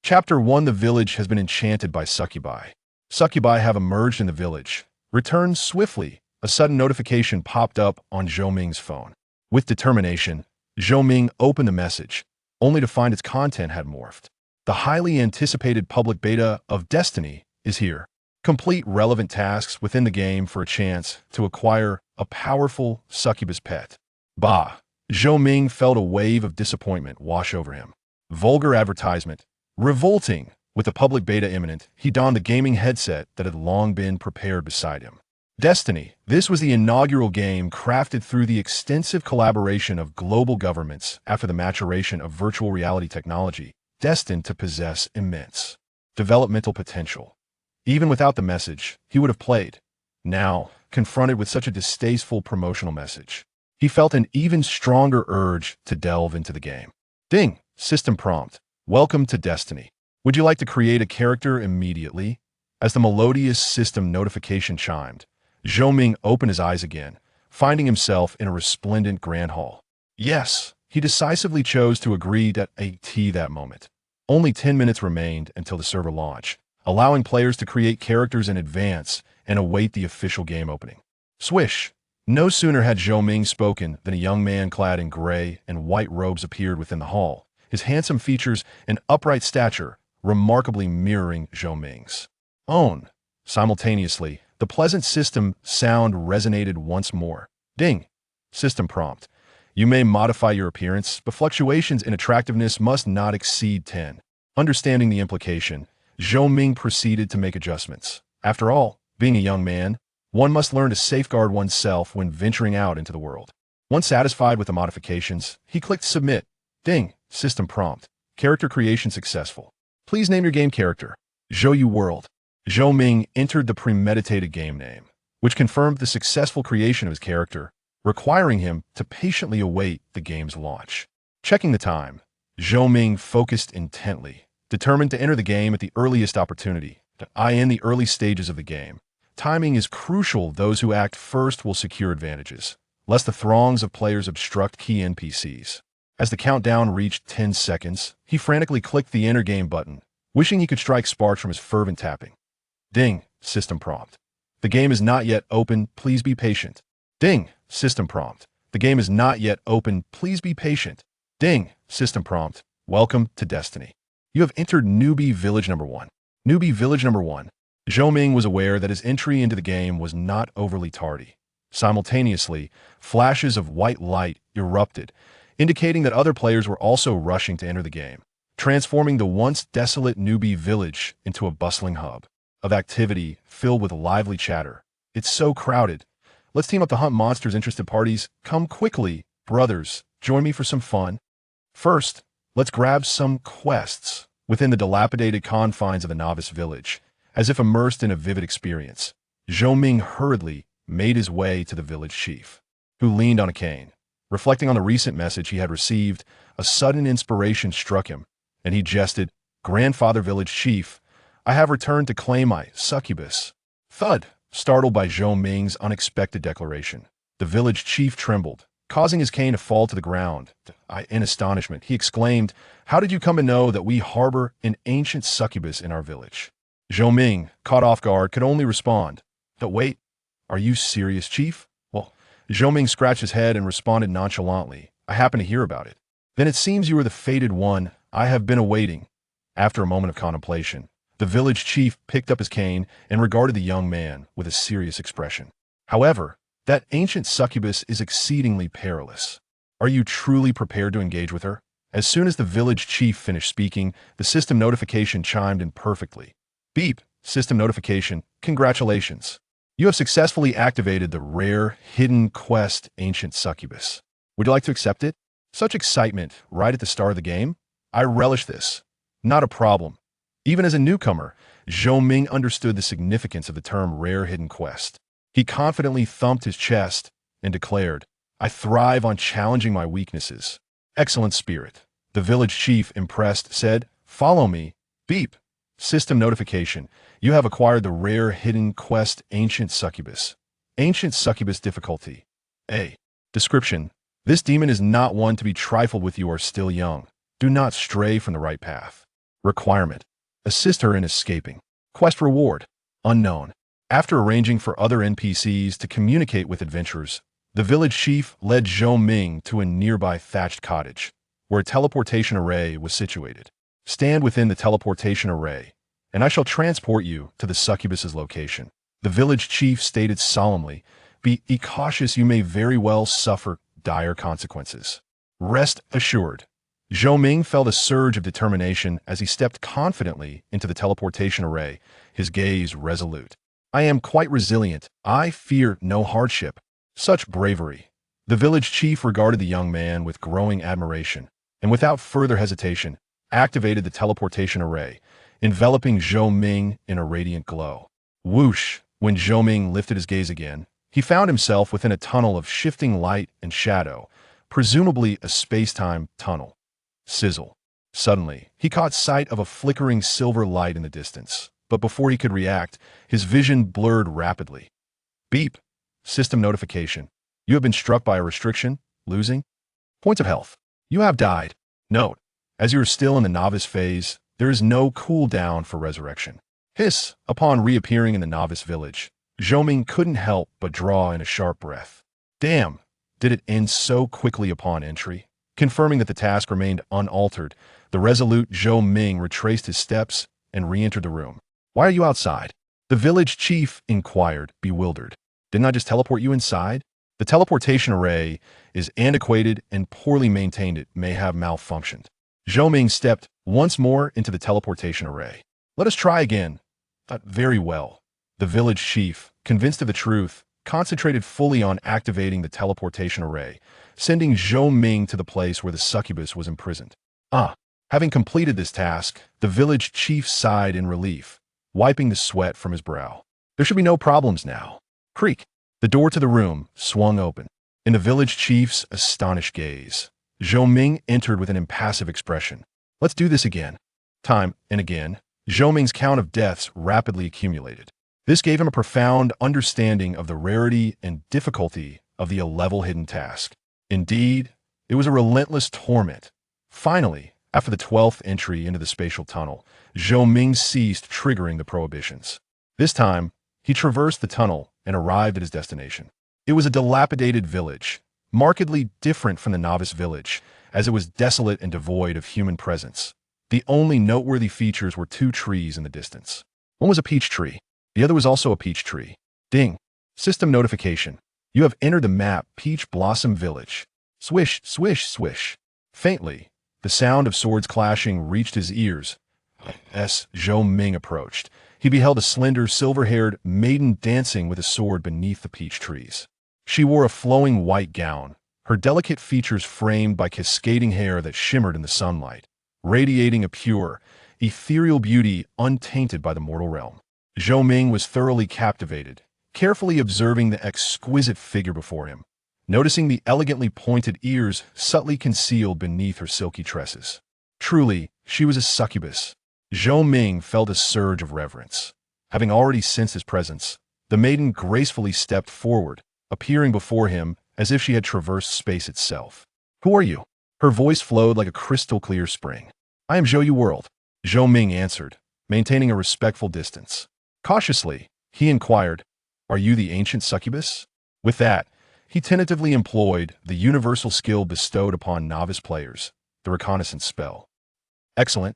Chapter 1. The village has been enchanted by succubi. Succubi have emerged in the village. Return swiftly. A sudden notification popped up on Zhou Ming's phone. With determination, Zhou Ming opened the message, only to find its content had morphed. The highly anticipated public beta of Destiny is here. Complete relevant tasks within the game for a chance to acquire a powerful succubus pet. Bah! Zhou Ming felt a wave of disappointment wash over him. Vulgar advertisement. Revolting. With the public beta imminent, he donned the gaming headset that had long been prepared beside him. Destiny. This was the inaugural game crafted through the extensive collaboration of global governments after the maturation of virtual reality technology, destined to possess immense developmental potential. Even without the message, he would have played. Now, confronted with such a distasteful promotional message, he felt an even stronger urge to delve into the game. Ding! System prompt. Welcome to Destiny. Would you like to create a character immediately? As the melodious system notification chimed, Zhou Ming opened his eyes again, finding himself in a resplendent grand hall. Yes, he decisively chose to agree at that moment. Only 10 minutes remained until the server launch, allowing players to create characters in advance and await the official game opening. Swish! No sooner had Zhou Ming spoken than a young man clad in gray and white robes appeared within the hall, his handsome features and upright stature remarkably mirroring Zhou Ming's own. Simultaneously, the pleasant system sound resonated once more. Ding! System prompt. You may modify your appearance, but fluctuations in attractiveness must not exceed 10. Understanding the implication, Zhou Ming proceeded to make adjustments. After all, being a young man, one must learn to safeguard oneself when venturing out into the world. Once satisfied with the modifications, he clicked Submit. Ding! System prompt. Character creation successful. Please name your game character. Zhou Yu World. Zhou Ming entered the premeditated game name, which confirmed the successful creation of his character, requiring him to patiently await the game's launch. Checking the time, Zhou Ming focused intently, determined to enter the game at the earliest opportunity. In the early stages of the game, timing is crucial. Those who act first will secure advantages, lest the throngs of players obstruct key NPCs. As the countdown reached 10 seconds, he frantically clicked the Enter Game button, wishing he could strike sparks from his fervent tapping. Ding! System prompt. The game is not yet open. Please be patient. Ding! System prompt. The game is not yet open. Please be patient. Ding! System prompt. Welcome to Destiny. You have entered Newbie Village Number 1. Newbie Village Number 1. Zhou Ming was aware that his entry into the game was not overly tardy. Simultaneously, flashes of white light erupted, indicating that other players were also rushing to enter the game, transforming the once desolate Newbie Village into a bustling hub of activity filled with lively chatter. It's so crowded. Let's team up to hunt monsters. Interested parties, come quickly. Brothers, join me for some fun. First, let's grab some quests within the dilapidated confines of the novice village. As if immersed in a vivid experience, Zhou Ming hurriedly made his way to the village chief, who leaned on a cane. Reflecting on the recent message he had received, a sudden inspiration struck him, and he jested, "Grandfather Village Chief, I have returned to claim my succubus." Thud! Startled by Zhou Ming's unexpected declaration, the village chief trembled, causing his cane to fall to the ground. In astonishment, he exclaimed, "How did you come to know that we harbor an ancient succubus in our village?" Zhou Ming, caught off guard, could only respond, "Wait, are you serious, chief?" Zhou Ming scratched his head and responded nonchalantly, "I happen to hear about it." "Then it seems you are the fated one I have been awaiting." After a moment of contemplation, the village chief picked up his cane and regarded the young man with a serious expression. "However, that ancient succubus is exceedingly perilous. Are you truly prepared to engage with her?" As soon as the village chief finished speaking, the system notification chimed in perfectly. Beep! System notification. Congratulations. You have successfully activated the rare, hidden quest Ancient Succubus. Would you like to accept it? Such excitement right at the start of the game? I relish this. Not a problem. Even as a newcomer, Zhou Ming understood the significance of the term rare hidden quest. He confidently thumped his chest and declared, "I thrive on challenging my weaknesses." Excellent spirit. The village chief, impressed, said, "Follow me." Beep! System notification. You have acquired the rare hidden quest Ancient Succubus. Ancient Succubus difficulty. A. Description. This demon is not one to be trifled with. You are still young. Do not stray from the right path. Requirement: assist her in escaping. Quest reward: unknown. After arranging for other NPCs to communicate with adventurers, the village chief led Zhou Ming to a nearby thatched cottage, where a teleportation array was situated. Stand within the teleportation array, and I shall transport you to the succubus's location. The village chief stated solemnly, Be cautious, you may very well suffer dire consequences. Rest assured. Zhou Ming felt a surge of determination as he stepped confidently into the teleportation array, his gaze resolute. I am quite resilient. I fear no hardship. Such bravery. The village chief regarded the young man with growing admiration, and without further hesitation, activated the teleportation array, enveloping Zhou Ming in a radiant glow. Whoosh! When Zhou Ming lifted his gaze again, he found himself within a tunnel of shifting light and shadow, presumably a space-time tunnel. Sizzle. Suddenly, he caught sight of a flickering silver light in the distance, but before he could react, his vision blurred rapidly. Beep. System notification. You have been struck by a restriction, losing points of health. You have died. Note: as you are still in the novice phase, there is no cooldown for resurrection. Hiss. Upon reappearing in the novice village, Zhou Ming couldn't help but draw in a sharp breath. Damn, did it end so quickly upon entry? Confirming that the task remained unaltered, the resolute Zhou Ming retraced his steps and re-entered the room. Why are you outside? The village chief inquired, bewildered. Didn't I just teleport you inside? The teleportation array is antiquated and poorly maintained. It may have malfunctioned. Zhou Ming stepped once more into the teleportation array. Let us try again. Very well. The village chief, convinced of the truth, concentrated fully on activating the teleportation array, sending Zhou Ming to the place where the succubus was imprisoned. Having completed this task, the village chief sighed in relief, wiping the sweat from his brow. There should be no problems now. Creak. The door to the room swung open. In the village chief's astonished gaze, Zhou Ming entered with an impassive expression. Let's do this again. Time and again, Zhou Ming's count of deaths rapidly accumulated. This gave him a profound understanding of the rarity and difficulty of the level hidden task. Indeed, it was a relentless torment. Finally, after the 12th entry into the spatial tunnel, Zhou Ming ceased triggering the prohibitions. This time, he traversed the tunnel and arrived at his destination. It was a dilapidated village, markedly different from the novice village, as it was desolate and devoid of human presence. The only noteworthy features were two trees in the distance. One was a peach tree. The other was also a peach tree. Ding. System notification. You have entered the map Peach Blossom Village. Swish, swish, swish. Faintly, the sound of swords clashing reached his ears. As Zhou Ming approached, he beheld a slender, silver-haired maiden dancing with a sword beneath the peach trees. She wore a flowing white gown, her delicate features framed by cascading hair that shimmered in the sunlight, radiating a pure, ethereal beauty untainted by the mortal realm. Zhou Ming was thoroughly captivated, carefully observing the exquisite figure before him, noticing the elegantly pointed ears subtly concealed beneath her silky tresses. Truly, she was a succubus. Zhou Ming felt a surge of reverence. Having already sensed his presence, the maiden gracefully stepped forward, appearing before him as if she had traversed space itself. Who are you? Her voice flowed like a crystal-clear spring. I am Zhou Yu World, Zhou Ming answered, maintaining a respectful distance. Cautiously, he inquired, Are you the ancient succubus? With that, he tentatively employed the universal skill bestowed upon novice players, the reconnaissance spell. Excellent.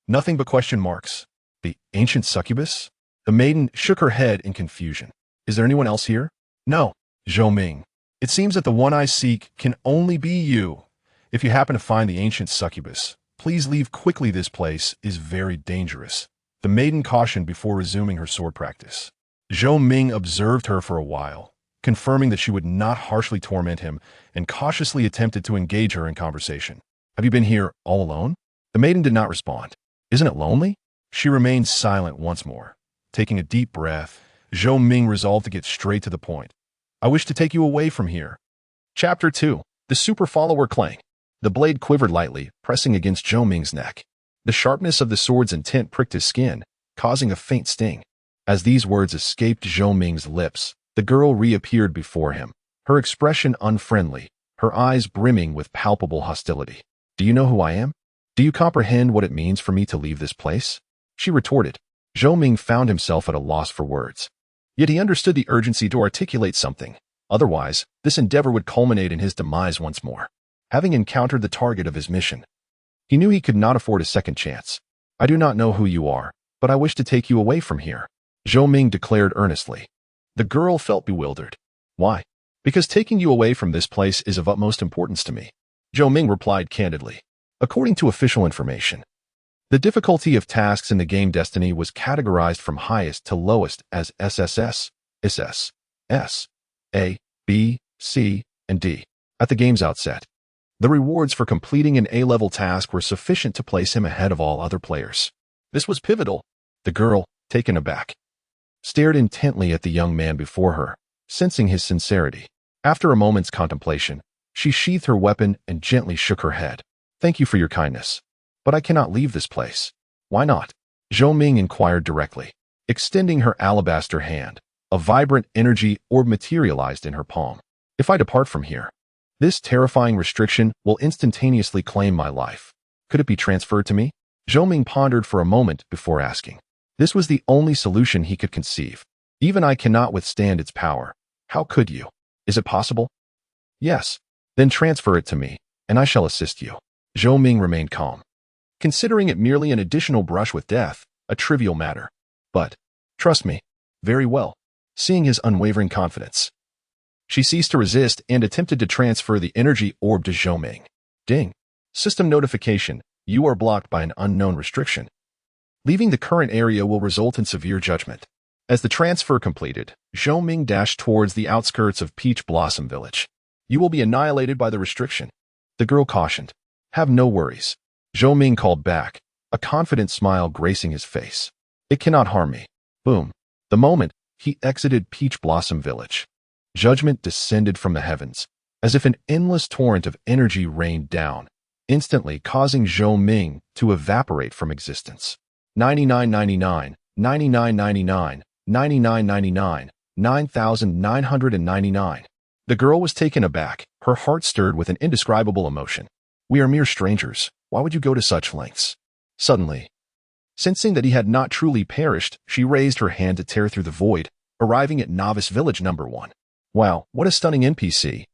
Nothing but question marks. The ancient succubus? The maiden shook her head in confusion. Is there anyone else here? No, Zhou Ming. It seems that the one I seek can only be you. If you happen to find the ancient succubus, please leave quickly. This place is very dangerous. The maiden cautioned before resuming her sword practice. Zhou Ming observed her for a while, confirming that she would not harshly torment him, and cautiously attempted to engage her in conversation. Have you been here all alone? The maiden did not respond. Isn't it lonely? She remained silent once more. Taking a deep breath, Zhou Ming resolved to get straight to the point. I wish to take you away from here. Chapter 2. The Super Follower Clang. The blade quivered lightly, pressing against Zhou Ming's neck. The sharpness of the sword's intent pricked his skin, causing a faint sting. As these words escaped Zhou Ming's lips, the girl reappeared before him, her expression unfriendly, her eyes brimming with palpable hostility. Do you know who I am? Do you comprehend what it means for me to leave this place? She retorted. Zhou Ming found himself at a loss for words. Yet he understood the urgency to articulate something. Otherwise, this endeavor would culminate in his demise once more. Having encountered the target of his mission, he knew he could not afford a second chance. I do not know who you are, but I wish to take you away from here, Zhou Ming declared earnestly. The girl felt bewildered. Why? Because taking you away from this place is of utmost importance to me, Zhou Ming replied candidly. According to official information, the difficulty of tasks in the game Destiny was categorized from highest to lowest as SSS, SS, S, A, B, C, and D. At the game's outset, the rewards for completing an A-level task were sufficient to place him ahead of all other players. This was pivotal. The girl, taken aback, stared intently at the young man before her, sensing his sincerity. After a moment's contemplation, she sheathed her weapon and gently shook her head. Thank you for your kindness, but I cannot leave this place. Why not? Zhou Ming inquired directly. Extending her alabaster hand, a vibrant energy orb materialized in her palm. If I depart from here, this terrifying restriction will instantaneously claim my life. Could it be transferred to me? Zhou Ming pondered for a moment before asking. This was the only solution he could conceive. Even I cannot withstand its power. How could you? Is it possible? Yes. Then transfer it to me, and I shall assist you. Zhou Ming remained calm, considering it merely an additional brush with death, a trivial matter. But, trust me, very well. Seeing his unwavering confidence, she ceased to resist and attempted to transfer the energy orb to Zhou Ming. Ding. System notification. You are blocked by an unknown restriction. Leaving the current area will result in severe judgment. As the transfer completed, Zhou Ming dashed towards the outskirts of Peach Blossom Village. You will be annihilated by the restriction, the girl cautioned. Have no worries, Zhou Ming called back, a confident smile gracing his face. It cannot harm me. Boom. The moment he exited Peach Blossom Village, judgment descended from the heavens, as if an endless torrent of energy rained down, instantly causing Zhou Ming to evaporate from existence. 9999, 9999, 9999, 9999. The girl was taken aback, her heart stirred with an indescribable emotion. We are mere strangers. Why would you go to such lengths? Suddenly, sensing that he had not truly perished, she raised her hand to tear through the void, arriving at Novice Village number 1. Wow, what a stunning NPC.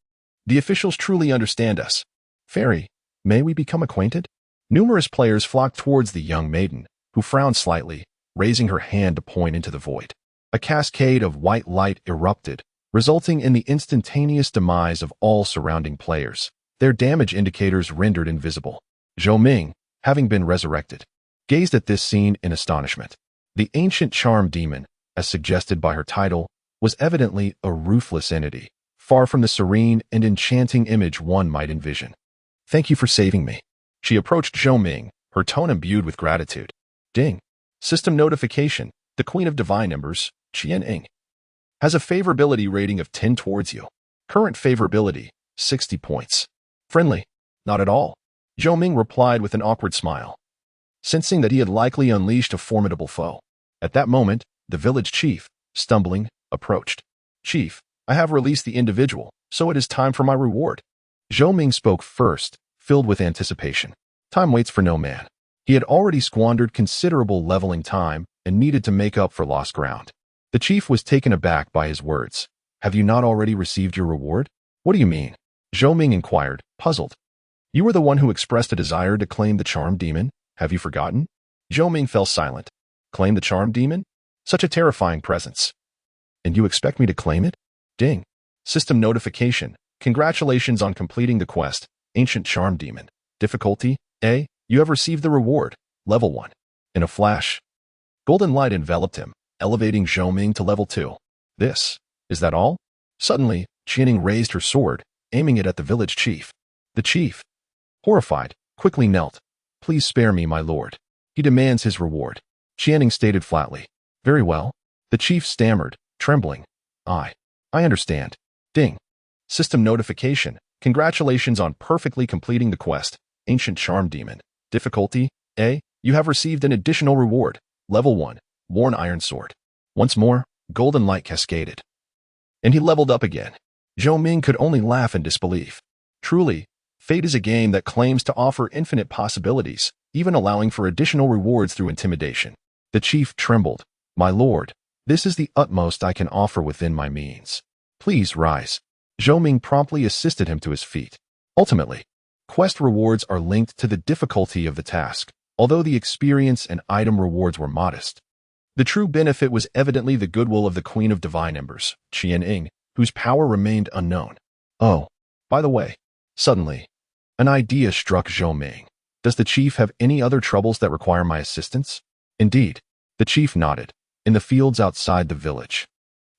The officials truly understand us. Fairy, may we become acquainted? Numerous players flocked towards the young maiden, who frowned slightly, raising her hand to point into the void. A cascade of white light erupted, resulting in the instantaneous demise of all surrounding players, their damage indicators rendered invisible. Zhou Ming, having been resurrected, gazed at this scene in astonishment. The ancient charm demon, as suggested by her title, was evidently a ruthless entity, far from the serene and enchanting image one might envision. Thank you for saving me. She approached Zhou Ming, her tone imbued with gratitude. Ding. System notification. The Queen of Divine Embers, Qian Ing, has a favorability rating of 10 towards you. Current favorability, 60 points. Friendly? Not at all. Zhou Ming replied with an awkward smile, sensing that he had likely unleashed a formidable foe. At that moment, the village chief, stumbling, approached. Chief, I have released the individual, so it is time for my reward. Zhou Ming spoke first, filled with anticipation. Time waits for no man. He had already squandered considerable leveling time and needed to make up for lost ground. The chief was taken aback by his words. Have you not already received your reward? What do you mean? Zhou Ming inquired, puzzled. You were the one who expressed a desire to claim the charm demon. Have you forgotten? Zhou Ming fell silent. Claim the charm demon? Such a terrifying presence. And you expect me to claim it? Ding. System notification. Congratulations on completing the quest, Ancient Charm Demon. Difficulty, A. You have received the reward, level 1. In a flash, golden light enveloped him, elevating Zhou Ming to level 2. Is that all? Suddenly, Qianing raised her sword, aiming it at the village chief. The chief, horrified, quickly knelt. Please spare me, my lord. He demands his reward. Qianing stated flatly. Very well. The chief stammered, trembling. I understand. Ding. System notification. Congratulations on perfectly completing the quest, Ancient Charm Demon. Difficulty, A. You have received an additional reward, level 1, Worn Iron Sword. Once more, golden light cascaded, and he leveled up again. Zhou Ming could only laugh in disbelief. Truly, Fate is a game that claims to offer infinite possibilities, even allowing for additional rewards through intimidation. The chief trembled. My lord, this is the utmost I can offer within my means. Please rise. Zhou Ming promptly assisted him to his feet. Ultimately, quest rewards are linked to the difficulty of the task, although the experience and item rewards were modest. The true benefit was evidently the goodwill of the Queen of Divine Embers, Qian, whose power remained unknown. Oh, by the way, suddenly, an idea struck Zhou Ming. Does the chief have any other troubles that require my assistance? Indeed, the chief nodded. In the fields outside the village,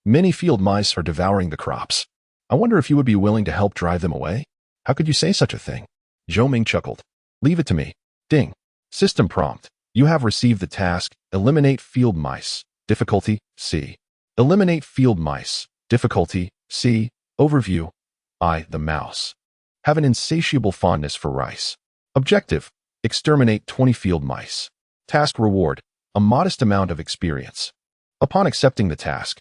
many field mice are devouring the crops. I wonder if you would be willing to help drive them away? How could you say such a thing? Zhou Ming chuckled. Leave it to me. Ding. System prompt. You have received the task, Eliminate Field Mice. Difficulty, C. Eliminate Field Mice. Difficulty, C. Overview. I, the mouse, have an insatiable fondness for rice. Objective. Exterminate 20 field mice. Task reward. A modest amount of experience. Upon accepting the task,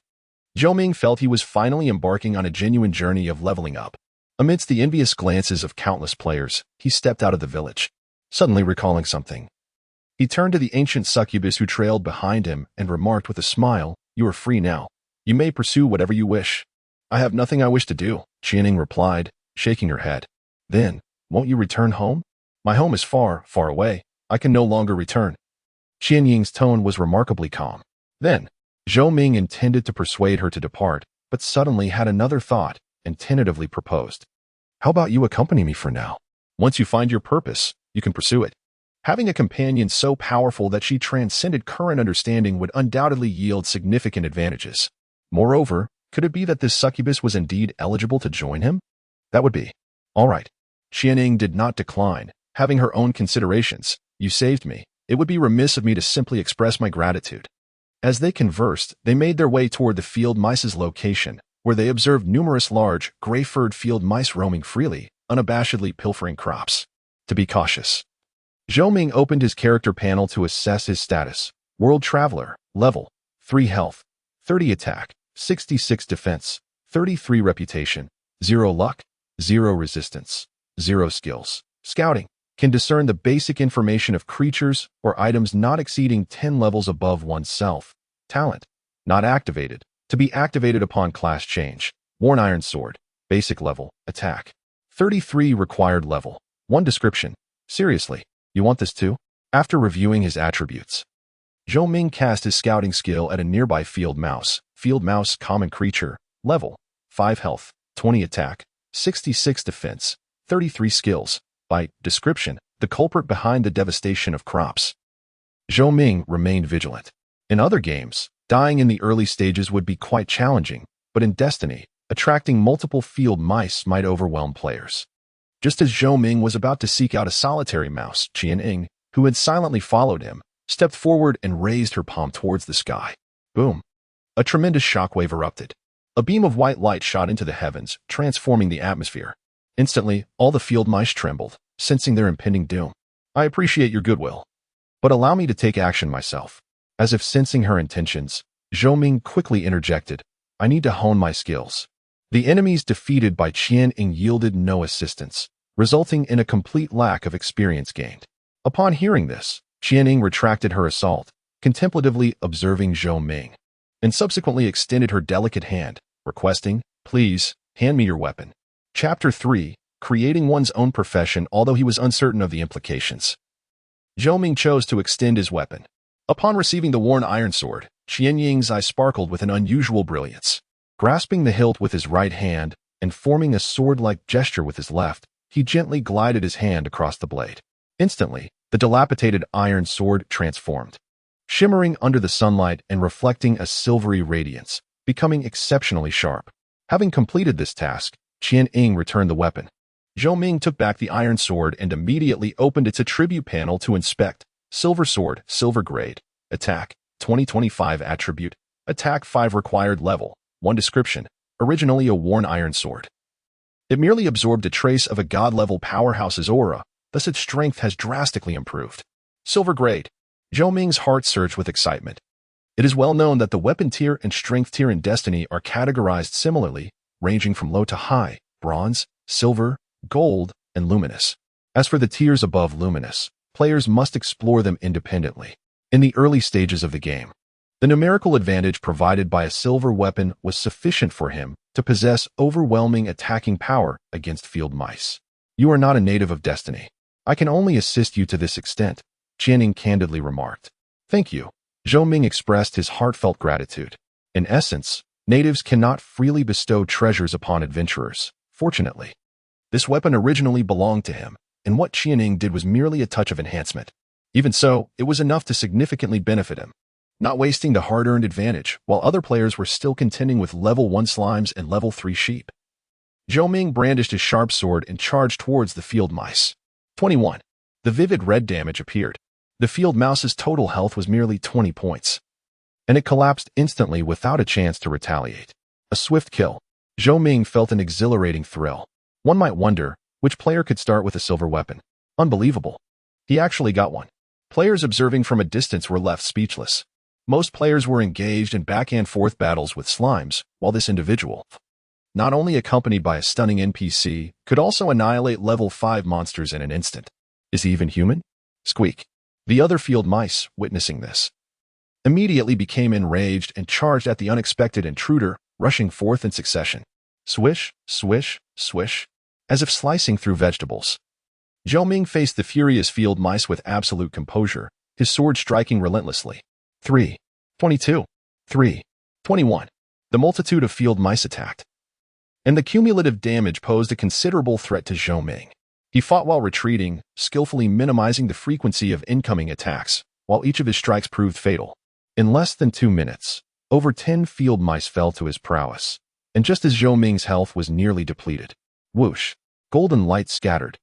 Zhou Ming felt he was finally embarking on a genuine journey of leveling up. Amidst the envious glances of countless players, he stepped out of the village, suddenly recalling something. He turned to the ancient succubus who trailed behind him and remarked with a smile, "You are free now. You may pursue whatever you wish." "I have nothing I wish to do," Qian replied, shaking her head. "Then, won't you return home?" "My home is far, far away. I can no longer return." Qian Ying's tone was remarkably calm. Then, Zhou Ming intended to persuade her to depart, but suddenly had another thought and tentatively proposed. "How about you accompany me for now? Once you find your purpose, you can pursue it." Having a companion so powerful that she transcended current understanding would undoubtedly yield significant advantages. Moreover, could it be that this succubus was indeed eligible to join him? That would be. All right. Qian did not decline, having her own considerations. "You saved me. It would be remiss of me to simply express my gratitude." As they conversed, they made their way toward the field mice's location, where they observed numerous large, gray-furred field mice roaming freely, unabashedly pilfering crops. To be cautious. Zhou Ming opened his character panel to assess his status. World Traveler, level, 3 health, 30 attack, 66 defense, 33 reputation, 0 luck, 0 resistance, 0 skills. Scouting. Can discern the basic information of creatures or items not exceeding 10 levels above oneself. Talent. Not activated. To be activated upon class change. Worn Iron Sword. Basic level. Attack. 33 required level. 1 description. Seriously, you want this too? After reviewing his attributes, Zhou Ming cast his scouting skill at a nearby field mouse. Field mouse, common creature. Level. 5 health. 20 attack. 66 defense. 33 skills. By description, the culprit behind the devastation of crops. Zhou Ming remained vigilant. In other games, dying in the early stages would be quite challenging, but in Destiny, attracting multiple field mice might overwhelm players. Just as Zhou Ming was about to seek out a solitary mouse, Qian, who had silently followed him, stepped forward and raised her palm towards the sky. Boom! A tremendous shockwave erupted. A beam of white light shot into the heavens, transforming the atmosphere. Instantly, all the field mice trembled, sensing their impending doom. "I appreciate your goodwill, but allow me to take action myself." As if sensing her intentions, Zhou Ming quickly interjected, "I need to hone my skills." The enemies defeated by Qian yielded no assistance, resulting in a complete lack of experience gained. Upon hearing this, Qian retracted her assault, contemplatively observing Zhou Ming, and subsequently extended her delicate hand, requesting, "Please, hand me your weapon." Chapter 3. Creating one's own profession, although he was uncertain of the implications. Zhou Ming chose to extend his weapon. Upon receiving the worn iron sword, Qian Ying's eye sparkled with an unusual brilliance. Grasping the hilt with his right hand and forming a sword-like gesture with his left, he gently glided his hand across the blade. Instantly, the dilapidated iron sword transformed, shimmering under the sunlight and reflecting a silvery radiance, becoming exceptionally sharp. Having completed this task, Qian returned the weapon. Zhou Ming took back the iron sword and immediately opened its attribute panel to inspect. Silver sword, silver grade. Attack, 2025 attribute. Attack 5 required level. 1 description. Originally a worn iron sword. It merely absorbed a trace of a god-level powerhouse's aura, thus its strength has drastically improved. Silver grade. Zhou Ming's heart surged with excitement. It is well known that the weapon tier and strength tier in Destiny are categorized similarly, ranging from low to high, bronze, silver, gold, and Luminous. As for the tiers above Luminous, players must explore them independently. In the early stages of the game, the numerical advantage provided by a silver weapon was sufficient for him to possess overwhelming attacking power against field mice. You are not a native of Destiny. I can only assist you to this extent, Qianning candidly remarked. Thank you. Zhou Ming expressed his heartfelt gratitude. In essence, natives cannot freely bestow treasures upon adventurers, fortunately. This weapon originally belonged to him, and what Qianning did was merely a touch of enhancement. Even so, it was enough to significantly benefit him, not wasting the hard-earned advantage while other players were still contending with level 1 slimes and level 3 sheep. Zhou Ming brandished his sharp sword and charged towards the field mice. 21. The vivid red damage appeared. The field mouse's total health was merely 20 points, and it collapsed instantly without a chance to retaliate. A swift kill. Zhou Ming felt an exhilarating thrill. One might wonder, which player could start with a silver weapon? Unbelievable. He actually got one. Players observing from a distance were left speechless. Most players were engaged in back-and-forth battles with slimes, while this individual, not only accompanied by a stunning NPC, could also annihilate level 5 monsters in an instant. Is he even human? Squeak. The other field mice, witnessing this, immediately became enraged and charged at the unexpected intruder, rushing forth in succession. Swish, swish, swish, as if slicing through vegetables. Zhou Ming faced the furious field mice with absolute composure, his sword striking relentlessly. 3. 22. 3. 21. The multitude of field mice attacked, and the cumulative damage posed a considerable threat to Zhou Ming. He fought while retreating, skillfully minimizing the frequency of incoming attacks, while each of his strikes proved fatal. In less than 2 minutes, over 10 field mice fell to his prowess, and just as Zhou Ming's health was nearly depleted, whoosh, golden light scattered,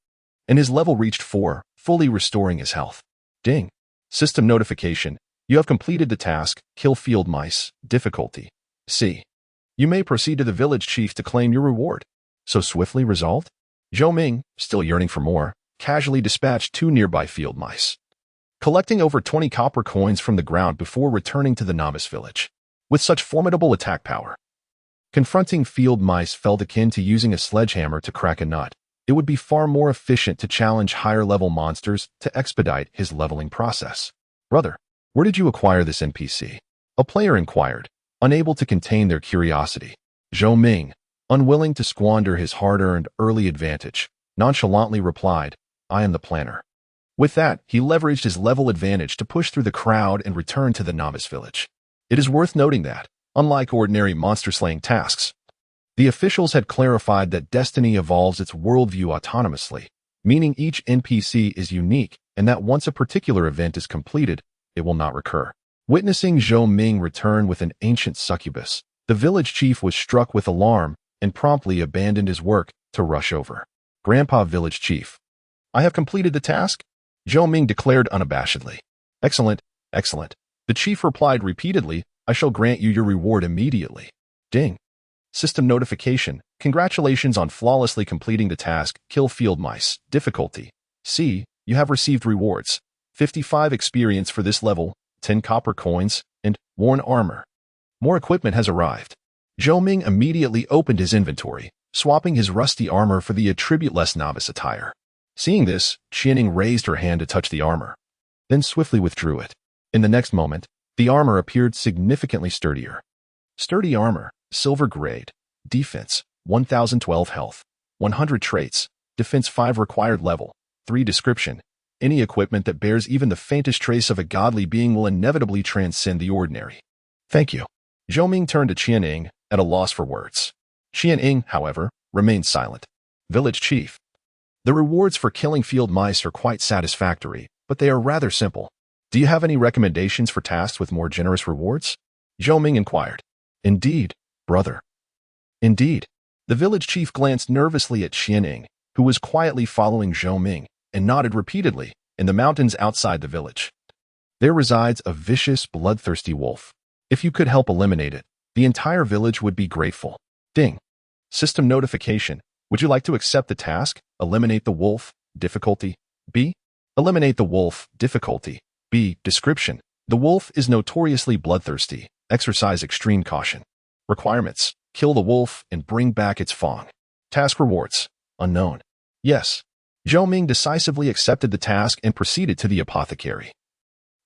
and his level reached 4, fully restoring his health. Ding. System notification. You have completed the task, Kill Field Mice, difficulty C. You may proceed to the village chief to claim your reward. So swiftly resolved? Zhou Ming, still yearning for more, casually dispatched 2 nearby field mice, collecting over 20 copper coins from the ground before returning to the novice village. With such formidable attack power, confronting field mice felt akin to using a sledgehammer to crack a nut. It would be far more efficient to challenge higher-level monsters to expedite his leveling process. Brother, where did you acquire this NPC? A player inquired, unable to contain their curiosity. Zhou Ming, unwilling to squander his hard-earned early advantage, nonchalantly replied, I am the planner. With that, he leveraged his level advantage to push through the crowd and return to the novice village. It is worth noting that, unlike ordinary monster-slaying tasks, the officials had clarified that Destiny evolves its worldview autonomously, meaning each NPC is unique and that once a particular event is completed, it will not recur. Witnessing Zhou Ming return with an ancient succubus, the village chief was struck with alarm and promptly abandoned his work to rush over. Grandpa Village Chief. I have completed the task, Zhou Ming declared unabashedly. Excellent, excellent. The chief replied repeatedly, I shall grant you your reward immediately. Ding. System notification. Congratulations on flawlessly completing the task, Kill Field Mice, difficulty C. You have received rewards. 55 experience for this level, 10 copper coins, and worn armor. More equipment has arrived. Zhou Ming immediately opened his inventory, swapping his rusty armor for the attribute-less novice attire. Seeing this, Qianning raised her hand to touch the armor, then swiftly withdrew it. In the next moment, the armor appeared significantly sturdier. Sturdy armor, silver grade, defense, 1012 health, 100 traits, defense 5 required level, 3 description. Any equipment that bears even the faintest trace of a godly being will inevitably transcend the ordinary. Thank you. Zhou Ming turned to Qianning, at a loss for words. Qianning, however, remained silent. Village Chief. The rewards for killing field mice are quite satisfactory, but they are rather simple. Do you have any recommendations for tasks with more generous rewards? Zhou Ming inquired. Indeed, brother. Indeed. The village chief glanced nervously at Qianning, who was quietly following Zhou Ming, and nodded repeatedly. In the mountains outside the village, there resides a vicious, bloodthirsty wolf. If you could help eliminate it, the entire village would be grateful. Ding. System notification. Would you like to accept the task? Eliminate the wolf. Difficulty B. Eliminate the wolf. Difficulty B. Description. The wolf is notoriously bloodthirsty. Exercise extreme caution. Requirements. Kill the wolf and bring back its fang. Task rewards. Unknown. Yes. Zhou Ming decisively accepted the task and proceeded to the apothecary,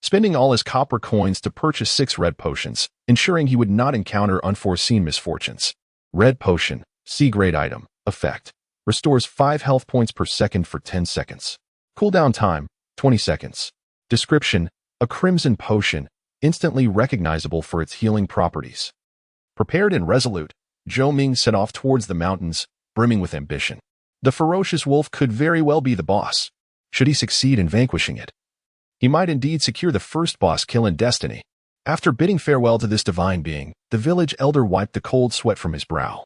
spending all his copper coins to purchase 6 red potions, ensuring he would not encounter unforeseen misfortunes. Red potion, C-grade item, effect. Restores 5 health points per second for 10 seconds. Cooldown time, 20 seconds. Description, a crimson potion, instantly recognizable for its healing properties. Prepared and resolute, Zhou Ming set off towards the mountains, brimming with ambition. The ferocious wolf could very well be the boss. Should he succeed in vanquishing it, he might indeed secure the first boss kill in Destiny. After bidding farewell to this divine being, the village elder wiped the cold sweat from his brow,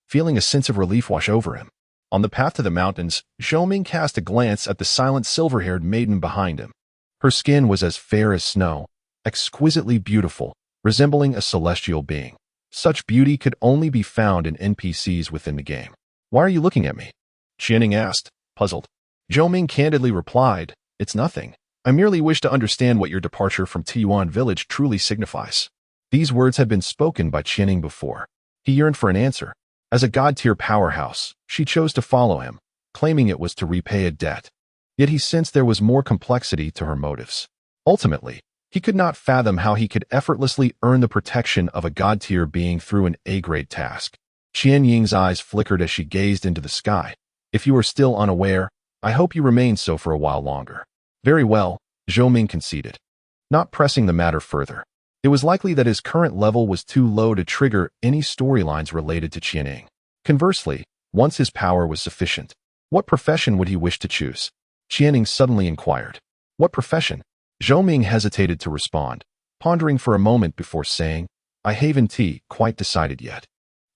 feeling a sense of relief wash over him. On the path to the mountains, Zhou Ming cast a glance at the silent silver-haired maiden behind him. Her skin was as fair as snow, exquisitely beautiful, resembling a celestial being. Such beauty could only be found in NPCs within the game. "Why are you looking at me?" Qianing asked, puzzled. Zhou Ming candidly replied, "It's nothing. I merely wish to understand what your departure from Tiyuan village truly signifies." These words had been spoken by Qianing before. He yearned for an answer. As a God-Tier powerhouse, she chose to follow him, claiming it was to repay a debt. Yet he sensed there was more complexity to her motives. Ultimately, he could not fathom how he could effortlessly earn the protection of a God-Tier being through an A-grade task. Qian Ying's eyes flickered as she gazed into the sky. "If you are still unaware, I hope you remain so for a while longer." "Very well," Zhou Ming conceded, not pressing the matter further. It was likely that his current level was too low to trigger any storylines related to Qianing. Conversely, once his power was sufficient, what profession would he wish to choose? Qianing suddenly inquired. "What profession?" Zhou Ming hesitated to respond, pondering for a moment before saying, "I haven't quite decided yet.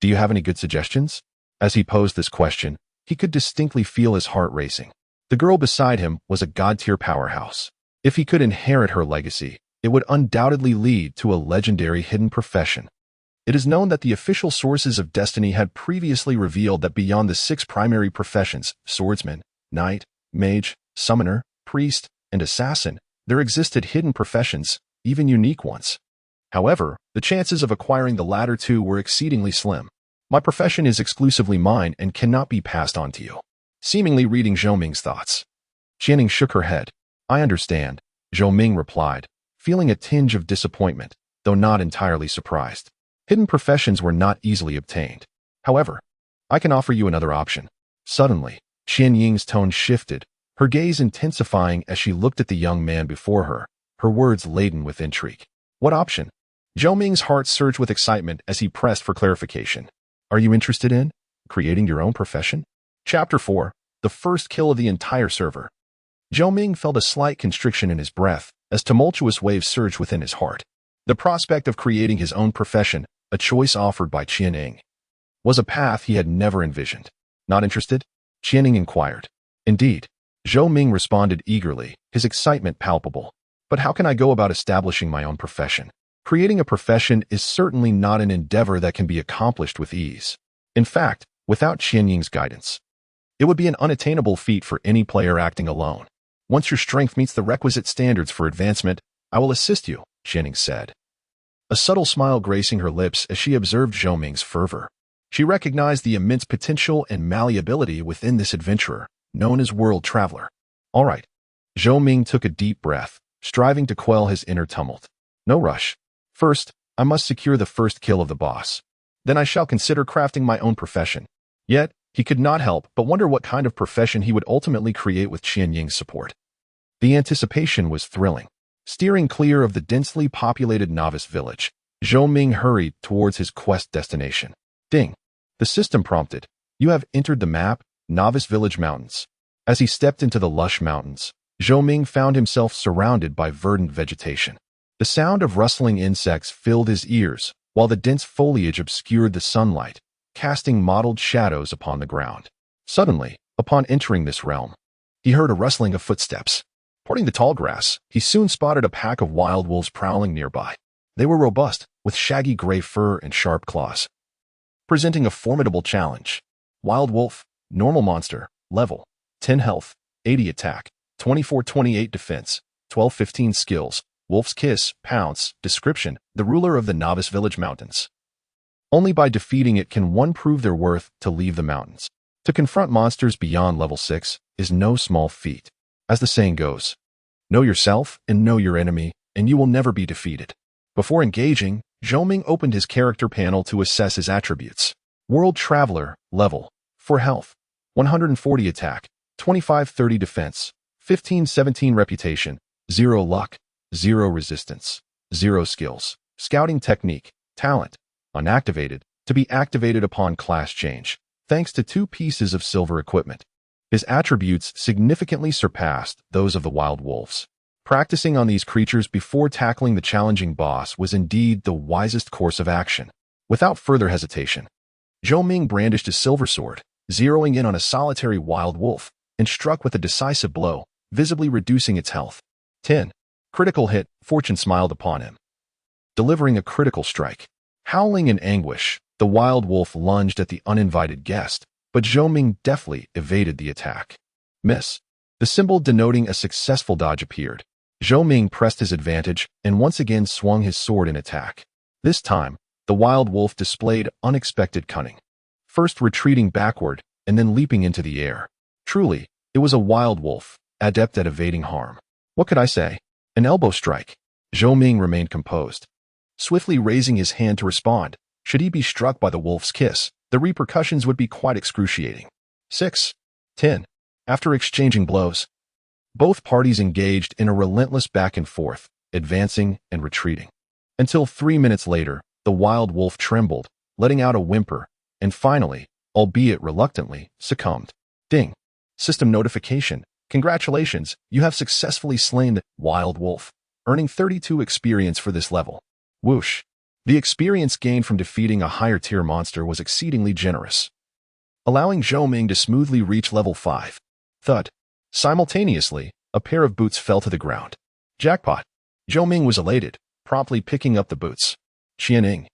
Do you have any good suggestions?" As he posed this question, he could distinctly feel his heart racing. The girl beside him was a God-Tier powerhouse. If he could inherit her legacy, it would undoubtedly lead to a legendary hidden profession. It is known that the official sources of Destiny had previously revealed that beyond the 6 primary professions, swordsman, knight, mage, summoner, priest, and assassin, there existed hidden professions, even unique ones. However, the chances of acquiring the latter 2 were exceedingly slim. "My profession is exclusively mine and cannot be passed on to you." Seemingly reading Zhou Ming's thoughts, Qianing shook her head. "I understand," Zhou Ming replied, feeling a tinge of disappointment, though not entirely surprised. Hidden professions were not easily obtained. "However, I can offer you another option." Suddenly, Qian Ying's tone shifted, her gaze intensifying as she looked at the young man before her, her words laden with intrigue. "What option?" Zhou Ming's heart surged with excitement as he pressed for clarification. "Are you interested in creating your own profession?" Chapter 4, the first kill of the entire server. Zhou Ming felt a slight constriction in his breath as tumultuous waves surged within his heart. The prospect of creating his own profession, a choice offered by Qianing, was a path he had never envisioned. "Not interested?" Qianing inquired. "Indeed," Zhou Ming responded eagerly, his excitement palpable. "But how can I go about establishing my own profession? Creating a profession is certainly not an endeavor that can be accomplished with ease. In fact, without Qian Ying's guidance, it would be an unattainable feat for any player acting alone. Once your strength meets the requisite standards for advancement, I will assist you," Qianing said, a subtle smile gracing her lips as she observed Zhou Ming's fervor. She recognized the immense potential and malleability within this adventurer, known as World Traveler. "All right." Zhou Ming took a deep breath, striving to quell his inner tumult. "No rush. First, I must secure the first kill of the boss. Then I shall consider crafting my own profession." Yet, he could not help but wonder what kind of profession he would ultimately create with Qian Ying's support. The anticipation was thrilling. Steering clear of the densely populated novice village, Zhou Ming hurried towards his quest destination. Ding! The system prompted, "You have entered the map, Novice Village Mountains." As he stepped into the lush mountains, Zhou Ming found himself surrounded by verdant vegetation. The sound of rustling insects filled his ears, while the dense foliage obscured the sunlight, casting mottled shadows upon the ground. Suddenly, upon entering this realm, he heard a rustling of footsteps. Parting the tall grass, he soon spotted a pack of wild wolves prowling nearby. They were robust, with shaggy gray fur and sharp claws, presenting a formidable challenge. Wild wolf, normal monster, level 10 health, 80 attack, 24-28 defense, 12-15 skills, wolf's kiss, pounce, description, the ruler of the Novice Village Mountains. Only by defeating it can one prove their worth to leave the mountains. To confront monsters beyond level 6 is no small feat. As the saying goes, know yourself and know your enemy, and you will never be defeated. Before engaging, Zhou Ming opened his character panel to assess his attributes. World Traveler, level, for health, 140 attack, 25-30 defense, 15-17 reputation, 0 luck, 0 resistance, 0 skills, scouting technique, talent, unactivated, to be activated upon class change, thanks to 2 pieces of silver equipment. His attributes significantly surpassed those of the wild wolves. Practicing on these creatures before tackling the challenging boss was indeed the wisest course of action. Without further hesitation, Zhou Ming brandished his silver sword, zeroing in on a solitary wild wolf, and struck with a decisive blow, visibly reducing its health. 10. Critical hit. Fortune smiled upon him, delivering a critical strike. Howling in anguish, the wild wolf lunged at the uninvited guest, but Zhou Ming deftly evaded the attack. Miss. The symbol denoting a successful dodge appeared. Zhou Ming pressed his advantage and once again swung his sword in attack. This time, the wild wolf displayed unexpected cunning, first retreating backward and then leaping into the air. Truly, it was a wild wolf, adept at evading harm. What could I say? An elbow strike. Zhou Ming remained composed, swiftly raising his hand to respond. Should he be struck by the wolf's kiss, the repercussions would be quite excruciating. 6. 10. After exchanging blows, both parties engaged in a relentless back and forth, advancing and retreating. Until 3 minutes later, the wild wolf trembled, letting out a whimper, and finally, albeit reluctantly, succumbed. Ding. System notification. Congratulations, you have successfully slain the wild wolf, earning 32 experience for this level. Whoosh. The experience gained from defeating a higher-tier monster was exceedingly generous, allowing Zhou Ming to smoothly reach level 5. Thud. Simultaneously, a pair of boots fell to the ground. Jackpot. Zhou Ming was elated, promptly picking up the boots. Qianing,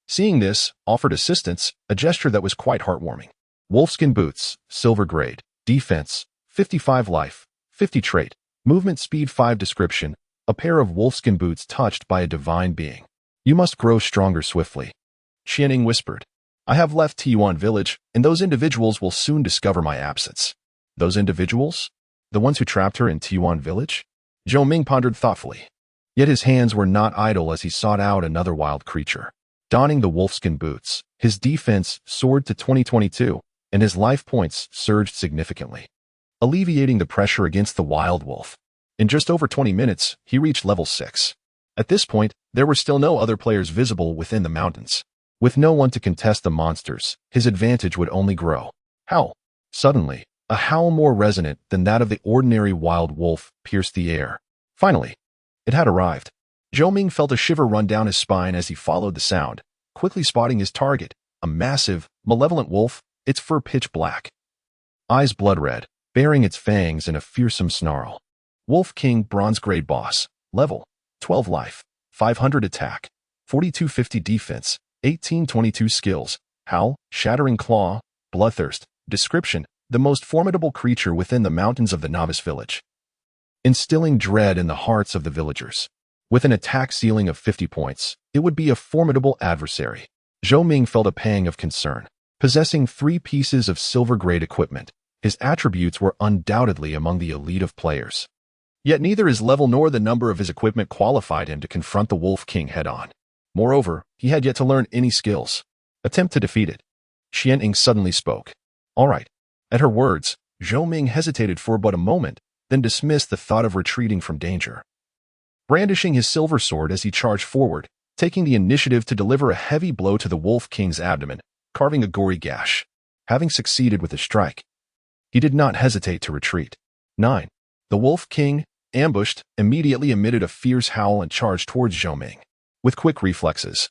seeing this, offered assistance, a gesture that was quite heartwarming. Wolfskin boots, silver grade, defense, 55 life, 50 trait, movement speed 5 description, a pair of wolfskin boots touched by a divine being. You must grow stronger swiftly. Qianing whispered. I have left Tiyuan village, and those individuals will soon discover my absence. Those individuals? The ones who trapped her in Tiyuan village? Zhou Ming pondered thoughtfully. Yet his hands were not idle as he sought out another wild creature. Donning the wolfskin boots, his defense soared to 2022, and his life points surged significantly, alleviating the pressure against the wild wolf. In just over 20 minutes, he reached level 6. At this point, there were still no other players visible within the mountains. With no one to contest the monsters, his advantage would only grow. Howl. Suddenly, a howl more resonant than that of the ordinary wild wolf pierced the air. Finally, it had arrived. Zhou Ming felt a shiver run down his spine as he followed the sound, quickly spotting his target, a massive, malevolent wolf, its fur pitch black, eyes blood red, bearing its fangs in a fearsome snarl. Wolf King Bronze Grade Boss, level, 12 life, 500 attack, 4250 defense, 1822 skills, howl, shattering claw, bloodthirst, description, the most formidable creature within the mountains of the novice village, instilling dread in the hearts of the villagers. With an attack ceiling of 50 points, it would be a formidable adversary. Zhou Ming felt a pang of concern. Possessing 3 pieces of silver-grade equipment, his attributes were undoubtedly among the elite of players. Yet neither his level nor the number of his equipment qualified him to confront the Wolf King head-on. Moreover, he had yet to learn any skills. Attempt to defeat it. Qianing suddenly spoke. All right. At her words, Zhou Ming hesitated for but a moment, then dismissed the thought of retreating from danger. Brandishing his silver sword as he charged forward, taking the initiative to deliver a heavy blow to the Wolf King's abdomen, carving a gory gash. Having succeeded with his strike, he did not hesitate to retreat. 9. The Wolf King, ambushed, immediately emitted a fierce howl and charged towards Zhou Ming. With quick reflexes,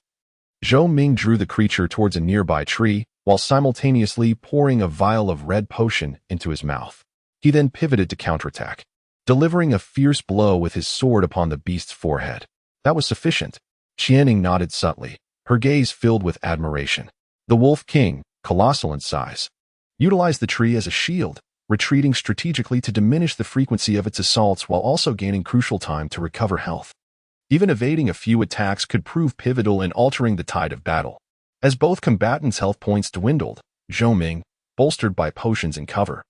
Zhou Ming drew the creature towards a nearby tree, while simultaneously pouring a vial of red potion into his mouth. He then pivoted to counterattack, delivering a fierce blow with his sword upon the beast's forehead. That was sufficient. Qianing nodded subtly, her gaze filled with admiration. The Wolf King, colossal in size, utilized the tree as a shield, retreating strategically to diminish the frequency of its assaults while also gaining crucial time to recover health. Even evading a few attacks could prove pivotal in altering the tide of battle. As both combatants' health points dwindled, Zhou Ming, bolstered by potions and cover,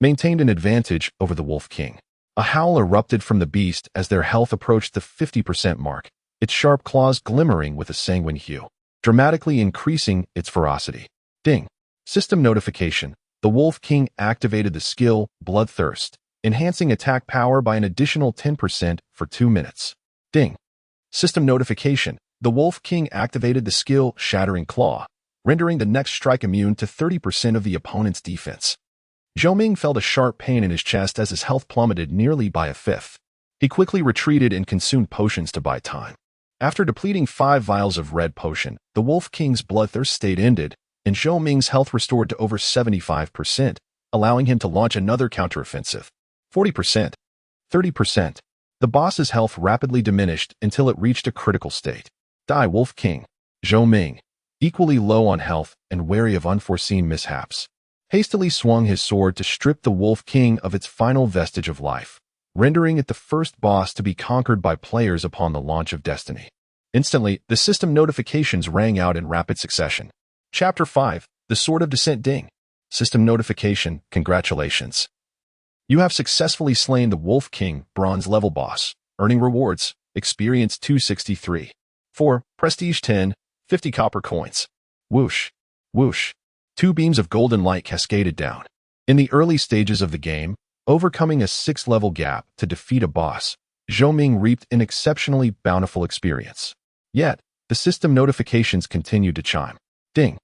maintained an advantage over the Wolf King. A howl erupted from the beast as their health approached the 50% mark, its sharp claws glimmering with a sanguine hue, dramatically increasing its ferocity. Ding. System notification. The Wolf King activated the skill Bloodthirst, enhancing attack power by an additional 10% for 2 minutes. Ding. System notification. The Wolf King activated the skill Shattering Claw, rendering the next strike immune to 30% of the opponent's defense. Zhou Ming felt a sharp pain in his chest as his health plummeted nearly by a fifth. He quickly retreated and consumed potions to buy time. After depleting 5 vials of red potion, the Wolf King's bloodthirst state ended, and Zhou Ming's health restored to over 75%, allowing him to launch another counteroffensive. 40%. 30%. The boss's health rapidly diminished until it reached a critical state. Die Wolf King. Zhou Ming, equally low on health and wary of unforeseen mishaps, hastily swung his sword to strip the Wolf King of its final vestige of life, rendering it the first boss to be conquered by players upon the launch of Destiny. Instantly, the system notifications rang out in rapid succession. Chapter 5, The Sword of Descent. Ding. System notification. Congratulations. You have successfully slain the Wolf King bronze level boss, earning rewards, experience 263. 4, prestige 10, 50 copper coins. Whoosh. Whoosh. 2 beams of golden light cascaded down. In the early stages of the game, overcoming a 6-level gap to defeat a boss, Zhou Ming reaped an exceptionally bountiful experience. Yet, the system notifications continued to chime. Ding.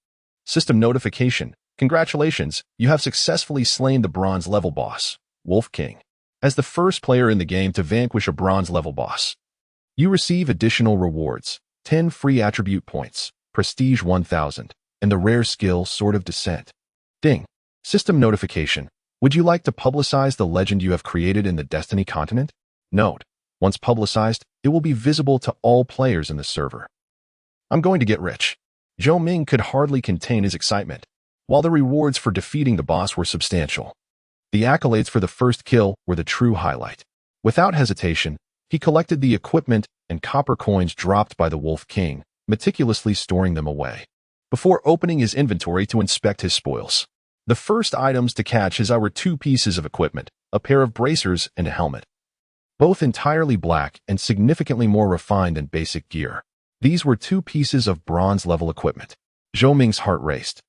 System notification. Congratulations, you have successfully slain the bronze level boss, Wolf King. As the first player in the game to vanquish a bronze level boss, you receive additional rewards, 10 free attribute points, prestige 1000, and the rare skill Sword of Descent. Ding. System notification. Would you like to publicize the legend you have created in the Destiny continent? Note, once publicized, it will be visible to all players in the server. I'm going to get rich. Zhou Ming could hardly contain his excitement. While the rewards for defeating the boss were substantial, the accolades for the first kill were the true highlight. Without hesitation, he collected the equipment and copper coins dropped by the Wolf King, meticulously storing them away, before opening his inventory to inspect his spoils. The first items to catch his eye were 2 pieces of equipment, a pair of bracers and a helmet, both entirely black and significantly more refined than basic gear. These were 2 pieces of bronze-level equipment. Zhou Ming's heart raced.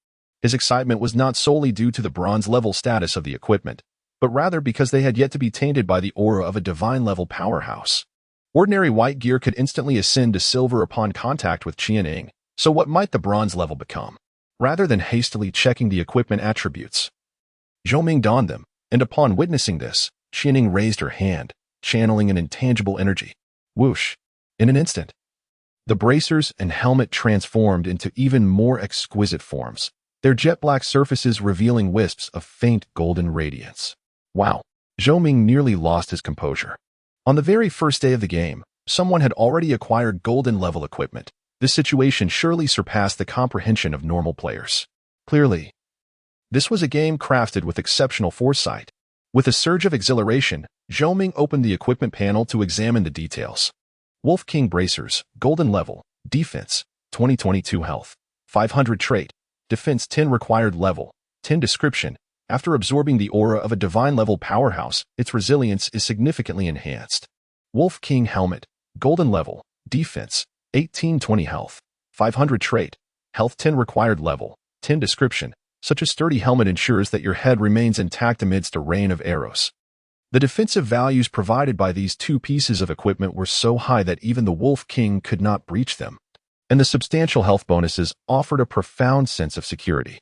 His excitement was not solely due to the bronze-level status of the equipment, but rather because they had yet to be tainted by the aura of a divine-level powerhouse. Ordinary white gear could instantly ascend to silver upon contact with Qianing, so what might the bronze level become? Rather than hastily checking the equipment attributes, Zhou Ming donned them, and upon witnessing this, Qianing raised her hand, channeling an intangible energy. Whoosh! In an instant, the bracers and helmet transformed into even more exquisite forms, their jet-black surfaces revealing wisps of faint golden radiance. Wow! Zhou Ming nearly lost his composure. On the very first day of the game, someone had already acquired golden-level equipment. This situation surely surpassed the comprehension of normal players. Clearly, this was a game crafted with exceptional foresight. With a surge of exhilaration, Zhou Ming opened the equipment panel to examine the details. Wolf King bracers, golden level, defense, 2022 health, 500 trait, defense 10 required level, 10 description. After absorbing the aura of a divine-level powerhouse, its resilience is significantly enhanced. Wolf King helmet, golden level, defense, 1820 health, 500 trait, health 10 required level, 10 description. Such a sturdy helmet ensures that your head remains intact amidst a rain of arrows. The defensive values provided by these 2 pieces of equipment were so high that even the Wolf King could not breach them, and the substantial health bonuses offered a profound sense of security.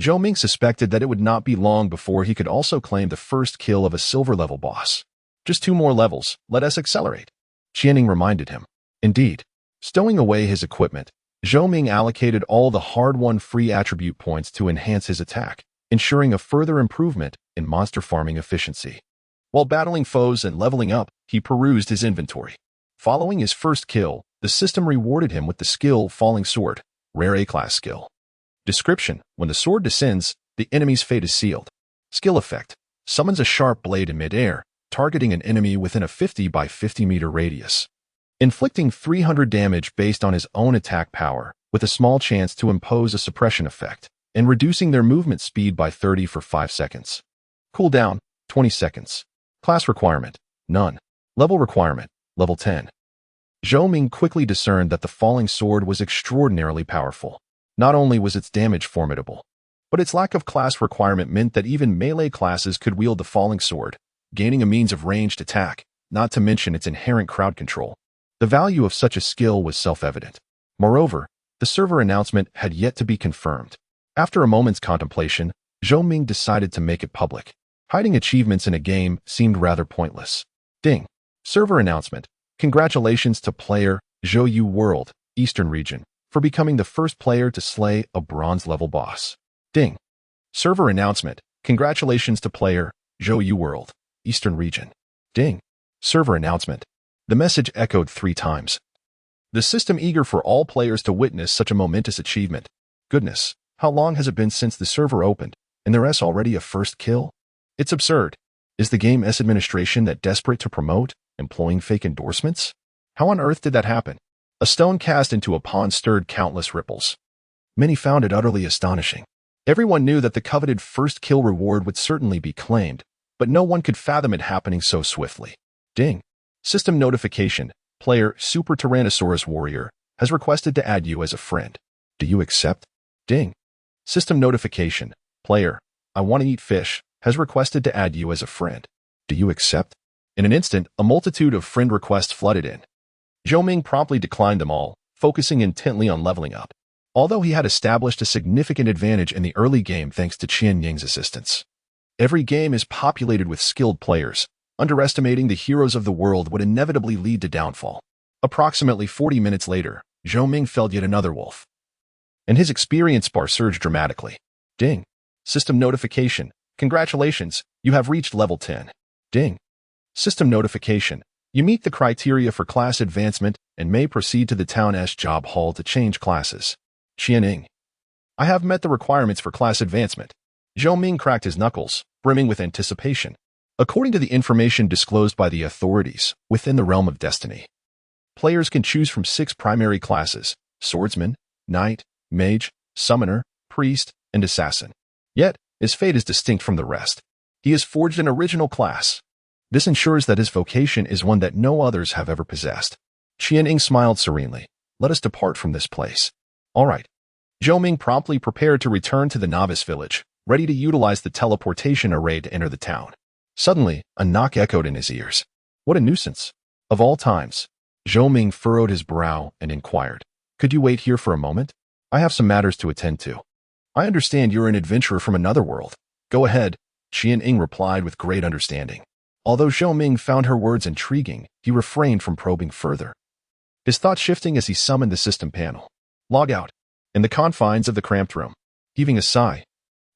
Zhou Ming suspected that it would not be long before he could also claim the first kill of a silver-level boss. Just 2 more levels, let us accelerate, Qianing reminded him. Indeed, stowing away his equipment, Zhou Ming allocated all the hard-won free attribute points to enhance his attack, ensuring a further improvement in monster farming efficiency. While battling foes and leveling up, he perused his inventory. Following his first kill, the system rewarded him with the skill Falling Sword, rare A-class skill. Description: when the sword descends, the enemy's fate is sealed. Skill effect: summons a sharp blade in midair, targeting an enemy within a 50 by 50 meter radius, inflicting 300 damage based on his own attack power, with a small chance to impose a suppression effect. and reducing their movement speed by 30 for 5 seconds. Cooldown, 20 seconds. Class requirement, none. Level requirement, level 10. Zhou Ming quickly discerned that the falling sword was extraordinarily powerful. Not only was its damage formidable, but its lack of class requirement meant that even melee classes could wield the falling sword, gaining a means of ranged attack, not to mention its inherent crowd control. The value of such a skill was self-evident. Moreover, the server announcement had yet to be confirmed. After a moment's contemplation, Zhou Ming decided to make it public. Hiding achievements in a game seemed rather pointless. Ding. Server announcement. Congratulations to player Zhou World, Eastern Region, for becoming the first player to slay a bronze-level boss. Ding. Server announcement. Congratulations to player Zhou World, Eastern Region. Ding. Server announcement. The message echoed 3 times. The system eager for all players to witness such a momentous achievement. Goodness, how long has it been since the server opened, and there's already a first kill? It's absurd. Is the game's administration that desperate to promote, employing fake endorsements? How on earth did that happen? A stone cast into a pond stirred countless ripples. Many found it utterly astonishing. Everyone knew that the coveted first kill reward would certainly be claimed, but no one could fathom it happening so swiftly. Ding. System notification. Player Super Tyrannosaurus Warrior has requested to add you as a friend. Do you accept? Ding. System notification. Player I Want to Eat Fish has requested to add you as a friend. Do you accept? In an instant, a multitude of friend requests flooded in. Zhou Ming promptly declined them all, focusing intently on leveling up. Although he had established a significant advantage in the early game thanks to Qian Ying's assistance. Every game is populated with skilled players. Underestimating the heroes of the world would inevitably lead to downfall. Approximately 40 minutes later, Zhou Ming felled yet another wolf. And his experience bar surged dramatically. Ding. System notification. Congratulations, you have reached level 10. Ding. System notification. You meet the criteria for class advancement and may proceed to the town's job hall to change classes. Qianing. I have met the requirements for class advancement. Zhou Ming cracked his knuckles, brimming with anticipation. According to the information disclosed by the authorities within the realm of destiny, players can choose from 6 primary classes: swordsman, knight, mage, summoner, priest, and assassin. Yet, his fate is distinct from the rest. He has forged an original class. This ensures that his vocation is one that no others have ever possessed. Qianing smiled serenely. Let us depart from this place. All right. Zhou Ming promptly prepared to return to the novice village, ready to utilize the teleportation array to enter the town. Suddenly, a knock echoed in his ears. What a nuisance. Of all times. Zhou Ming furrowed his brow and inquired. Could you wait here for a moment? I have some matters to attend to. I understand you're an adventurer from another world. Go ahead, Qianing replied with great understanding. Although Zhou Ming found her words intriguing, he refrained from probing further. His thoughts shifting as he summoned the system panel. Log out. In the confines of the cramped room. Heaving a sigh,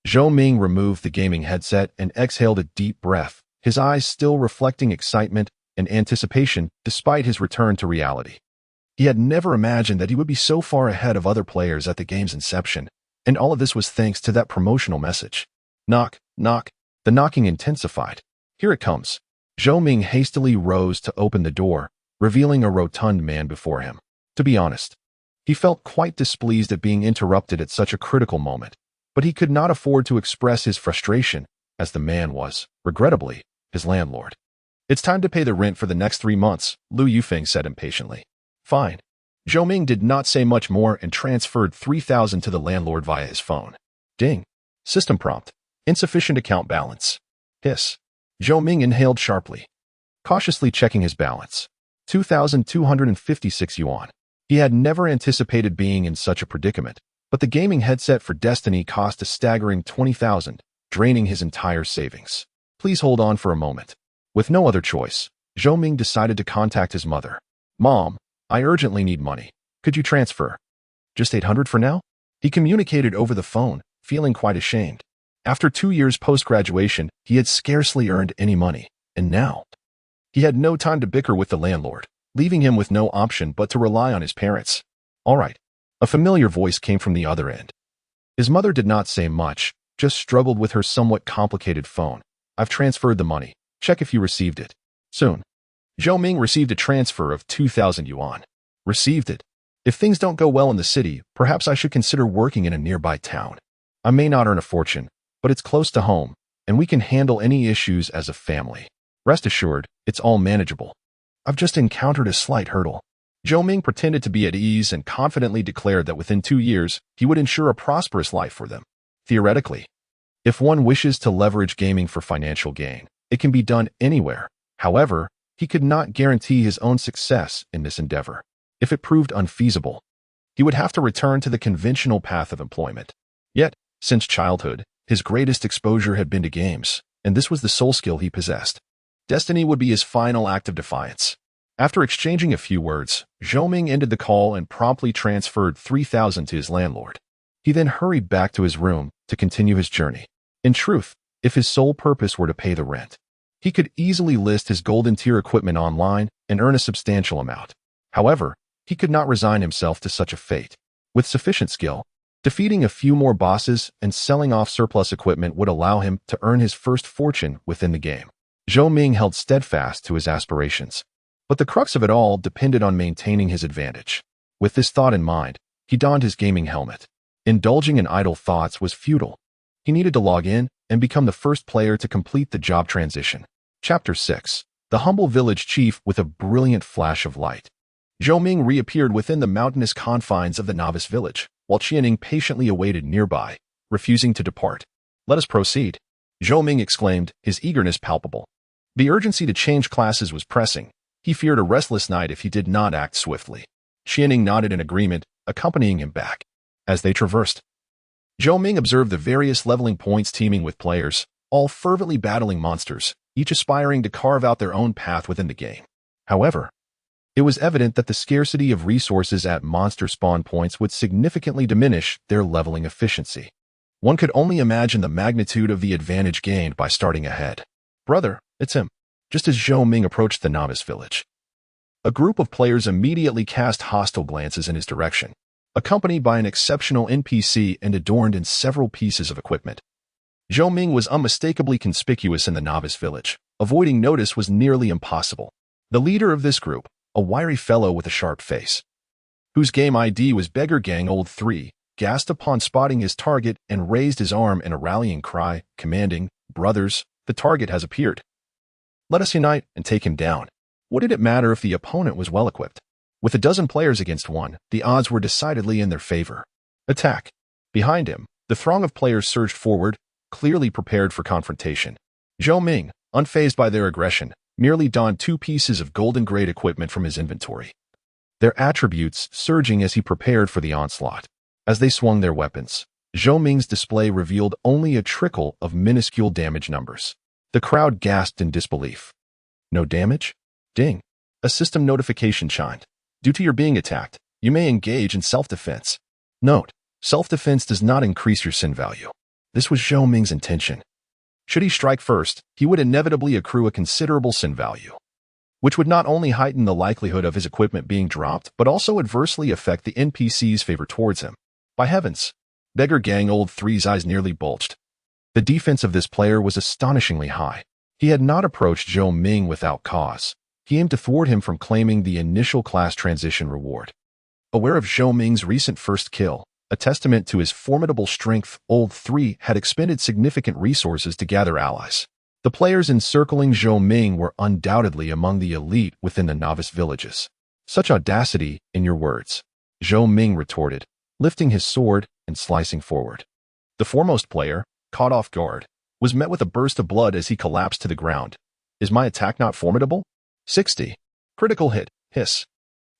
Zhou Ming removed the gaming headset and exhaled a deep breath, his eyes still reflecting excitement and anticipation despite his return to reality. He had never imagined that he would be so far ahead of other players at the game's inception, and all of this was thanks to that promotional message. Knock, knock. The knocking intensified. Here it comes. Zhou Ming hastily rose to open the door, revealing a rotund man before him. To be honest, he felt quite displeased at being interrupted at such a critical moment, but he could not afford to express his frustration, as the man was, regrettably, his landlord. It's time to pay the rent for the next 3 months, Lu Yufeng said impatiently. Fine. Zhou Ming did not say much more and transferred 3,000 to the landlord via his phone. Ding. System prompt. Insufficient account balance. Hiss. Zhou Ming inhaled sharply, cautiously checking his balance. 2,256 yuan. He had never anticipated being in such a predicament, but the gaming headset for Destiny cost a staggering 20,000, draining his entire savings. Please hold on for a moment. With no other choice, Zhou Ming decided to contact his mother. Mom, I urgently need money. Could you transfer? Just 800 for now? He communicated over the phone, feeling quite ashamed. After 2 years post-graduation, he had scarcely earned any money, and now he had no time to bicker with the landlord, leaving him with no option but to rely on his parents. All right. A familiar voice came from the other end. His mother did not say much, just struggled with her somewhat complicated phone. I've transferred the money. Check if you received it. Soon. Zhou Ming received a transfer of 2,000 yuan. Received it. If things don't go well in the city, perhaps I should consider working in a nearby town. I may not earn a fortune, but it's close to home, and we can handle any issues as a family. Rest assured, it's all manageable. I've just encountered a slight hurdle. Zhou Ming pretended to be at ease and confidently declared that within 2 years, he would ensure a prosperous life for them. Theoretically, if one wishes to leverage gaming for financial gain, it can be done anywhere. However, he could not guarantee his own success in this endeavor. If it proved unfeasible, he would have to return to the conventional path of employment. Yet, since childhood, his greatest exposure had been to games, and this was the sole skill he possessed. Destiny would be his final act of defiance. After exchanging a few words, Zhou Ming ended the call and promptly transferred 3,000 to his landlord. He then hurried back to his room to continue his journey. In truth, if his sole purpose were to pay the rent, he could easily list his golden-tier equipment online and earn a substantial amount. However, he could not resign himself to such a fate. With sufficient skill, defeating a few more bosses and selling off surplus equipment would allow him to earn his first fortune within the game. Zhou Ming held steadfast to his aspirations. But the crux of it all depended on maintaining his advantage. With this thought in mind, he donned his gaming helmet. Indulging in idle thoughts was futile. He needed to log in and become the first player to complete the job transition. Chapter 6. The humble village chief with a brilliant flash of light. Zhou Ming reappeared within the mountainous confines of the novice village, while Qianing patiently awaited nearby, refusing to depart. Let us proceed, Zhou Ming exclaimed, his eagerness palpable. The urgency to change classes was pressing. He feared a restless night if he did not act swiftly. Qianing nodded in agreement, accompanying him back. As they traversed, Zhou Ming observed the various leveling points teeming with players, all fervently battling monsters, each aspiring to carve out their own path within the game. However, it was evident that the scarcity of resources at monster spawn points would significantly diminish their leveling efficiency. One could only imagine the magnitude of the advantage gained by starting ahead. Brother, it's him. Just as Zhou Ming approached the novice village, a group of players immediately cast hostile glances in his direction, accompanied by an exceptional NPC and adorned in several pieces of equipment. Zhou Ming was unmistakably conspicuous in the novice village. Avoiding notice was nearly impossible. The leader of this group, a wiry fellow with a sharp face, whose game ID was Beggar Gang Old 3, gasped upon spotting his target and raised his arm in a rallying cry, commanding, "Brothers, the target has appeared. Let us unite and take him down." What did it matter if the opponent was well-equipped? With a dozen players against one, the odds were decidedly in their favor. Attack. Behind him, the throng of players surged forward, clearly prepared for confrontation. Zhou Ming, unfazed by their aggression, merely donned 2 pieces of golden-grade equipment from his inventory, their attributes surging as he prepared for the onslaught. As they swung their weapons, Zhou Ming's display revealed only a trickle of minuscule damage numbers. The crowd gasped in disbelief. No damage? Ding. A system notification chimed. Due to your being attacked, you may engage in self-defense. Note, self-defense does not increase your sin value. This was Zhou Ming's intention. Should he strike first, he would inevitably accrue a considerable sin value, which would not only heighten the likelihood of his equipment being dropped, but also adversely affect the NPC's favor towards him. By heavens, Beggar Gang Old 3's eyes nearly bulged. The defense of this player was astonishingly high. He had not approached Zhou Ming without cause. He aimed to thwart him from claiming the initial class transition reward. Aware of Zhou Ming's recent first kill, a testament to his formidable strength, Old 3 had expended significant resources to gather allies. The players encircling Zhou Ming were undoubtedly among the elite within the novice villages. Such audacity, in your words, Zhou Ming retorted, lifting his sword and slicing forward. The foremost player, caught off guard, was met with a burst of blood as he collapsed to the ground. Is my attack not formidable? 60. Critical hit, hiss.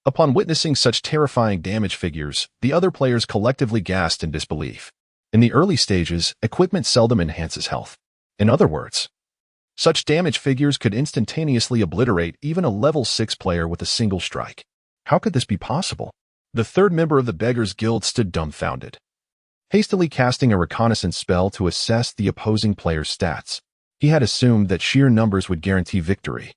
Upon witnessing such terrifying damage figures, the other players collectively gasped in disbelief. In the early stages, equipment seldom enhances health. In other words, such damage figures could instantaneously obliterate even a level 6 player with a single strike. How could this be possible? The third member of the Beggars Guild stood dumbfounded, hastily casting a reconnaissance spell to assess the opposing player's stats. He had assumed that sheer numbers would guarantee victory,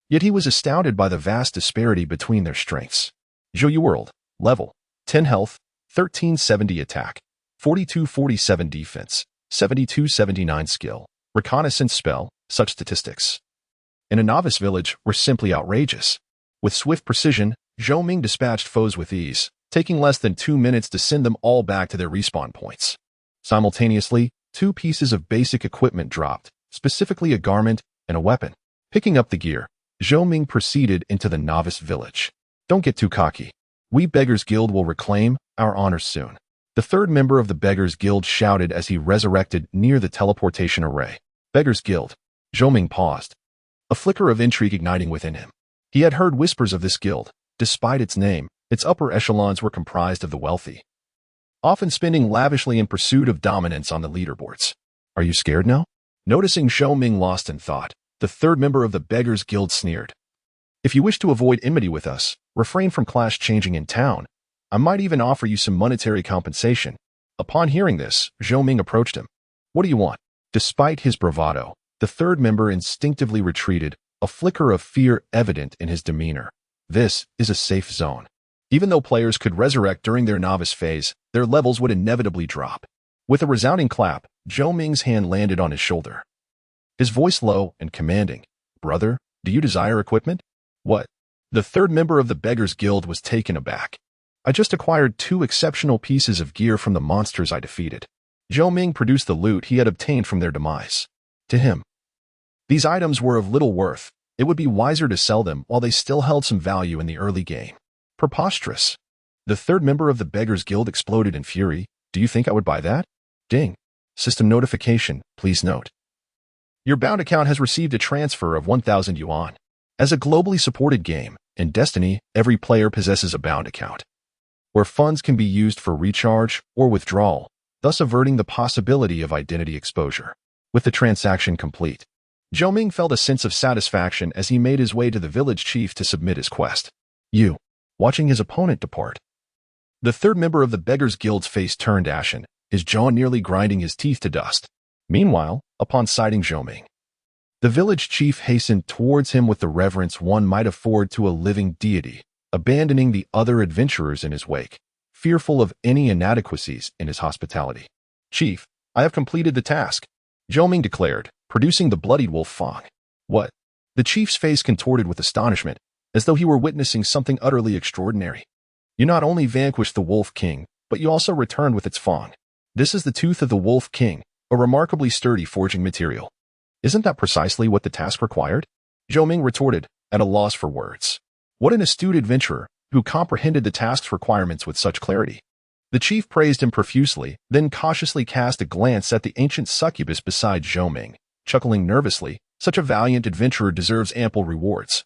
yet he was astounded by the vast disparity between their strengths. Zhou World, level, 10 health, 1370 attack, 4247 defense, 7279 skill, reconnaissance spell, such statistics in a novice village were simply outrageous. With swift precision, Zhou Ming dispatched foes with ease, taking less than 2 minutes to send them all back to their respawn points. Simultaneously, two pieces of basic equipment dropped, specifically a garment and a weapon. Picking up the gear, Zhou Ming proceeded into the novice village. Don't get too cocky. We Beggars Guild will reclaim our honors soon. The third member of the Beggars Guild shouted as he resurrected near the teleportation array. Beggars Guild. Zhou Ming paused, a flicker of intrigue igniting within him. He had heard whispers of this guild. Despite its name, its upper echelons were comprised of the wealthy, often spending lavishly in pursuit of dominance on the leaderboards. Are you scared now? Noticing Zhou Ming lost in thought, the third member of the Beggars Guild sneered. If you wish to avoid enmity with us, refrain from class changing in town. I might even offer you some monetary compensation. Upon hearing this, Zhou Ming approached him. What do you want? Despite his bravado, the third member instinctively retreated, a flicker of fear evident in his demeanor. This is a safe zone. Even though players could resurrect during their novice phase, their levels would inevitably drop. With a resounding clap, Zhou Ming's hand landed on his shoulder. His voice low and commanding. Brother, do you desire equipment? What? The third member of the Beggars Guild was taken aback. I just acquired 2 exceptional pieces of gear from the monsters I defeated. Zhou Ming produced the loot he had obtained from their demise. To him, these items were of little worth. It would be wiser to sell them while they still held some value in the early game. Preposterous. The third member of the Beggars Guild exploded in fury. Do you think I would buy that? Ding. System notification, please note. Your bound account has received a transfer of 1,000 yuan. As a globally supported game, in Destiny, every player possesses a bound account, where funds can be used for recharge or withdrawal, thus averting the possibility of identity exposure. With the transaction complete, Zhou Ming felt a sense of satisfaction as he made his way to the village chief to submit his quest. Watching his opponent depart. The third member of the Beggars Guild's face turned ashen, his jaw nearly grinding his teeth to dust. Meanwhile, upon sighting Zhou Ming, the village chief hastened towards him with the reverence one might afford to a living deity, abandoning the other adventurers in his wake, fearful of any inadequacies in his hospitality. Chief, I have completed the task, Zhou Ming declared, producing the bloodied wolf fang. What? The chief's face contorted with astonishment, as though he were witnessing something utterly extraordinary. You not only vanquished the Wolf King, but you also returned with its fang. This is the tooth of the Wolf King, a remarkably sturdy forging material. Isn't that precisely what the task required? Zhou Ming retorted, at a loss for words. What an astute adventurer, who comprehended the task's requirements with such clarity. The chief praised him profusely, then cautiously cast a glance at the ancient succubus beside Zhou Ming, chuckling nervously. Such a valiant adventurer deserves ample rewards.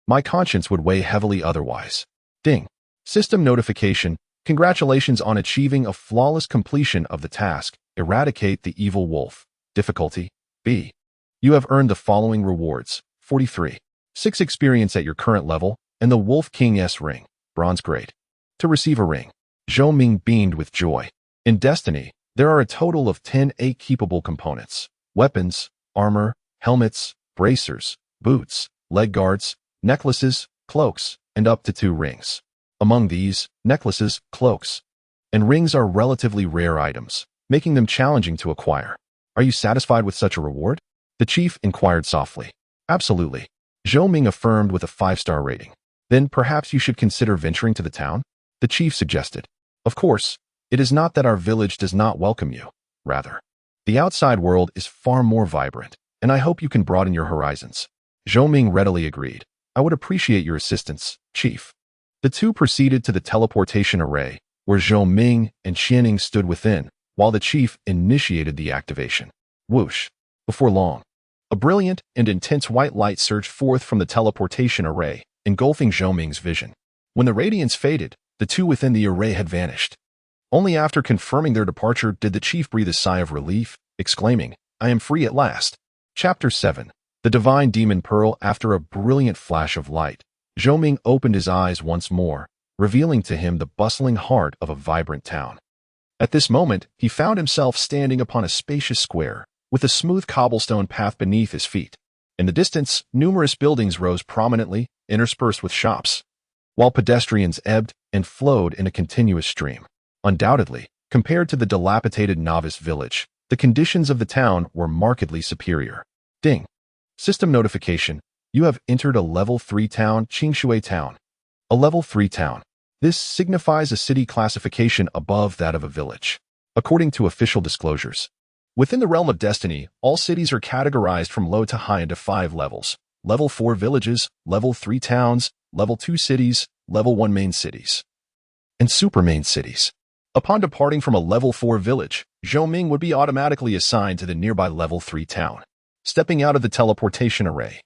My conscience would weigh heavily otherwise. Ding. System notification. Congratulations on achieving a flawless completion of the task. Eradicate the evil wolf. Difficulty B. You have earned the following rewards. 43. 6 experience at your current level, and the Wolf King's ring. Bronze grade. To receive a ring, Zhou Ming beamed with joy. In Destiny, there are a total of 10 keepable components. Weapons, armor, helmets, bracers, boots, leg guards, necklaces, cloaks, and up to 2 rings. Among these, necklaces, cloaks, and rings are relatively rare items, making them challenging to acquire. Are you satisfied with such a reward? The chief inquired softly. Absolutely. Zhou Ming affirmed with a 5-star rating. Then perhaps you should consider venturing to the town? The chief suggested. Of course, it is not that our village does not welcome you. Rather, the outside world is far more vibrant, and I hope you can broaden your horizons. Zhou Ming readily agreed. I would appreciate your assistance, Chief. The two proceeded to the teleportation array, where Zhou Ming and Qianing stood within, while the chief initiated the activation. Whoosh. Before long, a brilliant and intense white light surged forth from the teleportation array, engulfing Zhou Ming's vision. When the radiance faded, the two within the array had vanished. Only after confirming their departure did the chief breathe a sigh of relief, exclaiming, I am free at last. Chapter 7. The Divine Demon Pearl. After a brilliant flash of light, Zhou Ming opened his eyes once more, revealing to him the bustling heart of a vibrant town. At this moment, he found himself standing upon a spacious square, with a smooth cobblestone path beneath his feet. In the distance, numerous buildings rose prominently, interspersed with shops, while pedestrians ebbed and flowed in a continuous stream. Undoubtedly, compared to the dilapidated novice village, the conditions of the town were markedly superior. Ding. System notification. You have entered a level 3 town, Qingshui Town. A level 3 town. This signifies a city classification above that of a village. according to official disclosures. Within the realm of destiny, all cities are categorized from low to high into 5 levels. Level 4 villages, Level 3 towns, Level 2 cities, Level 1 main cities, and super main cities. Upon departing from a Level 4 village, Zhou Ming would be automatically assigned to the nearby Level 3 town. Stepping out of the teleportation array,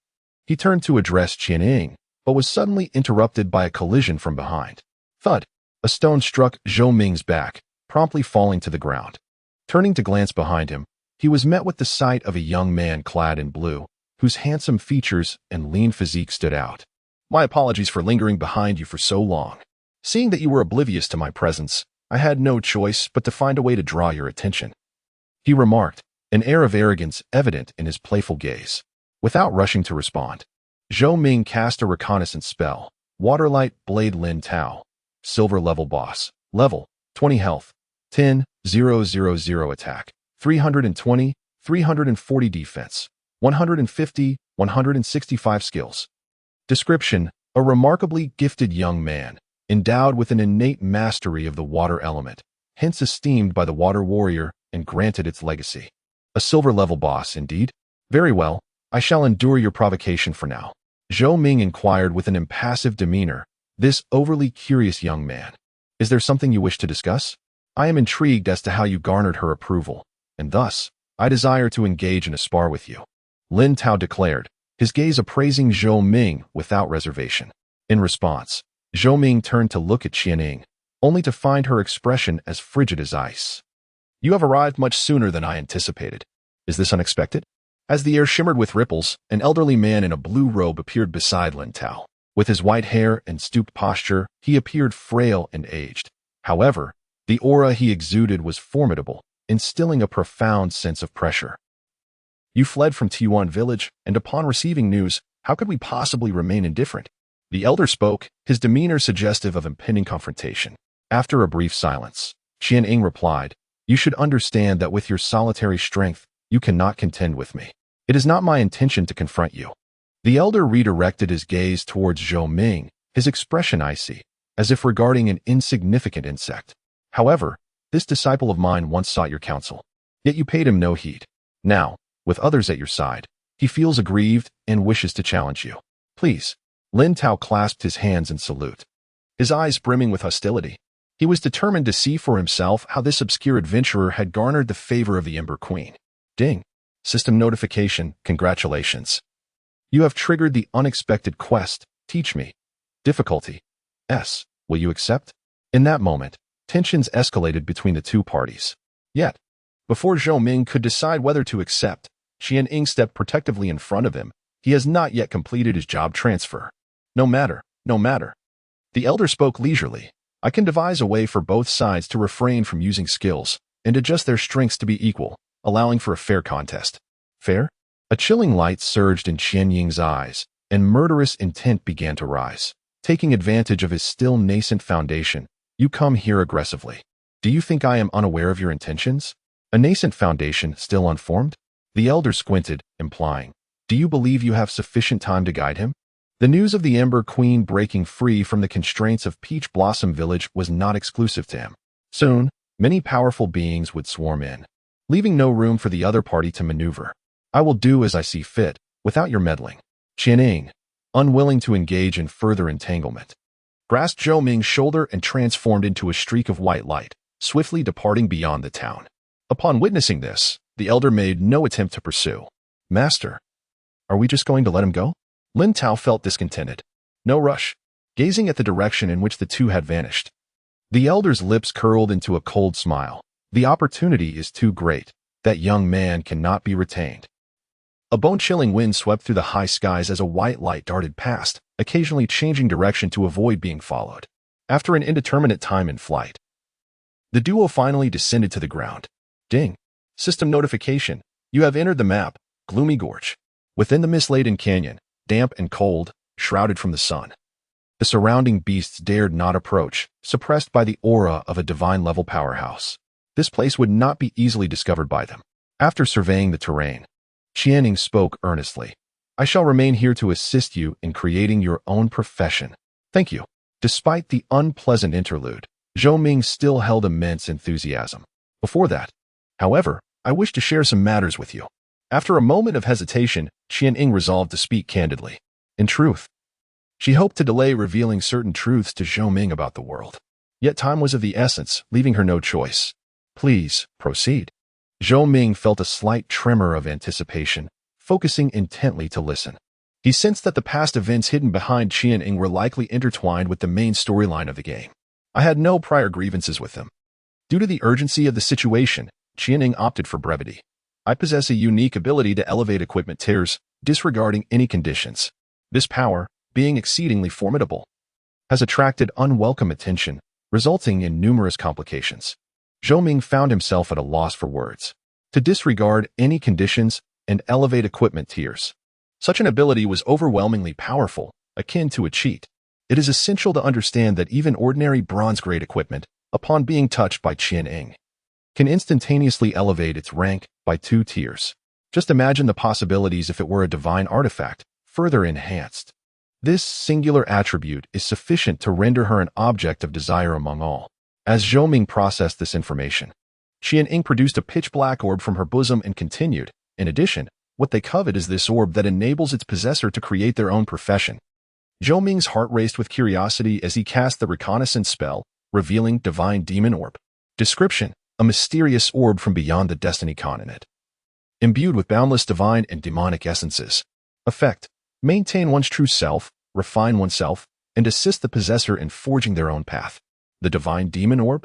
he turned to address Qianing, but was suddenly interrupted by a collision from behind. Thud! A stone struck Zhou Ming's back, promptly falling to the ground. Turning to glance behind him, he was met with the sight of a young man clad in blue, whose handsome features and lean physique stood out. My apologies for lingering behind you for so long. Seeing that you were oblivious to my presence, I had no choice but to find a way to draw your attention, he remarked, an air of arrogance evident in his playful gaze. Without rushing to respond, Zhou Ming cast a reconnaissance spell. Waterlight Blade Lin Tao. Silver level boss. Level 20 health. 10,000 attack. 320, 340 defense. 150, 165 skills. Description: a remarkably gifted young man, endowed with an innate mastery of the water element, hence esteemed by the water warrior and granted its legacy. A silver level boss, indeed. Very well, I shall endure your provocation for now. Zhou Ming inquired with an impassive demeanor, this overly curious young man. Is there something you wish to discuss? I am intrigued as to how you garnered her approval, and thus, I desire to engage in a spar with you. Lin Tao declared, his gaze appraising Zhou Ming without reservation. In response, Zhou Ming turned to look at Qianing, only to find her expression as frigid as ice. You have arrived much sooner than I anticipated. Is this unexpected? As the air shimmered with ripples, an elderly man in a blue robe appeared beside Lin Tao. With his white hair and stooped posture, he appeared frail and aged. However, the aura he exuded was formidable, instilling a profound sense of pressure. You fled from T1 village, and upon receiving news, how could we possibly remain indifferent? The elder spoke, his demeanor suggestive of impending confrontation. After a brief silence, Qianing replied, you should understand that with your solitary strength, you cannot contend with me. It is not my intention to confront you. The elder redirected his gaze towards Zhou Ming, his expression icy, as if regarding an insignificant insect. However, this disciple of mine once sought your counsel, yet you paid him no heed. Now, with others at your side, he feels aggrieved and wishes to challenge you. Please. Lin Tao clasped his hands in salute, his eyes brimming with hostility. He was determined to see for himself how this obscure adventurer had garnered the favor of the Ember Queen. Ding. System notification, congratulations. You have triggered the unexpected quest, teach me. Difficulty. S. Will you accept? In that moment, tensions escalated between the two parties. Yet, before Zhou Ming could decide whether to accept, Qianing stepped protectively in front of him. He has not yet completed his job transfer. No matter. The elder spoke leisurely. I can devise a way for both sides to refrain from using skills and adjust their strengths to be equal, allowing for a fair contest. Fair? A chilling light surged in Qianing's eyes, and murderous intent began to rise. Taking advantage of his still nascent foundation, you come here aggressively. Do you think I am unaware of your intentions? A nascent foundation still unformed? The elder squinted, implying, do you believe you have sufficient time to guide him? The news of the Ember Queen breaking free from the constraints of Peach Blossom Village was not exclusive to him. Soon, many powerful beings would swarm in, leaving no room for the other party to maneuver. I will do as I see fit, without your meddling. Qianing, unwilling to engage in further entanglement, grasped Zhou Ming's shoulder and transformed into a streak of white light, swiftly departing beyond the town. Upon witnessing this, the elder made no attempt to pursue. Master, are we just going to let him go? Lin Tao felt discontented. No rush, gazing at the direction in which the two had vanished. The elder's lips curled into a cold smile. The opportunity is too great. That young man cannot be retained. A bone-chilling wind swept through the high skies as a white light darted past, occasionally changing direction to avoid being followed. After an indeterminate time in flight, the duo finally descended to the ground. Ding. System notification. You have entered the map, Gloomy Gorge. Within the mist-laden canyon, damp and cold, shrouded from the sun. The surrounding beasts dared not approach, suppressed by the aura of a divine-level powerhouse. This place would not be easily discovered by them. After surveying the terrain, Qianing spoke earnestly. I shall remain here to assist you in creating your own profession. Thank you. Despite the unpleasant interlude, Zhou Ming still held immense enthusiasm. Before that, however, I wish to share some matters with you. After a moment of hesitation, Qianning resolved to speak candidly. In truth, she hoped to delay revealing certain truths to Zhou Ming about the world. Yet time was of the essence, leaving her no choice. Please, proceed. Zhou Ming felt a slight tremor of anticipation, focusing intently to listen. He sensed that the past events hidden behind Qianning were likely intertwined with the main storyline of the game. I had no prior grievances with them. Due to the urgency of the situation, Qianning opted for brevity. I possess a unique ability to elevate equipment tiers, disregarding any conditions. This power, being exceedingly formidable, has attracted unwelcome attention, resulting in numerous complications. Zhou Ming found himself at a loss for words. To disregard any conditions and elevate equipment tiers. Such an ability was overwhelmingly powerful, akin to a cheat. It is essential to understand that even ordinary bronze-grade equipment, upon being touched by Qianning, can instantaneously elevate its rank by 2 tiers. Just imagine the possibilities if it were a divine artifact, further enhanced. This singular attribute is sufficient to render her an object of desire among all. As Zhou Ming processed this information, Qianning produced a pitch-black orb from her bosom and continued, in addition, what they covet is this orb that enables its possessor to create their own profession. Zhou Ming's heart raced with curiosity as he cast the reconnaissance spell, revealing Divine Demon Orb. Description: a mysterious orb from beyond the Destiny continent. Imbued with boundless divine and demonic essences. Effect: maintain one's true self, refine oneself, and assist the possessor in forging their own path. The Divine Demon Orb?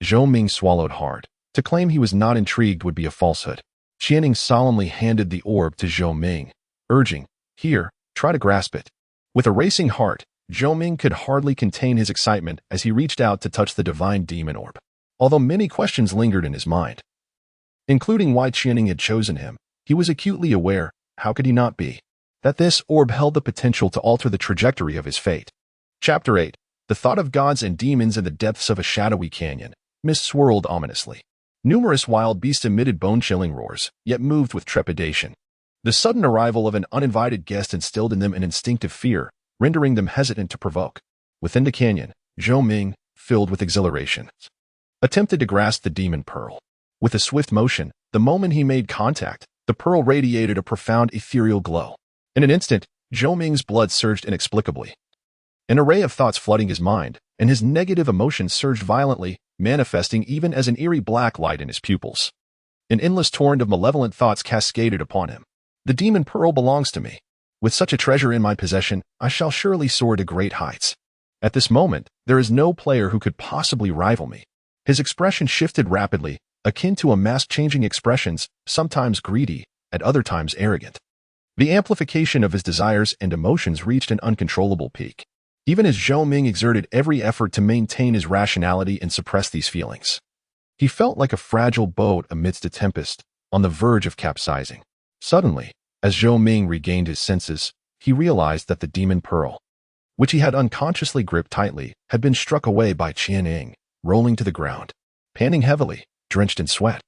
Zhou Ming swallowed hard. To claim he was not intrigued would be a falsehood. Qianning solemnly handed the orb to Zhou Ming, urging, "Here, try to grasp it." With a racing heart, Zhou Ming could hardly contain his excitement as he reached out to touch the Divine Demon Orb. Although many questions lingered in his mind, including why Qianning had chosen him, he was acutely aware, how could he not be, that this orb held the potential to alter the trajectory of his fate. Chapter 8. The thought of gods and demons in the depths of a shadowy canyon. Mist swirled ominously. Numerous wild beasts emitted bone-chilling roars, yet moved with trepidation. The sudden arrival of an uninvited guest instilled in them an instinctive fear, rendering them hesitant to provoke. Within the canyon, Zhou Ming, filled with exhilaration, attempted to grasp the demon pearl. With a swift motion, the moment he made contact, the pearl radiated a profound ethereal glow. In an instant, Zhou Ming's blood surged inexplicably. An array of thoughts flooding his mind, and his negative emotions surged violently, manifesting even as an eerie black light in his pupils. An endless torrent of malevolent thoughts cascaded upon him. The demon pearl belongs to me. With such a treasure in my possession, I shall surely soar to great heights. At this moment, there is no player who could possibly rival me. His expression shifted rapidly, akin to a mask-changing expressions, sometimes greedy, at other times arrogant. The amplification of his desires and emotions reached an uncontrollable peak. Even as Zhou Ming exerted every effort to maintain his rationality and suppress these feelings, he felt like a fragile boat amidst a tempest, on the verge of capsizing. Suddenly, as Zhou Ming regained his senses, he realized that the demon pearl, which he had unconsciously gripped tightly, had been struck away by Qianning, rolling to the ground, panting heavily, drenched in sweat.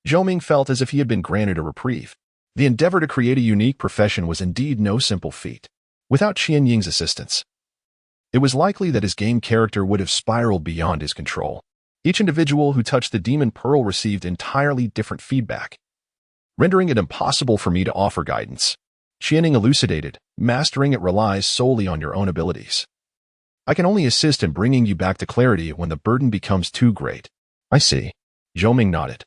Zhou Ming felt as if he had been granted a reprieve. The endeavor to create a unique profession was indeed no simple feat. Without Qianning's assistance, it was likely that his game character would have spiraled beyond his control. Each individual who touched the demon pearl received entirely different feedback, rendering it impossible for me to offer guidance. Qianning elucidated, mastering it relies solely on your own abilities. I can only assist in bringing you back to clarity when the burden becomes too great. I see. Zhou Ming nodded,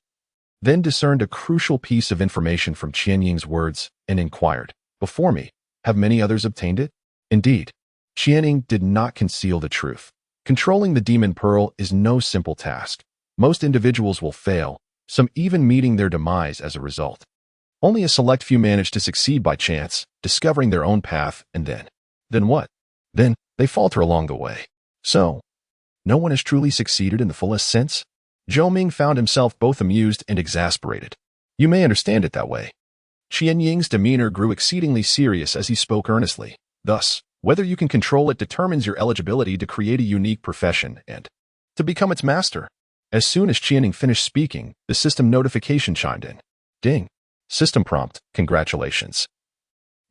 then discerned a crucial piece of information from Qianning's words and inquired, "Before me, have many others obtained it?" Indeed, Qianning did not conceal the truth. Controlling the demon pearl is no simple task. Most individuals will fail, some even meeting their demise as a result. Only a select few manage to succeed by chance, discovering their own path, and then what? Then they falter along the way. So, no one has truly succeeded in the fullest sense? Zhou Ming found himself both amused and exasperated. You may understand it that way. Qianning's demeanor grew exceedingly serious as he spoke earnestly. Thus, whether you can control it determines your eligibility to create a unique profession and to become its master. As soon as Qianning finished speaking, the system notification chimed in. Ding. System prompt, congratulations.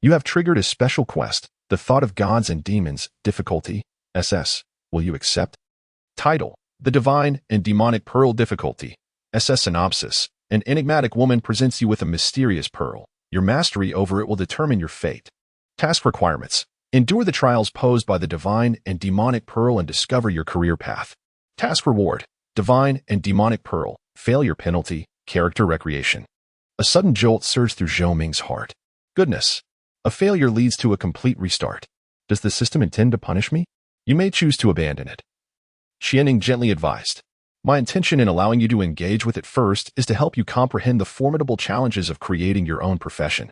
You have triggered a special quest, the thought of gods and demons, difficulty, SS. Will you accept? Title, the divine and demonic pearl difficulty, SS Synopsis. An enigmatic woman presents you with a mysterious pearl. Your mastery over it will determine your fate. Task requirements. Endure the trials posed by the divine and demonic pearl and discover your career path. Task reward. Divine and demonic pearl. Failure penalty. Character recreation. A sudden jolt surged through Zhou Ming's heart. Goodness. A failure leads to a complete restart. Does the system intend to punish me? You may choose to abandon it. Qianning gently advised. My intention in allowing you to engage with it first is to help you comprehend the formidable challenges of creating your own profession,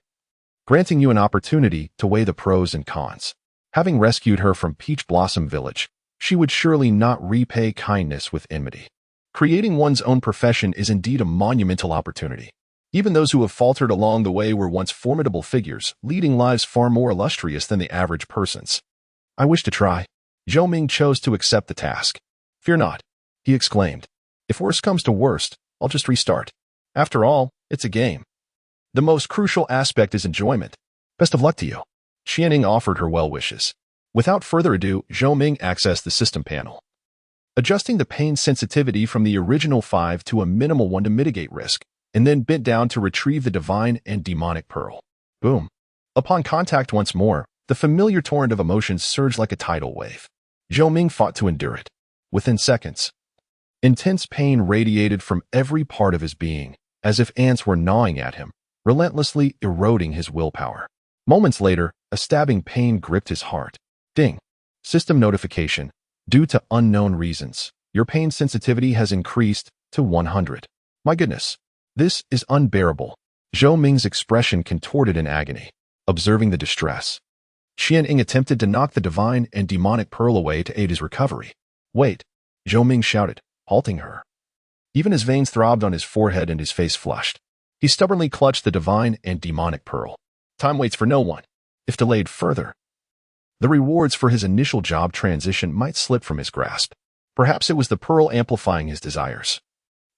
granting you an opportunity to weigh the pros and cons. Having rescued her from Peach Blossom Village, she would surely not repay kindness with enmity. Creating one's own profession is indeed a monumental opportunity. Even those who have faltered along the way were once formidable figures, leading lives far more illustrious than the average person's. I wish to try. Zhou Ming chose to accept the task. Fear not, he exclaimed. If worst comes to worst, I'll just restart. After all, it's a game. The most crucial aspect is enjoyment. Best of luck to you. Qianning offered her well wishes. Without further ado, Zhou Ming accessed the system panel, adjusting the pain sensitivity from the original 5 to a minimal 1 to mitigate risk, and then bent down to retrieve the divine and demonic pearl. Boom. Upon contact once more, the familiar torrent of emotions surged like a tidal wave. Zhou Ming fought to endure it. Within seconds, intense pain radiated from every part of his being, as if ants were gnawing at him, relentlessly eroding his willpower. Moments later, a stabbing pain gripped his heart. Ding. System notification. Due to unknown reasons, your pain sensitivity has increased to 100. My goodness. This is unbearable. Zhou Ming's expression contorted in agony, observing the distress. Qianning attempted to knock the divine and demonic pearl away to aid his recovery. Wait, Zhou Ming shouted, halting her. Even his veins throbbed on his forehead and his face flushed. He stubbornly clutched the divine and demonic pearl. Time waits for no one. If delayed further, the rewards for his initial job transition might slip from his grasp. Perhaps it was the pearl amplifying his desires.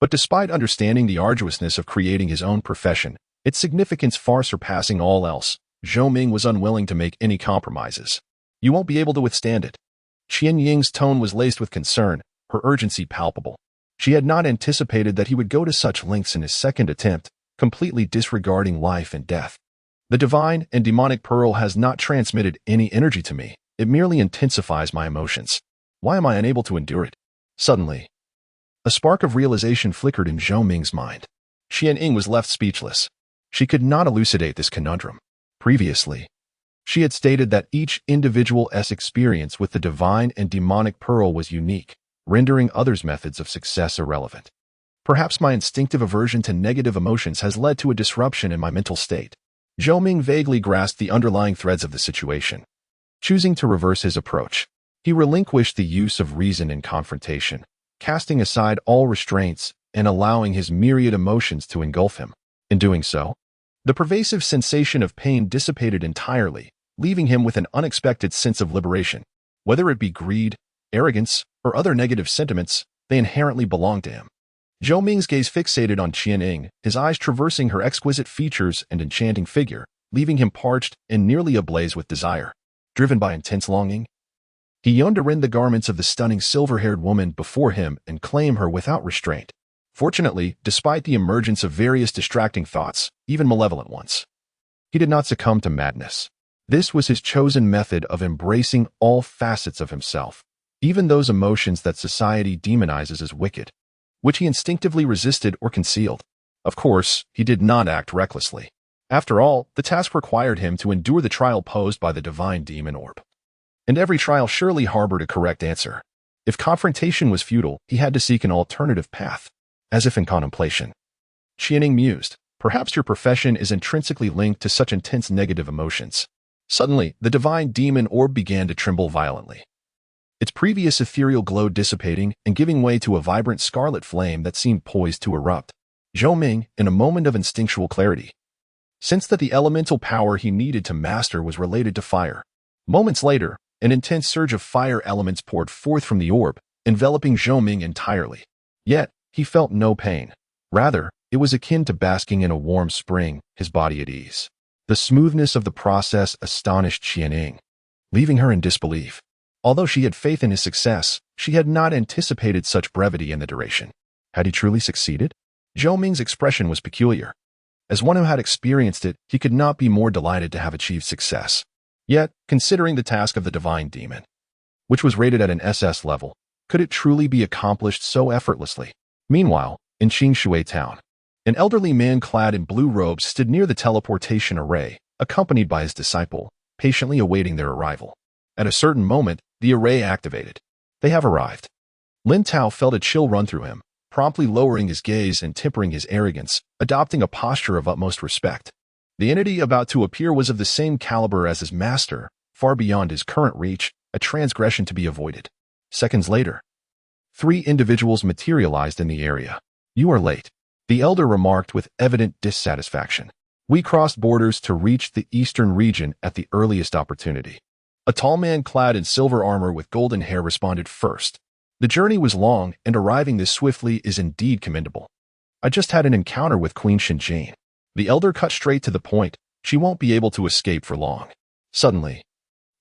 But despite understanding the arduousness of creating his own profession, its significance far surpassing all else, Zhou Ming was unwilling to make any compromises. You won't be able to withstand it. Qianying's tone was laced with concern, her urgency palpable. She had not anticipated that he would go to such lengths in his second attempt, completely disregarding life and death. The divine and demonic pearl has not transmitted any energy to me. It merely intensifies my emotions. Why am I unable to endure it? Suddenly, a spark of realization flickered in Zhou Ming's mind. Qianning was left speechless. She could not elucidate this conundrum. Previously, she had stated that each individual's experience with the divine and demonic pearl was unique, rendering others' methods of success irrelevant. Perhaps my instinctive aversion to negative emotions has led to a disruption in my mental state. Zhou Ming vaguely grasped the underlying threads of the situation. Choosing to reverse his approach, he relinquished the use of reason in confrontation, casting aside all restraints and allowing his myriad emotions to engulf him. In doing so, the pervasive sensation of pain dissipated entirely, leaving him with an unexpected sense of liberation. Whether it be greed, arrogance, or other negative sentiments, they inherently belonged to him. Zhou Ming's gaze fixated on Qianning, his eyes traversing her exquisite features and enchanting figure, leaving him parched and nearly ablaze with desire. Driven by intense longing, he yearned to rend the garments of the stunning silver-haired woman before him and claim her without restraint. Fortunately, despite the emergence of various distracting thoughts, even malevolent ones, he did not succumb to madness. This was his chosen method of embracing all facets of himself, even those emotions that society demonizes as wicked, which he instinctively resisted or concealed. Of course, he did not act recklessly. After all, the task required him to endure the trial posed by the divine demon orb. And every trial surely harbored a correct answer. If confrontation was futile, he had to seek an alternative path. As if in contemplation, Qianning mused, perhaps your profession is intrinsically linked to such intense negative emotions. Suddenly, the divine demon orb began to tremble violently, its previous ethereal glow dissipating and giving way to a vibrant scarlet flame that seemed poised to erupt. Zhou Ming, in a moment of instinctual clarity, sensed that the elemental power he needed to master was related to fire. Moments later, an intense surge of fire elements poured forth from the orb, enveloping Zhou Ming entirely. Yet, he felt no pain. Rather, it was akin to basking in a warm spring, his body at ease. The smoothness of the process astonished Qianning, leaving her in disbelief. Although she had faith in his success, she had not anticipated such brevity in the duration. Had he truly succeeded? Zhou Ming's expression was peculiar. As one who had experienced it, he could not be more delighted to have achieved success. Yet, considering the task of the Divine Demon, which was rated at an SS level, could it truly be accomplished so effortlessly? Meanwhile, in Qingshui town, an elderly man clad in blue robes stood near the teleportation array, accompanied by his disciple, patiently awaiting their arrival. At a certain moment, the array activated. They have arrived. Lin Tao felt a chill run through him, promptly lowering his gaze and tempering his arrogance, adopting a posture of utmost respect. The entity about to appear was of the same caliber as his master, far beyond his current reach, a transgression to be avoided. Seconds later, 3 individuals materialized in the area. "You are late," the elder remarked with evident dissatisfaction. "We crossed borders to reach the eastern region at the earliest opportunity." A tall man clad in silver armor with golden hair responded first. "The journey was long, and arriving this swiftly is indeed commendable. I just had an encounter with Queen Shinjane." The elder cut straight to the point. "She won't be able to escape for long." Suddenly,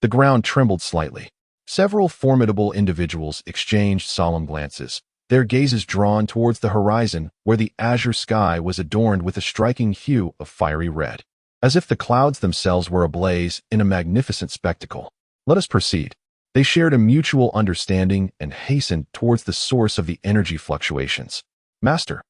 the ground trembled slightly. Several formidable individuals exchanged solemn glances, their gazes drawn towards the horizon where the azure sky was adorned with a striking hue of fiery red, as if the clouds themselves were ablaze in a magnificent spectacle. "Let us proceed." They shared a mutual understanding and hastened towards the source of the energy fluctuations. "Master,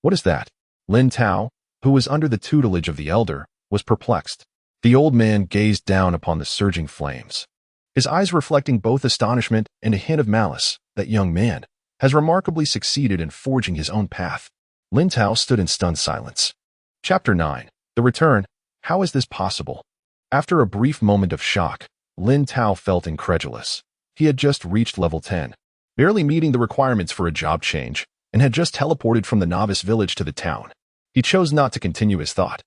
what is that?" Lin Tao, who was under the tutelage of the elder, was perplexed. The old man gazed down upon the surging flames, his eyes reflecting both astonishment and a hint of malice. "That young man has remarkably succeeded in forging his own path." Lin Tao stood in stunned silence. Chapter 9. The Return. How is this possible? After a brief moment of shock, Lin Tao felt incredulous. He had just reached level 10, barely meeting the requirements for a job change, and had just teleported from the novice village to the town. He chose not to continue his thought.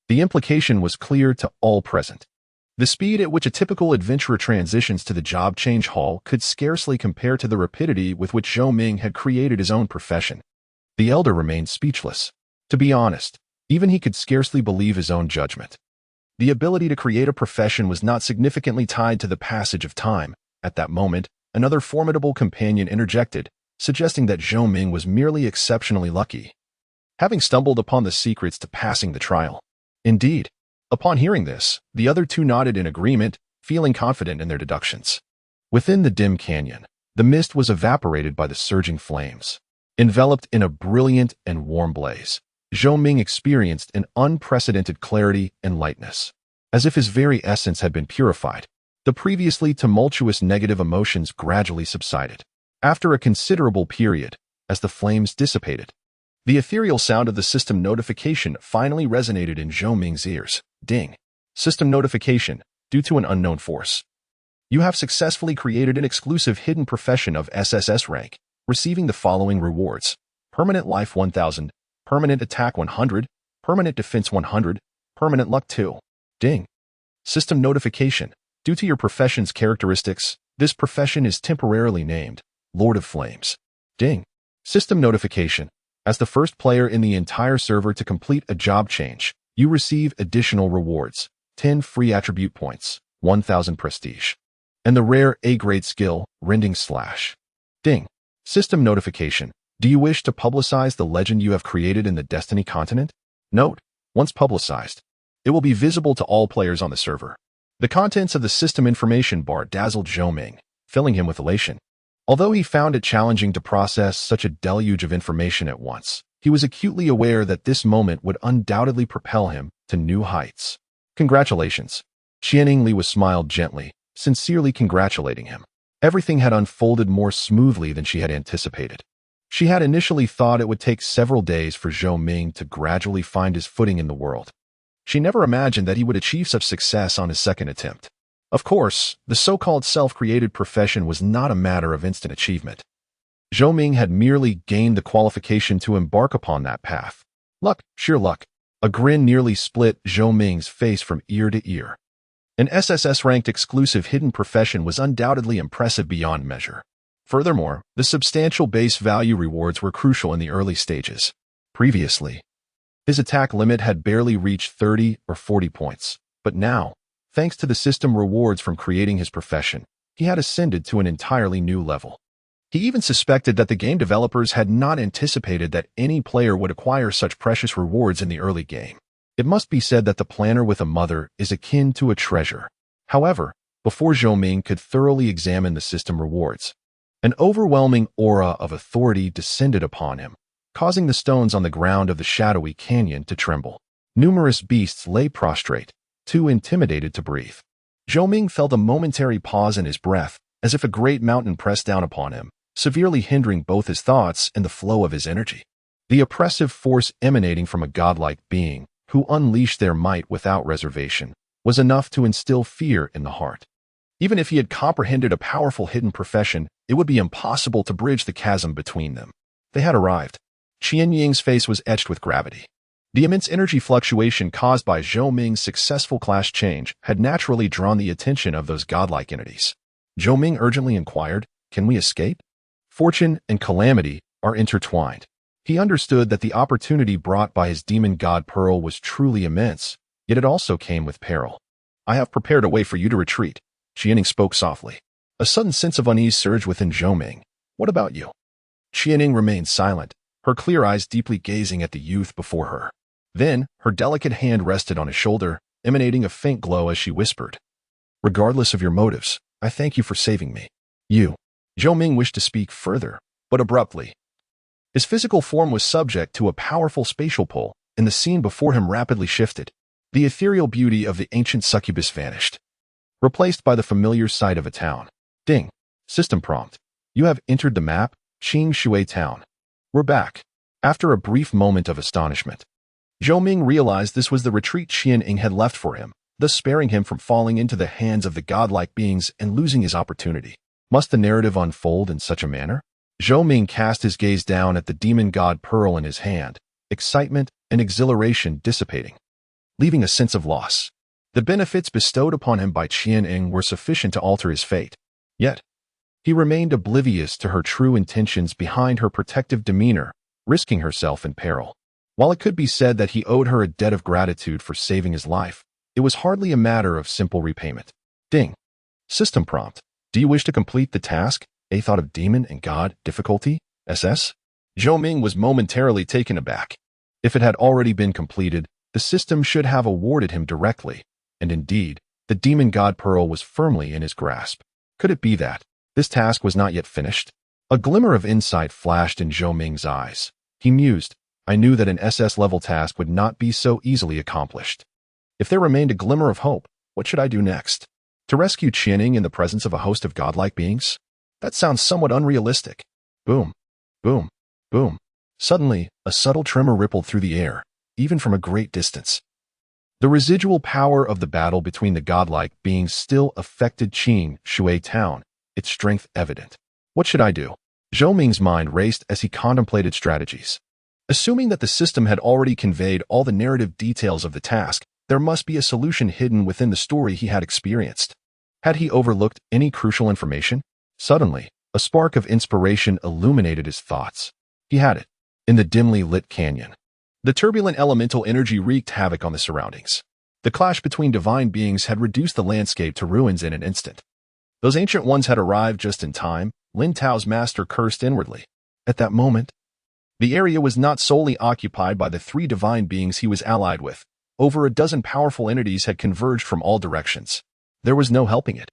The implication was clear to all present. The speed at which a typical adventurer transitions to the job change hall could scarcely compare to the rapidity with which Zhou Ming had created his own profession. The elder remained speechless. To be honest, even he could scarcely believe his own judgment. The ability to create a profession was not significantly tied to the passage of time. At that moment, another formidable companion interjected, suggesting that Zhou Ming was merely exceptionally lucky, having stumbled upon the secrets to passing the trial. Indeed, upon hearing this, the other two nodded in agreement, feeling confident in their deductions. Within the dim canyon, the mist was evaporated by the surging flames. Enveloped in a brilliant and warm blaze, Zhou Ming experienced an unprecedented clarity and lightness, as if his very essence had been purified. The previously tumultuous negative emotions gradually subsided. After a considerable period, as the flames dissipated, the ethereal sound of the system notification finally resonated in Zhou Ming's ears. Ding. System notification. Due to an unknown force, you have successfully created an exclusive hidden profession of SSS rank, receiving the following rewards: permanent life 1000, permanent attack 100, permanent defense 100, permanent luck 2. Ding. System notification. Due to your profession's characteristics, this profession is temporarily named Lord of Flames. Ding. System notification. As the first player in the entire server to complete a job change, you receive additional rewards: 10 free attribute points, 1000 prestige, and the rare A-grade skill, Rending Slash. Ding. System notification. Do you wish to publicize the legend you have created in the Destiny continent? Note: once publicized, it will be visible to all players on the server. The contents of the system information bar dazzled Zhou Ming, filling him with elation. Although he found it challenging to process such a deluge of information at once, he was acutely aware that this moment would undoubtedly propel him to new heights. Congratulations. Qianing Li was smiled gently, sincerely congratulating him. Everything had unfolded more smoothly than she had anticipated. She had initially thought it would take several days for Zhou Ming to gradually find his footing in the world. She never imagined that he would achieve such success on his second attempt. Of course, the so-called self-created profession was not a matter of instant achievement. Zhou Ming had merely gained the qualification to embark upon that path. Luck, sheer luck. A grin nearly split Zhou Ming's face from ear to ear. An SSS-ranked exclusive hidden profession was undoubtedly impressive beyond measure. Furthermore, the substantial base value rewards were crucial in the early stages. Previously, his attack limit had barely reached 30 or 40 points, but now, thanks to the system rewards from creating his profession, he had ascended to an entirely new level. He even suspected that the game developers had not anticipated that any player would acquire such precious rewards in the early game. It must be said that the planner with a mother is akin to a treasure. However, before Zhou Ming could thoroughly examine the system rewards, an overwhelming aura of authority descended upon him, causing the stones on the ground of the shadowy canyon to tremble. Numerous beasts lay prostrate, too intimidated to breathe. Zhou Ming felt a momentary pause in his breath, as if a great mountain pressed down upon him, severely hindering both his thoughts and the flow of his energy. The oppressive force emanating from a godlike being, who unleashed their might without reservation, was enough to instill fear in the heart. Even if he had comprehended a powerful hidden profession, it would be impossible to bridge the chasm between them. They had arrived. Qian Ying's face was etched with gravity. The immense energy fluctuation caused by Zhou Ming's successful class change had naturally drawn the attention of those godlike entities. Zhou Ming urgently inquired, "Can we escape?" Fortune and calamity are intertwined. He understood that the opportunity brought by his demon god Pearl was truly immense, yet it also came with peril. "I have prepared a way for you to retreat," Qianing spoke softly. A sudden sense of unease surged within Zhou Ming. "What about you?" Qianing remained silent, her clear eyes deeply gazing at the youth before her. Then, her delicate hand rested on his shoulder, emanating a faint glow as she whispered, "Regardless of your motives, I thank you for saving me." Zhou Ming wished to speak further, but abruptly. His physical form was subject to a powerful spatial pull, and the scene before him rapidly shifted. The ethereal beauty of the ancient succubus vanished, replaced by the familiar sight of a town. Ding. System prompt. You have entered the map, Qing Shui Town. We're back. After a brief moment of astonishment, Zhou Ming realized this was the retreat Qian Ying had left for him, thus sparing him from falling into the hands of the godlike beings and losing his opportunity. Must the narrative unfold in such a manner? Zhou Ming cast his gaze down at the demon god Pearl in his hand, excitement and exhilaration dissipating, leaving a sense of loss. The benefits bestowed upon him by Qian Ying were sufficient to alter his fate. Yet, he remained oblivious to her true intentions behind her protective demeanor, risking herself in peril. While it could be said that he owed her a debt of gratitude for saving his life, it was hardly a matter of simple repayment. Ding. System prompt. Do you wish to complete the task? A thought of demon and god difficulty? SS? Zhou Ming was momentarily taken aback. If it had already been completed, the system should have awarded him directly, and indeed, the demon god Pearl was firmly in his grasp. Could it be that this task was not yet finished? A glimmer of insight flashed in Zhou Ming's eyes. He mused, I knew that an SS-level task would not be so easily accomplished. If there remained a glimmer of hope, what should I do next? To rescue Qianing in the presence of a host of godlike beings? That sounds somewhat unrealistic. Boom, boom, boom. Suddenly, a subtle tremor rippled through the air, even from a great distance. The residual power of the battle between the godlike beings still affected Qing Shui Town, its strength evident. What should I do? Zhou Ming's mind raced as he contemplated strategies. Assuming that the system had already conveyed all the narrative details of the task, there must be a solution hidden within the story he had experienced. Had he overlooked any crucial information? Suddenly, a spark of inspiration illuminated his thoughts. He had it. In the dimly lit canyon, the turbulent elemental energy wreaked havoc on the surroundings. The clash between divine beings had reduced the landscape to ruins in an instant. Those ancient ones had arrived just in time. Lin Tao's master cursed inwardly. At that moment, the area was not solely occupied by the three divine beings he was allied with. Over a dozen powerful entities had converged from all directions. There was no helping it.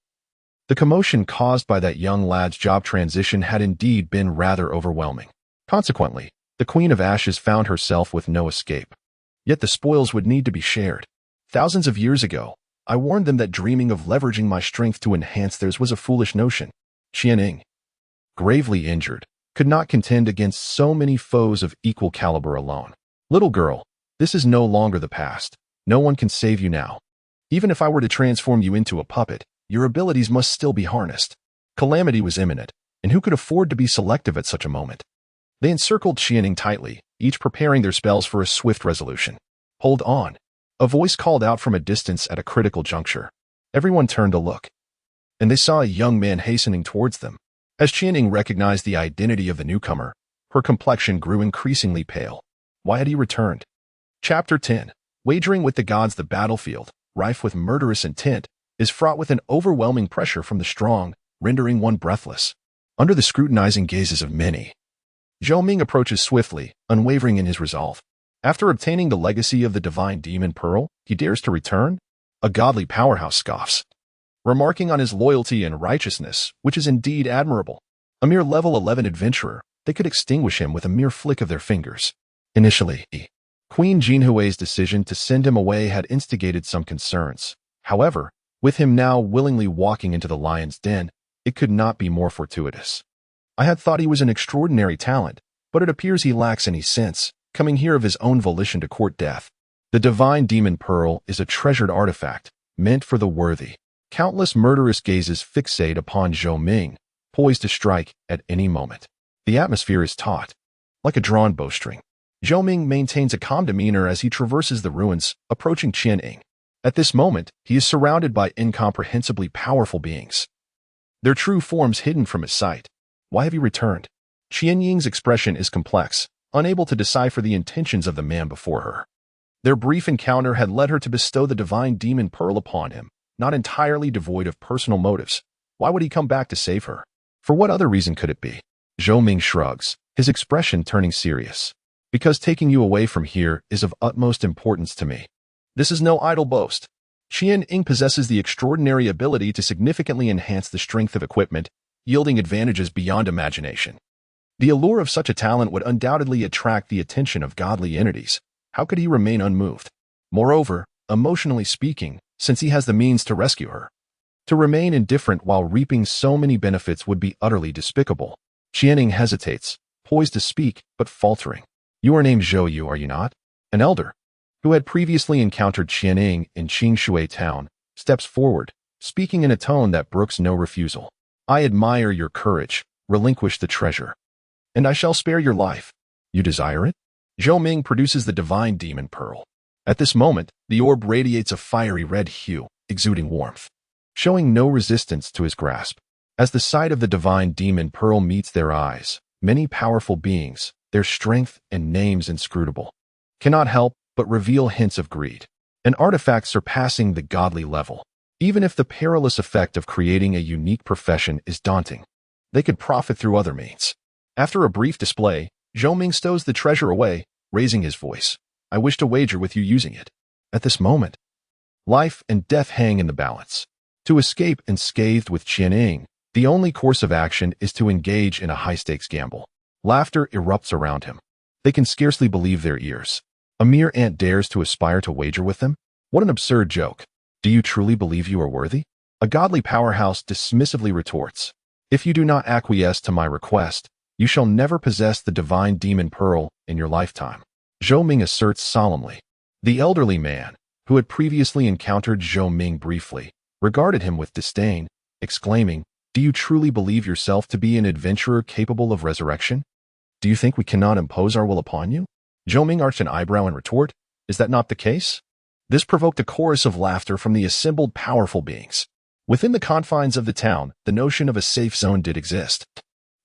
The commotion caused by that young lad's job transition had indeed been rather overwhelming. Consequently, the Queen of Ashes found herself with no escape. Yet the spoils would need to be shared. Thousands of years ago, I warned them that dreaming of leveraging my strength to enhance theirs was a foolish notion. Qian Ying, gravely injured, could not contend against so many foes of equal caliber alone. Little girl, this is no longer the past. No one can save you now. Even if I were to transform you into a puppet, your abilities must still be harnessed. Calamity was imminent, and who could afford to be selective at such a moment? They encircled Qian Ying tightly, each preparing their spells for a swift resolution. Hold on. A voice called out from a distance at a critical juncture. Everyone turned to look, and they saw a young man hastening towards them. As Qian Ying recognized the identity of the newcomer, her complexion grew increasingly pale. Why had he returned? Chapter 10. Wagering with the gods. The battlefield, rife with murderous intent, is fraught with an overwhelming pressure from the strong, rendering one breathless. Under the scrutinizing gazes of many, Zhou Ming approaches swiftly, unwavering in his resolve. After obtaining the legacy of the divine demon pearl, he dares to return? A godly powerhouse scoffs, remarking on his loyalty and righteousness, which is indeed admirable. A mere level 11 adventurer, they could extinguish him with a mere flick of their fingers. Initially, Queen Jinhui's decision to send him away had instigated some concerns. However, with him now willingly walking into the lion's den, it could not be more fortuitous. I had thought he was an extraordinary talent, but it appears he lacks any sense, coming here of his own volition to court death. The divine demon pearl is a treasured artifact, meant for the worthy. Countless murderous gazes fixate upon Zhou Ming, poised to strike at any moment. The atmosphere is taut, like a drawn bowstring. Zhou Ming maintains a calm demeanor as he traverses the ruins, approaching Qianying. At this moment, he is surrounded by incomprehensibly powerful beings, their true forms hidden from his sight. Why have you returned? Qianying's expression is complex, unable to decipher the intentions of the man before her. Their brief encounter had led her to bestow the divine demon pearl upon him, not entirely devoid of personal motives. Why would he come back to save her? For what other reason could it be? Zhou Ming shrugs, his expression turning serious. Because taking you away from here is of utmost importance to me. This is no idle boast. Qianying possesses the extraordinary ability to significantly enhance the strength of equipment, yielding advantages beyond imagination. The allure of such a talent would undoubtedly attract the attention of godly entities. How could he remain unmoved? Moreover, emotionally speaking, since he has the means to rescue her, to remain indifferent while reaping so many benefits would be utterly despicable. Qianying hesitates, poised to speak, but faltering. You are named Zhou Yu, are you not? An elder, who had previously encountered Qianying in Qingshui town, steps forward, speaking in a tone that brooks no refusal. I admire your courage. Relinquish the treasure, and I shall spare your life. You desire it? Zhou Ming produces the divine demon pearl. At this moment, the orb radiates a fiery red hue, exuding warmth, showing no resistance to his grasp. As the sight of the divine demon pearl meets their eyes, many powerful beings, their strength and names inscrutable, cannot help but reveal hints of greed, an artifact surpassing the godly level. Even if the perilous effect of creating a unique profession is daunting, they could profit through other means. After a brief display, Zhou Ming stows the treasure away, raising his voice. I wish to wager with you using it. At this moment, life and death hang in the balance. To escape unscathed with Qianying, the only course of action is to engage in a high-stakes gamble. Laughter erupts around him. They can scarcely believe their ears. A mere ant dares to aspire to wager with them? What an absurd joke. Do you truly believe you are worthy? A godly powerhouse dismissively retorts. If you do not acquiesce to my request, you shall never possess the divine demon pearl in your lifetime. Zhou Ming asserts solemnly. The elderly man, who had previously encountered Zhou Ming briefly, regarded him with disdain, exclaiming, Do you truly believe yourself to be an adventurer capable of resurrection? Do you think we cannot impose our will upon you? Zhou Ming arched an eyebrow in retort. Is that not the case? This provoked a chorus of laughter from the assembled powerful beings. Within the confines of the town, the notion of a safe zone did exist.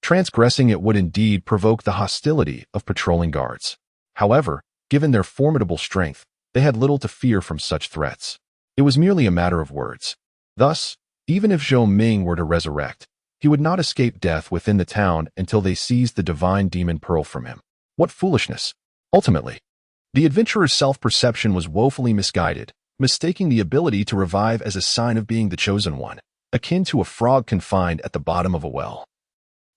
Transgressing it would indeed provoke the hostility of patrolling guards. However, given their formidable strength, they had little to fear from such threats. It was merely a matter of words. Thus, even if Zhou Ming were to resurrect, he would not escape death within the town until they seized the divine demon pearl from him. What foolishness! Ultimately, the adventurer's self-perception was woefully misguided, mistaking the ability to revive as a sign of being the chosen one, akin to a frog confined at the bottom of a well.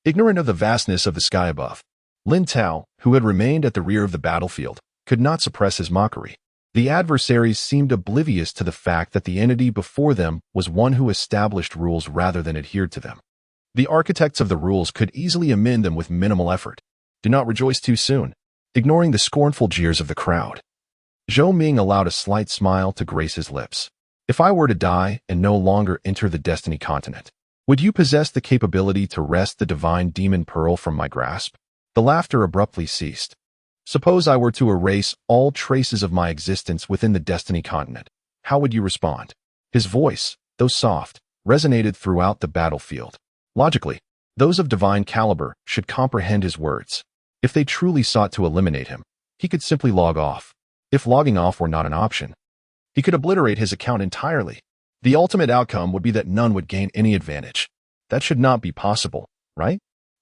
Ignorant of the vastness of the sky above, Lin Tao, who had remained at the rear of the battlefield, could not suppress his mockery. The adversaries seemed oblivious to the fact that the entity before them was one who established rules rather than adhered to them. The architects of the rules could easily amend them with minimal effort. Do not rejoice too soon. Ignoring the scornful jeers of the crowd, Zhou Ming allowed a slight smile to grace his lips. If I were to die and no longer enter the Destiny continent, would you possess the capability to wrest the divine demon pearl from my grasp? The laughter abruptly ceased. Suppose I were to erase all traces of my existence within the Destiny continent. How would you respond? His voice, though soft, resonated throughout the battlefield. Logically, those of divine caliber should comprehend his words. If they truly sought to eliminate him, he could simply log off. If logging off were not an option, he could obliterate his account entirely. The ultimate outcome would be that none would gain any advantage. That should not be possible. right?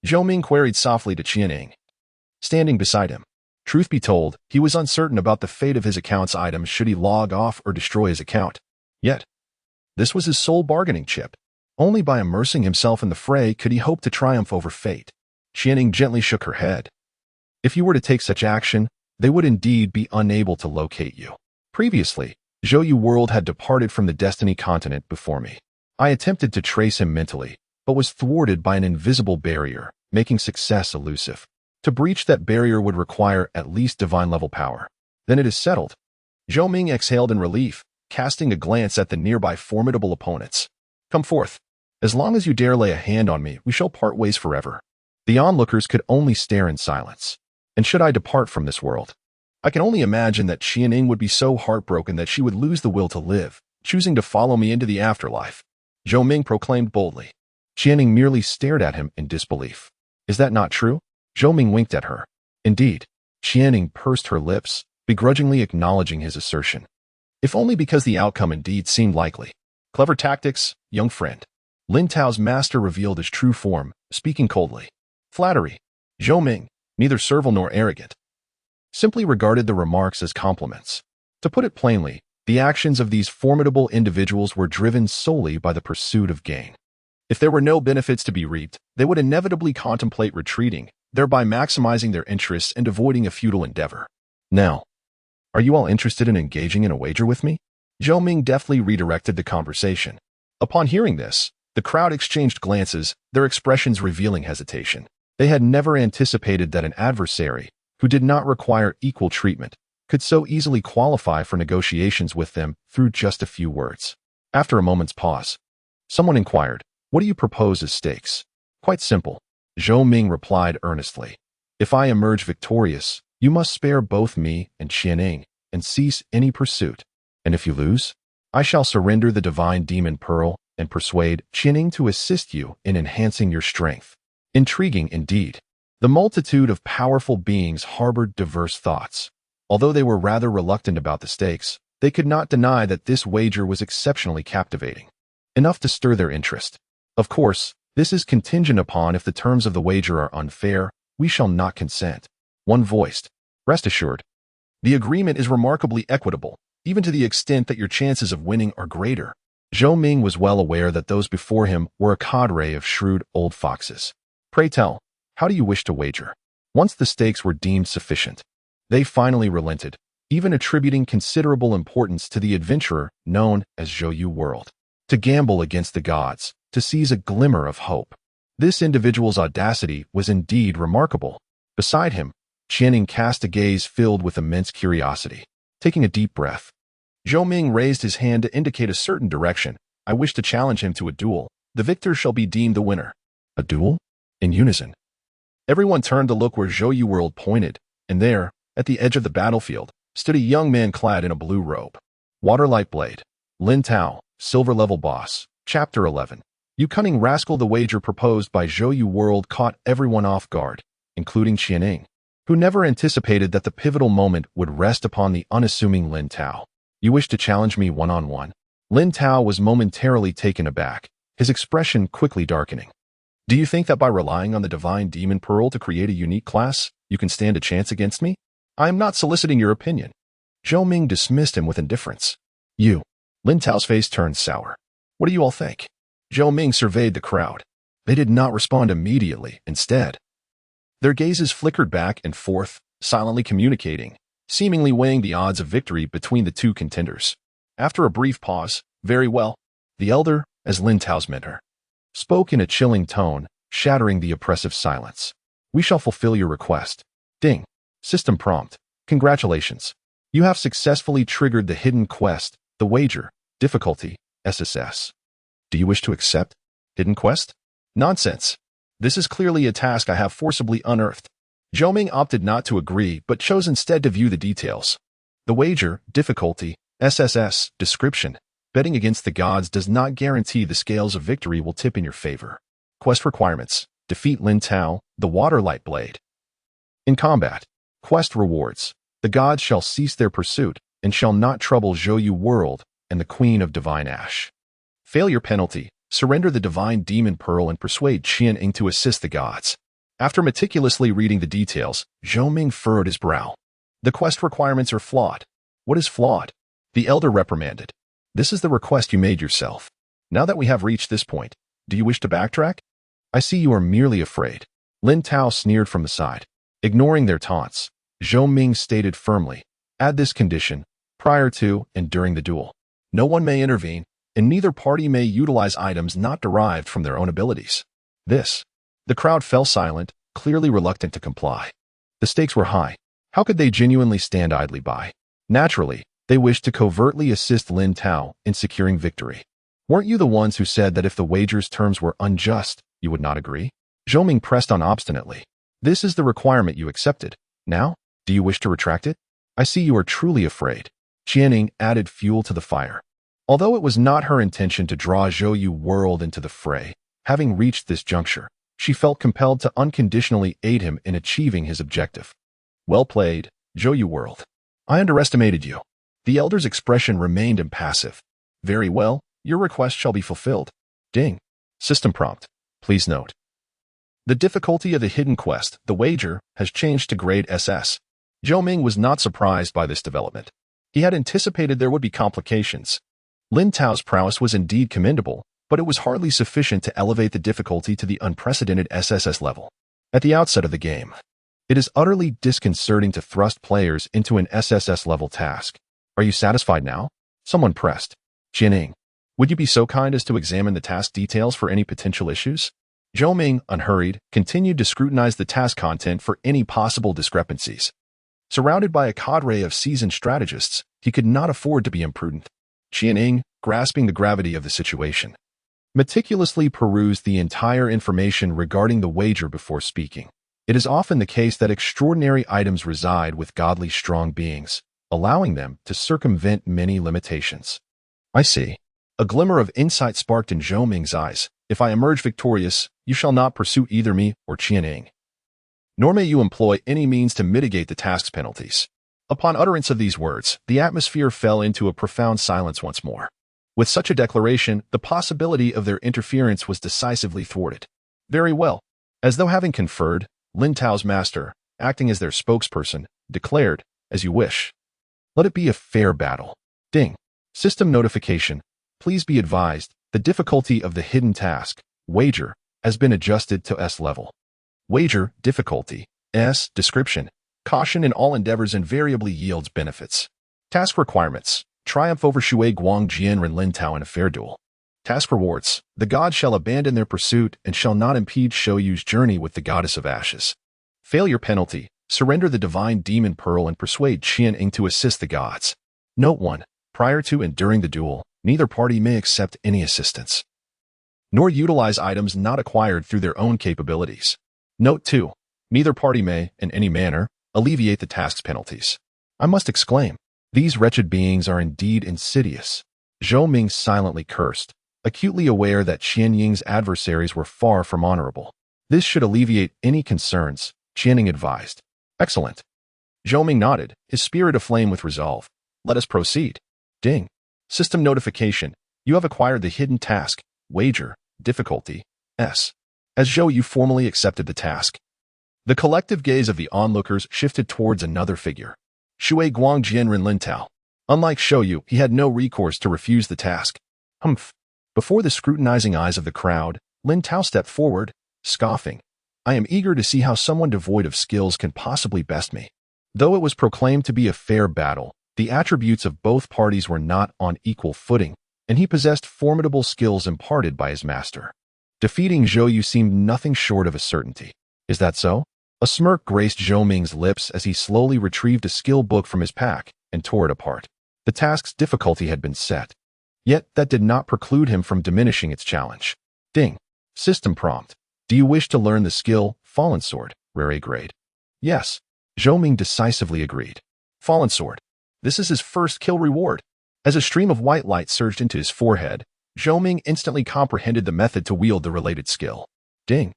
Zhou Ming queried softly to Qianing, standing beside him. Truth be told, he was uncertain about the fate of his account's items should he log off or destroy his account. Yet, this was his sole bargaining chip. Only by immersing himself in the fray could he hope to triumph over fate. Qianing gently shook her head. If you were to take such action, they would indeed be unable to locate you. Previously, Zhou World had departed from the Destiny continent before me. I attempted to trace him mentally, but was thwarted by an invisible barrier, making success elusive. To breach that barrier would require at least divine-level power. Then it is settled. Zhou Ming exhaled in relief, casting a glance at the nearby formidable opponents. Come forth. As long as you dare lay a hand on me, we shall part ways forever. The onlookers could only stare in silence. And should I depart from this world, I can only imagine that Qianing would be so heartbroken that she would lose the will to live, choosing to follow me into the afterlife. Zhou Ming proclaimed boldly. Qianing merely stared at him in disbelief. Is that not true? Zhou Ming winked at her. Indeed. Qianing pursed her lips, begrudgingly acknowledging his assertion. If only because the outcome indeed seemed likely. Clever tactics, young friend. Lin Tao's master revealed his true form, speaking coldly. Flattery. Zhou Ming, neither servile nor arrogant, simply regarded the remarks as compliments. To put it plainly, the actions of these formidable individuals were driven solely by the pursuit of gain. If there were no benefits to be reaped, they would inevitably contemplate retreating, thereby maximizing their interests and avoiding a futile endeavor. Now, are you all interested in engaging in a wager with me? Zhou Ming deftly redirected the conversation. Upon hearing this, the crowd exchanged glances, their expressions revealing hesitation. They had never anticipated that an adversary, who did not require equal treatment, could so easily qualify for negotiations with them through just a few words. After a moment's pause, someone inquired, what do you propose as stakes? Quite simple. Zhou Ming replied earnestly. If I emerge victorious, you must spare both me and Qianing and cease any pursuit. And if you lose, I shall surrender the divine demon pearl and persuade Qianing to assist you in enhancing your strength. Intriguing indeed. The multitude of powerful beings harbored diverse thoughts. Although they were rather reluctant about the stakes, they could not deny that this wager was exceptionally captivating. Enough to stir their interest. Of course, this is contingent upon if the terms of the wager are unfair, we shall not consent. One voiced. Rest assured. The agreement is remarkably equitable, even to the extent that your chances of winning are greater. Zhou Ming was well aware that those before him were a cadre of shrewd old foxes. Pray tell, how do you wish to wager? Once the stakes were deemed sufficient, they finally relented, even attributing considerable importance to the adventurer known as Zhou World. To gamble against the gods, to seize a glimmer of hope. This individual's audacity was indeed remarkable. Beside him, Qianing cast a gaze filled with immense curiosity. Taking a deep breath, Zhou Ming raised his hand to indicate a certain direction. I wish to challenge him to a duel. The victor shall be deemed the winner. A duel? In unison. Everyone turned to look where Zhou World pointed, and there, at the edge of the battlefield, stood a young man clad in a blue robe. Waterlight Blade. Lin Tao, Silver-Level Boss. Chapter 11. You cunning rascal. The wager proposed by Zhou World caught everyone off guard, including Qianing, who never anticipated that the pivotal moment would rest upon the unassuming Lin Tao. You wish to challenge me one-on-one? Lin Tao was momentarily taken aback, his expression quickly darkening. Do you think that by relying on the divine demon pearl to create a unique class, you can stand a chance against me? I am not soliciting your opinion. Zhou Ming dismissed him with indifference. You. Lin Tao's face turned sour. What do you all think? Zhou Ming surveyed the crowd. They did not respond immediately. Instead, their gazes flickered back and forth, silently communicating, seemingly weighing the odds of victory between the two contenders. After a brief pause, very well, the elder, as Lin Tao's mentor, spoke in a chilling tone, shattering the oppressive silence. We shall fulfill your request. Ding. System prompt. Congratulations. You have successfully triggered the hidden quest, the wager, difficulty, SSS. Do you wish to accept? Hidden quest? Nonsense. This is clearly a task I have forcibly unearthed. Zhou Ming opted not to agree, but chose instead to view the details. The wager, difficulty, SSS, description. Betting against the gods does not guarantee the scales of victory will tip in your favor. Quest requirements. Defeat Lin Tao, the Waterlight Blade. In combat. Quest rewards. The gods shall cease their pursuit, and shall not trouble Zhou World and the Queen of Divine Ash. Failure penalty. Surrender the divine demon pearl and persuade Qian to assist the gods. After meticulously reading the details, Zhou Ming furrowed his brow. The quest requirements are flawed. What is flawed? The elder reprimanded. This is the request you made yourself. Now that we have reached this point, do you wish to backtrack? I see you are merely afraid. Lin Tao sneered from the side. Ignoring their taunts, Zhou Ming stated firmly, add this condition, prior to and during the duel. No one may intervene, and neither party may utilize items not derived from their own abilities. The crowd fell silent, clearly reluctant to comply. The stakes were high. How could they genuinely stand idly by? Naturally, they wished to covertly assist Lin Tao in securing victory. Weren't you the ones who said that if the wager's terms were unjust, you would not agree? Zhou Ming pressed on obstinately. This is the requirement you accepted. Now, do you wish to retract it? I see you are truly afraid. Qianing added fuel to the fire. Although it was not her intention to draw Zhou Yu World into the fray, having reached this juncture, she felt compelled to unconditionally aid him in achieving his objective. Well played, Zhou Yu World. I underestimated you. The elder's expression remained impassive. Very well, your request shall be fulfilled. Ding. System prompt. Please note. The difficulty of the hidden quest, the wager, has changed to grade SS. Zhou Ming was not surprised by this development. He had anticipated there would be complications. Lin Tao's prowess was indeed commendable, but it was hardly sufficient to elevate the difficulty to the unprecedented SSS level. At the outset of the game, it is utterly disconcerting to thrust players into an SSS level task. Are you satisfied now? Someone pressed. Jining, would you be so kind as to examine the task details for any potential issues? Zhou Ming, unhurried, continued to scrutinize the task content for any possible discrepancies. Surrounded by a cadre of seasoned strategists, he could not afford to be imprudent. Qianing, grasping the gravity of the situation, meticulously perused the entire information regarding the wager before speaking. It is often the case that extraordinary items reside with godly strong beings, allowing them to circumvent many limitations. I see. A glimmer of insight sparked in Zhou Ming's eyes. If I emerge victorious, you shall not pursue either me or Qianing. Nor may you employ any means to mitigate the task's penalties. Upon utterance of these words, the atmosphere fell into a profound silence once more. With such a declaration, the possibility of their interference was decisively thwarted. Very well. As though having conferred, Lin Tao's master, acting as their spokesperson, declared, as you wish. Let it be a fair battle. Ding. System notification. Please be advised, the difficulty of the hidden task, wager, has been adjusted to S level. Wager, difficulty, S, description. Caution in all endeavors invariably yields benefits. Task requirements. Triumph over Shui Guang Jianren Lin Tao in a fair duel. Task rewards. The gods shall abandon their pursuit and shall not impede Shou Yu's journey with the goddess of ashes. Failure penalty. Surrender the divine demon pearl and persuade Qian to assist the gods. Note 1. Prior to and during the duel, neither party may accept any assistance, nor utilize items not acquired through their own capabilities. Note 2. Neither party may, in any manner, alleviate the task's penalties. I must exclaim, these wretched beings are indeed insidious. Zhou Ming silently cursed, acutely aware that Qian Ying's adversaries were far from honorable. This should alleviate any concerns, Qianing advised. Excellent. Zhou Ming nodded, his spirit aflame with resolve. Let us proceed. Ding. System notification. You have acquired the hidden task, wager, difficulty, S. As Zhou Yu formally accepted the task, the collective gaze of the onlookers shifted towards another figure. Shui Guang Jianren Lin Tao. Unlike Shou Yu, he had no recourse to refuse the task. Humph. Before the scrutinizing eyes of the crowd, Lin Tao stepped forward, scoffing. I am eager to see how someone devoid of skills can possibly best me. Though it was proclaimed to be a fair battle, the attributes of both parties were not on equal footing, and he possessed formidable skills imparted by his master. Defeating Zhou Yu seemed nothing short of a certainty. Is that so? A smirk graced Zhou Ming's lips as he slowly retrieved a skill book from his pack and tore it apart. The task's difficulty had been set. Yet that did not preclude him from diminishing its challenge. Ding. System prompt. Do you wish to learn the skill, Fallen Sword, rare A grade? Yes. Zhou Ming decisively agreed. Fallen Sword. This is his first kill reward. As a stream of white light surged into his forehead, Zhou Ming instantly comprehended the method to wield the related skill. Ding.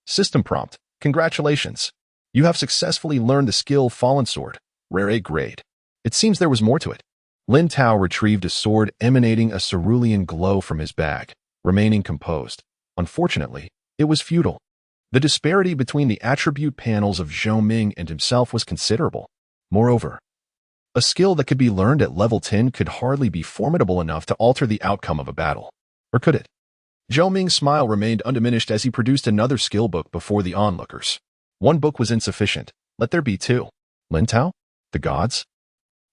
System prompt. Congratulations. You have successfully learned the skill Fallen Sword, rare A grade. It seems there was more to it. Lin Tao retrieved a sword emanating a cerulean glow from his bag. remaining composed. Unfortunately, it was futile. The disparity between the attribute panels of Zhou Ming and himself was considerable. Moreover, a skill that could be learned at level 10 could hardly be formidable enough to alter the outcome of a battle. Or could it? Zhou Ming's smile remained undiminished as he produced another skill book before the onlookers. One book was insufficient. Let there be two. Lin Tao? The gods?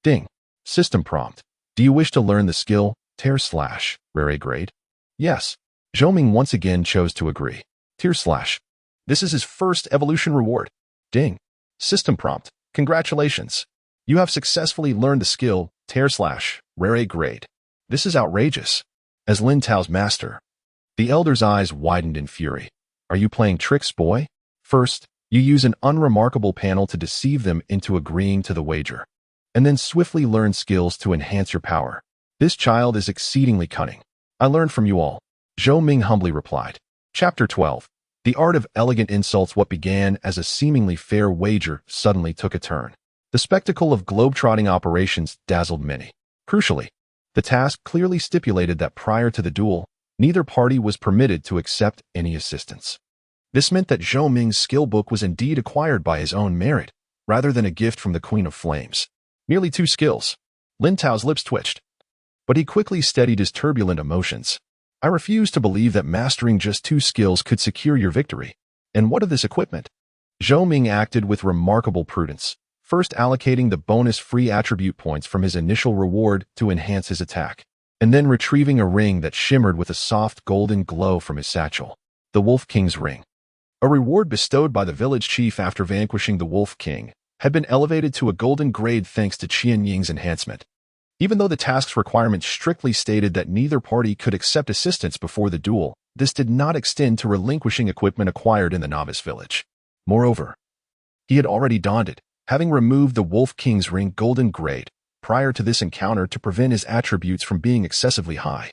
Ding. System prompt. Do you wish to learn the skill Tier/Rare A grade? Yes. Zhou Ming once again chose to agree. Tier/. This is his first evolution reward. Ding. System prompt. Congratulations. You have successfully learned the skill Tier/Rare A grade. This is outrageous. As Lin Tao's master, the elder's eyes widened in fury. Are you playing tricks, boy? First, you use an unremarkable panel to deceive them into agreeing to the wager, and then swiftly learn skills to enhance your power. This child is exceedingly cunning. I learned from you all. Zhou Ming humbly replied. Chapter 12. The art of elegant insults. What began as a seemingly fair wager suddenly took a turn. The spectacle of globetrotting operations dazzled many. Crucially, the task clearly stipulated that prior to the duel, neither party was permitted to accept any assistance. This meant that Zhou Ming's skill book was indeed acquired by his own merit, rather than a gift from the Queen of Flames. Merely 2 skills. Lin Tao's lips twitched, but he quickly steadied his turbulent emotions. I refuse to believe that mastering just 2 skills could secure your victory. And what of this equipment? Zhou Ming acted with remarkable prudence, first allocating the bonus free attribute points from his initial reward to enhance his attack, and then retrieving a ring that shimmered with a soft golden glow from his satchel. The Wolf King's Ring. A reward bestowed by the village chief after vanquishing the Wolf King had been elevated to a golden grade thanks to Qian Ying's enhancement. Even though the task's requirements strictly stated that neither party could accept assistance before the duel, this did not extend to relinquishing equipment acquired in the novice village. Moreover, he had already donned it, having removed the Wolf King's Ring golden grade prior to this encounter to prevent his attributes from being excessively high,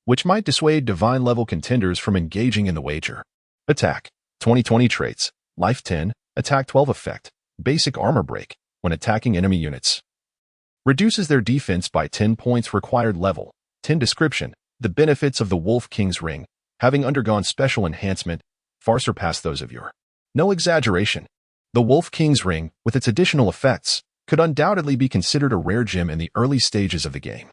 which might dissuade divine-level contenders from engaging in the wager. Attack. 2020 traits. Life 10, Attack 12 effect. Basic armor break. When attacking enemy units, reduces their defense by 10 points. Required level 10. Description. The benefits of the Wolf King's Ring, having undergone special enhancement, far surpass those of your. No exaggeration. The Wolf King's Ring, with its additional effects, could undoubtedly be considered a rare gem in the early stages of the game.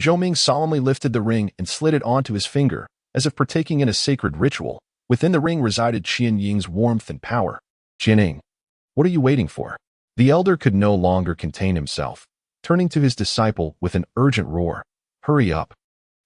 Zhou Ming solemnly lifted the ring and slid it onto his finger, as if partaking in a sacred ritual. Within the ring resided Qian Ying's warmth and power. Jianing, what are you waiting for? The elder could no longer contain himself, turning to his disciple with an urgent roar. Hurry up.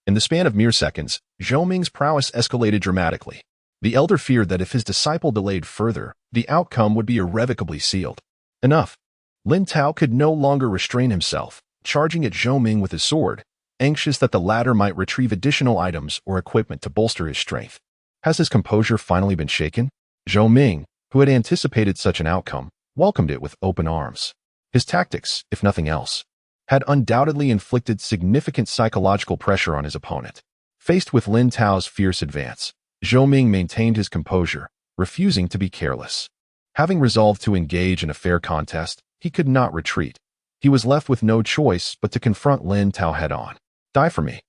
In the span of mere seconds, Zhou Ming's prowess escalated dramatically. The elder feared that if his disciple delayed further, the outcome would be irrevocably sealed. Enough. Lin Tao could no longer restrain himself, charging at Zhou Ming with his sword, anxious that the latter might retrieve additional items or equipment to bolster his strength. Has his composure finally been shaken? Zhou Ming, who had anticipated such an outcome, welcomed it with open arms. His tactics, if nothing else, had undoubtedly inflicted significant psychological pressure on his opponent. Faced with Lin Tao's fierce advance, Zhou Ming maintained his composure, refusing to be careless. Having resolved to engage in a fair contest, he could not retreat. He was left with no choice but to confront Lin Tao head-on. Die for me.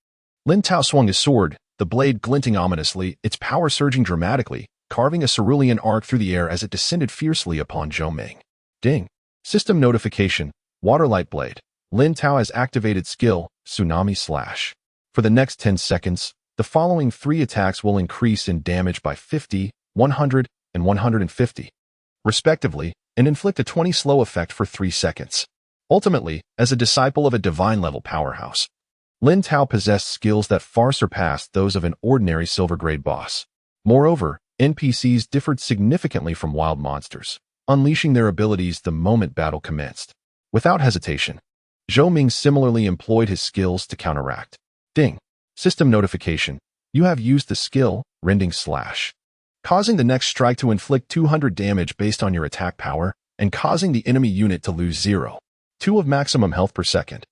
Lin Tao swung his sword, the blade glinting ominously, its power surging dramatically, carving a cerulean arc through the air as it descended fiercely upon Zhou Ming. Ding. System notification. Waterlight Blade. Lin Tao has activated skill, Tsunami Slash. For the next 10 seconds, the following 3 attacks will increase in damage by 50, 100, and 150, respectively, and inflict a 20 slow effect for 3 seconds. Ultimately, as a disciple of a divine-level powerhouse, Lin Tao possessed skills that far surpassed those of an ordinary silver-grade boss. Moreover, NPCs differed significantly from wild monsters, unleashing their abilities the moment battle commenced. Without hesitation, Zhou Ming similarly employed his skills to counteract. Ding. System notification. You have used the skill, Rending Slash, causing the next strike to inflict 200 damage based on your attack power and causing the enemy unit to lose 0.2 of maximum health per second,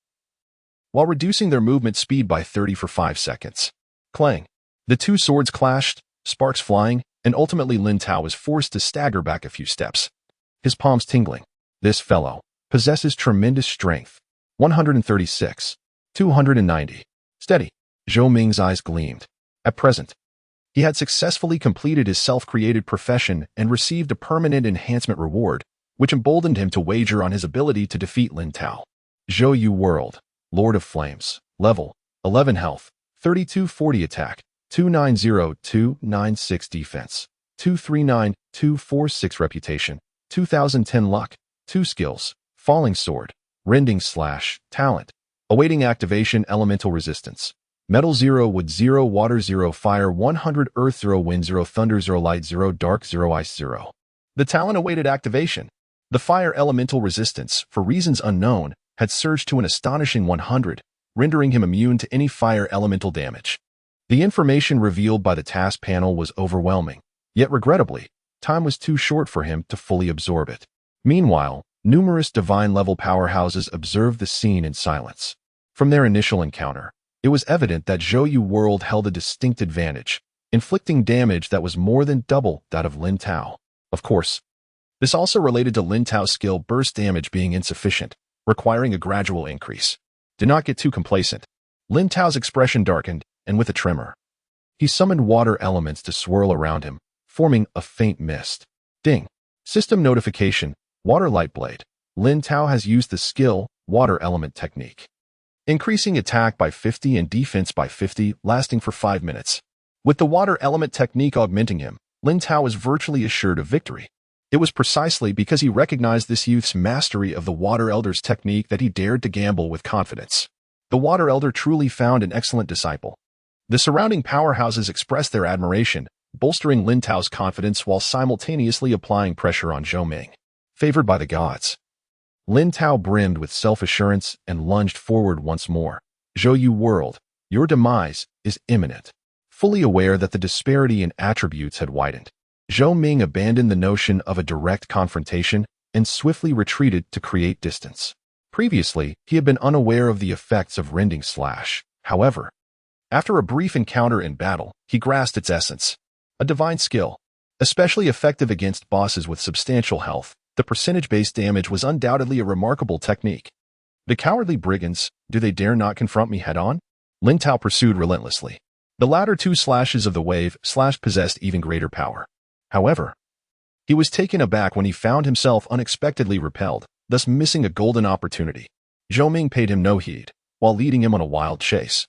while reducing their movement speed by 30 for 5 seconds. Clang. The 2 swords clashed, sparks flying, and ultimately Lin Tao was forced to stagger back a few steps, his palms tingling. This fellow possesses tremendous strength. 136. 290. Steady. Zhou Ming's eyes gleamed. At present, he had successfully completed his self-created profession and received a permanent enhancement reward, which emboldened him to wager on his ability to defeat Lin Tao. Zhou Yu World, Lord of Flames, level 11 health, 3240 attack, 290-296 defense, 239-246 reputation, 2010 luck, 2 skills, falling sword, rending slash, talent, awaiting activation elemental resistance, metal 0 wood 0 water 0 fire 100 earth 0 wind 0 thunder 0 light 0 dark 0 ice 0. The talent awaited activation. The fire elemental resistance, for reasons unknown, had surged to an astonishing 100, rendering him immune to any fire elemental damage. The information revealed by the task panel was overwhelming, yet regrettably, time was too short for him to fully absorb it. Meanwhile, numerous divine-level powerhouses observed the scene in silence. From their initial encounter, it was evident that Zhou Yu World held a distinct advantage, inflicting damage that was more than double that of Lin Tao. Of course, this also related to Lin Tao's skill burst damage being insufficient, requiring a gradual increase. Do not get too complacent. Lin Tao's expression darkened, and with a tremor, he summoned water elements to swirl around him, forming a faint mist. Ding. System notification, Water Light Blade. Lin Tao has used the skill, Water Element Technique, increasing attack by 50 and defense by 50, lasting for 5 minutes. With the Water Element Technique augmenting him, Lin Tao was virtually assured of victory. It was precisely because he recognized this youth's mastery of the Water Elder's technique that he dared to gamble with confidence. The Water Elder truly found an excellent disciple. The surrounding powerhouses expressed their admiration, bolstering Lin Tao's confidence while simultaneously applying pressure on Zhou Ming. Favored by the gods, Lin Tao brimmed with self-assurance and lunged forward once more. Zhou Yu World, your demise is imminent. Fully aware that the disparity in attributes had widened, Zhou Ming abandoned the notion of a direct confrontation and swiftly retreated to create distance. Previously, he had been unaware of the effects of rending slash. However, after a brief encounter in battle, he grasped its essence. A divine skill, especially effective against bosses with substantial health. The percentage-based damage was undoubtedly a remarkable technique. The cowardly brigands, do they dare not confront me head-on? Lin Tao pursued relentlessly. The latter 2 slashes of the wave slash possessed even greater power. However, he was taken aback when he found himself unexpectedly repelled, thus missing a golden opportunity. Zhou Ming paid him no heed, while leading him on a wild chase.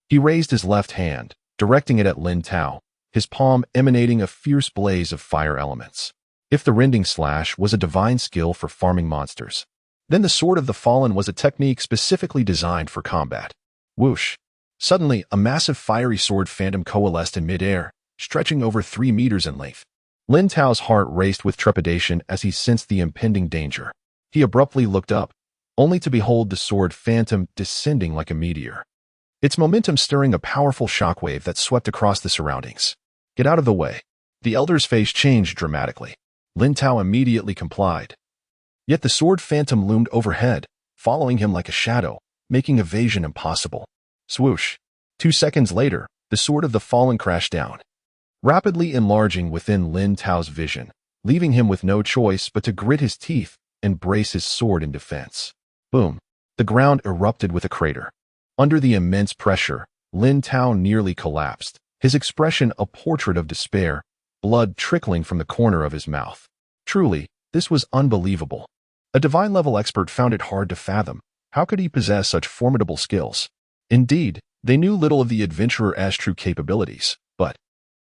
He raised his left hand, directing it at Lin Tao, his palm emanating a fierce blaze of fire elements. If the rending slash was a divine skill for farming monsters, then the Sword of the Fallen was a technique specifically designed for combat. Whoosh! Suddenly, a massive fiery sword phantom coalesced in midair, stretching over 3 meters in length. Lin Tao's heart raced with trepidation as he sensed the impending danger. He abruptly looked up, only to behold the sword phantom descending like a meteor, its momentum stirring a powerful shockwave that swept across the surroundings. Get out of the way. The elder's face changed dramatically. Lin Tao immediately complied. Yet the sword phantom loomed overhead, following him like a shadow, making evasion impossible. Swoosh! 2 seconds later, the Sword of the Fallen crashed down, rapidly enlarging within Lin Tao's vision, leaving him with no choice but to grit his teeth and brace his sword in defense. Boom! The ground erupted with a crater. Under the immense pressure, Lin Tao nearly collapsed, his expression a portrait of despair, blood trickling from the corner of his mouth. Truly, this was unbelievable. A divine-level expert found it hard to fathom. How could he possess such formidable skills? Indeed, they knew little of the adventurer's true capabilities, but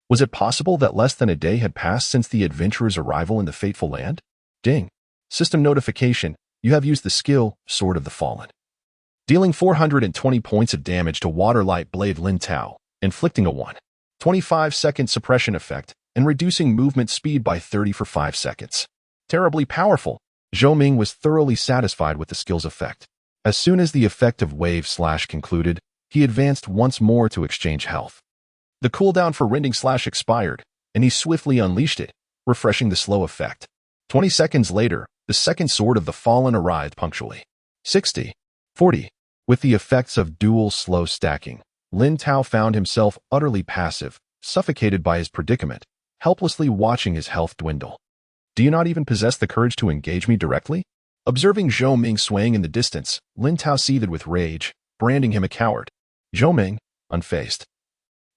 was it possible that less than a day had passed since the adventurer's arrival in the fateful land? Ding! System notification, you have used the skill, Sword of the Fallen, dealing 420 points of damage to Water Light Blade Lin Tao, inflicting a 1.25-second suppression effect, and reducing movement speed by 30 for 5 seconds. Terribly powerful. Zhou Ming was thoroughly satisfied with the skill's effect. As soon as the effect of wave slash concluded, he advanced once more to exchange health. The cooldown for rending slash expired, and he swiftly unleashed it, refreshing the slow effect. 20 seconds later, the second Sword of the Fallen arrived punctually. 60, 40. With the effects of dual slow stacking, Lin Tao found himself utterly passive, suffocated by his predicament, helplessly watching his health dwindle. Do you not even possess the courage to engage me directly? Observing Zhou Ming swaying in the distance, Lin Tao seethed with rage, branding him a coward. Zhou Ming, unfazed,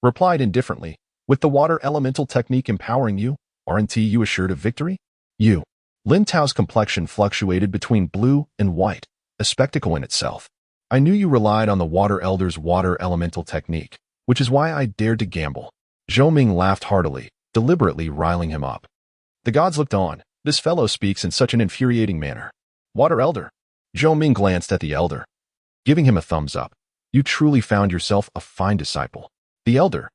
replied indifferently, "With the water elemental technique empowering you, aren't you assured of victory?" You. Lin Tao's complexion fluctuated between blue and white, a spectacle in itself. "I knew you relied on the Water Elder's water elemental technique, which is why I dared to gamble." Zhou Ming laughed heartily, deliberately riling him up. The gods looked on. This fellow speaks in such an infuriating manner. "Water Elder." Zhou Ming glanced at the elder, giving him a thumbs up. "You truly found yourself a fine disciple." The elder.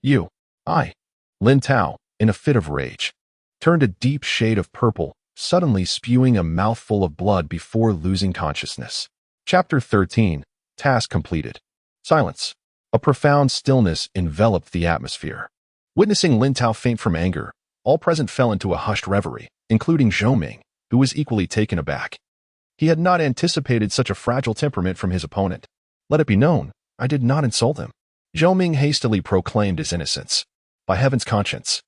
"You." "I." Lin Tao, in a fit of rage, turned a deep shade of purple, suddenly spewing a mouthful of blood before losing consciousness. Chapter 13. Task completed. Silence. A profound stillness enveloped the atmosphere. Witnessing Lin Tao faint from anger, all present fell into a hushed reverie, including Zhou Ming, who was equally taken aback. He had not anticipated such a fragile temperament from his opponent. "Let it be known, I did not insult him." Zhou Ming hastily proclaimed his innocence. By heaven's conscience,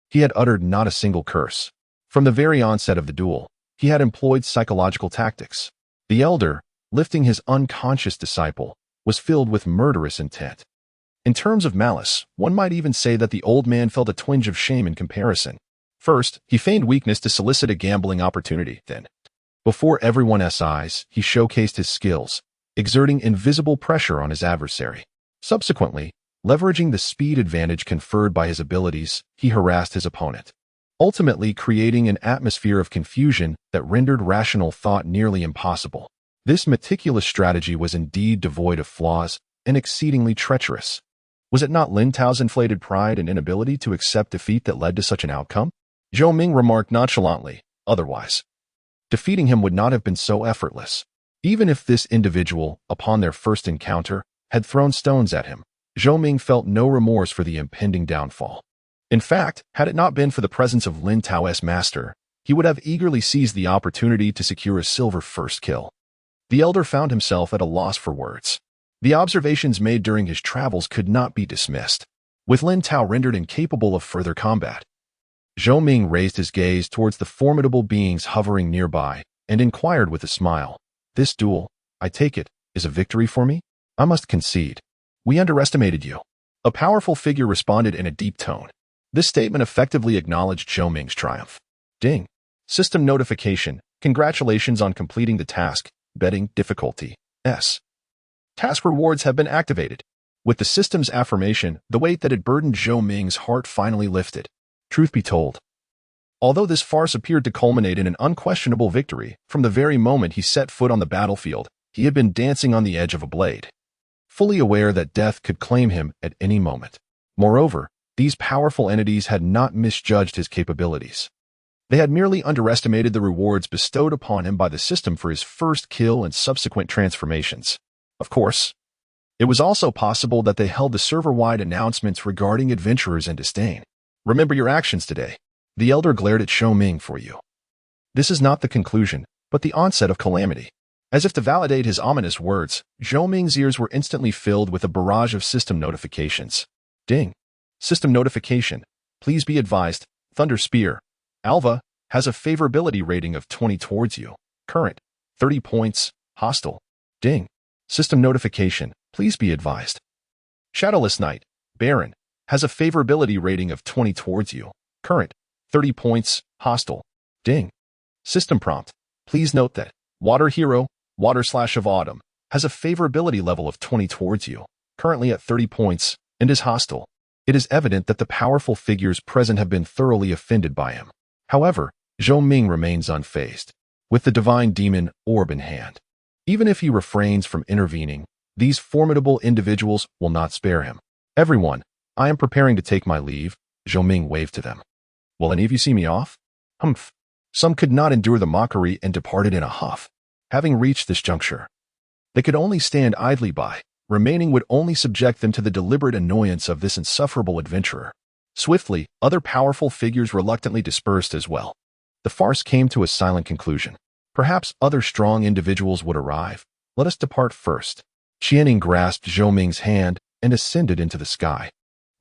he had uttered not a single curse. From the very onset of the duel, he had employed psychological tactics. The elder, lifting his unconscious disciple, was filled with murderous intent. In terms of malice, one might even say that the old man felt a twinge of shame in comparison. First, he feigned weakness to solicit a gambling opportunity. Then, before everyone's eyes, he showcased his skills, exerting invisible pressure on his adversary. Subsequently, leveraging the speed advantage conferred by his abilities, he harassed his opponent, ultimately creating an atmosphere of confusion that rendered rational thought nearly impossible. This meticulous strategy was indeed devoid of flaws and exceedingly treacherous. Was it not Lin Tao's inflated pride and inability to accept defeat that led to such an outcome? Zhou Ming remarked nonchalantly, "Otherwise, defeating him would not have been so effortless." Even if this individual, upon their first encounter, had thrown stones at him, Zhou Ming felt no remorse for the impending downfall. In fact, had it not been for the presence of Lin Tao's master, he would have eagerly seized the opportunity to secure a silver first kill. The elder found himself at a loss for words. The observations made during his travels could not be dismissed. With Lin Tao rendered incapable of further combat, Zhou Ming raised his gaze towards the formidable beings hovering nearby and inquired with a smile, "This duel, I take it, is a victory for me?" "I must concede. We underestimated you." A powerful figure responded in a deep tone. This statement effectively acknowledged Zhou Ming's triumph. Ding. System notification. Congratulations on completing the task. Betting difficulty S. Task rewards have been activated. With the system's affirmation, the weight that had burdened Zhou Ming's heart finally lifted. Truth be told, although this farce appeared to culminate in an unquestionable victory, from the very moment he set foot on the battlefield, he had been dancing on the edge of a blade, fully aware that death could claim him at any moment. Moreover, these powerful entities had not misjudged his capabilities. They had merely underestimated the rewards bestowed upon him by the system for his first kill and subsequent transformations. Of course, it was also possible that they held the server-wide announcements regarding adventurers in disdain. "Remember your actions today." The elder glared at Zhou Ming. "For you, this is not the conclusion, but the onset of calamity." As if to validate his ominous words, Zhou Ming's ears were instantly filled with a barrage of system notifications. Ding. System notification. Please be advised, Thunder Spear, Alva, has a favorability rating of 20 towards you. Current, 30 points, hostile. Ding. System notification. Please be advised. Shadowless Knight, Baron, has a favorability rating of 20 towards you. Current, 30 points, hostile. Ding. System prompt. Please note that Water Hero, Water/of Autumn, has a favorability level of 20 towards you, currently at 30 points, and is hostile. It is evident that the powerful figures present have been thoroughly offended by him. However, Zhou Ming remains unfazed, with the divine demon orb in hand. Even if he refrains from intervening, these formidable individuals will not spare him. "Everyone, I am preparing to take my leave," Zhou Ming waved to them. "Will any of you see me off?" Humph. Some could not endure the mockery and departed in a huff. Having reached this juncture, they could only stand idly by. Remaining would only subject them to the deliberate annoyance of this insufferable adventurer. Swiftly, other powerful figures reluctantly dispersed as well. The farce came to a silent conclusion. Perhaps other strong individuals would arrive. "Let us depart first." Qianing grasped Zhou Ming's hand and ascended into the sky.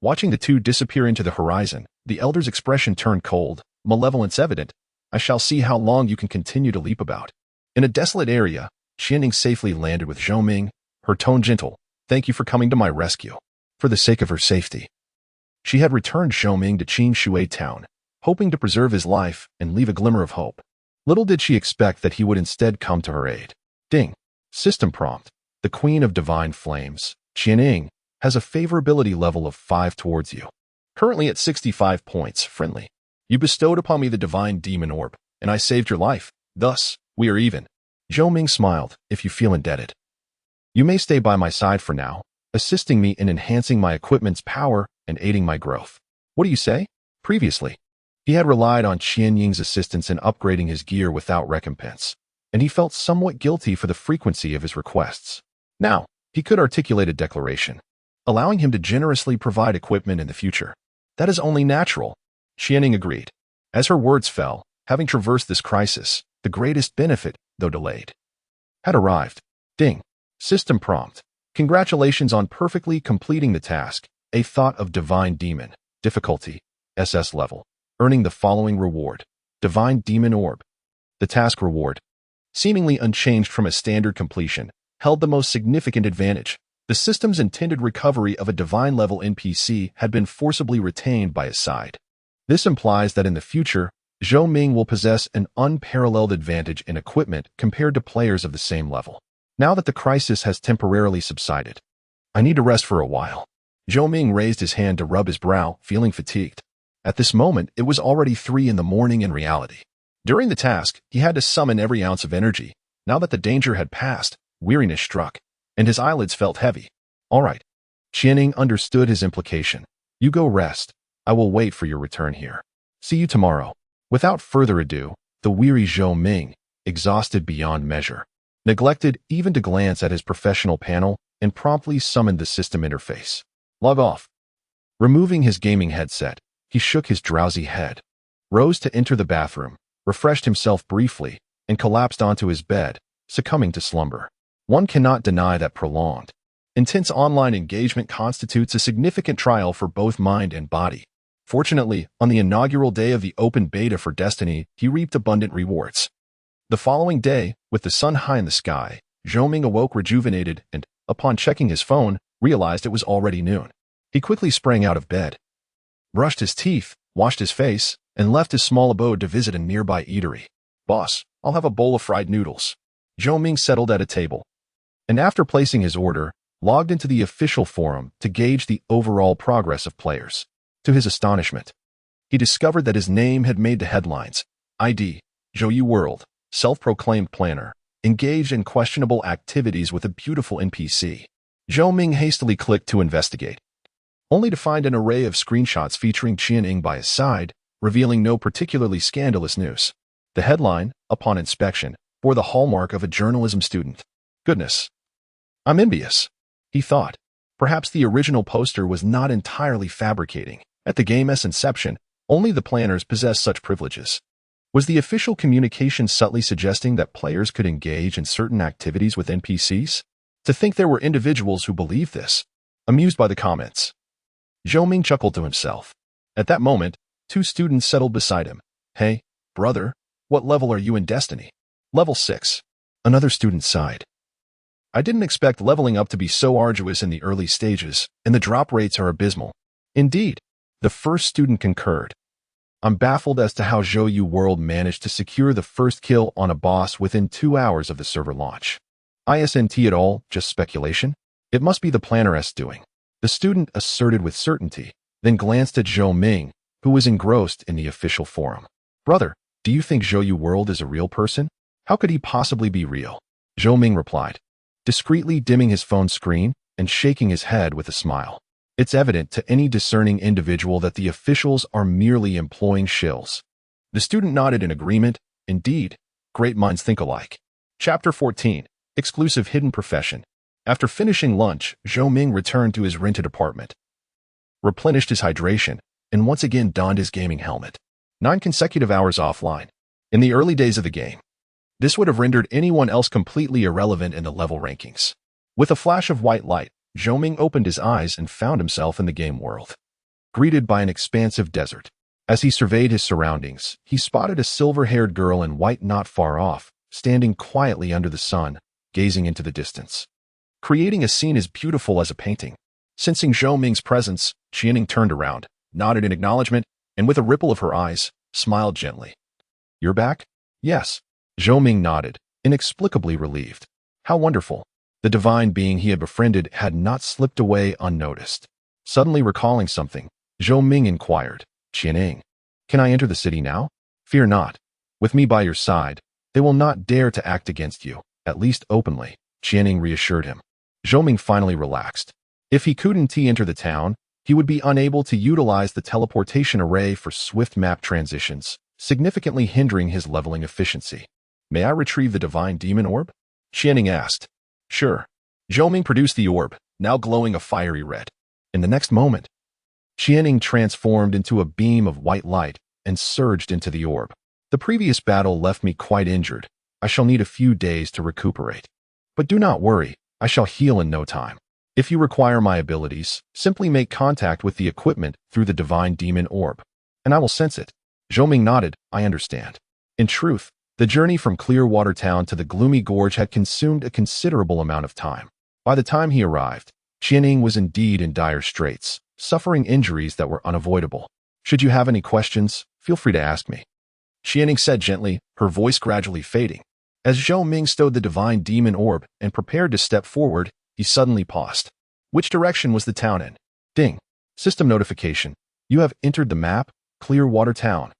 Watching the two disappear into the horizon, the elder's expression turned cold, malevolence evident. "I shall see how long you can continue to leap about." In a desolate area, Qianing safely landed with Zhou Ming, her tone gentle. "Thank you for coming to my rescue." for the sake of her safety. She had returned Zhou Ming to Qin Shui town, hoping to preserve his life and leave a glimmer of hope. Little did she expect that he would instead come to her aid. Ding. System prompt. The Queen of Divine Flames, Qianing, has a favorability level of 5 towards you. Currently at 65 points, friendly. You bestowed upon me the Divine Demon Orb, and I saved your life. Thus, we are even. Zhou Ming smiled. If you feel indebted, you may stay by my side for now, assisting me in enhancing my equipment's power and aiding my growth. What do you say? Previously, he had relied on Qianying's assistance in upgrading his gear without recompense, and he felt somewhat guilty for the frequency of his requests. Now, he could articulate a declaration, allowing him to generously provide equipment in the future. That is only natural. Qianing agreed. As her words fell, having traversed this crisis, the greatest benefit, though delayed, had arrived. Ding. System prompt. Congratulations on perfectly completing the task. A Thought of Divine Demon. Difficulty. SS level. Earning the following reward. Divine Demon Orb. The task reward, seemingly unchanged from a standard completion, held the most significant advantage. The system's intended recovery of a divine-level NPC had been forcibly retained by his side. This implies that in the future, Zhou Ming will possess an unparalleled advantage in equipment compared to players of the same level. Now that the crisis has temporarily subsided, I need to rest for a while. Zhou Ming raised his hand to rub his brow, feeling fatigued. At this moment, it was already 3 in the morning in reality. During the task, he had to summon every ounce of energy. Now that the danger had passed, weariness struck, and his eyelids felt heavy. All right. Qianing understood his implication. You go rest. I will wait for your return here. See you tomorrow. Without further ado, the weary Zhou Ming, exhausted beyond measure, neglected even to glance at his professional panel and promptly summoned the system interface. Log off. Removing his gaming headset, he shook his drowsy head, rose to enter the bathroom, refreshed himself briefly, and collapsed onto his bed, succumbing to slumber. One cannot deny that prolonged, intense online engagement constitutes a significant trial for both mind and body. Fortunately, on the inaugural day of the open beta for Destiny, he reaped abundant rewards. The following day, with the sun high in the sky, Zhou Ming awoke rejuvenated and, upon checking his phone, realized it was already noon. He quickly sprang out of bed, brushed his teeth, washed his face, and left his small abode to visit a nearby eatery. Boss, I'll have a bowl of fried noodles. Zhou Ming settled at a table, and after placing his order, logged into the official forum to gauge the overall progress of players. To his astonishment, he discovered that his name had made the headlines. ID, Zhou World, self-proclaimed planner, engaged in questionable activities with a beautiful NPC. Zhou Ming hastily clicked to investigate, only to find an array of screenshots featuring Qianing by his side, revealing no particularly scandalous news. The headline, upon inspection, bore the hallmark of a journalism student. Goodness. I'm envious, he thought. Perhaps the original poster was not entirely fabricating. At the game's inception, only the planners possessed such privileges. Was the official communication subtly suggesting that players could engage in certain activities with NPCs? To think there were individuals who believed this. Amused by the comments, Zhou Ming chuckled to himself. At that moment, 2 students settled beside him. Hey, brother, what level are you in Destiny? Level 6. Another student sighed. I didn't expect leveling up to be so arduous in the early stages, and the drop rates are abysmal. Indeed, the first student concurred. I'm baffled as to how Zhou World managed to secure the first kill on a boss within 2 hours of the server launch. Isn't it all just speculation? It must be the planner's doing, the student asserted with certainty, then glanced at Zhou Ming, who was engrossed in the official forum. Brother, do you think Zhou World is a real person? How could he possibly be real? Zhou Ming replied, discreetly dimming his phone screen and shaking his head with a smile. It's evident to any discerning individual that the officials are merely employing shills. The student nodded in agreement. Indeed, great minds think alike. Chapter 14. Exclusive Hidden Profession. After finishing lunch, Zhou Ming returned to his rented apartment, replenished his hydration, and once again donned his gaming helmet. 9 consecutive hours offline. In the early days of the game, this would have rendered anyone else completely irrelevant in the level rankings. With a flash of white light, Zhou Ming opened his eyes and found himself in the game world, greeted by an expansive desert. As he surveyed his surroundings, he spotted a silver-haired girl in white not far off, standing quietly under the sun, gazing into the distance, creating a scene as beautiful as a painting. Sensing Zhou Ming's presence, Qianing turned around, nodded in acknowledgement, and with a ripple of her eyes, smiled gently. "You're back?" "Yes." Zhou Ming nodded, inexplicably relieved. How wonderful. The divine being he had befriended had not slipped away unnoticed. Suddenly recalling something, Zhou Ming inquired, "Qianing, can I enter the city now?" "Fear not. With me by your side, they will not dare to act against you, at least openly," Qianing reassured him. Zhou Ming finally relaxed. If he couldn't enter the town, he would be unable to utilize the teleportation array for swift map transitions, significantly hindering his leveling efficiency. "May I retrieve the divine demon orb?" Qianing asked. "Sure." Zhou Ming produced the orb, now glowing a fiery red. In the next moment, Qianing transformed into a beam of white light and surged into the orb. "The previous battle left me quite injured. I shall need a few days to recuperate. But do not worry, I shall heal in no time. If you require my abilities, simply make contact with the equipment through the divine demon orb, and I will sense it." Zhou Ming nodded, "I understand." In truth, the journey from Clearwater Town to the gloomy gorge had consumed a considerable amount of time. By the time he arrived, Qianing was indeed in dire straits, suffering injuries that were unavoidable. "Should you have any questions, feel free to ask me," Qianing said gently, her voice gradually fading. As Zhou Ming stowed the divine demon orb and prepared to step forward, he suddenly paused. "Which direction was the town in?" "Ding. System notification. You have entered the map, Clearwater Town."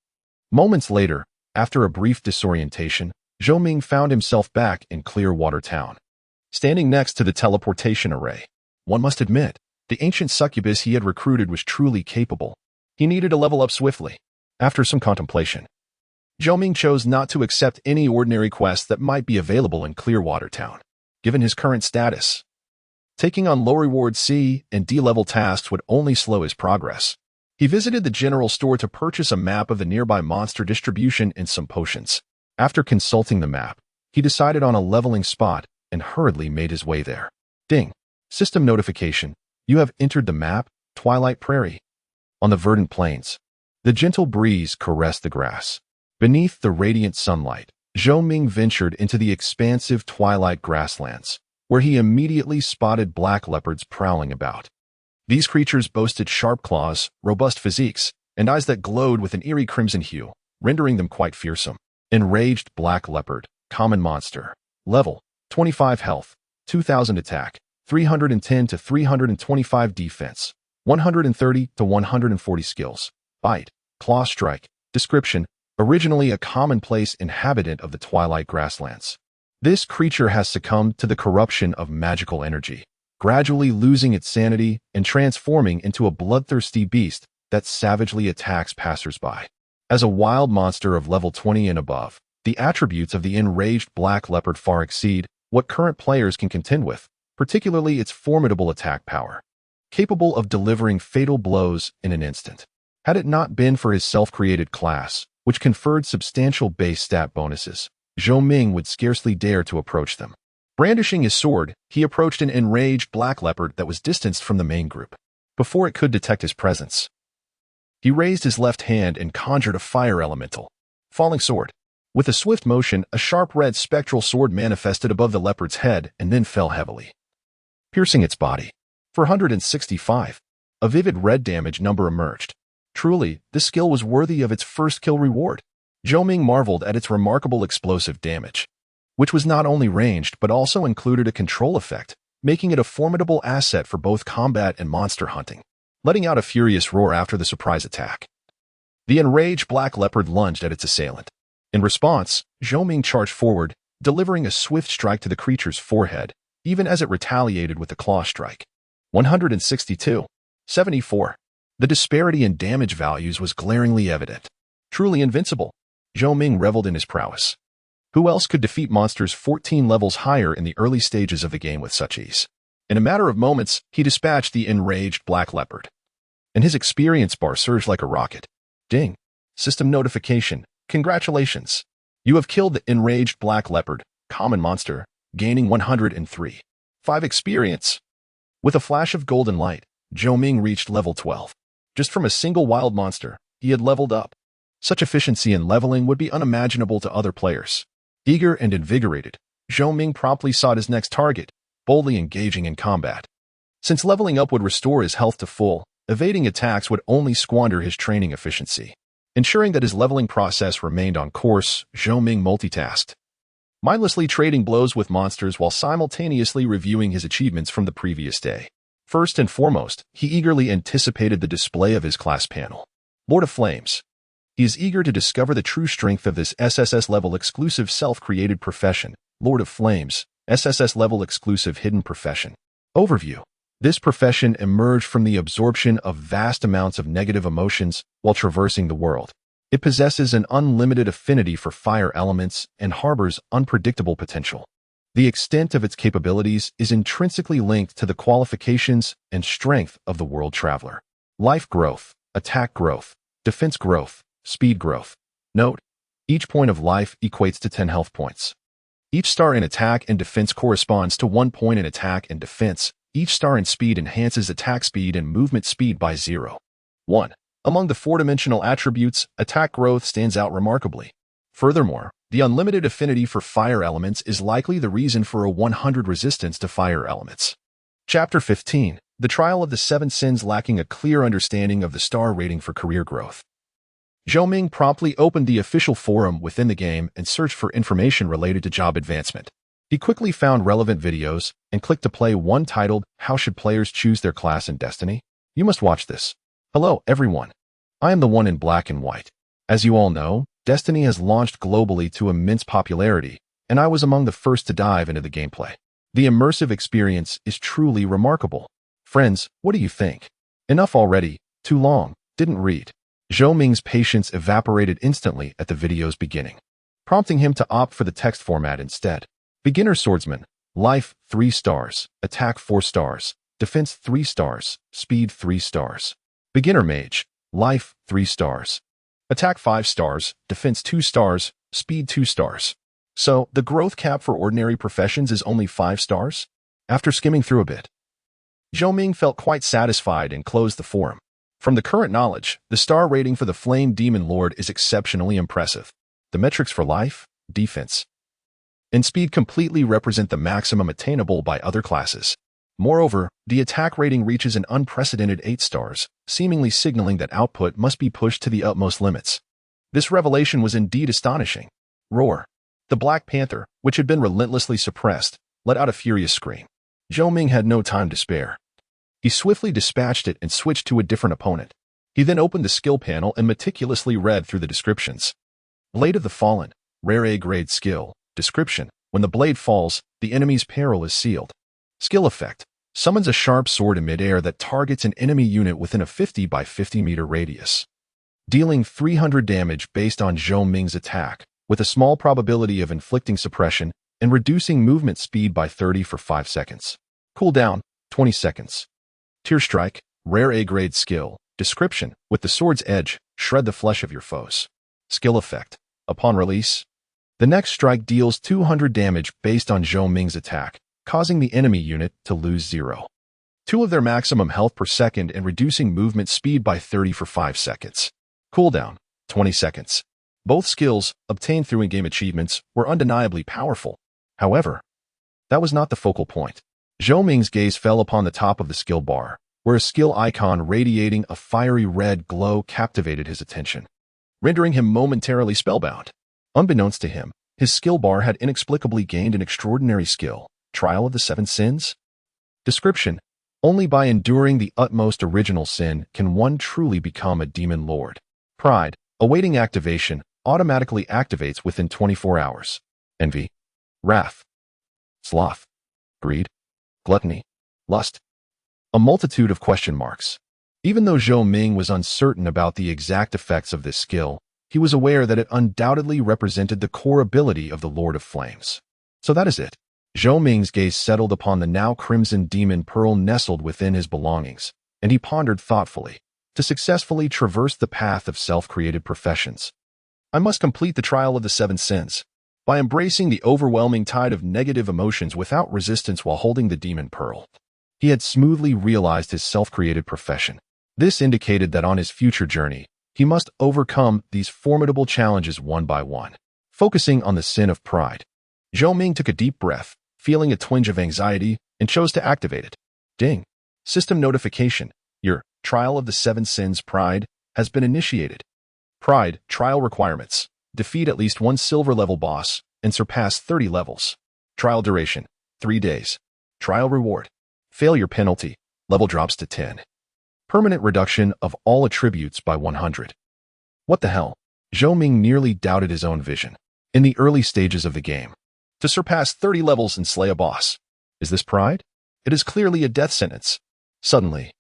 Moments later, after a brief disorientation, Zhou Ming found himself back in Clearwater Town, standing next to the teleportation array. One must admit, the ancient succubus he had recruited was truly capable. He needed to level up swiftly. After some contemplation, Zhou Ming chose not to accept any ordinary quests that might be available in Clearwater Town. Given his current status, taking on low reward C and D level tasks would only slow his progress. He visited the general store to purchase a map of the nearby monster distribution and some potions. After consulting the map, he decided on a leveling spot and hurriedly made his way there. Ding. System notification. You have entered the map, Twilight Prairie. On the verdant plains, the gentle breeze caressed the grass. Beneath the radiant sunlight, Zhou Ming ventured into the expansive twilight grasslands, where he immediately spotted black leopards prowling about. These creatures boasted sharp claws, robust physiques, and eyes that glowed with an eerie crimson hue, rendering them quite fearsome. Enraged black leopard, common monster. Level, 25 health, 2000 attack, 310 to 325 defense, 130 to 140 skills. Bite, claw strike. Description, originally a commonplace inhabitant of the twilight grasslands. This creature has succumbed to the corruption of magical energy, gradually losing its sanity and transforming into a bloodthirsty beast that savagely attacks passersby. As a wild monster of level 20 and above, the attributes of the enraged black leopard far exceed what current players can contend with, particularly its formidable attack power, capable of delivering fatal blows in an instant. Had it not been for his self-created class, which conferred substantial base stat bonuses, Zhou Ming would scarcely dare to approach them. Brandishing his sword, he approached an enraged black leopard that was distanced from the main group. Before it could detect his presence, he raised his left hand and conjured a fire elemental. Falling sword. With a swift motion, a sharp red spectral sword manifested above the leopard's head and then fell heavily, piercing its body. 465. A vivid red damage number emerged. Truly, this skill was worthy of its first kill reward. Zhou Ming marveled at its remarkable explosive damage, which was not only ranged but also included a control effect, making it a formidable asset for both combat and monster hunting. Letting out a furious roar after the surprise attack, the enraged black leopard lunged at its assailant. In response, Zhou Ming charged forward, delivering a swift strike to the creature's forehead, even as it retaliated with a claw strike. 162. 74. The disparity in damage values was glaringly evident. Truly invincible, Zhou Ming reveled in his prowess. Who else could defeat monsters 14 levels higher in the early stages of the game with such ease? In a matter of moments, he dispatched the enraged black leopard, and his experience bar surged like a rocket. Ding. System notification. Congratulations. You have killed the enraged black leopard, common monster, gaining 103. 5 experience. With a flash of golden light, Zhou Ming reached level 12. Just from a single wild monster, he had leveled up. Such efficiency in leveling would be unimaginable to other players. Eager and invigorated, Zhou Ming promptly sought his next target, boldly engaging in combat. Since leveling up would restore his health to full, evading attacks would only squander his training efficiency. Ensuring that his leveling process remained on course, Zhou Ming multitasked, mindlessly trading blows with monsters while simultaneously reviewing his achievements from the previous day. First and foremost, he eagerly anticipated the display of his class panel. Lord of Flames. He is eager to discover the true strength of this SSS-level exclusive self-created profession. Lord of Flames, SSS-level exclusive hidden profession. Overview. This profession emerged from the absorption of vast amounts of negative emotions while traversing the world. It possesses an unlimited affinity for fire elements and harbors unpredictable potential. The extent of its capabilities is intrinsically linked to the qualifications and strength of the world traveler. Life growth, attack growth, defense growth, speed growth. Note, each point of life equates to 10 health points. Each star in attack and defense corresponds to 1 point in attack and defense. Each star in speed enhances attack speed and movement speed by 0.1. Among the four-dimensional attributes, attack growth stands out remarkably. Furthermore, the unlimited affinity for fire elements is likely the reason for a 100 resistance to fire elements. Chapter 15. The Trial of the Seven Sins. Lacking a clear understanding of the star rating for career growth, Zhou Ming promptly opened the official forum within the game and searched for information related to job advancement. He quickly found relevant videos and clicked to play one titled, "How Should Players Choose Their Class in Destiny? You Must Watch This." Hello, everyone. I am the one in black and white. As you all know, Destiny has launched globally to immense popularity, and I was among the first to dive into the gameplay. The immersive experience is truly remarkable. Friends, what do you think? Enough already. Too long. Didn't read. Zhou Ming's patience evaporated instantly at the video's beginning, prompting him to opt for the text format instead. Beginner Swordsman. Life 3 stars, Attack 4 stars, Defense 3 stars, Speed 3 stars. Beginner Mage. Life 3 stars, Attack 5 stars, Defense 2 stars, Speed 2 stars. So, the growth cap for ordinary professions is only 5 stars? After skimming through a bit, Zhou Ming felt quite satisfied and closed the forum. From the current knowledge, the star rating for the Flame Demon Lord is exceptionally impressive. The metrics for life, defense, and speed completely represent the maximum attainable by other classes. Moreover, the attack rating reaches an unprecedented 8 stars, seemingly signaling that output must be pushed to the utmost limits. This revelation was indeed astonishing. Roar. The Black Panther, which had been relentlessly suppressed, let out a furious scream. Zhou Ming had no time to spare. He swiftly dispatched it and switched to a different opponent. He then opened the skill panel and meticulously read through the descriptions. Blade of the Fallen, rare A-grade skill. Description. When the blade falls, the enemy's peril is sealed. Skill effect. Summons a sharp sword in midair that targets an enemy unit within a 50 by 50 meter radius, dealing 300 damage based on Zhou Ming's attack, with a small probability of inflicting suppression and reducing movement speed by 30 for 5 seconds. Cooldown, 20 seconds. Tear Strike, rare A-grade skill. Description. With the sword's edge, shred the flesh of your foes. Skill effect. Upon release, the next strike deals 200 damage based on Zhou Ming's attack, causing the enemy unit to lose 0.2 of their maximum health per second and reducing movement speed by 30 for 5 seconds. Cooldown, 20 seconds. Both skills, obtained through in-game achievements, were undeniably powerful. However, that was not the focal point. Zhou Ming's gaze fell upon the top of the skill bar, where a skill icon radiating a fiery red glow captivated his attention, rendering him momentarily spellbound. Unbeknownst to him, his skill bar had inexplicably gained an extraordinary skill, Trial of the Seven Sins. Description. Only by enduring the utmost original sin can one truly become a demon lord. Pride, awaiting activation, automatically activates within 24 hours. Envy, wrath, sloth, greed, gluttony, lust. A multitude of question marks. Even though Zhou Ming was uncertain about the exact effects of this skill, he was aware that it undoubtedly represented the core ability of the Lord of Flames. So that is it. Zhou Ming's gaze settled upon the now crimson demon pearl nestled within his belongings, and he pondered thoughtfully. To successfully traverse the path of self-created professions, I must complete the Trial of the Seven Sins. By embracing the overwhelming tide of negative emotions without resistance while holding the demon pearl, he had smoothly realized his self-created profession. This indicated that on his future journey, he must overcome these formidable challenges one by one. Focusing on the sin of pride, Zhou Ming took a deep breath, feeling a twinge of anxiety, and chose to activate it. Ding! System notification. Your Trial of the Seven Sins Pride has been initiated. Pride Trial requirements. Defeat at least one silver level boss and surpass 30 levels. Trial duration. 3 days. Trial reward. Failure penalty. Level drops to 10. Permanent reduction of all attributes by 100. What the hell? Zhou Ming nearly doubted his own vision. In the early stages of the game, to surpass 30 levels and slay a boss. Is this pride? It is clearly a death sentence. Suddenly,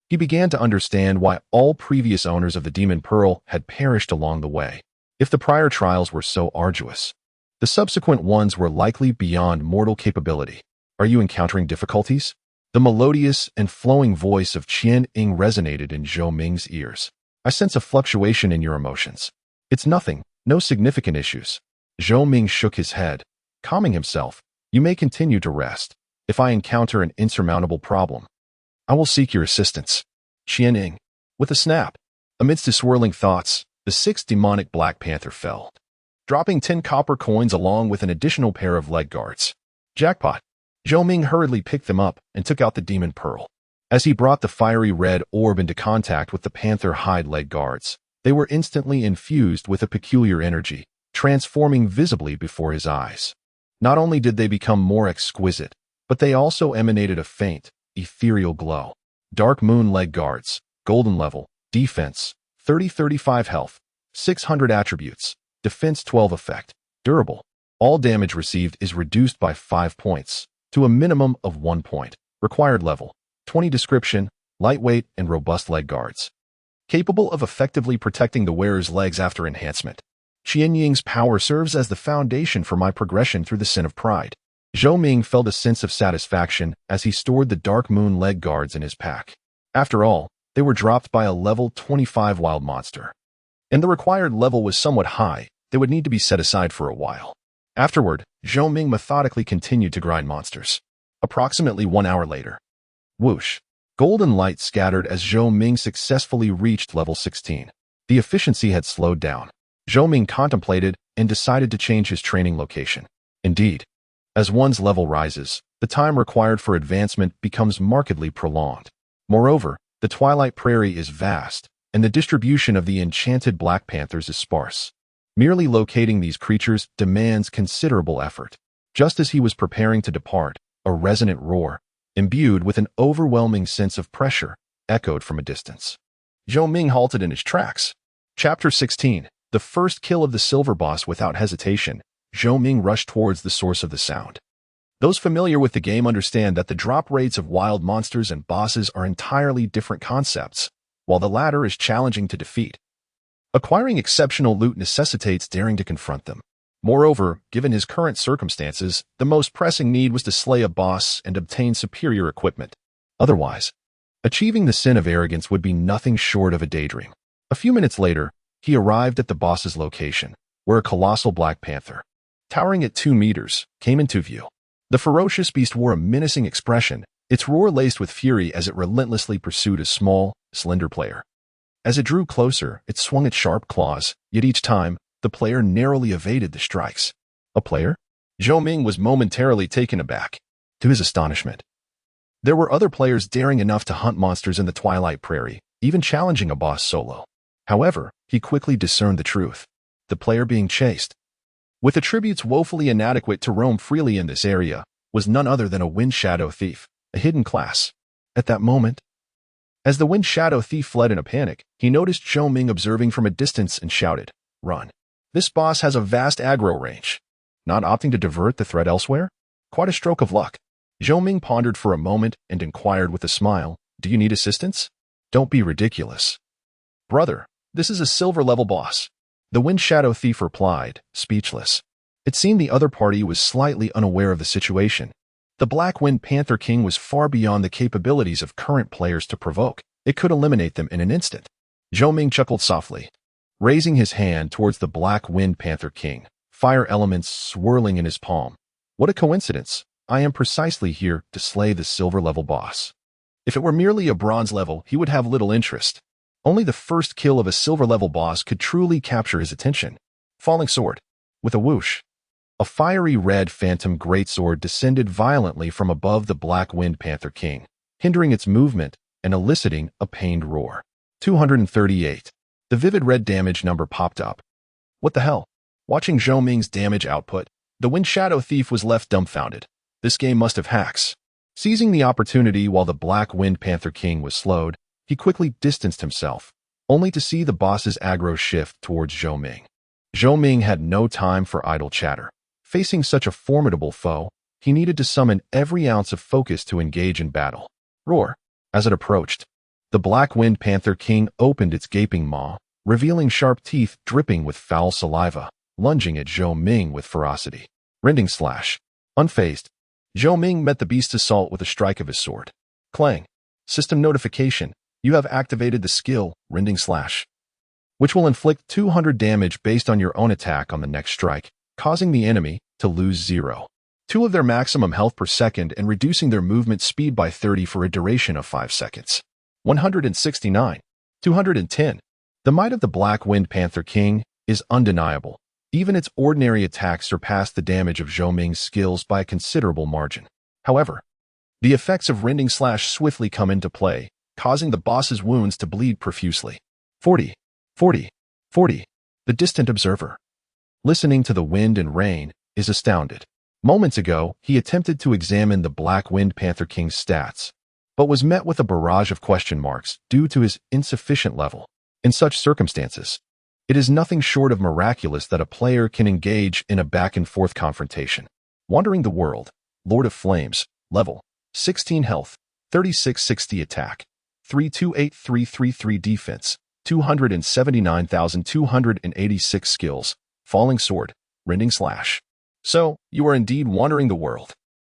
he began to understand why all previous owners of the Demon Pearl had perished along the way. If the prior trials were so arduous, the subsequent ones were likely beyond mortal capability. Are you encountering difficulties? The melodious and flowing voice of Qian Ying resonated in Zhou Ming's ears. I sense a fluctuation in your emotions. It's nothing, no significant issues. Zhou Ming shook his head, calming himself. You may continue to rest. If I encounter an insurmountable problem, I will seek your assistance. Qian Ying. With a snap, amidst his swirling thoughts, the 6th demonic Black Panther fell, dropping 10 copper coins along with an additional pair of leg guards. Jackpot. Zhou Ming hurriedly picked them up and took out the Demon Pearl. As he brought the fiery red orb into contact with the panther hide leg guards, they were instantly infused with a peculiar energy, transforming visibly before his eyes. Not only did they become more exquisite, but they also emanated a faint, ethereal glow. Dark Moon leg guards, golden level, defense, 30-35 health, 600 attributes, defense 12 effect, durable. All damage received is reduced by 5 points, to a minimum of 1 point. Required level, 20 description, lightweight and robust leg guards. Capable of effectively protecting the wearer's legs after enhancement. Qian Ying's power serves as the foundation for my progression through the sin of pride. Zhou Ming felt a sense of satisfaction as he stored the Dark Moon leg guards in his pack. After all, they were dropped by a level 25 wild monster. And the required level was somewhat high, they would need to be set aside for a while. Afterward, Zhou Ming methodically continued to grind monsters. Approximately 1 hour later. Whoosh. Golden light scattered as Zhou Ming successfully reached level 16. The efficiency had slowed down. Zhou Ming contemplated and decided to change his training location. Indeed, as one's level rises, the time required for advancement becomes markedly prolonged. Moreover, the Twilight Prairie is vast, and the distribution of the enchanted Black Panthers is sparse. Merely locating these creatures demands considerable effort. Just as he was preparing to depart, a resonant roar, imbued with an overwhelming sense of pressure, echoed from a distance. Zhou Ming halted in his tracks. Chapter 16. The first kill of the silver boss. Without hesitation, Zhou Ming rushed towards the source of the sound. Those familiar with the game understand that the drop rates of wild monsters and bosses are entirely different concepts, while the latter is challenging to defeat. Acquiring exceptional loot necessitates daring to confront them. Moreover, given his current circumstances, the most pressing need was to slay a boss and obtain superior equipment. Otherwise, achieving the sin of arrogance would be nothing short of a daydream. A few minutes later, he arrived at the boss's location, where a colossal Black Panther, towering at 2 meters, came into view. The ferocious beast wore a menacing expression, its roar laced with fury as it relentlessly pursued a small, slender player. As it drew closer, it swung its sharp claws, yet each time, the player narrowly evaded the strikes. A player? Zhou Ming was momentarily taken aback. To his astonishment, there were other players daring enough to hunt monsters in the Twilight Prairie, even challenging a boss solo. However, he quickly discerned the truth. The player being chased, with attributes woefully inadequate to roam freely in this area, was none other than a Wind Shadow Thief, a hidden class. At that moment, as the Wind Shadow Thief fled in a panic, he noticed Zhou Ming observing from a distance and shouted, "Run. This boss has a vast aggro range." Not opting to divert the threat elsewhere? Quite a stroke of luck. Zhou Ming pondered for a moment and inquired with a smile, "Do you need assistance?" "Don't be ridiculous. Brother, this is a silver-level boss." The Wind Shadow Thief replied, speechless. It seemed the other party was slightly unaware of the situation. The Black Wind Panther King was far beyond the capabilities of current players to provoke. It could eliminate them in an instant. Zhou Ming chuckled softly, raising his hand towards the Black Wind Panther King, fire elements swirling in his palm. "What a coincidence. I am precisely here to slay the silver-level boss." If it were merely a bronze level, he would have little interest. Only the first kill of a silver-level boss could truly capture his attention. Falling sword. With a whoosh, a fiery red phantom greatsword descended violently from above the Black Wind Panther King, hindering its movement and eliciting a pained roar. 238. The vivid red damage number popped up. What the hell? Watching Zhou Ming's damage output, the Wind Shadow Thief was left dumbfounded. This game must have hacks. Seizing the opportunity while the Black Wind Panther King was slowed, he quickly distanced himself, only to see the boss's aggro shift towards Zhou Ming. Zhou Ming had no time for idle chatter. Facing such a formidable foe, he needed to summon every ounce of focus to engage in battle. Roar! As it approached, the Black Wind Panther King opened its gaping maw, revealing sharp teeth dripping with foul saliva, lunging at Zhou Ming with ferocity. Rending slash. Unfazed, Zhou Ming met the beast's assault with a strike of his sword. Clang. System notification. You have activated the skill, Rending Slash, which will inflict 200 damage based on your own attack on the next strike, causing the enemy to lose 0.2 of their maximum health per second and reducing their movement speed by 30 for a duration of 5 seconds. 169. 210. The might of the Black Wind Panther King is undeniable. Even its ordinary attacks surpassed the damage of Zhou Ming's skills by a considerable margin. However, the effects of Rending Slash swiftly come into play, causing the boss's wounds to bleed profusely. 40. 40. 40. The distant observer, listening to the wind and rain, is astounded. Moments ago, he attempted to examine the Black Wind Panther King's stats, but was met with a barrage of question marks due to his insufficient level. In such circumstances, it is nothing short of miraculous that a player can engage in a back-and-forth confrontation. Wandering the World, Lord of Flames, level 16 health, 3660 attack, 328333 defense, 279,286 skills, Falling Sword, Rending Slash. So, you are indeed wandering the world.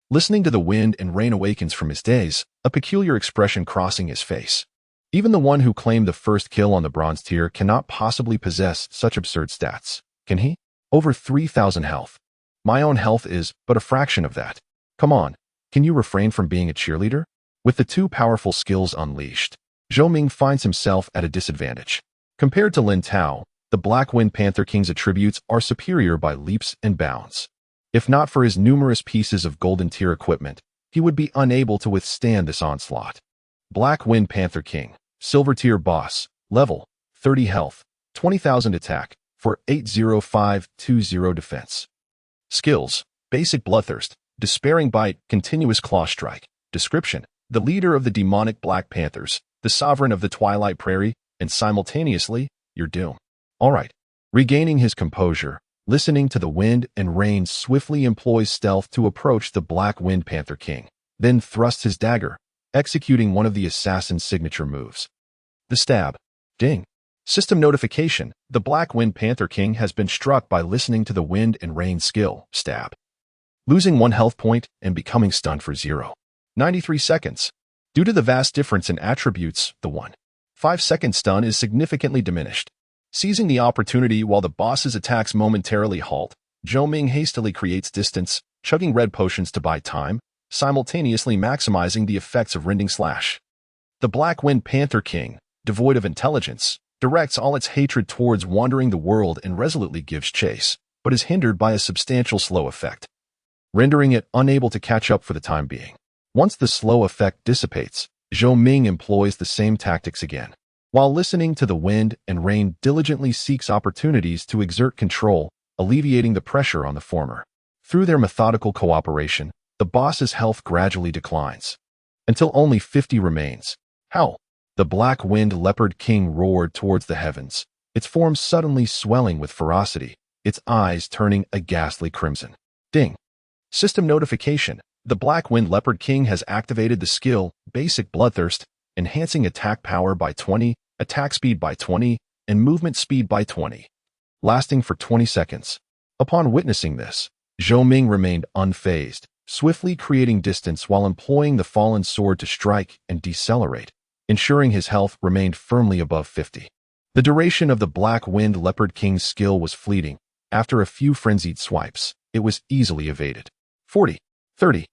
Listening to the wind and rain awakens from his daze, a peculiar expression crossing his face. Even the one who claimed the first kill on the bronze tier cannot possibly possess such absurd stats. Can he? Over 3,000 health. My own health is but a fraction of that. Come on, can you refrain from being a cheerleader? With the two powerful skills unleashed, Zhou Ming finds himself at a disadvantage. Compared to Lin Tao, the Black Wind Panther King's attributes are superior by leaps and bounds. If not for his numerous pieces of golden tier equipment, he would be unable to withstand this onslaught. Black Wind Panther King, Silver Tier Boss, level 30 health, 20,000 attack, for 80520 defense. Skills, Basic Bloodthirst, Despairing Bite, Continuous Claw Strike. Description: the leader of the demonic Black Panthers, the sovereign of the Twilight Prairie, and simultaneously, your doom. Alright. Regaining his composure, listening to the wind and rain swiftly employs stealth to approach the Black Wind Panther King, then thrusts his dagger, executing one of the assassin's signature moves. The stab. Ding. System notification: the Black Wind Panther King has been struck by listening to the wind and rain skill, stab. Losing 1 health point and becoming stunned for 0.93 seconds. Due to the vast difference in attributes, the 1.5-second stun is significantly diminished. Seizing the opportunity while the boss's attacks momentarily halt, Zhou Ming hastily creates distance, chugging red potions to buy time, simultaneously maximizing the effects of Rending Slash. The Black Wind Panther King, devoid of intelligence, directs all its hatred towards wandering the world and resolutely gives chase, but is hindered by a substantial slow effect, rendering it unable to catch up for the time being. Once the slow effect dissipates, Zhou Ming employs the same tactics again. While listening to the wind and rain, diligently seeks opportunities to exert control, alleviating the pressure on the former. Through their methodical cooperation, the boss's health gradually declines, until only 50 remains. Howl! The Black Wind Leopard King roared towards the heavens, its form suddenly swelling with ferocity, its eyes turning a ghastly crimson. Ding! System notification: the Black Wind Leopard King has activated the skill, Basic Bloodthirst, enhancing attack power by 20, attack speed by 20, and movement speed by 20, lasting for 20 seconds. Upon witnessing this, Zhou Ming remained unfazed, swiftly creating distance while employing the fallen sword to strike and decelerate, ensuring his health remained firmly above 50. The duration of the Black Wind Leopard King's skill was fleeting. After a few frenzied swipes, it was easily evaded. 40. 30.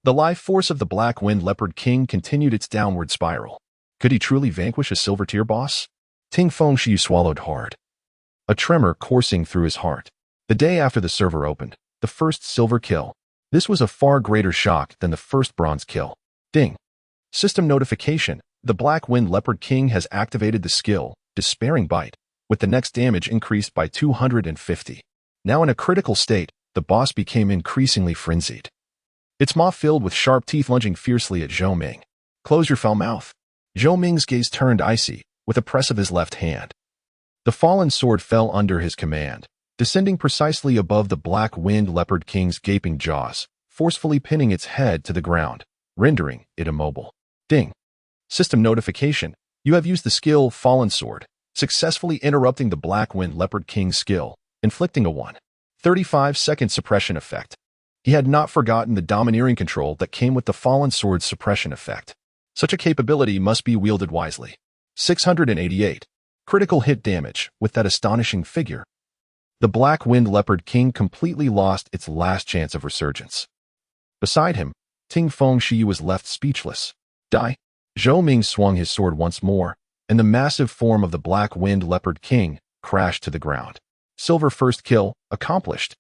The life force of the Black Wind Leopard King continued its downward spiral. Could he truly vanquish a silver tier boss? Ting Fengxiu swallowed hard, a tremor coursing through his heart. The day after the server opened, the first silver kill. This was a far greater shock than the first bronze kill. Ding. System notification. The Black-Winged Leopard King has activated the skill, Despairing Bite, with the next damage increased by 250. Now in a critical state, the boss became increasingly frenzied. Its maw filled with sharp teeth lunging fiercely at Zhou Ming. Close your foul mouth. Zhou Ming's gaze turned icy, with a press of his left hand. The fallen sword fell under his command, descending precisely above the Black-Winged Leopard King's gaping jaws, forcefully pinning its head to the ground, rendering it immobile. Ding. System notification. You have used the skill Fallen Sword, successfully interrupting the Black-Winged Leopard King's skill, inflicting a 1.35-second suppression effect. He had not forgotten the domineering control that came with the Fallen Sword's suppression effect. Such a capability must be wielded wisely. 688. Critical hit damage with that astonishing figure. The Black-Winged Leopard King completely lost its last chance of resurgence. Beside him, Ting Fengshui was left speechless. Die. Zhou Ming swung his sword once more, and the massive form of the Black-Winged Leopard King crashed to the ground. Silver first kill accomplished.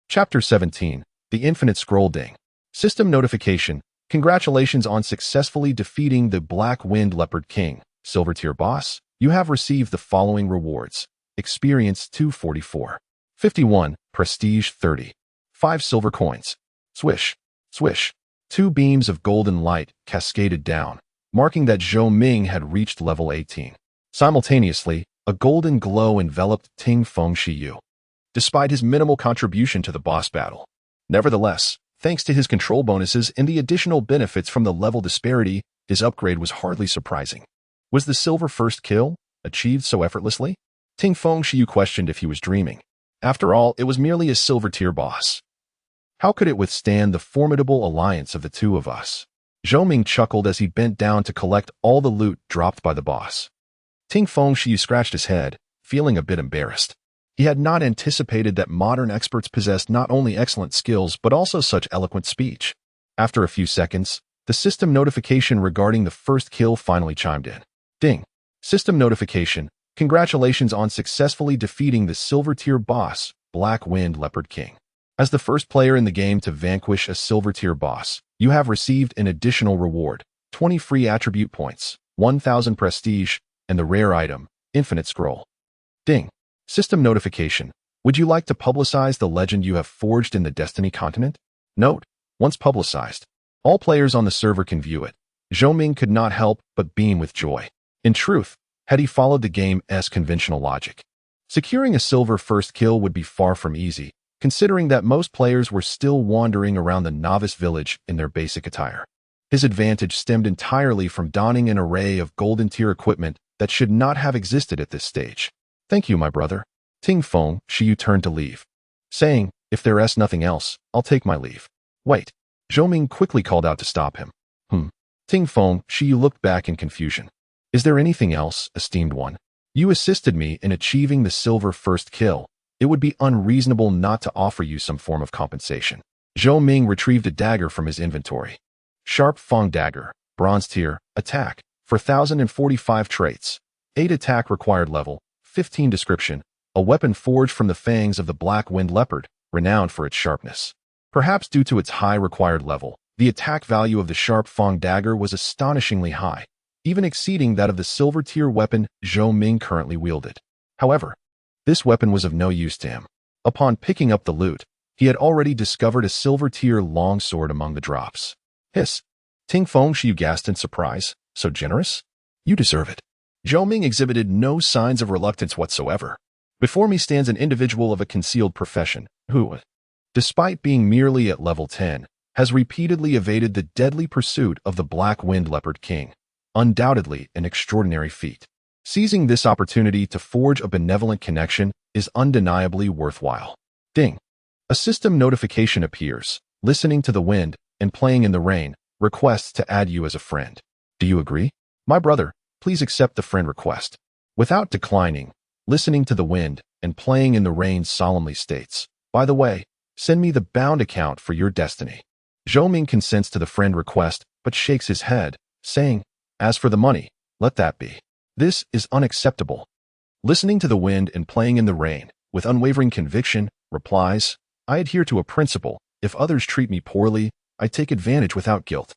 Chapter 17. The Infinite Scroll Ding. System notification. Congratulations on successfully defeating the Black-Winged Leopard King. Silver tier boss. You have received the following rewards. Experience 244. 51. Prestige 30. 5 silver coins. Swish. Swish. 2 beams of golden light cascaded down, marking that Zhou Ming had reached level 18. Simultaneously, a golden glow enveloped Ting Fengshui, despite his minimal contribution to the boss battle. Nevertheless, thanks to his control bonuses and the additional benefits from the level disparity, his upgrade was hardly surprising. Was the silver first kill achieved so effortlessly? Ting Fengshui questioned if he was dreaming. After all, it was merely a silver tier boss. How could it withstand the formidable alliance of the two of us? Zhou Ming chuckled as he bent down to collect all the loot dropped by the boss. Ting Fengshui scratched his head, feeling a bit embarrassed. He had not anticipated that modern experts possessed not only excellent skills but also such eloquent speech. After a few seconds, the system notification regarding the first kill finally chimed in. Ding. System notification. Congratulations on successfully defeating the silver tier boss, Black-Winged Leopard King. As the first player in the game to vanquish a silver tier boss, you have received an additional reward, 20 free attribute points, 1000 prestige, and the rare item, Infinite Scroll. Ding. System notification. Would you like to publicize the legend you have forged in the Destiny continent? Note, once publicized, all players on the server can view it. Zhou Ming could not help but beam with joy. In truth, had he followed the game's conventional logic, securing a silver first kill would be far from easy, considering that most players were still wandering around the novice village in their basic attire. His advantage stemmed entirely from donning an array of golden tier equipment that should not have existed at this stage. Thank you, my brother. Ting Fengshui turned to leave, saying, if there's nothing else, I'll take my leave. Wait. Zhou Ming quickly called out to stop him. Ting Fengshui looked back in confusion. Is there anything else, esteemed one? You assisted me in achieving the silver first kill. It would be unreasonable not to offer you some form of compensation. Zhou Ming retrieved a dagger from his inventory. Sharp Fang Dagger, Bronze Tier, Attack, 4045 traits, 8 attack required level, 15 description, a weapon forged from the fangs of the Black-Winged Leopard, renowned for its sharpness. Perhaps due to its high required level, the attack value of the Sharp Fang Dagger was astonishingly high, even exceeding that of the silver tier weapon Zhou Ming currently wielded. However, this weapon was of no use to him. Upon picking up the loot, he had already discovered a silver tier longsword among the drops. Hiss. Ting Fengshui gasped in surprise. So generous? You deserve it. Zhou Ming exhibited no signs of reluctance whatsoever. Before me stands an individual of a concealed profession, who, despite being merely at level 10, has repeatedly evaded the deadly pursuit of the Black-Winged Leopard King. Undoubtedly an extraordinary feat. Seizing this opportunity to forge a benevolent connection is undeniably worthwhile. Ding. A system notification appears. Listening to the wind and playing in the rain requests to add you as a friend. Do you agree? My brother, please accept the friend request. Without declining, listening to the wind and playing in the rain solemnly states, by the way, send me the bound account for your destiny. Zhou Ming consents to the friend request but shakes his head, saying, as for the money, let that be. This is unacceptable. Listening to the wind and playing in the rain, with unwavering conviction, replies, I adhere to a principle. If others treat me poorly, I take advantage without guilt.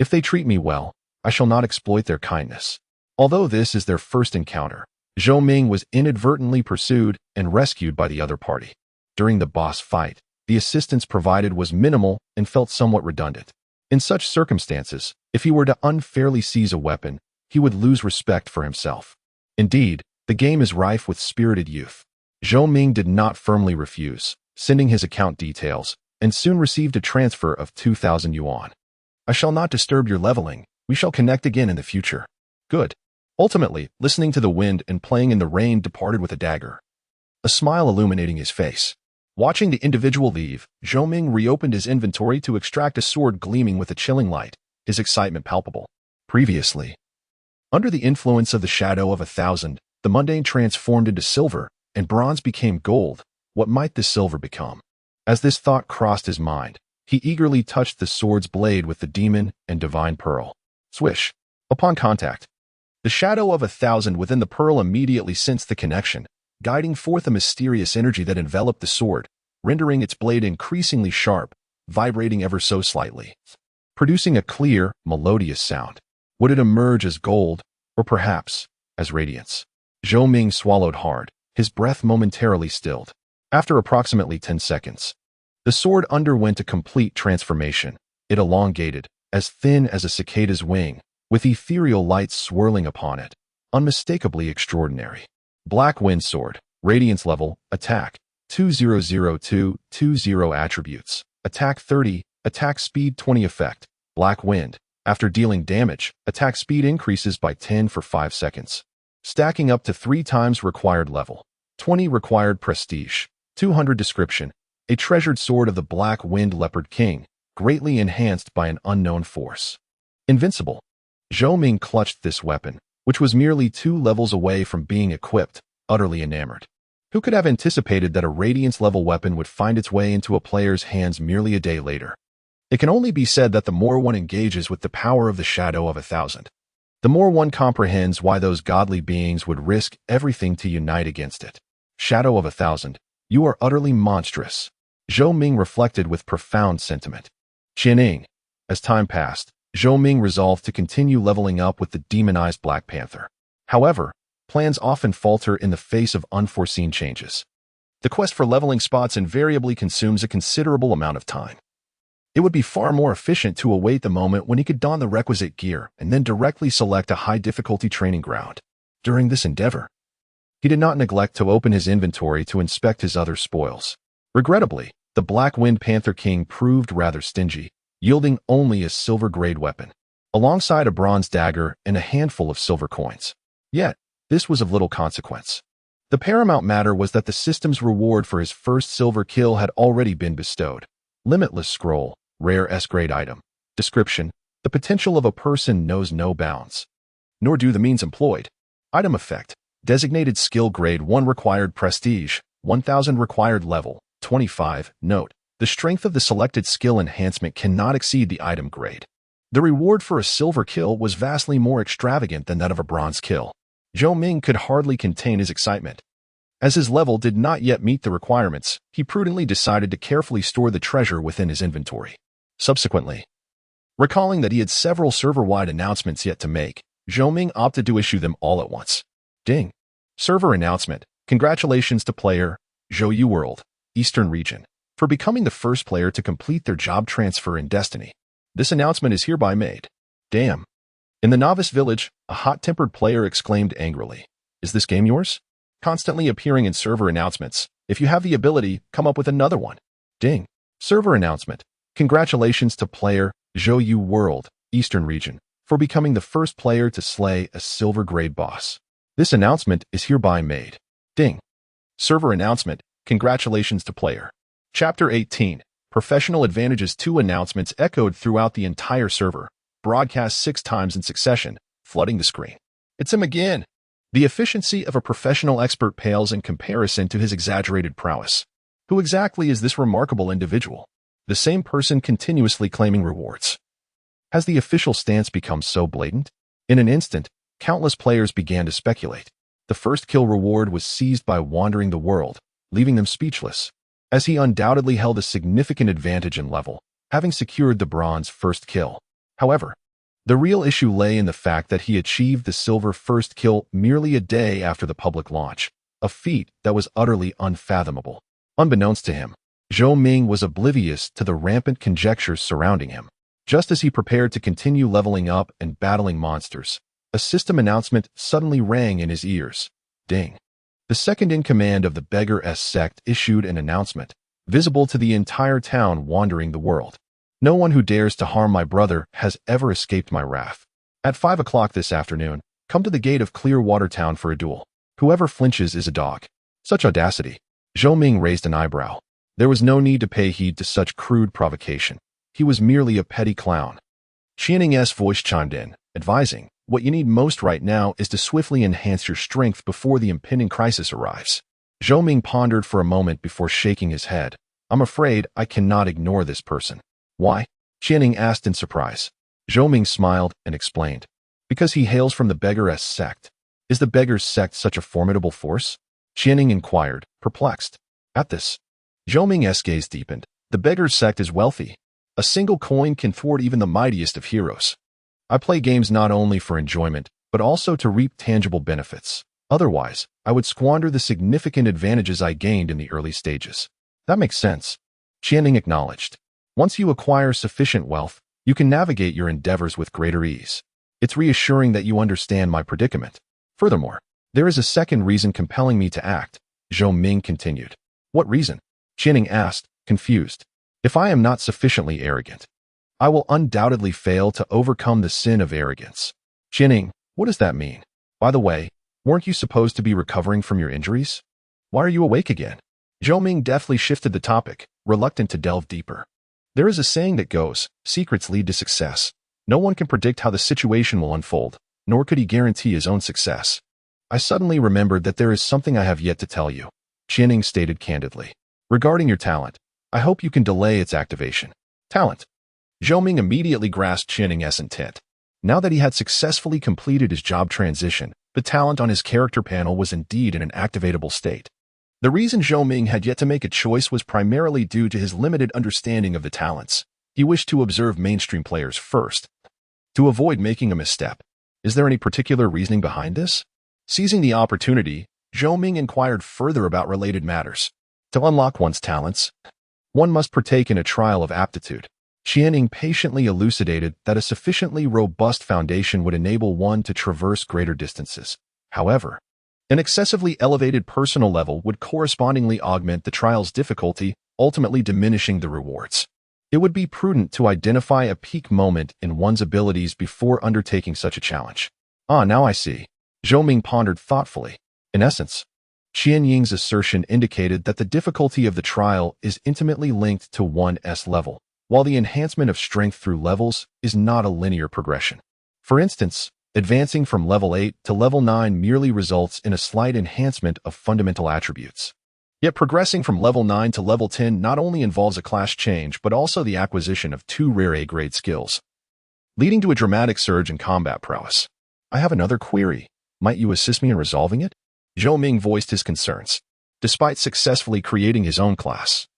If they treat me well, I shall not exploit their kindness. Although this is their first encounter, Zhou Ming was inadvertently pursued and rescued by the other party. During the boss fight, the assistance provided was minimal and felt somewhat redundant. In such circumstances, if he were to unfairly seize a weapon, he would lose respect for himself. Indeed, the game is rife with spirited youth. Zhou Ming did not firmly refuse, sending his account details, and soon received a transfer of 2,000 yuan. I shall not disturb your leveling. We shall connect again in the future. Good. Ultimately, listening to the wind and playing in the rain departed with a dagger, a smile illuminating his face. Watching the individual leave, Zhou Ming reopened his inventory to extract a sword gleaming with a chilling light, his excitement palpable. Previously, under the influence of the shadow of 1,000, the mundane transformed into silver, and bronze became gold. What might this silver become? As this thought crossed his mind, he eagerly touched the sword's blade with the demon and divine pearl. Swish. Upon contact, the shadow of 1,000 within the pearl immediately sensed the connection, guiding forth a mysterious energy that enveloped the sword, rendering its blade increasingly sharp, vibrating ever so slightly, producing a clear, melodious sound. Would it emerge as gold, or perhaps as radiance? Zhou Ming swallowed hard, his breath momentarily stilled. After approximately 10 seconds, the sword underwent a complete transformation. It elongated, as thin as a cicada's wing, with ethereal lights swirling upon it. Unmistakably extraordinary. Black Wind Sword. Radiance level. Attack. 2002-20 attributes. Attack 30. Attack speed 20 effect. Black Wind. After dealing damage, attack speed increases by 10 for 5 seconds. Stacking up to 3 times required level. 20 required prestige. 200 description. A treasured sword of the Black Wind Leopard King, greatly enhanced by an unknown force. Invincible. Zhou Ming clutched this weapon, which was merely 2 levels away from being equipped, utterly enamored. Who could have anticipated that a Radiance-level weapon would find its way into a player's hands merely a day later? It can only be said that the more one engages with the power of the shadow of 1,000, the more one comprehends why those godly beings would risk everything to unite against it. Shadow of 1,000, you are utterly monstrous. Zhou Ming reflected with profound sentiment. Qianing. As time passed, Zhou Ming resolved to continue leveling up with the demonized Black Panther. However, plans often falter in the face of unforeseen changes. The quest for leveling spots invariably consumes a considerable amount of time. It would be far more efficient to await the moment when he could don the requisite gear and then directly select a high-difficulty training ground. During this endeavor, he did not neglect to open his inventory to inspect his other spoils. Regrettably, the Black Wind Panther King proved rather stingy, yielding only a silver-grade weapon, alongside a bronze dagger and a handful of silver coins. Yet, this was of little consequence. The paramount matter was that the system's reward for his first silver kill had already been bestowed. Limitless Scroll, Rare S-grade item. Description: the potential of a person knows no bounds, nor do the means employed. Item effect: designated skill grade 1 required prestige, 1,000 required level, 25. Note: the strength of the selected skill enhancement cannot exceed the item grade. The reward for a silver kill was vastly more extravagant than that of a bronze kill. Zhou Ming could hardly contain his excitement. As his level did not yet meet the requirements, he prudently decided to carefully store the treasure within his inventory. Subsequently, recalling that he had several server-wide announcements yet to make, Zhou Ming opted to issue them all at once. Ding! Server announcement. Congratulations to player Zhou World, Eastern Region, for becoming the first player to complete their job transfer in Destiny. This announcement is hereby made. Damn. In the novice village, a hot-tempered player exclaimed angrily, "Is this game yours?" Constantly appearing in server announcements. If you have the ability, come up with another one. Ding. Server announcement. Congratulations to player Zhou World, Eastern Region, for becoming the first player to slay a silver-grade boss. This announcement is hereby made. Ding. Server announcement. Congratulations to player. Chapter 18. Professional Advantages. 2 announcements echoed throughout the entire server, broadcast 6 times in succession, flooding the screen. It's him again. The efficiency of a professional expert pales in comparison to his exaggerated prowess. Who exactly is this remarkable individual? The same person continuously claiming rewards. Has the official stance become so blatant? In an instant, countless players began to speculate. The first kill reward was seized by Wandering the World, leaving them speechless, as he undoubtedly held a significant advantage in level, having secured the bronze first kill. However, The real issue lay in the fact that he achieved the silver first kill merely a day after the public launch, a feat that was utterly unfathomable. Unbeknownst to him, Zhou Ming was oblivious to the rampant conjectures surrounding him. Just as he prepared to continue leveling up and battling monsters, a system announcement suddenly rang in his ears. Ding. The second-in-command of the Beggar-S sect issued an announcement, visible to the entire town wandering the world. No one who dares to harm my brother has ever escaped my wrath. At 5 o'clock this afternoon, come to the gate of Clearwater Town for a duel. Whoever flinches is a dog. Such audacity. Zhou Ming raised an eyebrow. There was no need to pay heed to such crude provocation. He was merely a petty clown. Qianning's voice chimed in, advising, what you need most right now is to swiftly enhance your strength before the impending crisis arrives. Zhou Ming pondered for a moment before shaking his head. I'm afraid I cannot ignore this person. Why? Qianning asked in surprise. Zhou Ming smiled and explained. Because he hails from the Beggar-S sect. Is the Beggar's sect such a formidable force? Qianning inquired, perplexed. At this, Zhou Ming's gaze deepened. The Beggar's sect is wealthy. A single coin can thwart even the mightiest of heroes. I play games not only for enjoyment, but also to reap tangible benefits. Otherwise, I would squander the significant advantages I gained in the early stages. That makes sense. Qianning acknowledged. Once you acquire sufficient wealth, you can navigate your endeavors with greater ease. It's reassuring that you understand my predicament. Furthermore, there is a second reason compelling me to act, Zhou Ming continued. What reason? Qianning asked, confused. If I am not sufficiently arrogant, I will undoubtedly fail to overcome the sin of arrogance. Qianning, what does that mean? By the way, weren't you supposed to be recovering from your injuries? Why are you awake again? Zhou Ming deftly shifted the topic, reluctant to delve deeper. There is a saying that goes, secrets lead to success. No one can predict how the situation will unfold, nor could he guarantee his own success. I suddenly remembered that there is something I have yet to tell you, Qianning stated candidly. Regarding your talent, I hope you can delay its activation. Talent. Zhou Ming immediately grasped Qianning's intent. Now that he had successfully completed his job transition, the talent on his character panel was indeed in an activatable state. The reason Zhou Ming had yet to make a choice was primarily due to his limited understanding of the talents. He wished to observe mainstream players first, to avoid making a misstep. Is there any particular reasoning behind this? Seizing the opportunity, Zhou Ming inquired further about related matters. To unlock one's talents, one must partake in a trial of aptitude. Qianning patiently elucidated that a sufficiently robust foundation would enable one to traverse greater distances. However, an excessively elevated personal level would correspondingly augment the trial's difficulty, ultimately diminishing the rewards. It would be prudent to identify a peak moment in one's abilities before undertaking such a challenge. Now I see. Zhou Ming pondered thoughtfully. In essence, Qianning's assertion indicated that the difficulty of the trial is intimately linked to one's level, while the enhancement of strength through levels is not a linear progression. For instance, advancing from level 8 to level 9 merely results in a slight enhancement of fundamental attributes. Yet progressing from level 9 to level 10 not only involves a class change but also the acquisition of 2 rare A-grade skills, leading to a dramatic surge in combat prowess. I have another query. Might you assist me in resolving it? Zhou Ming voiced his concerns. Despite successfully creating his own class,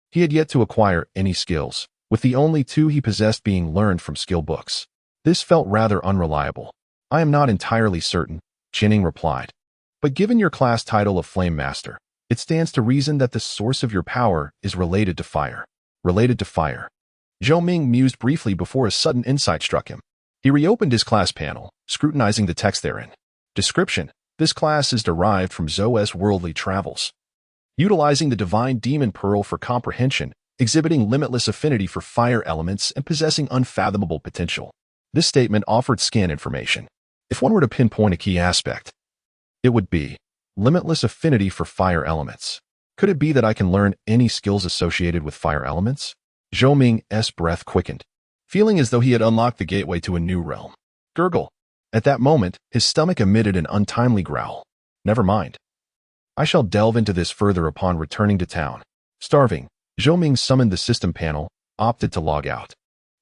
he had yet to acquire any skills, with the only 2 he possessed being learned from skill books. This felt rather unreliable. I am not entirely certain, Qianning replied. But given your class title of Flame Master, it stands to reason that the source of your power is related to fire. Related to fire. Zhou Ming mused briefly before a sudden insight struck him. He reopened his class panel, scrutinizing the text therein. Description. This class is derived from Zhou's worldly travels. Utilizing the divine demon pearl for comprehension, exhibiting limitless affinity for fire elements and possessing unfathomable potential. This statement offered scant information. If one were to pinpoint a key aspect, it would be limitless affinity for fire elements. Could it be that I can learn any skills associated with fire elements? Zhou Ming's breath quickened, feeling as though he had unlocked the gateway to a new realm. Gurgle. At that moment, his stomach emitted an untimely growl. Never mind. I shall delve into this further upon returning to town. Starving, Zhou Ming summoned the system panel, opted to log out,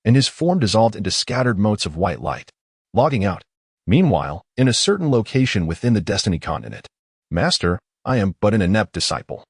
and his form dissolved into scattered motes of white light. Logging out. Meanwhile, in a certain location within the Destiny continent. Master, I am but an inept disciple,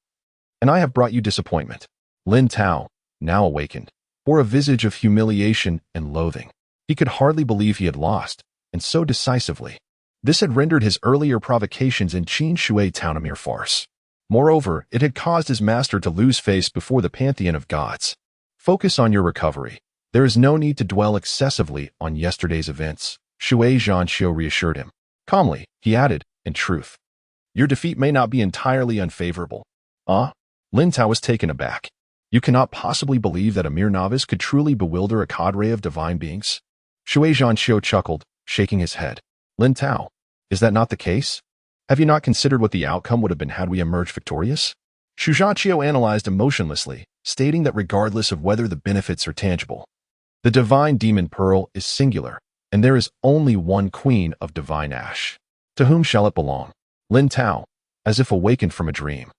and I have brought you disappointment. Lin Tao, now awakened, bore a visage of humiliation and loathing. He could hardly believe he had lost, and so decisively. This had rendered his earlier provocations in Qin Shui Town a mere farce. Moreover, it had caused his master to lose face before the pantheon of gods. Focus on your recovery. There is no need to dwell excessively on yesterday's events, Shui Zhanxiu reassured him. Calmly, he added, in truth, your defeat may not be entirely unfavorable. Lin Tao was taken aback. You cannot possibly believe that a mere novice could truly bewilder a cadre of divine beings? Shui Zhanxiu chuckled, shaking his head. Lin Tao, is that not the case? Have you not considered what the outcome would have been had we emerged victorious? Shu Zhanxiu analyzed emotionlessly, stating that regardless of whether the benefits are tangible, the divine demon pearl is singular, and there is only one queen of divine ash. To whom shall it belong? Lin Tao, as if awakened from a dream,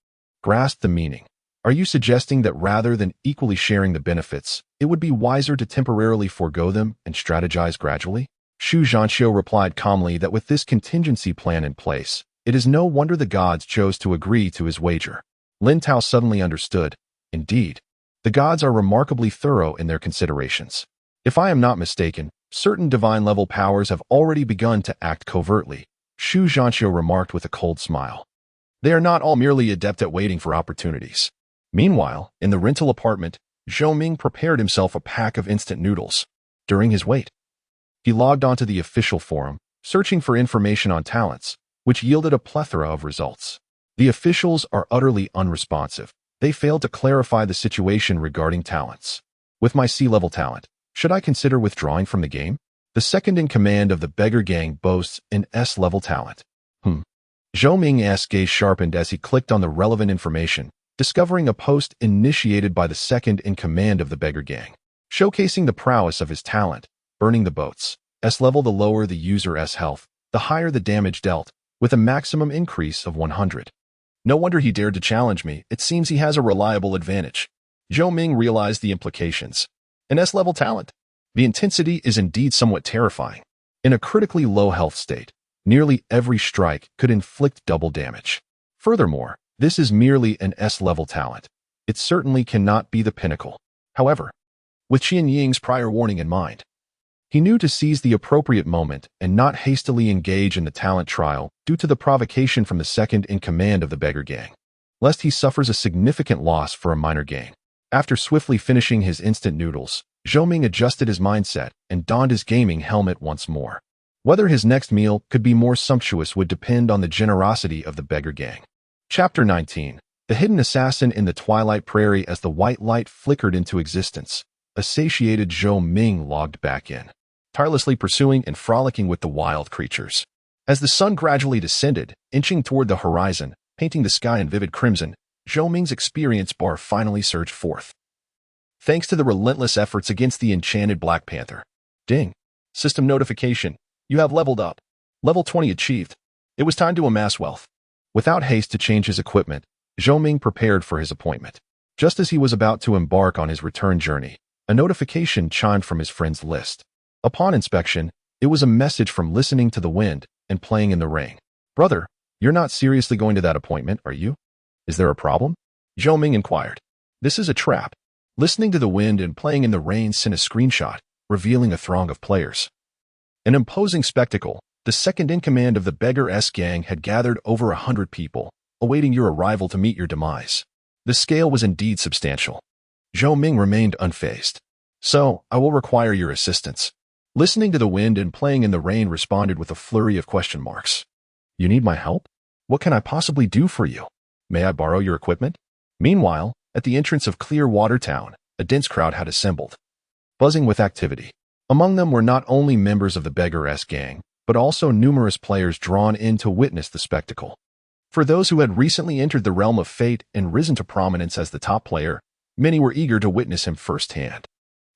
grasped the meaning. Are you suggesting that rather than equally sharing the benefits, it would be wiser to temporarily forego them and strategize gradually? Shu Zhanxiu replied calmly that with this contingency plan in place, it is no wonder the gods chose to agree to his wager. Lin Tao suddenly understood. Indeed, the gods are remarkably thorough in their considerations. If I am not mistaken, certain divine-level powers have already begun to act covertly, Shu Zhanxiu remarked with a cold smile. They are not all merely adept at waiting for opportunities. Meanwhile, in the rental apartment, Zhou Ming prepared himself a pack of instant noodles. During his wait, he logged onto the official forum, searching for information on talents, which yielded a plethora of results. The officials are utterly unresponsive. They failed to clarify the situation regarding talents. With my C-level talent, should I consider withdrawing from the game? The second in command of the beggar gang boasts an S-level talent. Zhou Ming's gaze sharpened as he clicked on the relevant information, discovering a post initiated by the second in command of the beggar gang, showcasing the prowess of his talent, burning the boats. S-level, the lower the user's health, the higher the damage dealt, with a maximum increase of 100. No wonder he dared to challenge me. It seems he has a reliable advantage. Zhou Ming realized the implications. An S-level talent. The intensity is indeed somewhat terrifying. In a critically low health state, nearly every strike could inflict double damage. Furthermore, this is merely an S-level talent. It certainly cannot be the pinnacle. However, with Qian Ying's prior warning in mind, he knew to seize the appropriate moment and not hastily engage in the talent trial due to the provocation from the second in command of the beggar gang, lest he suffers a significant loss for a minor gain. After swiftly finishing his instant noodles, Zhou Ming adjusted his mindset and donned his gaming helmet once more. Whether his next meal could be more sumptuous would depend on the generosity of the beggar gang. Chapter 19. The Hidden Assassin in the Twilight Prairie. As the white light flickered into existence, a satiated Zhou Ming logged back in, tirelessly pursuing and frolicking with the wild creatures. As the sun gradually descended, inching toward the horizon, painting the sky in vivid crimson, Zhou Ming's experience bar finally surged forth. Thanks to the relentless efforts against the enchanted Black Panther. Ding. System notification. You have leveled up. Level 20 achieved. It was time to amass wealth. Without haste to change his equipment, Zhou Ming prepared for his appointment. Just as he was about to embark on his return journey, a notification chimed from his friend's list. Upon inspection, it was a message from Listening to the Wind and Playing in the Rain. Brother, you're not seriously going to that appointment, are you? Is there a problem? Zhou Ming inquired. This is a trap. Listening to the Wind and Playing in the Rain sent a screenshot, revealing a throng of players. An imposing spectacle. The second in command of the beggar-esque gang had gathered over 100 people, awaiting your arrival to meet your demise. The scale was indeed substantial. Zhou Ming remained unfazed. So, I will require your assistance. Listening to the Wind and Playing in the Rain responded with a flurry of question marks. You need my help? What can I possibly do for you? May I borrow your equipment? Meanwhile, at the entrance of Clearwater Town, a dense crowd had assembled, buzzing with activity. Among them were not only members of the beggar-esque gang, but also numerous players drawn in to witness the spectacle. For those who had recently entered the realm of fate and risen to prominence as the top player, many were eager to witness him firsthand.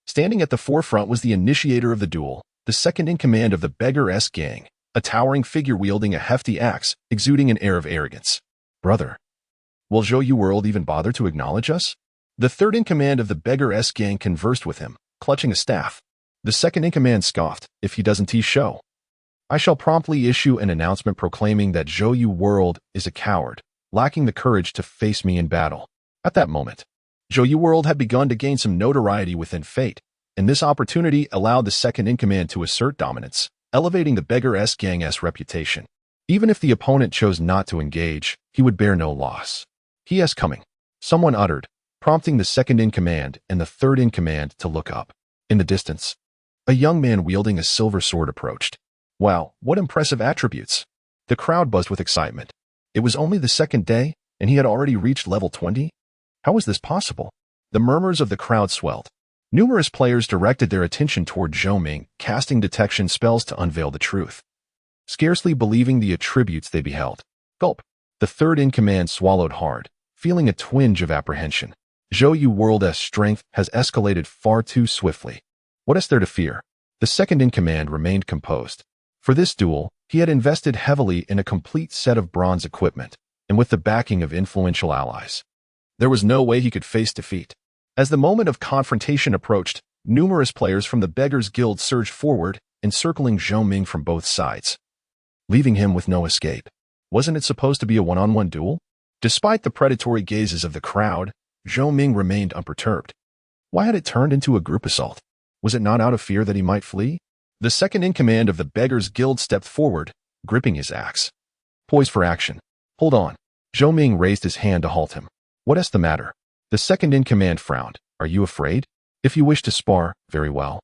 Standing at the forefront was the initiator of the duel, the second in command of the beggar-esque gang, a towering figure wielding a hefty axe, exuding an air of arrogance. Brother, will Zhou World even bother to acknowledge us? The third in command of the beggar-esque gang conversed with him, clutching a staff. The second in command scoffed, if he doesn't tease show, I shall promptly issue an announcement proclaiming that Zhou World is a coward, lacking the courage to face me in battle. At that moment, Zhou World had begun to gain some notoriety within Fate, and this opportunity allowed the second-in-command to assert dominance, elevating the Beggar-S Gang's reputation. Even if the opponent chose not to engage, he would bear no loss. "He is coming," someone uttered, prompting the second-in-command and the third-in-command to look up. In the distance, a young man wielding a silver sword approached. "Wow, what impressive attributes!" The crowd buzzed with excitement. It was only the second day, and he had already reached level 20? How was this possible? The murmurs of the crowd swelled. Numerous players directed their attention toward Zhou Ming, casting detection spells to unveil the truth. Scarcely believing the attributes they beheld. Gulp. The third-in-command swallowed hard, feeling a twinge of apprehension. Zhou World's strength has escalated far too swiftly. What is there to fear? The second-in-command remained composed. For this duel, he had invested heavily in a complete set of bronze equipment, and with the backing of influential allies. There was no way he could face defeat. As the moment of confrontation approached, numerous players from the Beggars Guild surged forward, encircling Zhou Ming from both sides, leaving him with no escape. Wasn't it supposed to be a one-on-one duel? Despite the predatory gazes of the crowd, Zhou Ming remained unperturbed. Why had it turned into a group assault? Was it not out of fear that he might flee? The second-in-command of the Beggars Guild stepped forward, gripping his axe. Poised for action. "Hold on." Zhou Ming raised his hand to halt him. "What is the matter?" The second-in-command frowned. "Are you afraid? If you wish to spar, very well.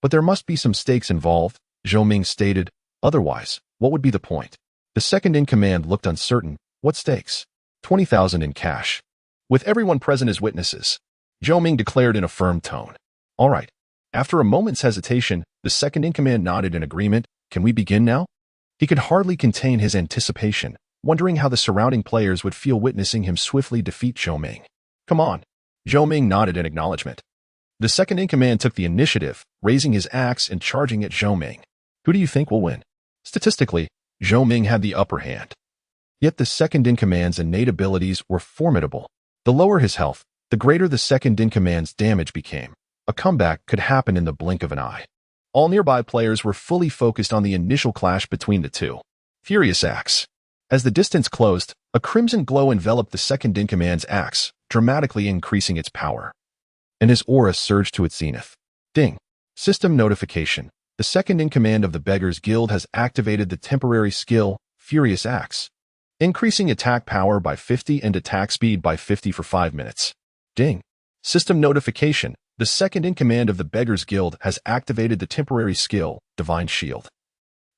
But there must be some stakes involved," Zhou Ming stated. "Otherwise, what would be the point?" The second-in-command looked uncertain. "What stakes?" 20,000 in cash. With everyone present as witnesses, Zhou Ming declared in a firm tone. "All right." After a moment's hesitation, the second-in-command nodded in agreement. "Can we begin now?" He could hardly contain his anticipation, wondering how the surrounding players would feel witnessing him swiftly defeat Zhou Ming. "Come on." Zhou Ming nodded in acknowledgement. The second-in-command took the initiative, raising his axe and charging at Zhou Ming. Who do you think will win? Statistically, Zhou Ming had the upper hand. Yet the second-in-command's innate abilities were formidable. The lower his health, the greater the second-in-command's damage became. A comeback could happen in the blink of an eye. All nearby players were fully focused on the initial clash between the two. Furious axe. As the distance closed, a crimson glow enveloped the second-in-command's axe, dramatically increasing its power. And his aura surged to its zenith. Ding. System notification. The second-in-command of the Beggars Guild has activated the temporary skill, Furious Axe, increasing attack power by 50 and attack speed by 50 for 5 minutes. Ding. System notification. The second-in-command of the Beggars Guild has activated the temporary skill, Divine Shield,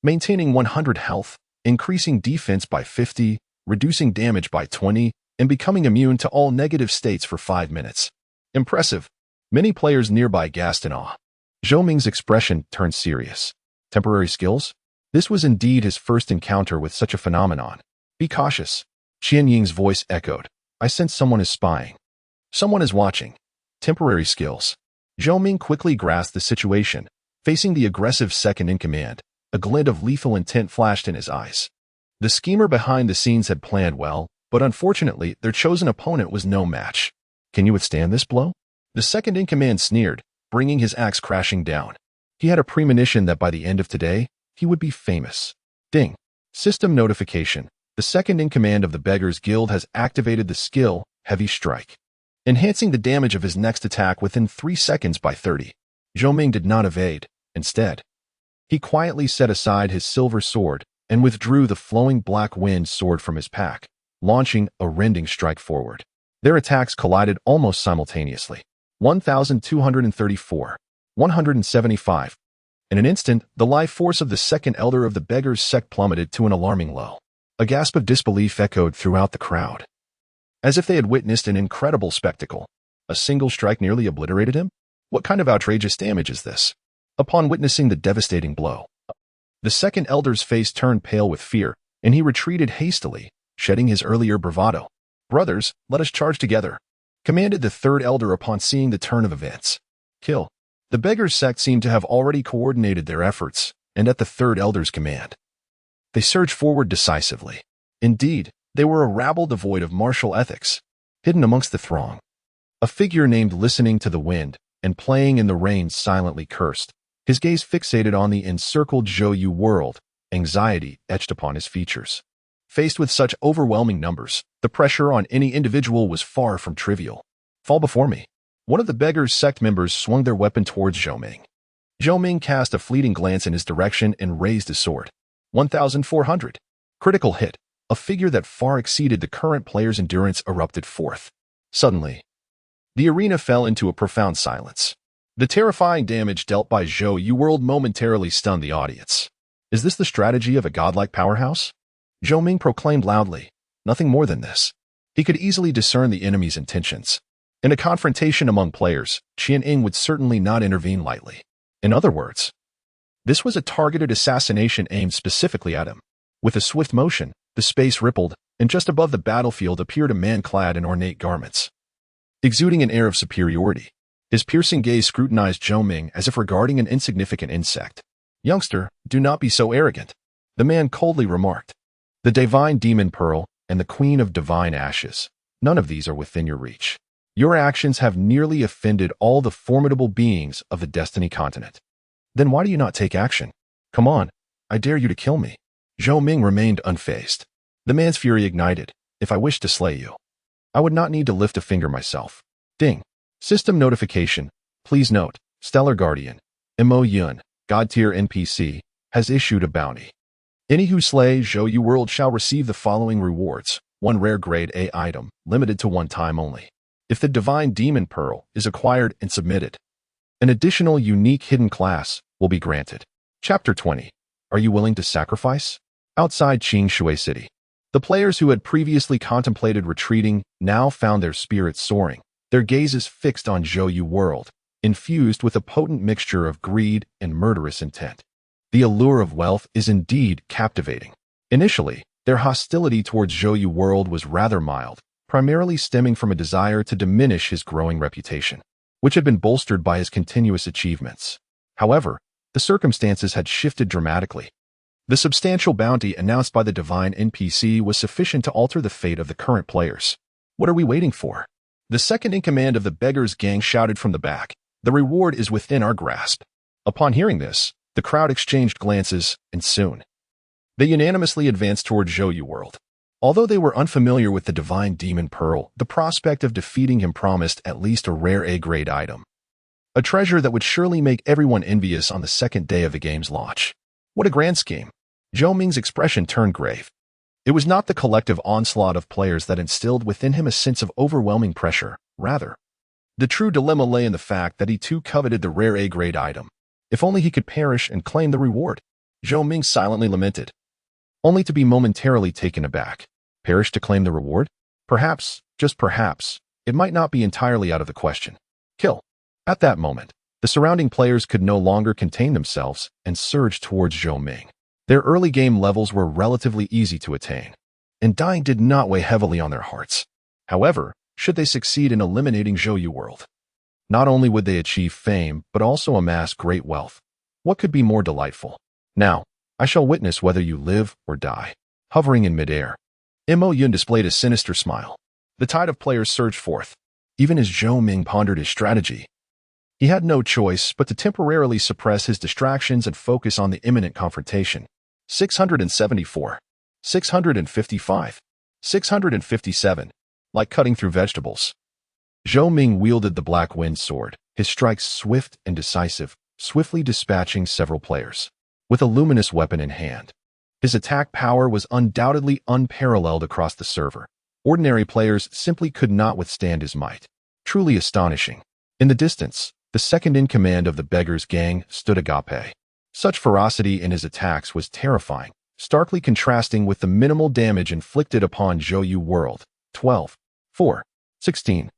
maintaining 100 health, increasing defense by 50, reducing damage by 20, and becoming immune to all negative states for 5 minutes. Impressive. Many players nearby gasped in awe. Zhou Ming's expression turned serious. Temporary skills? This was indeed his first encounter with such a phenomenon. Be cautious. Qian Ying's voice echoed. I sense someone is spying. Someone is watching. Temporary skills. Zhou Ming quickly grasped the situation. Facing the aggressive second-in-command, a glint of lethal intent flashed in his eyes. The schemer behind the scenes had planned well, but unfortunately, their chosen opponent was no match. Can you withstand this blow? The second-in-command sneered, bringing his axe crashing down. He had a premonition that by the end of today, he would be famous. Ding. System notification. The second-in-command of the Beggars Guild has activated the skill, Heavy Strike, enhancing the damage of his next attack within 3 seconds by 30. Zhou Ming did not evade. Instead, he quietly set aside his silver sword and withdrew the flowing black wind sword from his pack, launching a rending strike forward. Their attacks collided almost simultaneously. 1,234. 175. In an instant, the life force of the second elder of the Beggars sect plummeted to an alarming low. A gasp of disbelief echoed throughout the crowd, as if they had witnessed an incredible spectacle. A single strike nearly obliterated him? What kind of outrageous damage is this? Upon witnessing the devastating blow, the second elder's face turned pale with fear, and he retreated hastily, shedding his earlier bravado. Brothers, let us charge together, commanded the third elder upon seeing the turn of events. Kill. The Beggars sect seemed to have already coordinated their efforts, and at the third elder's command, they surged forward decisively. Indeed, they were a rabble devoid of martial ethics. Hidden amongst the throng, a figure named Listening to the Wind and Playing in the Rain silently cursed, his gaze fixated on the encircled Zhou world, anxiety etched upon his features. Faced with such overwhelming numbers, the pressure on any individual was far from trivial. Fall before me. One of the beggar's sect members swung their weapon towards Zhou Ming. Zhou Ming cast a fleeting glance in his direction and raised his sword. 1,400. Critical hit. A figure that far exceeded the current player's endurance erupted forth. Suddenly, the arena fell into a profound silence. The terrifying damage dealt by Zhou Yu World momentarily stunned the audience. Is this the strategy of a godlike powerhouse? Zhou Ming proclaimed loudly. Nothing more than this. He could easily discern the enemy's intentions. In a confrontation among players, Qian Ying would certainly not intervene lightly. In other words, this was a targeted assassination aimed specifically at him. With a swift motion, the space rippled, and just above the battlefield appeared a man clad in ornate garments. Exuding an air of superiority, his piercing gaze scrutinized Zhou Ming as if regarding an insignificant insect. "Youngster, do not be so arrogant," the man coldly remarked. "The divine demon pearl and the queen of divine ashes, none of these are within your reach. Your actions have nearly offended all the formidable beings of the Destiny continent. Then why do you not take action? Come on, I dare you to kill me." Zhou Ming remained unfazed. The man's fury ignited. "If I wished to slay you, I would not need to lift a finger myself." Ding. System notification. Please note, Stellar Guardian, Mo Yun, God-Tier NPC, has issued a bounty. Any who slay Zhou Yu World shall receive the following rewards. 1 rare grade A item, limited to one time only. If the Divine Demon Pearl is acquired and submitted, an additional unique hidden class will be granted. Chapter 20. Are you willing to sacrifice? Outside Qingshui City, the players who had previously contemplated retreating now found their spirits soaring, their gazes fixed on Zhou Yu World, infused with a potent mixture of greed and murderous intent. The allure of wealth is indeed captivating. Initially, their hostility towards Zhou Yu World was rather mild, primarily stemming from a desire to diminish his growing reputation, which had been bolstered by his continuous achievements. However, the circumstances had shifted dramatically. The substantial bounty announced by the Divine NPC was sufficient to alter the fate of the current players. What are we waiting for? The second in command of the beggars gang shouted from the back. The reward is within our grasp. Upon hearing this, the crowd exchanged glances, and soon, they unanimously advanced toward Zhou Yu World. Although they were unfamiliar with the Divine Demon Pearl, the prospect of defeating him promised at least a rare A-grade item. A treasure that would surely make everyone envious on the second day of the game's launch. What a grand scheme. Zhou Ming's expression turned grave. It was not the collective onslaught of players that instilled within him a sense of overwhelming pressure. Rather, the true dilemma lay in the fact that he too coveted the rare A-grade item. If only he could perish and claim the reward. Zhou Ming silently lamented, only to be momentarily taken aback. Perish to claim the reward? Perhaps, just perhaps, it might not be entirely out of the question. Kill. At that moment, the surrounding players could no longer contain themselves and surged towards Zhou Ming. Their early game levels were relatively easy to attain, and dying did not weigh heavily on their hearts. However, should they succeed in eliminating Zhou Yu World, not only would they achieve fame, but also amass great wealth. What could be more delightful? Now, I shall witness whether you live or die. Hovering in midair, Mo Yun displayed a sinister smile. The tide of players surged forth. Even as Zhou Ming pondered his strategy, he had no choice but to temporarily suppress his distractions and focus on the imminent confrontation. 674, 655, 657, like cutting through vegetables. Zhou Ming wielded the Black Wind sword, his strikes swift and decisive, swiftly dispatching several players. With a luminous weapon in hand, his attack power was undoubtedly unparalleled across the server. Ordinary players simply could not withstand his might. Truly astonishing. In the distance, the second in command of the beggars gang stood Agape. Such ferocity in his attacks was terrifying, starkly contrasting with the minimal damage inflicted upon Zhou Yu World. 12, 4, 16.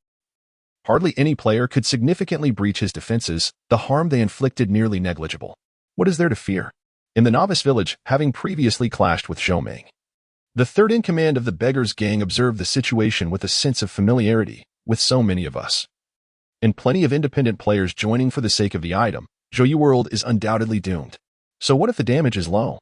Hardly any player could significantly breach his defenses, the harm they inflicted nearly negligible. What is there to fear? In the novice village, having previously clashed with Zhou Ming, the third in command of the beggars gang observed the situation with a sense of familiarity, with so many of us, and plenty of independent players joining for the sake of the item. Zhou Yu World is undoubtedly doomed. So what if the damage is low?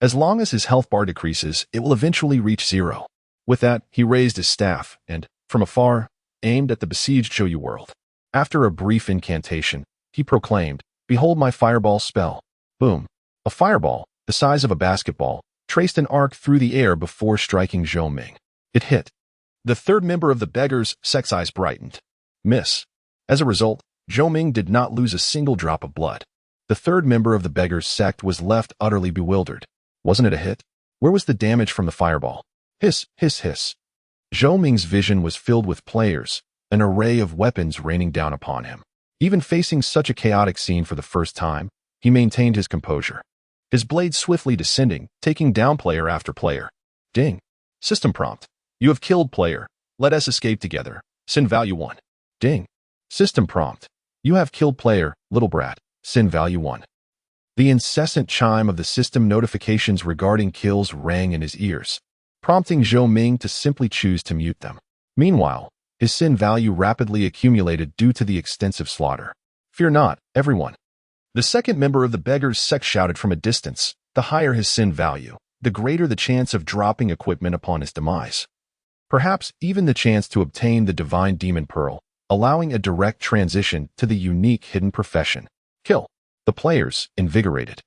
As long as his health bar decreases, it will eventually reach 0. With that, he raised his staff and, from afar, aimed at the besieged Zhou Yu World. After a brief incantation, he proclaimed, "Behold my fireball spell." Boom. A fireball, the size of a basketball, traced an arc through the air before striking Zhou Ming. It hit. The third member of the beggars' sex eyes brightened. Miss. As a result, Zhou Ming did not lose a single drop of blood. The third member of the beggar's sect was left utterly bewildered. Wasn't it a hit? Where was the damage from the fireball? Hiss, hiss, hiss. Zhou Ming's vision was filled with players, an array of weapons raining down upon him. Even facing such a chaotic scene for the first time, he maintained his composure. His blade swiftly descending, taking down player after player. Ding. System prompt. You have killed player. Let us escape together. Sin value 1. Ding. System prompt. You have killed player, little brat. Sin value 1. The incessant chime of the system notifications regarding kills rang in his ears, prompting Zhou Ming to simply choose to mute them. Meanwhile, his sin value rapidly accumulated due to the extensive slaughter. Fear not, everyone. The second member of the beggar's sect shouted from a distance. The higher his sin value, the greater the chance of dropping equipment upon his demise. Perhaps even the chance to obtain the divine demon pearl, allowing a direct transition to the unique hidden profession. Kill. The players, invigorated,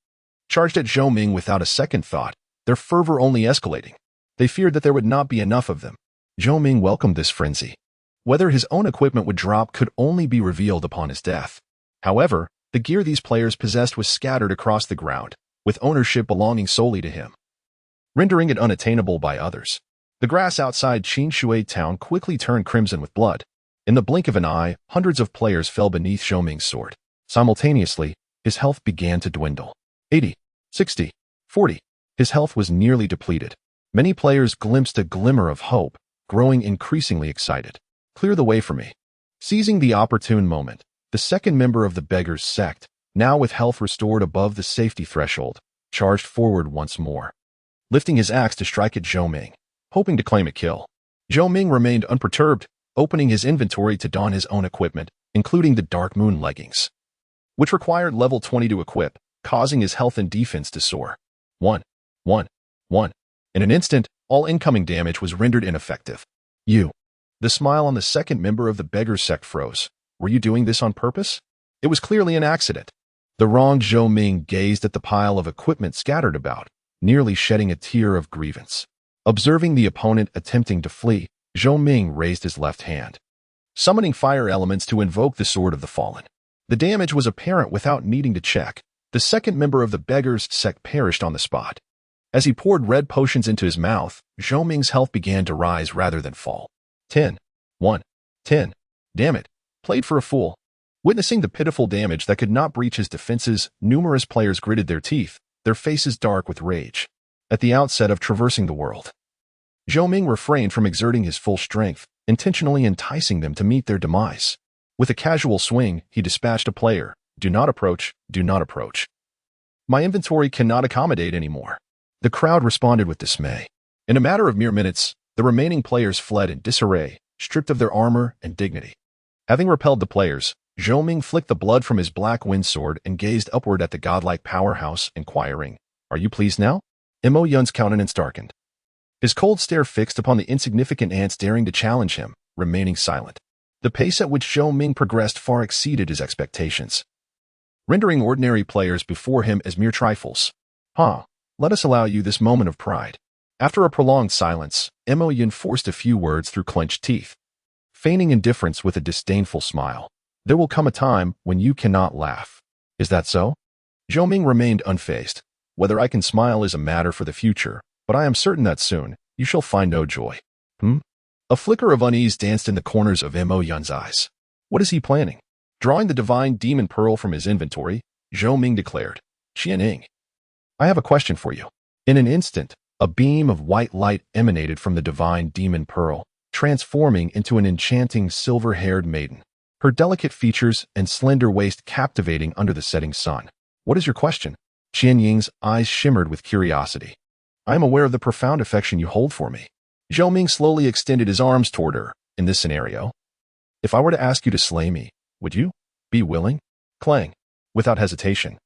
charged at Zhou Ming without a second thought, their fervor only escalating. They feared that there would not be enough of them. Zhou Ming welcomed this frenzy. Whether his own equipment would drop could only be revealed upon his death. However, the gear these players possessed was scattered across the ground, with ownership belonging solely to him, rendering it unattainable by others. The grass outside Qin Shui town quickly turned crimson with blood. In the blink of an eye, hundreds of players fell beneath Zhou Ming's sword. Simultaneously, his health began to dwindle. 80, 60, 40. His health was nearly depleted. Many players glimpsed a glimmer of hope, growing increasingly excited. Clear the way for me. Seizing the opportune moment, the second member of the beggar's sect, now with health restored above the safety threshold, charged forward once more, lifting his axe to strike at Zhou Ming, hoping to claim a kill. Zhou Ming remained unperturbed, opening his inventory to don his own equipment, including the Dark Moon leggings, which required level 20 to equip, causing his health and defense to soar. 1, 1, 1. In an instant, all incoming damage was rendered ineffective. You. The smile on the second member of the beggar's sect froze. Were you doing this on purpose? It was clearly an accident. The wronged Zhou Ming gazed at the pile of equipment scattered about, nearly shedding a tear of grievance. Observing the opponent attempting to flee, Zhou Ming raised his left hand, summoning fire elements to invoke the Sword of the Fallen. The damage was apparent without needing to check. The second member of the beggar's sect perished on the spot. As he poured red potions into his mouth, Zhou Ming's health began to rise rather than fall. 10. 1. 10. Damn it. Played for a fool. Witnessing the pitiful damage that could not breach his defenses, numerous players gritted their teeth, their faces dark with rage. At the outset of traversing the world, Zhou Ming refrained from exerting his full strength, intentionally enticing them to meet their demise. With a casual swing, he dispatched a player. Do not approach, do not approach. My inventory cannot accommodate anymore. The crowd responded with dismay. In a matter of mere minutes, the remaining players fled in disarray, stripped of their armor and dignity. Having repelled the players, Zhou Ming flicked the blood from his black wind sword and gazed upward at the godlike powerhouse, inquiring, Are you pleased now? Mo Yun's countenance darkened. His cold stare fixed upon the insignificant ants daring to challenge him, remaining silent. The pace at which Zhou Ming progressed far exceeded his expectations, rendering ordinary players before him as mere trifles. Let us allow you this moment of pride. After a prolonged silence, Mo Yun forced a few words through clenched teeth, feigning indifference with a disdainful smile. There will come a time when you cannot laugh. Is that so? Zhou Ming remained unfazed. Whether I can smile is a matter for the future, but I am certain that soon, you shall find no joy. A flicker of unease danced in the corners of Mo Yun's eyes. What is he planning? Drawing the divine demon pearl from his inventory, Zhou Ming declared, Qianing, I have a question for you. In an instant, a beam of white light emanated from the divine demon pearl, transforming into an enchanting silver-haired maiden, her delicate features and slender waist captivating under the setting sun. What is your question? Qian Ying's eyes shimmered with curiosity. I am aware of the profound affection you hold for me. Zhou Ming slowly extended his arms toward her. In this scenario, if I were to ask you to slay me, would you be willing? Clang. Without hesitation,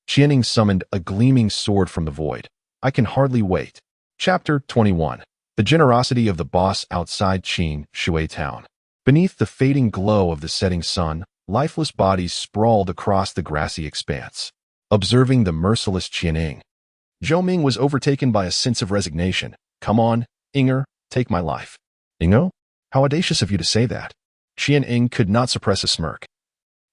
Qianing summoned a gleaming sword from the void. I can hardly wait. Chapter 21. The generosity of the boss outside Qin Shui town. Beneath the fading glow of the setting sun, lifeless bodies sprawled across the grassy expanse. Observing the merciless Qianing, Zhou Ming was overtaken by a sense of resignation. Come on, Inger, take my life. Ingo? How audacious of you to say that. Qian could not suppress a smirk,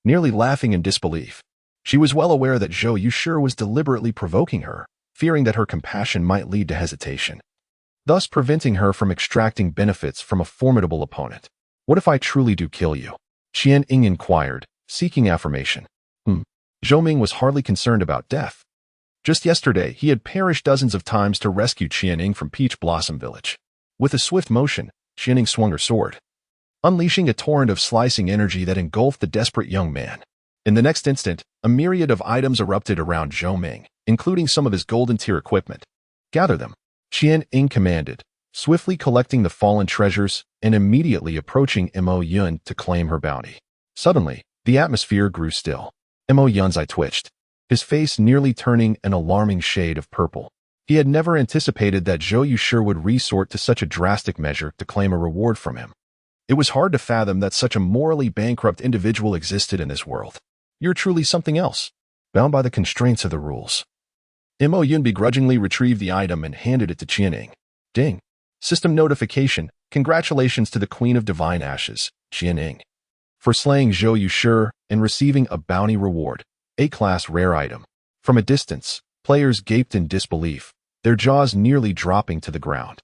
nearly laughing in disbelief. She was well aware that Zhou Yushe was deliberately provoking her, fearing that her compassion might lead to hesitation, thus preventing her from extracting benefits from a formidable opponent. What if I truly do kill you? Qian inquired, seeking affirmation. Zhou Ming was hardly concerned about death. Just yesterday, he had perished dozens of times to rescue Qian from Peach Blossom Village. With a swift motion, Qian swung her sword, unleashing a torrent of slicing energy that engulfed the desperate young man. In the next instant, a myriad of items erupted around Zhou Ming, including some of his golden-tier equipment. Gather them, Qian commanded, swiftly collecting the fallen treasures and immediately approaching Mo Yun to claim her bounty. Suddenly, the atmosphere grew still. Mo Yun's eye twitched, his face nearly turning an alarming shade of purple. He had never anticipated that Zhou Yushe would resort to such a drastic measure to claim a reward from him. It was hard to fathom that such a morally bankrupt individual existed in this world. You're truly something else, bound by the constraints of the rules. Mo Yun begrudgingly retrieved the item and handed it to Qian. Ding. System notification. Congratulations to the Queen of Divine Ashes, Qian, for slaying Zhou Yushe and receiving a bounty reward, A-class rare item. From a distance, players gaped in disbelief, their jaws nearly dropping to the ground.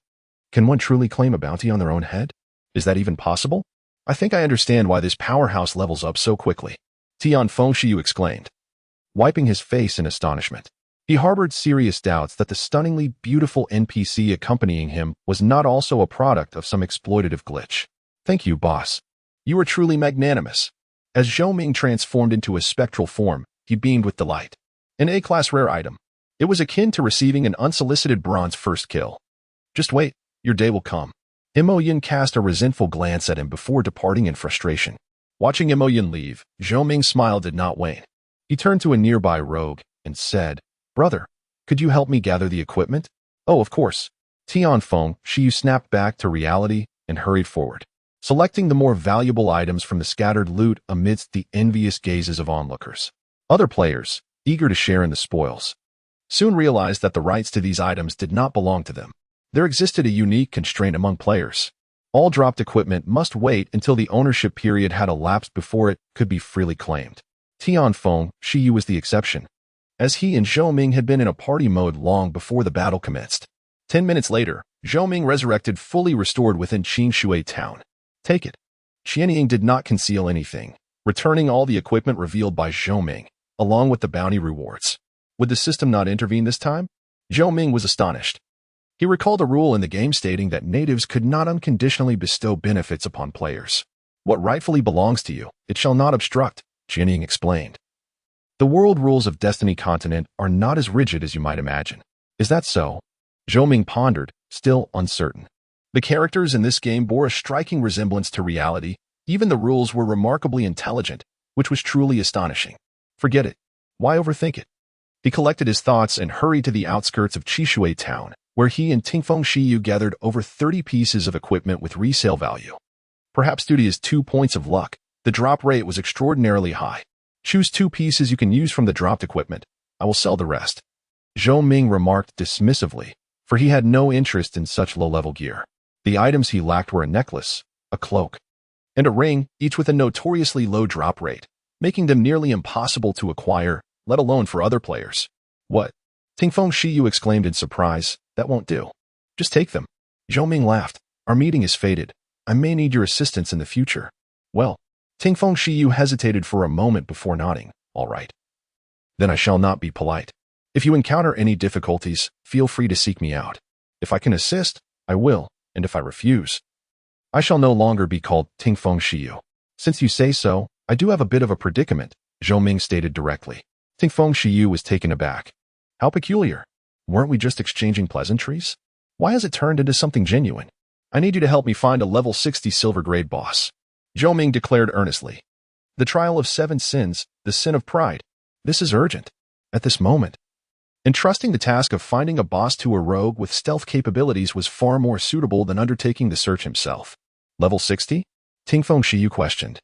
Can one truly claim a bounty on their own head? Is that even possible? I think I understand why this powerhouse levels up so quickly, Tian Fengshiyu exclaimed, wiping his face in astonishment. He harbored serious doubts that the stunningly beautiful NPC accompanying him was not also a product of some exploitative glitch. Thank you, boss. You are truly magnanimous. As Zhou Ming transformed into a spectral form, he beamed with delight. An A-class rare item. It was akin to receiving an unsolicited bronze first kill. Just wait, your day will come. Mo Yun cast a resentful glance at him before departing in frustration. Watching Mo Yun leave, Zhou Ming's smile did not wane. He turned to a nearby rogue and said, Brother, could you help me gather the equipment? Oh, of course. Tian Fengshiyu snapped back to reality and hurried forward, selecting the more valuable items from the scattered loot amidst the envious gazes of onlookers. Other players, eager to share in the spoils, soon realized that the rights to these items did not belong to them. There existed a unique constraint among players. All dropped equipment must wait until the ownership period had elapsed before it could be freely claimed. Tian Fengshiyu was the exception, as he and Zhou Ming had been in a party mode long before the battle commenced. 10 minutes later, Zhou Ming resurrected fully restored within Qinshui town. Take it. Qian did not conceal anything, returning all the equipment revealed by Zhou Ming, along with the bounty rewards. Would the system not intervene this time? Zhou Ming was astonished. He recalled a rule in the game stating that natives could not unconditionally bestow benefits upon players. What rightfully belongs to you, it shall not obstruct, Qian explained. The world rules of Destiny Continent are not as rigid as you might imagine. Is that so? Zhou Ming pondered, still uncertain. The characters in this game bore a striking resemblance to reality. Even the rules were remarkably intelligent, which was truly astonishing. Forget it. Why overthink it? He collected his thoughts and hurried to the outskirts of Qinshui town, where he and Tian Fengshiyu gathered over 30 pieces of equipment with resale value. Perhaps due to his 2 points of luck, the drop rate was extraordinarily high. Choose 2 pieces you can use from the dropped equipment. I will sell the rest. Zhou Ming remarked dismissively, for he had no interest in such low-level gear. The items he lacked were a necklace, a cloak, and a ring, each with a notoriously low drop rate, making them nearly impossible to acquire, let alone for other players. What? Tian Fengshiyu exclaimed in surprise. That won't do. Just take them. Zhou Ming laughed. Our meeting is fated. I may need your assistance in the future. Well, Tian Fengshiyu hesitated for a moment before nodding. All right. Then I shall not be polite. If you encounter any difficulties, feel free to seek me out. If I can assist, I will, and if I refuse, I shall no longer be called Tian Fengshiyu. Since you say so, I do have a bit of a predicament, Zhou Ming stated directly. Tian Fengshiyu was taken aback. How peculiar. Weren't we just exchanging pleasantries? Why has it turned into something genuine? I need you to help me find a level 60 silver grade boss, Zhou Ming declared earnestly. The trial of 7 sins, the sin of pride. This is urgent. At this moment. Entrusting the task of finding a boss to a rogue with stealth capabilities was far more suitable than undertaking the search himself. Level 60? Tian Fengshiyu questioned,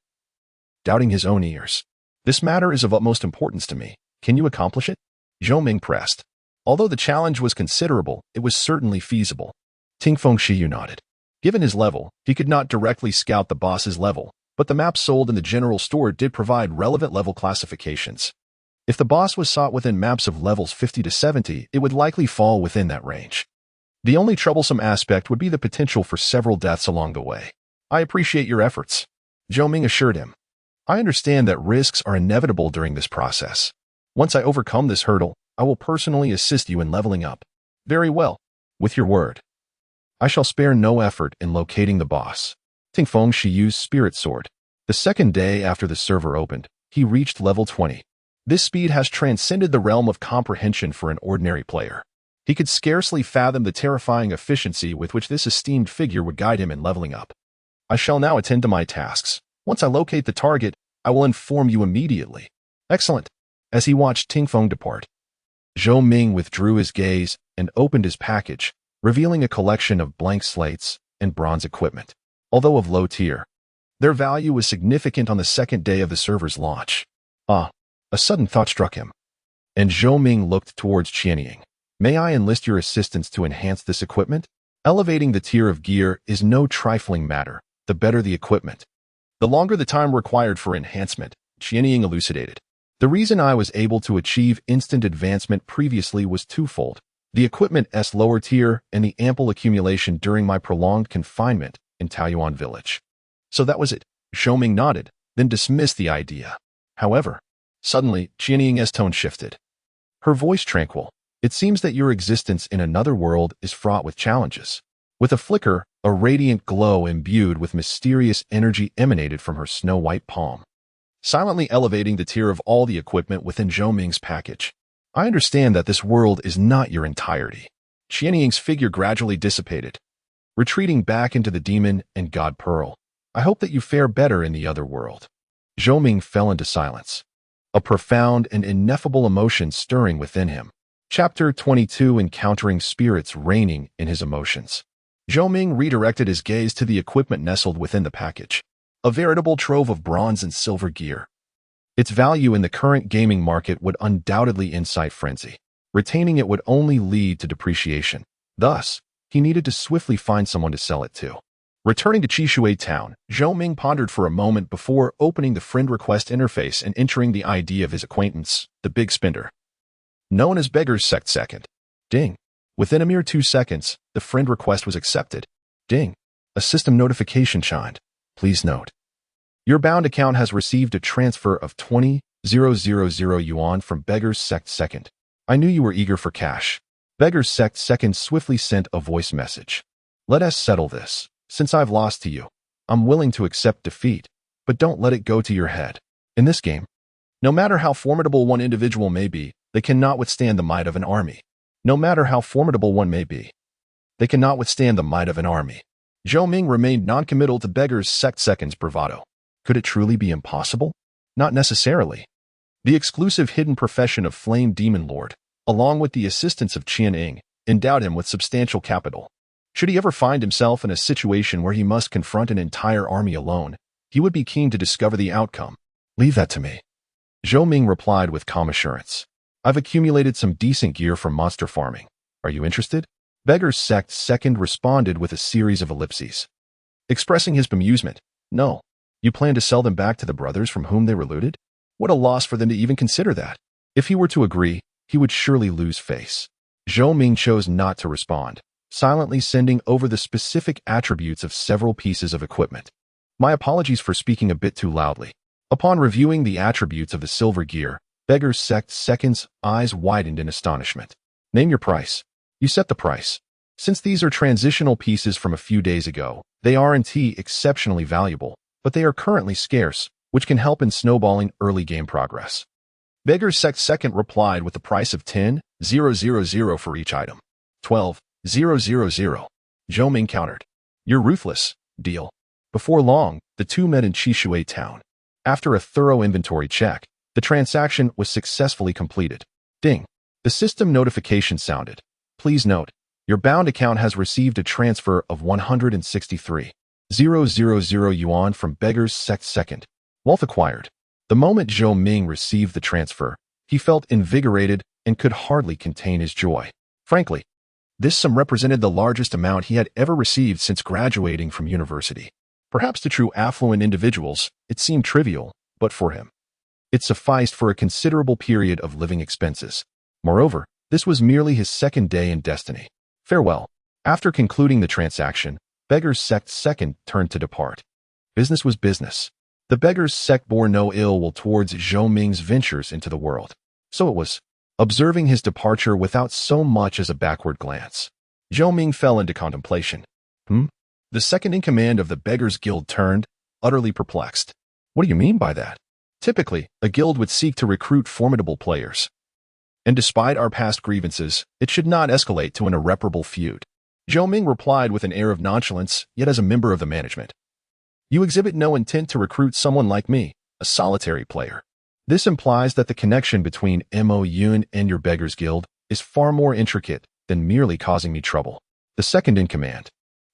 doubting his own ears. This matter is of utmost importance to me. Can you accomplish it? Zhou Ming pressed. Although the challenge was considerable, it was certainly feasible. Tian Fengshiyu nodded. Given his level, he could not directly scout the boss's level, but the maps sold in the general store did provide relevant level classifications. If the boss was sought within maps of levels 50 to 70, it would likely fall within that range. The only troublesome aspect would be the potential for several deaths along the way. I appreciate your efforts, Zhou Ming assured him. I understand that risks are inevitable during this process. Once I overcome this hurdle, I will personally assist you in leveling up. Very well. With your word. I shall spare no effort in locating the boss. Tingfeng Shi used Spirit Sword. The second day after the server opened, he reached level 20. This speed has transcended the realm of comprehension for an ordinary player. He could scarcely fathom the terrifying efficiency with which this esteemed figure would guide him in leveling up. I shall now attend to my tasks. Once I locate the target, I will inform you immediately. Excellent. As he watched Tingfeng depart, Zhou Ming withdrew his gaze and opened his package, revealing a collection of blank slates and bronze equipment. Although of low tier, their value was significant on the second day of the server's launch. A sudden thought struck him, and Zhou Ming looked towards Qianying. May I enlist your assistance to enhance this equipment? Elevating the tier of gear is no trifling matter, the better the equipment. The longer the time required for enhancement, Qianying elucidated. The reason I was able to achieve instant advancement previously was twofold: the equipment's lower tier and the ample accumulation during my prolonged confinement in Taoyuan village. So that was it. Zhou Ming nodded, then dismissed the idea. However, suddenly, Qianying's tone shifted. Her voice tranquil. It seems that your existence in another world is fraught with challenges. With a flicker, a radiant glow imbued with mysterious energy emanated from her snow-white palm, silently elevating the tier of all the equipment within Zhou Ming's package. I understand that this world is not your entirety. Qianying's figure gradually dissipated, retreating back into the demon and god pearl. I hope that you fare better in the other world. Zhou Ming fell into silence, a profound and ineffable emotion stirring within him. Chapter 22: Encountering Spirits Reigning in His Emotions. Zhou Ming redirected his gaze to the equipment nestled within the package, a veritable trove of bronze and silver gear. Its value in the current gaming market would undoubtedly incite frenzy. Retaining it would only lead to depreciation. Thus, he needed to swiftly find someone to sell it to. Returning to Qishui Town, Zhou Ming pondered for a moment before opening the friend request interface and entering the ID of his acquaintance, the Big Spender, known as Beggar's Sect Second. Ding. Within a mere 2 seconds, the friend request was accepted. Ding. A system notification chimed. Please note, your bound account has received a transfer of 20,000 yuan from Beggar's Sect Second. I knew you were eager for cash. Beggar's Sect Second swiftly sent a voice message. Let us settle this. Since I've lost to you, I'm willing to accept defeat, but don't let it go to your head. In this game, no matter how formidable one individual may be, they cannot withstand the might of an army. No matter how formidable one may be, they cannot withstand the might of an army. Zhou Ming remained non-committal to Beggar's Sect Second's bravado. Could it truly be impossible? Not necessarily. The exclusive hidden profession of Flame Demon Lord, along with the assistance of Qianying, endowed him with substantial capital. Should he ever find himself in a situation where he must confront an entire army alone, he would be keen to discover the outcome. Leave that to me. Zhou Ming replied with calm assurance. I've accumulated some decent gear from monster farming. Are you interested? Beggar's Sect Second responded with a series of ellipses, expressing his bemusement. No. You plan to sell them back to the brothers from whom they were looted? What a loss for them to even consider that. If he were to agree, he would surely lose face. Zhou Ming chose not to respond, silently sending over the specific attributes of several pieces of equipment. My apologies for speaking a bit too loudly. Upon reviewing the attributes of the silver gear, Beggar's Sect Second's eyes widened in astonishment. Name your price. You set the price. Since these are transitional pieces from a few days ago, they are indeed exceptionally valuable, but they are currently scarce, which can help in snowballing early game progress. Beggar's Sect Second replied with the price of 10,000 for each item. 12,000. Zhou Ming countered. You're ruthless. Deal. Before long, the two met in Qishui Town. After a thorough inventory check, the transaction was successfully completed. Ding. The system notification sounded. Please note, your bound account has received a transfer of 163,000 yuan from Beggar's Sect Second. Wealth acquired. The moment Zhou Ming received the transfer, he felt invigorated and could hardly contain his joy. Frankly, this sum represented the largest amount he had ever received since graduating from university. Perhaps to true affluent individuals, it seemed trivial, but for him, it sufficed for a considerable period of living expenses. Moreover, this was merely his second day in Destiny. Farewell. After concluding the transaction, Beggar's Sect's second turned to depart. Business was business. The Beggar's Sect bore no ill will towards Zhou Ming's ventures into the world. So it was, observing his departure without so much as a backward glance. Zhou Ming fell into contemplation. The second-in-command of the Beggars Guild turned, utterly perplexed. What do you mean by that? Typically, a guild would seek to recruit formidable players. And despite our past grievances, it should not escalate to an irreparable feud. Zhou Ming replied with an air of nonchalance, yet as a member of the management. You exhibit no intent to recruit someone like me, a solitary player. This implies that the connection between Mo Yun and your Beggars Guild is far more intricate than merely causing me trouble. The second-in-command.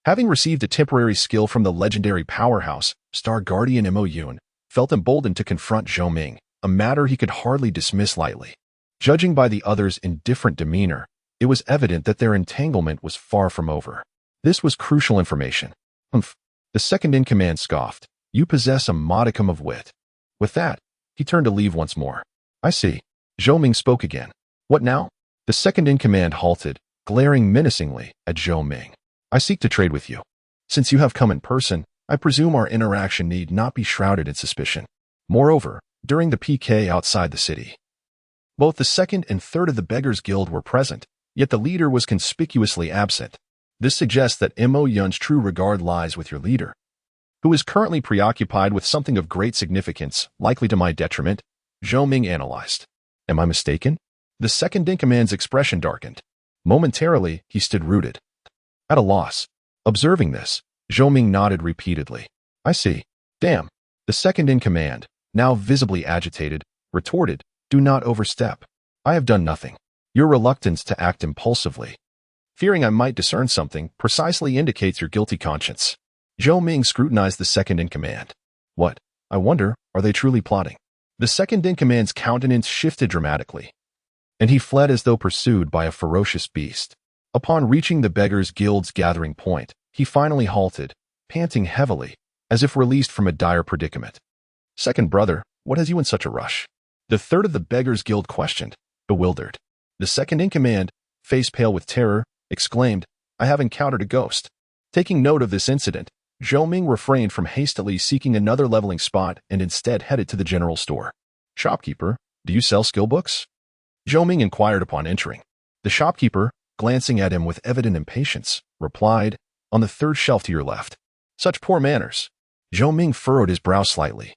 Having received a temporary skill from the legendary powerhouse, Star Guardian Mo Yun, felt emboldened to confront Zhou Ming, a matter he could hardly dismiss lightly. Judging by the others' indifferent demeanor, it was evident that their entanglement was far from over. This was crucial information. The second-in-command scoffed. You possess a modicum of wit. With that, he turned to leave once more. I see. Zhou Ming spoke again. What now? The second-in-command halted, glaring menacingly at Zhou Ming. I seek to trade with you. Since you have come in person, I presume our interaction need not be shrouded in suspicion. Moreover, during the PK outside the city, both the second and third of the Beggars Guild were present, yet the leader was conspicuously absent. This suggests that Mo Yun's true regard lies with your leader, who is currently preoccupied with something of great significance, likely to my detriment, Zhou Ming analyzed. Am I mistaken? The second-in-command's expression darkened. Momentarily, he stood rooted, at a loss. Observing this, Zhou Ming nodded repeatedly. I see. Damn. The second-in-command, now visibly agitated, retorted, Do not overstep. I have done nothing. Your reluctance to act impulsively, fearing I might discern something, precisely indicates your guilty conscience. Zhou Ming scrutinized the second-in-command. What? I wonder, are they truly plotting? The second-in-command's countenance shifted dramatically, and he fled as though pursued by a ferocious beast. Upon reaching the Beggars Guild's gathering point, he finally halted, panting heavily, as if released from a dire predicament. Second brother, what has you in such a rush? The third of the Beggars Guild questioned, bewildered. The second-in-command, face pale with terror, exclaimed, I have encountered a ghost. Taking note of this incident, Zhou Ming refrained from hastily seeking another leveling spot and instead headed to the general store. Shopkeeper, do you sell skill books? Zhou Ming inquired upon entering. The shopkeeper, glancing at him with evident impatience, replied, On the third shelf to your left. Such poor manners. Zhou Ming furrowed his brow slightly,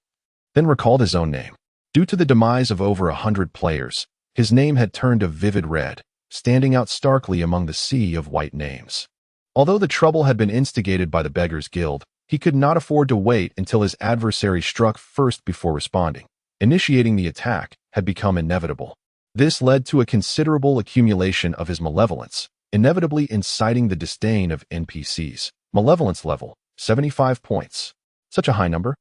then recalled his own name. Due to the demise of over 100 players, his name had turned a vivid red, standing out starkly among the sea of white names. Although the trouble had been instigated by the Beggars Guild, he could not afford to wait until his adversary struck first before responding. Initiating the attack had become inevitable. This led to a considerable accumulation of his malevolence, inevitably inciting the disdain of NPCs. Malevolence level, 75 points. Such a high number?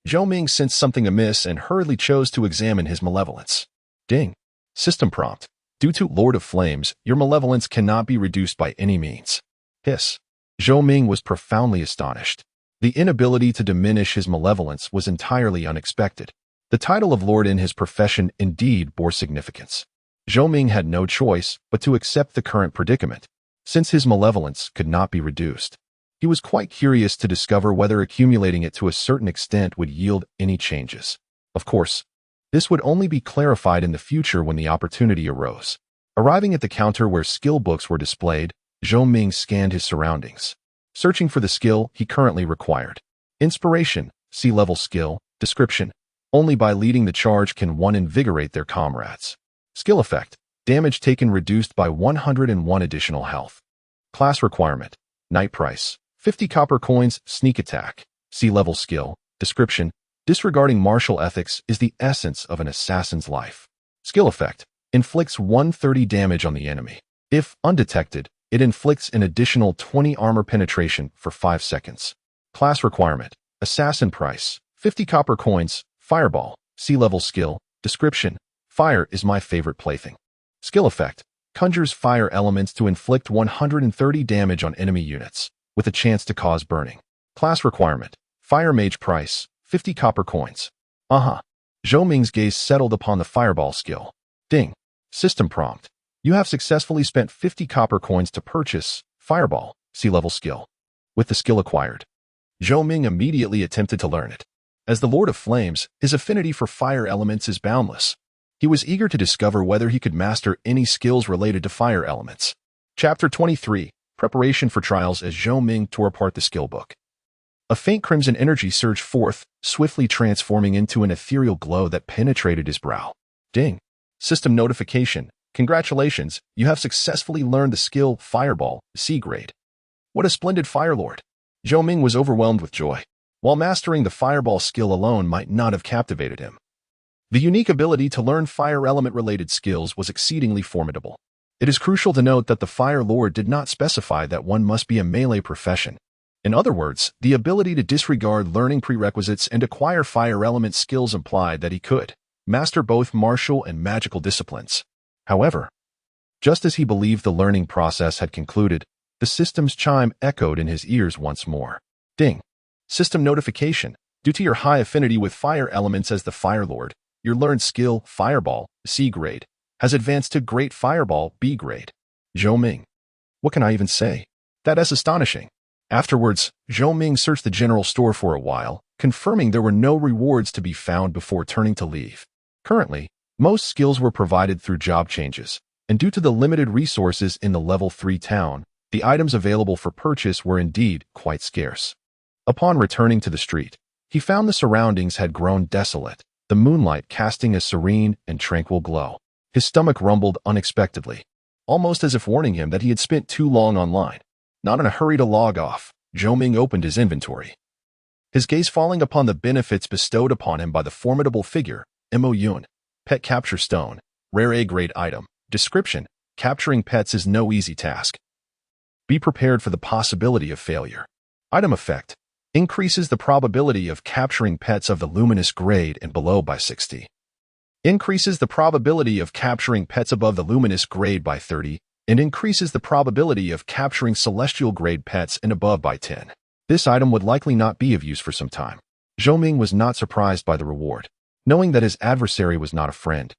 Zhou Ming sensed something amiss and hurriedly chose to examine his malevolence. Ding. System prompt. Due to Lord of Flames, your malevolence cannot be reduced by any means. Hiss. Zhou Ming was profoundly astonished. The inability to diminish his malevolence was entirely unexpected. The title of Lord in his profession indeed bore significance. Zhou Ming had no choice but to accept the current predicament, since his malevolence could not be reduced. He was quite curious to discover whether accumulating it to a certain extent would yield any changes. Of course, this would only be clarified in the future when the opportunity arose. Arriving at the counter where skill books were displayed, Zhou Ming scanned his surroundings, searching for the skill he currently required. Inspiration, C-level skill, description. Only by leading the charge can one invigorate their comrades. Skill effect, damage taken reduced by 101 additional health. Class requirement, night price, 50 copper coins, sneak attack. C-level skill, description, disregarding martial ethics is the essence of an assassin's life. Skill effect, inflicts 130 damage on the enemy. If undetected, it inflicts an additional 20 armor penetration for 5 seconds. Class requirement, assassin price, 50 copper coins, fireball, C-level skill, description, fire is my favorite plaything. Skill effect, conjures fire elements to inflict 130 damage on enemy units, with a chance to cause burning. Class requirement, Fire Mage price, 50 copper coins. Zhou Ming's gaze settled upon the fireball skill. Ding. System prompt. You have successfully spent 50 copper coins to purchase Fireball, sea-level skill. With the skill acquired, Zhou Ming immediately attempted to learn it. As the Lord of Flames, his affinity for fire elements is boundless. He was eager to discover whether he could master any skills related to fire elements. Chapter 23. Preparation for Trials. As Zhou Ming tore apart the skill book, a faint crimson energy surged forth, swiftly transforming into an ethereal glow that penetrated his brow. Ding. System notification. Congratulations, you have successfully learned the skill Fireball, C grade. What a splendid Firelord. Zhou Ming was overwhelmed with joy. While mastering the Fireball skill alone might not have captivated him, the unique ability to learn fire element-related skills was exceedingly formidable. It is crucial to note that the Fire Lord did not specify that one must be a melee profession. In other words, the ability to disregard learning prerequisites and acquire fire element skills implied that he could master both martial and magical disciplines. However, just as he believed the learning process had concluded, the system's chime echoed in his ears once more. Ding. System notification. Due to your high affinity with fire elements as the Fire Lord, your learned skill, Fireball, C grade, has advanced to Great Fireball, B grade. Zhou Ming. What can I even say? That is astonishing. Afterwards, Zhou Ming searched the general store for a while, confirming there were no rewards to be found before turning to leave. Currently, most skills were provided through job changes, and due to the limited resources in the level 3 town, the items available for purchase were indeed quite scarce. Upon returning to the street, he found the surroundings had grown desolate, the moonlight casting a serene and tranquil glow. His stomach rumbled unexpectedly, almost as if warning him that he had spent too long online. Not in a hurry to log off, Zhou Ming opened his inventory, his gaze falling upon the benefits bestowed upon him by the formidable figure, Mo Yun. Pet Capture Stone, rare A-grade item. Description: capturing pets is no easy task. Be prepared for the possibility of failure. Item effect: increases the probability of capturing pets of the luminous grade and below by 60. Increases the probability of capturing pets above the luminous grade by 30, and increases the probability of capturing celestial grade pets and above by 10. This item would likely not be of use for some time. Zhou Ming was not surprised by the reward. Knowing that his adversary was not a friend,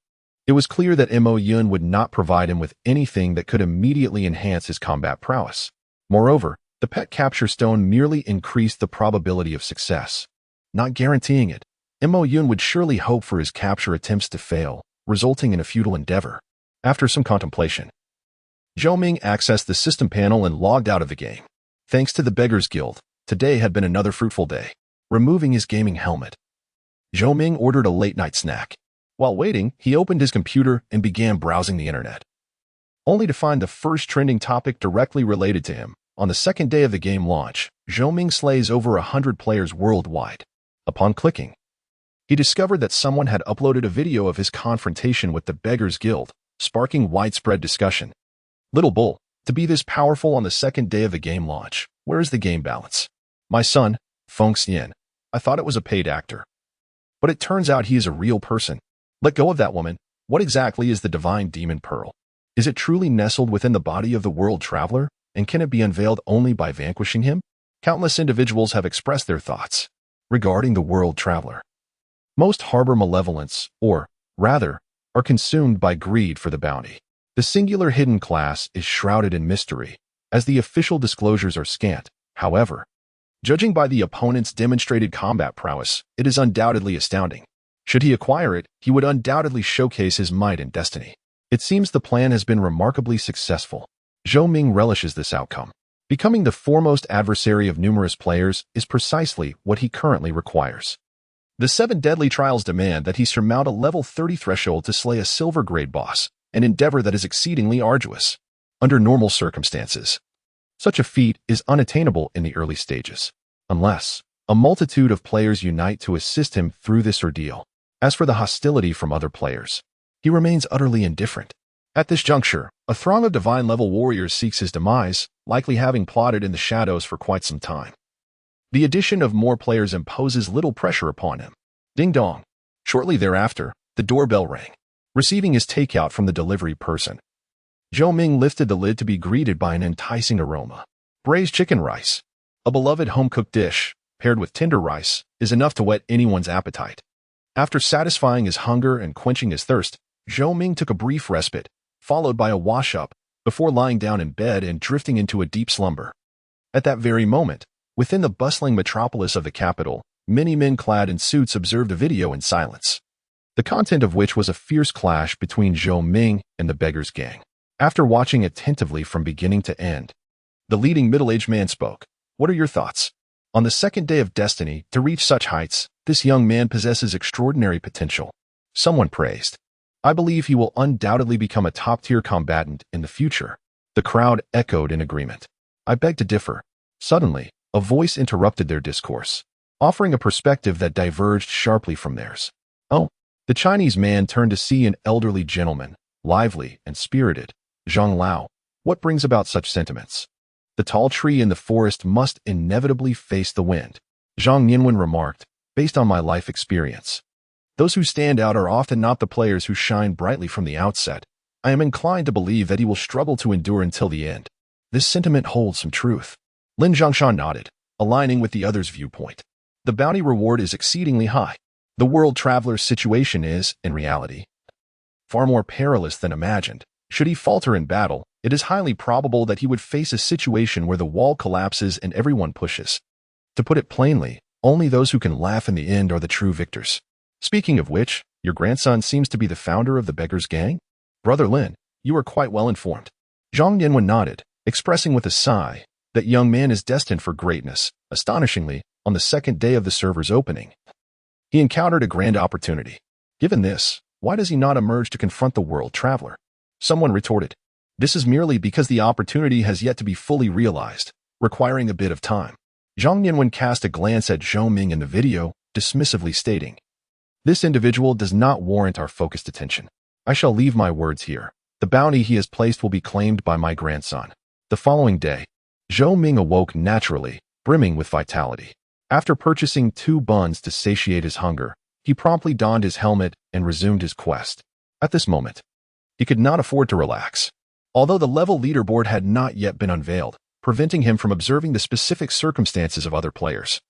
it was clear that Mo Yun would not provide him with anything that could immediately enhance his combat prowess. Moreover, the Pet Capture Stone merely increased the probability of success, not guaranteeing it. Mo Yun would surely hope for his capture attempts to fail, resulting in a futile endeavor. After some contemplation, Zhou Ming accessed the system panel and logged out of the game. Thanks to the Beggars Guild, today had been another fruitful day. Removing his gaming helmet, Zhou Ming ordered a late-night snack. While waiting, he opened his computer and began browsing the internet, only to find the first trending topic directly related to him. On the second day of the game launch, Zhou Ming slays over 100 players worldwide. Upon clicking, he discovered that someone had uploaded a video of his confrontation with the Beggars Guild, sparking widespread discussion. Little bull, to be this powerful on the second day of the game launch, where is the game balance? My son, Feng Xian. I thought it was a paid actor, but it turns out he is a real person. Let go of that woman. What exactly is the divine demon pearl? Is it truly nestled within the body of the world traveler, and can it be unveiled only by vanquishing him? Countless individuals have expressed their thoughts regarding the world traveler. Most harbor malevolence, or, rather, are consumed by greed for the bounty. The singular hidden class is shrouded in mystery, as the official disclosures are scant. However, judging by the opponent's demonstrated combat prowess, it is undoubtedly astounding. Should he acquire it, he would undoubtedly showcase his might and destiny. It seems the plan has been remarkably successful. Zhou Ming relishes this outcome. Becoming the foremost adversary of numerous players is precisely what he currently requires. The 7 deadly trials demand that he surmount a level 30 threshold to slay a silver grade boss, an endeavor that is exceedingly arduous. Under normal circumstances, such a feat is unattainable in the early stages, unless a multitude of players unite to assist him through this ordeal. As for the hostility from other players, he remains utterly indifferent. At this juncture, a throng of divine-level warriors seeks his demise, likely having plotted in the shadows for quite some time. The addition of more players imposes little pressure upon him. Ding-dong. Shortly thereafter, the doorbell rang. Receiving his takeout from the delivery person, Zhou Ming lifted the lid to be greeted by an enticing aroma. Braised chicken rice, a beloved home-cooked dish, paired with tender rice, is enough to whet anyone's appetite. After satisfying his hunger and quenching his thirst, Zhou Ming took a brief respite, followed by a wash-up, before lying down in bed and drifting into a deep slumber. At that very moment, within the bustling metropolis of the capital, many men clad in suits observed a video in silence, the content of which was a fierce clash between Zhou Ming and the Beggar's Gang. After watching attentively from beginning to end, the leading middle-aged man spoke. "What are your thoughts? On the second day of destiny, to reach such heights, this young man possesses extraordinary potential." Someone praised. "I believe he will undoubtedly become a top-tier combatant in the future." The crowd echoed in agreement. "I beg to differ." Suddenly, a voice interrupted their discourse, offering a perspective that diverged sharply from theirs. "Oh." The Chinese man turned to see an elderly gentleman, lively and spirited. "Zhang Lao, what brings about such sentiments?" "The tall tree in the forest must inevitably face the wind," Zhang Yinwen remarked, "based on my life experience. Those who stand out are often not the players who shine brightly from the outset. I am inclined to believe that he will struggle to endure until the end." This sentiment holds some truth. Lin Zhongshan nodded, aligning with the other's viewpoint. "The bounty reward is exceedingly high. The world traveler's situation is, in reality, far more perilous than imagined. Should he falter in battle, it is highly probable that he would face a situation where the wall collapses and everyone pushes. To put it plainly, only those who can laugh in the end are the true victors." "Speaking of which, your grandson seems to be the founder of the Beggar's Gang? Brother Lin, you are quite well informed." Zhang Yanwen nodded, expressing with a sigh, "That young man is destined for greatness." Astonishingly, on the second day of the server's opening, he encountered a grand opportunity. Given this, why does he not emerge to confront the world traveler? Someone retorted. "This is merely because the opportunity has yet to be fully realized, requiring a bit of time." Zhang Yanwen cast a glance at Zhou Ming in the video, dismissively stating, "This individual does not warrant our focused attention. I shall leave my words here. The bounty he has placed will be claimed by my grandson." The following day, Zhou Ming awoke naturally, brimming with vitality. After purchasing 2 buns to satiate his hunger, he promptly donned his helmet and resumed his quest. At this moment, he could not afford to relax. Although the level leaderboard had not yet been unveiled, preventing him from observing the specific circumstances of other players,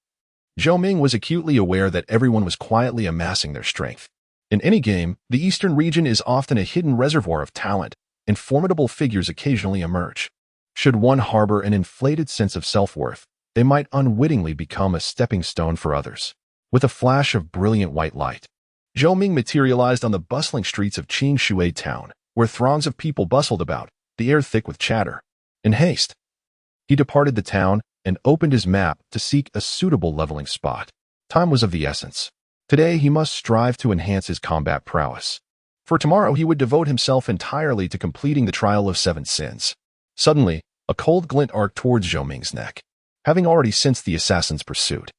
Zhou Ming was acutely aware that everyone was quietly amassing their strength. In any game, the eastern region is often a hidden reservoir of talent, and formidable figures occasionally emerge. Should one harbor an inflated sense of self-worth, they might unwittingly become a stepping stone for others. With a flash of brilliant white light, Zhou Ming materialized on the bustling streets of Qingshui town, where throngs of people bustled about, the air thick with chatter. In haste, he departed the town and opened his map to seek a suitable leveling spot. Time was of the essence. Today he must strive to enhance his combat prowess. For tomorrow he would devote himself entirely to completing the Trial of 7 Sins. Suddenly, a cold glint arced towards Zhou Ming's neck. Having already sensed the assassin's pursuit,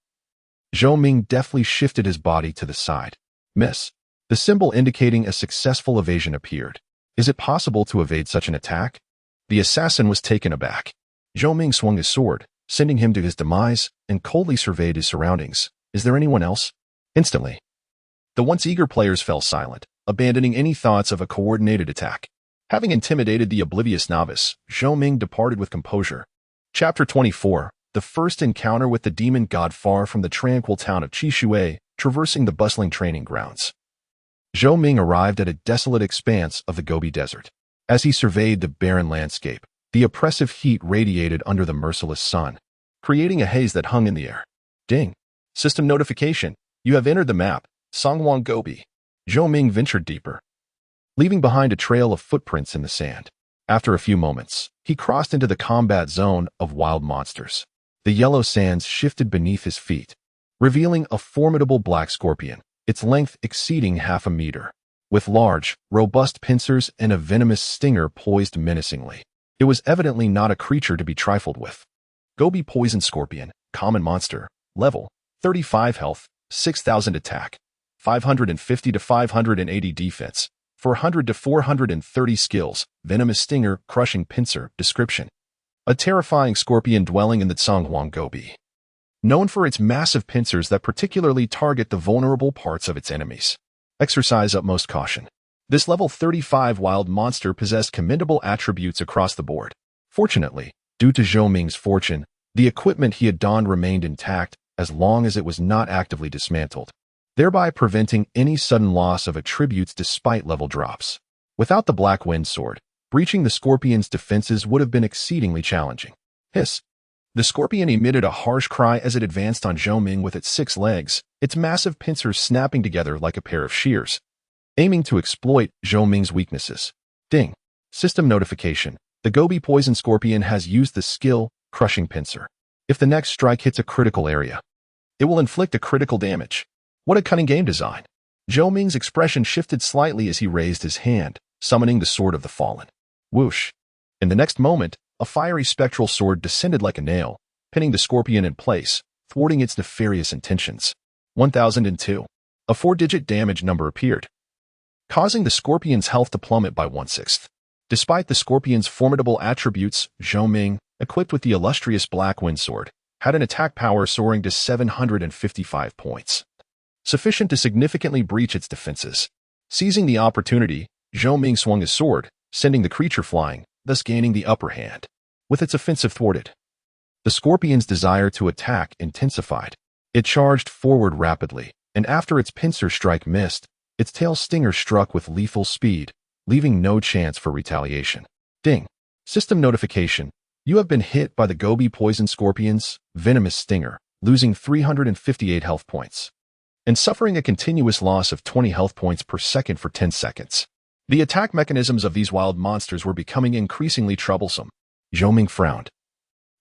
Zhou Ming deftly shifted his body to the side. "Miss." The symbol indicating a successful evasion appeared. "Is it possible to evade such an attack?" The assassin was taken aback. Zhou Ming swung his sword, sending him to his demise, and coldly surveyed his surroundings. "Is there anyone else?" Instantly, the once eager players fell silent, abandoning any thoughts of a coordinated attack. Having intimidated the oblivious novice, Zhou Ming departed with composure. Chapter 24. The first encounter with the demon god far from the tranquil town of Qishui, traversing the bustling training grounds. Zhou Ming arrived at a desolate expanse of the Gobi Desert. As he surveyed the barren landscape, the oppressive heat radiated under the merciless sun, creating a haze that hung in the air. Ding! System notification. You have entered the map, Songwang Gobi. Zhou Ming ventured deeper, leaving behind a trail of footprints in the sand. After a few moments, he crossed into the combat zone of wild monsters. The yellow sands shifted beneath his feet, revealing a formidable black scorpion, its length exceeding half a meter, with large, robust pincers and a venomous stinger poised menacingly. It was evidently not a creature to be trifled with. Gobi Poison Scorpion, common monster, level, 35 health, 6,000 attack, 550 to 580 defense, 400 to 430 skills, venomous stinger, crushing pincer, description. A terrifying scorpion dwelling in the Songwang Gobi, known for its massive pincers that particularly target the vulnerable parts of its enemies. Exercise utmost caution. This level 35 wild monster possessed commendable attributes across the board. Fortunately, due to Zhou Ming's fortune, the equipment he had donned remained intact, as long as it was not actively dismantled, thereby preventing any sudden loss of attributes despite level drops. Without the Black Wind Sword, breaching the Scorpion's defenses would have been exceedingly challenging. Hiss! The Scorpion emitted a harsh cry as it advanced on Zhou Ming with its 6 legs, its massive pincers snapping together like a pair of shears, aiming to exploit Zhou Ming's weaknesses. Ding! System notification. The Gobi Poison Scorpion has used the skill, Crushing Pincer. If the next strike hits a critical area, it will inflict a critical damage. What a cunning game design! Zhou Ming's expression shifted slightly as he raised his hand, summoning the Sword of the Fallen. Whoosh! In the next moment, a fiery spectral sword descended like a nail, pinning the Scorpion in place, thwarting its nefarious intentions. 1002. A 4-digit damage number appeared, causing the Scorpion's health to plummet by 1/6. Despite the Scorpion's formidable attributes, Zhou Ming, equipped with the illustrious Black Wind Sword, had an attack power soaring to 755 points, sufficient to significantly breach its defenses. Seizing the opportunity, Zhou Ming swung his sword, sending the creature flying, thus gaining the upper hand. With its offensive thwarted, the Scorpion's desire to attack intensified. It charged forward rapidly, and after its pincer strike missed, its tail stinger struck with lethal speed, leaving no chance for retaliation. Ding! System notification. You have been hit by the Gobi Poison Scorpion's venomous stinger, losing 358 health points, and suffering a continuous loss of 20 health points per second for 10 seconds. The attack mechanisms of these wild monsters were becoming increasingly troublesome. Zhou Ming frowned,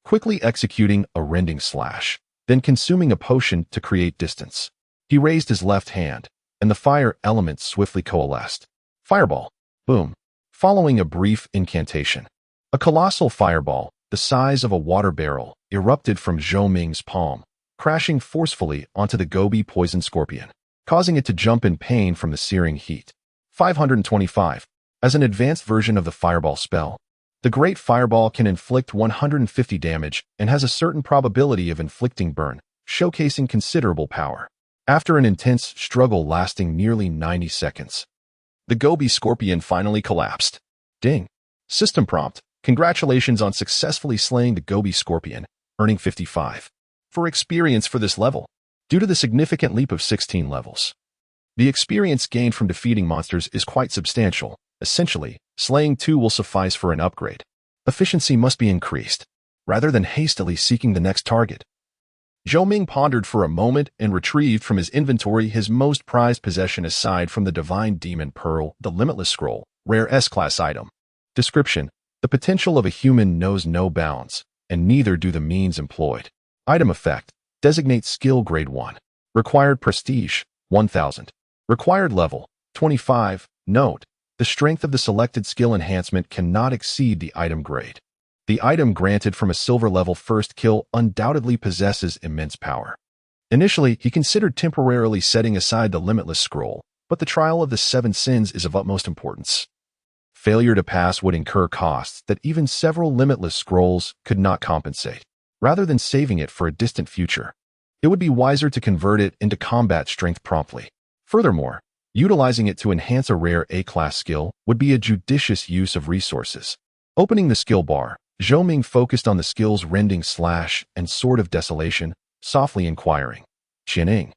quickly executing a rending slash, then consuming a potion to create distance. He raised his left hand, and the fire element swiftly coalesced. Fireball! Boom! Following a brief incantation, a colossal fireball, the size of a water barrel, erupted from Zhou Ming's palm, crashing forcefully onto the Gobi Poison Scorpion, causing it to jump in pain from the searing heat. 525. As an advanced version of the Fireball spell, the Great Fireball can inflict 150 damage and has a certain probability of inflicting burn, showcasing considerable power. After an intense struggle lasting nearly 90 seconds, the Gobi Scorpion finally collapsed. Ding! System prompt. Congratulations on successfully slaying the Gobi Scorpion, earning 55 for experience for this level. Due to the significant leap of 16 levels, the experience gained from defeating monsters is quite substantial. Essentially, slaying 2 will suffice for an upgrade. Efficiency must be increased, rather than hastily seeking the next target. Zhou Ming pondered for a moment and retrieved from his inventory his most prized possession aside from the Divine Demon Pearl, the Limitless Scroll, rare S-Class item. Description: the potential of a human knows no bounds, and neither do the means employed. Item effect: designate skill grade 1. Required prestige: 1000. Required level: 25. Note: the strength of the selected skill enhancement cannot exceed the item grade. The item granted from a silver level first kill undoubtedly possesses immense power. Initially, he considered temporarily setting aside the Limitless Scroll, but the trial of the 7 sins is of utmost importance. Failure to pass would incur costs that even several Limitless Scrolls could not compensate. Rather than saving it for a distant future, it would be wiser to convert it into combat strength promptly. Furthermore, utilizing it to enhance a rare A-class skill would be a judicious use of resources. Opening the skill bar, Zhou Ming focused on the skills Rending Slash and Sword of Desolation, softly inquiring, "Qianing,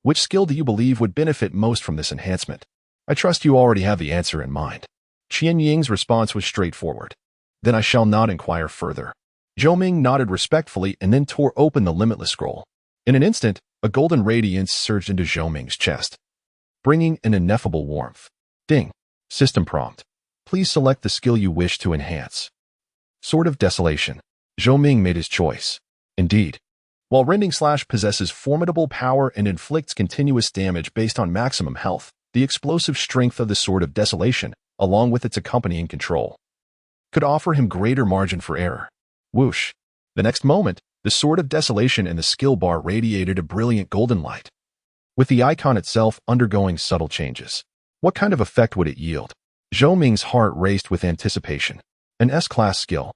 which skill do you believe would benefit most from this enhancement? I trust you already have the answer in mind." Qian Ying's response was straightforward. "Then I shall not inquire further." Zhou Ming nodded respectfully and then tore open the Limitless Scroll. In an instant, a golden radiance surged into Zhou Ming's chest, bringing an ineffable warmth. Ding! System prompt. Please select the skill you wish to enhance. Sword of Desolation. Zhou Ming made his choice. Indeed, while Rending Slash possesses formidable power and inflicts continuous damage based on maximum health, the explosive strength of the Sword of Desolation, along with its accompanying control, could offer him greater margin for error. Whoosh! The next moment, the Sword of Desolation and the skill bar radiated a brilliant golden light, with the icon itself undergoing subtle changes. What kind of effect would it yield? Zhou Ming's heart raced with anticipation. An S-class skill.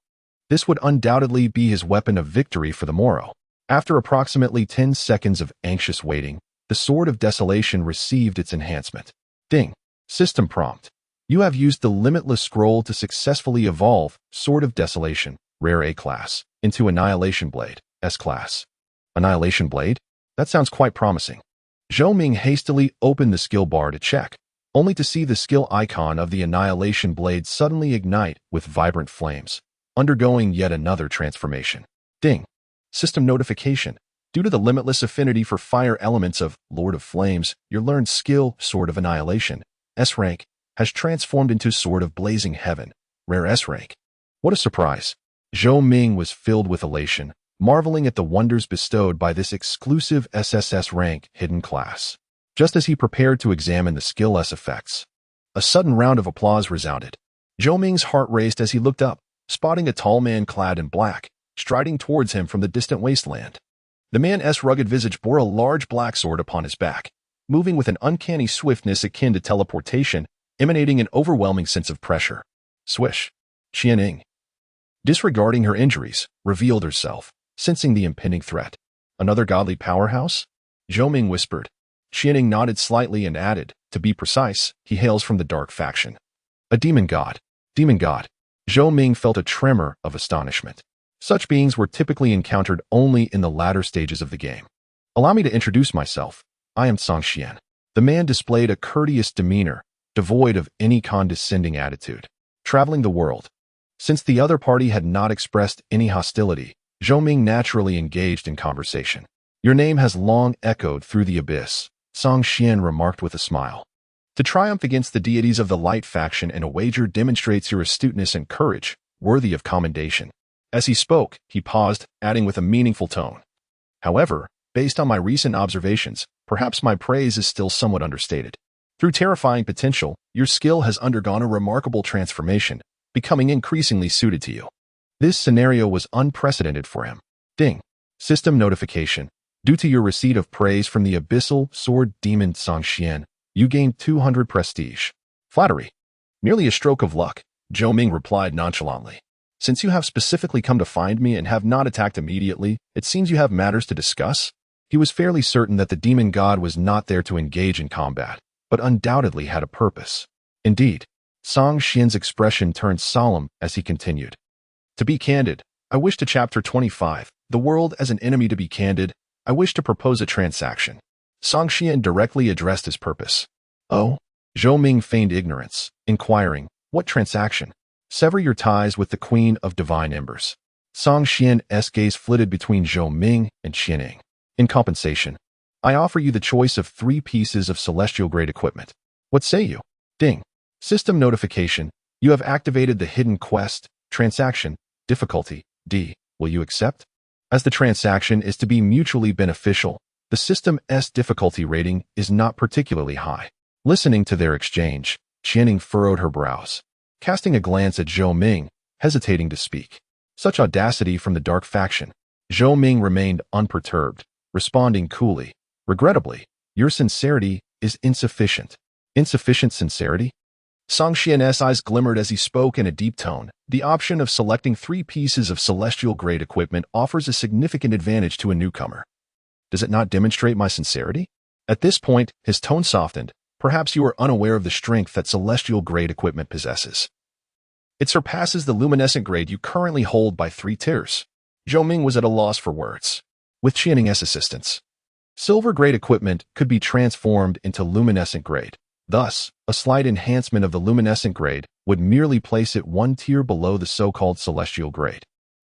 This would undoubtedly be his weapon of victory for the morrow. After approximately 10 seconds of anxious waiting, the Sword of Desolation received its enhancement. Ding! System prompt. You have used the Limitless Scroll to successfully evolve Sword of Desolation, rare A-class, into Annihilation Blade, S-class. Annihilation Blade? That sounds quite promising. Zhou Ming hastily opened the skill bar to check, only to see the skill icon of the Annihilation Blade suddenly ignite with vibrant flames, undergoing yet another transformation. Ding! System notification. Due to the limitless affinity for fire elements of Lord of Flames, your learned skill, Sword of Annihilation, S rank, has transformed into Sword of Blazing Heaven, rare S rank. What a surprise! Zhou Ming was filled with elation, marveling at the wonders bestowed by this exclusive SSS rank hidden class. Just as he prepared to examine the skill S effects, a sudden round of applause resounded. Zhou Ming's heart raced as he looked up, spotting a tall man clad in black, striding towards him from the distant wasteland. The man's rugged visage bore a large black sword upon his back, moving with an uncanny swiftness akin to teleportation, emanating an overwhelming sense of pressure. Swish! Qianing, disregarding her injuries, revealed herself, sensing the impending threat. Another godly powerhouse? Zhou Ming whispered. Qianing nodded slightly and added, to be precise, he hails from the dark faction. A demon god. Demon god. Zhou Ming felt a tremor of astonishment. Such beings were typically encountered only in the latter stages of the game. Allow me to introduce myself. I am Song Xian. The man displayed a courteous demeanor, devoid of any condescending attitude. Traveling the world. Since the other party had not expressed any hostility, Zhou Ming naturally engaged in conversation. Your name has long echoed through the abyss, Song Xian remarked with a smile. To triumph against the deities of the light faction in a wager demonstrates your astuteness and courage, worthy of commendation. As he spoke, he paused, adding with a meaningful tone. However, based on my recent observations, perhaps my praise is still somewhat understated. Through terrifying potential, your skill has undergone a remarkable transformation, becoming increasingly suited to you. This scenario was unprecedented for him. Ding! System notification. Due to your receipt of praise from the abyssal sword demon Song Xian, you gained 200 prestige. Flattery. Merely a stroke of luck, Zhou Ming replied nonchalantly. Since you have specifically come to find me and have not attacked immediately, it seems you have matters to discuss? He was fairly certain that the demon god was not there to engage in combat, but undoubtedly had a purpose. Indeed, Song Xian's expression turned solemn as he continued. To be candid, I wish to Chapter 25, the world as an enemy. To be candid, I wish to propose a transaction. Song Xian directly addressed his purpose. Oh? Zhou Ming feigned ignorance, inquiring, what transaction? Sever your ties with the Queen of Divine Embers. Song Xian's gaze flitted between Zhou Ming and Qianing. In compensation, I offer you the choice of 3 pieces of celestial-grade equipment. What say you? Ding. System notification. You have activated the hidden quest, transaction, difficulty, D. Will you accept? As the transaction is to be mutually beneficial, the system's difficulty rating is not particularly high. Listening to their exchange, Qianing furrowed her brows, casting a glance at Zhou Ming, hesitating to speak. Such audacity from the dark faction. Zhou Ming remained unperturbed, responding coolly. Regrettably, your sincerity is insufficient. Insufficient sincerity? Song Xian's eyes glimmered as he spoke in a deep tone. The option of selecting 3 pieces of celestial-grade equipment offers a significant advantage to a newcomer. Does it not demonstrate my sincerity? At this point, his tone softened. Perhaps you are unaware of the strength that celestial-grade equipment possesses. It surpasses the luminescent grade you currently hold by 3 tiers. Zhou Ming was at a loss for words. With Qianing's assistance, silver-grade equipment could be transformed into luminescent grade. Thus, a slight enhancement of the luminescent grade would merely place it 1 tier below the so-called celestial grade.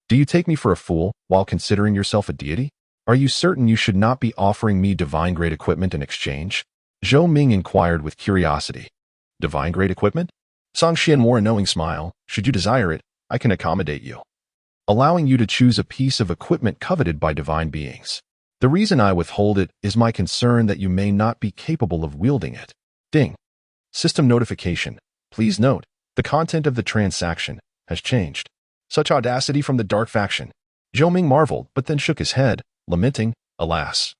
Do you take me for a fool while considering yourself a deity? Are you certain you should not be offering me divine-grade equipment in exchange? Zhou Ming inquired with curiosity. Divine-grade equipment? Song Xian wore a knowing smile. Should you desire it, I can accommodate you, allowing you to choose a piece of equipment coveted by divine beings. The reason I withhold it is my concern that you may not be capable of wielding it. Ding. System notification. Please note, the content of the transaction has changed. Such audacity from the dark faction. Zhou Ming marveled, but then shook his head, lamenting, alas.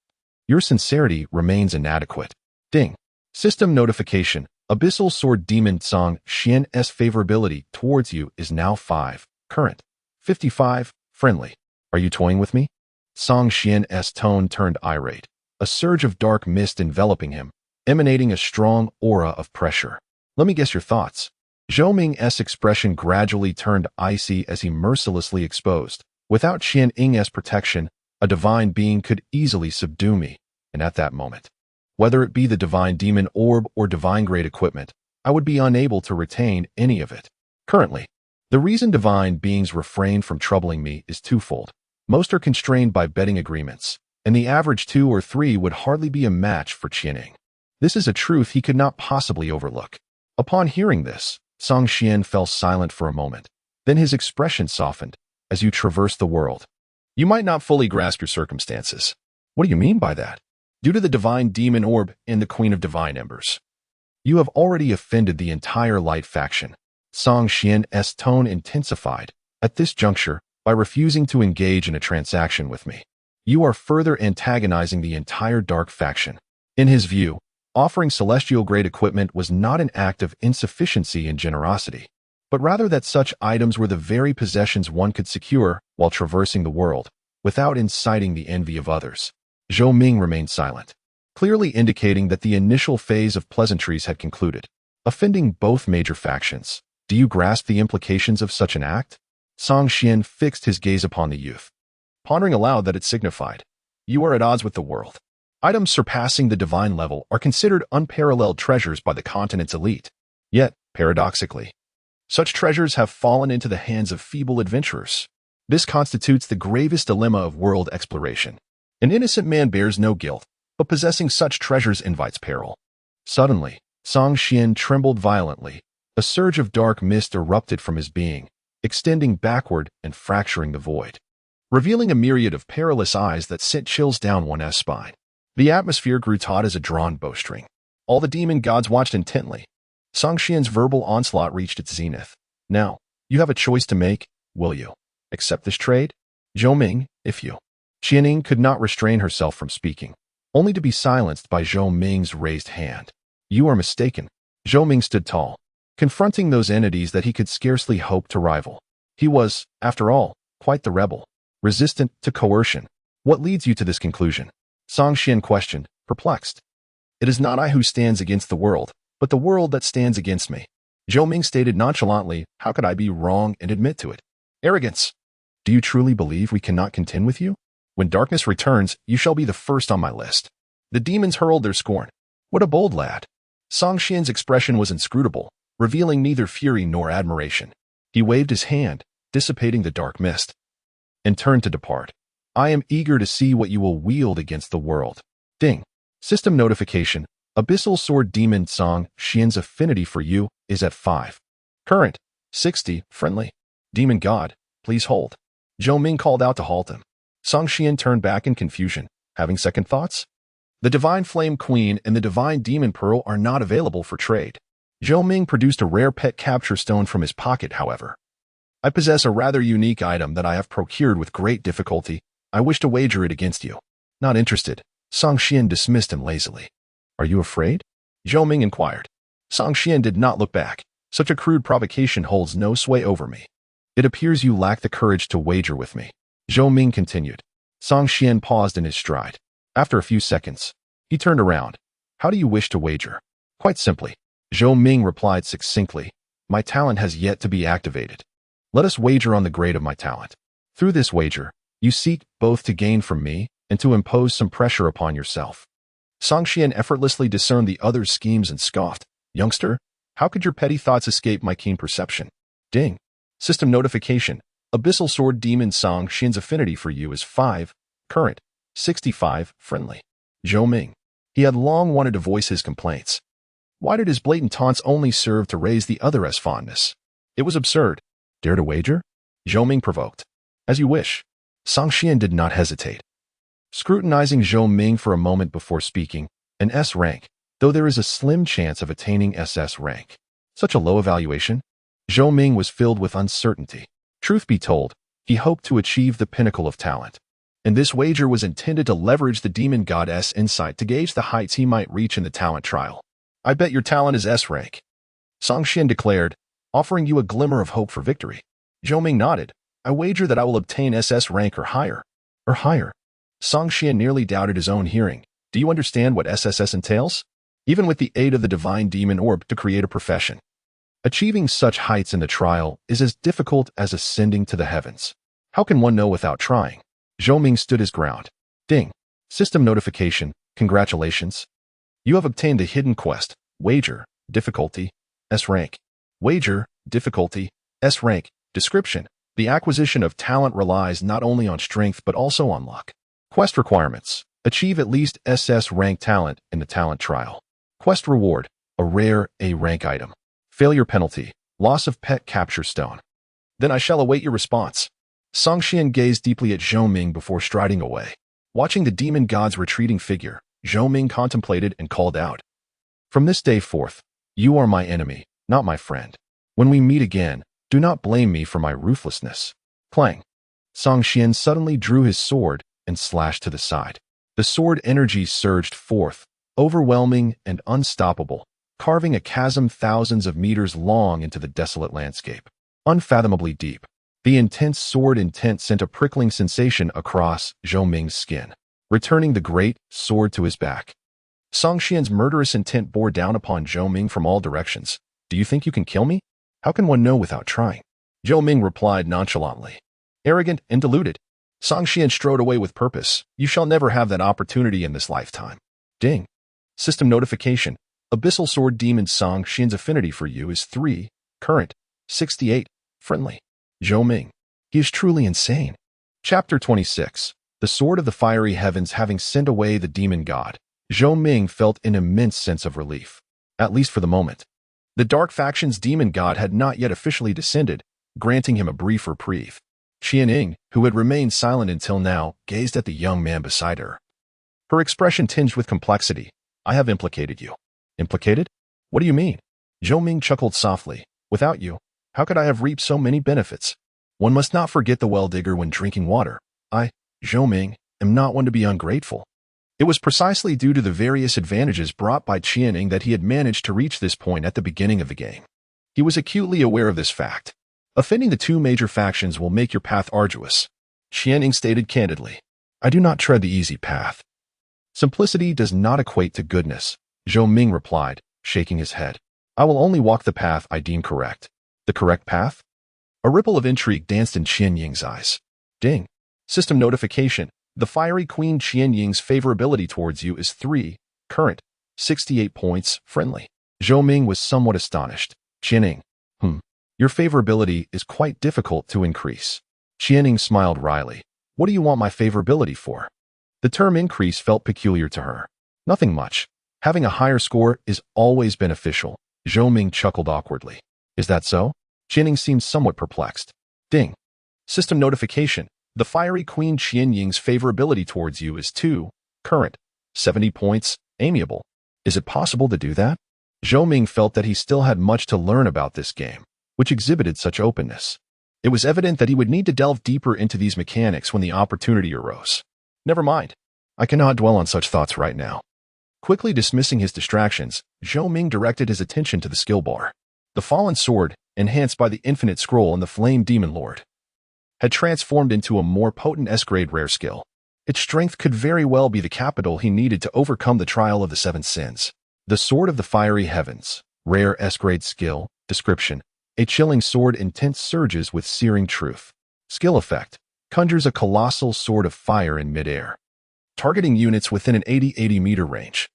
Your sincerity remains inadequate. Ding. System notification. Abyssal Sword Demon Song Xian's favorability towards you is now 5. Current. 55. Friendly. Are you toying with me? Song Xian's tone turned irate. A surge of dark mist enveloping him, emanating a strong aura of pressure. Let me guess your thoughts. Zhou Ming's expression gradually turned icy as he mercilessly exposed, without Qianing's protection, A divine being could easily subdue me, and at that moment, whether it be the divine demon orb or divine-grade equipment, I would be unable to retain any of it. Currently, the reason divine beings refrain from troubling me is twofold. Most are constrained by betting agreements, and the average 2 or 3 would hardly be a match for Qianing. This is a truth he could not possibly overlook. Upon hearing this, Song Xian fell silent for a moment. Then his expression softened. As you traverse the world, you might not fully grasp your circumstances. What do you mean by that? Due to the divine demon orb and the Queen of Divine Embers, you have already offended the entire light faction. Song Xian's tone intensified. At this juncture, by refusing to engage in a transaction with me, you are further antagonizing the entire dark faction. In his view, offering celestial-grade equipment was not an act of insufficiency and generosity, but rather that such items were the very possessions one could secure while traversing the world, without inciting the envy of others. Zhou Ming remained silent, clearly indicating that the initial phase of pleasantries had concluded, offending both major factions. Do you grasp the implications of such an act? Song Xian fixed his gaze upon the youth, pondering aloud that it signified, you are at odds with the world. Items surpassing the divine level are considered unparalleled treasures by the continent's elite. Yet, paradoxically, such treasures have fallen into the hands of feeble adventurers. This constitutes the gravest dilemma of world exploration. An innocent man bears no guilt, but possessing such treasures invites peril. Suddenly, Song Xian trembled violently. A surge of dark mist erupted from his being, extending backward and fracturing the void, revealing a myriad of perilous eyes that sent chills down one's spine. The atmosphere grew taut as a drawn bowstring. All the demon gods watched intently. Song Xian's verbal onslaught reached its zenith. Now, you have a choice to make. Will you accept this trade? Zhou Ming, if you... Qianing could not restrain herself from speaking, only to be silenced by Zhou Ming's raised hand. You are mistaken. Zhou Ming stood tall, confronting those entities that he could scarcely hope to rival. He was, after all, quite the rebel, resistant to coercion. What leads you to this conclusion? Song Xian questioned, perplexed. It is not I who stands against the world, but the world that stands against me. Zhou Ming stated nonchalantly, how could I be wrong and admit to it? Arrogance. Do you truly believe we cannot contend with you? When darkness returns, you shall be the first on my list. The demons hurled their scorn. What a bold lad. Song Xian's expression was inscrutable, revealing neither fury nor admiration. He waved his hand, dissipating the dark mist, and turned to depart. I am eager to see what you will wield against the world. Ding. System notification. Abyssal Sword Demon Song Xian's affinity for you is at 5. Current. 60. Friendly. Demon God, please hold. Zhou Ming called out to halt him. Song Xian turned back in confusion, having second thoughts. The Divine Flame Queen and the Divine Demon Pearl are not available for trade. Zhou Ming produced a rare pet capture stone from his pocket, however. I possess a rather unique item that I have procured with great difficulty. I wish to wager it against you. Not interested. Song Xian dismissed him lazily. Are you afraid? Zhou Ming inquired. Song Xian did not look back. Such a crude provocation holds no sway over me. It appears you lack the courage to wager with me. Zhou Ming continued. Song Xian paused in his stride. After a few seconds, he turned around. How do you wish to wager? Quite simply. Zhou Ming replied succinctly. My talent has yet to be activated. Let us wager on the grade of my talent. Through this wager, you seek both to gain from me and to impose some pressure upon yourself. Song Xian effortlessly discerned the other's schemes and scoffed. Youngster, how could your petty thoughts escape my keen perception? Ding. System notification. Abyssal Sword Demon Song Xian's affinity for you is 5. Current. 65. Friendly. Zhou Ming. He had long wanted to voice his complaints. Why did his blatant taunts only serve to raise the other's fondness? It was absurd. Dare to wager? Zhou Ming provoked. As you wish. Song Xian did not hesitate. Scrutinizing Zhou Ming for a moment before speaking, an S rank, though there is a slim chance of attaining SS rank. Such a low evaluation? Zhou Ming was filled with uncertainty. Truth be told, he hoped to achieve the pinnacle of talent, and this wager was intended to leverage the demon god's insight to gauge the heights he might reach in the talent trial. I bet your talent is S rank, Song Xian declared, offering you a glimmer of hope for victory. Zhou Ming nodded. I wager that I will obtain SS rank or higher. Or higher. Song Xian nearly doubted his own hearing. Do you understand what SSS entails? Even with the aid of the divine demon orb to create a profession, achieving such heights in the trial is as difficult as ascending to the heavens. How can one know without trying? Zhou Ming stood his ground. Ding. System notification. Congratulations. You have obtained the hidden quest. Wager. Difficulty. S rank. Wager. Difficulty. S rank. Description. The acquisition of talent relies not only on strength but also on luck. Quest requirements. Achieve at least SS rank talent in the talent trial. Quest reward. A rare A rank item. Failure penalty. Loss of pet capture stone. Then I shall await your response. Song Xian gazed deeply at Zhou Ming before striding away. Watching the demon god's retreating figure, Zhou Ming contemplated and called out. From this day forth, you are my enemy, not my friend. When we meet again, do not blame me for my ruthlessness. Clang. Song Xian suddenly drew his sword and slashed to the side. The sword energy surged forth, overwhelming and unstoppable, carving a chasm thousands of meters long into the desolate landscape. Unfathomably deep, the intense sword intent sent a prickling sensation across Zhou Ming's skin, returning the great sword to his back. Song Xian's murderous intent bore down upon Zhou Ming from all directions. Do you think you can kill me? How can one know without trying? Zhou Ming replied nonchalantly. Arrogant and deluded. Song Xian strode away with purpose. You shall never have that opportunity in this lifetime. Ding. System notification. Abyssal Sword Demon Song Xian's affinity for you is 3, current, 68, friendly. Zhou Ming. He is truly insane. Chapter 26. The Sword of the Fiery Heavens. Having sent away the demon god, Zhou Ming felt an immense sense of relief, at least for the moment. The Dark Faction's demon god had not yet officially descended, granting him a brief reprieve. Qianing, who had remained silent until now, gazed at the young man beside her. Her expression tinged with complexity. I have implicated you. Implicated? What do you mean? Zhou Ming chuckled softly. Without you, how could I have reaped so many benefits? One must not forget the well-digger when drinking water. I, Zhou Ming, am not one to be ungrateful. It was precisely due to the various advantages brought by Qianing that he had managed to reach this point at the beginning of the game. He was acutely aware of this fact. Offending the two major factions will make your path arduous, Qianing stated candidly. I do not tread the easy path. Simplicity does not equate to goodness, Zhou Ming replied, shaking his head. I will only walk the path I deem correct. The correct path? A ripple of intrigue danced in Qianying's eyes. Ding. System notification. The fiery queen Qianying's favorability towards you is 3, current, 68 points, friendly. Zhou Ming was somewhat astonished. Qianing. Your favorability is quite difficult to increase. Qianing smiled wryly. What do you want my favorability for? The term increase felt peculiar to her. Nothing much. Having a higher score is always beneficial. Zhou Ming chuckled awkwardly. Is that so? Qianing seemed somewhat perplexed. Ding. System notification. The fiery queen Qianying's favorability towards you is 2, current, 70 points, amiable. Is it possible to do that? Zhou Ming felt that he still had much to learn about this game, which exhibited such openness. It was evident that he would need to delve deeper into these mechanics when the opportunity arose. Never mind. I cannot dwell on such thoughts right now. Quickly dismissing his distractions, Zhou Ming directed his attention to the skill bar. The fallen sword, enhanced by the infinite scroll and the flame demon lord, had transformed into a more potent S-grade rare skill. Its strength could very well be the capital he needed to overcome the trial of the 7 sins. The Sword of the Fiery Heavens, rare S-grade skill, description. A chilling sword intense surges with searing truth. Skill effect. Conjures a colossal sword of fire in midair, targeting units within an 80 meter range.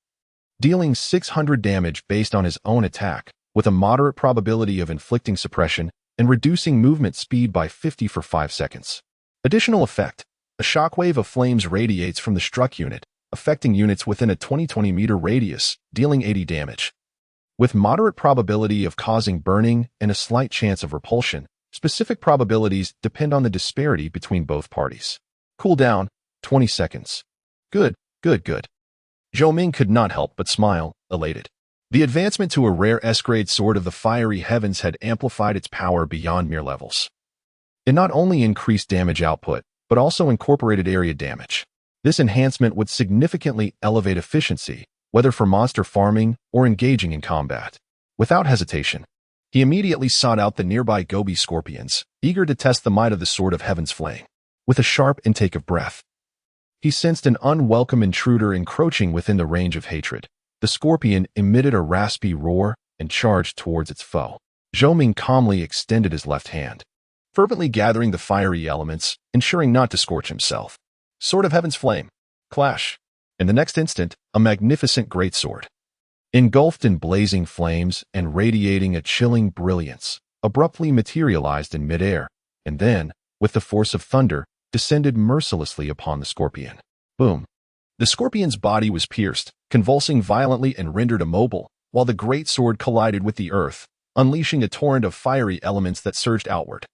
Dealing 600 damage based on his own attack, with a moderate probability of inflicting suppression and reducing movement speed by 50 for 5 seconds. Additional effect. A shockwave of flames radiates from the struck unit, affecting units within a 20 meter radius, dealing 80 damage. With moderate probability of causing burning and a slight chance of repulsion, specific probabilities depend on the disparity between both parties. Cooldown, 20 seconds. Good. Zhou Ming could not help but smile, elated. The advancement to a rare S-grade Sword of the Fiery Heavens had amplified its power beyond mere levels. It not only increased damage output, but also incorporated area damage. This enhancement would significantly elevate efficiency, whether for monster farming or engaging in combat. Without hesitation, he immediately sought out the nearby Gobi scorpions, eager to test the might of the Sword of Heaven's flame. With a sharp intake of breath, he sensed an unwelcome intruder encroaching within the range of hatred. The scorpion emitted a raspy roar and charged towards its foe. Zhou Ming calmly extended his left hand, fervently gathering the fiery elements, ensuring not to scorch himself. Sword of Heaven's Flame. Clash. In the next instant, a magnificent greatsword, engulfed in blazing flames and radiating a chilling brilliance, abruptly materialized in midair, and then, with the force of thunder, descended mercilessly upon the scorpion. Boom. The scorpion's body was pierced, convulsing violently and rendered immobile, while the greatsword collided with the earth, unleashing a torrent of fiery elements that surged outward,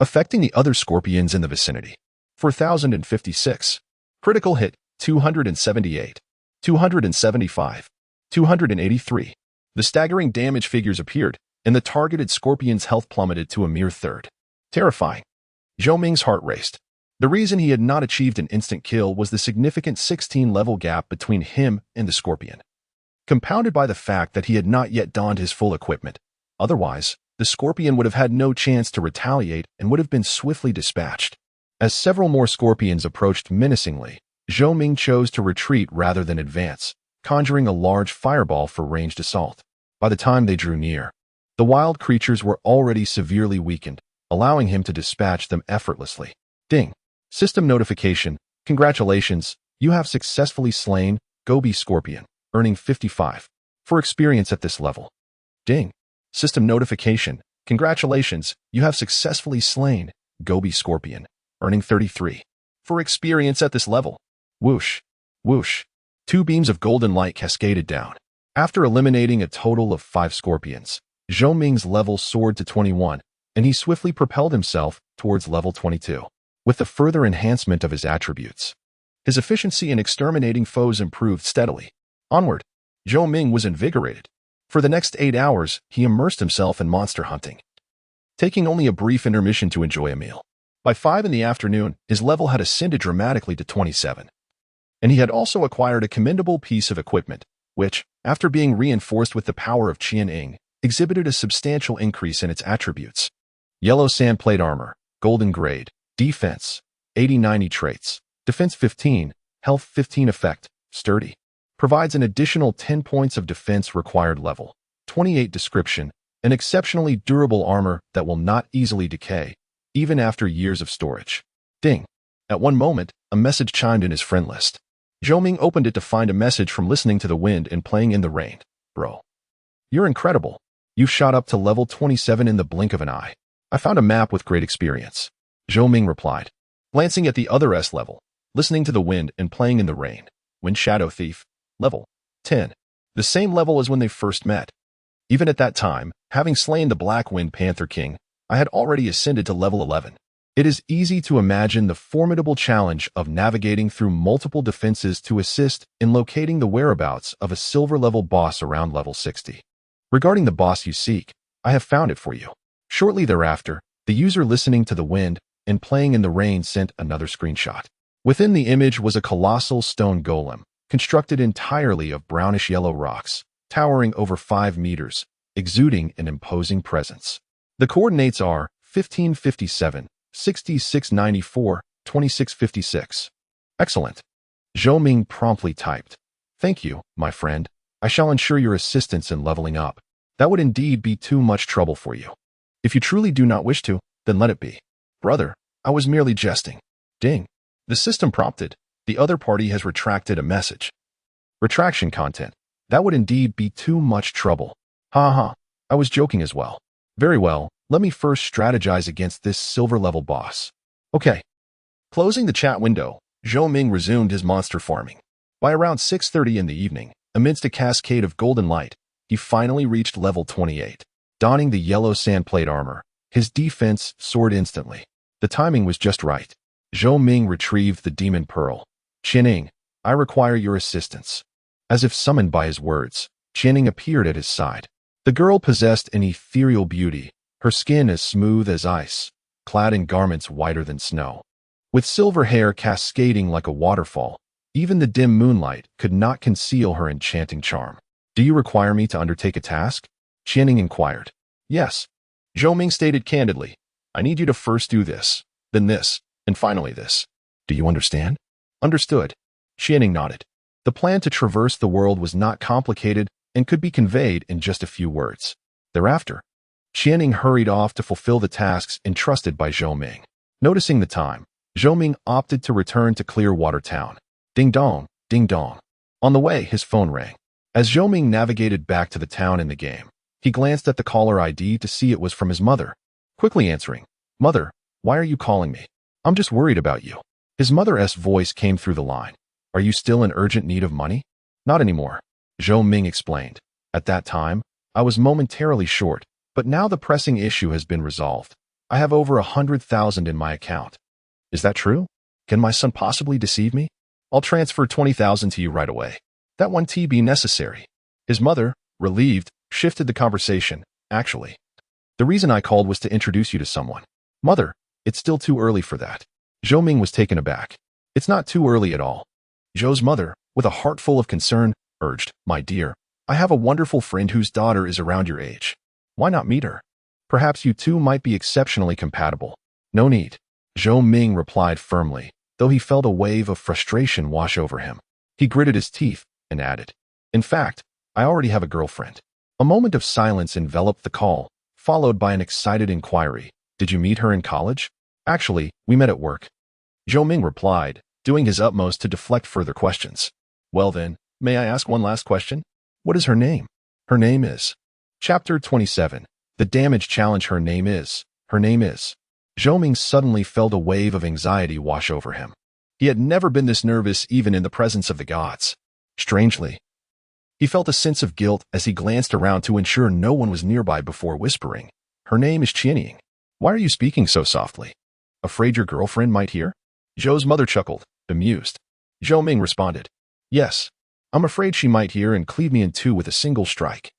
affecting the other scorpions in the vicinity. 4,056. Critical hit, 278. 275. 283. The staggering damage figures appeared, and the targeted scorpion's health plummeted to a mere third. Terrifying. Zhou Ming's heart raced. The reason he had not achieved an instant kill was the significant 16-level gap between him and the scorpion, compounded by the fact that he had not yet donned his full equipment. Otherwise, the scorpion would have had no chance to retaliate and would have been swiftly dispatched. As several more scorpions approached menacingly, Zhou Ming chose to retreat rather than advance, conjuring a large fireball for ranged assault. By the time they drew near, the wild creatures were already severely weakened, allowing him to dispatch them effortlessly. Ding. System notification. Congratulations, you have successfully slain Gobi Scorpion, earning 55 for experience at this level. Ding. System notification. Congratulations, you have successfully slain Gobi Scorpion, earning 33 for experience at this level. Whoosh. Whoosh. 2 beams of golden light cascaded down. After eliminating a total of 5 scorpions, Zhou Ming's level soared to 21, and he swiftly propelled himself towards level 22. With the further enhancement of his attributes, his efficiency in exterminating foes improved steadily. Onward, Zhou Ming was invigorated. For the next 8 hours, he immersed himself in monster hunting, taking only a brief intermission to enjoy a meal. By 5 in the afternoon, his level had ascended dramatically to 27. And he had also acquired a commendable piece of equipment, which, after being reinforced with the power of Qianing, exhibited a substantial increase in its attributes. Yellow sand plate armor, golden grade, defense, 80-90 traits, defense 15, health 15 effect, sturdy. Provides an additional 10 points of defense required level, 28 description, an exceptionally durable armor that will not easily decay, even after years of storage. Ding. At one moment, a message chimed in his friend list. Zhou Ming opened it to find a message from listening to the wind and playing in the rain. Bro. You're incredible. You shot up to level 27 in the blink of an eye. I found a map with great experience. Zhou Ming replied, glancing at the other S level, listening to the wind and playing in the rain. Wind Shadow Thief, level 10. The same level as when they first met. Even at that time, having slain the Black Wind Panther King, I had already ascended to level 11. It is easy to imagine the formidable challenge of navigating through multiple defenses to assist in locating the whereabouts of a silver-level boss around level 60. Regarding the boss you seek, I have found it for you. Shortly thereafter, the user listening to the wind and playing in the rain sent another screenshot. Within the image was a colossal stone golem, constructed entirely of brownish-yellow rocks, towering over 5 meters, exuding an imposing presence. The coordinates are 1557, 6694, 2656. Excellent. Zhou Ming promptly typed. Thank you, my friend. I shall ensure your assistance in leveling up. That would indeed be too much trouble for you. If you truly do not wish to, then let it be. Brother, I was merely jesting. Ding. The system prompted. The other party has retracted a message. Retraction content. That would indeed be too much trouble. Ha ha. I was joking as well. Very well, let me first strategize against this silver-level boss. Okay. Closing the chat window, Zhou Ming resumed his monster farming. By around 6:30 in the evening, amidst a cascade of golden light, he finally reached level 28. Donning the yellow sand plate armor, his defense soared instantly. The timing was just right. Zhou Ming retrieved the demon pearl. Qianing, I require your assistance. As if summoned by his words, Qianing appeared at his side. The girl possessed an ethereal beauty, her skin as smooth as ice, clad in garments whiter than snow. With silver hair cascading like a waterfall, even the dim moonlight could not conceal her enchanting charm. Do you require me to undertake a task? Qianing inquired. Yes. Zhou Ming stated candidly. I need you to first do this, then this, and finally this. Do you understand? Understood. Qianing nodded. The plan to traverse the world was not complicated and could be conveyed in just a few words. Thereafter, Qianing hurried off to fulfill the tasks entrusted by Zhou Ming. Noticing the time, Zhou Ming opted to return to Clearwater Town. Ding dong, ding dong. On the way, his phone rang. As Zhou Ming navigated back to the town in the game, he glanced at the caller ID to see it was from his mother. Quickly answering, "Mother, why are you calling me? I'm just worried about you." His mother's voice came through the line. "Are you still in urgent need of money?" "Not anymore," Zhou Ming explained. "At that time, I was momentarily short, but now the pressing issue has been resolved. I have over 100,000 in my account." "Is that true? Can my son possibly deceive me? I'll transfer 20,000 to you right away. That won't be necessary." His mother, relieved, shifted the conversation. "Actually, the reason I called was to introduce you to someone." "Mother, it's still too early for that." Zhou Ming was taken aback. "It's not too early at all." Zhou's mother, with a heart full of concern, urged, "My dear, I have a wonderful friend whose daughter is around your age. Why not meet her? Perhaps you two might be exceptionally compatible." "No need," Zhou Ming replied firmly, though he felt a wave of frustration wash over him. He gritted his teeth and added, "In fact, I already have a girlfriend." A moment of silence enveloped the call, followed by an excited inquiry. "Did you meet her in college?" "Actually, we met at work," Zhou Ming replied, doing his utmost to deflect further questions. "Well then, may I ask one last question? What is her name?" "Her name is..." Chapter 27. The Damage Challenge. Her name is... Zhou Ming suddenly felt a wave of anxiety wash over him. He had never been this nervous even in the presence of the gods. Strangely, he felt a sense of guilt as he glanced around to ensure no one was nearby before whispering, "Her name is Qianying. Why are you speaking so softly? Afraid your girlfriend might hear?" Zhou's mother chuckled, bemused. Zhou Ming responded, "Yes, I'm afraid she might hear and cleave me in two with a single strike."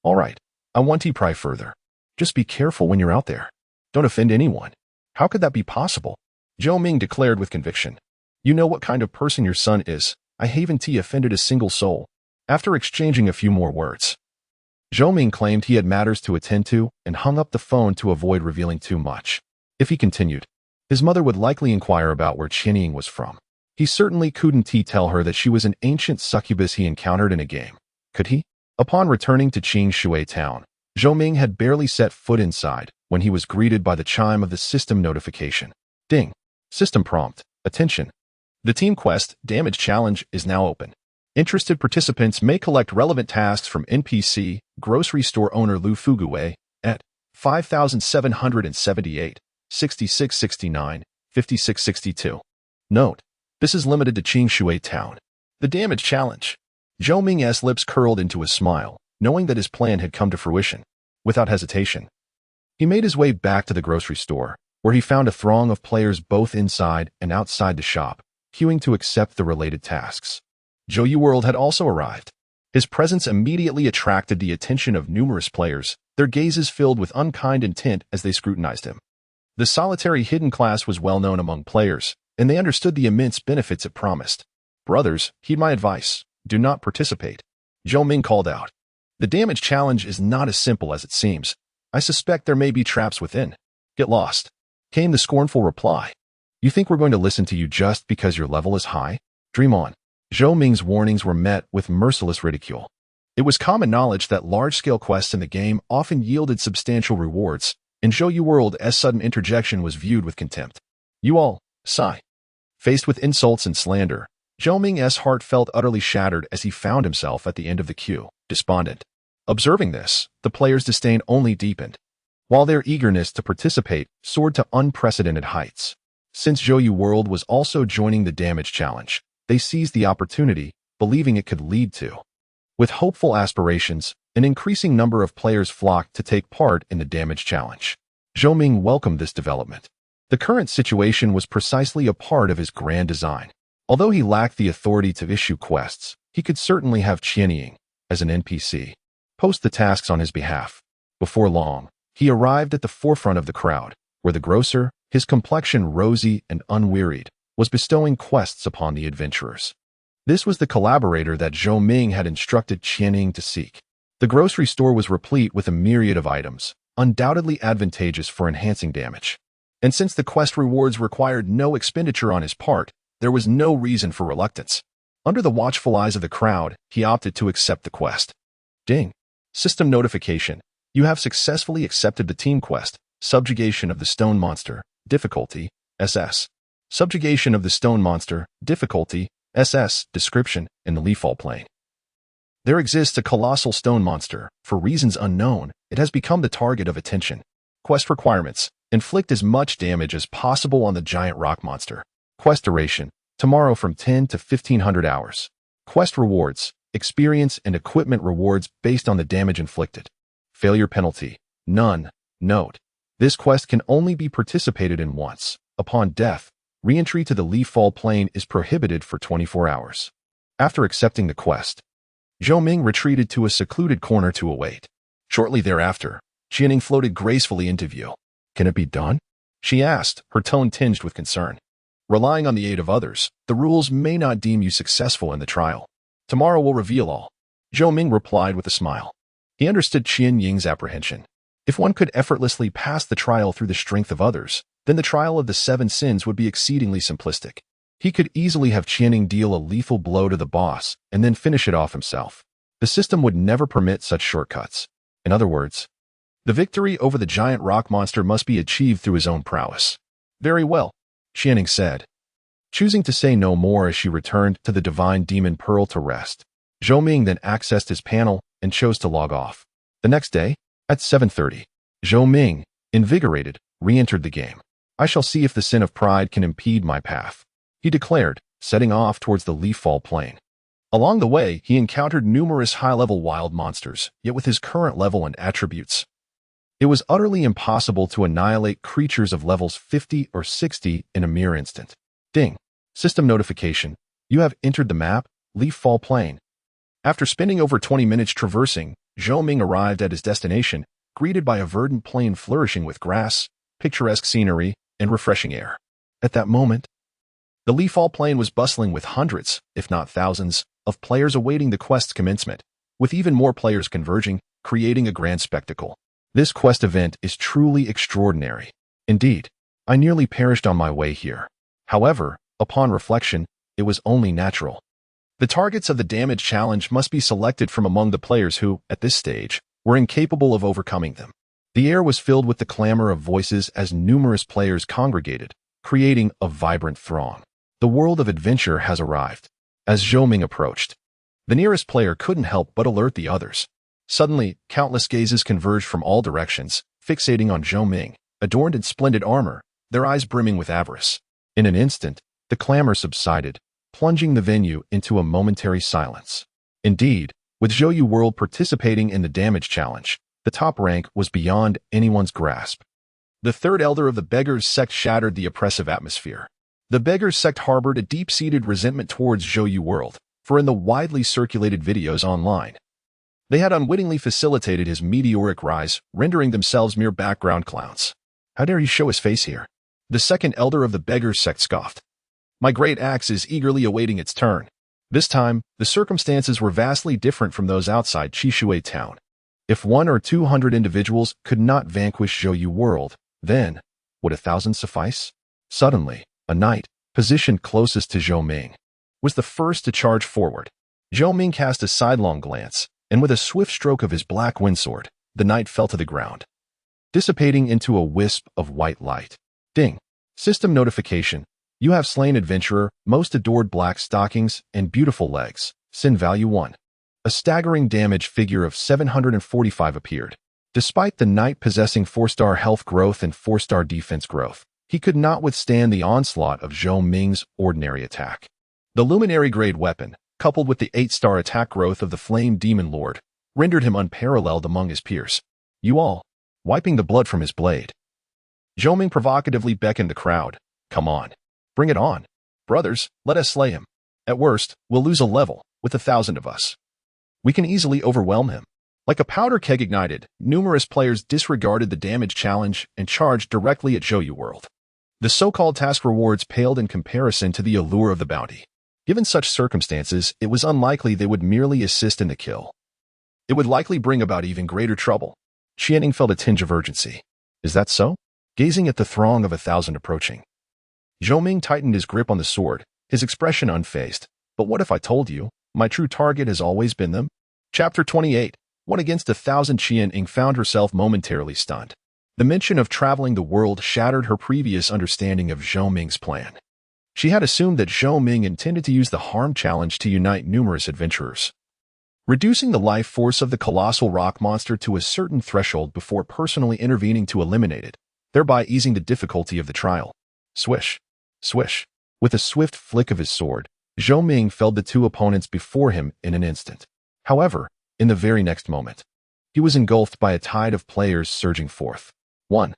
"All right, I want to pry further. Just be careful when you're out there. Don't offend anyone." "How could that be possible?" Zhou Ming declared with conviction. "You know what kind of person your son is. I haven't offended a single soul." After exchanging a few more words, Zhou Ming claimed he had matters to attend to and hung up the phone to avoid revealing too much. If he continued, his mother would likely inquire about where Qianying was from. He certainly couldn't tell her that she was an ancient succubus he encountered in a game. Could he? Upon returning to Qingshui Town, Zhou Ming had barely set foot inside when he was greeted by the chime of the system notification. Ding. System prompt. Attention. The Team Quest Damage Challenge is now open. Interested participants may collect relevant tasks from NPC grocery store owner Lu Fuguwei at 5,778, 6669, 5662. Note: this is limited to Qingshui Town. The Damage Challenge. Zhou Ming's lips curled into a smile, knowing that his plan had come to fruition. Without hesitation, he made his way back to the grocery store, where he found a throng of players both inside and outside the shop, queuing to accept the related tasks. Zhou World had also arrived. His presence immediately attracted the attention of numerous players, their gazes filled with unkind intent as they scrutinized him. The solitary hidden class was well known among players, and they understood the immense benefits it promised. "Brothers, heed my advice. Do not participate," Zhou Ming called out. "The Damage Challenge is not as simple as it seems. I suspect there may be traps within. Get lost," came the scornful reply. "You think we're going to listen to you just because your level is high? Dream on." Zhou Ming's warnings were met with merciless ridicule. It was common knowledge that large-scale quests in the game often yielded substantial rewards, and Zhou World's sudden interjection was viewed with contempt. "You all, sigh." Faced with insults and slander, Zhou Ming's heart felt utterly shattered as he found himself at the end of the queue, despondent. Observing this, the players' disdain only deepened, while their eagerness to participate soared to unprecedented heights. Since Zhou World was also joining the Damage Challenge, they seized the opportunity, believing it could lead to. With hopeful aspirations, an increasing number of players flocked to take part in the Damage Challenge. Zhou Ming welcomed this development. The current situation was precisely a part of his grand design. Although he lacked the authority to issue quests, he could certainly have Qianying, as an NPC, post the tasks on his behalf. Before long, he arrived at the forefront of the crowd, where the grocer, his complexion rosy and unwearied, was bestowing quests upon the adventurers. This was the collaborator that Zhou Ming had instructed Qianying to seek. The grocery store was replete with a myriad of items, undoubtedly advantageous for enhancing damage. And since the quest rewards required no expenditure on his part, there was no reason for reluctance. Under the watchful eyes of the crowd, he opted to accept the quest. Ding. System notification. You have successfully accepted the team quest, Subjugation of the Stone Monster, difficulty, SS. Subjugation of the Stone Monster, Difficulty, SS, Description, in the Leafall Plane. There exists a colossal stone monster. For reasons unknown, it has become the target of attention. Quest requirements: inflict as much damage as possible on the giant rock monster. Quest duration: tomorrow from 10 to 1500 hours. Quest rewards: experience and equipment rewards based on the damage inflicted. Failure penalty: none. Note: this quest can only be participated in once. Upon death, re-entry to the Leafall Plane is prohibited for 24 hours. After accepting the quest, Zhou Ming retreated to a secluded corner to await. Shortly thereafter, Qianing floated gracefully into view. "Can it be done?" she asked, her tone tinged with concern. "Relying on the aid of others, the rules may not deem you successful in the trial. Tomorrow will reveal all," Zhou Ming replied with a smile. He understood Qian Ying's apprehension. If one could effortlessly pass the trial through the strength of others, then the trial of the 7 sins would be exceedingly simplistic. He could easily have Qianing deal a lethal blow to the boss and then finish it off himself. The system would never permit such shortcuts. In other words, the victory over the giant rock monster must be achieved through his own prowess. "Very well," Qianing said, choosing to say no more as she returned to the Divine Demon Pearl to rest. Zhou Ming then accessed his panel and chose to log off. The next day, at 7:30, Zhou Ming, invigorated, re-entered the game. "I shall see if the sin of pride can impede my path," he declared, setting off towards the Leafall Plane. Along the way, he encountered numerous high-level wild monsters, yet with his current level and attributes, it was utterly impossible to annihilate creatures of levels 50 or 60 in a mere instant. Ding. System notification. You have entered the map, Leafall Plane. After spending over 20 minutes traversing, Zhou Ming arrived at his destination, greeted by a verdant plain flourishing with grass, picturesque scenery, and refreshing air. At that moment, the Leafall Plane was bustling with hundreds, if not thousands, of players awaiting the quest's commencement, with even more players converging, creating a grand spectacle. This quest event is truly extraordinary. Indeed, I nearly perished on my way here. However, upon reflection, it was only natural. The targets of the damage challenge must be selected from among the players who, at this stage, were incapable of overcoming them. The air was filled with the clamor of voices as numerous players congregated, creating a vibrant throng. The world of adventure has arrived. As Zhou Ming approached, the nearest player couldn't help but alert the others. Suddenly, countless gazes converged from all directions, fixating on Zhou Ming, adorned in splendid armor, their eyes brimming with avarice. In an instant, the clamor subsided, plunging the venue into a momentary silence. Indeed, with Zhou World participating in the damage challenge, the top rank was beyond anyone's grasp. The third elder of the Beggars sect shattered the oppressive atmosphere. The Beggars sect harbored a deep-seated resentment towards Zhou World, for in the widely circulated videos online, they had unwittingly facilitated his meteoric rise, rendering themselves mere background clowns. "How dare you show his face here?" The second elder of the Beggars sect scoffed. "My great axe is eagerly awaiting its turn." This time, the circumstances were vastly different from those outside Chishui town. If 100 or 200 individuals could not vanquish Zhou World, then would 1,000 suffice? Suddenly, a knight, positioned closest to Zhou Ming, was the first to charge forward. Zhou Ming cast a sidelong glance, and with a swift stroke of his black windsword, the knight fell to the ground, dissipating into a wisp of white light. Ding. System notification. You have slain adventurer, most adored black stockings, and beautiful legs. Sin value 1. A staggering damage figure of 745 appeared. Despite the knight possessing 4-star health growth and 4-star defense growth, he could not withstand the onslaught of Zhou Ming's ordinary attack. The luminary-grade weapon, coupled with the 8-star attack growth of the Flame Demon Lord, rendered him unparalleled among his peers. "You all," wiping the blood from his blade, Zhou Ming provocatively beckoned the crowd. "Come on. Bring it on. Brothers, let us slay him. At worst, we'll lose a level, with 1,000 of us. We can easily overwhelm him." Like a powder keg ignited, numerous players disregarded the damage challenge and charged directly at Zhou World. The so-called task rewards paled in comparison to the allure of the bounty. Given such circumstances, it was unlikely they would merely assist in the kill. It would likely bring about even greater trouble. Qianing felt a tinge of urgency. "Is that so?" Gazing at the throng of 1,000 approaching, Zhou Ming tightened his grip on the sword, his expression unfazed. "But what if I told you, my true target has always been them?" Chapter 28. 1 against 1,000. Qianing found herself momentarily stunned. The mention of traveling the world shattered her previous understanding of Zhou Ming's plan. She had assumed that Zhou Ming intended to use the harm challenge to unite numerous adventurers, reducing the life force of the colossal rock monster to a certain threshold before personally intervening to eliminate it, thereby easing the difficulty of the trial. Swish, swish. With a swift flick of his sword, Zhou Ming felled the two opponents before him in an instant. However, in the very next moment, he was engulfed by a tide of players surging forth. One.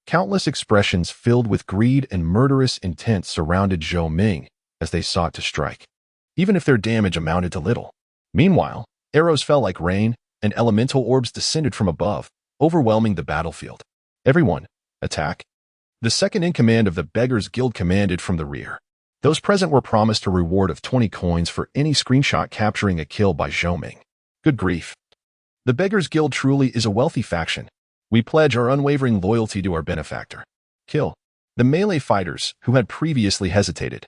Countless expressions filled with greed and murderous intent surrounded Zhou Ming as they sought to strike, even if their damage amounted to little. Meanwhile, arrows fell like rain, and elemental orbs descended from above, overwhelming the battlefield. Everyone, attack! The second-in-command of the Beggars Guild commanded from the rear. Those present were promised a reward of 20 coins for any screenshot capturing a kill by Zhou Ming. Good grief. The Beggars Guild truly is a wealthy faction. We pledge our unwavering loyalty to our benefactor. Kill. The melee fighters, who had previously hesitated,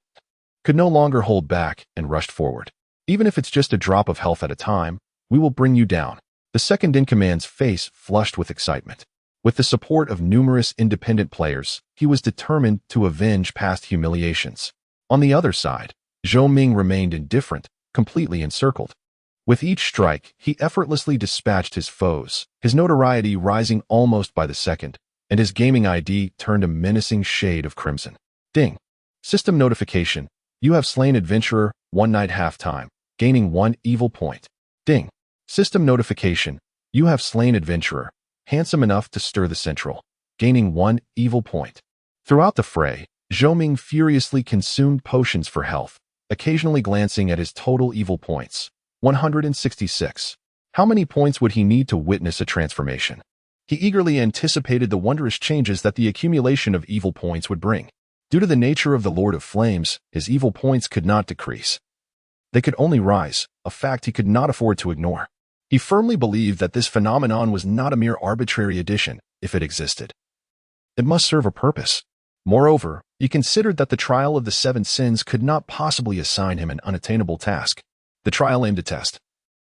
could no longer hold back and rushed forward. Even if it's just a drop of health at a time, we will bring you down. The second-in-command's face flushed with excitement. With the support of numerous independent players, he was determined to avenge past humiliations. On the other side, Zhou Ming remained indifferent, completely encircled. With each strike, he effortlessly dispatched his foes, his notoriety rising almost by the second, and his gaming ID turned a menacing shade of crimson. Ding. System notification. You have slain adventurer, 1 night half-time, gaining 1 evil point. Ding. System notification. You have slain adventurer, handsome enough to stir the central, gaining 1 evil point. Throughout the fray, Zhou Ming furiously consumed potions for health, occasionally glancing at his total evil points. 166. How many points would he need to witness a transformation? He eagerly anticipated the wondrous changes that the accumulation of evil points would bring. Due to the nature of the Lord of Flames, his evil points could not decrease. They could only rise, a fact he could not afford to ignore. He firmly believed that this phenomenon was not a mere arbitrary addition, if it existed. It must serve a purpose. Moreover, he considered that the trial of the 7 sins could not possibly assign him an unattainable task. The trial aimed to test,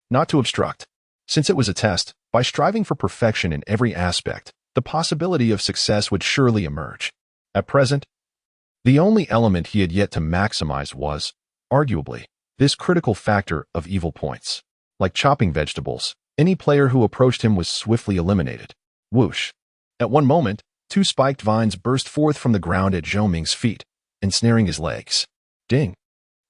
not to obstruct. Since it was a test, by striving for perfection in every aspect, the possibility of success would surely emerge. At present, the only element he had yet to maximize was, arguably, this critical factor of evil points. Like chopping vegetables, any player who approached him was swiftly eliminated. Whoosh. At one moment, 2 spiked vines burst forth from the ground at Zhou Ming's feet, ensnaring his legs. Ding.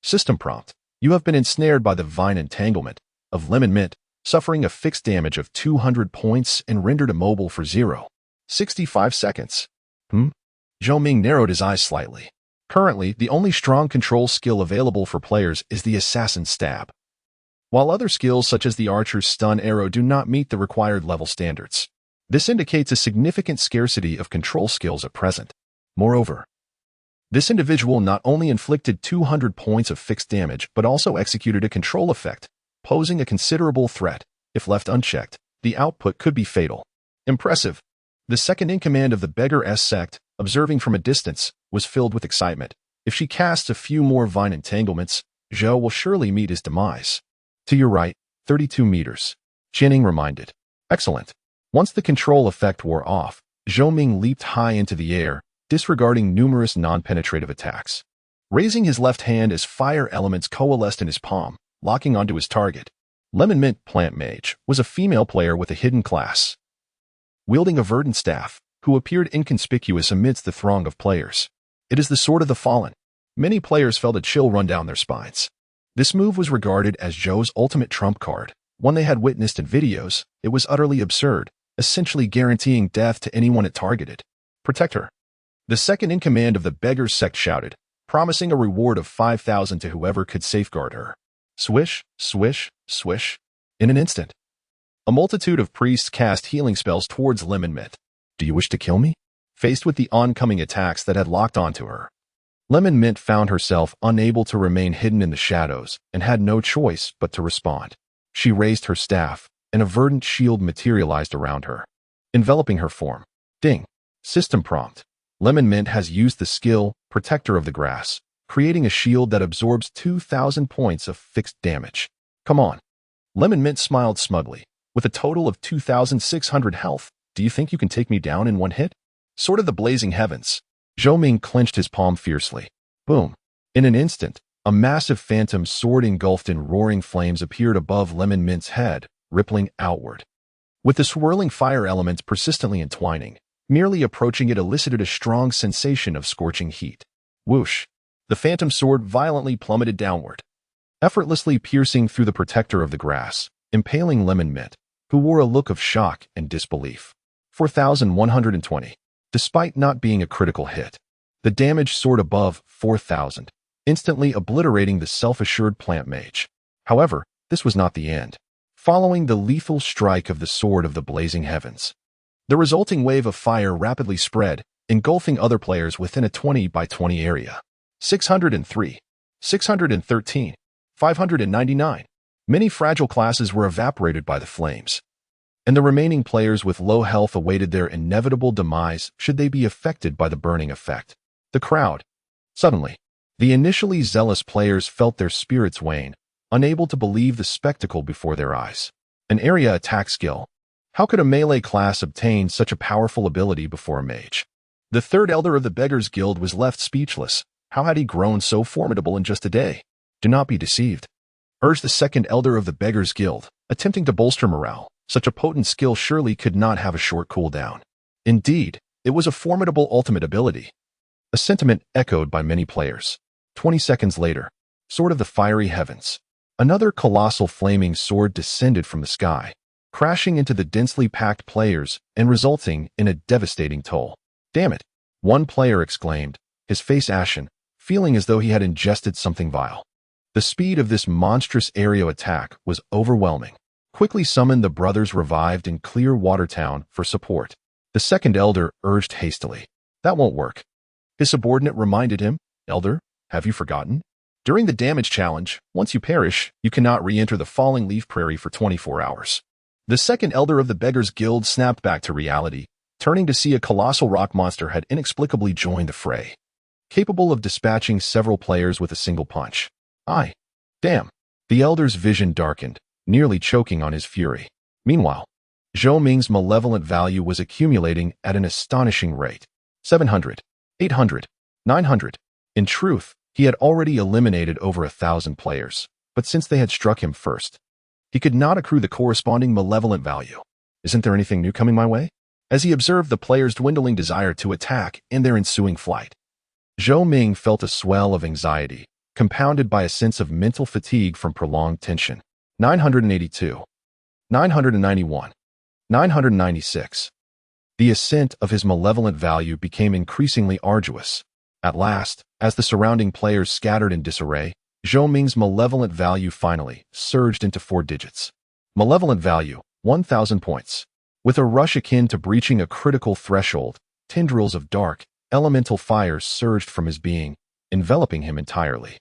System prompt. You have been ensnared by the vine entanglement of lemon mint, suffering a fixed damage of 200 points and rendered immobile for 0.65 seconds. Zhou Ming narrowed his eyes slightly. Currently, the only strong control skill available for players is the Assassin's Stab, while other skills such as the Archer's Stun Arrow do not meet the required level standards. This indicates a significant scarcity of control skills at present. Moreover, this individual not only inflicted 200 points of fixed damage but also executed a control effect, posing a considerable threat. If left unchecked, the output could be fatal. Impressive. The second-in-command of the Beggar-S sect, observing from a distance, was filled with excitement. If she casts a few more vine entanglements, Zhou will surely meet his demise. To your right, 32 meters. Jining reminded. Excellent. Once the control effect wore off, Zhou Ming leaped high into the air, disregarding numerous non-penetrative attacks. Raising his left hand as fire elements coalesced in his palm, locking onto his target. Lemon Mint Plant Mage was a female player with a hidden class, wielding a verdant staff, who appeared inconspicuous amidst the throng of players. It is the Sword of the Fallen. Many players felt a chill run down their spines. This move was regarded as Zhou's ultimate trump card. One they had witnessed in videos, it was utterly absurd, essentially guaranteeing death to anyone it targeted. Protect her. The second-in-command of the Beggars sect shouted, promising a reward of 5,000 to whoever could safeguard her. Swish, swish, swish. In an instant, a multitude of priests cast healing spells towards Lemon Mint. Do you wish to kill me? Faced with the oncoming attacks that had locked onto her, Lemon Mint found herself unable to remain hidden in the shadows and had no choice but to respond. She raised her staff, and a verdant shield materialized around her, enveloping her form. Ding. System prompt. Lemon Mint has used the skill, Protector of the Grass, creating a shield that absorbs 2,000 points of fixed damage. Come on. Lemon Mint smiled smugly. With a total of 2,600 health, do you think you can take me down in one hit? Sword of the Blazing Heavens. Zhou Ming clenched his palm fiercely. Boom. In an instant, a massive phantom sword engulfed in roaring flames appeared above Lemon Mint's head, rippling outward. With the swirling fire elements persistently entwining, merely approaching it elicited a strong sensation of scorching heat. Whoosh! The phantom sword violently plummeted downward, effortlessly piercing through the protector of the grass, impaling Lemon Mint, who wore a look of shock and disbelief. 4,120. Despite not being a critical hit, the damage soared above 4,000, instantly obliterating the self-assured plant mage. However, this was not the end. Following the lethal strike of the Sword of the Blazing Heavens, the resulting wave of fire rapidly spread, engulfing other players within a 20 by 20 area. 603, 613, 599. Many fragile classes were evaporated by the flames, and the remaining players with low health awaited their inevitable demise should they be affected by the burning effect. The crowd. Suddenly, the initially zealous players felt their spirits wane, unable to believe the spectacle before their eyes. An area attack skill. How could a melee class obtain such a powerful ability before a mage? The third elder of the Beggars Guild was left speechless. How had he grown so formidable in just a day? Do not be deceived, urged the second elder of the Beggars Guild, attempting to bolster morale. Such a potent skill surely could not have a short cooldown. Indeed, it was a formidable ultimate ability. A sentiment echoed by many players. 20 seconds later, Sword of the Fiery Heavens. Another colossal flaming sword descended from the sky, crashing into the densely packed players and resulting in a devastating toll. Damn it, one player exclaimed, his face ashen, feeling as though he had ingested something vile. The speed of this monstrous aerial attack was overwhelming. Quickly summoned the brothers revived in Clear Water Town for support. The second elder urged hastily. That won't work. His subordinate reminded him, Elder, have you forgotten? During the damage challenge, once you perish, you cannot re-enter the Falling Leaf Prairie for 24 hours. The second elder of the Beggars Guild snapped back to reality, turning to see a colossal rock monster had inexplicably joined the fray, capable of dispatching several players with a single punch. Aye. Damn. The elder's vision darkened, nearly choking on his fury. Meanwhile, Zhou Ming's malevolent value was accumulating at an astonishing rate. 700, 800, 900. In truth, he had already eliminated over 1,000 players, but since they had struck him first, he could not accrue the corresponding malevolent value. Isn't there anything new coming my way? As he observed the players' dwindling desire to attack and their ensuing flight, Zhou Ming felt a swell of anxiety, compounded by a sense of mental fatigue from prolonged tension. 982, 991, 996. The ascent of his malevolent value became increasingly arduous. At last, as the surrounding players scattered in disarray, Zhou Ming's malevolent value finally surged into 4 digits. Malevolent value, 1,000 points. With a rush akin to breaching a critical threshold, tendrils of dark, elemental fires surged from his being, enveloping him entirely.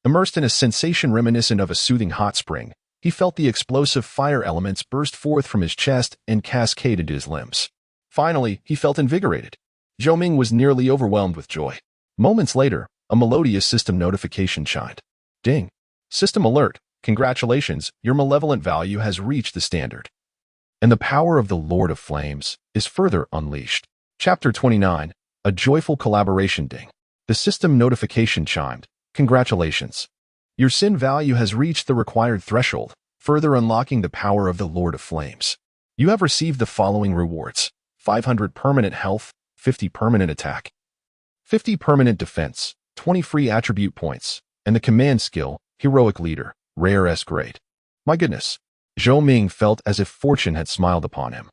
Immersed in a sensation reminiscent of a soothing hot spring, he felt the explosive fire elements burst forth from his chest and cascade into his limbs. Finally, he felt invigorated. Zhou Ming was nearly overwhelmed with joy. Moments later, a melodious system notification chimed. Ding. System alert. Congratulations, your malevolent value has reached the standard. And the power of the Lord of Flames is further unleashed. Chapter 29. A joyful collaboration. Ding. The system notification chimed. Congratulations. Your sin value has reached the required threshold, further unlocking the power of the Lord of Flames. You have received the following rewards. 500 permanent health, 50 permanent attack, 50 permanent defense, 20 free attribute points, and the command skill, Heroic Leader, Rare S grade. My goodness. Zhou Ming felt as if fortune had smiled upon him,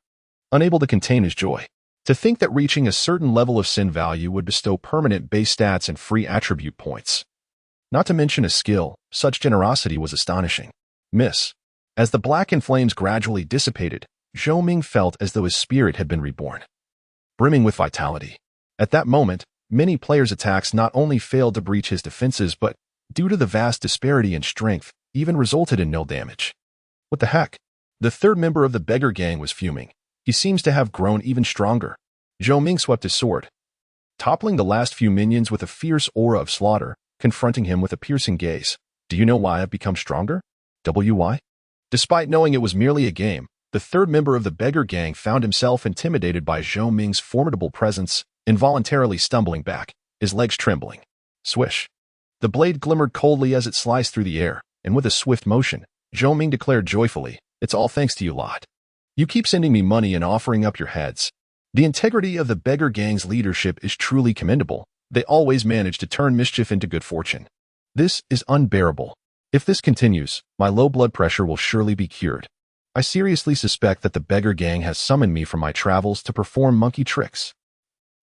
unable to contain his joy. To think that reaching a certain level of sin value would bestow permanent base stats and free attribute points, not to mention a skill, such generosity was astonishing. Miss. As the blackened flames gradually dissipated, Zhou Ming felt as though his spirit had been reborn, brimming with vitality. At that moment, many players' attacks not only failed to breach his defenses but, due to the vast disparity in strength, even resulted in nil damage. What the heck? The third member of the beggar gang was fuming. He seems to have grown even stronger. Zhou Ming swept his sword, toppling the last few minions with a fierce aura of slaughter, confronting him with a piercing gaze. Do you know why I've become stronger? Why? Despite knowing it was merely a game, the third member of the beggar gang found himself intimidated by Zhou Ming's formidable presence involuntarily stumbling back, his legs trembling. Swish. The blade glimmered coldly as it sliced through the air, and with a swift motion, Zhou Ming declared joyfully, "It's all thanks to you lot. You keep sending me money and offering up your heads. The integrity of the beggar gang's leadership is truly commendable. They always manage to turn mischief into good fortune. This is unbearable. If this continues, my low blood pressure will surely be cured. I seriously suspect that the beggar gang has summoned me from my travels to perform monkey tricks."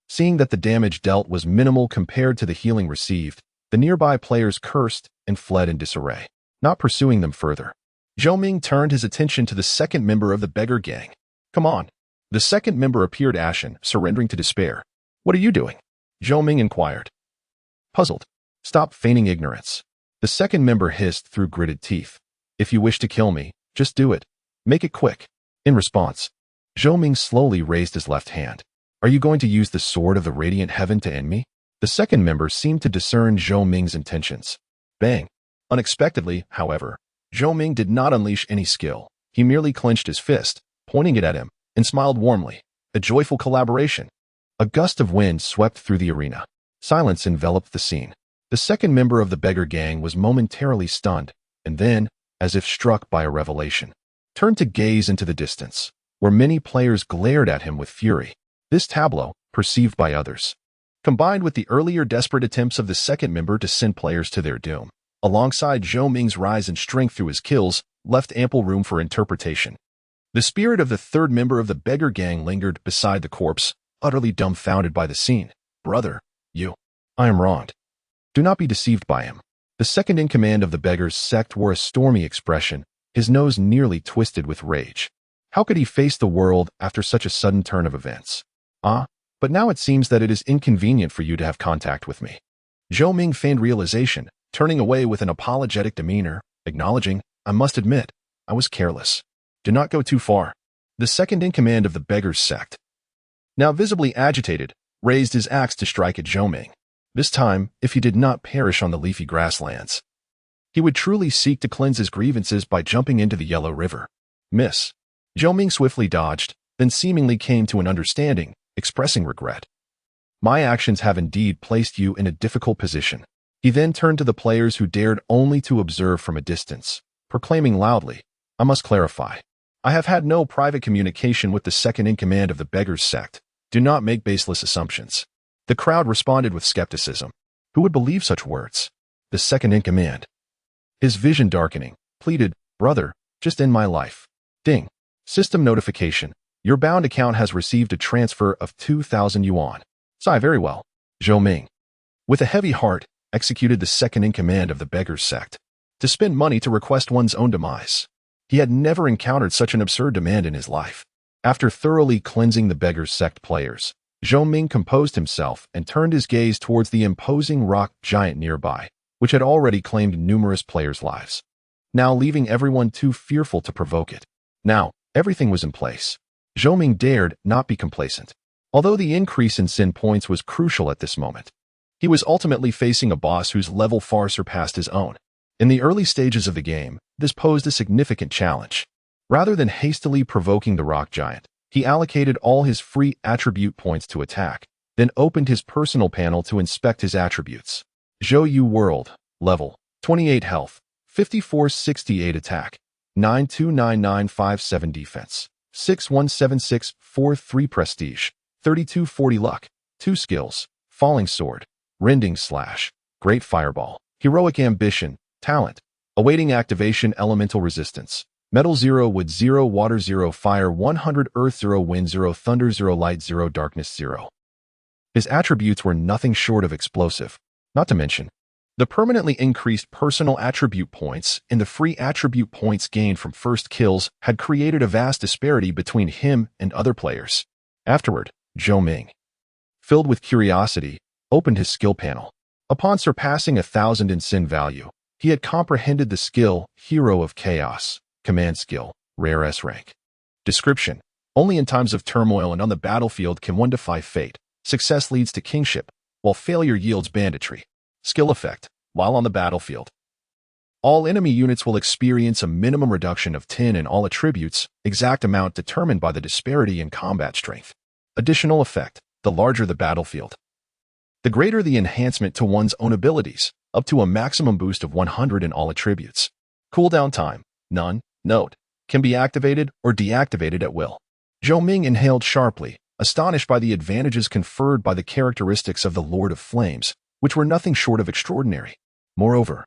Seeing that the damage dealt was minimal compared to the healing received, the nearby players cursed and fled in disarray. Not pursuing them further, Zhou Ming turned his attention to the second member of the beggar gang. "Come on." The second member appeared ashen, surrendering to despair. "What are you doing?" Zhou Ming inquired. Puzzled. "Stop feigning ignorance." The second member hissed through gritted teeth. "If you wish to kill me, just do it. Make it quick." In response, Zhou Ming slowly raised his left hand. "Are you going to use the sword of the radiant heaven to end me?" The second member seemed to discern Zhou Ming's intentions. Bang. Unexpectedly, however, Zhou Ming did not unleash any skill. He merely clenched his fist, pointing it at him, and smiled warmly. A joyful collaboration. A gust of wind swept through the arena. Silence enveloped the scene. The second member of the beggar gang was momentarily stunned, and then, as if struck by a revelation, turned to gaze into the distance, where many players glared at him with fury. This tableau, perceived by others, combined with the earlier desperate attempts of the second member to send players to their doom, alongside Zhou Ming's rise in strength through his kills, left ample room for interpretation. The spirit of the third member of the beggar gang lingered beside the corpse, utterly dumbfounded by the scene. "Brother, I am wronged. Do not be deceived by him." The second in command of the beggars' sect wore a stormy expression, his nose nearly twisted with rage. How could he face the world after such a sudden turn of events? But now it seems that it is inconvenient for you to have contact with me." Zhou Ming feigned realization, turning away with an apologetic demeanor, acknowledging, "I must admit, I was careless. Do not go too far." The second in command of the beggars' sect, now visibly agitated, raised his axe to strike at Zhou Ming. This time, if he did not perish on the leafy grasslands, he would truly seek to cleanse his grievances by jumping into the Yellow River. Miss. Zhou Ming swiftly dodged, then seemingly came to an understanding, expressing regret. "My actions have indeed placed you in a difficult position." He then turned to the players who dared only to observe from a distance, proclaiming loudly, "I must clarify. I have had no private communication with the second in command of the beggars' sect. Do not make baseless assumptions." The crowd responded with skepticism. Who would believe such words? The second in command, his vision darkening, pleaded, "Brother, just end my life." Ding. System notification. Your bound account has received a transfer of 2,000 yuan. Sigh, very well. Zhou Ming, with a heavy heart, executed the second in command of the beggars' sect. To spend money to request one's own demise. He had never encountered such an absurd demand in his life. After thoroughly cleansing the beggars' sect players, Zhou Ming composed himself and turned his gaze towards the imposing rock giant nearby, which had already claimed numerous players' lives, now leaving everyone too fearful to provoke it. Now, everything was in place. Zhou Ming dared not be complacent. Although the increase in sin points was crucial at this moment, he was ultimately facing a boss whose level far surpassed his own. In the early stages of the game, this posed a significant challenge. Rather than hastily provoking the rock giant, he allocated all his free attribute points to attack, then opened his personal panel to inspect his attributes. Zhou Yu World, level, 28 health, 5468 attack, 929957 defense, 617643 prestige, 3240 luck, 2 skills, falling sword, rending slash, great fireball, heroic ambition, talent, awaiting activation elemental resistance, metal 0 wood 0 water 0 fire 100 earth 0 wind 0 thunder 0 light 0 darkness 0. His attributes were nothing short of explosive, not to mention the permanently increased personal attribute points and the free attribute points gained from first kills had created a vast disparity between him and other players. Afterward, Zhou Ming, filled with curiosity, opened his skill panel. Upon surpassing 1,000 in sin value, he had comprehended the skill Hero of Chaos, command skill, rare S rank. Description: only in times of turmoil and on the battlefield can one defy fate. Success leads to kingship, while failure yields banditry. Skill effect: while on the battlefield, all enemy units will experience a minimum reduction of 10 in all attributes, exact amount determined by the disparity in combat strength. Additional effect: the larger the battlefield. The greater the enhancement to one's own abilities, up to a maximum boost of 100 in all attributes. Cooldown time, none, note, can be activated or deactivated at will. Zhou Ming inhaled sharply, astonished by the advantages conferred by the characteristics of the Lord of Flames, which were nothing short of extraordinary. Moreover,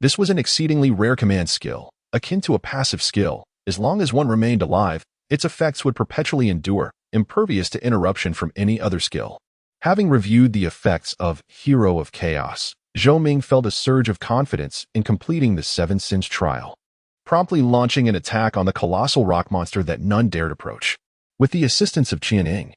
this was an exceedingly rare command skill, akin to a passive skill. As long as one remained alive, its effects would perpetually endure, impervious to interruption from any other skill. Having reviewed the effects of Hero of Chaos, Zhou Ming felt a surge of confidence in completing the 7 Sins trial, promptly launching an attack on the colossal rock monster that none dared approach. With the assistance of Qianing,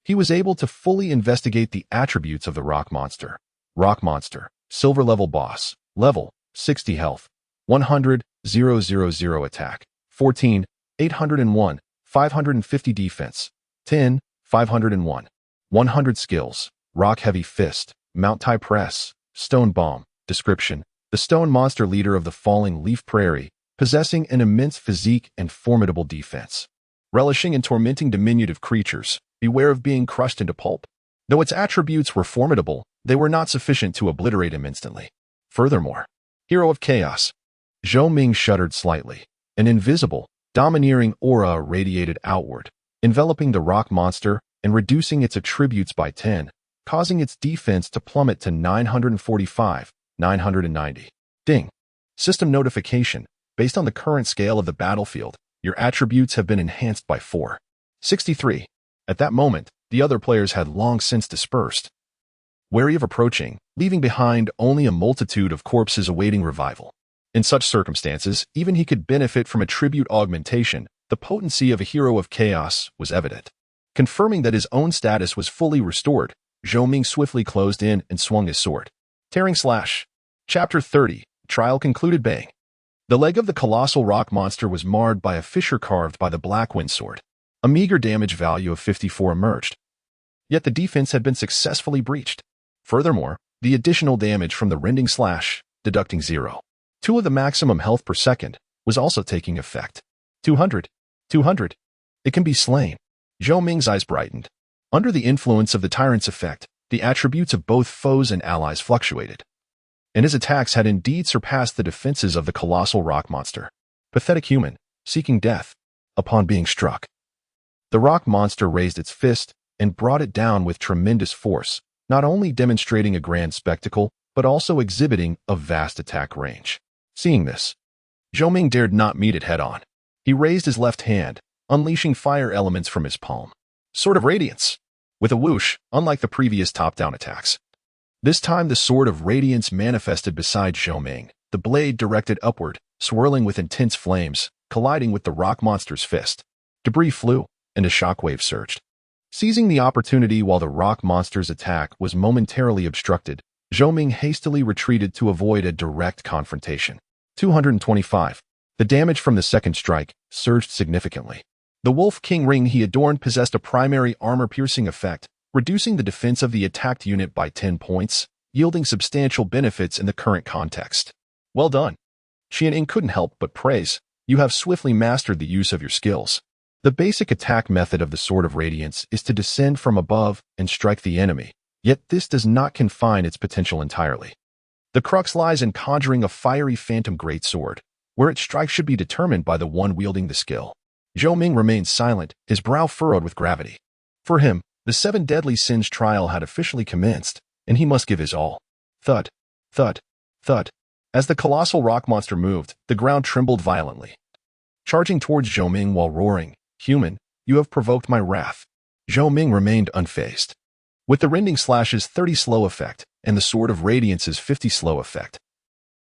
he was able to fully investigate the attributes of the rock monster. Rock monster, silver level boss, level 60 health, 100,000 attack, 14, 801, 550 defense, 10, 501, 100 skills, rock heavy fist, mount tie press, stone bomb. Description: the stone monster leader of the falling leaf prairie, possessing an immense physique and formidable defense. Relishing in tormenting diminutive creatures, beware of being crushed into pulp. Though its attributes were formidable, they were not sufficient to obliterate him instantly. Furthermore, Hero of Chaos. Zhou Ming shuddered slightly. An invisible, domineering aura radiated outward, enveloping the rock monster and reducing its attributes by 10, causing its defense to plummet to 945, 990. Ding. System notification. Based on the current scale of the battlefield, your attributes have been enhanced by 4. 63. At that moment, the other players had long since dispersed, wary of approaching, leaving behind only a multitude of corpses awaiting revival. In such circumstances, even he could benefit from attribute augmentation. The potency of a Hero of Chaos was evident. Confirming that his own status was fully restored, Zhou Ming swiftly closed in and swung his sword. Tearing slash. Chapter 30. Trial concluded. Bang. The leg of the colossal rock monster was marred by a fissure carved by the Black Wind sword. A meager damage value of 54 emerged. Yet the defense had been successfully breached. Furthermore, the additional damage from the rending slash, deducting 0. 2 of the maximum health per second, was also taking effect. 200. 200. It can be slain. Zhou Ming's eyes brightened. Under the influence of the tyrant's effect, the attributes of both foes and allies fluctuated, and his attacks had indeed surpassed the defenses of the colossal rock monster. Pathetic human, seeking death, upon being struck. The rock monster raised its fist and brought it down with tremendous force, not only demonstrating a grand spectacle, but also exhibiting a vast attack range. Seeing this, Zhou Ming dared not meet it head-on. He raised his left hand, unleashing fire elements from his palm. Sword of Radiance. With a whoosh, unlike the previous top-down attacks. This time the Sword of Radiance manifested beside Zhou Ming, the blade directed upward, swirling with intense flames, colliding with the rock monster's fist. Debris flew, and a shockwave surged. Seizing the opportunity while the rock monster's attack was momentarily obstructed, Zhou Ming hastily retreated to avoid a direct confrontation. 225. The damage from the second strike surged significantly. The Wolf King ring he adorned possessed a primary armor-piercing effect, reducing the defense of the attacked unit by 10 points, yielding substantial benefits in the current context. Well done. Qianing couldn't help but praise. You have swiftly mastered the use of your skills. The basic attack method of the Sword of Radiance is to descend from above and strike the enemy, yet this does not confine its potential entirely. The crux lies in conjuring a fiery phantom greatsword, where its strike should be determined by the one wielding the skill. Zhou Ming remained silent, his brow furrowed with gravity. For him, the 7 deadly sins trial had officially commenced, and he must give his all. Thud, thud, thud. As the colossal rock monster moved, the ground trembled violently. Charging towards Zhou Ming while roaring, "Human, you have provoked my wrath." Zhou Ming remained unfazed. With the rending slash's 30 slow effect and the Sword of Radiance's 50 slow effect,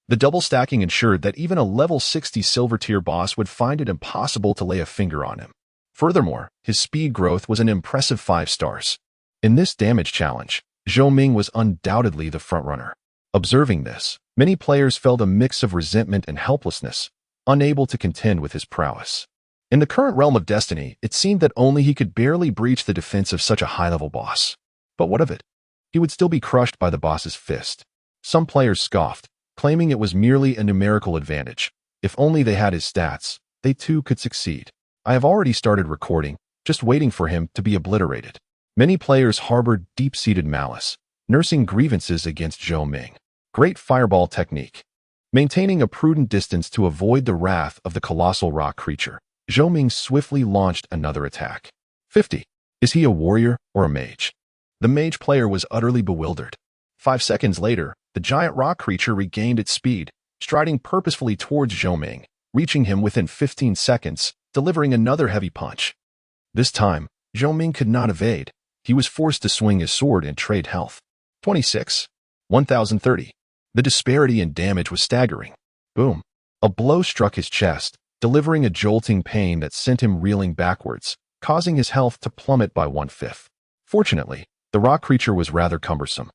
the double stacking ensured that even a level 60 silver tier boss would find it impossible to lay a finger on him. Furthermore, his speed growth was an impressive 5 stars. In this damage challenge, Zhou Ming was undoubtedly the frontrunner. Observing this, many players felt a mix of resentment and helplessness, unable to contend with his prowess. In the current realm of destiny, it seemed that only he could barely breach the defense of such a high-level boss. But what of it? He would still be crushed by the boss's fist. Some players scoffed, claiming it was merely a numerical advantage. If only they had his stats, they too could succeed. I have already started recording, just waiting for him to be obliterated. Many players harbored deep-seated malice, nursing grievances against Zhou Ming. Great fireball technique. Maintaining a prudent distance to avoid the wrath of the colossal rock creature, Zhou Ming swiftly launched another attack. 50. Is he a warrior or a mage? The mage player was utterly bewildered. 5 seconds later, the giant rock creature regained its speed, striding purposefully towards Zhou Ming, reaching him within 15 seconds, delivering another heavy punch. This time, Zhou Ming could not evade. He was forced to swing his sword and trade health. 26. 1030. The disparity in damage was staggering. Boom. A blow struck his chest, delivering a jolting pain that sent him reeling backwards, causing his health to plummet by 1/5. Fortunately, the rock creature was rather cumbersome,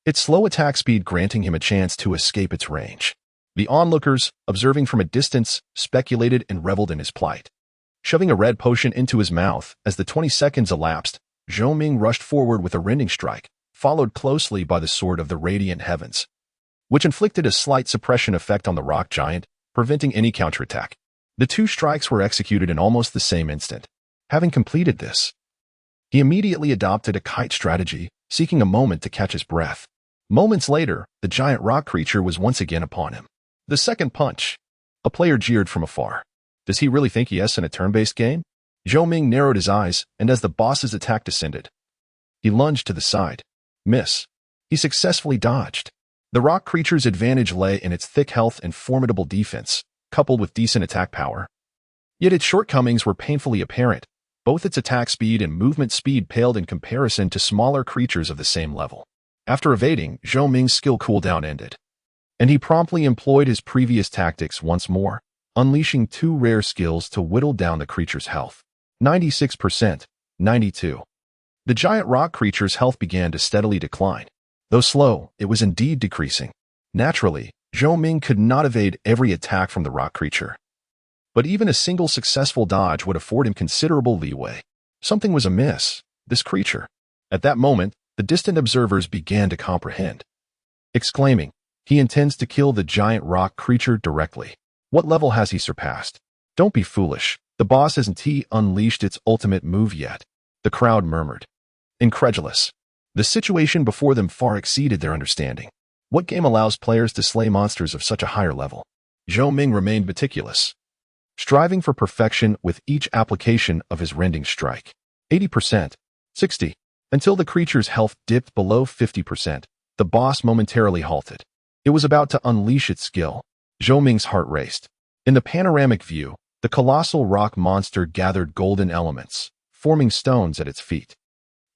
its slow attack speed granting him a chance to escape its range. The onlookers, observing from a distance, speculated and reveled in his plight. Shoving a red potion into his mouth as the 20 seconds elapsed, Zhou Ming rushed forward with a rending strike, followed closely by the Sword of the Radiant Heavens, which inflicted a slight suppression effect on the rock giant, preventing any counterattack. The 2 strikes were executed in almost the same instant. Having completed this, he immediately adopted a kite strategy, seeking a moment to catch his breath. Moments later, the giant rock creature was once again upon him. The second punch. A player jeered from afar. Does he really think he is in a turn-based game? Zhou Ming narrowed his eyes, and as the boss's attack descended, he lunged to the side. Miss. He successfully dodged. The rock creature's advantage lay in its thick health and formidable defense, coupled with decent attack power. Yet its shortcomings were painfully apparent. Both its attack speed and movement speed paled in comparison to smaller creatures of the same level. After evading, Zhou Ming's skill cooldown ended, and he promptly employed his previous tactics once more, unleashing 2 rare skills to whittle down the creature's health. 96%, 92. The giant rock creature's health began to steadily decline. Though slow, it was indeed decreasing. Naturally, Zhou Ming could not evade every attack from the rock creature, but even a single successful dodge would afford him considerable leeway. Something was amiss. This creature. At that moment, the distant observers began to comprehend, exclaiming, "He intends to kill the giant rock creature directly. What level has he surpassed? Don't be foolish. The boss hasn't unleashed its ultimate move yet." The crowd murmured, incredulous. The situation before them far exceeded their understanding. What game allows players to slay monsters of such a higher level? Zhou Ming remained meticulous, striving for perfection with each application of his rending strike. 80%, 60. Until the creature's health dipped below 50%, the boss momentarily halted. It was about to unleash its skill. Zhou Ming's heart raced. In the panoramic view, the colossal rock monster gathered golden elements, forming stones at its feet.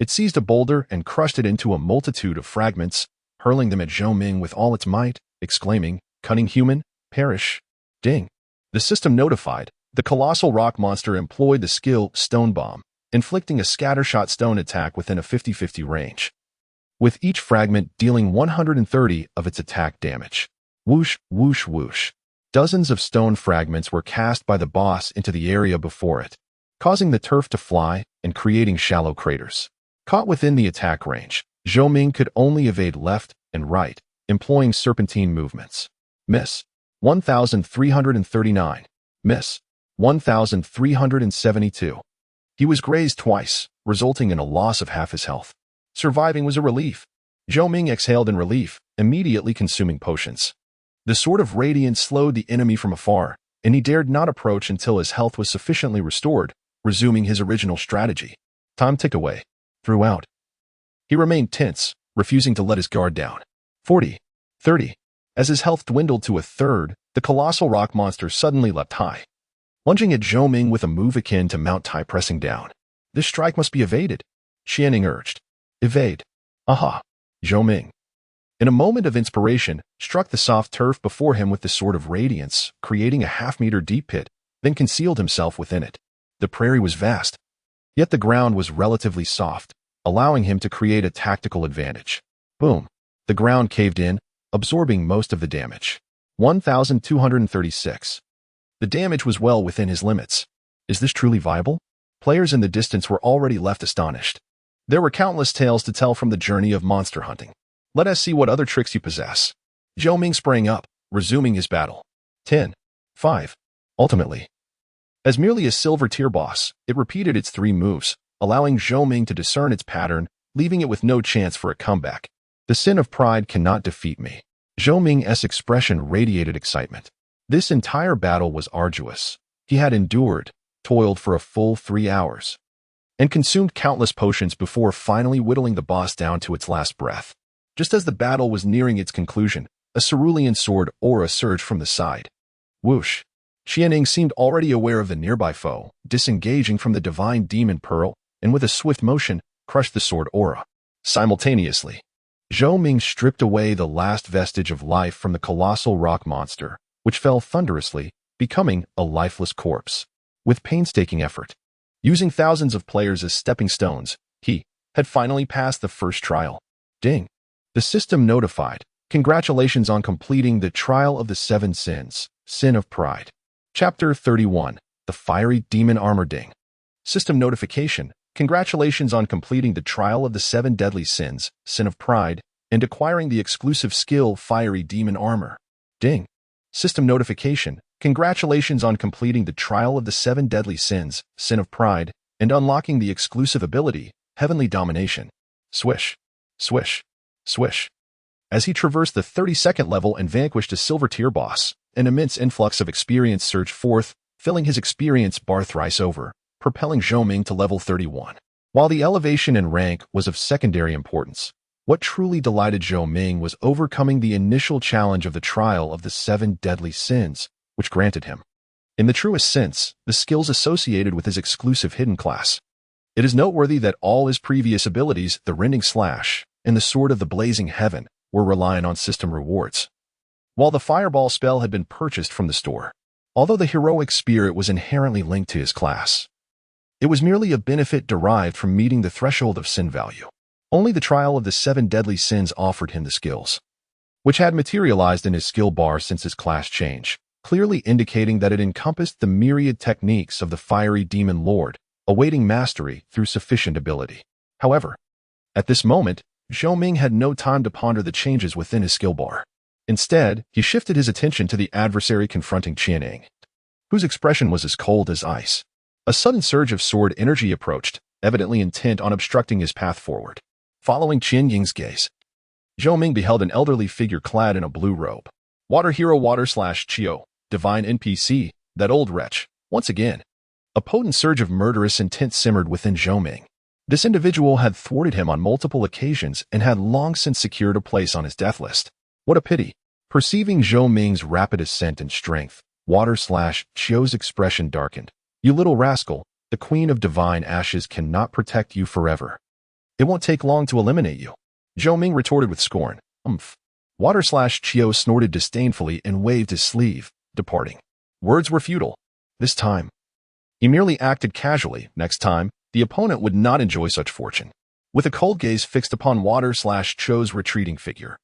It seized a boulder and crushed it into a multitude of fragments, hurling them at Zhou Ming with all its might, exclaiming, "Cunning human, perish." Ding. The system notified. The colossal rock monster employed the skill Stone Bomb, inflicting a scattershot stone attack within a 50-50 range, with each fragment dealing 130 of its attack damage. Whoosh, whoosh, whoosh. Dozens of stone fragments were cast by the boss into the area before it, causing the turf to fly and creating shallow craters. Caught within the attack range, Zhou Ming could only evade left and right, employing serpentine movements. Miss. 1,339. Miss. 1,372. He was grazed twice, resulting in a loss of half his health. Surviving was a relief. Zhou Ming exhaled in relief, immediately consuming potions. The Sword of Radiance slowed the enemy from afar, and he dared not approach until his health was sufficiently restored, resuming his original strategy. Time ticked away. Throughout, he remained tense, refusing to let his guard down. 40, 30. As his health dwindled to a third, the colossal rock monster suddenly leapt high, lunging at Zhou Ming with a move akin to Mount Tai pressing down. This strike must be evaded, Xianing urged. Evade. Aha. Zhou Ming, in a moment of inspiration, struck the soft turf before him with the Sword of Radiance, creating a half-meter deep pit, then concealed himself within it. The prairie was vast, yet the ground was relatively soft, allowing him to create a tactical advantage. Boom. The ground caved in, absorbing most of the damage. 1,236. The damage was well within his limits. Is this truly viable? Players in the distance were already left astonished. There were countless tales to tell from the journey of monster hunting. Let us see what other tricks you possess. Zhou Ming sprang up, resuming his battle. 10. 5. Ultimately, as merely a silver tier boss, it repeated its 3 moves, allowing Zhou Ming to discern its pattern, leaving it with no chance for a comeback. The sin of pride cannot defeat me. Zhou Ming's expression radiated excitement. This entire battle was arduous. He had endured, toiled for a full 3 hours, and consumed countless potions before finally whittling the boss down to its last breath. Just as the battle was nearing its conclusion, a cerulean sword aura surged from the side. Whoosh! Qianning seemed already aware of the nearby foe, disengaging from the divine demon pearl, and with a swift motion, crushed the sword aura. Simultaneously, Zhou Ming stripped away the last vestige of life from the colossal rock monster, which fell thunderously, becoming a lifeless corpse. With painstaking effort, using thousands of players as stepping stones, he had finally passed the first trial. Ding! The system notified. Congratulations on completing the Trial of the 7 Sins, Sin of Pride. Chapter 31, The Fiery Demon Armor. Ding! System notification. Congratulations on completing the Trial of the 7 Deadly Sins, Sin of Pride, and acquiring the exclusive skill Fiery Demon Armor. Ding! System notification. Congratulations on completing the Trial of the 7 Deadly Sins, Sin of Pride, and unlocking the exclusive ability, Heavenly Domination. Swish. Swish. Swish. As he traversed the 32nd level and vanquished a silver-tier boss, an immense influx of experience surged forth, filling his experience bar thrice over, propelling Zhou Ming to level 31. While the elevation in rank was of secondary importance, what truly delighted Zhou Ming was overcoming the initial challenge of the Trial of the 7 Deadly Sins, which granted him, in the truest sense, the skills associated with his exclusive hidden class. It is noteworthy that all his previous abilities, the Rending Slash and the Sword of the Blazing Heaven, were relying on system rewards, while the Fireball spell had been purchased from the store. Although the heroic spirit was inherently linked to his class, it was merely a benefit derived from meeting the threshold of sin value. Only the Trial of the 7 Deadly Sins offered him the skills, which had materialized in his skill bar since his class change, clearly indicating that it encompassed the myriad techniques of the Fiery Demon Lord, awaiting mastery through sufficient ability. However, at this moment, Zhou Ming had no time to ponder the changes within his skill bar. Instead, he shifted his attention to the adversary confronting Qianning, whose expression was as cold as ice. A sudden surge of sword energy approached, evidently intent on obstructing his path forward. Following Qianying's gaze, Zhou Ming beheld an elderly figure clad in a blue robe. Water Hero Water/Chio, Divine NPC, that old wretch. Once again, a potent surge of murderous intent simmered within Zhou Ming. This individual had thwarted him on multiple occasions and had long since secured a place on his death list. What a pity. Perceiving Zhou Ming's rapid ascent in strength, Water/Chio's expression darkened. You little rascal, the Queen of Divine Ashes cannot protect you forever. It won't take long to eliminate you. Zhou Ming retorted with scorn. Water/Chio snorted disdainfully and waved his sleeve, departing. Words were futile. This time, he merely acted casually. Next time, the opponent would not enjoy such fortune. With a cold gaze fixed upon Water/Chio's retreating figure,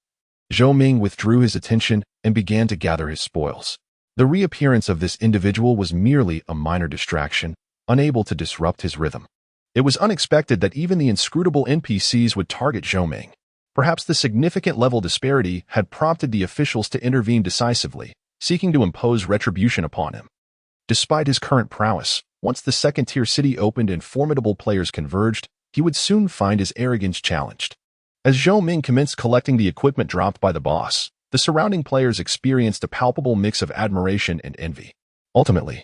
Zhou Ming withdrew his attention and began to gather his spoils. The reappearance of this individual was merely a minor distraction, unable to disrupt his rhythm. It was unexpected that even the inscrutable NPCs would target Zhou Ming. Perhaps the significant level disparity had prompted the officials to intervene decisively, seeking to impose retribution upon him. Despite his current prowess, once the second-tier city opened and formidable players converged, he would soon find his arrogance challenged. As Zhou Ming commenced collecting the equipment dropped by the boss, the surrounding players experienced a palpable mix of admiration and envy. Ultimately,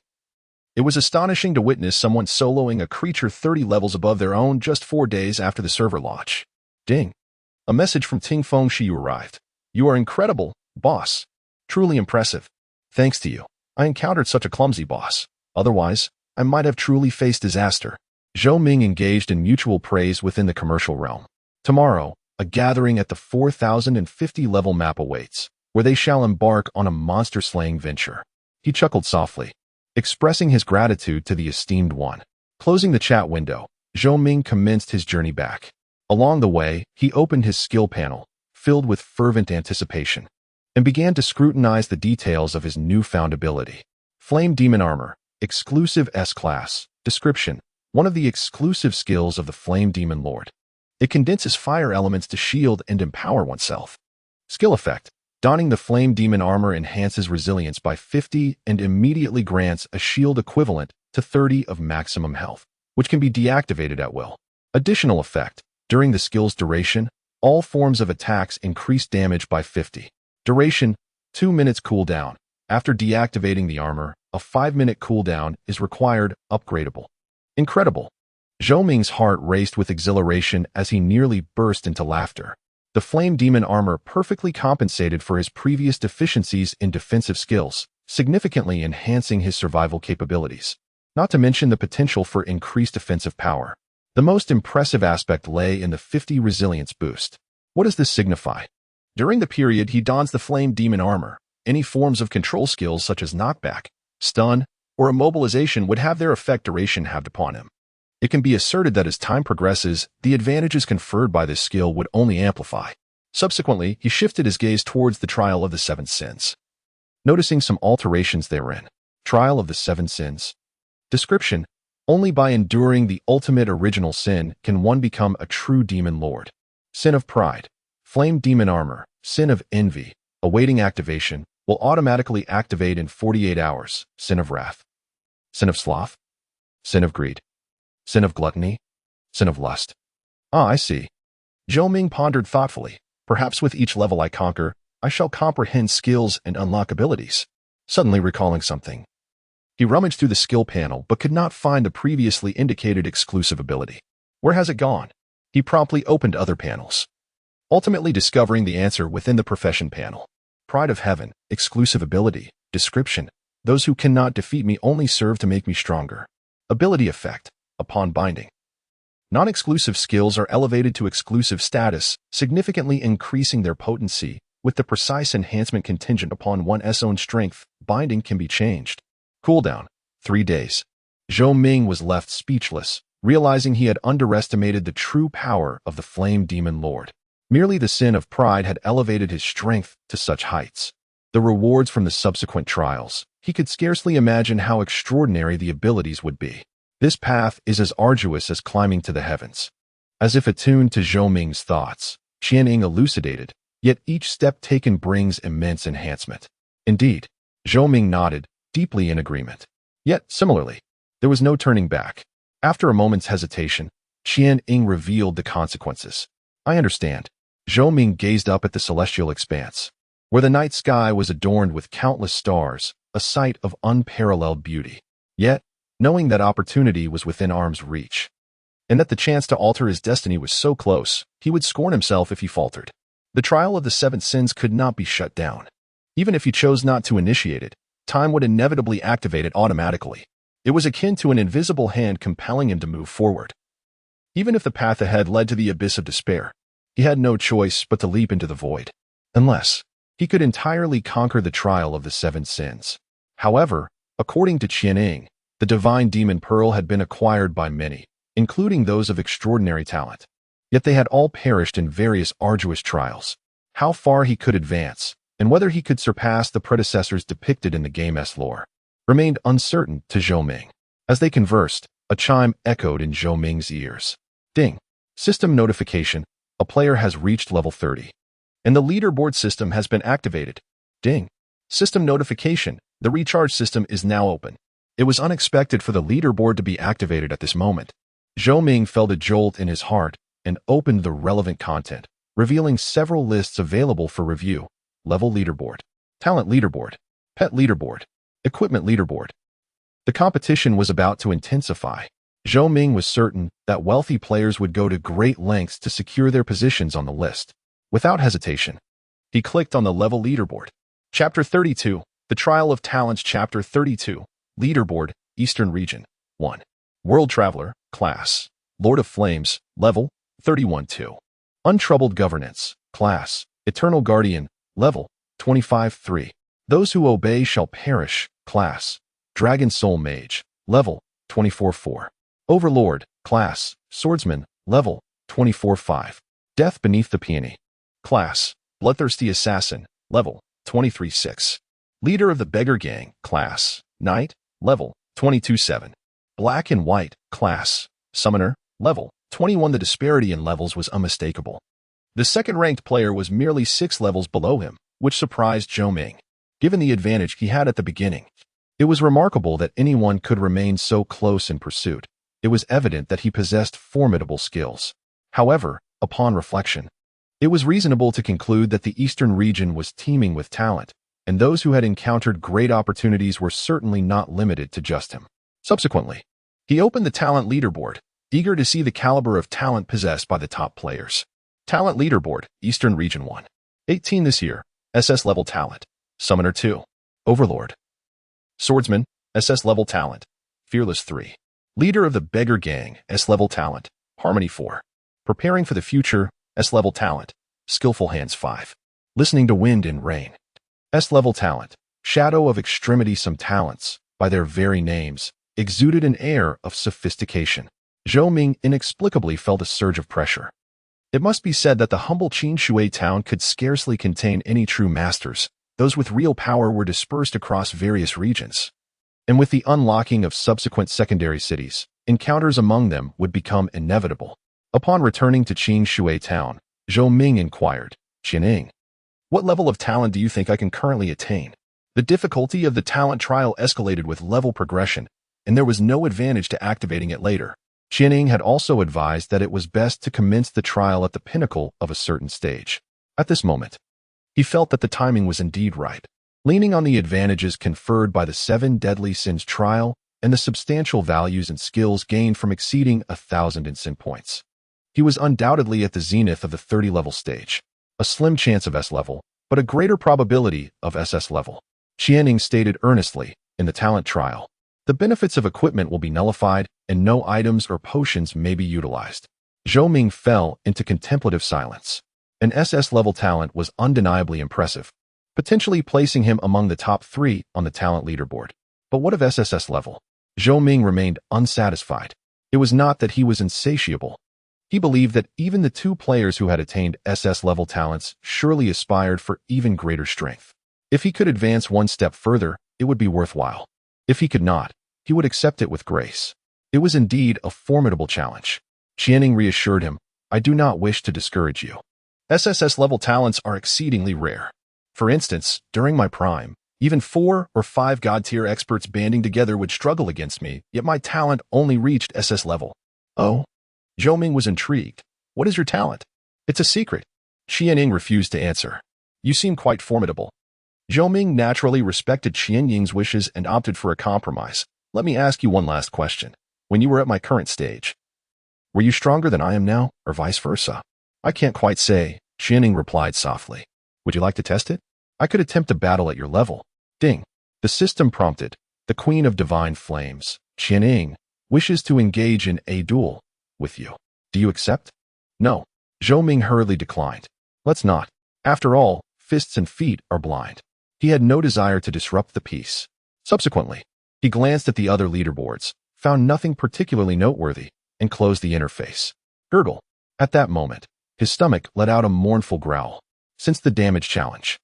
it was astonishing to witness someone soloing a creature 30 levels above their own just 4 days after the server launch. Ding! A message from Ting Fengxiu arrived. You are incredible, boss. Truly impressive. Thanks to you, I encountered such a clumsy boss. Otherwise, I might have truly faced disaster. Zhou Ming engaged in mutual praise within the commercial realm. Tomorrow, a gathering at the 4050 level map awaits, where they shall embark on a monster-slaying venture. He chuckled softly, expressing his gratitude to the esteemed one. Closing the chat window, Zhou Ming commenced his journey back. Along the way, he opened his skill panel, filled with fervent anticipation, and began to scrutinize the details of his newfound ability. Flame Demon Armor, Exclusive S-Class. Description: one of the exclusive skills of the Flame Demon Lord. It condenses fire elements to shield and empower oneself. Skill effect: donning the Flame Demon Armor enhances resilience by 50 and immediately grants a shield equivalent to 30 of maximum health. which can be deactivated at will. Additional effect. During the skill's duration, all forms of attacks increase damage by 50. Duration, 2 minutes cooldown. After deactivating the armor, a 5-minute cooldown is required, upgradable. Incredible. Zhou Ming's heart raced with exhilaration as he nearly burst into laughter. The Flame Demon armor perfectly compensated for his previous deficiencies in defensive skills, significantly enhancing his survival capabilities. Not to mention the potential for increased offensive power. The most impressive aspect lay in the 50 resilience boost. What does this signify? During the period he dons the Flame Demon armor, any forms of control skills such as knockback, stun, or immobilization would have their effect duration halved upon him. It can be asserted that as time progresses, the advantages conferred by this skill would only amplify. Subsequently, he shifted his gaze towards the Trial of the Seven Sins, noticing some alterations therein. Trial of the Seven Sins. Description: only by enduring the ultimate original sin can one become a true demon lord. Sin of Pride. Flame Demon armor, Sin of Envy, awaiting activation, will automatically activate in 48 hours. Sin of Wrath. Sin of Sloth. Sin of Greed. Sin of Gluttony. Sin of Lust. Ah, I see. Zhou Ming pondered thoughtfully. Perhaps with each level I conquer, I shall comprehend skills and unlock abilities. Suddenly recalling something, he rummaged through the skill panel but could not find the previously indicated exclusive ability. Where has it gone? He promptly opened other panels, ultimately discovering the answer within the profession panel. Pride of Heaven, exclusive ability. Description: those who cannot defeat me only serve to make me stronger. Ability effect: upon binding, non-exclusive skills are elevated to exclusive status, significantly increasing their potency. With the precise enhancement contingent upon one's own strength, binding can be changed. Cooldown: 3 days. Zhou Ming was left speechless, realizing he had underestimated the true power of the Flame Demon Lord. Merely the Sin of Pride had elevated his strength to such heights. The rewards from the subsequent trials, he could scarcely imagine how extraordinary the abilities would be. This path is as arduous as climbing to the heavens. As if attuned to Zhou Ming's thoughts, Qianning elucidated, yet each step taken brings immense enhancement. Indeed, Zhou Ming nodded, deeply in agreement. Yet, similarly, there was no turning back. After a moment's hesitation, Qianning revealed the consequences. I understand. Zhou Ming gazed up at the celestial expanse, where the night sky was adorned with countless stars, a sight of unparalleled beauty. Yet, knowing that opportunity was within arm's reach, and that the chance to alter his destiny was so close, he would scorn himself if he faltered. The Trial of the Seven Sins could not be shut down. Even if he chose not to initiate it, time would inevitably activate it automatically. It was akin to an invisible hand compelling him to move forward. Even if the path ahead led to the abyss of despair, he had no choice but to leap into the void. Unless he could entirely conquer the Trial of the Seven Sins. However, according to Qianning, the Divine Demon Pearl had been acquired by many, including those of extraordinary talent. Yet they had all perished in various arduous trials. How far he could advance, and whether he could surpass the predecessors depicted in the game's lore, remained uncertain to Zhou Ming. As they conversed, a chime echoed in Zhou Ming's ears. Ding! System notification: a player has reached level 30. And the leaderboard system has been activated. Ding! System notification: the recharge system is now open. It was unexpected for the leaderboard to be activated at this moment. Zhou Ming felt a jolt in his heart and opened the relevant content, revealing several lists available for review. Level leaderboard, talent leaderboard, pet leaderboard, equipment leaderboard. The competition was about to intensify. Zhou Ming was certain that wealthy players would go to great lengths to secure their positions on the list. Without hesitation, he clicked on the level leaderboard. Chapter 32, The Trial of Talents. Chapter 32, Leaderboard, Eastern Region. 1. World Traveler, Class, Lord of Flames, Level, 31-2. Untroubled Governance, Class, Eternal Guardian, Level, 25-3. Those who obey shall perish, Class, Dragon Soul Mage, Level, 24-4. Overlord, Class, Swordsman, Level, 24-5. Death Beneath the Peony, Class, Bloodthirsty Assassin, Level, 23-6. Leader of the Beggar Gang, Class, Knight, Level, 22-7. Black and White, Class, Summoner, Level, 21. The disparity in levels was unmistakable. The second-ranked player was merely 6 levels below him, which surprised Zhou Ming. Given the advantage he had at the beginning, it was remarkable that anyone could remain so close in pursuit. it was evident that he possessed formidable skills. However, upon reflection, it was reasonable to conclude that the eastern region was teeming with talent, and those who had encountered great opportunities were certainly not limited to just him. Subsequently, he opened the talent leaderboard, eager to see the caliber of talent possessed by the top players. Talent leaderboard, Eastern Region 1. 18 this year, SS level talent. Summoner 2. Overlord. Swordsman, SS level talent. Fearless 3. Leader of the Beggar Gang, S level talent. Harmony 4. Preparing for the future, S level talent. Skillful Hands 5. Listening to Wind and Rain. S level talent. Shadow of Extremity. Some talents, by their very names, exuded an air of sophistication. Zhou Ming inexplicably felt a surge of pressure. It must be said that the humble Qinshui town could scarcely contain any true masters. Those with real power were dispersed across various regions. And with the unlocking of subsequent secondary cities, encounters among them would become inevitable. Upon returning to Qinshui town, Zhou Ming inquired, "Qianing, what level of talent do you think I can currently attain?" The difficulty of the talent trial escalated with level progression, and there was no advantage to activating it later. Qianing had also advised that it was best to commence the trial at the pinnacle of a certain stage. At this moment, he felt that the timing was indeed right. Leaning on the advantages conferred by the 7 Deadly Sins trial and the substantial values and skills gained from exceeding 1,000 in sin points, he was undoubtedly at the zenith of the 30-level stage. A slim chance of S level, but a greater probability of SS level. Qianing stated earnestly, in the talent trial, the benefits of equipment will be nullified and no items or potions may be utilized. Zhou Ming fell into contemplative silence. An SS-level talent was undeniably impressive, potentially placing him among the top 3 on the talent leaderboard. But what of SSS level? Zhou Ming remained unsatisfied. It was not that he was insatiable. He believed that even the 2 players who had attained SS-level talents surely aspired for even greater strength. If he could advance one step further, it would be worthwhile. If he could not, he would accept it with grace. It was indeed a formidable challenge. Qianing reassured him, "I do not wish to discourage you. SSS-level talents are exceedingly rare. For instance, during my prime, even 4 or 5 God-tier experts banding together would struggle against me, yet my talent only reached SS level." "Oh?" Zhou Ming was intrigued. "What is your talent?" "It's a secret." Qianing refused to answer. "You seem quite formidable." Zhou Ming naturally respected Qianing's wishes and opted for a compromise. "Let me ask you one last question. When you were at my current stage, were you stronger than I am now, or vice versa?" "I can't quite say," Qianing replied softly. "Would you like to test it? I could attempt a battle at your level." Ding. The system prompted. "The Queen of Divine Flames, Qianing, wishes to engage in a duel with you. Do you accept?" "No." Zhou Ming hurriedly declined. "Let's not. After all, fists and feet are blind." He had no desire to disrupt the peace. Subsequently, he glanced at the other leaderboards, found nothing particularly noteworthy, and closed the interface. Gurgle. At that moment, his stomach let out a mournful growl. Since the damage challenge,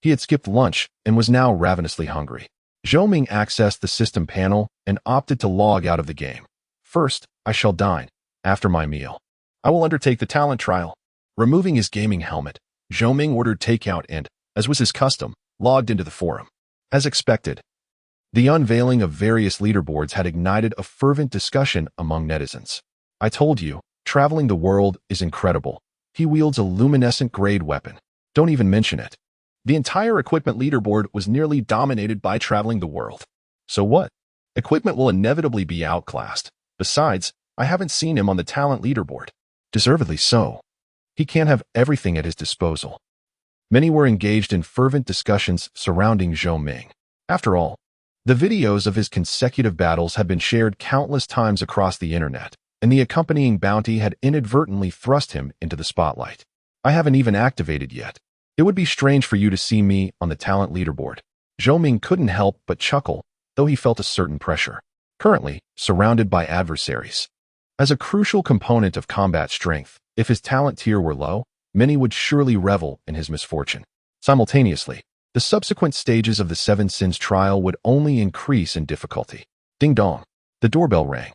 he had skipped lunch and was now ravenously hungry. Zhou Ming accessed the system panel and opted to log out of the game. "First, I shall dine. After my meal, I will undertake the talent trial." Removing his gaming helmet, Zhou Ming ordered takeout and, as was his custom, logged into the forum. As expected, the unveiling of various leaderboards had ignited a fervent discussion among netizens. "I told you, traveling the world is incredible. He wields a luminescent grade weapon. Don't even mention it." The entire equipment leaderboard was nearly dominated by traveling the world. So what? Equipment will inevitably be outclassed. Besides, I haven't seen him on the talent leaderboard. Deservedly so. He can't have everything at his disposal. Many were engaged in fervent discussions surrounding Zhou Ming. After all, the videos of his consecutive battles had been shared countless times across the internet, and the accompanying bounty had inadvertently thrust him into the spotlight. "I haven't even activated yet. It would be strange for you to see me on the talent leaderboard." Zhou Ming couldn't help but chuckle, though he felt a certain pressure. Currently, surrounded by adversaries. As a crucial component of combat strength, if his talent tier were low, many would surely revel in his misfortune. Simultaneously, the subsequent stages of the 7 Sins trial would only increase in difficulty. Ding dong. The doorbell rang.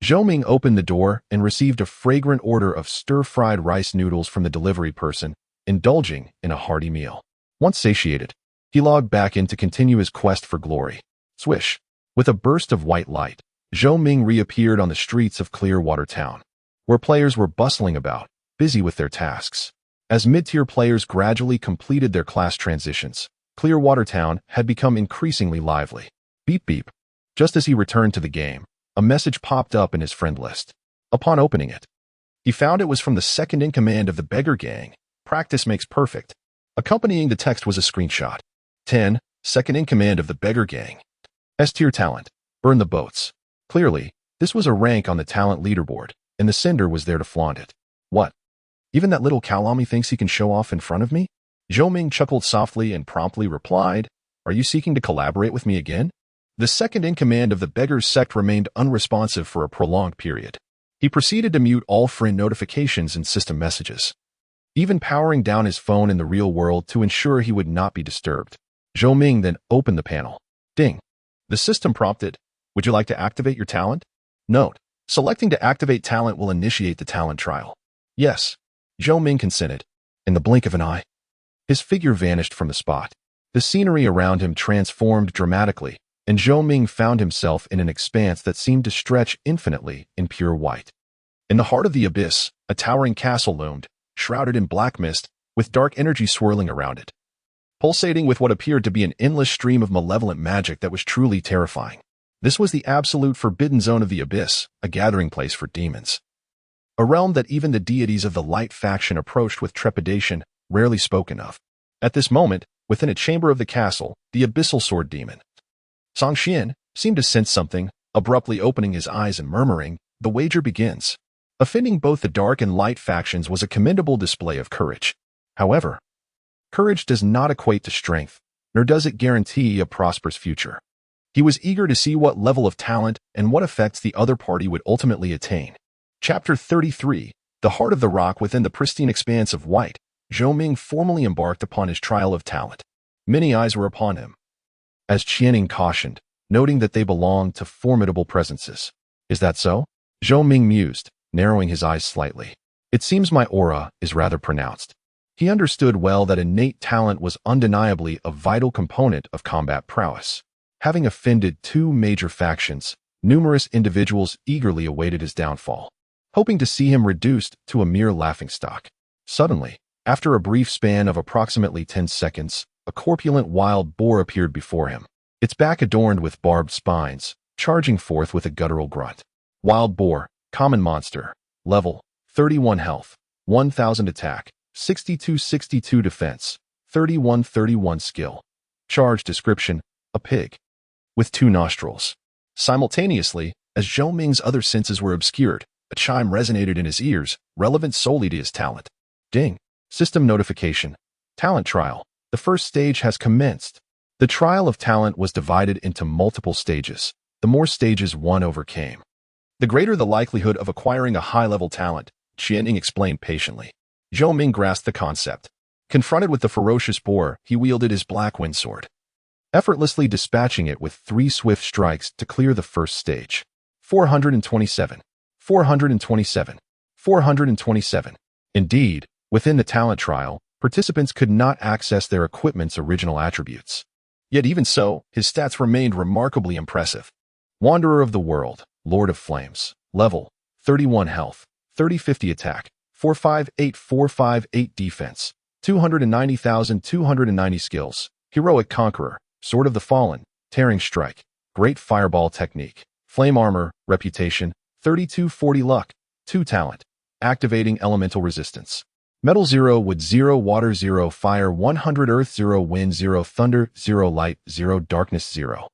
Zhou Ming opened the door and received a fragrant order of stir-fried rice noodles from the delivery person, indulging in a hearty meal. Once satiated, he logged back in to continue his quest for glory. Swish. With a burst of white light, Zhou Ming reappeared on the streets of Clearwater Town, where players were bustling about, busy with their tasks. As mid-tier players gradually completed their class transitions, Clearwater Town had become increasingly lively. Beep beep. Just as he returned to the game, a message popped up in his friend list. Upon opening it, he found it was from the second-in-command of the Beggar Gang. Practice makes perfect. Accompanying the text was a screenshot. 10. Second-in-command of the Beggar Gang. S-tier talent. Burn the boats. Clearly, this was a rank on the talent leaderboard, and the Cinder was there to flaunt it. What? Even that little Kalami thinks he can show off in front of me? Zhou Ming chuckled softly and promptly replied, "Are you seeking to collaborate with me again?" The second-in-command of the Beggars sect remained unresponsive for a prolonged period. He proceeded to mute all friend notifications and system messages, even powering down his phone in the real world to ensure he would not be disturbed. Zhou Ming then opened the panel. Ding. The system prompted, "Would you like to activate your talent?" Note, selecting to activate talent will initiate the talent trial. Yes. Zhou Ming consented. In the blink of an eye, his figure vanished from the spot. The scenery around him transformed dramatically, and Zhou Ming found himself in an expanse that seemed to stretch infinitely in pure white. In the heart of the abyss, a towering castle loomed, shrouded in black mist, with dark energy swirling around it, pulsating with what appeared to be an endless stream of malevolent magic that was truly terrifying. This was the absolute forbidden zone of the abyss, a gathering place for demons. A realm that even the deities of the light faction approached with trepidation, rarely spoken of. At this moment, within a chamber of the castle, the abyssal sword demon, Song Xian, seemed to sense something, abruptly opening his eyes and murmuring, "The wager begins." Offending both the dark and light factions was a commendable display of courage. However, courage does not equate to strength, nor does it guarantee a prosperous future. He was eager to see what level of talent and what effects the other party would ultimately attain. Chapter 33, The Heart of the Rock. Within the pristine expanse of white, Zhou Ming formally embarked upon his trial of talent. Many eyes were upon him, as Qianing cautioned, noting that they belonged to formidable presences. Is that so? Zhou Ming mused, narrowing his eyes slightly. It seems my aura is rather pronounced. He understood well that innate talent was undeniably a vital component of combat prowess. Having offended two major factions, numerous individuals eagerly awaited his downfall, hoping to see him reduced to a mere laughingstock. Suddenly, after a brief span of approximately 10 seconds, a corpulent wild boar appeared before him, its back adorned with barbed spines, charging forth with a guttural grunt. Wild boar, common monster, level, 31 health, 1000 attack, 6262 defense, 3131 skill. Charge description, a pig, with 2 nostrils. Simultaneously, as Zhou Ming's other senses were obscured, a chime resonated in his ears, relevant solely to his talent. Ding. System notification. Talent trial. The first stage has commenced. The trial of talent was divided into multiple stages. The more stages one overcame, the greater the likelihood of acquiring a high-level talent, Qianing explained patiently. Zhou Ming grasped the concept. Confronted with the ferocious boar, he wielded his black wind sword, effortlessly dispatching it with 3 swift strikes to clear the first stage. 427. 427. 427. Indeed, within the talent trial, participants could not access their equipment's original attributes. Yet even so, his stats remained remarkably impressive. Wanderer of the World, Lord of Flames, level, 31 health, 3050 attack, 458458 defense, 290,290 skills, Heroic Conqueror, Sword of the Fallen, Tearing Strike, Great Fireball Technique, Flame Armor, Reputation, 3240 luck, 2 talent, activating elemental resistance. Metal 0 wood 0 water 0 fire 100 earth 0 wind 0 thunder 0 light 0 darkness 0.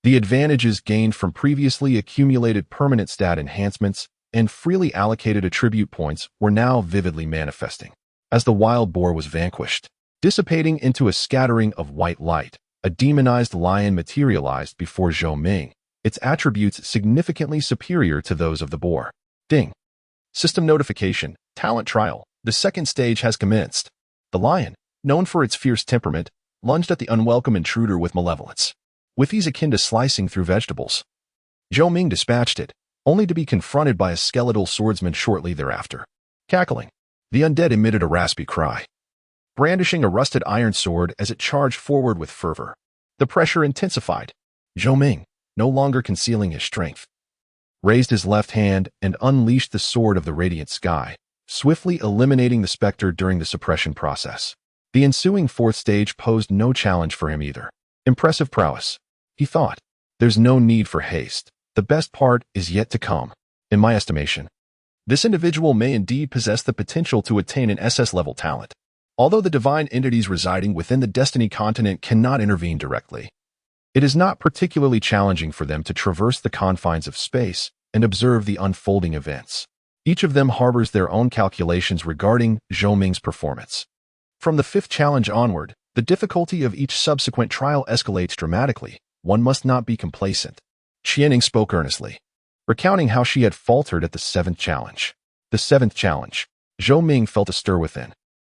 The advantages gained from previously accumulated permanent stat enhancements and freely allocated attribute points were now vividly manifesting. As the wild boar was vanquished, dissipating into a scattering of white light, a demonized lion materialized before Zhou Ming, its attributes significantly superior to those of the boar. Ding. System notification. Talent trial. The second stage has commenced. The lion, known for its fierce temperament, lunged at the unwelcome intruder with malevolence, with ease akin to slicing through vegetables. Zhou Ming dispatched it, only to be confronted by a skeletal swordsman shortly thereafter. Cackling, the undead emitted a raspy cry, brandishing a rusted iron sword as it charged forward with fervor. The pressure intensified. Zhou Ming, no longer concealing his strength, raised his left hand and unleashed the sword of the radiant sky, swiftly eliminating the specter during the suppression process. The ensuing fourth stage posed no challenge for him either. Impressive prowess, he thought. There's no need for haste. The best part is yet to come. In my estimation, this individual may indeed possess the potential to attain an SS-level talent. Although the divine entities residing within the Destiny continent cannot intervene directly, it is not particularly challenging for them to traverse the confines of space and observe the unfolding events. Each of them harbors their own calculations regarding Zhou Ming's performance. From the fifth challenge onward, the difficulty of each subsequent trial escalates dramatically. One must not be complacent. Qianing spoke earnestly, recounting how she had faltered at the seventh challenge. The seventh challenge. Zhou Ming felt a stir within.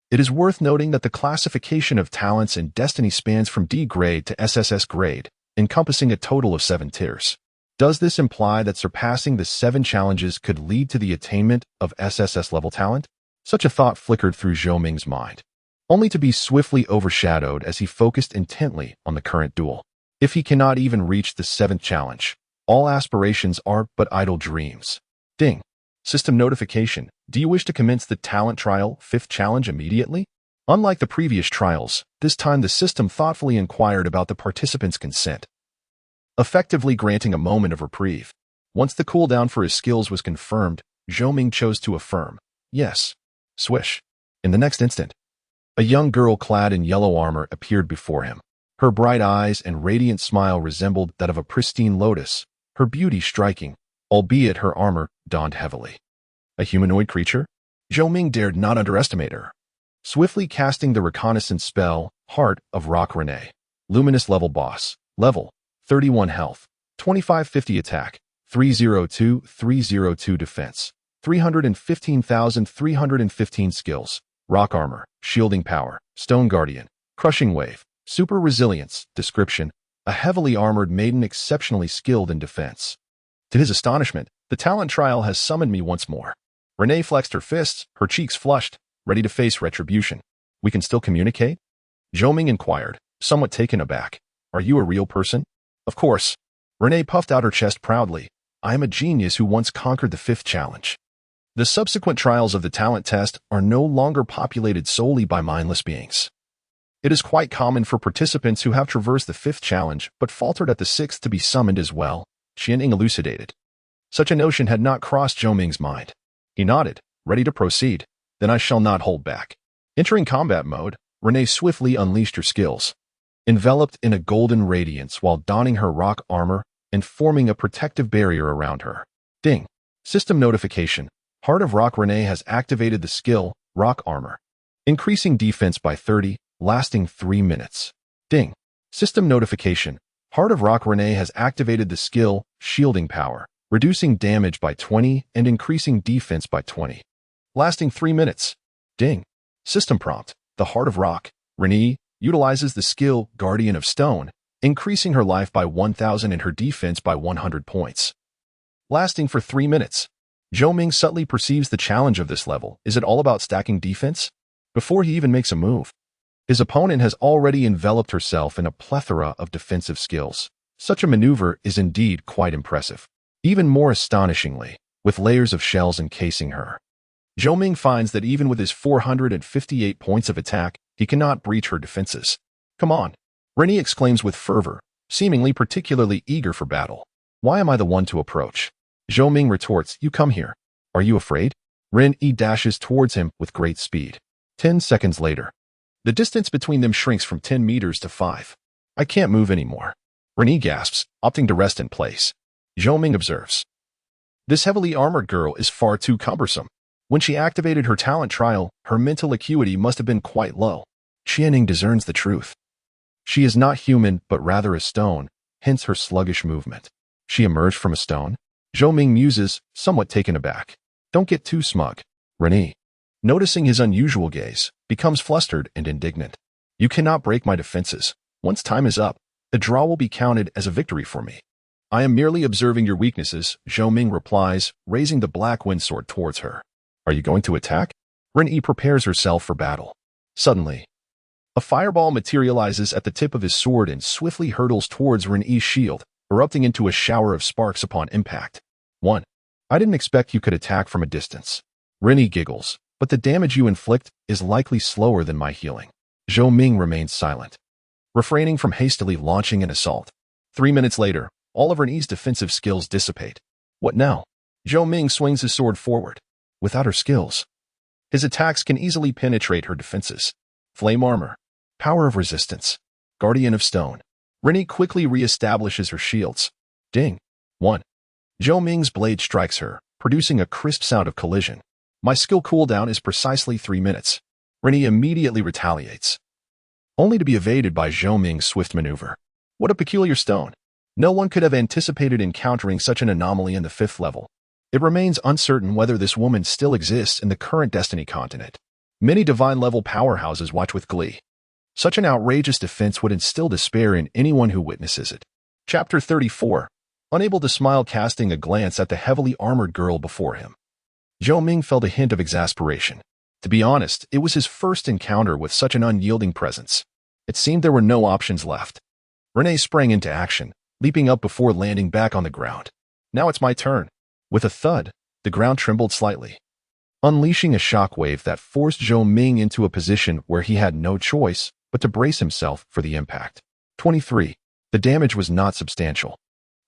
It is worth noting that the classification of talents in Destiny spans from D grade to SSS grade, encompassing a total of 7 tiers. Does this imply that surpassing the 7 challenges could lead to the attainment of SSS-level talent? Such a thought flickered through Zhou Ming's mind, only to be swiftly overshadowed as he focused intently on the current duel. If he cannot even reach the 7th challenge, all aspirations are but idle dreams. Ding. System notification. Do you wish to commence the talent trial 5th challenge immediately? Unlike the previous trials, this time the system thoughtfully inquired about the participants' consent, effectively granting a moment of reprieve. Once the cooldown for his skills was confirmed, Zhou Ming chose to affirm, yes. Swish. In the next instant, a young girl clad in yellow armor appeared before him. Her bright eyes and radiant smile resembled that of a pristine lotus, her beauty striking, albeit her armor donned heavily. A humanoid creature? Zhou Ming dared not underestimate her. Swiftly casting the reconnaissance spell, Heart of Rock Renee. Luminous level boss. Level 31 health, 2550 attack, 302 defense, 315,315 skills. Rock armor, shielding power, stone guardian, crushing wave, super resilience. Description: a heavily armored maiden exceptionally skilled in defense. To his astonishment, the talent trial has summoned me once more. Renee flexed her fists, her cheeks flushed, ready to face retribution. We can still communicate? Zhou Ming inquired, somewhat taken aback. Are you a real person? Of course. Renee puffed out her chest proudly. I am a genius who once conquered the 5th challenge. The subsequent trials of the talent test are no longer populated solely by mindless beings. It is quite common for participants who have traversed the 5th challenge but faltered at the 6th to be summoned as well, Qianing elucidated. Such a notion had not crossed Zhou Ming's mind. He nodded, ready to proceed. Then I shall not hold back. Entering combat mode, Renee swiftly unleashed her skills. Enveloped in a golden radiance while donning her rock armor and forming a protective barrier around her. Ding. System notification. Heart of Rock Renee has activated the skill, Rock Armor, increasing defense by 30, lasting 3 minutes. Ding. System notification. Heart of Rock Renee has activated the skill, Shielding Power, reducing damage by 20 and increasing defense by 20, lasting 3 minutes. Ding. System prompt. The Heart of Rock Renee utilizes the skill, Guardian of Stone, increasing her life by 1,000 and her defense by 100 points, lasting for 3 minutes. Zhou Ming subtly perceives the challenge of this level. Is it all about stacking defense? Before he even makes a move, his opponent has already enveloped herself in a plethora of defensive skills. Such a maneuver is indeed quite impressive. Even more astonishingly, with layers of shells encasing her. Zhou Ming finds that even with his 458 points of attack, he cannot breach her defenses. Come on, Renee exclaims with fervor, seemingly particularly eager for battle. Why am I the one to approach? Zhou Ming retorts, you come here. Are you afraid? Renee dashes towards him with great speed. 10 seconds later, the distance between them shrinks from 10 meters to 5. I can't move anymore. Renee gasps, opting to rest in place. Zhou Ming observes. This heavily armored girl is far too cumbersome. When she activated her talent trial, her mental acuity must have been quite low. Qianing discerns the truth. She is not human, but rather a stone, hence her sluggish movement. She emerged from a stone? Zhou Ming muses, somewhat taken aback. Don't get too smug. Renee, noticing his unusual gaze, becomes flustered and indignant. You cannot break my defenses. Once time is up, the draw will be counted as a victory for me. I am merely observing your weaknesses, Zhou Ming replies, raising the black wind sword towards her. Are you going to attack? Renee prepares herself for battle. Suddenly, a fireball materializes at the tip of his sword and swiftly hurtles towards Renee's shield, erupting into a shower of sparks upon impact. 1. I didn't expect you could attack from a distance. Rennie giggles, but the damage you inflict is likely slower than my healing. Zhou Ming remains silent, refraining from hastily launching an assault. 3 minutes later, all of Renie's defensive skills dissipate. What now? Zhou Ming swings his sword forward. Without her skills, his attacks can easily penetrate her defenses. Flame armor, power of resistance, guardian of stone. Rennie quickly reestablishes her shields. Ding. 1. Zhou Ming's blade strikes her, producing a crisp sound of collision. My skill cooldown is precisely 3 minutes. Rennie immediately retaliates, only to be evaded by Zhou Ming's swift maneuver. What a peculiar stone. No one could have anticipated encountering such an anomaly in the 5th level. It remains uncertain whether this woman still exists in the current Destiny continent. Many divine-level powerhouses watch with glee. Such an outrageous defense would instill despair in anyone who witnesses it. Chapter 34. Unable to smile, casting a glance at the heavily armored girl before him, Zhou Ming felt a hint of exasperation. To be honest, it was his first encounter with such an unyielding presence. It seemed there were no options left. Renee sprang into action, leaping up before landing back on the ground. Now it's my turn. With a thud, the ground trembled slightly, unleashing a shockwave that forced Zhou Ming into a position where he had no choice but to brace himself for the impact. 23. The damage was not substantial,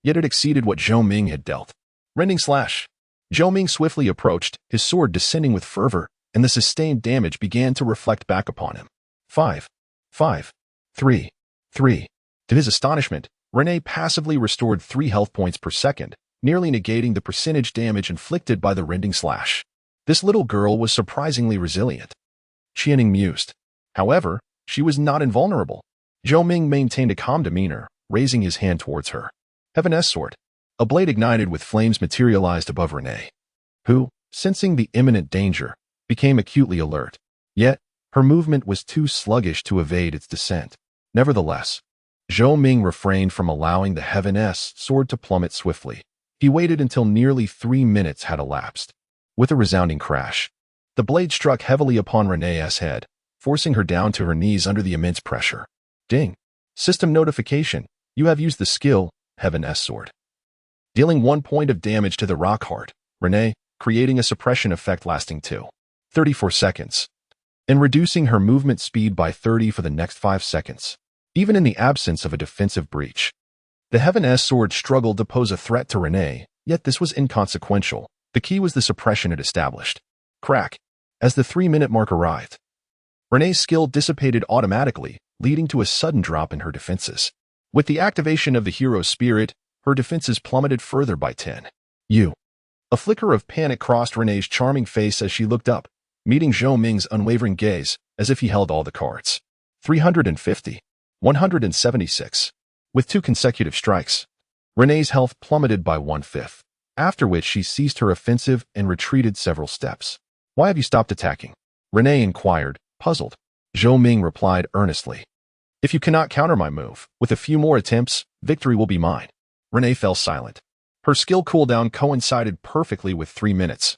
yet it exceeded what Zhou Ming had dealt. Rending slash. Zhou Ming swiftly approached, his sword descending with fervor, and the sustained damage began to reflect back upon him. 5. 3. To his astonishment, Renee passively restored 3 health points per second, nearly negating the percentage damage inflicted by the rending slash. This little girl was surprisingly resilient. Qianing mused. However, she was not invulnerable. Zhou Ming maintained a calm demeanor, raising his hand towards her. Heaven Sword. A blade ignited with flames materialized above Renee, who, sensing the imminent danger, became acutely alert. Yet, her movement was too sluggish to evade its descent. Nevertheless, Zhou Ming refrained from allowing the Heaven Sword to plummet swiftly. He waited until nearly 3 minutes had elapsed. With a resounding crash, the blade struck heavily upon Renee's head, forcing her down to her knees under the immense pressure. Ding. System notification. You have used the skill, Heaven Sword, dealing 1 point of damage to the rock heart, Renee, creating a suppression effect lasting 34 seconds, and reducing her movement speed by 30 for the next 5 seconds. Even in the absence of a defensive breach, the Heaven Sword struggled to pose a threat to Renee, yet this was inconsequential. The key was the suppression it established. Crack. As the 3-minute mark arrived, Renee's skill dissipated automatically, leading to a sudden drop in her defenses. With the activation of the hero's spirit, her defenses plummeted further by 10. A flicker of panic crossed Renee's charming face as she looked up, meeting Zhou Ming's unwavering gaze, as if he held all the cards. 350. 176. With 2 consecutive strikes, Renee's health plummeted by 1/5, after which she ceased her offensive and retreated several steps. Why have you stopped attacking? Renee inquired, puzzled. Zhou Ming replied earnestly. If you cannot counter my move, with a few more attempts, victory will be mine. Renee fell silent. Her skill cooldown coincided perfectly with 3 minutes.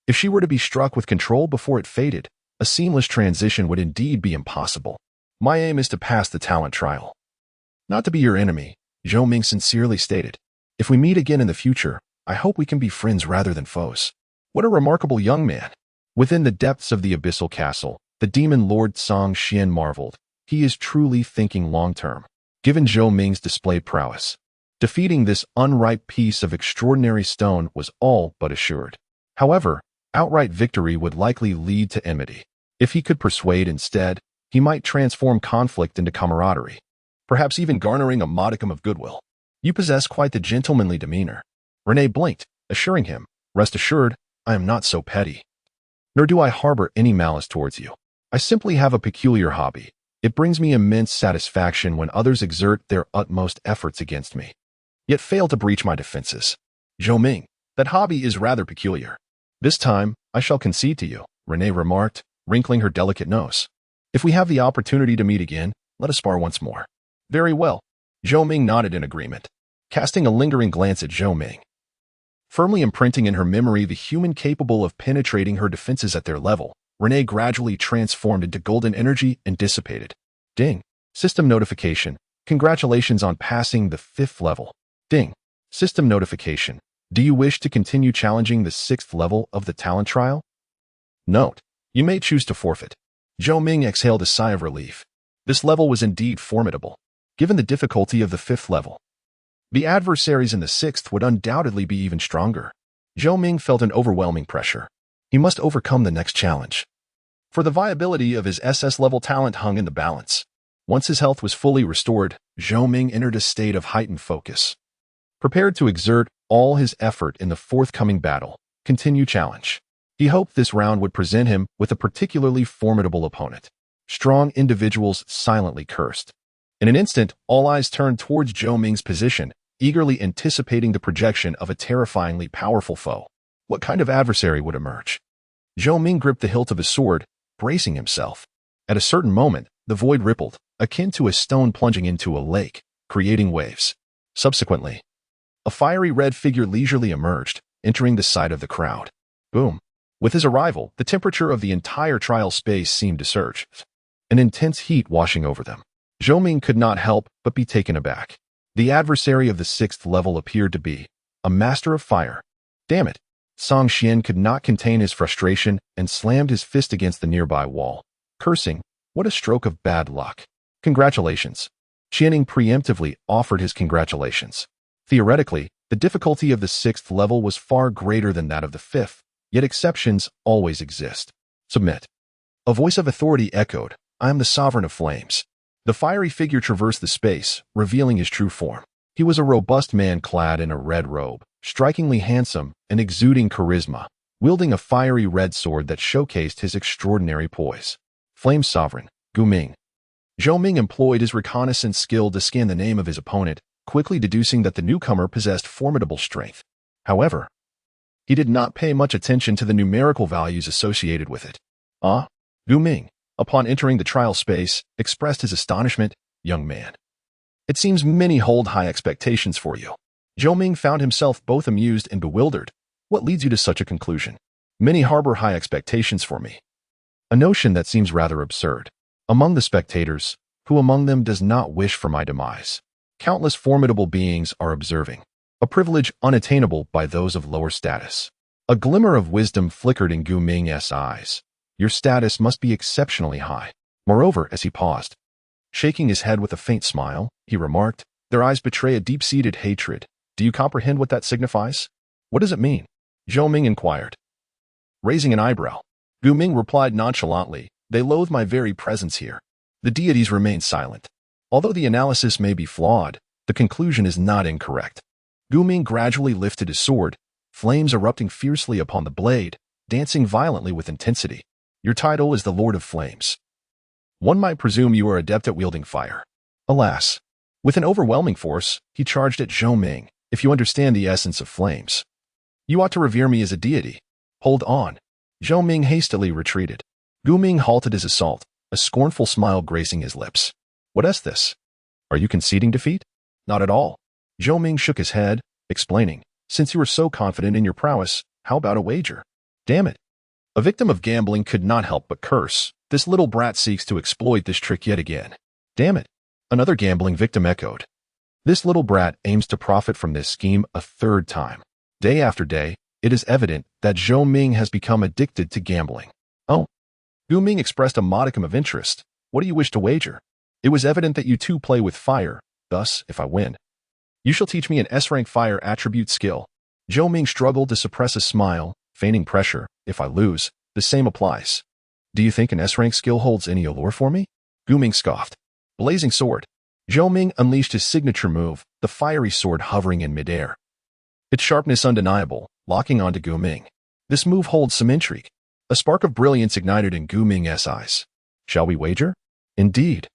If she were to be struck with control before it faded, a seamless transition would indeed be impossible. My aim is to pass the talent trial, not to be your enemy, Zhou Ming sincerely stated. If we meet again in the future, I hope we can be friends rather than foes. What a remarkable young man. Within the depths of the Abyssal Castle, the demon lord Song Xian marveled. He is truly thinking long-term. Given Zhou Ming's displayed prowess, defeating this unripe piece of extraordinary stone was all but assured. However, outright victory would likely lead to enmity. If he could persuade instead, he might transform conflict into camaraderie, perhaps even garnering a modicum of goodwill. You possess quite the gentlemanly demeanor. Renee blinked, assuring him, rest assured, I am not so petty. Nor do I harbor any malice towards you. I simply have a peculiar hobby. It brings me immense satisfaction when others exert their utmost efforts against me, yet fail to breach my defenses. Zhou Ming, that hobby is rather peculiar. This time, I shall concede to you, Renee remarked, wrinkling her delicate nose. If we have the opportunity to meet again, let us spar once more. Very well. Zhou Ming nodded in agreement, casting a lingering glance at Zhou Ming, firmly imprinting in her memory the human capable of penetrating her defenses at their level. Renee gradually transformed into golden energy and dissipated. Ding. System notification. Congratulations on passing the 5th level. Ding. System notification. Do you wish to continue challenging the 6th level of the talent trial? Note: you may choose to forfeit. Zhou Ming exhaled a sigh of relief. This level was indeed formidable, given the difficulty of the 5th level. The adversaries in the 6th would undoubtedly be even stronger. Zhou Ming felt an overwhelming pressure. He must overcome the next challenge. For the viability of his SS-level talent hung in the balance. Once his health was fully restored, Zhou Ming entered a state of heightened focus. Prepared to exert all his effort in the forthcoming battle, continue challenge. He hoped this round would present him with a particularly formidable opponent. Strong individuals silently cursed. In an instant, all eyes turned towards Zhou Ming's position, eagerly anticipating the projection of a terrifyingly powerful foe. What kind of adversary would emerge? Zhou Ming gripped the hilt of his sword, bracing himself. At a certain moment, the void rippled, akin to a stone plunging into a lake, creating waves. Subsequently, a fiery red figure leisurely emerged, entering the sight of the crowd. Boom. With his arrival, the temperature of the entire trial space seemed to surge, an intense heat washing over them. Zhou Ming could not help but be taken aback. The adversary of the 6th level appeared to be a master of fire. Damn it! Song Xian could not contain his frustration and slammed his fist against the nearby wall, cursing, "What a stroke of bad luck. Congratulations." Xianing preemptively offered his congratulations. Theoretically, the difficulty of the 6th level was far greater than that of the 5th, yet exceptions always exist. Submit. A voice of authority echoed, "I am the Sovereign of Flames." The fiery figure traversed the space, revealing his true form. He was a robust man clad in a red robe, strikingly handsome and exuding charisma, wielding a fiery red sword that showcased his extraordinary poise. Flame Sovereign, Zhou Ming. Zhou Ming employed his reconnaissance skill to scan the name of his opponent, quickly deducing that the newcomer possessed formidable strength. However, he did not pay much attention to the numerical values associated with it. Zhou Ming, upon entering the trial space, expressed his astonishment, "Young man, it seems many hold high expectations for you." Zhou Ming found himself both amused and bewildered. What leads you to such a conclusion? Many harbor high expectations for me. A notion that seems rather absurd. Among the spectators, who among them does not wish for my demise? Countless formidable beings are observing. A privilege unattainable by those of lower status. A glimmer of wisdom flickered in Zhou Ming's eyes. Your status must be exceptionally high. Moreover, as he paused, shaking his head with a faint smile, he remarked, "Their eyes betray a deep-seated hatred. Do you comprehend what that signifies?" "What does it mean?" Zhou Ming inquired. Raising an eyebrow, Zhou Ming replied nonchalantly, "They loathe my very presence here." The deities remained silent. Although the analysis may be flawed, the conclusion is not incorrect. Zhou Ming gradually lifted his sword, flames erupting fiercely upon the blade, dancing violently with intensity. "Your title is the Lord of Flames. One might presume you are adept at wielding fire." Alas! With an overwhelming force, he charged at Zhou Ming. "If you understand the essence of flames, you ought to revere me as a deity." "Hold on." Zhou Ming hastily retreated. Zhou Ming halted his assault, a scornful smile gracing his lips. "What is this? Are you conceding defeat?" "Not at all." Zhou Ming shook his head, explaining, "Since you are so confident in your prowess, how about a wager?" "Damn it." A victim of gambling could not help but curse. "This little brat seeks to exploit this trick yet again." "Damn it." Another gambling victim echoed. "This little brat aims to profit from this scheme a third time." Day after day, it is evident that Zhou Ming has become addicted to gambling. "Oh." Zhou Ming expressed a modicum of interest. "What do you wish to wager?" "It was evident that you too play with fire. Thus, if I win, you shall teach me an S-rank fire attribute skill." Zhou Ming struggled to suppress a smile, feigning pressure. "If I lose, the same applies." "Do you think an S-rank skill holds any allure for me?" Zhou Ming scoffed. Blazing sword. Zhou Ming unleashed his signature move, the fiery sword hovering in midair. Its sharpness undeniable, locking onto Zhou Ming. This move holds some intrigue. A spark of brilliance ignited in Zhou Ming's eyes. "Shall we wager?" "Indeed.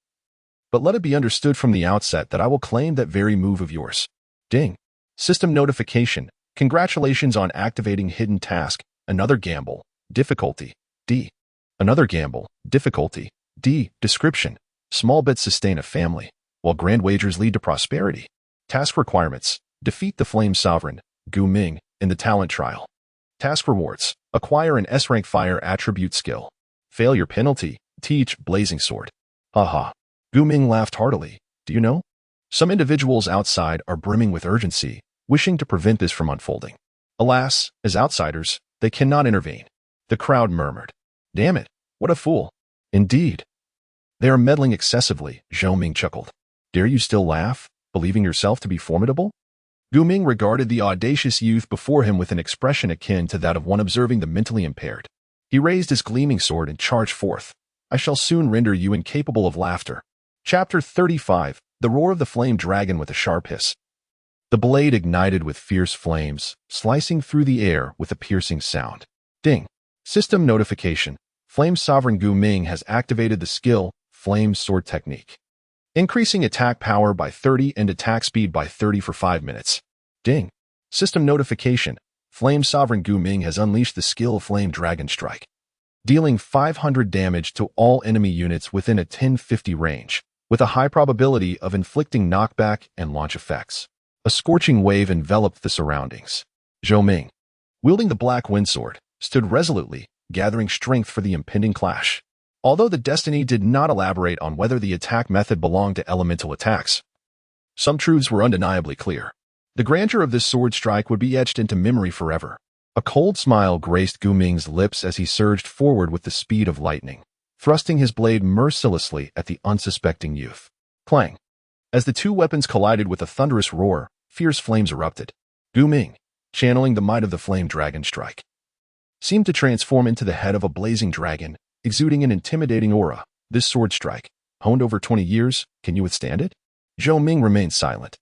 But let it be understood from the outset that I will claim that very move of yours." Ding. System notification. Congratulations on activating hidden task. Another gamble. Difficulty D. Another gamble. Difficulty D. Description. Small bets sustain a family, while grand wagers lead to prosperity. Task requirements. Defeat the Flame Sovereign, Zhou Ming, in the talent trial. Task rewards. Acquire an S-rank fire attribute skill. Failure penalty. Teach Blazing Sword. Haha. Zhou Ming laughed heartily. "Do you know? Some individuals outside are brimming with urgency, wishing to prevent this from unfolding." Alas, as outsiders, they cannot intervene. The crowd murmured. Damn it, what a fool. Indeed. They are meddling excessively, Zhou Ming chuckled. Dare you still laugh, believing yourself to be formidable? Zhou Ming regarded the audacious youth before him with an expression akin to that of one observing the mentally impaired. He raised his gleaming sword and charged forth. I shall soon render you incapable of laughter. Chapter 35. The Roar of the Flame Dragon with a Sharp Hiss. The blade ignited with fierce flames, slicing through the air with a piercing sound. Ding. System notification. Flame Sovereign Zhou Ming has activated the skill, Flame Sword Technique, increasing attack power by 30 and attack speed by 30 for 5 minutes. Ding. System notification. Flame Sovereign Zhou Ming has unleashed the skill Flame Dragon Strike, dealing 500 damage to all enemy units within a 1050 range, with a high probability of inflicting knockback and launch effects. A scorching wave enveloped the surroundings. Zhou Ming, wielding the black windsword, stood resolutely, gathering strength for the impending clash. Although the destiny did not elaborate on whether the attack method belonged to elemental attacks, some truths were undeniably clear. The grandeur of this sword strike would be etched into memory forever. A cold smile graced Zhou Ming's lips as he surged forward with the speed of lightning, thrusting his blade mercilessly at the unsuspecting youth. Clang! As the two weapons collided with a thunderous roar, fierce flames erupted. Zhou Ming, channeling the might of the Flame Dragon Strike, seemed to transform into the head of a blazing dragon, exuding an intimidating aura. This sword strike, honed over 20 years, can you withstand it? Zhou Ming remained silent,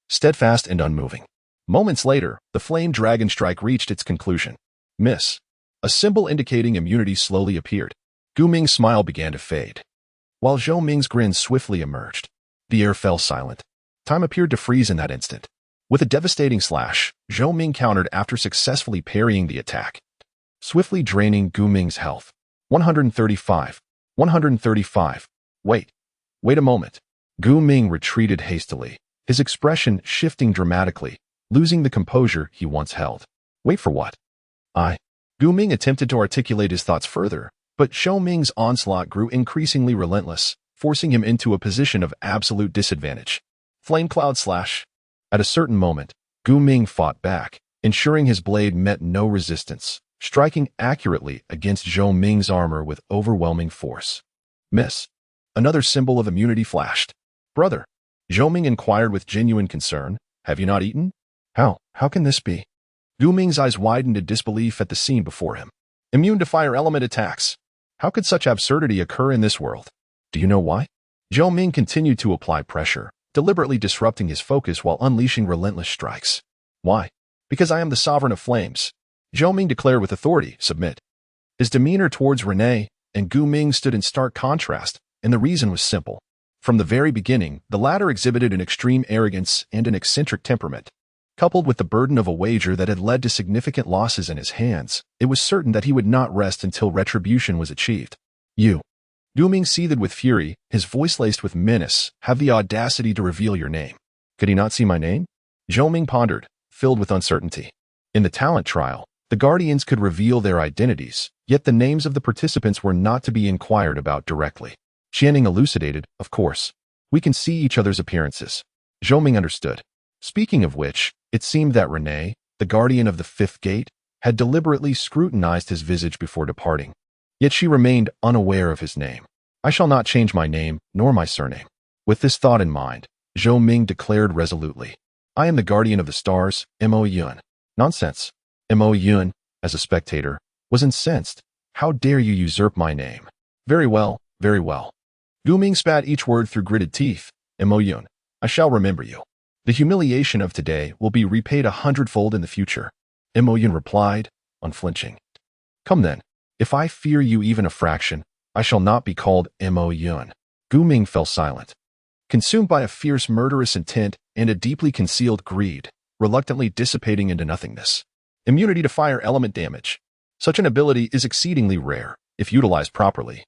steadfast and unmoving. Moments later, the Flame Dragon Strike reached its conclusion. Miss. A symbol indicating immunity slowly appeared. Zhou Ming's smile began to fade, while Zhou Ming's grin swiftly emerged. The air fell silent. Time appeared to freeze in that instant. With a devastating slash, Zhou Ming countered after successfully parrying the attack, swiftly draining Zhou Ming's health. 135. 135. Wait a moment. Zhou Ming retreated hastily, his expression shifting dramatically, losing the composure he once held. Wait for what? Zhou Ming attempted to articulate his thoughts further, but Zhou Ming's onslaught grew increasingly relentless, forcing him into a position of absolute disadvantage. Flame Cloud Slash. At a certain moment, Zhou Ming fought back, ensuring his blade met no resistance, striking accurately against Zhou Ming's armor with overwhelming force. Miss. Another symbol of immunity flashed. Brother, Zhou Ming inquired with genuine concern, have you not eaten? How can this be? Zhou Ming's eyes widened in disbelief at the scene before him. Immune to fire element attacks. How could such absurdity occur in this world? Do you know why? Zhou Ming continued to apply pressure, deliberately disrupting his focus while unleashing relentless strikes. Why? Because I am the sovereign of flames. Zhou Ming declared with authority, submit. His demeanor towards Renee and Zhou Ming stood in stark contrast, and the reason was simple. From the very beginning, the latter exhibited an extreme arrogance and an eccentric temperament. Coupled with the burden of a wager that had led to significant losses in his hands, it was certain that he would not rest until retribution was achieved. You. Zhou Ming seethed with fury, his voice laced with menace, have the audacity to reveal your name. Could he not see my name? Zhou Ming pondered, filled with uncertainty. In the talent trial, the Guardians could reveal their identities, yet the names of the participants were not to be inquired about directly. Qianing elucidated, of course. We can see each other's appearances. Zhou Ming understood. Speaking of which, it seemed that Renee, the guardian of the fifth gate, had deliberately scrutinized his visage before departing. Yet she remained unaware of his name. I shall not change my name, nor my surname. With this thought in mind, Zhou Ming declared resolutely, I am the guardian of the stars, Mo Yun. Nonsense. Mo Yun, as a spectator, was incensed. How dare you usurp my name? Very well, very well. Zhou Ming spat each word through gritted teeth. Mo Yun, I shall remember you. The humiliation of today will be repaid 100-fold in the future. Mo Yun replied, unflinching. Come then. If I fear you even a fraction, I shall not be called Mo Yun. Zhou Ming fell silent, consumed by a fierce murderous intent and a deeply concealed greed, reluctantly dissipating into nothingness. Immunity to fire element damage. Such an ability is exceedingly rare, if utilized properly.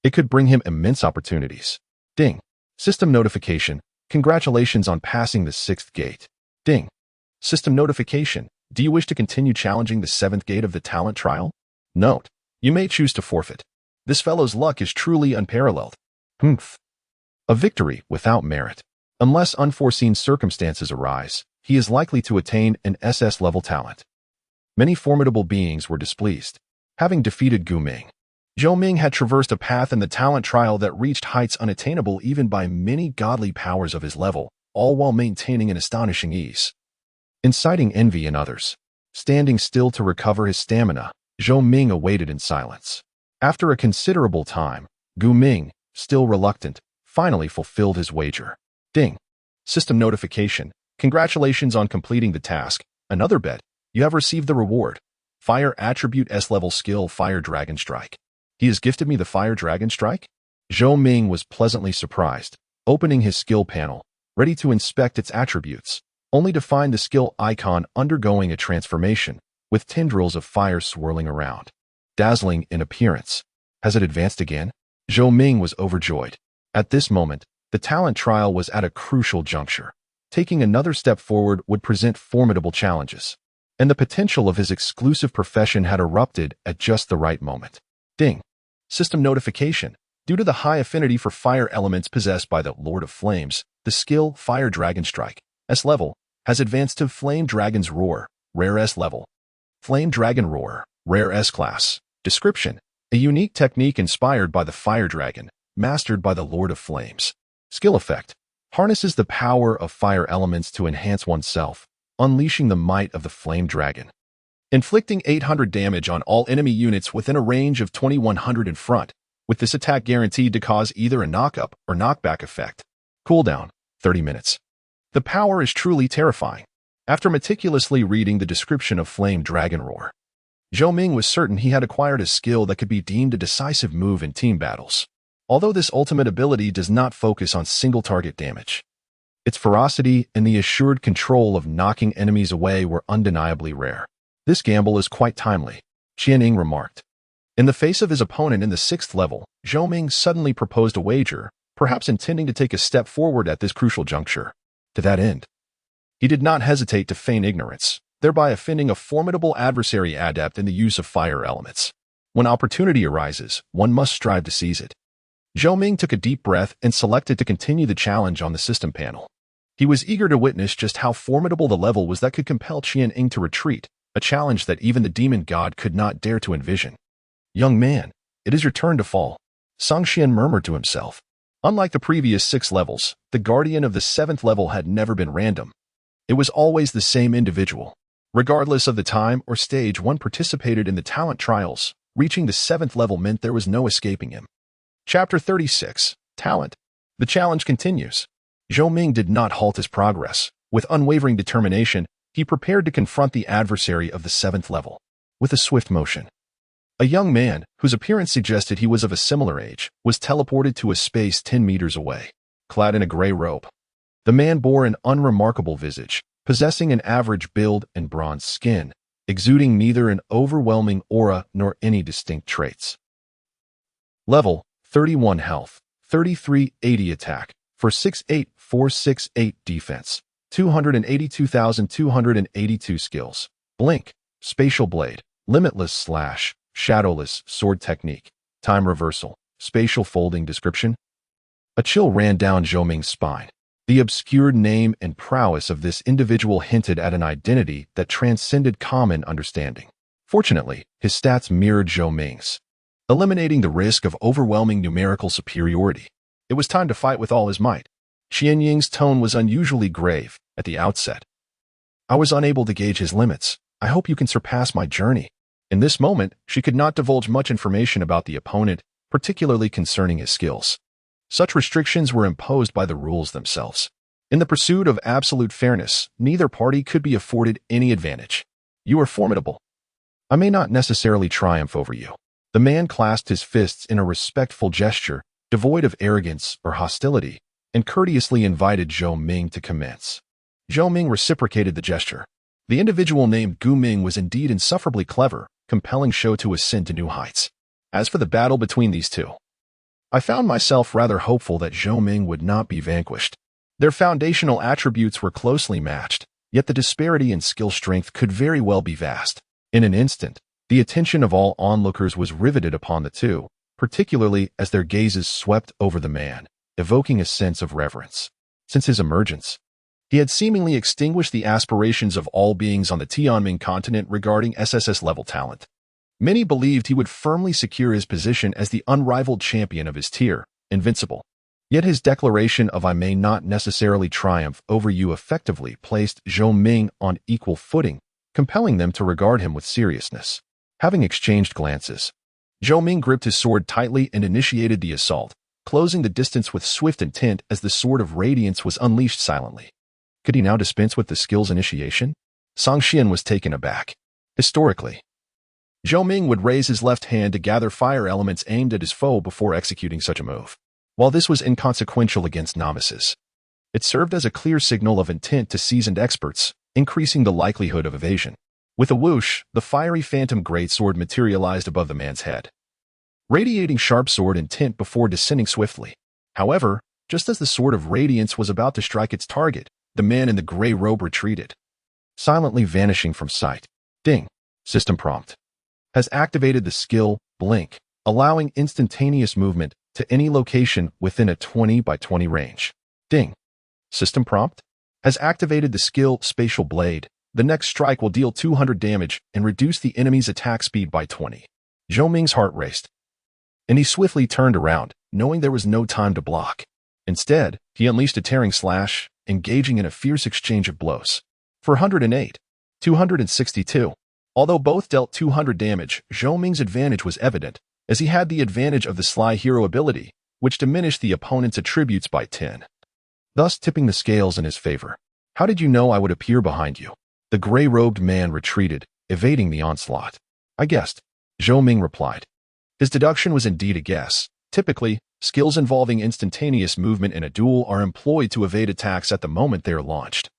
It could bring him immense opportunities. Ding. System notification. Congratulations on passing the 6th gate. Ding. System notification. Do you wish to continue challenging the 7th gate of the talent trial? Note. You may choose to forfeit. This fellow's luck is truly unparalleled. Humph. A victory without merit. Unless unforeseen circumstances arise, he is likely to attain an SS-level talent. Many formidable beings were displeased. Having defeated Zhou Ming, Zhou Ming had traversed a path in the talent trial that reached heights unattainable even by many godly powers of his level, all while maintaining an astonishing ease. Inciting envy in others. Standing still to recover his stamina, Zhou Ming awaited in silence. After a considerable time, Zhou Ming, still reluctant, finally fulfilled his wager. Ding. System notification. Congratulations on completing the task. Another bet. You have received the reward. Fire Attribute S-Level Skill Fire Dragon Strike. He has gifted me the Fire Dragon Strike? Zhou Ming was pleasantly surprised, opening his skill panel, ready to inspect its attributes, only to find the skill icon undergoing a transformation, with tendrils of fire swirling around. Dazzling in appearance. Has it advanced again? Zhou Ming was overjoyed. At this moment, the talent trial was at a crucial juncture. Taking another step forward would present formidable challenges, and the potential of his exclusive profession had erupted at just the right moment. Ding. System notification. Due to the high affinity for fire elements possessed by the Lord of Flames, the skill Fire Dragon Strike, S level, has advanced to Flame Dragon's Roar, Rare S level. Flame Dragon Roar, Rare S class. Description. A unique technique inspired by the Fire Dragon, mastered by the Lord of Flames. Skill effect. Harnesses the power of fire elements to enhance oneself, unleashing the might of the Flame Dragon. Inflicting 800 damage on all enemy units within a range of 2100 in front, with this attack guaranteed to cause either a knock-up or knockback effect. Cooldown, 30 minutes. The power is truly terrifying. After meticulously reading the description of Flame Dragon Roar, Zhou Ming was certain he had acquired a skill that could be deemed a decisive move in team battles. Although this ultimate ability does not focus on single-target damage, its ferocity and the assured control of knocking enemies away were undeniably rare. This gamble is quite timely, Qianing remarked. In the face of his opponent in the 6th level, Zhou Ming suddenly proposed a wager, perhaps intending to take a step forward at this crucial juncture. To that end, he did not hesitate to feign ignorance, thereby offending a formidable adversary adept in the use of fire elements. When opportunity arises, one must strive to seize it. Zhou Ming took a deep breath and selected to continue the challenge on the system panel. He was eager to witness just how formidable the level was that could compel Qianing to retreat, a challenge that even the demon god could not dare to envision. Young man, it is your turn to fall, Song Xian murmured to himself. Unlike the previous 6 levels, the guardian of the 7th level had never been random. It was always the same individual. Regardless of the time or stage one participated in the talent trials, reaching the 7th level meant there was no escaping him. Chapter 36. Talent. The challenge continues. Zhou Ming did not halt his progress. With unwavering determination, he prepared to confront the adversary of the 7th level. With a swift motion, a young man, whose appearance suggested he was of a similar age, was teleported to a space 10 meters away, clad in a gray robe. The man bore an unremarkable visage, possessing an average build and bronze skin, exuding neither an overwhelming aura nor any distinct traits. Level, 31 health, 3380 attack, for 68468 defense, 282,282 skills. Blink, Spatial Blade, Limitless Slash, Shadowless Sword Technique, Time Reversal, Spatial Folding. Description. A chill ran down Zhou Ming's spine. The obscured name and prowess of this individual hinted at an identity that transcended common understanding. Fortunately, his stats mirrored Zhou Ming's, eliminating the risk of overwhelming numerical superiority. It was time to fight with all his might. Qianying's tone was unusually grave at the outset. I was unable to gauge his limits. I hope you can surpass my journey. In this moment, she could not divulge much information about the opponent, particularly concerning his skills. Such restrictions were imposed by the rules themselves. In the pursuit of absolute fairness, neither party could be afforded any advantage. You are formidable. I may not necessarily triumph over you. The man clasped his fists in a respectful gesture, devoid of arrogance or hostility, and courteously invited Zhou Ming to commence. Zhou Ming reciprocated the gesture. The individual named Zhou Ming was indeed insufferably clever, compelling Zhou to ascend to new heights. As for the battle between these two, I found myself rather hopeful that Zhou Ming would not be vanquished. Their foundational attributes were closely matched, yet the disparity in skill strength could very well be vast. In an instant, the attention of all onlookers was riveted upon the two, particularly as their gazes swept over the man, evoking a sense of reverence. Since his emergence, He had seemingly extinguished the aspirations of all beings on the Tianming continent regarding SSS-level talent. Many believed he would firmly secure his position as the unrivaled champion of his tier, invincible. Yet his declaration of "I may not necessarily triumph over you" effectively placed Zhou Ming on equal footing, compelling them to regard him with seriousness. Having exchanged glances, Zhou Ming gripped his sword tightly and initiated the assault, closing the distance with swift intent as the Sword of Radiance was unleashed silently. Could he now dispense with the skill's initiation? Song Xian was taken aback. Historically, Zhou Ming would raise his left hand to gather fire elements aimed at his foe before executing such a move. While this was inconsequential against novices, it served as a clear signal of intent to seasoned experts, increasing the likelihood of evasion. With a whoosh, the fiery phantom greatsword materialized above the man's head, radiating sharp sword intent before descending swiftly. However, just as the Sword of Radiance was about to strike its target, the man in the gray robe retreated, silently vanishing from sight. Ding. System prompt. Has activated the skill, Blink, allowing instantaneous movement to any location within a 20 by 20 range. Ding. System prompt. Has activated the skill, Spatial Blade. The next strike will deal 200 damage and reduce the enemy's attack speed by 20. Zhou Ming's heart raced, and he swiftly turned around, knowing there was no time to block. Instead, he unleashed a tearing slash, engaging in a fierce exchange of blows. 408. 262. Although both dealt 200 damage, Zhou Ming's advantage was evident, as he had the advantage of the Sly Hero ability, which diminished the opponent's attributes by 10, thus tipping the scales in his favor. How did you know I would appear behind you? The gray-robed man retreated, evading the onslaught. I guessed, Zhou Ming replied. His deduction was indeed a guess. Typically, skills involving instantaneous movement in a duel are employed to evade attacks at the moment they are launched,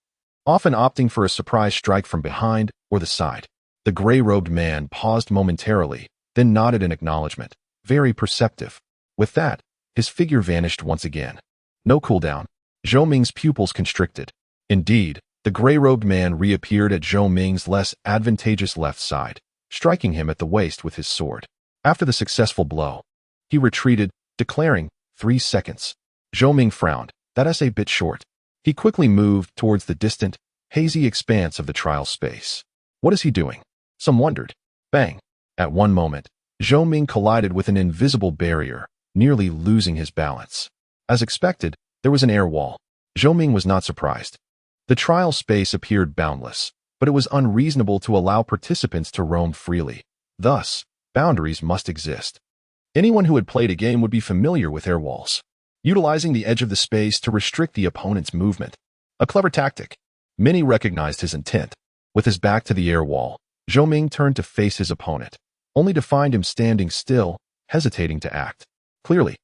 often opting for a surprise strike from behind or the side. The gray-robed man paused momentarily, then nodded in acknowledgement. Very perceptive. With that, his figure vanished once again. No cooldown. Zhou Ming's pupils constricted. Indeed, the gray-robed man reappeared at Zhou Ming's less advantageous left side, striking him at the waist with his sword. After the successful blow, he retreated, declaring, 3 seconds. Zhou Ming frowned. That's a bit short. He quickly moved towards the distant, hazy expanse of the trial space. What is he doing? Some wondered. Bang. At one moment, Zhou Ming collided with an invisible barrier, nearly losing his balance. As expected, there was an air wall. Zhou Ming was not surprised. The trial space appeared boundless, but it was unreasonable to allow participants to roam freely. Thus, boundaries must exist. Anyone who had played a game would be familiar with air walls, utilizing the edge of the space to restrict the opponent's movement. A clever tactic. Many recognized his intent. With his back to the air wall, Zhou Ming turned to face his opponent, only to find him standing still, hesitating to act. Clearly,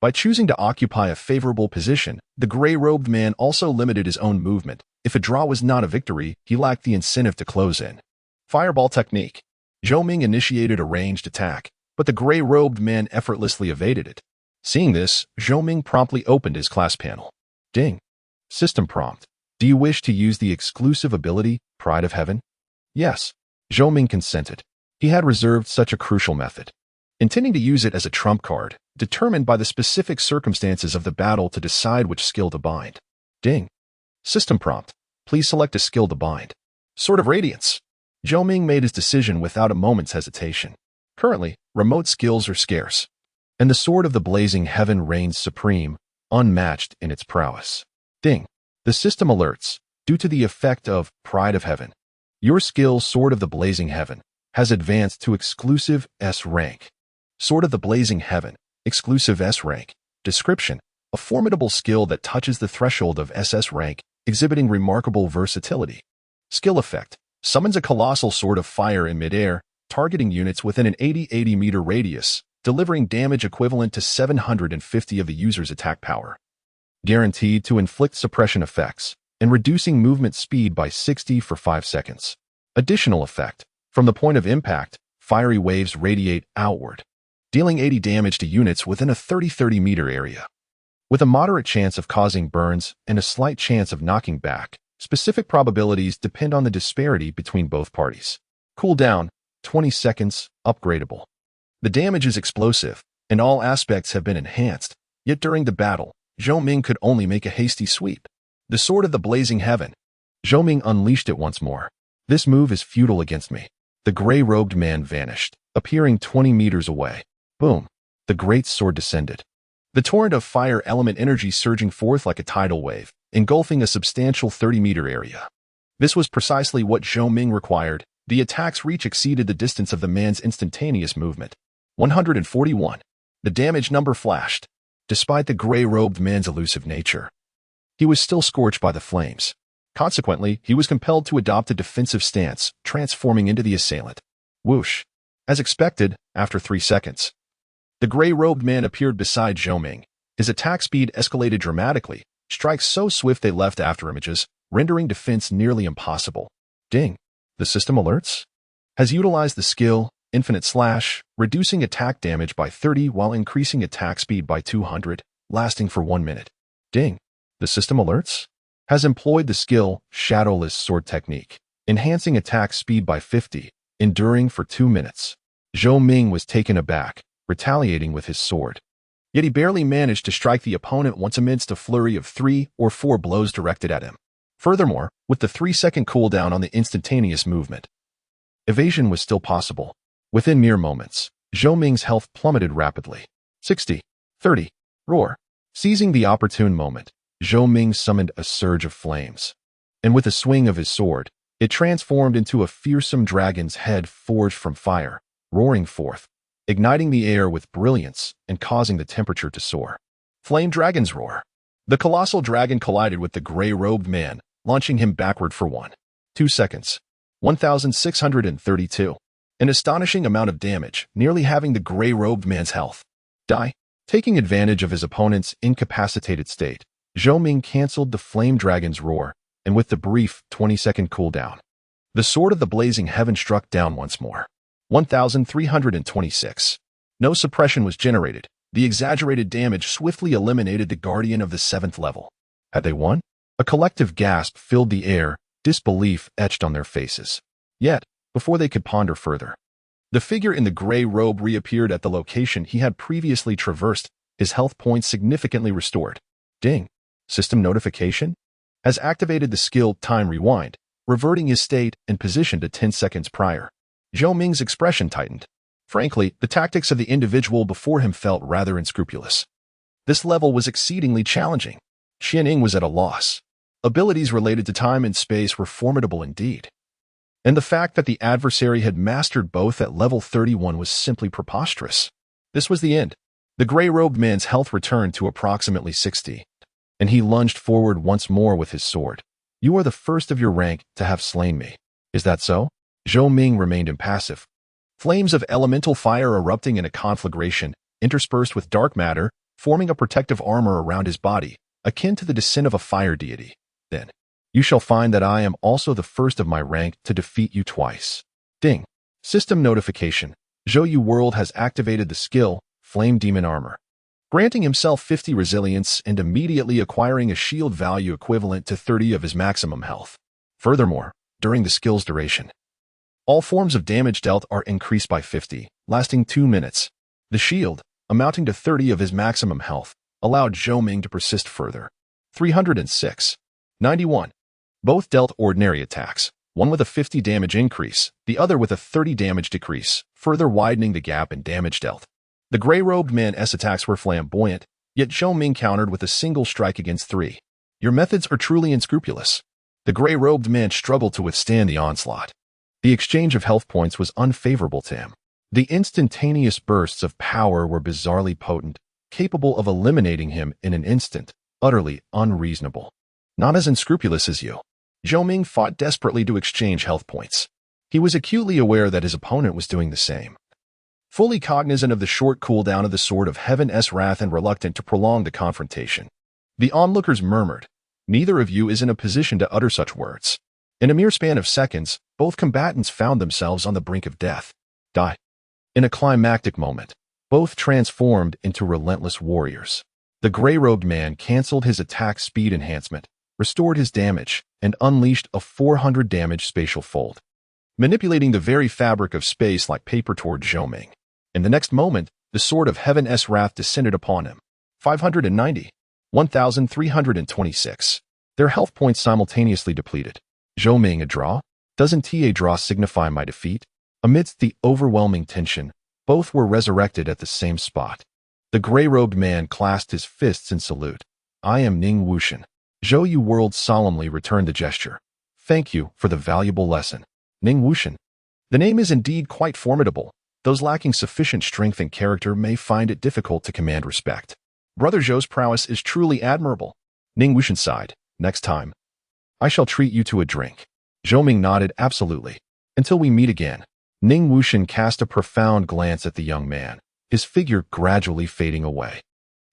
by choosing to occupy a favorable position, the gray-robed man also limited his own movement. If a draw was not a victory, he lacked the incentive to close in. Fireball technique. Zhou Ming initiated a ranged attack, but the gray-robed man effortlessly evaded it. Seeing this, Zhou Ming promptly opened his class panel. Ding. System prompt. Do you wish to use the exclusive ability, Pride of Heaven? Yes. Zhou Ming consented. He had reserved such a crucial method, intending to use it as a trump card, determined by the specific circumstances of the battle to decide which skill to bind. Ding. System prompt. Please select a skill to bind. Sword of Radiance. Zhou Ming made his decision without a moment's hesitation. Currently, remote skills are scarce, and the Sword of the Blazing Heaven reigns supreme, unmatched in its prowess. Ding. The system alerts. Due to the effect of Pride of Heaven, your skill, Sword of the Blazing Heaven, has advanced to exclusive S rank. Sword of the Blazing Heaven, exclusive S rank. Description. A formidable skill that touches the threshold of SS rank, exhibiting remarkable versatility. Skill effect. Summons a colossal sword of fire in midair, targeting units within an 80-meter radius, delivering damage equivalent to 750 of the user's attack power. Guaranteed to inflict suppression effects, and reducing movement speed by 60 for 5 seconds. Additional effect. From the point of impact, fiery waves radiate outward, dealing 80 damage to units within a 30-meter area, with a moderate chance of causing burns and a slight chance of knocking back. Specific probabilities depend on the disparity between both parties. Cooldown, 20 seconds, upgradable. The damage is explosive, and all aspects have been enhanced, yet during the battle, Zhou Ming could only make a hasty sweep. The Sword of the Blazing Heaven. Zhou Ming unleashed it once more. This move is futile against me. The gray-robed man vanished, appearing 20 meters away. Boom. The great sword descended. The torrent of fire element energy surging forth like a tidal wave, engulfing a substantial 30-meter area. This was precisely what Zhou Ming required. The attack's reach exceeded the distance of the man's instantaneous movement. 141. The damage number flashed. Despite the gray-robed man's elusive nature, he was still scorched by the flames. Consequently, he was compelled to adopt a defensive stance, transforming into the assailant. Whoosh. As expected, after 3 seconds, the gray-robed man appeared beside Zhou Ming. His attack speed escalated dramatically, strikes so swift they left afterimages, rendering defense nearly impossible. Ding. The system alerts? Has utilized the skill, Infinite Slash, reducing attack damage by 30 while increasing attack speed by 200, lasting for 1 minute. Ding. The system alerts? Has employed the skill, Shadowless Sword Technique, enhancing attack speed by 50, enduring for 2 minutes. Zhou Ming was taken aback, retaliating with his sword. Yet he barely managed to strike the opponent once amidst a flurry of 3 or 4 blows directed at him. Furthermore, with the 3-second cooldown on the instantaneous movement, evasion was still possible. Within mere moments, Zhou Ming's health plummeted rapidly. 60, 30, roar. Seizing the opportune moment, Zhou Ming summoned a surge of flames. And with a swing of his sword, it transformed into a fearsome dragon's head forged from fire, roaring forth, igniting the air with brilliance and causing the temperature to soar. Flame Dragon's Roar. The colossal dragon collided with the gray-robed man, launching him backward for 2 seconds. 1,632. An astonishing amount of damage, nearly halving the gray-robed man's health. Die. Taking advantage of his opponent's incapacitated state, Zhou Ming canceled the Flame Dragon's Roar, and with the brief 20-second cooldown, the Sword of the Blazing Heaven struck down once more. 1,326. No suppression was generated. The exaggerated damage swiftly eliminated the Guardian of the 7th level. Had they won? A collective gasp filled the air, disbelief etched on their faces. Yet, before they could ponder further, the figure in the gray robe reappeared at the location he had previously traversed, his health points significantly restored. Ding. System notification? Has activated the skill Time Rewind, reverting his state and position to 10 seconds prior. Zhou Ming's expression tightened. Frankly, the tactics of the individual before him felt rather unscrupulous. This level was exceedingly challenging. Qianing was at a loss. Abilities related to time and space were formidable indeed. And the fact that the adversary had mastered both at level 31 was simply preposterous. This was the end. The gray-robed man's health returned to approximately 60, and he lunged forward once more with his sword. You are the first of your rank to have slain me. Is that so? Zhou Ming remained impassive. Flames of elemental fire erupting in a conflagration, interspersed with dark matter, forming a protective armor around his body, akin to the descent of a fire deity. Then, you shall find that I am also the first of my rank to defeat you twice. Ding. System notification. Zhou Yu World has activated the skill, Flame Demon Armor, granting himself 50 resilience and immediately acquiring a shield value equivalent to 30 of his maximum health. Furthermore, during the skill's duration, all forms of damage dealt are increased by 50, lasting 2 minutes. The shield, amounting to 30 of his maximum health, allowed Zhou Ming to persist further. 306. 91. Both dealt ordinary attacks, one with a 50 damage increase, the other with a 30 damage decrease, further widening the gap in damage dealt. The gray-robed man's attacks were flamboyant, yet Zhou Ming countered with a single strike against 3. Your methods are truly unscrupulous. The gray-robed man struggled to withstand the onslaught. The exchange of health points was unfavorable to him. The instantaneous bursts of power were bizarrely potent, capable of eliminating him in an instant, utterly unreasonable. Not as unscrupulous as you. Zhou Ming fought desperately to exchange health points. He was acutely aware that his opponent was doing the same. Fully cognizant of the short cooldown of the Sword of Heaven's Wrath and reluctant to prolong the confrontation, the onlookers murmured, "Neither of you is in a position to utter such words." In a mere span of seconds, both combatants found themselves on the brink of death. Die. In a climactic moment, both transformed into relentless warriors. The gray-robed man canceled his attack speed enhancement, restored his damage, and unleashed a 400 damage spatial fold, manipulating the very fabric of space like paper toward Zhou Ming. In the next moment, the Sword of Heaven's Wrath descended upon him. 590. 1,326. Their health points simultaneously depleted. Zhou Ming, a draw? Doesn't a draw signify my defeat? Amidst the overwhelming tension, both were resurrected at the same spot. The gray-robed man clasped his fists in salute. I am Ning Wuxian. Zhou Yu whirled solemnly returned the gesture. Thank you for the valuable lesson. Ning Wuxian. The name is indeed quite formidable. Those lacking sufficient strength and character may find it difficult to command respect. Brother Zhou's prowess is truly admirable. Ning Wuxian sighed. Next time, I shall treat you to a drink. Zhou Ming nodded absolutely. Until we meet again. Ning Wuxian cast a profound glance at the young man, his figure gradually fading away.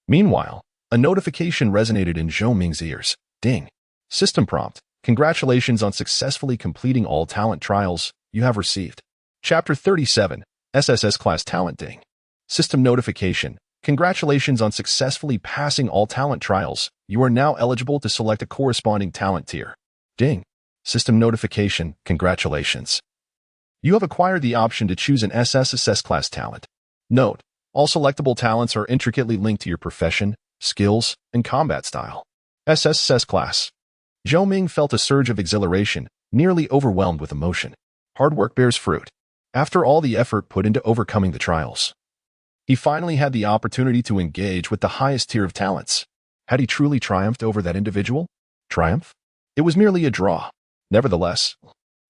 Meanwhile, a notification resonated in Zhou Ming's ears. Ding. System prompt. Congratulations on successfully completing all talent trials you have received. Chapter 37. SSS Class Talent Ding. System notification. Congratulations on successfully passing all talent trials. You are now eligible to select a corresponding talent tier. Ding. System notification. Congratulations. You have acquired the option to choose an SSS class talent. Note, all selectable talents are intricately linked to your profession, skills, and combat style. SSS class. Zhou Ming felt a surge of exhilaration, nearly overwhelmed with emotion. Hard work bears fruit. After all the effort put into overcoming the trials, he finally had the opportunity to engage with the highest tier of talents. Had he truly triumphed over that individual? Triumph? It was merely a draw. Nevertheless,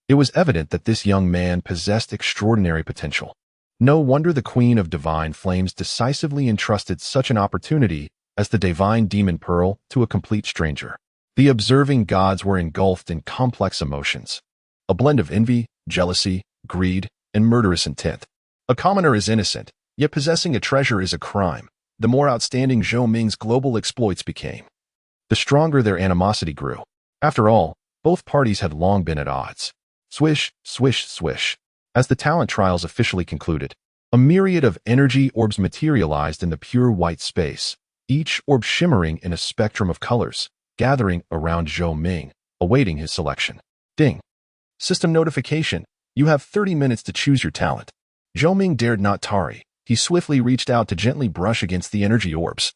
it was evident that this young man possessed extraordinary potential. No wonder the Queen of Divine Flames decisively entrusted such an opportunity as the Divine Demon Pearl to a complete stranger. The observing gods were engulfed in complex emotions, a blend of envy, jealousy, greed, and murderous intent. A commoner is innocent, yet possessing a treasure is a crime. The more outstanding Zhou Ming's global exploits became, the stronger their animosity grew. After all, both parties had long been at odds. Swish, swish, swish. As the talent trials officially concluded, a myriad of energy orbs materialized in the pure white space, each orb shimmering in a spectrum of colors, gathering around Zhou Ming, awaiting his selection. Ding. System notification. You have 30 minutes to choose your talent. Zhou Ming dared not tarry. He swiftly reached out to gently brush against the energy orbs,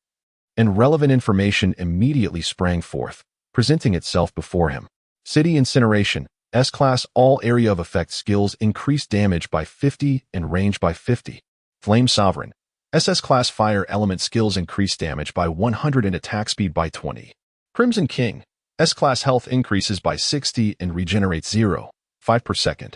and relevant information immediately sprang forth, presenting itself before him. City Incineration. S-Class all area of effect skills increase damage by 50 and range by 50. Flame Sovereign. SS-Class Fire Element skills increase damage by 100 and attack speed by 20. Crimson King. S-Class health increases by 60 and regenerates 0.5 per second.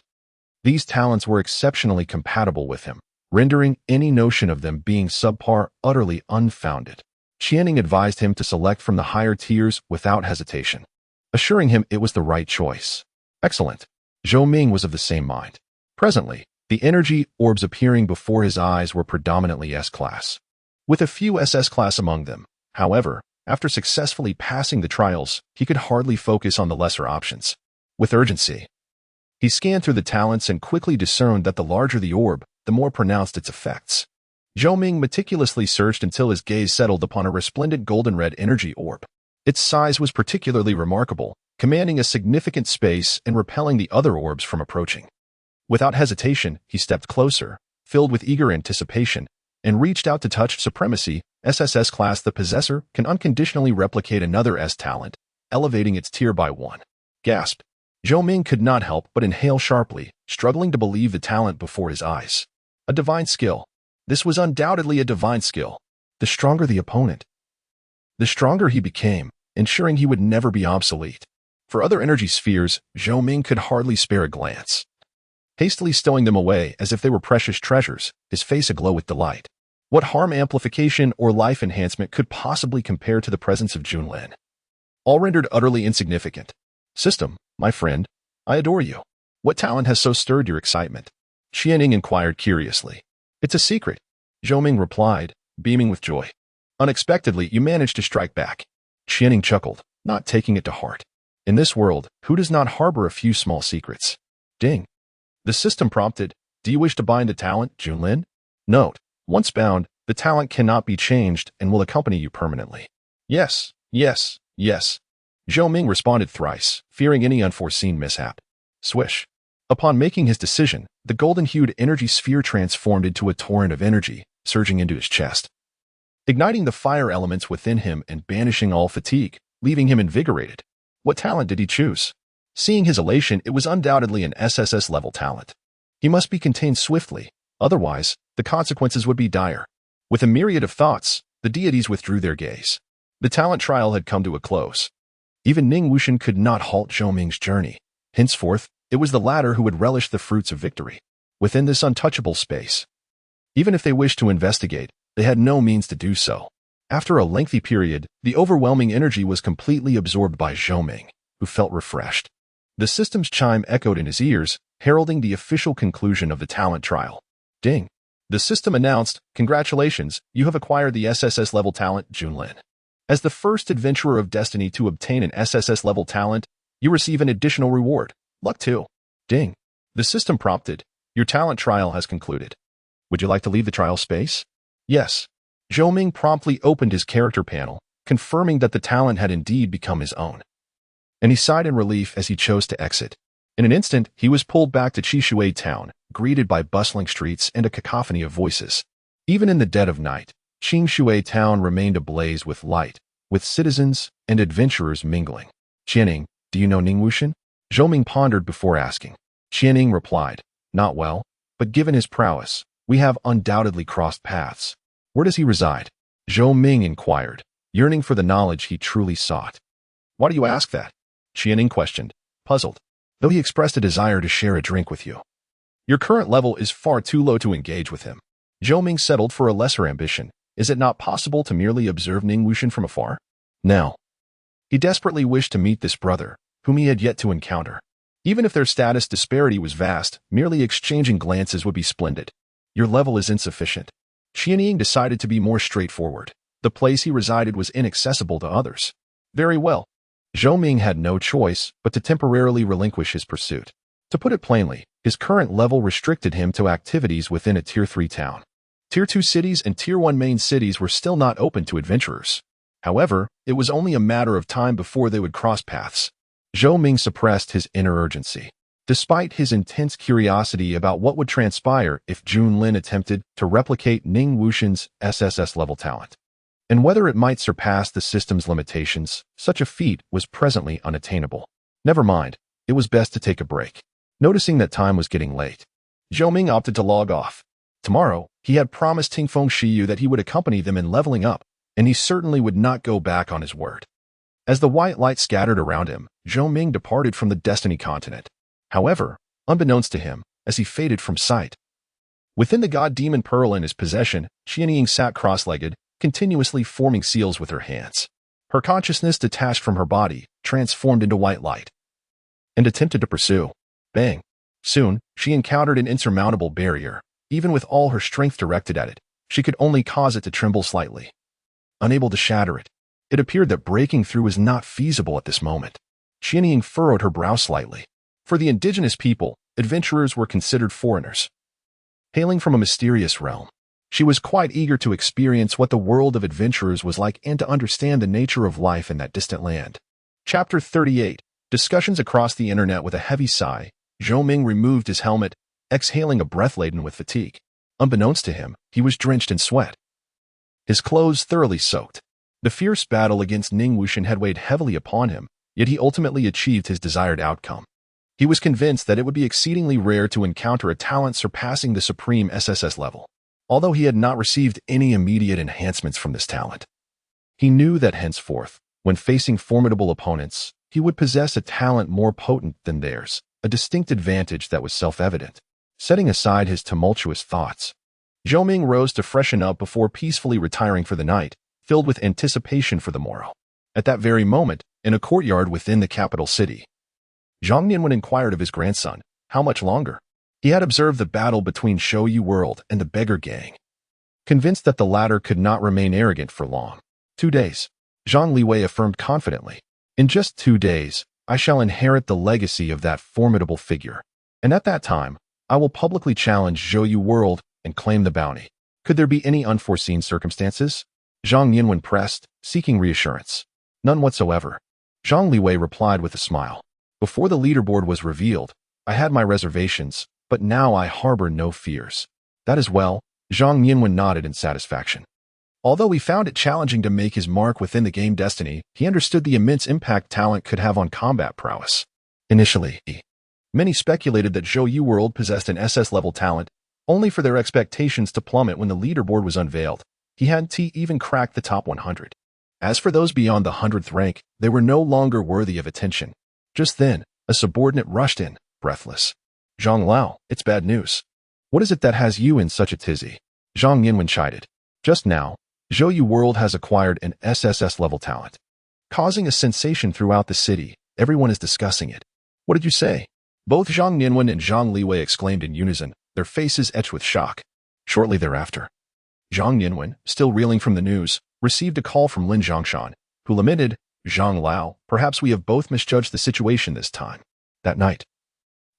These talents were exceptionally compatible with him, rendering any notion of them being subpar utterly unfounded. Qianing advised him to select from the higher tiers without hesitation, assuring him it was the right choice. Excellent. Zhou Ming was of the same mind. Presently, the energy orbs appearing before his eyes were predominantly S-Class, with a few SS-Class among them. However, after successfully passing the trials, he could hardly focus on the lesser options. With urgency, he scanned through the talents and quickly discerned that the larger the orb, the more pronounced its effects. Zhou Ming meticulously searched until his gaze settled upon a resplendent golden-red energy orb. Its size was particularly remarkable, commanding a significant space and repelling the other orbs from approaching. Without hesitation, he stepped closer, filled with eager anticipation, and reached out to touch Supremacy. SSS class. The possessor can unconditionally replicate another S talent, elevating its tier by 1. Gasped. Zhou Ming could not help but inhale sharply, struggling to believe the talent before his eyes. A divine skill. This was undoubtedly a divine skill. The stronger the opponent, the stronger he became, ensuring he would never be obsolete. For other energy spheres, Zhou Ming could hardly spare a glance. Hastily stowing them away as if they were precious treasures, his face aglow with delight. What harm amplification or life enhancement could possibly compare to the presence of Junlin? All rendered utterly insignificant. System, my friend, I adore you. What talent has so stirred your excitement? Qianing inquired curiously. It's a secret, Zhou Ming replied, beaming with joy. Unexpectedly, you managed to strike back. Qianing chuckled, not taking it to heart. In this world, who does not harbor a few small secrets? Ding. The system prompted, do you wish to bind the talent, Junlin? Note, once bound, the talent cannot be changed and will accompany you permanently. Yes, yes, yes. Zhou Ming responded thrice, fearing any unforeseen mishap. Swish. Upon making his decision, the golden-hued energy sphere transformed into a torrent of energy, surging into his chest, igniting the fire elements within him and banishing all fatigue, leaving him invigorated. What talent did he choose? Seeing his elation, it was undoubtedly an SSS-level talent. He must be contained swiftly, otherwise, the consequences would be dire. With a myriad of thoughts, the deities withdrew their gaze. The talent trial had come to a close. Even Ning Wuxian could not halt Zhou Ming's journey. Henceforth, it was the latter who would relish the fruits of victory. Within this untouchable space, even if they wished to investigate, they had no means to do so. After a lengthy period, the overwhelming energy was completely absorbed by Zhou Ming, who felt refreshed. The system's chime echoed in his ears, heralding the official conclusion of the talent trial. Ding! The system announced, "Congratulations, you have acquired the SSS-level talent Junlin. As the first adventurer of destiny to obtain an SSS-level talent, you receive an additional reward, Luck 2. Ding! The system prompted, "Your talent trial has concluded. Would you like to leave the trial space?" Yes. Zhou Ming promptly opened his character panel, confirming that the talent had indeed become his own. And he sighed in relief as he chose to exit. In an instant, he was pulled back to Qishui town, greeted by bustling streets and a cacophony of voices. Even in the dead of night, Qishui town remained ablaze with light, with citizens and adventurers mingling. "Qianing, do you know Ning Wuxian?" Zhou Ming pondered before asking. Qianing replied, "Not well, but given his prowess, we have undoubtedly crossed paths." "Where does he reside?" Zhou Ming inquired, yearning for the knowledge he truly sought. "Why do you ask that?" Qianing questioned, puzzled, though he expressed a desire to share a drink with you. "Your current level is far too low to engage with him." Zhou Ming settled for a lesser ambition. Is it not possible to merely observe Ning Wuxian from afar? No. He desperately wished to meet this brother, whom he had yet to encounter. Even if their status disparity was vast, merely exchanging glances would be splendid. "Your level is insufficient." Qianing decided to be more straightforward. The place he resided was inaccessible to others. Very well. Zhou Ming had no choice but to temporarily relinquish his pursuit. To put it plainly, his current level restricted him to activities within a Tier 3 town. Tier 2 cities and Tier 1 main cities were still not open to adventurers. However, it was only a matter of time before they would cross paths. Zhou Ming suppressed his inner urgency. Despite his intense curiosity about what would transpire if Junlin attempted to replicate Ning Wuxian's SSS-level talent, and whether it might surpass the system's limitations, such a feat was presently unattainable. Never mind, it was best to take a break. Noticing that time was getting late, Zhou Ming opted to log off. Tomorrow, he had promised Tingfeng Shiyu that he would accompany them in leveling up, and he certainly would not go back on his word. As the white light scattered around him, Zhou Ming departed from the Destiny continent. However, unbeknownst to him, as he faded from sight, within the god demon pearl in his possession, Qianing sat cross-legged, continuously forming seals with her hands. Her consciousness detached from her body, transformed into white light, and attempted to pursue. Bang! Soon, she encountered an insurmountable barrier. Even with all her strength directed at it, she could only cause it to tremble slightly. Unable to shatter it, it appeared that breaking through was not feasible at this moment. Qianing furrowed her brow slightly. For the indigenous people, adventurers were considered foreigners, hailing from a mysterious realm. She was quite eager to experience what the world of adventurers was like and to understand the nature of life in that distant land. Chapter 38. Discussions across the internet. With a heavy sigh, Zhou Ming removed his helmet, exhaling a breath laden with fatigue. Unbeknownst to him, he was drenched in sweat, his clothes thoroughly soaked. The fierce battle against Ning Wuxian had weighed heavily upon him, yet he ultimately achieved his desired outcome. He was convinced that it would be exceedingly rare to encounter a talent surpassing the supreme SSS level, although he had not received any immediate enhancements from this talent. He knew that henceforth, when facing formidable opponents, he would possess a talent more potent than theirs, a distinct advantage that was self-evident. Setting aside his tumultuous thoughts, Zhou Ming rose to freshen up before peacefully retiring for the night, filled with anticipation for the morrow. At that very moment, in a courtyard within the capital city, Zhang Nianwen inquired of his grandson, how much longer? He had observed the battle between Shouyu World and the Beggar Gang, convinced that the latter could not remain arrogant for long. 2 days, Zhang Liwei affirmed confidently. In just 2 days, I shall inherit the legacy of that formidable figure, and at that time, I will publicly challenge Shouyu World and claim the bounty. Could there be any unforeseen circumstances? Zhang Nianwen pressed, seeking reassurance. None whatsoever. Zhang Liwei replied with a smile. Before the leaderboard was revealed, I had my reservations, but now I harbor no fears. That is well, Zhang Nianwen nodded in satisfaction. Although he found it challenging to make his mark within the game Destiny, he understood the immense impact talent could have on combat prowess. Initially, many speculated that Zhou World possessed an SS-level talent, only for their expectations to plummet when the leaderboard was unveiled. He hadn't even cracked the top 100. As for those beyond the 100th rank, they were no longer worthy of attention. Just then, a subordinate rushed in, breathless. "Zhang Lao, it's bad news. What is it that has you in such a tizzy?" Zhang Yinwen chided. "Just now, Zhou World has acquired an SSS-level talent, causing a sensation throughout the city. Everyone is discussing it." "What did you say?" Both Zhang Yinwen and Zhang Liwei exclaimed in unison, their faces etched with shock. Shortly thereafter, Zhang Yinwen, still reeling from the news, received a call from Lin Zhongshan, who lamented, "Zhang Lao, perhaps we have both misjudged the situation this time." That night,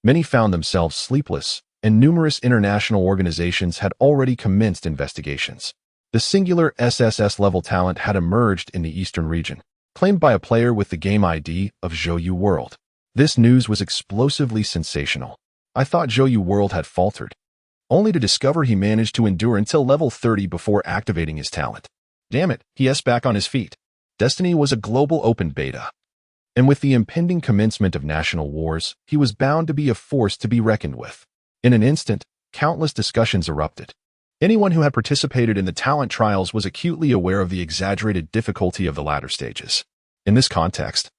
many found themselves sleepless, and numerous international organizations had already commenced investigations. The singular SSS-level talent had emerged in the eastern region, claimed by a player with the game ID of Zhou World. This news was explosively sensational. I thought Zhou World had faltered, only to discover he managed to endure until level 30 before activating his talent. Damn it, he is back on his feet. Destiny was a global open beta, and with the impending commencement of national wars, he was bound to be a force to be reckoned with. In an instant, countless discussions erupted. Anyone who had participated in the talent trials was acutely aware of the exaggerated difficulty of the latter stages. In this context,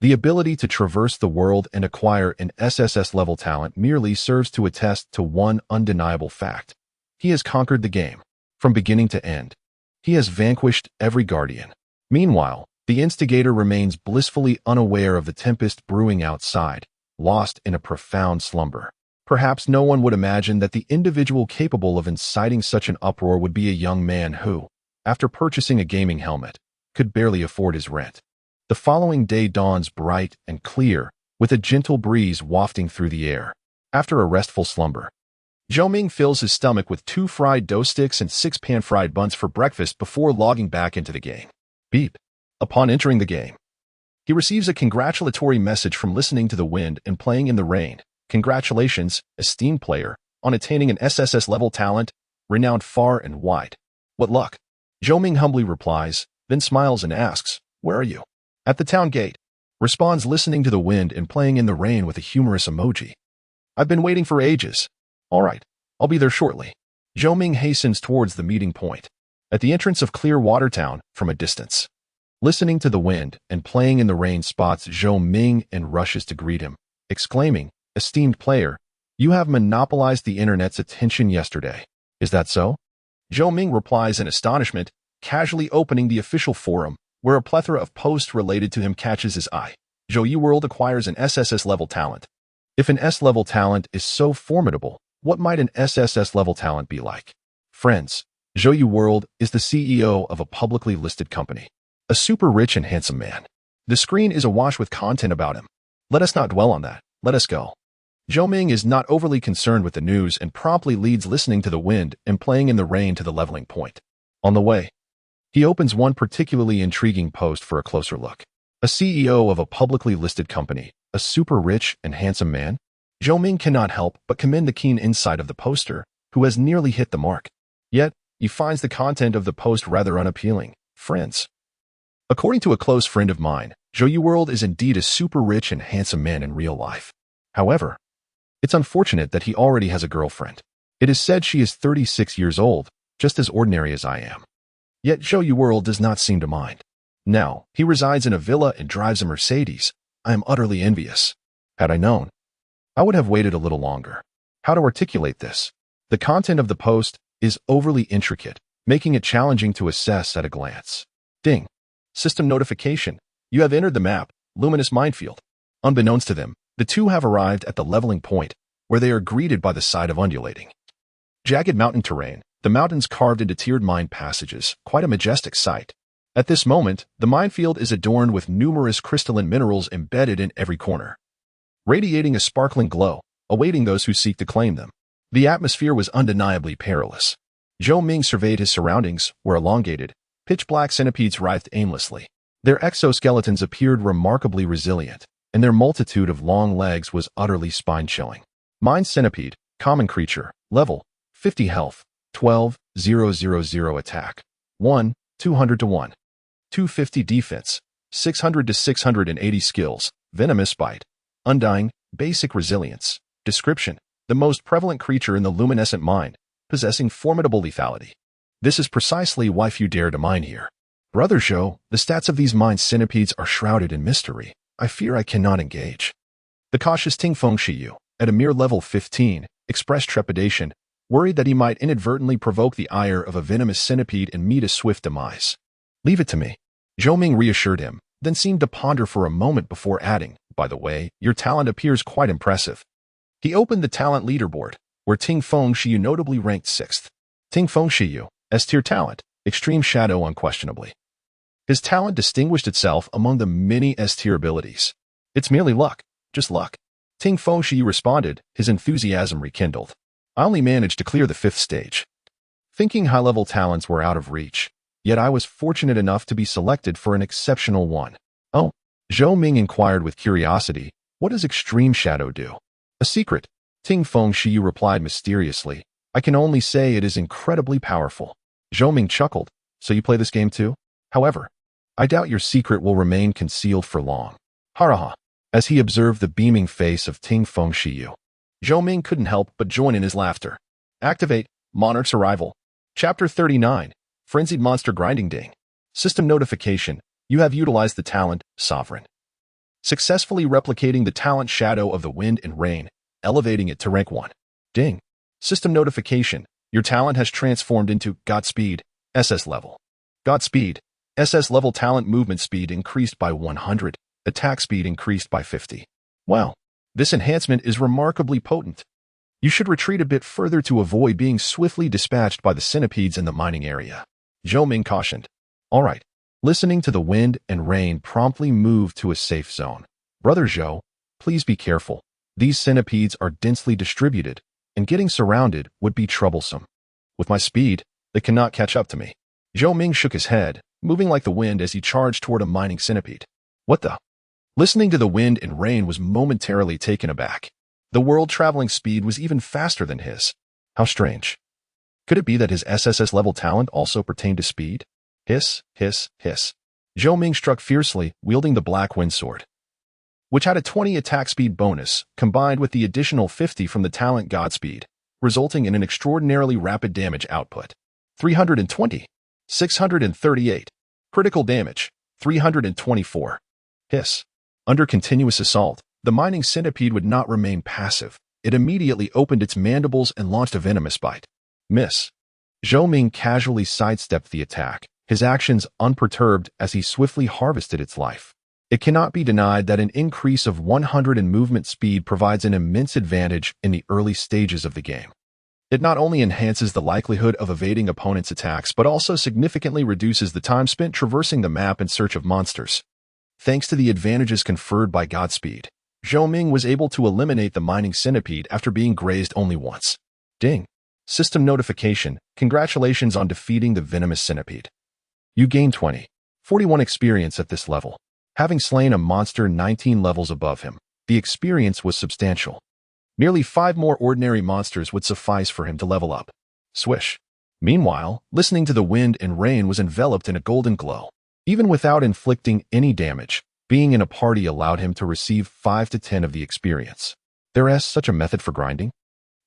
the ability to traverse the world and acquire an SSS-level talent merely serves to attest to one undeniable fact. He has conquered the game, from beginning to end. He has vanquished every guardian. Meanwhile, the instigator remains blissfully unaware of the tempest brewing outside, lost in a profound slumber. Perhaps no one would imagine that the individual capable of inciting such an uproar would be a young man who, after purchasing a gaming helmet, could barely afford his rent. The following day dawns bright and clear, with a gentle breeze wafting through the air. After a restful slumber, Zhou Ming fills his stomach with 2 fried dough sticks and 6 pan-fried buns for breakfast before logging back into the game. Beep. Upon entering the game, he receives a congratulatory message from listening to the wind and playing in the rain. "Congratulations, esteemed player, on attaining an SSS-level talent, renowned far and wide." "What luck?" Zhou Ming humbly replies, then smiles and asks, "Where are you?" "At the town gate," responds listening to the wind and playing in the rain with a humorous emoji. "I've been waiting for ages." "All right, I'll be there shortly." Zhou Ming hastens towards the meeting point, at the entrance of Clearwater Town, from a distance. Listening to the wind and playing in the rain spots Zhou Ming and rushes to greet him, exclaiming, "Esteemed player, you have monopolized the internet's attention yesterday. Is that so?" Zhou Ming replies in astonishment, casually opening the official forum, where a plethora of posts related to him catches his eye. Zhou World acquires an SSS-level talent. If an S-level talent is so formidable, what might an SSS-level talent be like? Friends, Zhou World is the CEO of a publicly listed company, a super rich and handsome man. The screen is awash with content about him. Let us not dwell on that. Let us go. Zhou Ming is not overly concerned with the news and promptly leads listening to the wind and playing in the rain to the leveling point. On the way, he opens one particularly intriguing post for a closer look. A CEO of a publicly listed company, a super rich and handsome man? Zhou Ming cannot help but commend the keen insight of the poster, who has nearly hit the mark. Yet, he finds the content of the post rather unappealing. Friends. According to a close friend of mine, Zhou World is indeed a super rich and handsome man in real life. However, it's unfortunate that he already has a girlfriend. It is said she is 36 years old, just as ordinary as I am. Yet Zhou World does not seem to mind. Now, he resides in a villa and drives a Mercedes. I am utterly envious. Had I known, I would have waited a little longer. How to articulate this? The content of the post is overly intricate, making it challenging to assess at a glance. Ding. System notification. You have entered the map, Luminous Minefield. Unbeknownst to them, the two have arrived at the leveling point, where they are greeted by the sight of undulating, jagged mountain terrain, the mountains carved into tiered mine passages, quite a majestic sight. At this moment, the minefield is adorned with numerous crystalline minerals embedded in every corner, radiating a sparkling glow, awaiting those who seek to claim them. The atmosphere was undeniably perilous. Zhou Ming surveyed his surroundings, where elongated, pitch-black centipedes writhed aimlessly. Their exoskeletons appeared remarkably resilient, and their multitude of long legs was utterly spine-chilling. Mine centipede, common creature, level, 50 health, 12,000 attack. 1, 200 to 1. 250 defense. 600 to 680 skills. Venomous bite. Undying. Basic resilience. Description: the most prevalent creature in the luminescent mine, possessing formidable lethality. This is precisely why few dare to mine here. Brother Zhou, the stats of these mine centipedes are shrouded in mystery. I fear I cannot engage. The cautious Tingfeng Shiyu, at a mere level 15, expressed trepidation, worried that he might inadvertently provoke the ire of a venomous centipede and meet a swift demise. Leave it to me. Zhou Ming reassured him, then seemed to ponder for a moment before adding, by the way, your talent appears quite impressive. He opened the talent leaderboard, where Tingfeng Shiyu notably ranked 6th. Tingfeng Shiyu, S-tier talent, extreme shadow unquestionably. His talent distinguished itself among the many S-tier abilities. It's merely luck, just luck. Tingfeng Shiyu responded, his enthusiasm rekindled. I only managed to clear the 5th stage. Thinking high-level talents were out of reach, yet I was fortunate enough to be selected for an exceptional one. Oh, Zhou Ming inquired with curiosity, what does extreme shadow do? A secret. Tingfeng Shiyu replied mysteriously, I can only say it is incredibly powerful. Zhou Ming chuckled, so you play this game too? However, I doubt your secret will remain concealed for long. Haraha. As he observed the beaming face of Tingfeng Shiyu, Zhou Ming couldn't help but join in his laughter. Activate Monarch's Arrival. Chapter 39. Frenzied Monster Grinding Ding. System notification. You have utilized the talent Sovereign, successfully replicating the talent Shadow of the Wind and Rain, elevating it to rank 1. Ding. System notification. Your talent has transformed into Godspeed, SS level. Godspeed, SS level talent movement speed increased by 100, attack speed increased by 50. Wow, this enhancement is remarkably potent. You should retreat a bit further to avoid being swiftly dispatched by the centipedes in the mining area. Zhou Ming cautioned. All right. Listening to the wind and rain promptly moved to a safe zone. Brother Zhou, please be careful. These centipedes are densely distributed, and getting surrounded would be troublesome. With my speed, they cannot catch up to me. Zhou Ming shook his head, moving like the wind as he charged toward a mining centipede. What the? Listening to the wind and rain was momentarily taken aback. The world-traveling speed was even faster than his. How strange. Could it be that his SSS level talent also pertained to speed? Hiss, hiss, hiss. Zhou Ming struck fiercely, wielding the black wind sword, which had a 20 attack speed bonus, combined with the additional 50 from the talent Godspeed, resulting in an extraordinarily rapid damage output. 320. 638. Critical damage. 324. Hiss. Under continuous assault, the mining centipede would not remain passive. It immediately opened its mandibles and launched a venomous bite. Miss. Zhou Ming casually sidestepped the attack, his actions unperturbed as he swiftly harvested its life. It cannot be denied that an increase of 100 in movement speed provides an immense advantage in the early stages of the game. It not only enhances the likelihood of evading opponents' attacks, but also significantly reduces the time spent traversing the map in search of monsters. Thanks to the advantages conferred by Godspeed, Zhou Ming was able to eliminate the mining centipede after being grazed only once. Ding. System notification. Congratulations on defeating the venomous centipede. You gain 41 experience at this level. Having slain a monster 19 levels above him, the experience was substantial. Nearly 5 more ordinary monsters would suffice for him to level up. Swish. Meanwhile, listening to the wind and rain was enveloped in a golden glow. Even without inflicting any damage, being in a party allowed him to receive 5 to 10 of the experience. There is such a method for grinding?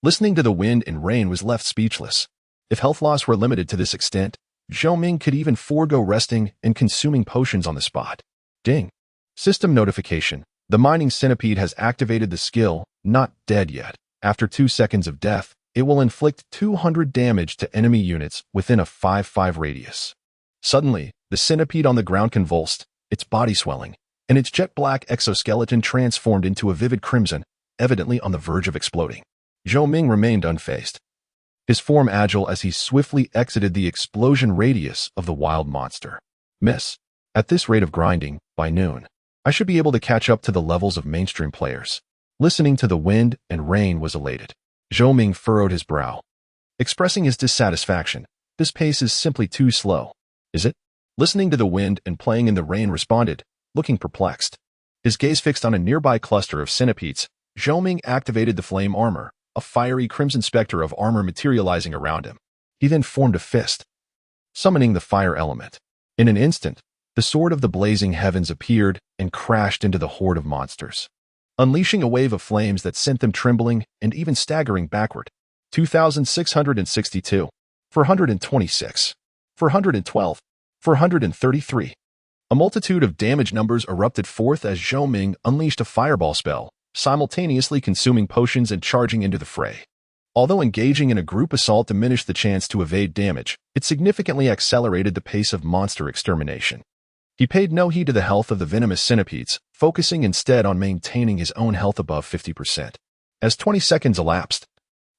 Listening to the wind and rain was left speechless. If health loss were limited to this extent, Zhou Ming could even forego resting and consuming potions on the spot. Ding. System notification. The mining centipede has activated the skill, Not Dead Yet. After 2 seconds of death, it will inflict 200 damage to enemy units within a 5-5 radius. Suddenly, the centipede on the ground convulsed, its body swelling, and its jet-black exoskeleton transformed into a vivid crimson, evidently on the verge of exploding. Zhou Ming remained unfazed, his form agile as he swiftly exited the explosion radius of the wild monster. Miss. At this rate of grinding, by noon, I should be able to catch up to the levels of mainstream players. Listening to the wind and rain was elated. Zhou Ming furrowed his brow, expressing his dissatisfaction. This pace is simply too slow. Is it? Listening to the wind and playing in the rain responded, looking perplexed. His gaze fixed on a nearby cluster of centipedes, Zhou Ming activated the flame armor, a fiery crimson specter of armor materializing around him. He then formed a fist, summoning the fire element. In an instant, the sword of the blazing heavens appeared and crashed into the horde of monsters, unleashing a wave of flames that sent them trembling and even staggering backward. 2,662, 426, 412, 433. A multitude of damage numbers erupted forth as Zhou Ming unleashed a fireball spell, simultaneously consuming potions and charging into the fray. Although engaging in a group assault diminished the chance to evade damage, it significantly accelerated the pace of monster extermination. He paid no heed to the health of the venomous centipedes, focusing instead on maintaining his own health above 50%. As 20 seconds elapsed,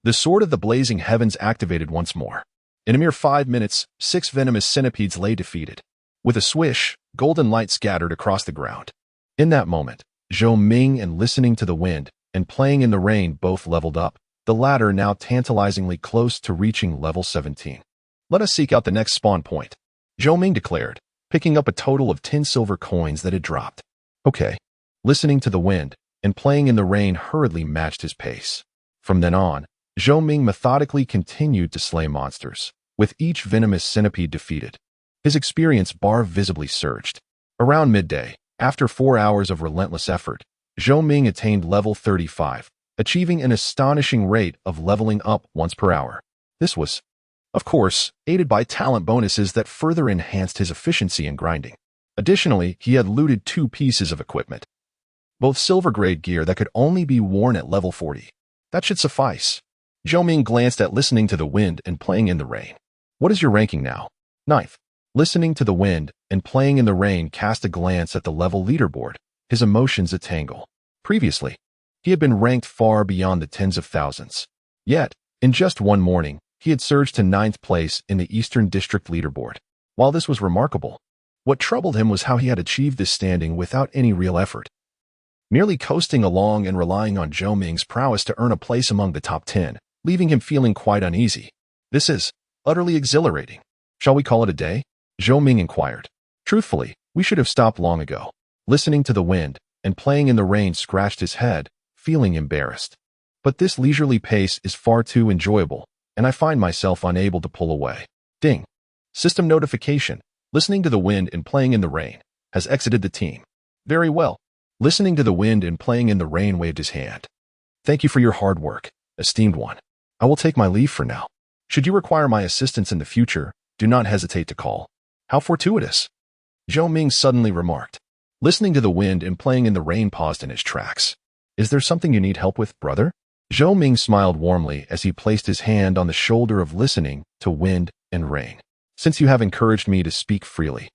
the sword of the blazing heavens activated once more. In a mere 5 minutes, 6 venomous centipedes lay defeated. With a swish, golden light scattered across the ground. In that moment, Zhou Ming and listening to the wind and playing in the rain both leveled up, the latter now tantalizingly close to reaching level 17. Let us seek out the next spawn point, Zhou Ming declared, picking up a total of 10 silver coins that had dropped. Okay. Listening to the wind and playing in the rain hurriedly matched his pace. From then on, Zhou Ming methodically continued to slay monsters, with each venomous centipede defeated. His experience bar visibly surged. Around midday, after 4 hours of relentless effort, Zhou Ming attained level 35, achieving an astonishing rate of leveling up once per hour. This was, of course, aided by talent bonuses that further enhanced his efficiency in grinding. Additionally, he had looted 2 pieces of equipment, both silver-grade gear that could only be worn at level 40. That should suffice. Zhou Ming glanced at listening to the wind and playing in the rain. What is your ranking now? 9th. Listening to the wind and playing in the rain cast a glance at the level leaderboard, his emotions a tangle. Previously, he had been ranked far beyond the tens of thousands. Yet, in just one morning, he had surged to 9th place in the Eastern District leaderboard. While this was remarkable, what troubled him was how he had achieved this standing without any real effort. Merely coasting along and relying on Zhou Ming's prowess to earn a place among the top 10, leaving him feeling quite uneasy. This is utterly exhilarating. Shall we call it a day? Zhou Ming inquired. Truthfully, we should have stopped long ago. Listening to the wind and playing in the rain scratched his head, feeling embarrassed. But this leisurely pace is far too enjoyable, and I find myself unable to pull away. Ding. System notification. Listening to the wind and playing in the rain has exited the team. Very well. Listening to the wind and playing in the rain waved his hand. Thank you for your hard work, esteemed one. I will take my leave for now. Should you require my assistance in the future, do not hesitate to call. How fortuitous. Zhou Ming suddenly remarked. Listening to the wind and playing in the rain paused in his tracks. Is there something you need help with, brother? Zhou Ming smiled warmly as he placed his hand on the shoulder of listening to wind and rain. Since you have encouraged me to speak freely,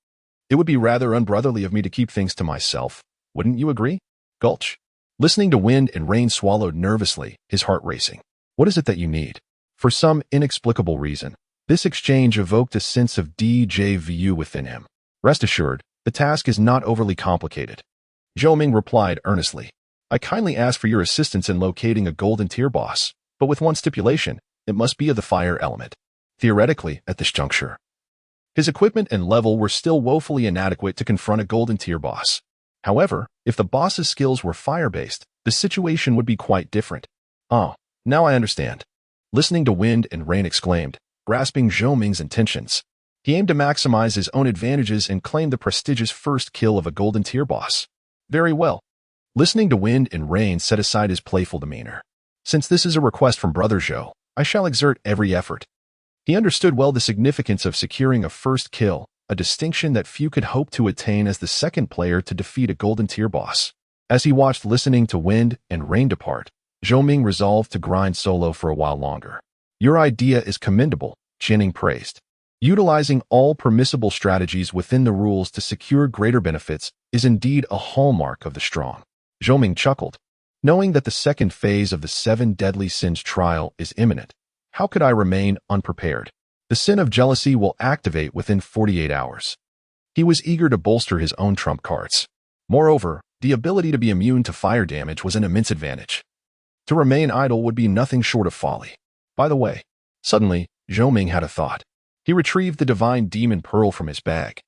it would be rather unbrotherly of me to keep things to myself. Wouldn't you agree? Gulch. Listening to wind and rain swallowed nervously, his heart racing. What is it that you need? For some inexplicable reason, this exchange evoked a sense of déjà vu within him. Rest assured, the task is not overly complicated. Zhou Ming replied earnestly. I kindly ask for your assistance in locating a golden tier boss, but with one stipulation, it must be of the fire element. Theoretically, at this juncture, his equipment and level were still woefully inadequate to confront a golden tier boss. However, if the boss's skills were fire-based, the situation would be quite different. Oh, now I understand. Listening to wind and rain exclaimed, grasping Zhou Ming's intentions. He aimed to maximize his own advantages and claim the prestigious first kill of a golden tier boss. Very well. Listening to wind and rain set aside his playful demeanor. Since this is a request from Brother Zhou, I shall exert every effort. He understood well the significance of securing a first kill, a distinction that few could hope to attain as the second player to defeat a golden tier boss. As he watched listening to wind and rain depart, Zhou Ming resolved to grind solo for a while longer. Your idea is commendable, Jining praised. Utilizing all permissible strategies within the rules to secure greater benefits is indeed a hallmark of the strong. Zhou Ming chuckled. Knowing that the second phase of the 7 deadly sins trial is imminent, how could I remain unprepared? The sin of jealousy will activate within 48 hours. He was eager to bolster his own trump cards. Moreover, the ability to be immune to fire damage was an immense advantage. To remain idle would be nothing short of folly. By the way, suddenly, Zhou Ming had a thought. He retrieved the divine demon pearl from his bag,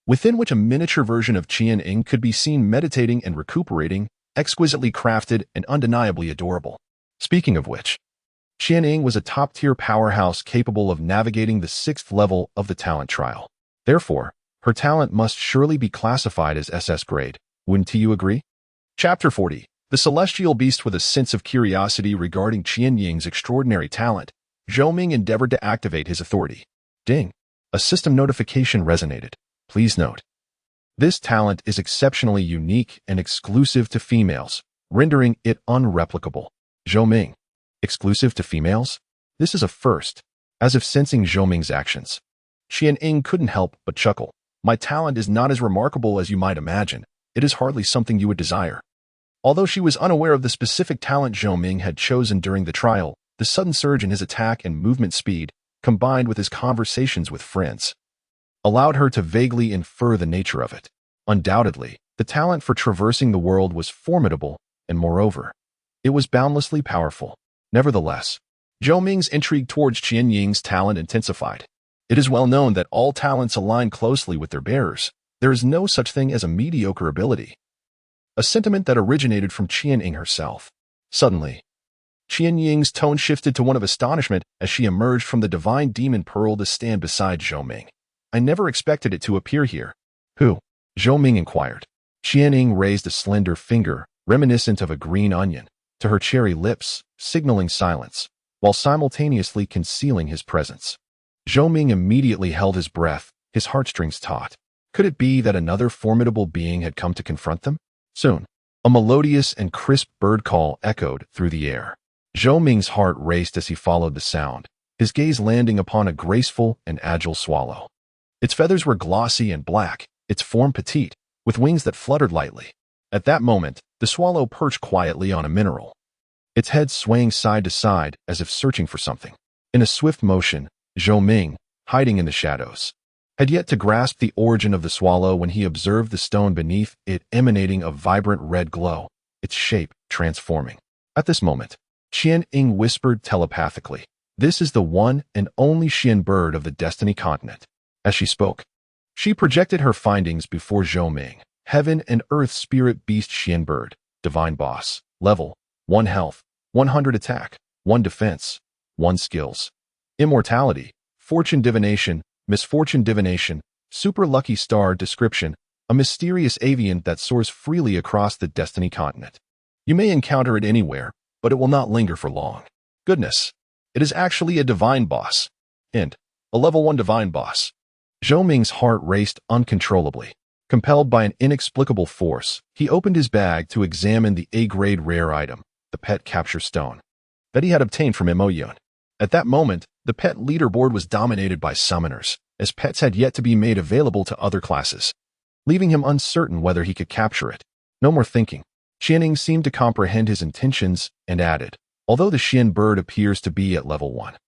within which a miniature version of Qian could be seen meditating and recuperating, exquisitely crafted and undeniably adorable. Speaking of which, Qianying was a top-tier powerhouse capable of navigating the 6th level of the talent trial. Therefore, her talent must surely be classified as SS grade. Wouldn't you agree? Chapter 40. The celestial beast. With a sense of curiosity regarding Qianying's extraordinary talent, Zhou Ming endeavored to activate his authority. Ding! A system notification resonated. Please note, this talent is exceptionally unique and exclusive to females, rendering it unreplicable. Zhou Ming. Exclusive to females? This is a first. As if sensing Zhou Ming's actions, Qianying couldn't help but chuckle. My talent is not as remarkable as you might imagine. It is hardly something you would desire. Although she was unaware of the specific talent Zhou Ming had chosen during the trial, the sudden surge in his attack and movement speed, combined with his conversations with friends, allowed her to vaguely infer the nature of it. Undoubtedly, the talent for traversing the world was formidable, and moreover, it was boundlessly powerful. Nevertheless, Zhou Ming's intrigue towards Qianying's talent intensified. It is well known that all talents align closely with their bearers. There is no such thing as a mediocre ability. A sentiment that originated from Qianying herself. Suddenly, Qianying's tone shifted to one of astonishment as she emerged from the divine demon pearl to stand beside Zhou Ming. I never expected it to appear here. Who? Zhou Ming inquired. Qianying raised a slender finger, reminiscent of a green onion, to her cherry lips, signaling silence, while simultaneously concealing his presence. Zhou Ming immediately held his breath, his heartstrings taut. Could it be that another formidable being had come to confront them? Soon, a melodious and crisp bird call echoed through the air. Zhou Ming's heart raced as he followed the sound, his gaze landing upon a graceful and agile swallow. Its feathers were glossy and black, its form petite, with wings that fluttered lightly. At that moment, the swallow perched quietly on a mineral, its head swaying side to side as if searching for something. In a swift motion, Zhou Ming, hiding in the shadows, had yet to grasp the origin of the swallow when he observed the stone beneath it emanating a vibrant red glow, its shape transforming. At this moment, Qianying whispered telepathically, "This is the one and only Xian bird of the Destiny continent." As she spoke, she projected her findings before Zhou Ming. Heaven and Earth Spirit Beast Xian Bird, Divine Boss, Level, 1 Health, 100 Attack, 1 Defense, 1 Skills. Immortality, Fortune Divination, Misfortune Divination, Super Lucky Star. Description: a mysterious avian that soars freely across the Destiny continent. You may encounter it anywhere, but it will not linger for long. Goodness, it is actually a divine boss. Hint: a level 1 divine boss. Zhou Ming's heart raced uncontrollably. Compelled by an inexplicable force, he opened his bag to examine the A-grade rare item, the pet capture stone, that he had obtained from Emoyun. At that moment, the pet leaderboard was dominated by summoners, as pets had yet to be made available to other classes, leaving him uncertain whether he could capture it. No more thinking. Qianying seemed to comprehend his intentions and added, although the Xian bird appears to be at level 1,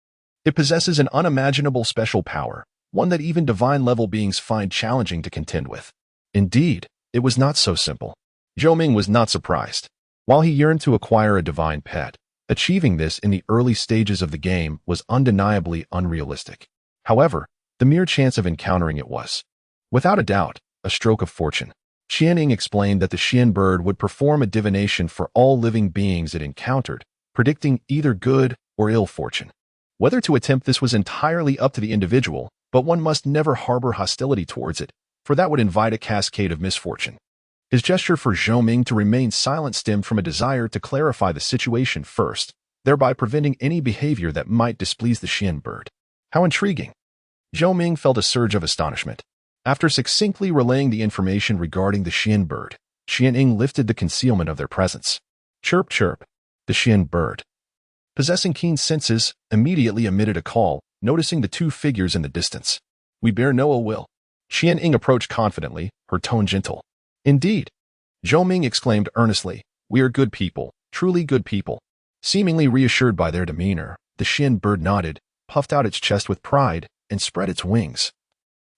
it possesses an unimaginable special power, one that even divine-level beings find challenging to contend with. Indeed, it was not so simple. Zhou Ming was not surprised. While he yearned to acquire a divine pet, achieving this in the early stages of the game was undeniably unrealistic. However, the mere chance of encountering it was, without a doubt, a stroke of fortune. Qianying explained that the Xian bird would perform a divination for all living beings it encountered, predicting either good or ill fortune. Whether to attempt this was entirely up to the individual, but one must never harbor hostility towards it, for that would invite a cascade of misfortune. His gesture for Zhou Ming to remain silent stemmed from a desire to clarify the situation first, thereby preventing any behavior that might displease the Xian bird. How intriguing! Zhou Ming felt a surge of astonishment. After succinctly relaying the information regarding the Xian bird, Qianying lifted the concealment of their presence. Chirp, chirp. The Xian bird, possessing keen senses, immediately emitted a call, noticing the two figures in the distance. We bear no ill will. Qianying approached confidently, her tone gentle. Indeed, Zhou Ming exclaimed earnestly, we are good people, truly good people. Seemingly reassured by their demeanor, the Xian bird nodded, puffed out its chest with pride, and spread its wings,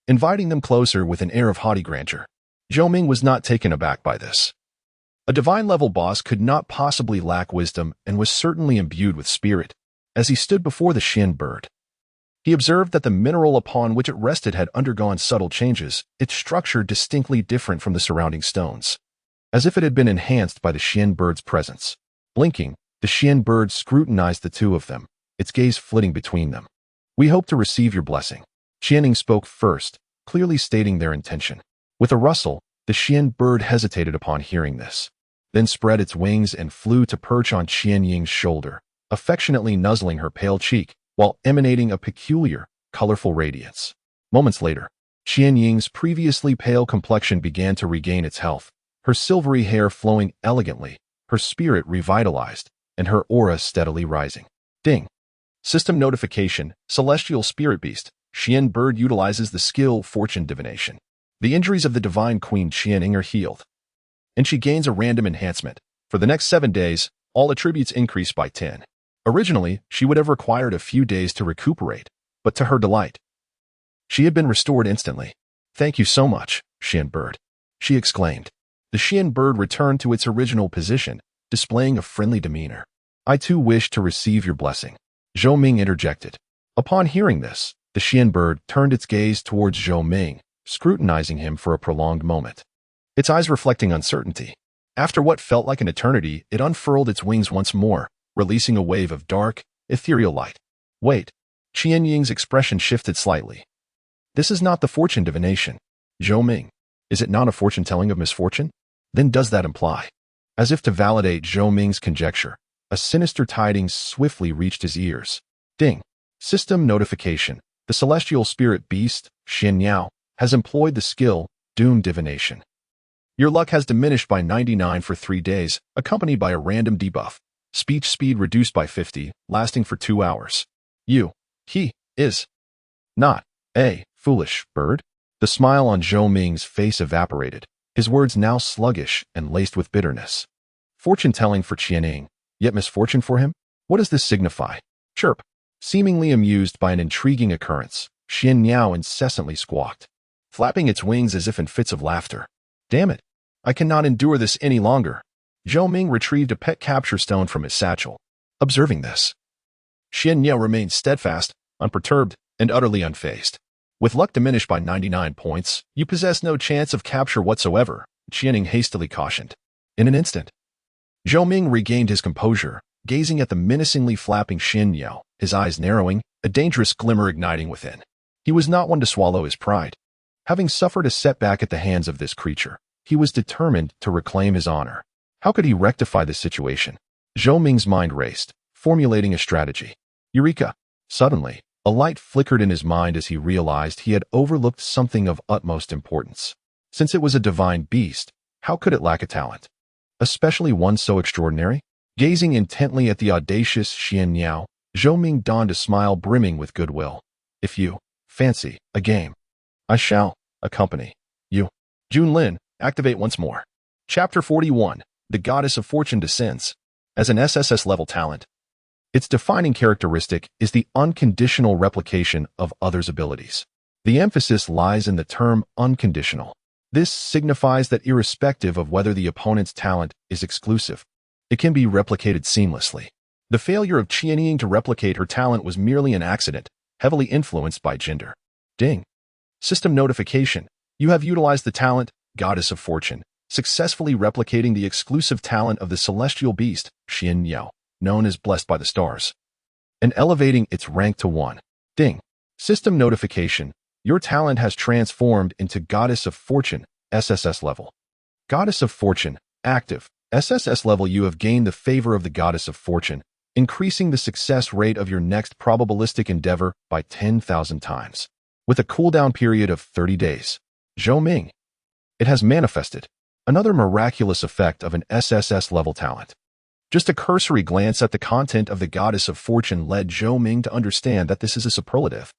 inviting them closer with an air of haughty grandeur. Zhou Ming was not taken aback by this. A divine-level boss could not possibly lack wisdom and was certainly imbued with spirit. As he stood before the Xian bird, he observed that the mineral upon which it rested had undergone subtle changes, its structure distinctly different from the surrounding stones, as if it had been enhanced by the Xian bird's presence. Blinking, the Xian bird scrutinized the two of them, its gaze flitting between them. "We hope to receive your blessing." Xianning spoke first, clearly stating their intention. With a rustle, the Xian bird hesitated upon hearing this, then spread its wings and flew to perch on Qianying's shoulder, affectionately nuzzling her pale cheek while emanating a peculiar, colorful radiance. Moments later, Qianying's previously pale complexion began to regain its health, her silvery hair flowing elegantly, her spirit revitalized, and her aura steadily rising. Ding! System notification, Celestial Spirit Beast. Xian bird utilizes the skill Fortune Divination. The injuries of the Divine Queen Qianing are healed, and she gains a random enhancement. For the next 7 days, all attributes increase by 10. Originally, she would have required a few days to recuperate, but to her delight, she had been restored instantly. "Thank you so much, Xian bird," she exclaimed. The Xian bird returned to its original position, displaying a friendly demeanor. "I too wish to receive your blessing," Zhou Ming interjected. Upon hearing this, the Xian bird turned its gaze towards Zhou Ming, scrutinizing him for a prolonged moment, its eyes reflecting uncertainty. After what felt like an eternity, it unfurled its wings once more, releasing a wave of dark, ethereal light. "Wait." Qianying's expression shifted slightly. "This is not the fortune divination, Zhou Ming. Is it not a fortune-telling of misfortune? Then does that imply?" As if to validate Zhou Ming's conjecture, a sinister tidings swiftly reached his ears. Ding! System notification. The celestial spirit beast, Xian Yao, has employed the skill, Doom Divination. Your luck has diminished by 99 for 3 days, accompanied by a random debuff. Speech speed reduced by 50, lasting for 2 hours. He is not a foolish bird. The smile on Zhou Ming's face evaporated, his words now sluggish and laced with bitterness. Fortune-telling for Qianing, yet misfortune for him? What does this signify? Chirp. Seemingly amused by an intriguing occurrence, Xian Yao incessantly squawked, flapping its wings as if in fits of laughter. "Damn it! I cannot endure this any longer." Zhou Ming retrieved a pet capture stone from his satchel. Observing this, Xian Yao remained steadfast, unperturbed, and utterly unfazed. "With luck diminished by 99 points, you possess no chance of capture whatsoever," Qianing hastily cautioned. In an instant, Zhou Ming regained his composure, gazing at the menacingly flapping Xian Yao, his eyes narrowing, a dangerous glimmer igniting within. He was not one to swallow his pride. Having suffered a setback at the hands of this creature, he was determined to reclaim his honor. How could he rectify this situation? Zhou Ming's mind raced, formulating a strategy. Eureka! Suddenly, a light flickered in his mind as he realized he had overlooked something of utmost importance. Since it was a divine beast, how could it lack a talent? Especially one so extraordinary? Gazing intently at the audacious Xian Yao, Zhou Ming donned a smile brimming with goodwill. "If you fancy a game, I shall accompany you." Junlin, activate once more. Chapter 41, The Goddess of Fortune Descends. As an SSS level talent, its defining characteristic is the unconditional replication of others' abilities. The emphasis lies in the term unconditional. This signifies that irrespective of whether the opponent's talent is exclusive, it can be replicated seamlessly. The failure of Qianying to replicate her talent was merely an accident, heavily influenced by gender. Ding! System notification. You have utilized the talent, Goddess of Fortune, successfully replicating the exclusive talent of the celestial beast, Xian Yao, known as Blessed by the Stars, and elevating its rank to 1. Ding! System notification. Your talent has transformed into Goddess of Fortune, SSS level. Goddess of Fortune, active. SSS level. You have gained the favor of the Goddess of Fortune, increasing the success rate of your next probabilistic endeavor by 10,000 times. With a cooldown period of 30 days. Zhou Ming. It has manifested. Another miraculous effect of an SSS level talent. Just a cursory glance at the content of the Goddess of Fortune led Zhou Ming to understand that this is a superlative,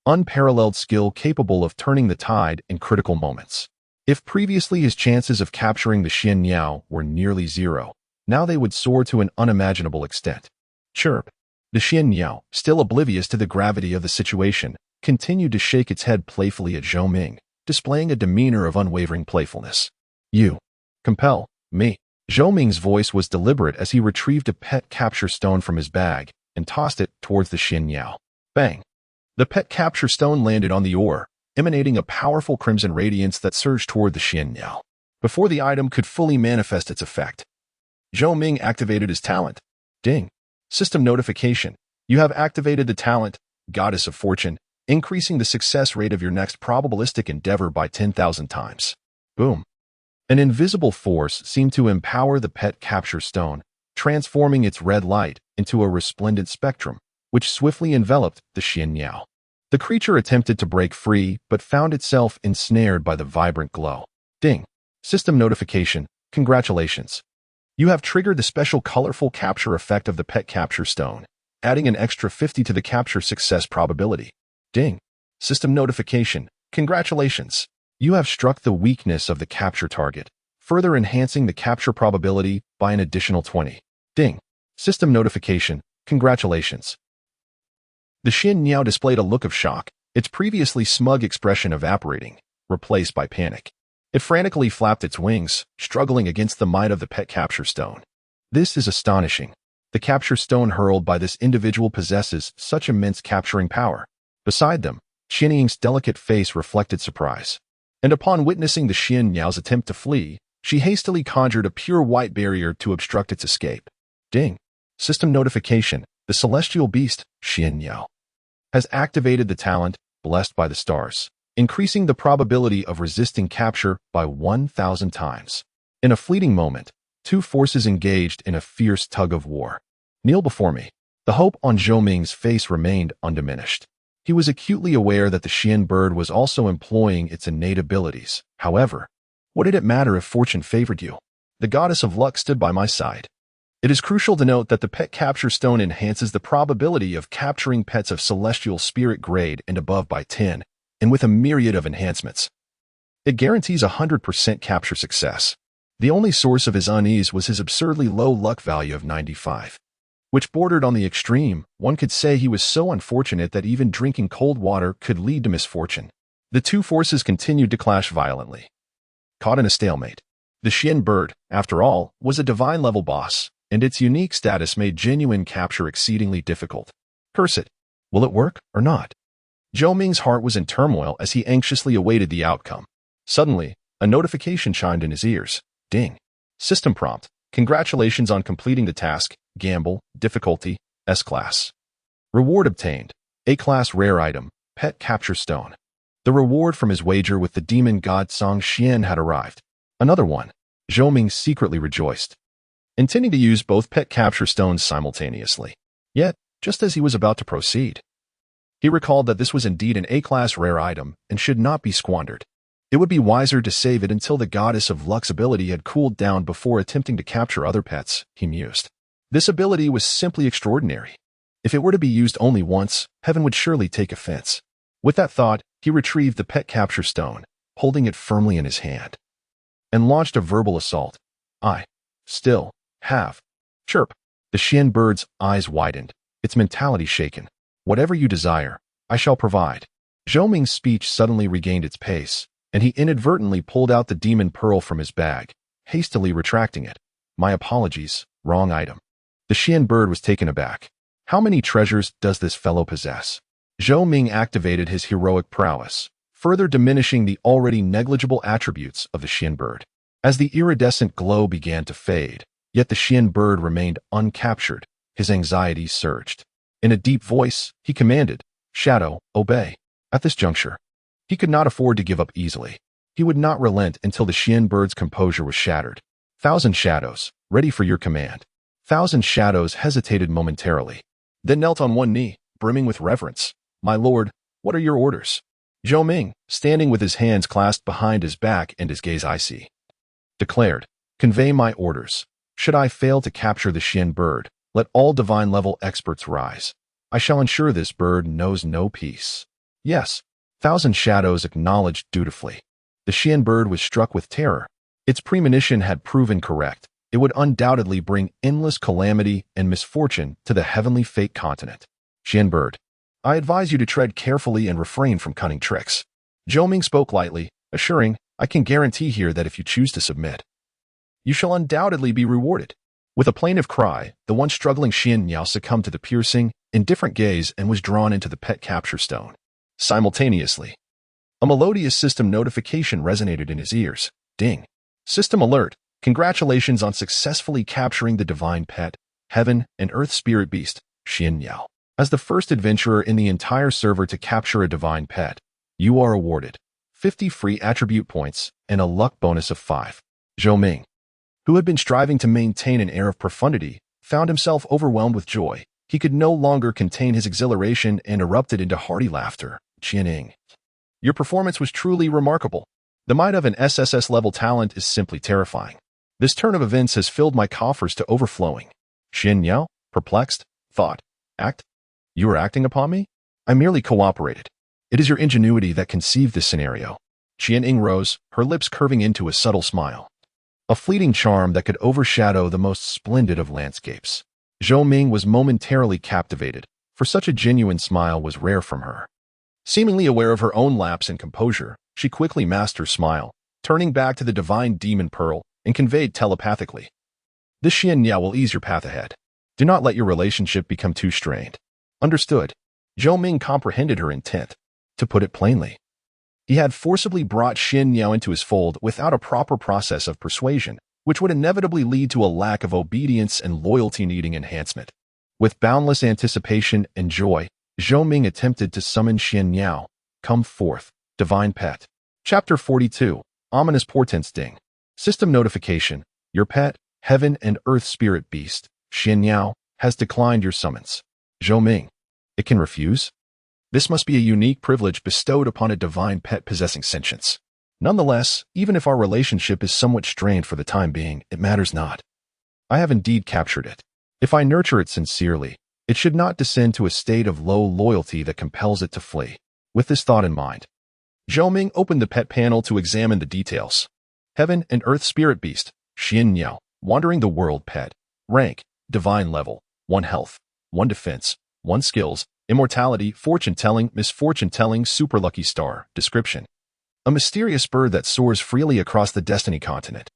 unparalleled skill capable of turning the tide in critical moments. If previously his chances of capturing the Xian Yao were nearly 0, now they would soar to an unimaginable extent. Chirp. The Xian Yao, still oblivious to the gravity of the situation, continued to shake its head playfully at Zhou Ming, displaying a demeanor of unwavering playfulness. "You compel me." Zhou Ming's voice was deliberate as he retrieved a pet capture stone from his bag and tossed it towards the Xian Yao. Bang! The pet capture stone landed on the ore, emanating a powerful crimson radiance that surged toward the Xian Yao. Before the item could fully manifest its effect, Zhou Ming activated his talent. Ding! System notification. You have activated the talent, Goddess of Fortune, increasing the success rate of your next probabilistic endeavor by 10,000 times. Boom. An invisible force seemed to empower the pet capture stone, transforming its red light into a resplendent spectrum, which swiftly enveloped the Xian Niao. The creature attempted to break free, but found itself ensnared by the vibrant glow. Ding. System notification. Congratulations. You have triggered the special colorful capture effect of the pet capture stone, adding an extra 50 to the capture success probability. Ding. System notification. Congratulations. You have struck the weakness of the capture target, further enhancing the capture probability by an additional 20. Ding. System notification. Congratulations. The Xian Niao displayed a look of shock, its previously smug expression evaporating, replaced by panic. It frantically flapped its wings, struggling against the might of the pet capture stone. This is astonishing. The capture stone hurled by this individual possesses such immense capturing power. Beside them, Xian Ying's delicate face reflected surprise. And upon witnessing the Xian Niao's attempt to flee, she hastily conjured a pure white barrier to obstruct its escape. Ding. System notification. The celestial beast, Xian Niao, has activated the talent, Blessed by the Stars, increasing the probability of resisting capture by 1,000 times. In a fleeting moment, two forces engaged in a fierce tug-of-war. Kneel before me. The hope on Zhou Ming's face remained undiminished. He was acutely aware that the Xian bird was also employing its innate abilities. However, what did it matter if fortune favored you? The goddess of luck stood by my side. It is crucial to note that the pet capture stone enhances the probability of capturing pets of celestial spirit grade and above by 10, and with a myriad of enhancements. It guarantees 100% capture success. The only source of his unease was his absurdly low luck value of 95, which bordered on the extreme. One could say he was so unfortunate that even drinking cold water could lead to misfortune. The two forces continued to clash violently. Caught in a stalemate. The Xian bird, after all, was a divine-level boss, and its unique status made genuine capture exceedingly difficult. Curse it. Will it work or not? Zhou Ming's heart was in turmoil as he anxiously awaited the outcome. Suddenly, a notification chimed in his ears. Ding. System prompt. Congratulations on completing the task. Gamble. Difficulty. S-Class. Reward obtained. A-Class rare item. Pet capture stone. The reward from his wager with the demon god Song Xian had arrived. Another one. Zhou Ming secretly rejoiced, intending to use both pet capture stones simultaneously. Yet, just as he was about to proceed, he recalled that this was indeed an A-Class rare item and should not be squandered. It would be wiser to save it until the goddess of luck's ability had cooled down before attempting to capture other pets, he mused. This ability was simply extraordinary. If it were to be used only once, heaven would surely take offense. With that thought, he retrieved the pet capture stone, holding it firmly in his hand, and launched a verbal assault. I still have. Chirp. The Xian bird's eyes widened, its mentality shaken. Whatever you desire, I shall provide. Zhou Ming's speech suddenly regained its pace, and he inadvertently pulled out the demon pearl from his bag, hastily retracting it. My apologies, wrong item. The Xian bird was taken aback. How many treasures does this fellow possess? Zhou Ming activated his heroic prowess, further diminishing the already negligible attributes of the Xian bird. As the iridescent glow began to fade, yet the Xian bird remained uncaptured, his anxiety surged. In a deep voice, he commanded, Shadow, obey. At this juncture, he could not afford to give up easily. He would not relent until the Xian bird's composure was shattered. 1,000 shadows, ready for your command. 1,000 shadows hesitated momentarily, then knelt on one knee, brimming with reverence. My lord, what are your orders? Zhou Ming, standing with his hands clasped behind his back and his gaze icy, declared, Convey my orders. Should I fail to capture the Xian bird, let all divine-level experts rise. I shall ensure this bird knows no peace. Yes, 1,000 shadows acknowledged dutifully. The Xian bird was struck with terror. Its premonition had proven correct. It would undoubtedly bring endless calamity and misfortune to the heavenly fate continent. Xian bird, I advise you to tread carefully and refrain from cunning tricks. Zhou Ming spoke lightly, assuring, I can guarantee here that if you choose to submit, you shall undoubtedly be rewarded. With a plaintive cry, the once struggling Xian Niao succumbed to the piercing, indifferent gaze and was drawn into the pet capture stone. Simultaneously, a melodious system notification resonated in his ears. Ding. System alert. Congratulations on successfully capturing the divine pet, heaven and earth spirit beast, Xian Niao. As the first adventurer in the entire server to capture a divine pet, you are awarded 50 free attribute points and a luck bonus of 5. Zhou Ming, who had been striving to maintain an air of profundity, found himself overwhelmed with joy. He could no longer contain his exhilaration and erupted into hearty laughter. Qianing, your performance was truly remarkable. The might of an SSS-level talent is simply terrifying. This turn of events has filled my coffers to overflowing. Xin Yao, perplexed, thought, act? You are acting upon me? I merely cooperated. It is your ingenuity that conceived this scenario. Qianing rose, her lips curving into a subtle smile. A fleeting charm that could overshadow the most splendid of landscapes. Zhou Ming was momentarily captivated, for such a genuine smile was rare from her. Seemingly aware of her own lapse in composure, she quickly masked her smile, turning back to the divine demon pearl, and conveyed telepathically. This Xian Yao will ease your path ahead. Do not let your relationship become too strained. Understood. Zhou Ming comprehended her intent. To put it plainly, he had forcibly brought Xin Yao into his fold without a proper process of persuasion, which would inevitably lead to a lack of obedience and loyalty needing enhancement. With boundless anticipation and joy, Zhou Ming attempted to summon Xin Yao. Come forth, divine pet. Chapter 42, Ominous Portents Ding. System notification. Your pet, heaven and earth spirit beast, Xin Yao, has declined your summons. Zhou Ming. It can refuse? This must be a unique privilege bestowed upon a divine pet possessing sentience. Nonetheless, even if our relationship is somewhat strained for the time being, it matters not. I have indeed captured it. If I nurture it sincerely, it should not descend to a state of low loyalty that compels it to flee. With this thought in mind, Zhou Ming opened the pet panel to examine the details. Heaven and Earth Spirit Beast, Xin Yao, Wandering the World Pet. Rank, Divine Level, 1 Health, 1 Defense, 1 Skills, Immortality, Fortune-Telling, Misfortune-Telling, Super Lucky Star. Description. A mysterious bird that soars freely across the Destiny continent.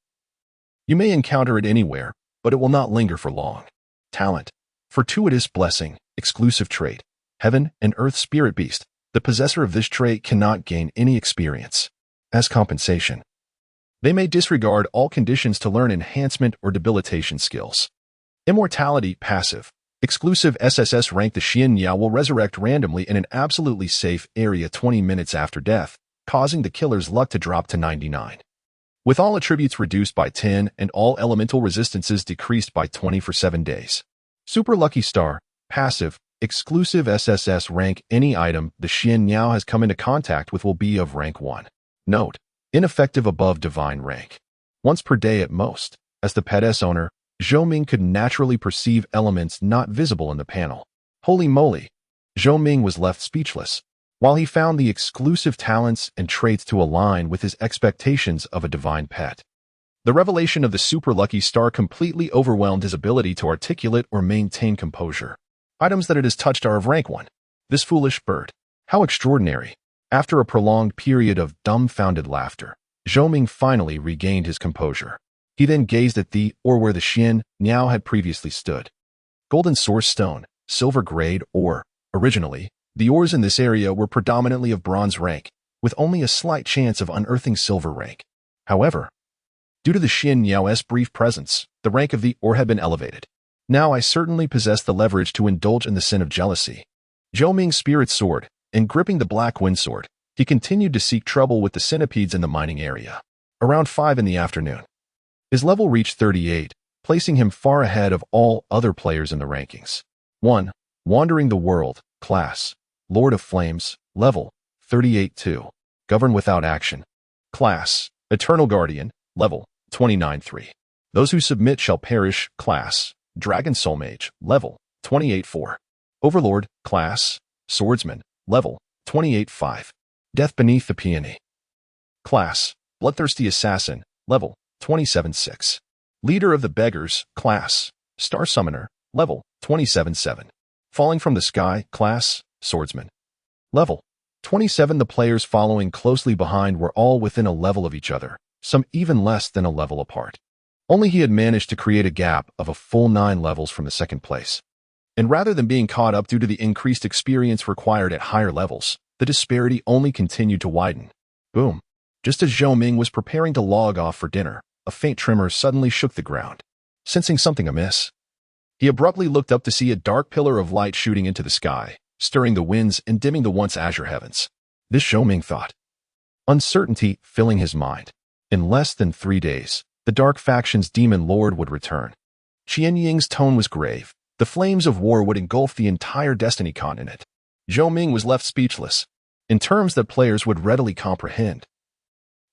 You may encounter it anywhere, but it will not linger for long. Talent. Fortuitous Blessing, Exclusive Trait. Heaven and Earth Spirit Beast. The possessor of this trait cannot gain any experience. As compensation, they may disregard all conditions to learn enhancement or debilitation skills. Immortality Passive. Exclusive SSS rank. The Xian Yao will resurrect randomly in an absolutely safe area 20 minutes after death, causing the killer's luck to drop to 99. With all attributes reduced by 10 and all elemental resistances decreased by 20 for 7 days. Super Lucky Star. Passive. Exclusive SSS rank. Any item the Xian Yao has come into contact with will be of rank 1. Note. Ineffective above divine rank. Once per day at most. As the pet's owner, Zhou Ming could naturally perceive elements not visible in the panel. Holy moly! Zhou Ming was left speechless. While he found the exclusive talents and traits to align with his expectations of a divine pet, the revelation of the Super Lucky Star completely overwhelmed his ability to articulate or maintain composure. Items that it has touched are of rank 1. This foolish bird. How extraordinary! After a prolonged period of dumbfounded laughter, Zhou Ming finally regained his composure. He then gazed at the, or where the Xian Yao had previously stood. Golden Source Stone, Silver Grade Ore. Originally, the ores in this area were predominantly of bronze rank, with only a slight chance of unearthing silver rank. However, due to the Xian Yao's brief presence, the rank of the ore had been elevated. Now I certainly possess the leverage to indulge in the sin of jealousy. Zhou Ming's spirit soared, and gripping the black wind sword, he continued to seek trouble with the centipedes in the mining area. Around 5 in the afternoon, his level reached 38, placing him far ahead of all other players in the rankings. 1. Wandering the World, Class. Lord of Flames, Level, 38-2. Govern without action. Class. Eternal Guardian, Level, 29-3. Those who submit shall perish. Class. Dragon Soul Mage, Level, 28-4. Overlord, Class. Swordsman, Level, 28-5. Death Beneath the Peony. Class. Bloodthirsty Assassin, Level, 27-6. Leader of the Beggars, Class. Star Summoner, Level, 27-7. Falling from the Sky, Class. Swordsman. Level, 27. The players following closely behind were all within a level of each other, some even less than a level apart. Only he had managed to create a gap of a full 9 levels from the second place. And rather than being caught up due to the increased experience required at higher levels, the disparity only continued to widen. Boom. Just as Zhou Ming was preparing to log off for dinner, a faint tremor suddenly shook the ground. Sensing something amiss, He abruptly looked up to see a dark pillar of light shooting into the sky, stirring the winds and dimming the once azure heavens. This Zhou Ming thought. Uncertainty filling his mind. In less than 3 days, the Dark Faction's demon lord would return. Qian Ying's tone was grave. The flames of war would engulf the entire Destiny continent. Zhou Ming was left speechless, in terms that players would readily comprehend.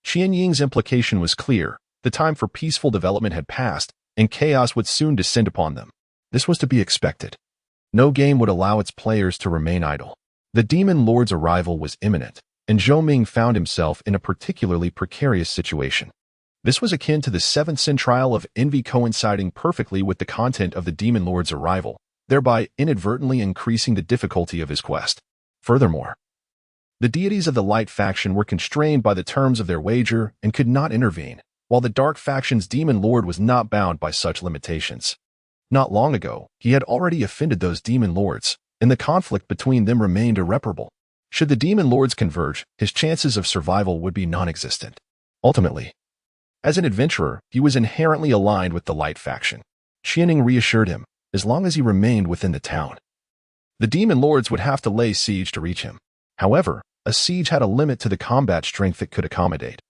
Qian Ying's implication was clear. The time for peaceful development had passed, and chaos would soon descend upon them. This was to be expected. No game would allow its players to remain idle. The Demon Lord's arrival was imminent, and Zhou Ming found himself in a particularly precarious situation. This was akin to the 7th Sin trial of envy coinciding perfectly with the content of the Demon Lord's arrival, thereby inadvertently increasing the difficulty of his quest. Furthermore, the deities of the Light faction were constrained by the terms of their wager and could not intervene, while the Dark faction's Demon Lord was not bound by such limitations. Not long ago, he had already offended those Demon Lords, and the conflict between them remained irreparable. Should the Demon Lords converge, his chances of survival would be non-existent. Ultimately, as an adventurer, he was inherently aligned with the Light faction. Qianing reassured him, as long as he remained within the town. The Demon Lords would have to lay siege to reach him. However, a siege had a limit to the combat strength it could accommodate.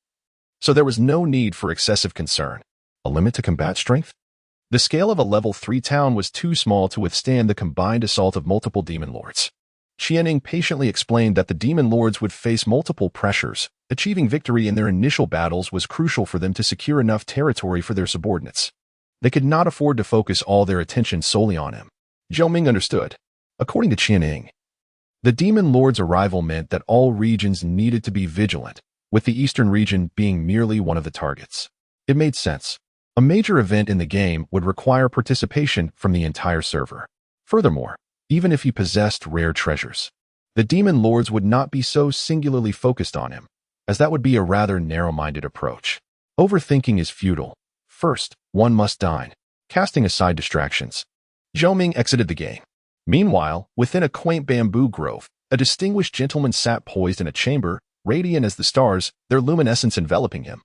So there was no need for excessive concern. A limit to combat strength? The scale of a level 3 town was too small to withstand the combined assault of multiple Demon Lords. Qianing patiently explained that the Demon Lords would face multiple pressures. Achieving victory in their initial battles was crucial for them to secure enough territory for their subordinates. They could not afford to focus all their attention solely on him. Zhou Ming understood. According to Qianing, the Demon Lord's arrival meant that all regions needed to be vigilant, with the eastern region being merely one of the targets. It made sense. A major event in the game would require participation from the entire server. Furthermore, even if he possessed rare treasures, the Demon Lords would not be so singularly focused on him, as that would be a rather narrow-minded approach. Overthinking is futile. First, one must dine. Casting aside distractions, Zhou Ming exited the game. Meanwhile, within a quaint bamboo grove, a distinguished gentleman sat poised in a chamber, radiant as the stars, their luminescence enveloping him,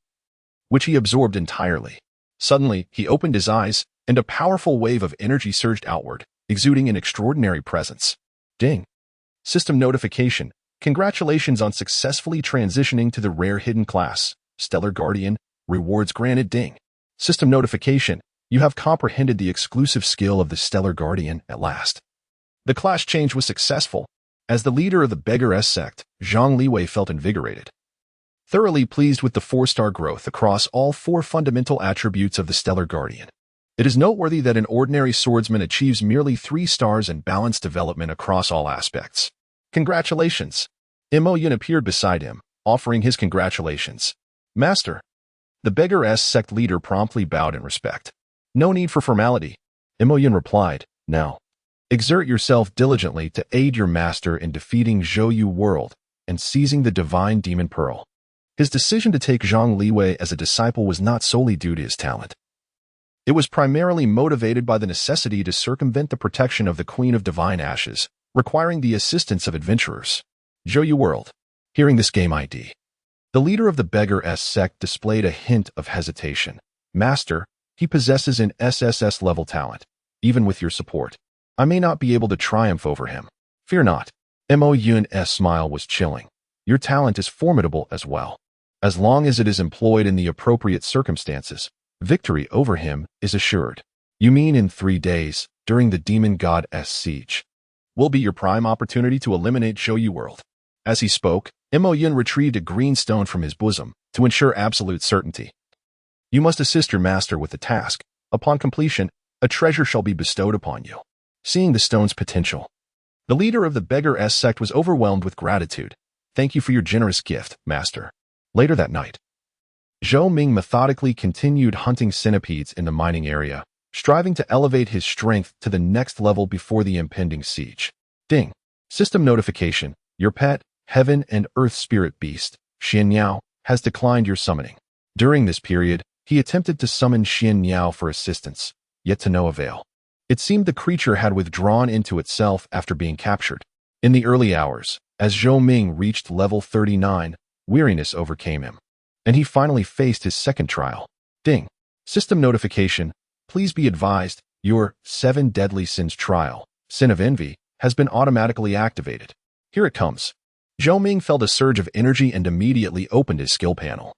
which he absorbed entirely. Suddenly, he opened his eyes, and a powerful wave of energy surged outward, exuding an extraordinary presence. Ding. System notification. Congratulations on successfully transitioning to the rare hidden class, Stellar Guardian. Rewards granted. Ding. System notification. You have comprehended the exclusive skill of the Stellar Guardian at last. The class change was successful. As the leader of the Beggar sect, Zhang Liwei felt invigorated. Thoroughly pleased with the 4-star growth across all 4 fundamental attributes of the Stellar Guardian. It is noteworthy that an ordinary swordsman achieves merely 3 stars in balanced development across all aspects. Congratulations. Mo Yun appeared beside him, offering his congratulations. Master. The Beggar sect leader promptly bowed in respect. No need for formality. Mo Yun replied, now. Exert yourself diligently to aid your master in defeating Zhou World and seizing the Divine Demon Pearl. His decision to take Zhang Liwei as a disciple was not solely due to his talent. It was primarily motivated by the necessity to circumvent the protection of the Queen of Divine Ashes, requiring the assistance of adventurers. Zhou World. Hearing this game ID, the leader of the Beggar sect displayed a hint of hesitation. Master, he possesses an SSS-level talent. Even with your support, I may not be able to triumph over him. Fear not. Mo Yun's smile was chilling. Your talent is formidable as well. As long as it is employed in the appropriate circumstances, victory over him is assured. You mean in 3 days, during the Demon God's siege, will be your prime opportunity to eliminate Zhou World. As he spoke, Mo Yun retrieved a green stone from his bosom to ensure absolute certainty. You must assist your master with the task. Upon completion, a treasure shall be bestowed upon you. Seeing the stone's potential, the leader of the Beggar sect was overwhelmed with gratitude. Thank you for your generous gift, master. Later that night, Zhou Ming methodically continued hunting centipedes in the mining area, striving to elevate his strength to the next level before the impending siege. Ding. System notification. Your pet, Heaven and Earth Spirit Beast, Xian Niao, has declined your summoning. During this period, he attempted to summon Xian Niao for assistance, yet to no avail. It seemed the creature had withdrawn into itself after being captured. In the early hours, as Zhou Ming reached level 39, weariness overcame him, and he finally faced his second trial. Ding. System notification. Please be advised, Your 7 Deadly Sins trial, Sin of Envy, has been automatically activated. Here it comes. Zhou Ming felt a surge of energy and immediately opened his skill panel,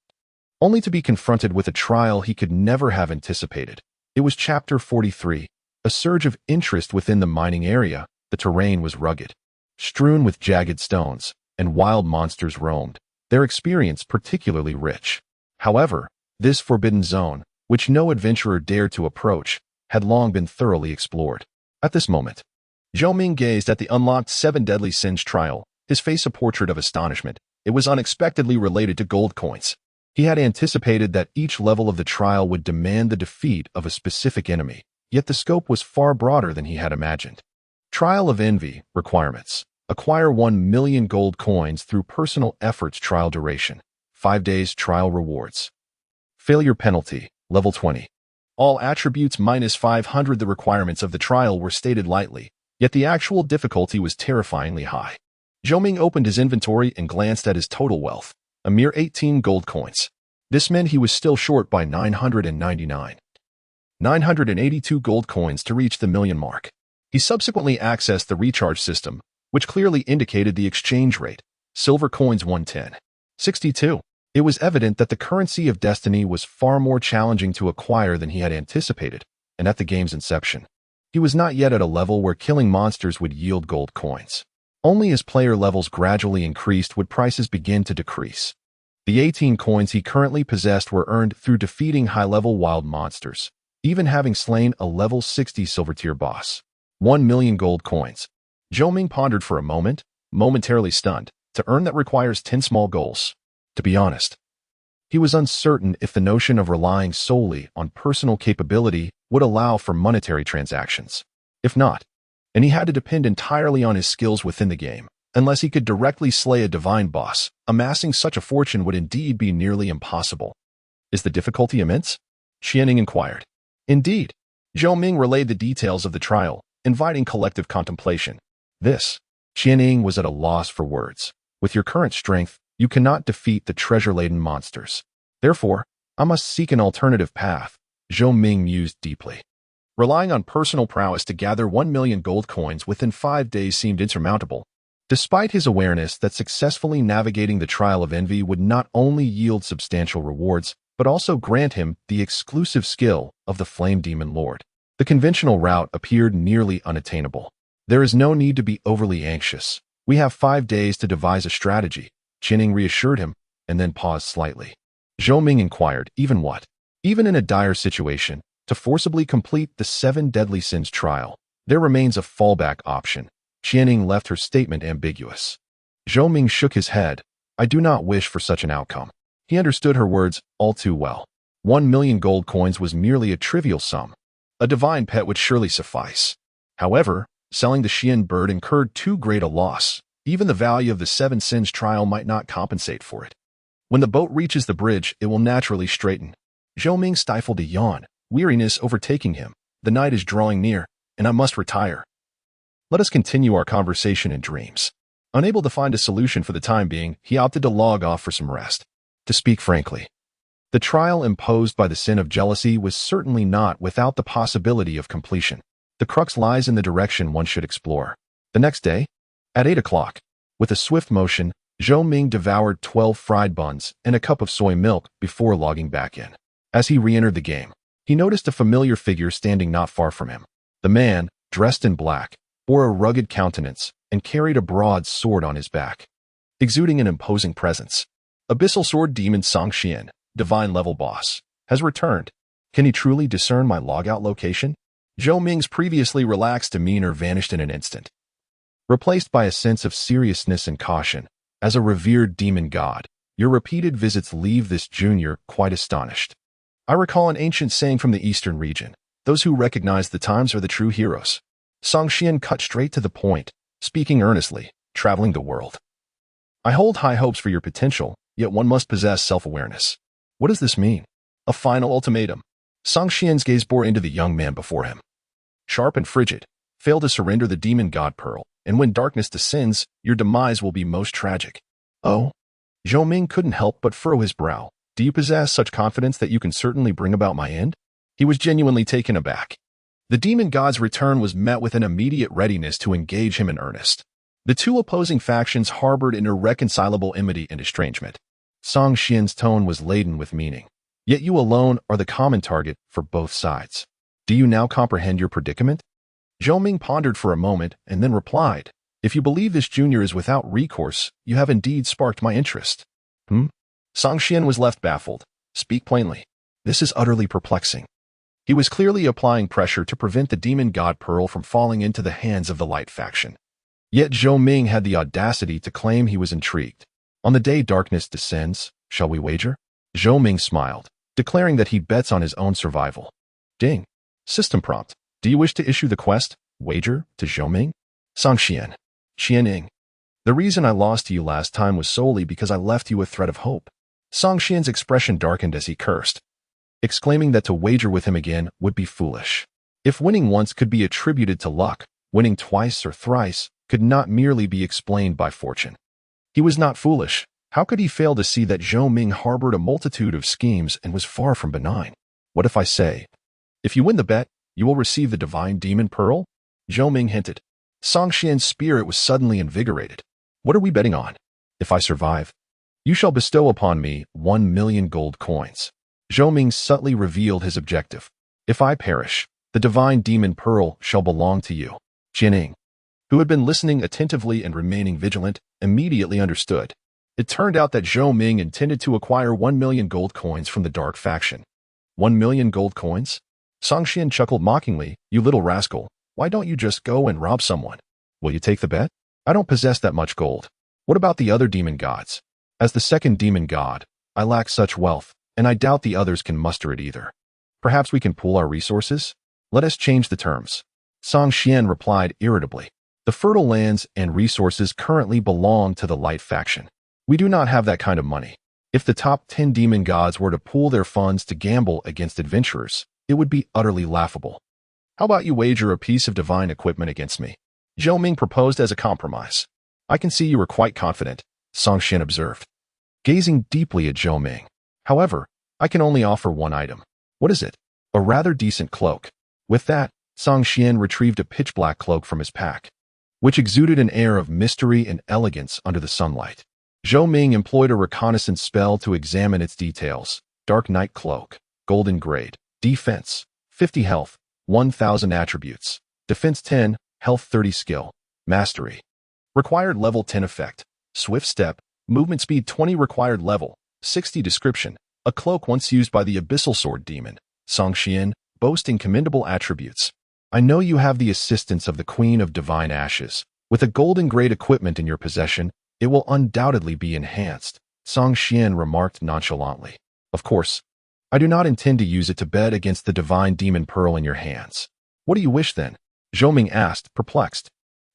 only to be confronted with a trial he could never have anticipated. It was Chapter 43, a surge of interest within the mining area. The terrain was rugged, strewn with jagged stones, and wild monsters roamed, their experience particularly rich. However, this forbidden zone, which no adventurer dared to approach, had long been thoroughly explored. At this moment, Zhou Ming gazed at the unlocked 7 Deadly Sins trial, his face a portrait of astonishment. It was unexpectedly related to gold coins. He had anticipated that each level of the trial would demand the defeat of a specific enemy, yet the scope was far broader than he had imagined. Trial of Envy requirements. Acquire 1 million gold coins through personal efforts. Trial duration, 5 days. Trial rewards. Failure penalty, level 20. All attributes -500. The requirements of the trial were stated lightly, yet the actual difficulty was terrifyingly high. Zhou Ming opened his inventory and glanced at his total wealth, a mere 18 gold coins. This meant he was still short by 982 gold coins to reach the million mark. He subsequently accessed the recharge system, which clearly indicated the exchange rate, silver coins 110.62. It was evident that the currency of destiny was far more challenging to acquire than he had anticipated, and at the game's inception, he was not yet at a level where killing monsters would yield gold coins. Only as player levels gradually increased would prices begin to decrease. The 18 coins he currently possessed were earned through defeating high-level wild monsters, even having slain a level 60 silver tier boss. 1 million gold coins. Zhou Ming pondered for a moment, momentarily stunned. To earn that requires 10 small goals. To be honest, he was uncertain if the notion of relying solely on personal capability would allow for monetary transactions. If not, and he had to depend entirely on his skills within the game, unless he could directly slay a divine boss, amassing such a fortune would indeed be nearly impossible. Is the difficulty immense? Qianing inquired. Indeed. Zhou Ming relayed the details of the trial, inviting collective contemplation. Qianing was at a loss for words. With your current strength, you cannot defeat the treasure-laden monsters. Therefore, I must seek an alternative path. Zhou Ming mused deeply. Relying on personal prowess to gather 1 million gold coins within 5 days seemed insurmountable. Despite his awareness that successfully navigating the trial of envy would not only yield substantial rewards, but also grant him the exclusive skill of the Flame Demon Lord, the conventional route appeared nearly unattainable. There is no need to be overly anxious. We have 5 days to devise a strategy. Qianing reassured him, and then paused slightly. Zhou Ming inquired, even what? Even in a dire situation, to forcibly complete the 7 Deadly Sins trial, there remains a fallback option. Qianing left her statement ambiguous. Zhou Ming shook his head. I do not wish for such an outcome. He understood her words all too well. 1 million gold coins was merely a trivial sum. A divine pet would surely suffice. However, selling the Xian bird incurred too great a loss. Even the value of the 7 Sins trial might not compensate for it. When the boat reaches the bridge, it will naturally straighten. Zhou Ming stifled a yawn, weariness overtaking him. The night is drawing near, and I must retire. Let us continue our conversation in dreams. Unable to find a solution for the time being, he opted to log off for some rest. To speak frankly, the trial imposed by the sin of jealousy was certainly not without the possibility of completion. The crux lies in the direction one should explore. The next day, at 8 o'clock, with a swift motion, Zhou Ming devoured 12 fried buns and a cup of soy milk before logging back in. As he re-entered the game, he noticed a familiar figure standing not far from him. The man, dressed in black, bore a rugged countenance and carried a broad sword on his back, exuding an imposing presence. Abyssal Sword Demon Songxian, divine level boss, has returned. Can he truly discern my logout location? Zhou Ming's previously relaxed demeanor vanished in an instant, replaced by a sense of seriousness and caution. As a revered demon god, your repeated visits leave this junior quite astonished. I recall an ancient saying from the eastern region, those who recognize the times are the true heroes. Songxian cut straight to the point, speaking earnestly, traveling the world. I hold high hopes for your potential, yet one must possess self-awareness. What does this mean? A final ultimatum. Songxian's gaze bore into the young man before him. Sharp and frigid, fail to surrender the demon god pearl, and when darkness descends, your demise will be most tragic. Oh? Zhou Ming couldn't help but furrow his brow. Do you possess such confidence that you can certainly bring about my end? He was genuinely taken aback. The demon god's return was met with an immediate readiness to engage him in earnest. The two opposing factions harbored an irreconcilable enmity and estrangement. Song Xian's tone was laden with meaning. Yet you alone are the common target for both sides. Do you now comprehend your predicament? Zhou Ming pondered for a moment and then replied, If you believe this junior is without recourse, you have indeed sparked my interest. Song Xian was left baffled. Speak plainly. This is utterly perplexing. He was clearly applying pressure to prevent the demon god Pearl from falling into the hands of the Light faction. Yet Zhou Ming had the audacity to claim he was intrigued. On the day darkness descends, shall we wager? Zhou Ming smiled, declaring that he bets on his own survival. Ding. System prompt. Do you wish to issue the quest, wager, to Zhou Ming? Song Xian. Qianing. The reason I lost to you last time was solely because I left you a thread of hope. Song Xian's expression darkened as he cursed, exclaiming that to wager with him again would be foolish. If winning once could be attributed to luck, winning twice or thrice could not merely be explained by fortune. He was not foolish. How could he fail to see that Zhou Ming harbored a multitude of schemes and was far from benign? What if I say, if you win the bet, you will receive the divine demon pearl? Zhou Ming hinted. Song Xian's spirit was suddenly invigorated. What are we betting on? If I survive, you shall bestow upon me 1,000,000 gold coins. Zhou Ming subtly revealed his objective. If I perish, the divine demon pearl shall belong to you. Jining, who had been listening attentively and remaining vigilant, immediately understood. It turned out that Zhou Ming intended to acquire 1,000,000 gold coins from the dark faction. 1,000,000 gold coins? Song Xian chuckled mockingly. You little rascal, why don't you just go and rob someone? Will you take the bet? I don't possess that much gold. What about the other demon gods? As the second demon god, I lack such wealth, and I doubt the others can muster it either. Perhaps we can pool our resources? Let us change the terms. Song Xian replied irritably. The fertile lands and resources currently belong to the Light faction. We do not have that kind of money. If the top 10 demon gods were to pool their funds to gamble against adventurers, it would be utterly laughable. How about you wager a piece of divine equipment against me? Zhou Ming proposed as a compromise. I can see you are quite confident, Song Xian observed, gazing deeply at Zhou Ming. However, I can only offer one item. What is it? A rather decent cloak. With that, Song Xian retrieved a pitch-black cloak from his pack, which exuded an air of mystery and elegance under the sunlight. Zhou Ming employed a reconnaissance spell to examine its details. Dark Night Cloak, Golden Grade, Defense, 50 Health, 1,000 Attributes, Defense 10, Health 30 Skill, Mastery. Required Level 10 Effect, Swift Step, Movement Speed 20 Required Level, 60 Description, a cloak once used by the Abyssal Sword Demon, Song Xian, boasting commendable attributes. I know you have the assistance of the Queen of Divine Ashes. With a golden grade equipment in your possession, it will undoubtedly be enhanced, Song Xian remarked nonchalantly. Of course, I do not intend to use it to bet against the divine demon pearl in your hands. What do you wish then? Zhou Ming asked, perplexed.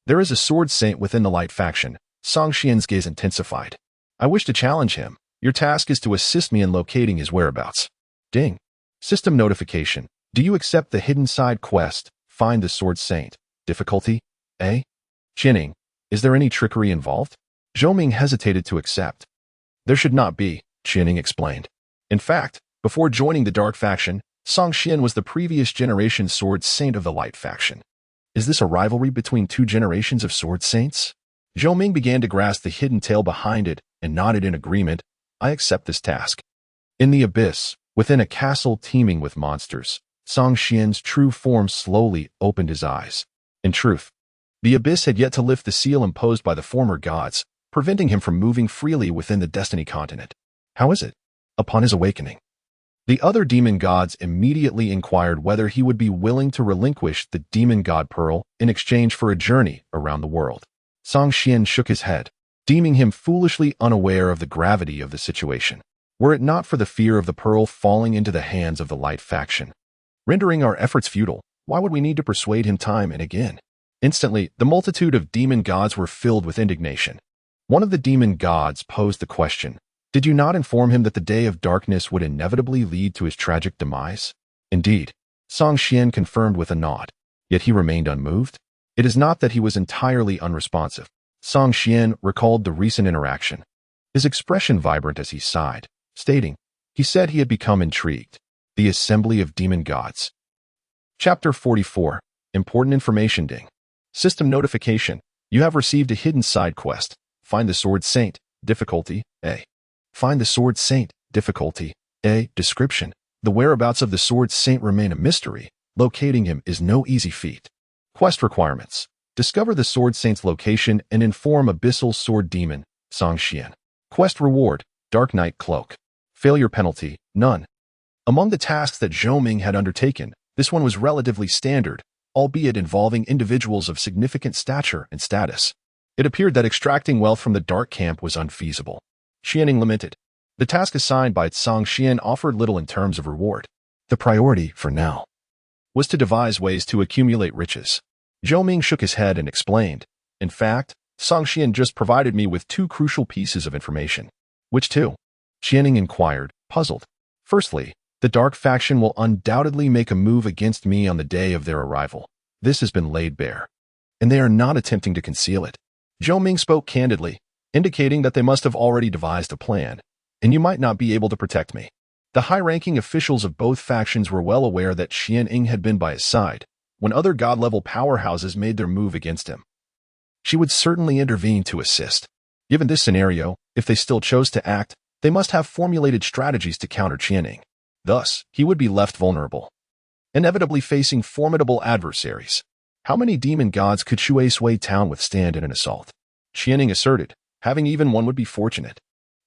There is a sword saint within the Light faction. Song Xian's gaze intensified. I wish to challenge him. Your task is to assist me in locating his whereabouts. Ding. System notification. Do you accept the hidden side quest, Find the Sword Saint? Difficulty? A. Jining. Is there any trickery involved? Zhou Ming hesitated to accept. There should not be, Jining explained. In fact, before joining the Dark faction, Song Xian was the previous generation Sword Saint of the Light faction. Is this a rivalry between two generations of Sword Saints? Zhou Ming began to grasp the hidden tale behind it and nodded in agreement. I accept this task. In the abyss, within a castle teeming with monsters, Song Xian's true form slowly opened his eyes. In truth, the abyss had yet to lift the seal imposed by the former gods, preventing him from moving freely within the Destiny continent. How is it? Upon his awakening, the other demon gods immediately inquired whether he would be willing to relinquish the demon god pearl in exchange for a journey around the world. Song Xian shook his head, deeming him foolishly unaware of the gravity of the situation. Were it not for the fear of the pearl falling into the hands of the Light faction, rendering our efforts futile, why would we need to persuade him time and again? Instantly, the multitude of demon gods were filled with indignation. One of the demon gods posed the question, did you not inform him that the day of darkness would inevitably lead to his tragic demise? Indeed, Song Xian confirmed with a nod, yet he remained unmoved. It is not that he was entirely unresponsive. Song Xian recalled the recent interaction, his expression vibrant as he sighed, stating, he said he had become intrigued. The assembly of demon gods. Chapter 44. Important Information Ding. System Notification. You have received a hidden side quest. Find the Sword Saint. Difficulty, A. Find the Sword Saint. Difficulty, A. Description. The whereabouts of the Sword Saint remain a mystery. Locating him is no easy feat. Quest requirements. Discover the Sword Saint's location and inform Abyssal Sword Demon, Song Xian. Quest reward. Dark Knight Cloak. Failure penalty, none. Among the tasks that Zhou Ming had undertaken, this one was relatively standard, albeit involving individuals of significant stature and status. It appeared that extracting wealth from the Dark Camp was unfeasible. Xianing lamented. The task assigned by Song Xian offered little in terms of reward. The priority, for now, was to devise ways to accumulate riches. Zhou Ming shook his head and explained, in fact, Song Xian just provided me with two crucial pieces of information. Which two? Xianing inquired, puzzled. Firstly, the Dark Faction will undoubtedly make a move against me on the day of their arrival. This has been laid bare, and they are not attempting to conceal it. Zhou Ming spoke candidly, indicating that they must have already devised a plan, and you might not be able to protect me. The high-ranking officials of both factions were well aware that Xianing had been by his side when other god-level powerhouses made their move against him. She would certainly intervene to assist. Given this scenario, if they still chose to act, they must have formulated strategies to counter Xianing. Thus, he would be left vulnerable, inevitably facing formidable adversaries. How many demon gods could Shui Town withstand in an assault? Xianing asserted, having even one would be fortunate.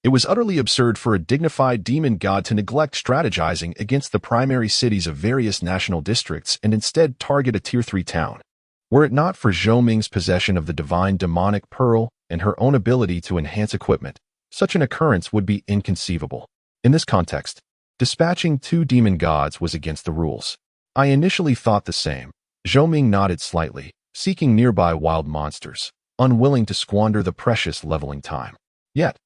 It was utterly absurd for a dignified demon god to neglect strategizing against the primary cities of various national districts and instead target a Tier 3 town. Were it not for Zhou Ming's possession of the divine demonic pearl and her own ability to enhance equipment, such an occurrence would be inconceivable. In this context, dispatching two demon gods was against the rules. I initially thought the same. Zhou Ming nodded slightly, seeking nearby wild monsters, unwilling to squander the precious leveling time. Yet,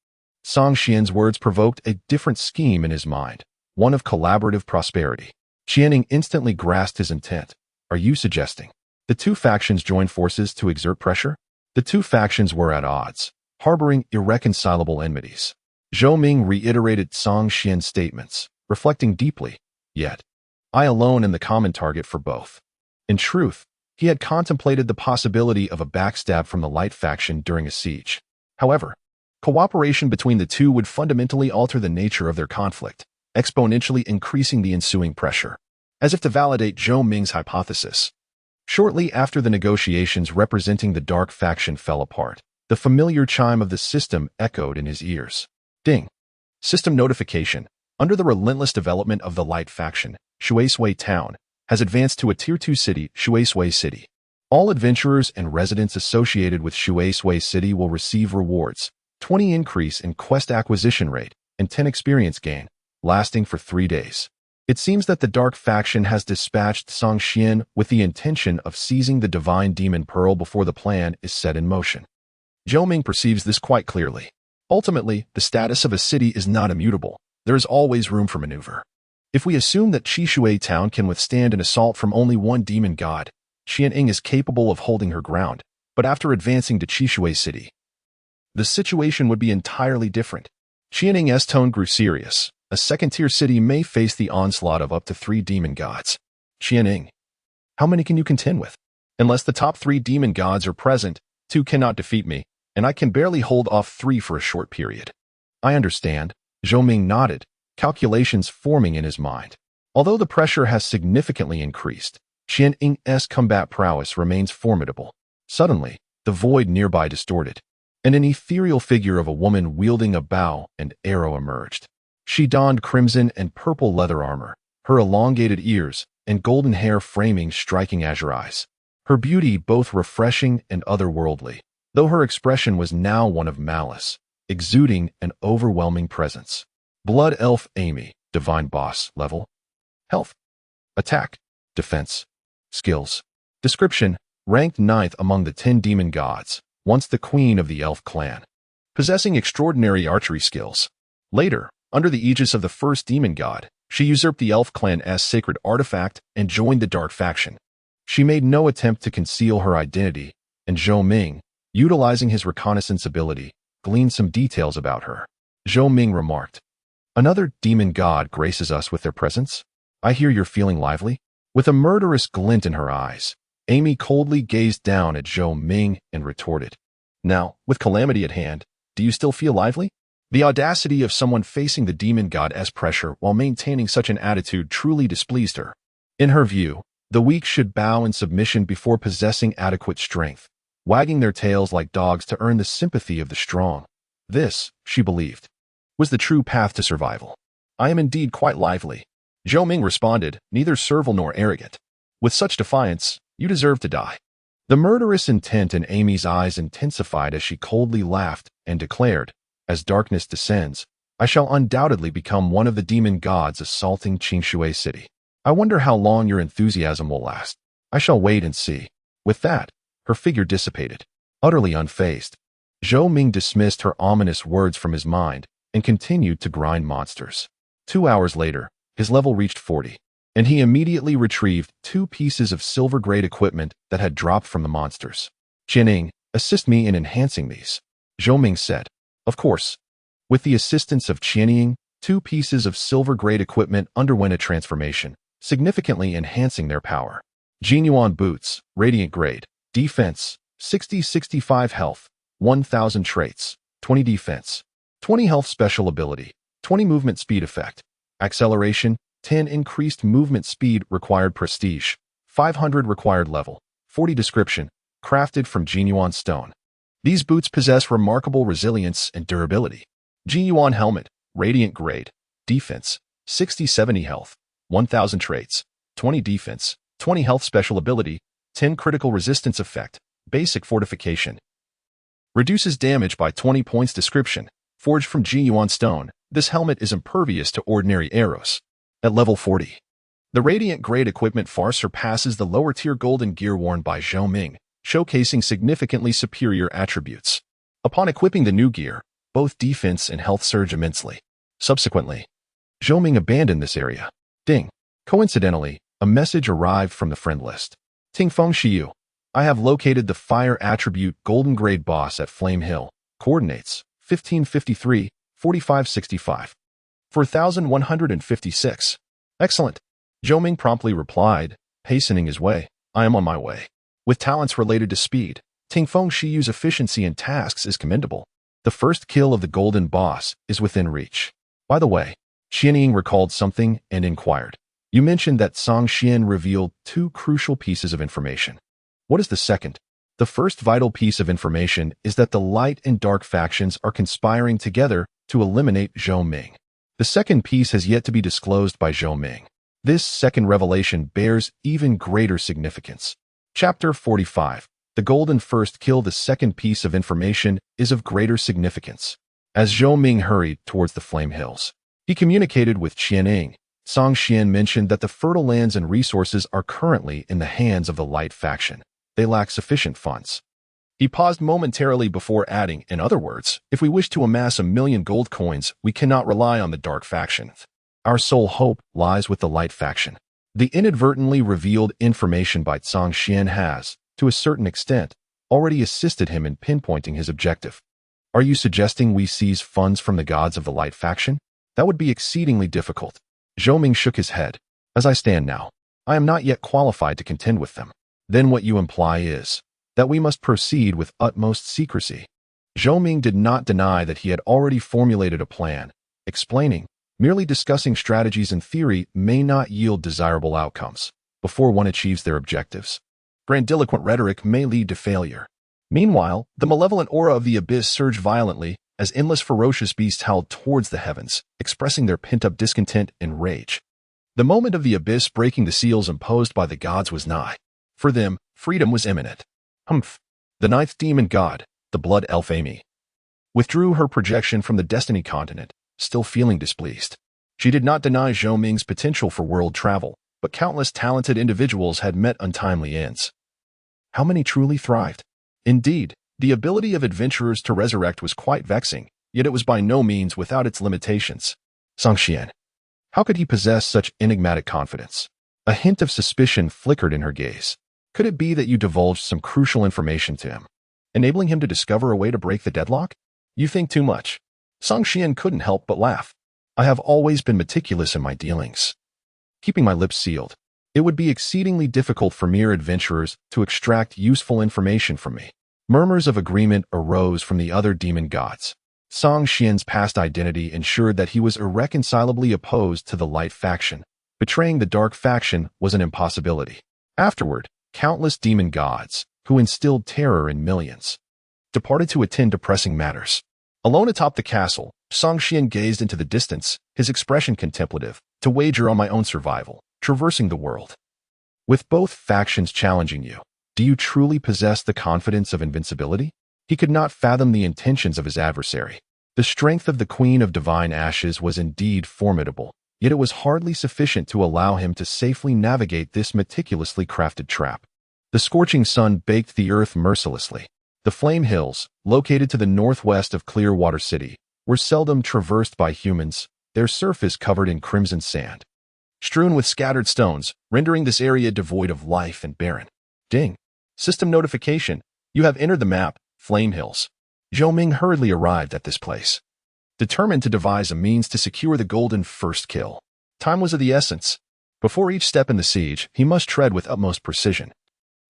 Song Xian's words provoked a different scheme in his mind, one of collaborative prosperity. Xianing instantly grasped his intent. Are you suggesting the two factions join forces to exert pressure? The two factions were at odds, harboring irreconcilable enmities. Zhou Ming reiterated Song Xian's statements, reflecting deeply. Yet, I alone am the common target for both. In truth, he had contemplated the possibility of a backstab from the Light faction during a siege. However, cooperation between the two would fundamentally alter the nature of their conflict, exponentially increasing the ensuing pressure. As if to validate Zhou Ming's hypothesis, shortly after the negotiations representing the Dark faction fell apart, the familiar chime of the system echoed in his ears. Ding. System notification. Under the relentless development of the Light faction, Shui Town has advanced to a Tier 2 city, Shui City. All adventurers and residents associated with Shui City will receive rewards, 20 increase in quest acquisition rate, and 10 experience gain, lasting for 3 days. It seems that the Dark faction has dispatched Song Xian with the intention of seizing the Divine Demon Pearl before the plan is set in motion. Zhou Ming perceives this quite clearly. Ultimately, the status of a city is not immutable. There is always room for maneuver. If we assume that Shui Town can withstand an assault from only one demon god, Xianing is capable of holding her ground, but after advancing to Shui City, the situation would be entirely different. Xianing's tone grew serious. A second-tier city may face the onslaught of up to 3 demon gods. Xianing, how many can you contend with? Unless the top 3 demon gods are present, 2 cannot defeat me, and I can barely hold off 3 for a short period. I understand. Zhou Ming nodded, calculations forming in his mind. Although the pressure has significantly increased, Xianing's combat prowess remains formidable. Suddenly, the void nearby distorted, and an ethereal figure of a woman wielding a bow and arrow emerged. She donned crimson and purple leather armor, her elongated ears and golden hair framing striking azure eyes. Her beauty both refreshing and otherworldly, though her expression was now one of malice, exuding an overwhelming presence. Blood Elf Amy, Divine Boss level. Health. Attack. Defense. Skills. Description, ranked 9th among the 10 demon gods, once the queen of the elf clan. Possessing extraordinary archery skills. Later, under the aegis of the first demon god, she usurped the elf clan as sacred artifact and joined the Dark faction. She made no attempt to conceal her identity, and Zhou Ming, utilizing his reconnaissance ability, gleaned some details about her. Zhou Ming remarked, "Another demon god graces us with their presence. I hear you're feeling lively." With a murderous glint in her eyes, Amy coldly gazed down at Zhou Ming and retorted, "Now, with calamity at hand, do you still feel lively?" The audacity of someone facing the demon god's pressure while maintaining such an attitude truly displeased her. In her view, the weak should bow in submission before possessing adequate strength, wagging their tails like dogs to earn the sympathy of the strong. This, she believed, was the true path to survival. "I am indeed quite lively," Zhou Ming responded, neither servile nor arrogant. "With such defiance, you deserve to die." The murderous intent in Amy's eyes intensified as she coldly laughed and declared, "As darkness descends, I shall undoubtedly become one of the demon gods assaulting Qingshui City. I wonder how long your enthusiasm will last. I shall wait and see." With that, her figure dissipated. Utterly unfazed, Zhou Ming dismissed her ominous words from his mind and continued to grind monsters. 2 hours later, his level reached 40, and he immediately retrieved 2 pieces of silver-grade equipment that had dropped from the monsters. "Qianing, assist me in enhancing these," Zhou Ming said. Of course. With the assistance of Qianing, 2 pieces of silver-grade equipment underwent a transformation, significantly enhancing their power. Jinyuan boots, radiant grade, defense, 60-65 health, 1000 traits, 20 defense, 20 health special ability, 20 movement speed effect, acceleration, 10 increased movement speed required prestige, 500 required level, 40 description, crafted from Jinyuan stone. These boots possess remarkable resilience and durability. Jinyuan helmet, radiant grade, defense, 60-70 health, 1000 traits, 20 defense, 20 health special ability, 10 critical resistance effect, basic fortification. Reduces damage by 20 points. Description, forged from Jinyuan stone, this helmet is impervious to ordinary arrows. At level 40, the radiant grade equipment far surpasses the lower tier golden gear worn by Zhou Ming, showcasing significantly superior attributes. Upon equipping the new gear, both defense and health surge immensely. Subsequently, Zhou Ming abandoned this area. Ding. Coincidentally, a message arrived from the friend list. Tingfeng Shiyu, I have located the fire attribute golden grade boss at Flame Hill. Coordinates, 1553, 4565. 4156. Excellent. Zhou Ming promptly replied, hastening his way. I am on my way. With talents related to speed, Tingfeng Shiyu's efficiency in tasks is commendable. The first kill of the golden boss is within reach. By the way, Qianing recalled something and inquired. You mentioned that Song Xian revealed 2 crucial pieces of information. What is the second? The first vital piece of information is that the light and dark factions are conspiring together to eliminate Zhou Ming. The second piece has yet to be disclosed by Zhou Ming. This second revelation bears even greater significance. Chapter 45. The Golden First Kill. The second piece of information is of greater significance. As Zhou Ming hurried towards the Flame Hills, he communicated with Qianing. Song Xian mentioned that the fertile lands and resources are currently in the hands of the Light faction. They lack sufficient funds. He paused momentarily before adding, in other words, if we wish to amass 1,000,000 gold coins, we cannot rely on the Dark faction. Our sole hope lies with the Light faction. The inadvertently revealed information by Song Xian has, to a certain extent, already assisted him in pinpointing his objective. Are you suggesting we seize funds from the gods of the Light faction? That would be exceedingly difficult. Zhou Ming shook his head. As I stand now, I am not yet qualified to contend with them. Then what you imply is that we must proceed with utmost secrecy. Zhou Ming did not deny that he had already formulated a plan, explaining, merely discussing strategies in theory may not yield desirable outcomes before one achieves their objectives. Grandiloquent rhetoric may lead to failure. Meanwhile, the malevolent aura of the abyss surged violently as endless ferocious beasts howled towards the heavens, expressing their pent-up discontent and rage. The moment of the abyss breaking the seals imposed by the gods was nigh. For them, freedom was imminent. Humph. The 9th demon god, the blood elf Amy, withdrew her projection from the Destiny continent, still feeling displeased. She did not deny Zhou Ming's potential for world travel, but countless talented individuals had met untimely ends. How many truly thrived? Indeed, the ability of adventurers to resurrect was quite vexing, yet it was by no means without its limitations. Song Xian. How could he possess such enigmatic confidence? A hint of suspicion flickered in her gaze. Could it be that you divulged some crucial information to him, enabling him to discover a way to break the deadlock? You think too much. Song Xian couldn't help but laugh. I have always been meticulous in my dealings, keeping my lips sealed. It would be exceedingly difficult for mere adventurers to extract useful information from me. Murmurs of agreement arose from the other demon gods. Song Xian's past identity ensured that he was irreconcilably opposed to the light faction. Betraying the dark faction was an impossibility. Afterward, countless demon gods, who instilled terror in millions, departed to attend to pressing matters. Alone atop the castle, Song Xian gazed into the distance, his expression contemplative, to wager on my own survival, traversing the world. With both factions challenging you, do you truly possess the confidence of invincibility? He could not fathom the intentions of his adversary. The strength of the Queen of Divine Ashes was indeed formidable, yet it was hardly sufficient to allow him to safely navigate this meticulously crafted trap. The scorching sun baked the earth mercilessly. The Flame Hills, located to the northwest of Clearwater City, were seldom traversed by humans, their surface covered in crimson sand, strewn with scattered stones, rendering this area devoid of life and barren. Ding. System notification. You have entered the map, Flame Hills. Zhou Ming hurriedly arrived at this place, determined to devise a means to secure the golden first kill. Time was of the essence. Before each step in the siege, he must tread with utmost precision,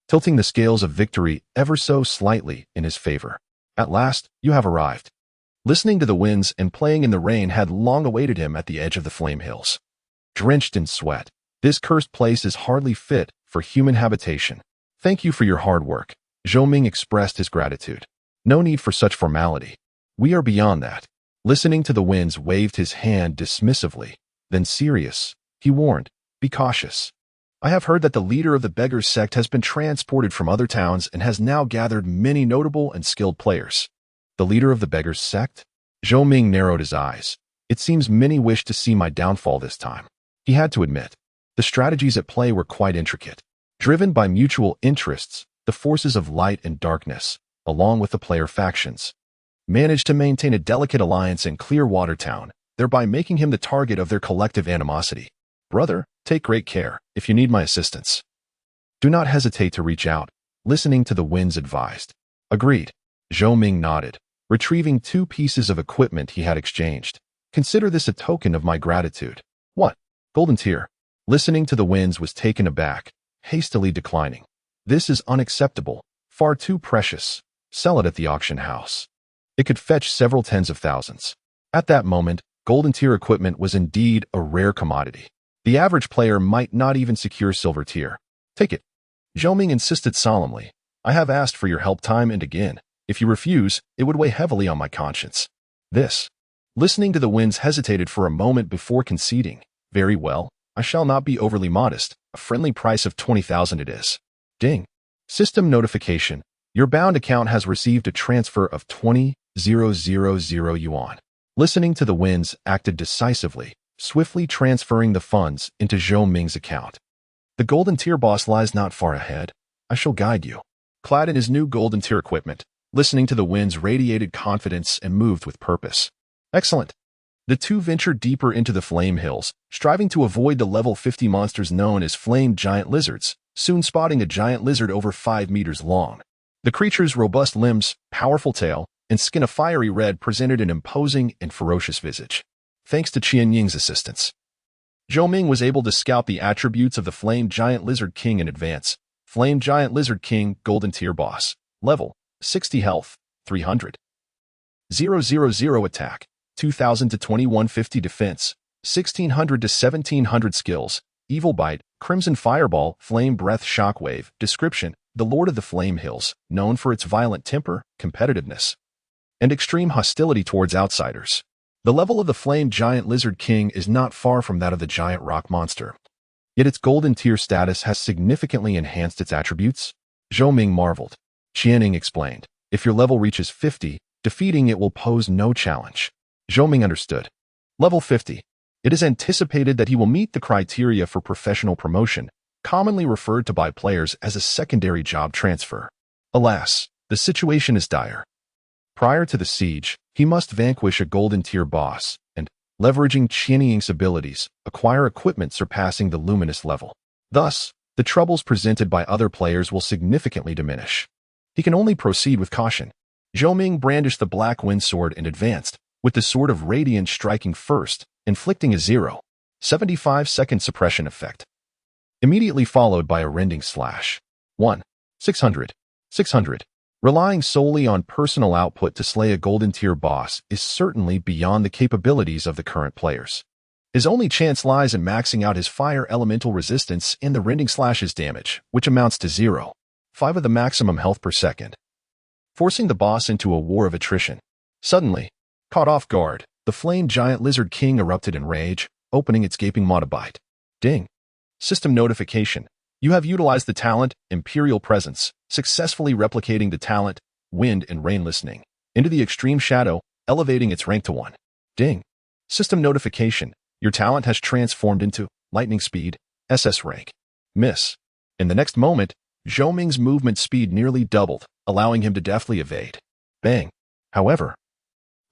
tilting the scales of victory ever so slightly in his favor. At last, you have arrived. Listening to the winds and playing in the rain had long awaited him at the edge of the Flame Hills. Drenched in sweat, this cursed place is hardly fit for human habitation. Thank you for your hard work. Zhou Ming expressed his gratitude. No need for such formality. We are beyond that. Listening to the winds waved his hand dismissively. Then serious, he warned, be cautious. I have heard that the leader of the Beggars sect has been transported from other towns and has now gathered many notable and skilled players. The leader of the Beggars sect? Zhou Ming narrowed his eyes. It seems many wish to see my downfall this time. He had to admit, the strategies at play were quite intricate. Driven by mutual interests, the forces of light and darkness, along with the player factions, managed to maintain a delicate alliance in Clearwater Town, thereby making him the target of their collective animosity. Brother, take great care if you need my assistance. Do not hesitate to reach out, listening to the winds advised. Agreed. Zhou Ming nodded, retrieving 2 pieces of equipment he had exchanged. Consider this a token of my gratitude. What? Golden Tier. Listening to the winds was taken aback, hastily declining. This is unacceptable, far too precious. Sell it at the auction house. It could fetch several tens of thousands. At that moment, Golden Tier equipment was indeed a rare commodity. The average player might not even secure Silver Tier. Take it. Zhou Ming insisted solemnly. I have asked for your help time and again. If you refuse, it would weigh heavily on my conscience. This. Listening to the winds hesitated for a moment before conceding. Very well, I shall not be overly modest. A friendly price of 20,000 it is. Ding. System notification. Your bound account has received a transfer of 20,000 yuan. Listening to the winds acted decisively, swiftly transferring the funds into Zhou Ming's account. The Golden Tier boss lies not far ahead. I shall guide you. Clad in his new Golden Tier equipment, listening to the winds radiated confidence and moved with purpose. Excellent. The two ventured deeper into the Flame Hills, striving to avoid the level 50 monsters known as flame giant lizards, soon spotting a giant lizard over 5 meters long. The creature's robust limbs, powerful tail, and skin of fiery red presented an imposing and ferocious visage. Thanks to Qian Ying's assistance, Zhou Ming was able to scout the attributes of the Flame Giant Lizard King in advance. Flame Giant Lizard King, Golden Tier Boss. Level, 60 health, 300. 000 attack, 2000 to 2150 defense, 1600 to 1700 skills, Evil Bite, Crimson Fireball, Flame Breath Shockwave. Description: the Lord of the Flame Hills, known for its violent temper, competitiveness, and extreme hostility towards outsiders. The level of the Flame Giant Lizard King is not far from that of the giant rock monster. Yet its Golden Tier status has significantly enhanced its attributes. Zhou Ming marveled. Qianing explained, if your level reaches 50, defeating it will pose no challenge. Zhou Ming understood. Level 50. It is anticipated that he will meet the criteria for professional promotion, commonly referred to by players as a secondary job transfer. Alas, the situation is dire. Prior to the siege, he must vanquish a Golden Tier boss and, leveraging Qianing's abilities, acquire equipment surpassing the luminous level. Thus, the troubles presented by other players will significantly diminish. He can only proceed with caution. Zhou Ming brandished the Black Wind Sword and advanced, with the Sword of Radiance striking first, inflicting a 0.75-second suppression effect. immediately followed by a rending slash. 1. 600. 600. Relying solely on personal output to slay a golden tier boss is certainly beyond the capabilities of the current players. His only chance lies in maxing out his fire elemental resistance and the rending slash's damage, which amounts to 0.5 of the maximum health per second, forcing the boss into a war of attrition. Suddenly, caught off guard, the flame giant lizard king erupted in rage, opening its gaping maw to bite. Ding. System notification. You have utilized the talent, Imperial Presence, successfully replicating the talent, Wind and Rain Listening, into the Extreme Shadow, elevating its rank to 1. Ding. System notification. Your talent has transformed into Lightning Speed, SS rank. Miss. In the next moment, Zhou Ming's movement speed nearly doubled, allowing him to deftly evade. Bang. However,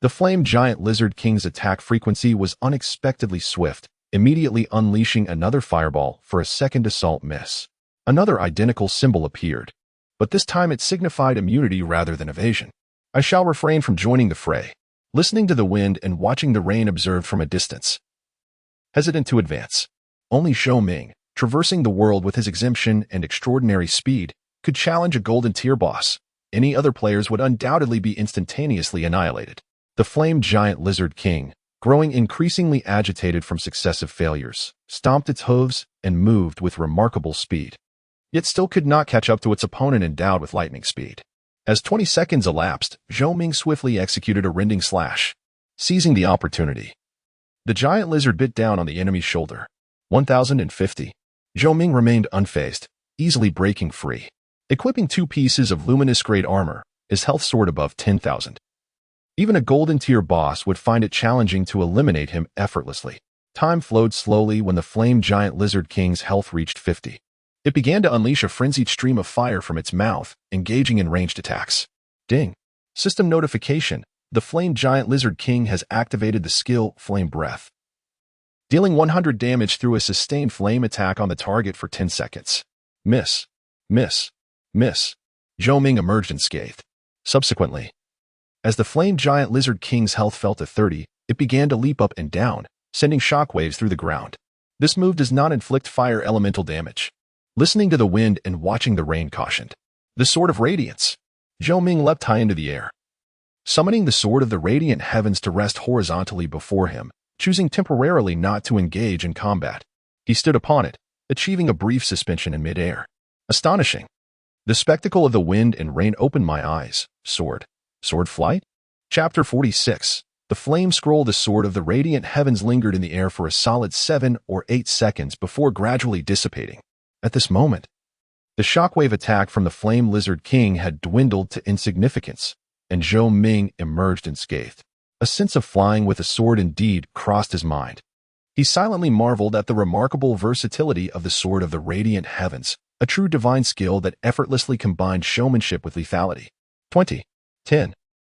the flame giant lizard king's attack frequency was unexpectedly swift, immediately unleashing another fireball for a second assault miss. Another identical symbol appeared, but this time it signified immunity rather than evasion. I shall refrain from joining the fray, listening to the wind and watching the rain observed from a distance. Hesitant to advance. Only Zhou Ming, traversing the world with his exemption and extraordinary speed, could challenge a golden tier boss. Any other players would undoubtedly be instantaneously annihilated. The flame giant lizard king, growing increasingly agitated from successive failures, stomped its hooves and moved with remarkable speed, yet still could not catch up to its opponent endowed with lightning speed. As 20 seconds elapsed, Zhou Ming swiftly executed a rending slash. Seizing the opportunity, the giant lizard bit down on the enemy's shoulder. 1050. Zhou Ming remained unfazed, easily breaking free. Equipping 2 pieces of luminous grade armor, his health soared above 10,000. Even a golden tier boss would find it challenging to eliminate him effortlessly. Time flowed slowly when the flame giant lizard king's health reached 50. It began to unleash a frenzied stream of fire from its mouth, engaging in ranged attacks. Ding. System notification. The flame giant lizard king has activated the skill Flame Breath, dealing 100 damage through a sustained flame attack on the target for 10 seconds. Miss. Miss. Miss. Zhou Ming emerged unscathed. Subsequently, as the flame giant lizard king's health fell to 30, it began to leap up and down, sending shockwaves through the ground. This move does not inflict fire elemental damage. Listening to the wind and watching the rain cautioned. The Sword of Radiance. Zhou Ming leapt high into the air, summoning the Sword of the Radiant Heavens to rest horizontally before him, choosing temporarily not to engage in combat. He stood upon it, achieving a brief suspension in midair. Astonishing. The spectacle of the wind and rain opened my eyes. Sword flight? Chapter 46. The flame scroll. The Sword of the Radiant Heavens lingered in the air for a solid 7 or 8 seconds before gradually dissipating. At this moment, the shockwave attack from the Flame Lizard King had dwindled to insignificance, and Zhou Ming emerged unscathed. A sense of flying with a sword indeed crossed his mind. He silently marveled at the remarkable versatility of the Sword of the Radiant Heavens, a true divine skill that effortlessly combined showmanship with lethality. 10.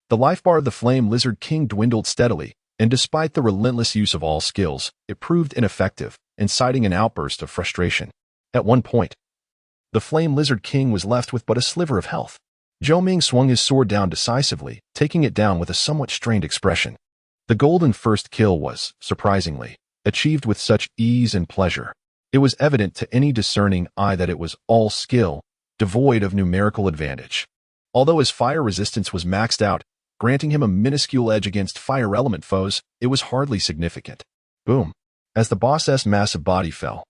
The life bar of the Flame Lizard King dwindled steadily, and despite the relentless use of all skills, it proved ineffective, inciting an outburst of frustration. At one point, the Flame Lizard King was left with but a sliver of health. Zhou Ming swung his sword down decisively, taking it down with a somewhat strained expression. The golden first kill was, surprisingly, achieved with such ease and pleasure. It was evident to any discerning eye that it was all skill, devoid of numerical advantage. Although his fire resistance was maxed out, granting him a minuscule edge against fire element foes, it was hardly significant. Boom. As the boss's massive body fell,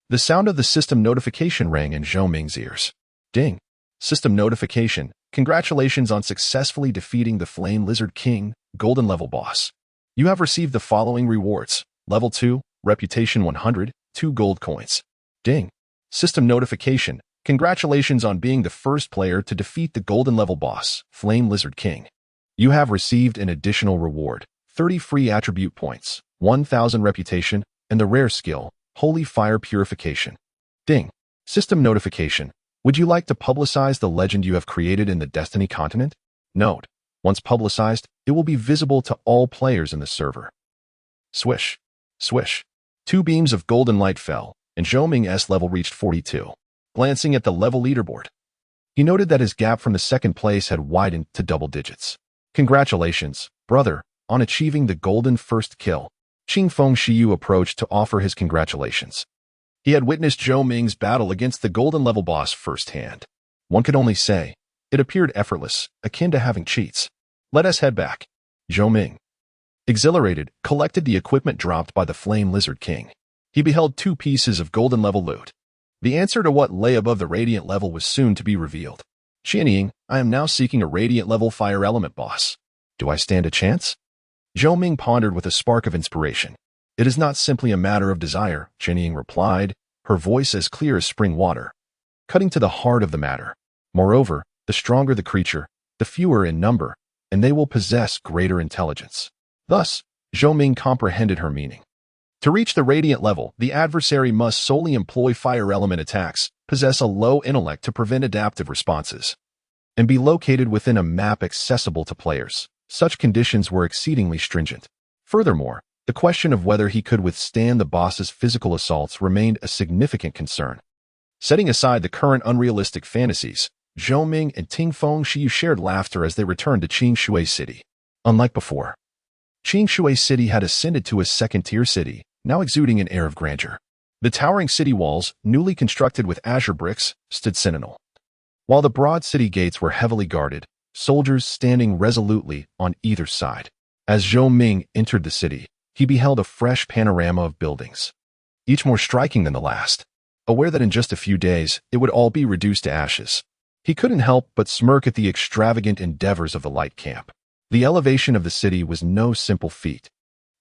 the sound of the system notification rang in Zhou Ming's ears. Ding. System notification. Congratulations on successfully defeating the Flame Lizard King, Golden Level Boss. You have received the following rewards. Level 2, Reputation 100, 2 gold coins. Ding. System notification. Congratulations on being the first player to defeat the Golden Level Boss, Flame Lizard King. You have received an additional reward, 30 free attribute points, 1000 reputation, and the rare skill, Holy Fire Purification. Ding. System notification. Would you like to publicize the legend you have created in the Destiny continent? Note, once publicized, it will be visible to all players in the server. Swish. Swish. 2 beams of golden light fell, and Zhou Ming's level reached 42. Glancing at the level leaderboard, he noted that his gap from the second place had widened to double digits. Congratulations, brother, on achieving the golden first kill. Qingfeng Shiyu approached to offer his congratulations. He had witnessed Zhou Ming's battle against the golden-level boss firsthand. One could only say, it appeared effortless, akin to having cheats. Let us head back. Zhou Ming, exhilarated, collected the equipment dropped by the Flame Lizard King. He beheld 2 pieces of golden-level loot. The answer to what lay above the radiant level was soon to be revealed. Qianying, I am now seeking a radiant-level fire element boss. Do I stand a chance? Zhou Ming pondered with a spark of inspiration. It is not simply a matter of desire, Qianying replied, her voice as clear as spring water, cutting to the heart of the matter. Moreover, the stronger the creature, the fewer in number, and they will possess greater intelligence. Thus, Zhou Ming comprehended her meaning. To reach the radiant level, the adversary must solely employ fire element attacks, possess a low intellect to prevent adaptive responses, and be located within a map accessible to players. Such conditions were exceedingly stringent. Furthermore, the question of whether he could withstand the boss's physical assaults remained a significant concern. Setting aside the current unrealistic fantasies, Zhou Ming and Ting Fengshui shared laughter as they returned to Qingshui City. Unlike before, Qingshui City had ascended to a second-tier city, now exuding an air of grandeur. The towering city walls, newly constructed with azure bricks, stood sentinel, while the broad city gates were heavily guarded, soldiers standing resolutely on either side. As Zhou Ming entered the city, he beheld a fresh panorama of buildings, each more striking than the last. Aware that in just a few days, it would all be reduced to ashes, he couldn't help but smirk at the extravagant endeavors of the light camp. The elevation of the city was no simple feat.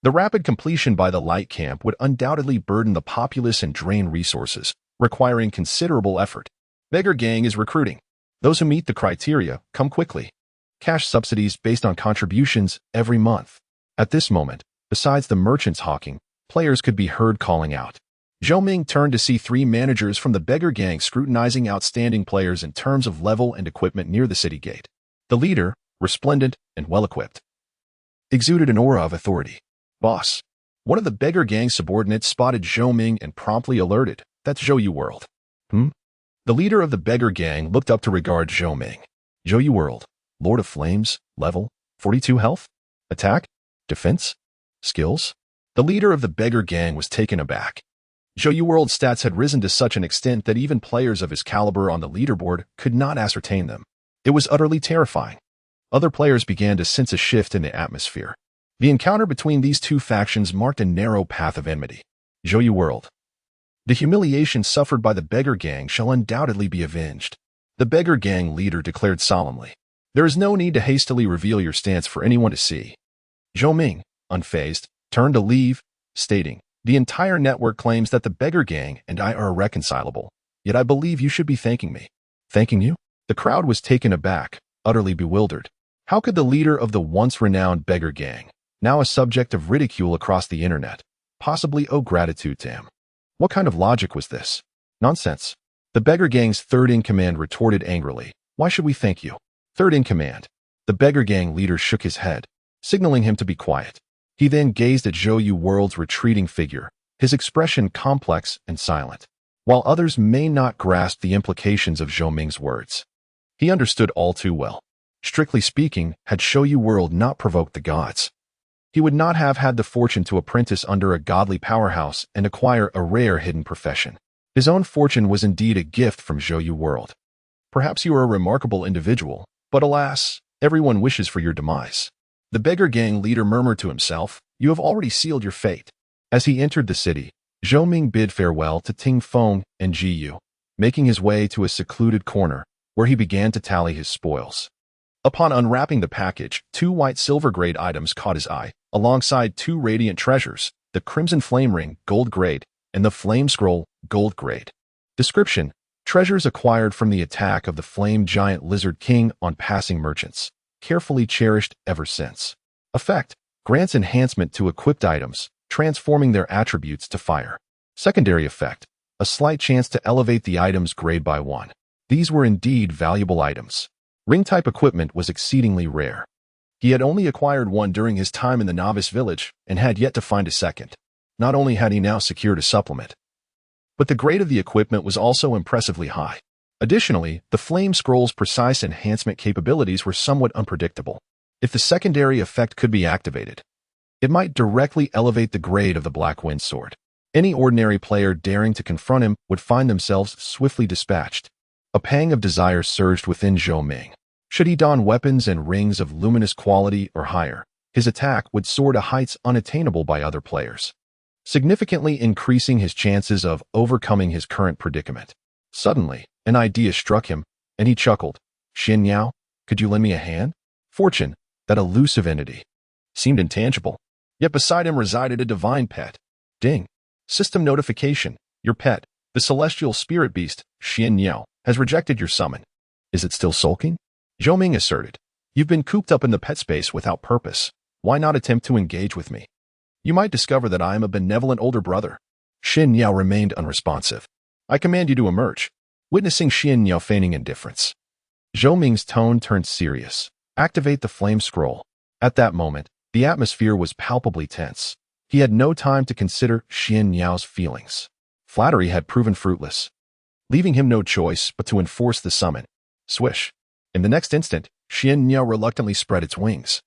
The rapid completion by the light camp would undoubtedly burden the populace and drain resources, requiring considerable effort. Beggar Gang is recruiting. Those who meet the criteria come quickly. Cash subsidies based on contributions every month. At this moment, besides the merchants hawking, players could be heard calling out. Zhou Ming turned to see 3 managers from the Beggar Gang scrutinizing outstanding players in terms of level and equipment near the city gate. The leader, resplendent and well-equipped, exuded an aura of authority. Boss. One of the Beggar Gang's subordinates spotted Zhou Ming and promptly alerted, that's Zhou World. The leader of the Beggar Gang looked up to regard Zhou Ming. Zhou World, Lord of Flames, level, 42 health, attack, defense, skills. The leader of the Beggar Gang was taken aback. Zhou World's stats had risen to such an extent that even players of his caliber on the leaderboard could not ascertain them. It was utterly terrifying. Other players began to sense a shift in the atmosphere. The encounter between these 2 factions marked a narrow path of enmity. Zhou World. The humiliation suffered by the Beggar Gang shall undoubtedly be avenged. The Beggar Gang leader declared solemnly. There is no need to hastily reveal your stance for anyone to see. Zhou Ming, unfazed, turned to leave, stating, the entire network claims that the Beggar Gang and I are irreconcilable, yet I believe you should be thanking me. Thanking you? The crowd was taken aback, utterly bewildered. How could the leader of the once-renowned Beggar Gang, now a subject of ridicule across the internet, possibly owe gratitude to him? What kind of logic was this? Nonsense. The Beggar Gang's third-in-command retorted angrily, why should we thank you? Third-in-command. The Beggar Gang leader shook his head, signaling him to be quiet. He then gazed at Zhou World's retreating figure, his expression complex and silent. While others may not grasp the implications of Zhou Ming's words, he understood all too well. Strictly speaking, had Zhou World not provoked the gods, he would not have had the fortune to apprentice under a godly powerhouse and acquire a rare hidden profession. His own fortune was indeed a gift from Zhou World. Perhaps you are a remarkable individual, but alas, everyone wishes for your demise. The Beggar Gang leader murmured to himself, you have already sealed your fate. As he entered the city, Zhou Ming bid farewell to Ting Feng and Ji Yu, making his way to a secluded corner, where he began to tally his spoils. Upon unwrapping the package, 2 white silver-grade items caught his eye, alongside 2 radiant treasures, the Crimson Flame Ring, gold grade, and the Flame Scroll, gold grade. Description: treasures acquired from the attack of the Flame Giant Lizard King on passing merchants, carefully cherished ever since. Effect: grants enhancement to equipped items, transforming their attributes to fire. Secondary effect: a slight chance to elevate the item's grade by 1. These were indeed valuable items. Ring-type equipment was exceedingly rare. He had only acquired one during his time in the novice village and had yet to find a second. Not only had he now secured a supplement, but the grade of the equipment was also impressively high. Additionally, the Flame Scroll's precise enhancement capabilities were somewhat unpredictable. If the secondary effect could be activated, it might directly elevate the grade of the Black Wind Sword. Any ordinary player daring to confront him would find themselves swiftly dispatched. A pang of desire surged within Zhou Ming. Should he don weapons and rings of luminous quality or higher, his attack would soar to heights unattainable by other players, significantly increasing his chances of overcoming his current predicament. Suddenly, an idea struck him, and he chuckled. Xin Yao, could you lend me a hand? Fortune, that elusive entity, seemed intangible, yet beside him resided a divine pet. Ding. System notification. Your pet, the celestial spirit beast, Xin Yao, has rejected your summon. Is it still sulking? Zhou Ming asserted. You've been cooped up in the pet space without purpose. Why not attempt to engage with me? You might discover that I am a benevolent older brother. Xin Yao remained unresponsive. I command you to emerge. Witnessing Xin Yao feigning indifference, Zhou Ming's tone turned serious. Activate the flame scroll. At that moment, the atmosphere was palpably tense. He had no time to consider Xin Yao's feelings. Flattery had proven fruitless, leaving him no choice but to enforce the summon. Swish. In the next instant, Xin Yao reluctantly spread its wings,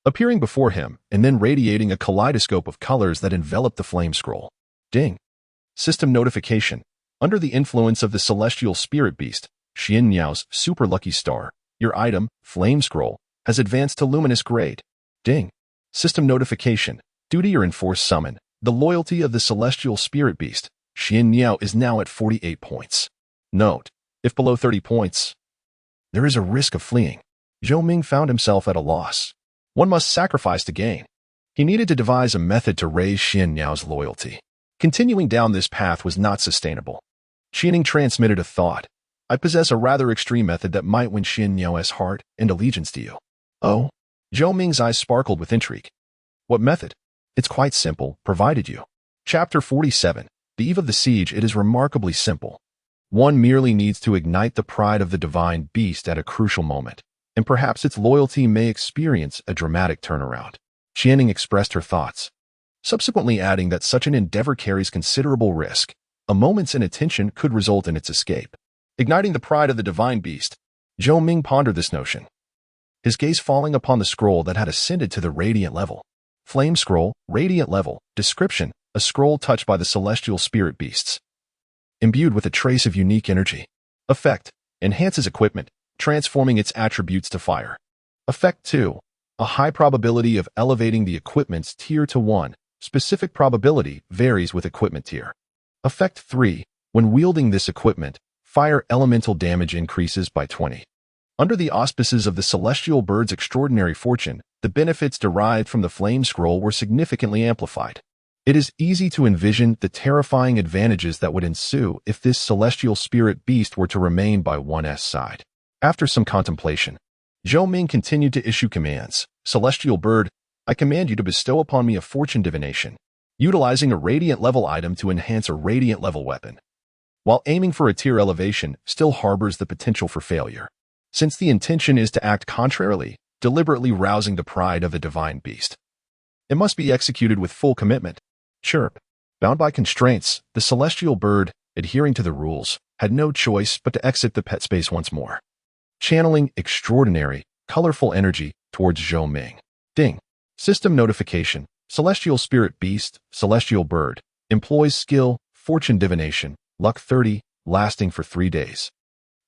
appearing before him and then radiating a kaleidoscope of colors that enveloped the flame scroll. Ding. System notification. Under the influence of the celestial spirit beast, Xin Yao's super lucky star, your item, flame scroll, has advanced to luminous grade. Ding. System notification. Due to your enforced summon, the loyalty of the celestial spirit beast, Xin Yao, is now at 48 points. Note, if below 30 points, there is a risk of fleeing. Zhou Ming found himself at a loss. One must sacrifice to gain. He needed to devise a method to raise Xin Yao's loyalty. Continuing down this path was not sustainable. Qianing transmitted a thought. I possess a rather extreme method that might win Xin Yao's heart and allegiance to you. Oh? Zhou Ming's eyes sparkled with intrigue. What method? It's quite simple, provided you. Chapter 47. The Eve of the Siege. It is remarkably simple. One merely needs to ignite the pride of the divine beast at a crucial moment, and perhaps its loyalty may experience a dramatic turnaround. Qianing expressed her thoughts, subsequently adding that such an endeavor carries considerable risk. A moment's inattention could result in its escape. Igniting the pride of the divine beast, Zhou Ming pondered this notion, his gaze falling upon the scroll that had ascended to the radiant level. Flame scroll, radiant level, description, a scroll touched by the celestial spirit beasts, imbued with a trace of unique energy. Effect, enhances equipment, transforming its attributes to fire. Effect 2, a high probability of elevating the equipment's tier to 1. Specific probability varies with equipment tier. Effect 3, when wielding this equipment, fire elemental damage increases by 20. Under the auspices of the celestial bird's extraordinary fortune, the benefits derived from the flame scroll were significantly amplified. It is easy to envision the terrifying advantages that would ensue if this celestial spirit beast were to remain by one's side. After some contemplation, Zhou Ming continued to issue commands. Celestial bird, I command you to bestow upon me a fortune divination, utilizing a radiant level item to enhance a radiant level weapon. While aiming for a tier elevation still harbors the potential for failure, since the intention is to act contrarily, deliberately rousing the pride of the divine beast. It must be executed with full commitment. Chirp. Bound by constraints, the celestial bird, adhering to the rules, had no choice but to exit the pet space once more, channeling extraordinary, colorful energy towards Zhou Ming. Ding. System notification. Celestial spirit beast, celestial bird, employs skill, fortune divination, luck 30, lasting for 3 days.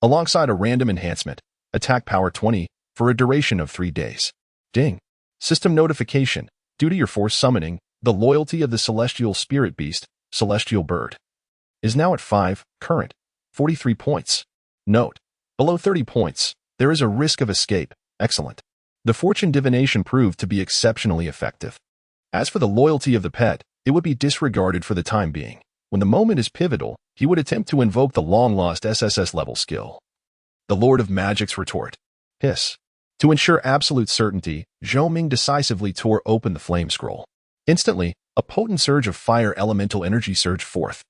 Alongside a random enhancement, attack power 20, for a duration of 3 days. Ding. System notification. Due to your force summoning, the loyalty of the celestial spirit beast, celestial bird, is now at 5, current, 43 points. Note, below 30 points, there is a risk of escape. Excellent. The fortune divination proved to be exceptionally effective. As for the loyalty of the pet, it would be disregarded for the time being. When the moment is pivotal, he would attempt to invoke the long-lost SSS level skill. The Lord of Magic's retort. Hiss. To ensure absolute certainty, Zhou Ming decisively tore open the flame scroll. Instantly, a potent surge of fire elemental energy surged forth.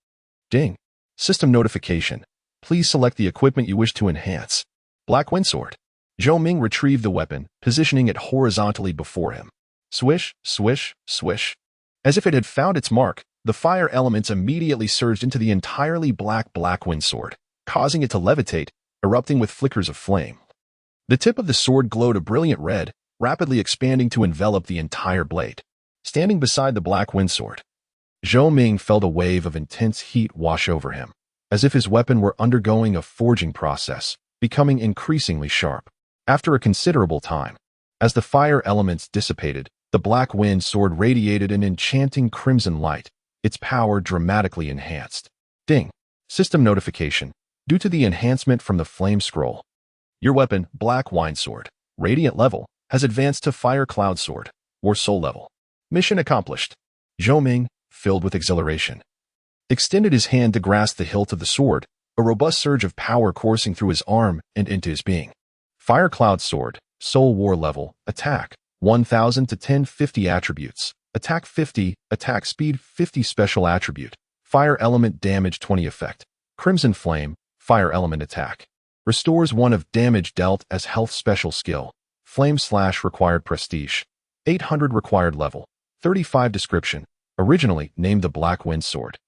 Ding. System notification. Please select the equipment you wish to enhance. Black Windsword. Zhou Ming retrieved the weapon, positioning it horizontally before him. Swish, swish, swish. As if it had found its mark, the fire elements immediately surged into the entirely black Windsword, causing it to levitate, erupting with flickers of flame. The tip of the sword glowed a brilliant red, rapidly expanding to envelop the entire blade. Standing beside the Black Windsword, Zhou Ming felt a wave of intense heat wash over him, as if his weapon were undergoing a forging process, becoming increasingly sharp. After a considerable time, as the fire elements dissipated, the black wind sword radiated an enchanting crimson light, its power dramatically enhanced. Ding! System notification. Due to the enhancement from the flame scroll, your weapon, Black Wine Sword, Radiant level, has advanced to Fire Cloud Sword, or Soul level. Mission accomplished. Zhou Ming, filled with exhilaration, extended his hand to grasp the hilt of the sword, a robust surge of power coursing through his arm and into his being. Fire Cloud Sword, Soul War level, attack, 1000 to 1050 attributes, attack 50, attack speed 50 special attribute, fire element damage 20 effect, Crimson Flame, fire element attack. Restores 1 of damage dealt as health special skill, Flame Slash required prestige, 800 required level, 35 description, originally named the Black Wind Sword.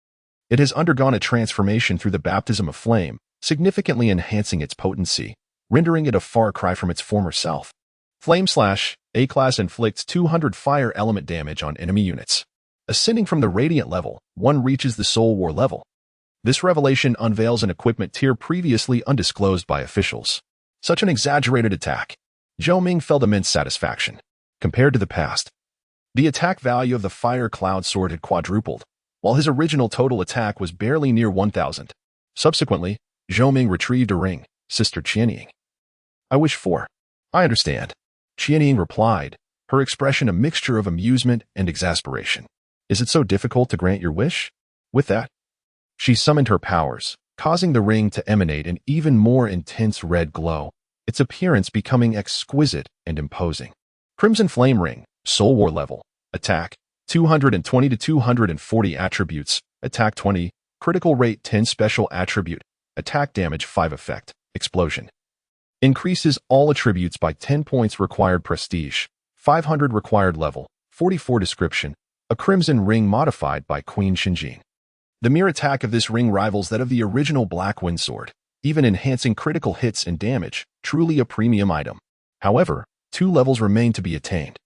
It has undergone a transformation through the baptism of flame, significantly enhancing its potency, rendering it a far cry from its former self. Flame Slash, A-class, inflicts 200 fire element damage on enemy units. Ascending from the Radiant level, one reaches the Soul War level. This revelation unveils an equipment tier previously undisclosed by officials. Such an exaggerated attack. Zhou Ming felt immense satisfaction. Compared to the past, the attack value of the Fire Cloud Sword had quadrupled, while his original total attack was barely near 1,000. Subsequently, Zhou Ming retrieved a ring, Sister Qianying. I wish for. I understand. Qianying replied, her expression a mixture of amusement and exasperation. Is it so difficult to grant your wish? With that, she summoned her powers, causing the ring to emanate an even more intense red glow, its appearance becoming exquisite and imposing. Crimson Flame Ring, Soul War level, attack, 220 to 240 attributes, attack 20, critical rate 10 special attribute, attack damage 5 effect, explosion. Increases all attributes by 10 points required prestige, 500 required level, 44 description, a crimson ring modified by Queen Xinjin. The mere attack of this ring rivals that of the original Black Wind Sword, even enhancing critical hits and damage, truly a premium item. However, 2 levels remain to be attained.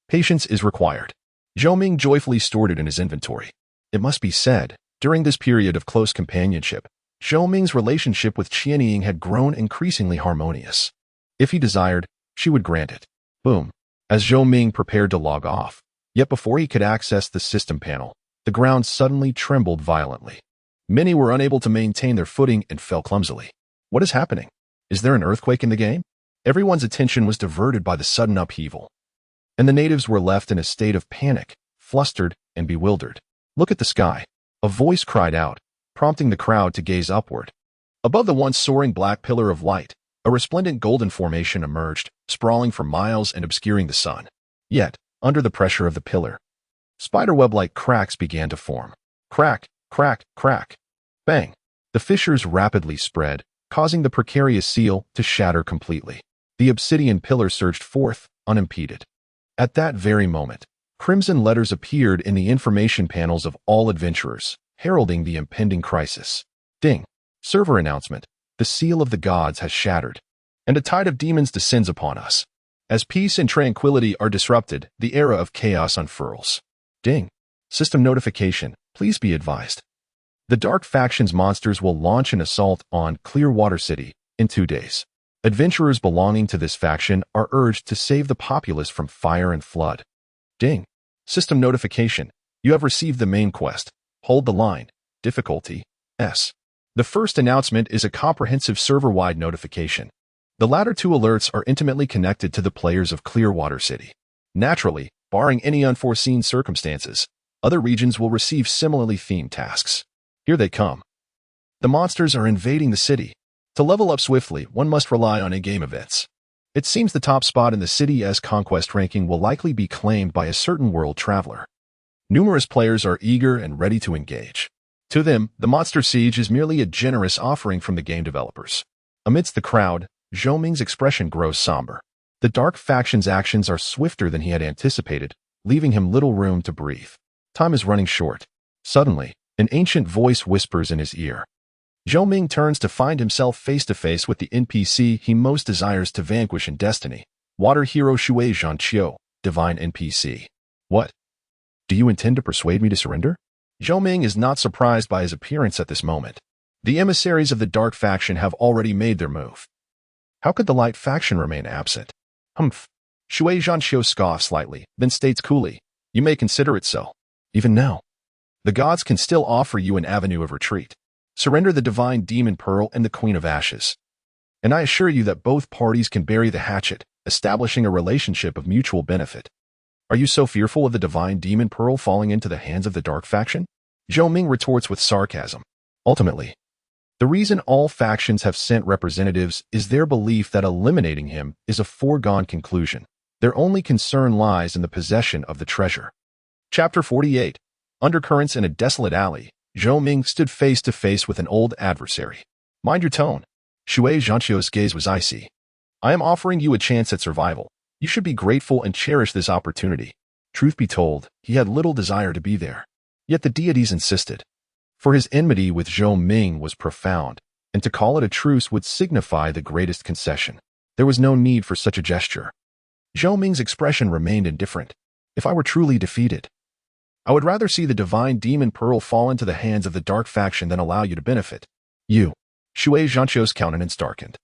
Patience is required. Zhou Ming joyfully stored it in his inventory. It must be said, during this period of close companionship, Zhou Ming's relationship with Qianying had grown increasingly harmonious. If he desired, she would grant it. Boom. As Zhou Ming prepared to log off, yet before he could access the system panel, the ground suddenly trembled violently. Many were unable to maintain their footing and fell clumsily. What is happening? Is there an earthquake in the game? Everyone's attention was diverted by the sudden upheaval, and the natives were left in a state of panic, flustered and bewildered. Look at the sky. A voice cried out, prompting the crowd to gaze upward. Above the once soaring black pillar of light, a resplendent golden formation emerged, sprawling for miles and obscuring the sun. Yet, under the pressure of the pillar, spiderweb-like cracks began to form. Crack, crack, crack. Bang. The fissures rapidly spread, causing the precarious seal to shatter completely. The obsidian pillar surged forth, unimpeded. At that very moment, crimson letters appeared in the information panels of all adventurers, heralding the impending crisis. Ding. Server announcement. The seal of the gods has shattered, and a tide of demons descends upon us. As peace and tranquility are disrupted, the era of chaos unfurls. Ding. System notification. Please be advised. The Dark Faction's monsters will launch an assault on Clearwater City in 2 days. Adventurers belonging to this faction are urged to save the populace from fire and flood. Ding. System notification. You have received the main quest. Hold the line. Difficulty S. The first announcement is a comprehensive server-wide notification. The latter 2 alerts are intimately connected to the players of Clearwater City. Naturally, barring any unforeseen circumstances, other regions will receive similarly themed tasks. Here they come. The monsters are invading the city. To level up swiftly, one must rely on in-game events. It seems the top spot in the city's conquest ranking will likely be claimed by a certain world traveler. Numerous players are eager and ready to engage. To them, the monster siege is merely a generous offering from the game developers. Amidst the crowd, Zhou Ming's expression grows somber. The Dark Faction's actions are swifter than he had anticipated, leaving him little room to breathe. Time is running short. Suddenly, an ancient voice whispers in his ear. Zhou Ming turns to find himself face-to-face with the NPC he most desires to vanquish in Destiny, Water Hero Shui Zhanqiu, Divine NPC. What? Do you intend to persuade me to surrender? Zhou Ming is not surprised by his appearance at this moment. The emissaries of the Dark Faction have already made their move. How could the Light Faction remain absent? Humph. Shui Zhanqiu scoffs slightly, then states coolly, "You may consider it so. Even now, the gods can still offer you an avenue of retreat. Surrender the Divine Demon Pearl and the Queen of Ashes. And I assure you that both parties can bury the hatchet, establishing a relationship of mutual benefit. Are you so fearful of the Divine Demon Pearl falling into the hands of the Dark Faction?" Zhou Ming retorts with sarcasm. Ultimately, the reason all factions have sent representatives is their belief that eliminating him is a foregone conclusion. Their only concern lies in the possession of the treasure. Chapter 48. Undercurrents in a desolate alley, Zhou Ming stood face to face with an old adversary. "Mind your tone." Shui Zhanqiu's gaze was icy. "I am offering you a chance at survival. You should be grateful and cherish this opportunity." Truth be told, he had little desire to be there. Yet the deities insisted. For his enmity with Zhou Ming was profound, and to call it a truce would signify the greatest concession. There was no need for such a gesture. Zhou Ming's expression remained indifferent. "If I were truly defeated, I would rather see the Divine Demon Pearl fall into the hands of the Dark Faction than allow you to benefit." "You." Shui Zhanqiu's countenance darkened.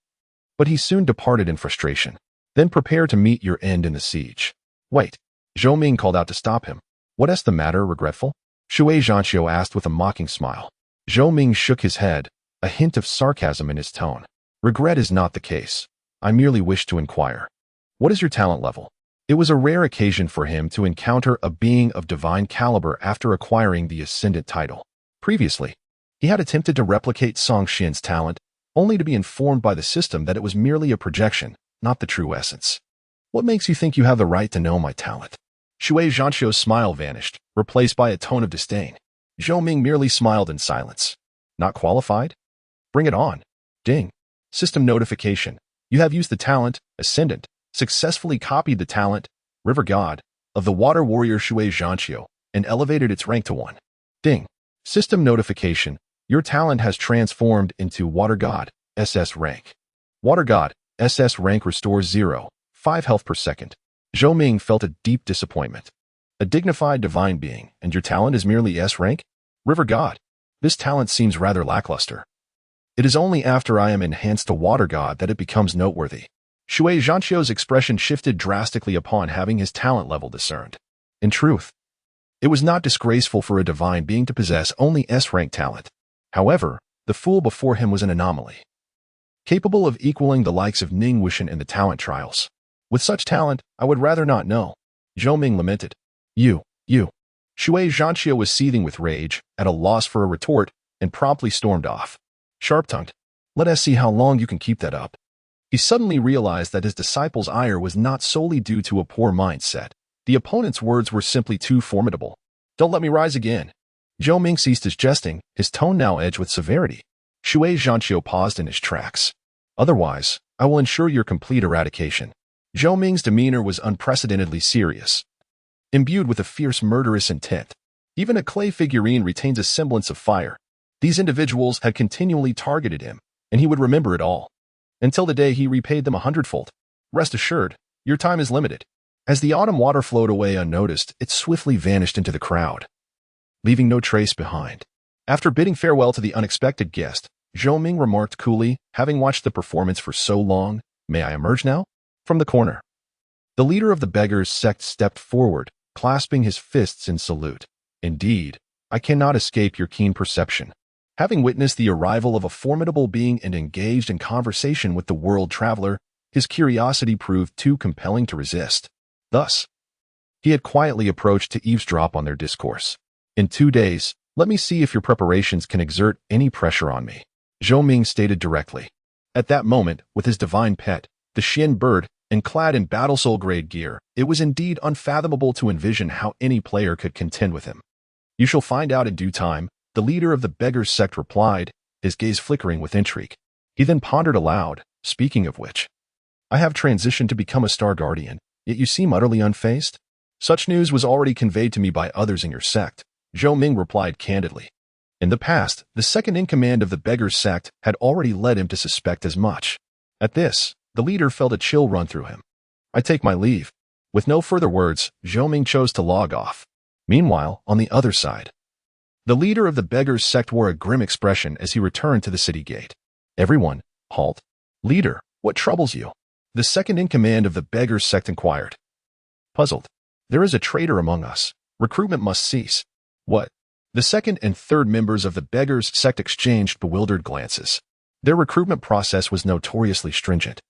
But he soon departed in frustration. "Then prepare to meet your end in the siege." "Wait." Zhou Ming called out to stop him. "What's the matter, regretful?" Shui Zhanqiu asked with a mocking smile. Zhou Ming shook his head, a hint of sarcasm in his tone. "Regret is not the case. I merely wish to inquire. What is your talent level?" It was a rare occasion for him to encounter a being of divine caliber after acquiring the Ascendant title. Previously, he had attempted to replicate Song Xian's talent, only to be informed by the system that it was merely a projection, not the true essence. "What makes you think you have the right to know my talent?" Shui Zhanqiu's smile vanished, replaced by a tone of disdain. Zhou Ming merely smiled in silence. "Not qualified? Bring it on." Ding. System notification. You have used the talent, Ascendant, successfully copied the talent, River God, of the Water Warrior Shui Zhanqiu, and elevated its rank to 1. Ding. System notification. Your talent has transformed into Water God, SS rank. Water God, SS rank restores 0.5 health per second. Zhou Ming felt a deep disappointment. A dignified divine being, and your talent is merely S rank? River God. This talent seems rather lackluster. It is only after I am enhanced to Water God that it becomes noteworthy. Shui Zhanqiu's expression shifted drastically upon having his talent level discerned. In truth, it was not disgraceful for a divine being to possess only S-rank talent. However, the fool before him was an anomaly, capable of equaling the likes of Ning Wuxian in the talent trials. With such talent, I would rather not know. Zhou Ming lamented. You. Shui Zhanqiu was seething with rage, at a loss for a retort, and promptly stormed off. Sharp-tongued. Let us see how long you can keep that up. He suddenly realized that his disciple's ire was not solely due to a poor mindset. The opponent's words were simply too formidable. Don't let me rise again. Zhou Ming ceased his jesting, his tone now edged with severity. Shui Zhanqiu paused in his tracks. Otherwise, I will ensure your complete eradication. Zhou Ming's demeanor was unprecedentedly serious, imbued with a fierce murderous intent. Even a clay figurine retains a semblance of fire. These individuals had continually targeted him, and he would remember it all, until the day he repaid them 100-fold. Rest assured, your time is limited. As the autumn water flowed away unnoticed, it swiftly vanished into the crowd, leaving no trace behind. After bidding farewell to the unexpected guest, Zhou Ming remarked coolly, having watched the performance for so long, "May I emerge now?" From the corner, the leader of the beggars' sect stepped forward, clasping his fists in salute. "Indeed, I cannot escape your keen perception." Having witnessed the arrival of a formidable being and engaged in conversation with the world traveler, his curiosity proved too compelling to resist. Thus, he had quietly approached to eavesdrop on their discourse. "In 2 days, let me see if your preparations can exert any pressure on me," Zhou Ming stated directly. At that moment, with his divine pet, the Xian bird, and clad in battle soul grade gear, it was indeed unfathomable to envision how any player could contend with him. "You shall find out in due time," the leader of the beggars' sect replied, his gaze flickering with intrigue. He then pondered aloud, "Speaking of which, I have transitioned to become a star guardian, yet you seem utterly unfazed?" "Such news was already conveyed to me by others in your sect," Zhou Ming replied candidly. In the past, the second-in-command of the beggars' sect had already led him to suspect as much. At this, the leader felt a chill run through him. "I take my leave." With no further words, Zhou Ming chose to log off. Meanwhile, on the other side, The leader of the beggars' sect wore a grim expression as he returned to the city gate. Everyone, halt. Leader, what troubles you? The second-in-command of the beggars' sect inquired. Puzzled. There is a traitor among us. Recruitment must cease. What? The second and third members of the beggars' sect exchanged bewildered glances. Their recruitment process was notoriously stringent.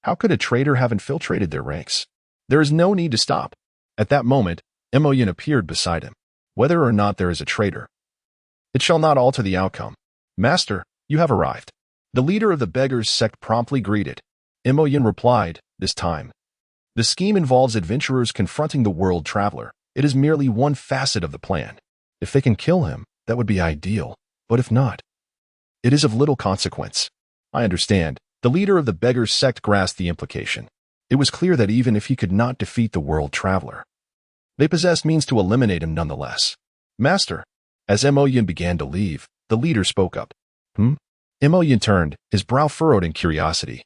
How could a traitor have infiltrated their ranks? There is no need to stop. At that moment, Imogen appeared beside him. Whether or not there is a traitor, it shall not alter the outcome. Master, you have arrived. The leader of the beggars' sect promptly greeted. Imogen replied, this time. The scheme involves adventurers confronting the world traveler. It is merely one facet of the plan. If they can kill him, that would be ideal. But if not, it is of little consequence. I understand. The leader of the beggars' sect grasped the implication. It was clear that even if he could not defeat the world traveler, they possessed means to eliminate him nonetheless. Master, as Imogen began to leave, the leader spoke up. Imogen turned, his brow furrowed in curiosity.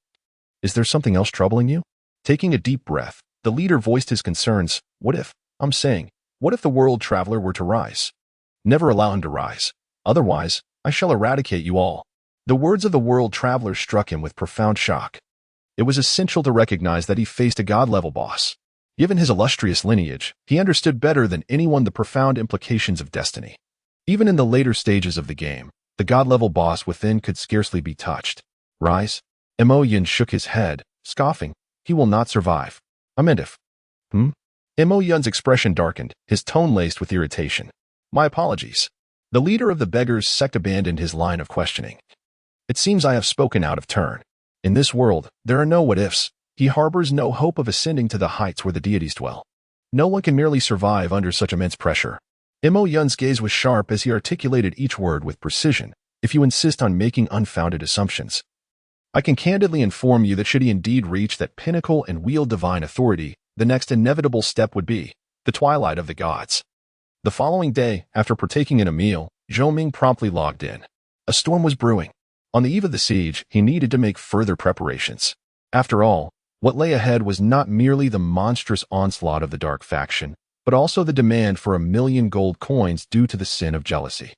Is there something else troubling you? Taking a deep breath, the leader voiced his concerns. What if the world traveler were to rise? Never allow him to rise. Otherwise, I shall eradicate you all. The words of the world traveler struck him with profound shock. It was essential to recognize that he faced a god-level boss. Given his illustrious lineage, he understood better than anyone the profound implications of destiny. Even in the later stages of the game, the god-level boss within could scarcely be touched. Rise? Imogen shook his head, scoffing. He will not survive. I meant if. Imogen's expression darkened, his tone laced with irritation. My apologies. The leader of the beggars' sect abandoned his line of questioning. It seems I have spoken out of turn. In this world, there are no what-ifs. He harbors no hope of ascending to the heights where the deities dwell. No one can merely survive under such immense pressure. Imogen's gaze was sharp as he articulated each word with precision. If you insist on making unfounded assumptions, I can candidly inform you that should he indeed reach that pinnacle and wield divine authority, the next inevitable step would be the twilight of the gods. The following day, after partaking in a meal, Zhou Ming promptly logged in. A storm was brewing. On the eve of the siege, he needed to make further preparations. After all, what lay ahead was not merely the monstrous onslaught of the dark faction, but also the demand for 1,000,000 gold coins due to the sin of jealousy.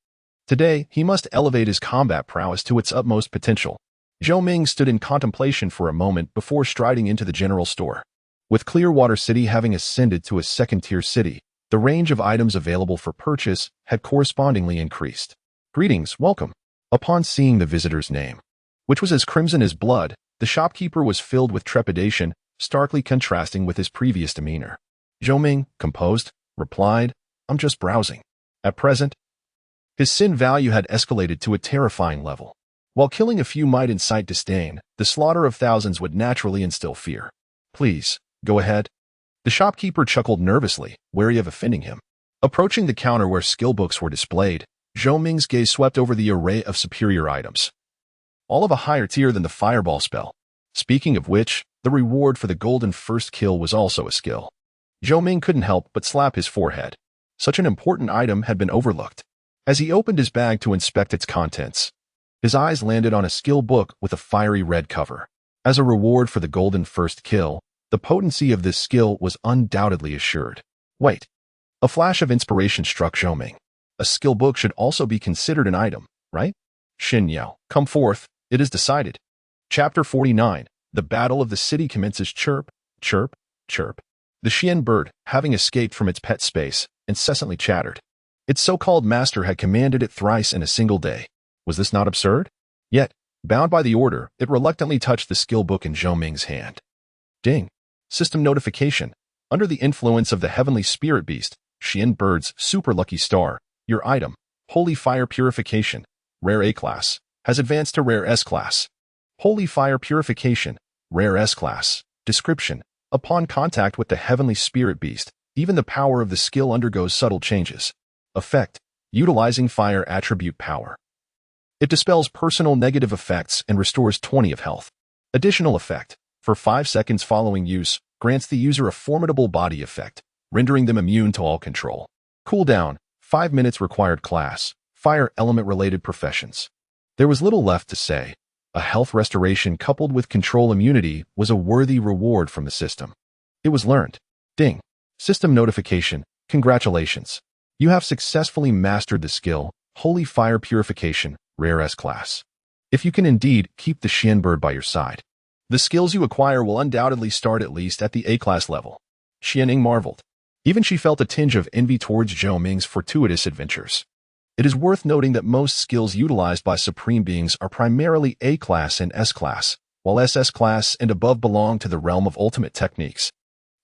Today, he must elevate his combat prowess to its utmost potential. Zhou Ming stood in contemplation for a moment before striding into the general store. With Clearwater City having ascended to a second-tier city, the range of items available for purchase had correspondingly increased. Greetings, welcome. Upon seeing the visitor's name, which was as crimson as blood, the shopkeeper was filled with trepidation, starkly contrasting with his previous demeanor. Zhou Ming, composed, replied, I'm just browsing. At present, his sin value had escalated to a terrifying level. While killing a few might incite disdain, the slaughter of thousands would naturally instill fear. Please, go ahead. The shopkeeper chuckled nervously, wary of offending him. Approaching the counter where skill books were displayed, Zhou Ming's gaze swept over the array of superior items, all of a higher tier than the fireball spell. Speaking of which, the reward for the golden first kill was also a skill. Zhou Ming couldn't help but slap his forehead. Such an important item had been overlooked. As he opened his bag to inspect its contents, his eyes landed on a skill book with a fiery red cover. As a reward for the golden first kill, the potency of this skill was undoubtedly assured. Wait. A flash of inspiration struck Zhou Ming. A skill book should also be considered an item, right? Xin Yao, come forth. It is decided. Chapter 49. The Battle of the City commences. Chirp, chirp, chirp. The Xian bird, having escaped from its pet space, incessantly chattered. Its so-called master had commanded it thrice in a single day. Was this not absurd? Yet, bound by the order, it reluctantly touched the skill book in Zhou Ming's hand. Ding. System notification. Under the influence of the heavenly spirit beast, Xian bird's super lucky star, your item, Holy Fire Purification, Rare A class, has advanced to Rare S class. Holy Fire Purification, Rare S class. Description. Upon contact with the heavenly spirit beast, even the power of the skill undergoes subtle changes. Effect. Utilizing fire attribute power. It dispels personal negative effects and restores 20 of health. Additional effect. For 5 seconds following use, grants the user a formidable body effect, rendering them immune to all control. Cooldown. 5 minutes required class. Fire element-related professions. There was little left to say. A health restoration coupled with control immunity was a worthy reward from the system. It was learned. Ding. System notification. Congratulations. You have successfully mastered the skill, Holy Fire Purification, Rare S-Class. If you can indeed keep the Xian bird by your side, the skills you acquire will undoubtedly start at least at the A-Class level. Xianning marveled. Even she felt a tinge of envy towards Zhou Ming's fortuitous adventures. It is worth noting that most skills utilized by Supreme Beings are primarily A-Class and S-Class, while SS-Class and above belong to the realm of ultimate techniques.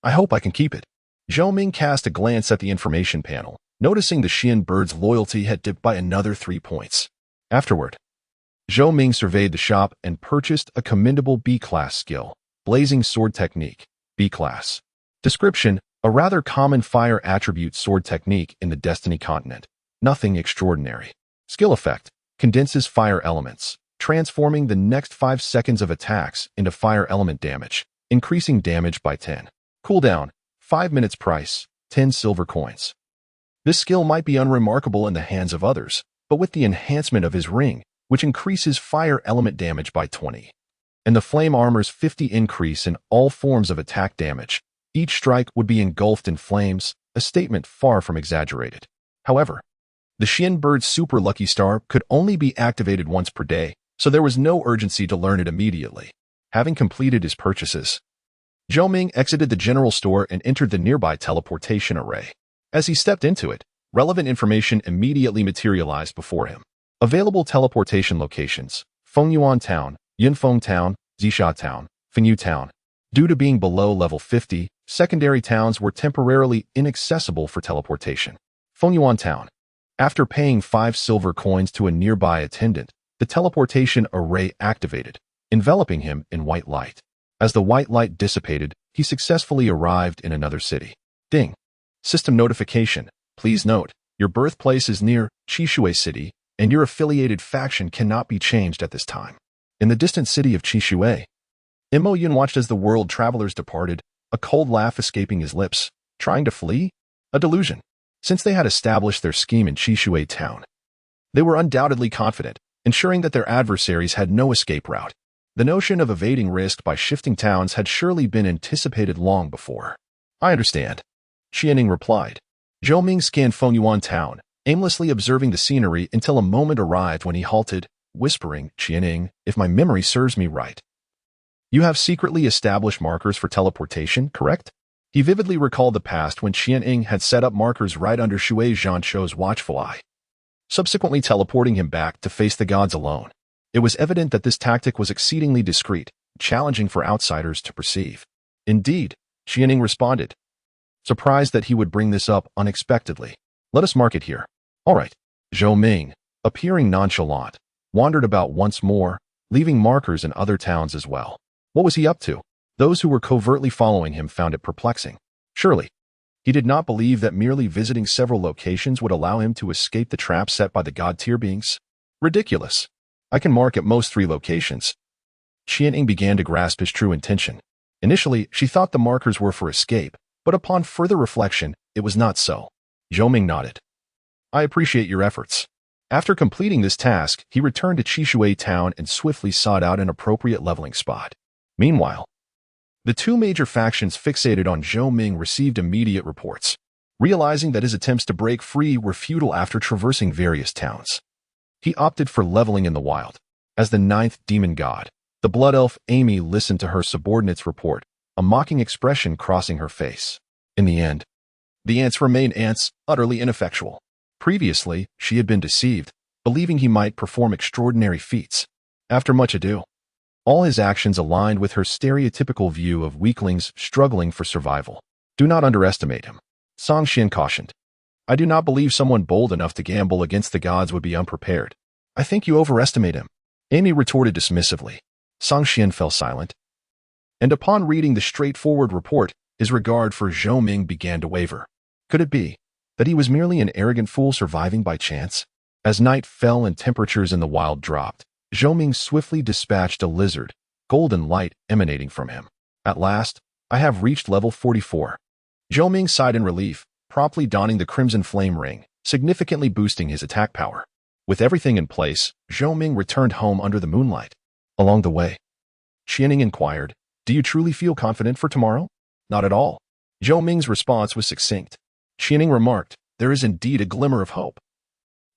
I hope I can keep it. Zhou Ming cast a glance at the information panel, noticing the Xian bird's loyalty had dipped by another 3 points. Afterward, Zhou Ming surveyed the shop and purchased a commendable B-Class skill, Blazing Sword Technique, B-Class. Description: a rather common fire attribute sword technique in the Destiny continent. Nothing extraordinary. Skill effect: condenses fire elements, transforming the next 5 seconds of attacks into fire element damage, increasing damage by 10. Cooldown: 5 minutes. Price: 10 silver coins. This skill might be unremarkable in the hands of others, but with the enhancement of his ring, which increases fire element damage by 20, and the flame armor's 50 increase in all forms of attack damage, each strike would be engulfed in flames, a statement far from exaggerated. However, the Xian bird's super lucky star could only be activated once per day, so there was no urgency to learn it immediately. Having completed his purchases, Zhou Ming exited the general store and entered the nearby teleportation array. As he stepped into it, relevant information immediately materialized before him. Available teleportation locations: Fengyuan Town, Yunfeng Town, Zisha Town, Fenyu Town. Due to being below level 50, secondary towns were temporarily inaccessible for teleportation. Fengyuan Town. After paying 5 silver coins to a nearby attendant, the teleportation array activated, enveloping him in white light. As the white light dissipated, he successfully arrived in another city. Ding. System notification. Please note, your birthplace is near Chishui City, and your affiliated faction cannot be changed at this time. In the distant city of Chishui, Mo Yun watched as the world travelers departed, a cold laugh escaping his lips. Trying to flee? A delusion. Since they had established their scheme in Chishui town, they were undoubtedly confident, ensuring that their adversaries had no escape route. The notion of evading risk by shifting towns had surely been anticipated long before. I understand, Xianning replied. Zhou Ming scanned Fengyuan town, aimlessly observing the scenery until a moment arrived when he halted, whispering, Xianning, if my memory serves me right, you have secretly established markers for teleportation, correct? He vividly recalled the past when Xianning had set up markers right under Shui Zhanchou's watchful eye, subsequently teleporting him back to face the gods alone. It was evident that this tactic was exceedingly discreet, challenging for outsiders to perceive. Indeed, Xianning responded, surprised that he would bring this up unexpectedly. Let us mark it here. All right. Zhou Ming, appearing nonchalant, wandered about once more, leaving markers in other towns as well. What was he up to? Those who were covertly following him found it perplexing. Surely, he did not believe that merely visiting several locations would allow him to escape the trap set by the God-Tier beings. Ridiculous. I can mark at most 3 locations. Xianning began to grasp his true intention. Initially, she thought the markers were for escape, but upon further reflection, it was not so. Zhou Ming nodded. I appreciate your efforts. After completing this task, he returned to Chishui town and swiftly sought out an appropriate leveling spot. Meanwhile, the 2 major factions fixated on Zhou Ming received immediate reports, realizing that his attempts to break free were futile after traversing various towns. He opted for leveling in the wild. As the 9th demon god, the blood elf Amy listened to her subordinate's report, a mocking expression crossing her face. In the end, the ants remained ants, utterly ineffectual. Previously, she had been deceived, believing he might perform extraordinary feats. After much ado, all his actions aligned with her stereotypical view of weaklings struggling for survival. Do not underestimate him, Song Xian cautioned. I do not believe someone bold enough to gamble against the gods would be unprepared. I think you overestimate him, Amy retorted dismissively. Song Xian fell silent, and upon reading the straightforward report, his regard for Zhou Ming began to waver. Could it be that he was merely an arrogant fool surviving by chance? As night fell and temperatures in the wild dropped, Zhou Ming swiftly dispatched a lizard, golden light emanating from him. At last, I have reached level 44. Zhou Ming sighed in relief, promptly donning the crimson flame ring, significantly boosting his attack power. With everything in place, Zhou Ming returned home under the moonlight. Along the way, Xianning inquired, do you truly feel confident for tomorrow? Not at all. Zhou Ming's response was succinct. Xianning remarked, there is indeed a glimmer of hope.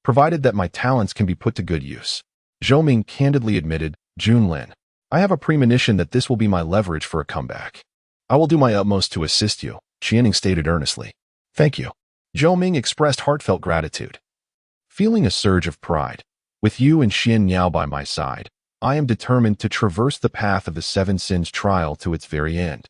Provided that my talents can be put to good use. Zhou Ming candidly admitted, Junlin, I have a premonition that this will be my leverage for a comeback. I will do my utmost to assist you, Qianing stated earnestly. Thank you. Zhou Ming expressed heartfelt gratitude. Feeling a surge of pride, with you and Xian Niao by my side, I am determined to traverse the path of the Seven Sins trial to its very end.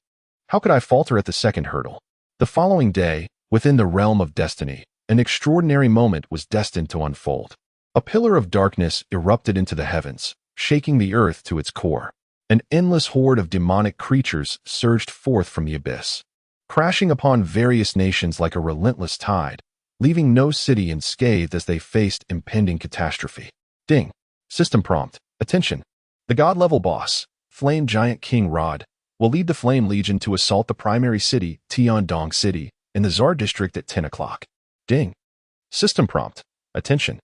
How could I falter at the second hurdle? The following day, within the realm of destiny, an extraordinary moment was destined to unfold. A pillar of darkness erupted into the heavens, shaking the earth to its core. An endless horde of demonic creatures surged forth from the abyss, crashing upon various nations like a relentless tide, leaving no city unscathed as they faced impending catastrophe. Ding. System prompt. Attention. The God-level boss, Flame Giant King Rod, will lead the Flame Legion to assault the primary city, Tiandong City, in the Zar District at 10 o'clock. Ding. System prompt. Attention.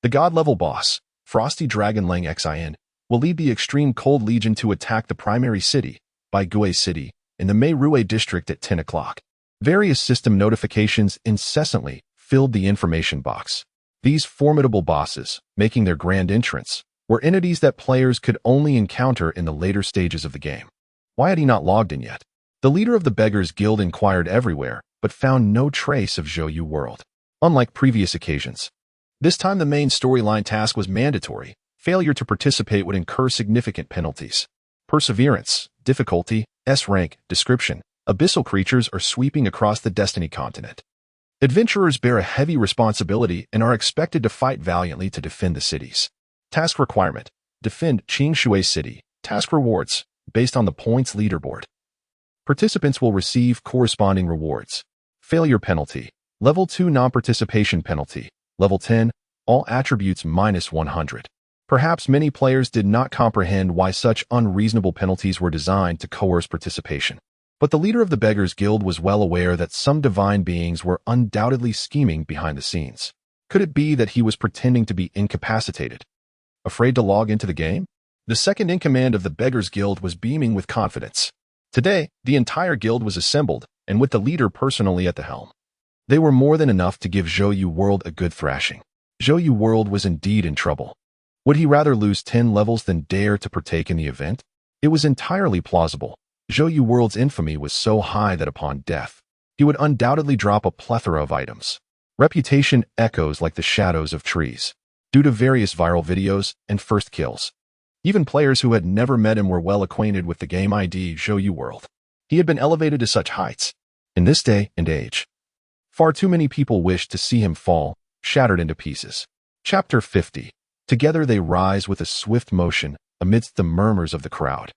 The God-level boss, Frosty Dragon Lang Xin, will lead the Extreme Cold Legion to attack the primary city, Baigui City, in the Meirue District at 10 o'clock. Various system notifications incessantly filled the information box. These formidable bosses, making their grand entrance, were entities that players could only encounter in the later stages of the game. Why had he not logged in yet? The leader of the Beggars Guild inquired everywhere, but found no trace of Zhou World. Unlike previous occasions, this time the main storyline task was mandatory. Failure to participate would incur significant penalties. Perseverance, difficulty, S rank, description. Abyssal creatures are sweeping across the Destiny continent. Adventurers bear a heavy responsibility and are expected to fight valiantly to defend the cities. Task requirement. Defend Qingshui City. Task rewards, based on the points leaderboard. Participants will receive corresponding rewards. Failure penalty. Level 2 non-participation penalty. Level 10, all attributes minus 100. Perhaps many players did not comprehend why such unreasonable penalties were designed to coerce participation. But the leader of the Beggars Guild was well aware that some divine beings were undoubtedly scheming behind the scenes. Could it be that he was pretending to be incapacitated? Afraid to log into the game? The second-in-command of the Beggars Guild was beaming with confidence. Today, the entire guild was assembled, and with the leader personally at the helm. They were more than enough to give Zhou World a good thrashing. Zhou World was indeed in trouble. Would he rather lose 10 levels than dare to partake in the event? It was entirely plausible. Zhou World's infamy was so high that upon death, he would undoubtedly drop a plethora of items. Reputation echoes like the shadows of trees, due to various viral videos and first kills. Even players who had never met him were well acquainted with the game ID Zhou World. He had been elevated to such heights. In this day and age, far too many people wished to see him fall, shattered into pieces. Chapter 50. Together they rise with a swift motion amidst the murmurs of the crowd.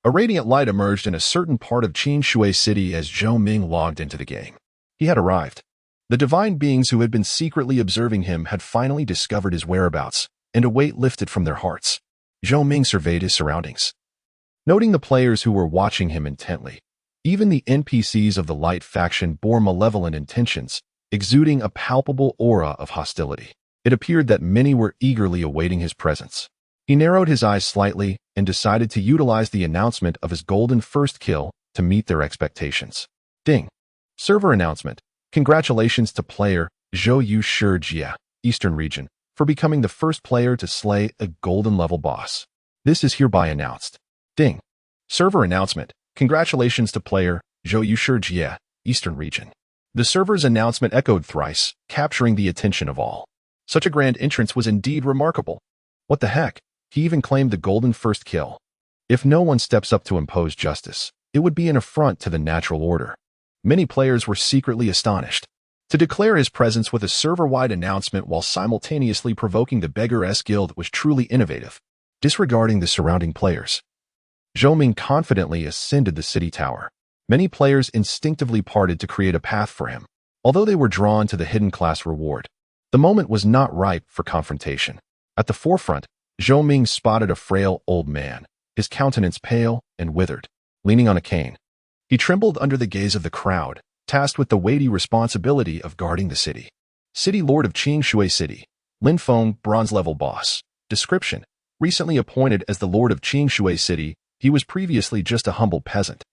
A radiant light emerged in a certain part of Qingshui City as Zhou Ming logged into the game. He had arrived. The divine beings who had been secretly observing him had finally discovered his whereabouts, and a weight lifted from their hearts. Zhou Ming surveyed his surroundings. Noting the players who were watching him intently, even the NPCs of the Light faction bore malevolent intentions, exuding a palpable aura of hostility. It appeared that many were eagerly awaiting his presence. He narrowed his eyes slightly and decided to utilize the announcement of his golden first kill to meet their expectations. Ding. Server announcement. Congratulations to player Zhou Shijia, Eastern Region, for becoming the first player to slay a golden level boss. This is hereby announced. Ding. Server announcement. Congratulations to player Zhou Shijia, Eastern Region. The server's announcement echoed thrice, capturing the attention of all. Such a grand entrance was indeed remarkable. What the heck? He even claimed the golden first kill. If no one steps up to impose justice, it would be an affront to the natural order. Many players were secretly astonished. To declare his presence with a server-wide announcement while simultaneously provoking the Beggars Guild was truly innovative. Disregarding the surrounding players, Zhou Ming confidently ascended the city tower. Many players instinctively parted to create a path for him, although they were drawn to the hidden class reward. The moment was not ripe for confrontation. At the forefront, Zhou Ming spotted a frail old man, his countenance pale and withered, leaning on a cane. He trembled under the gaze of the crowd, tasked with the weighty responsibility of guarding the city. City Lord of Qingshui City, Lin Feng, bronze-level boss. Description: recently appointed as the Lord of Qingshui City, he was previously just a humble peasant.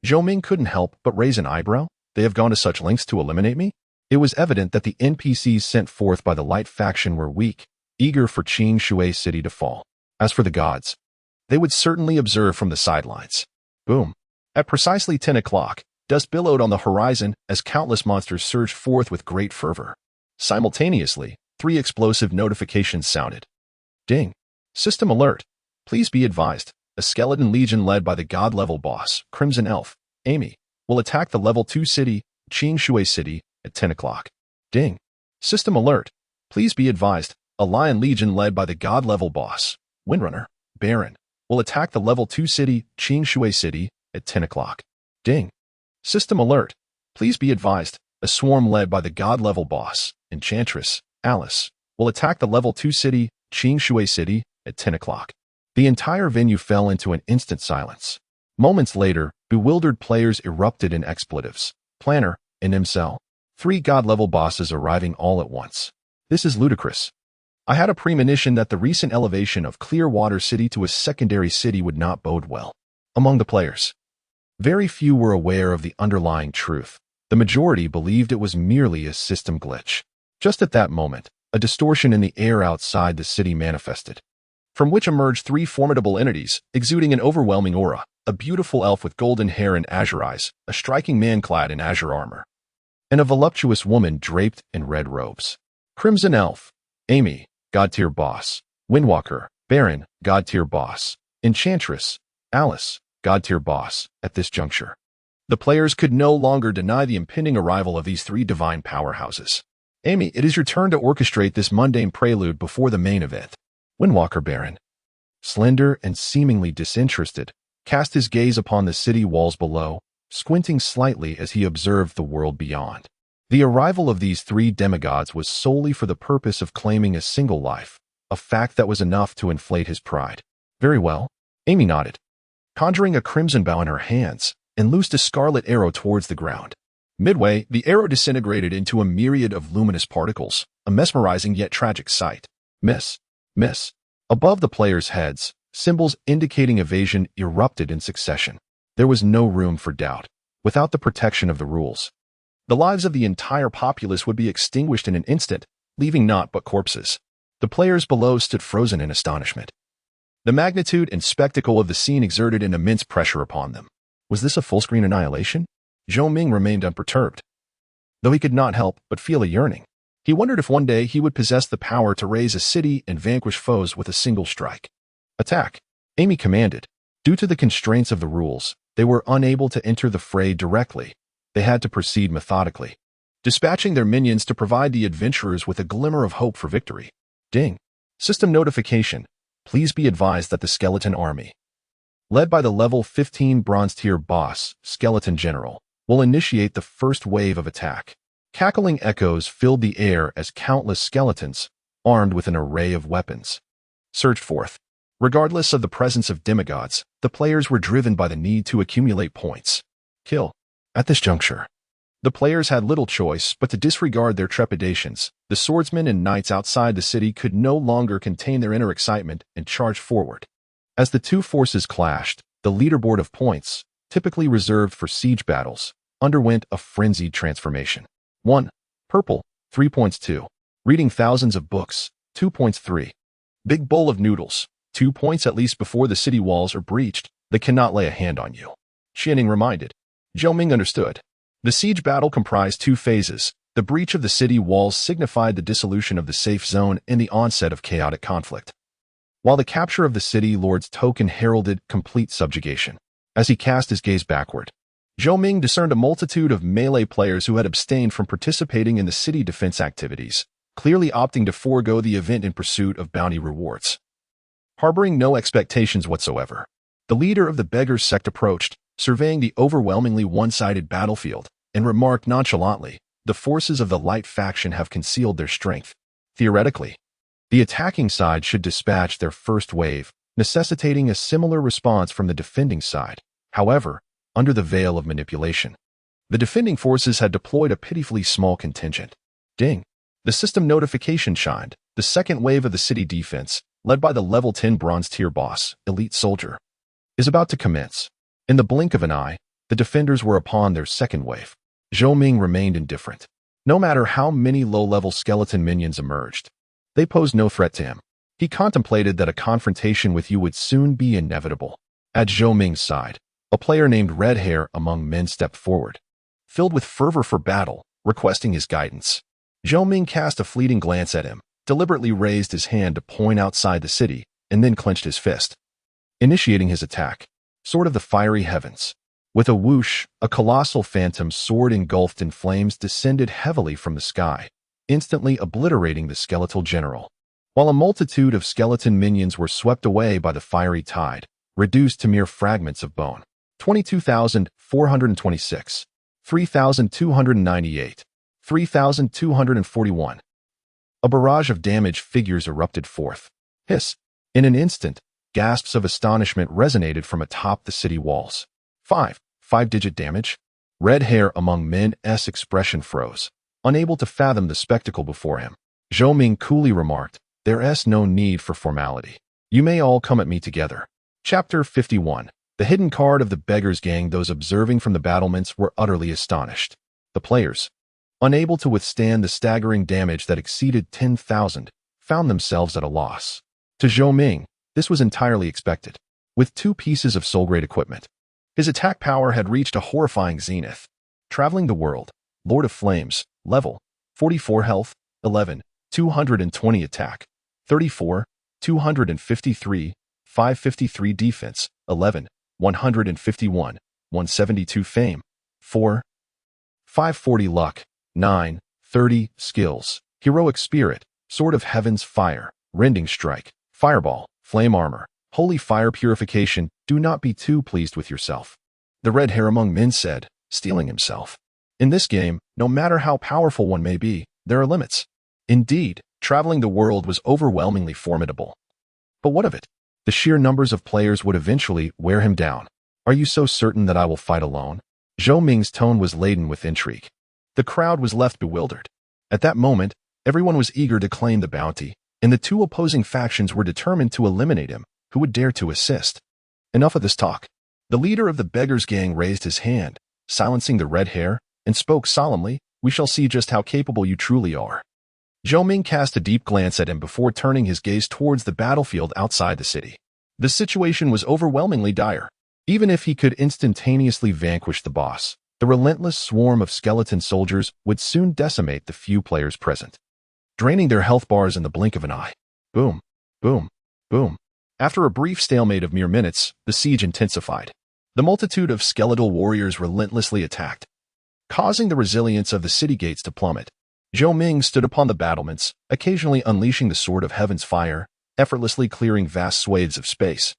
Zhou Ming couldn't help but raise an eyebrow. They have gone to such lengths to eliminate me? It was evident that the NPCs sent forth by the Light faction were weak, eager for Qing Shui City to fall. As for the gods, they would certainly observe from the sidelines. Boom. At precisely 10 o'clock, dust billowed on the horizon as countless monsters surged forth with great fervor. Simultaneously, 3 explosive notifications sounded. Ding. System alert. Please be advised, a skeleton legion led by the god-level boss, Crimson Elf, Amy, will attack the level 2 city, Qing Shui City, at 10 o'clock. Ding. System alert. Please be advised, a lion legion led by the god-level boss, Windrunner, Baron, will attack the level 2 city, Qing Shui City, at 10 o'clock. Ding. System alert. Please be advised, a swarm led by the god-level boss, Enchantress, Alice, will attack the level 2 city, Qing Shui City, at 10 o'clock. The entire venue fell into an instant silence. Moments later, bewildered players erupted in expletives. Planner, and Imcel. 3 god-level bosses arriving all at once. This is ludicrous. I had a premonition that the recent elevation of Clearwater City to a secondary city would not bode well. Among the players, very few were aware of the underlying truth. The majority believed it was merely a system glitch. Just at that moment, a distortion in the air outside the city manifested, from which emerged 3 formidable entities, exuding an overwhelming aura: a beautiful elf with golden hair and azure eyes, a striking man clad in azure armor, and a voluptuous woman draped in red robes. Crimson Elf, Amy, God-Tier boss. Windwalker, Baron, God-Tier boss. Enchantress, Alice, God-Tier boss. At this juncture, the players could no longer deny the impending arrival of these 3 divine powerhouses. Amy, it is your turn to orchestrate this mundane prelude before the main event. Windwalker Baron, slender and seemingly disinterested, cast his gaze upon the city walls below, squinting slightly as he observed the world beyond. The arrival of these 3 demigods was solely for the purpose of claiming a single life, a fact that was enough to inflate his pride. Very well, Amy nodded, conjuring a crimson bow in her hands, and loosed a scarlet arrow towards the ground. Midway, the arrow disintegrated into a myriad of luminous particles, a mesmerizing yet tragic sight. Miss. Miss. Above the players' heads, symbols indicating evasion erupted in succession. There was no room for doubt. Without the protection of the rules, the lives of the entire populace would be extinguished in an instant, leaving naught but corpses. The players below stood frozen in astonishment. The magnitude and spectacle of the scene exerted an immense pressure upon them. Was this a full-screen annihilation? Zhou Ming remained unperturbed, though he could not help but feel a yearning. He wondered if one day he would possess the power to raise a city and vanquish foes with a single strike. Attack, Amy commanded. Due to the constraints of the rules, they were unable to enter the fray directly. They had to proceed methodically, dispatching their minions to provide the adventurers with a glimmer of hope for victory. Ding. System notification. Please be advised that the Skeleton Army, led by the level 15 bronze tier boss, Skeleton General, will initiate the first wave of attack. Cackling echoes filled the air as countless skeletons, armed with an array of weapons, surged forth. Regardless of the presence of demigods, the players were driven by the need to accumulate points. Kill. At this juncture, the players had little choice but to disregard their trepidations. The swordsmen and knights outside the city could no longer contain their inner excitement and charged forward. As the 2 forces clashed, the leaderboard of points, typically reserved for siege battles, underwent a frenzied transformation. 1. Purple, 3 points. 2. Reading thousands of books, 2 points. 3. Big bowl of noodles, 2 points. At least before the city walls are breached, they cannot lay a hand on you. Xianing reminded. Zhou Ming understood. The siege battle comprised 2 phases. The breach of the city walls signified the dissolution of the safe zone and the onset of chaotic conflict, while the capture of the city lord's token heralded complete subjugation. As he cast his gaze backward, Zhou Ming discerned a multitude of melee players who had abstained from participating in the city defense activities, clearly opting to forego the event in pursuit of bounty rewards. Harboring no expectations whatsoever, the leader of the beggars' sect approached, surveying the overwhelmingly one-sided battlefield, and remarked nonchalantly, "The forces of the Light faction have concealed their strength. Theoretically, the attacking side should dispatch their first wave, necessitating a similar response from the defending side. However, under the veil of manipulation, the defending forces had deployed a pitifully small contingent." Ding. The system notification chimed. The second wave of the city defense, led by the level 10 bronze tier boss, Elite Soldier, is about to commence. In the blink of an eye, the defenders were upon their second wave. Zhou Ming remained indifferent. No matter how many low-level skeleton minions emerged, they posed no threat to him. He contemplated that a confrontation with you would soon be inevitable. At Zhou Ming's side, a player named Red Hair among men stepped forward, filled with fervor for battle, requesting his guidance. Zhou Ming cast a fleeting glance at him, deliberately raised his hand to point outside the city, and then clenched his fist, initiating his attack. Sword of the Fiery Heavens. With a whoosh, a colossal phantom sword engulfed in flames descended heavily from the sky, instantly obliterating the skeletal general. While a multitude of skeleton minions were swept away by the fiery tide, reduced to mere fragments of bone. 22,426, 3,298, 3,241. A barrage of damage figures erupted forth. Hiss! In an instant, gasps of astonishment resonated from atop the city walls. Five-digit damage? Red Hair among men's expression froze, unable to fathom the spectacle before him. Zhou Ming coolly remarked, "There's no need for formality. You may all come at me together." Chapter 51. The hidden card of the Beggars Gang. Those observing from the battlements were utterly astonished. The players, unable to withstand the staggering damage that exceeded 10,000, found themselves at a loss. To Zhou Ming, this was entirely expected. With 2 pieces of soul-grade equipment, his attack power had reached a horrifying zenith. Traveling the World, Lord of Flames, level 44 health, 11, 220 attack, 34, 253, 553 defense, 11, 151, 172 fame, 4, 540 luck, 9, 30 skills, heroic spirit, sword of heaven's fire, rending strike, fireball, flame armor, holy fire purification. Do not be too pleased with yourself. The Red Hair among men said, steeling himself. In this game, no matter how powerful one may be, there are limits. Indeed, traveling the world was overwhelmingly formidable. But what of it? The sheer numbers of players would eventually wear him down. Are you so certain that I will fight alone? Zhou Ming's tone was laden with intrigue. The crowd was left bewildered. At that moment, everyone was eager to claim the bounty, and the 2 opposing factions were determined to eliminate him. Who would dare to assist? Enough of this talk. The leader of the Beggars Gang raised his hand, silencing the Red Hair, and spoke solemnly, "We shall see just how capable you truly are." Zhou Ming cast a deep glance at him before turning his gaze towards the battlefield outside the city. The situation was overwhelmingly dire. Even if he could instantaneously vanquish the boss, the relentless swarm of skeleton soldiers would soon decimate the few players present, draining their health bars in the blink of an eye. Boom, boom, boom. After a brief stalemate of mere minutes, the siege intensified. The multitude of skeletal warriors relentlessly attacked, causing the resilience of the city gates to plummet. Zhou Ming stood upon the battlements, occasionally unleashing the sword of heaven's fire, effortlessly clearing vast swathes of space.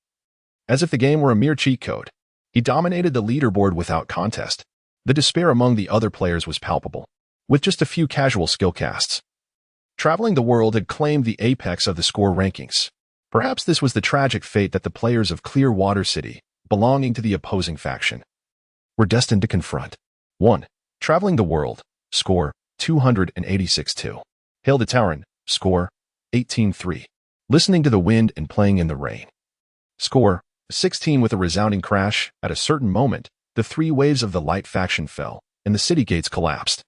As if the game were a mere cheat code, he dominated the leaderboard without contest. The despair among the other players was palpable. With just a few casual skill casts, Traveling the World had claimed the apex of the score rankings. Perhaps this was the tragic fate that the players of Clearwater City, belonging to the opposing faction, were destined to confront. 1. Traveling the World, score 286-2. Hail to Tauren, score 18-3. Listening to the Wind and Playing in the Rain, score 16. With a resounding crash, at a certain moment, the 3 waves of the Light faction fell, and the city gates collapsed,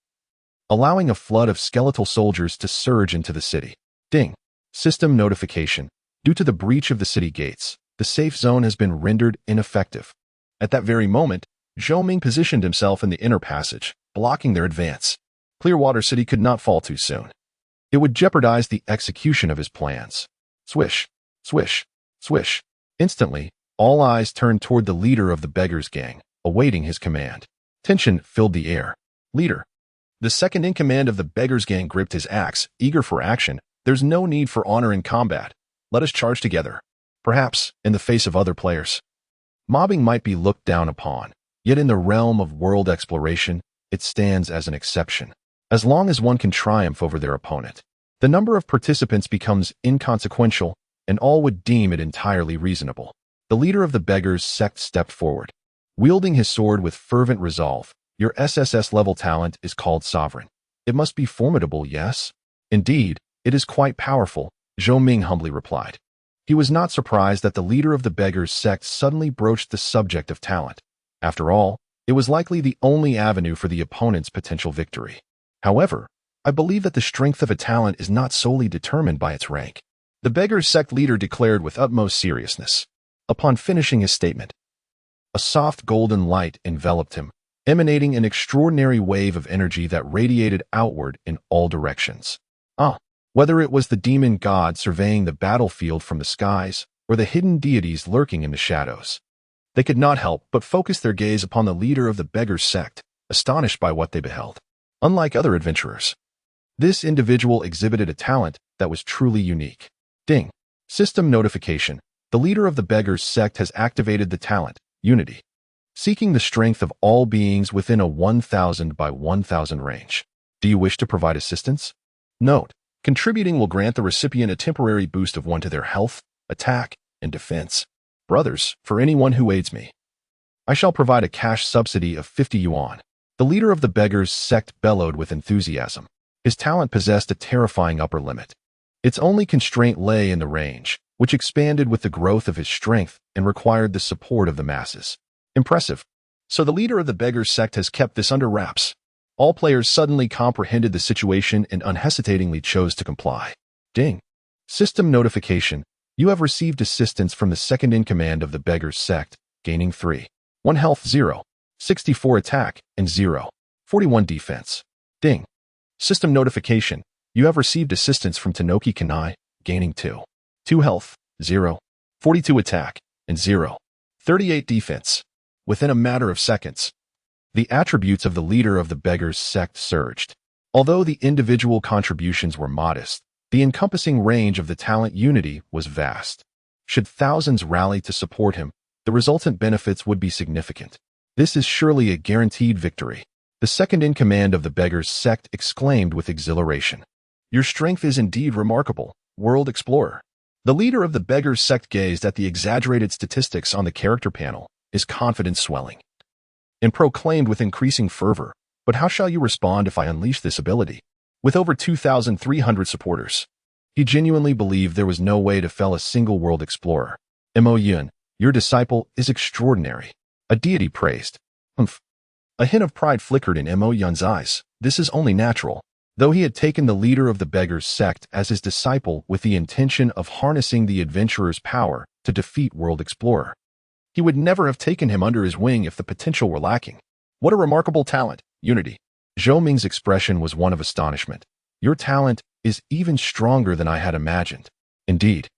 allowing a flood of skeletal soldiers to surge into the city. Ding. System notification. Due to the breach of the city gates, the safe zone has been rendered ineffective. At that very moment, Zhou Ming positioned himself in the inner passage, blocking their advance. Clearwater City could not fall too soon. It would jeopardize the execution of his plans. Swish, swish, swish. Instantly, all eyes turned toward the leader of the Beggars Gang, awaiting his command. Tension filled the air. Leader. The second in command of the Beggars Gang gripped his axe, eager for action. There's no need for honor in combat. Let us charge together. Perhaps, in the face of other players, mobbing might be looked down upon, yet in the realm of world exploration, it stands as an exception. As long as one can triumph over their opponent, the number of participants becomes inconsequential, and all would deem it entirely reasonable. The leader of the Beggars sect stepped forward, wielding his sword with fervent resolve. Your SSS-level talent is called Sovereign. It must be formidable, yes? Indeed, it is quite powerful, Zhou Ming humbly replied. He was not surprised that the leader of the Beggars sect suddenly broached the subject of talent. After all, it was likely the only avenue for the opponent's potential victory. However, I believe that the strength of a talent is not solely determined by its rank. The beggar's sect leader declared with utmost seriousness. Upon finishing his statement, a soft golden light enveloped him, emanating an extraordinary wave of energy that radiated outward in all directions. Whether it was the demon god surveying the battlefield from the skies, or the hidden deities lurking in the shadows, they could not help but focus their gaze upon the leader of the beggar's sect, astonished by what they beheld. Unlike other adventurers, this individual exhibited a talent that was truly unique. Ding. System notification. The leader of the beggar's sect has activated the talent, Unity, seeking the strength of all beings within a 1000 by 1000 range. Do you wish to provide assistance? Note: contributing will grant the recipient a temporary boost of 1 to their health, attack, and defense. Brothers, for anyone who aids me, I shall provide a cash subsidy of 50 yuan. The leader of the beggar's sect bellowed with enthusiasm. His talent possessed a terrifying upper limit. Its only constraint lay in the range, which expanded with the growth of his strength and required the support of the masses. Impressive. So the leader of the beggar's sect has kept this under wraps. All players suddenly comprehended the situation and unhesitatingly chose to comply. Ding. System notification. You have received assistance from the second-in-command of the beggar's sect, gaining 3. 1 health 0. 64 attack, and 0. 41 defense. Ding. System notification. You have received assistance from Tanoki Kanai, gaining 2. 2 health, 0. 42 attack, and 0. 38 defense. Within a matter of seconds, the attributes of the leader of the beggar's sect surged. Although the individual contributions were modest, the encompassing range of the talent Unity was vast. Should thousands rally to support him, the resultant benefits would be significant. This is surely a guaranteed victory. The second-in-command of the beggar's sect exclaimed with exhilaration. Your strength is indeed remarkable, World Explorer. The leader of the beggar's sect gazed at the exaggerated statistics on the character panel, his confidence swelling, and proclaimed with increasing fervor, but how shall you respond if I unleash this ability? With over 2,300 supporters, he genuinely believed there was no way to fell a single world explorer. Mo Yun, your disciple is extraordinary. A deity praised. Humph. A hint of pride flickered in Mo Yun's eyes. This is only natural. Though he had taken the leader of the beggar's sect as his disciple with the intention of harnessing the adventurer's power to defeat World Explorer, he would never have taken him under his wing if the potential were lacking. What a remarkable talent, Unity. Zhou Ming's expression was one of astonishment. Your talent is even stronger than I had imagined. Indeed,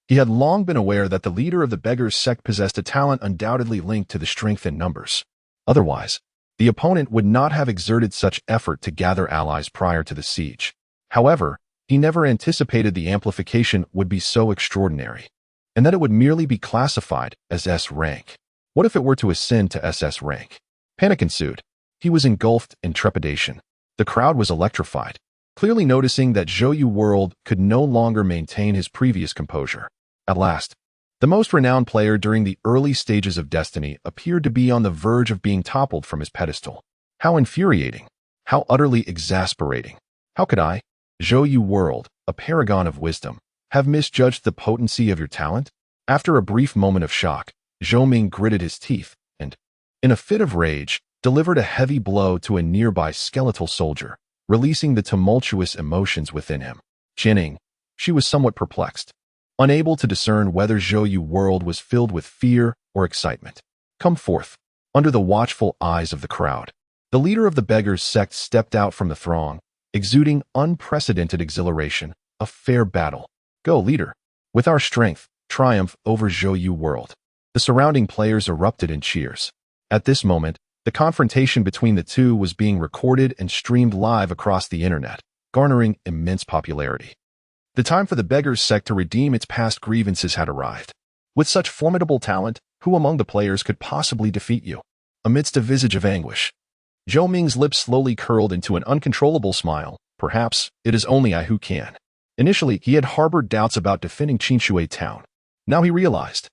he had long been aware that the leader of the beggar's sect possessed a talent undoubtedly linked to the strength in numbers. Otherwise, the opponent would not have exerted such effort to gather allies prior to the siege. However, he never anticipated the amplification would be so extraordinary, and that it would merely be classified as S rank. What if it were to ascend to SS rank? Panic ensued. He was engulfed in trepidation. The crowd was electrified, clearly noticing that Zhou World could no longer maintain his previous composure. At last, the most renowned player during the early stages of Destiny appeared to be on the verge of being toppled from his pedestal. How infuriating! How utterly exasperating! How could I, Zhou World, a paragon of wisdom, have misjudged the potency of your talent? After a brief moment of shock, Zhou Ming gritted his teeth and, in a fit of rage, delivered a heavy blow to a nearby skeletal soldier, releasing the tumultuous emotions within him. Chinning, she was somewhat perplexed, unable to discern whether Zhou World was filled with fear or excitement. Come forth. Under the watchful eyes of the crowd, the leader of the beggar's sect stepped out from the throng, exuding unprecedented exhilaration. A fair battle. Go, leader. With our strength, triumph over Zhou World. The surrounding players erupted in cheers. At this moment, the confrontation between the two was being recorded and streamed live across the internet, garnering immense popularity. The time for the beggar's sect to redeem its past grievances had arrived. With such formidable talent, who among the players could possibly defeat you? Amidst a visage of anguish, Zhou Ming's lips slowly curled into an uncontrollable smile. Perhaps it is only I who can. Initially, he had harbored doubts about defending Qinshui town. Now he realized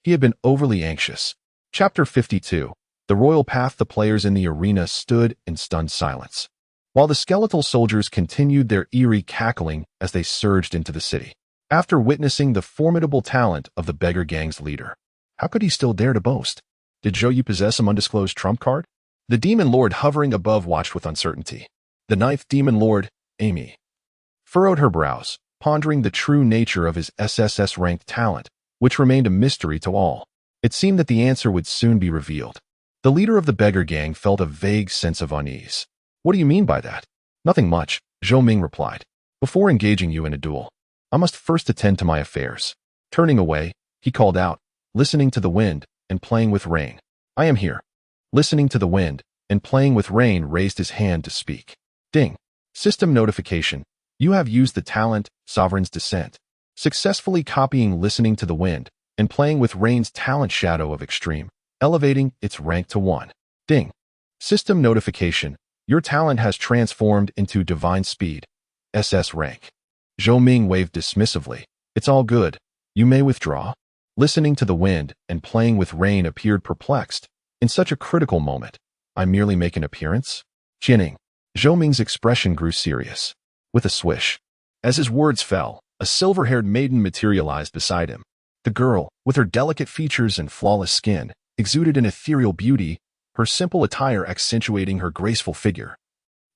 he had been overly anxious. Chapter 52. The royal path. The players in the arena stood in stunned silence, while the skeletal soldiers continued their eerie cackling as they surged into the city. After witnessing the formidable talent of the beggar gang's leader, how could he still dare to boast? Did Zhou possess some undisclosed trump card? The demon lord hovering above watched with uncertainty. The ninth demon lord, Amy, furrowed her brows, pondering the true nature of his SSS-ranked talent, which remained a mystery to all. It seemed that the answer would soon be revealed. The leader of the beggar gang felt a vague sense of unease. What do you mean by that? Nothing much, Zhou Ming replied. Before engaging you in a duel, I must first attend to my affairs. Turning away, he called out, listening to the wind and playing with rain. I am here. Listening to the wind and playing with rain raised his hand to speak. Ding. System notification. You have used the talent, Sovereign's Descent, successfully copying listening to the wind and playing with rain's talent Shadow of Extreme, elevating its rank to 1. Ding. System notification. Your talent has transformed into Divine Speed, SS rank. Zhou Ming waved dismissively. It's all good. You may withdraw. Listening to the wind and playing with rain appeared perplexed. In such a critical moment, I merely make an appearance? Jianing. Zhou Ming's expression grew serious. With a swish. As his words fell, a silver-haired maiden materialized beside him. The girl, with her delicate features and flawless skin, exuded an ethereal beauty, her simple attire accentuating her graceful figure,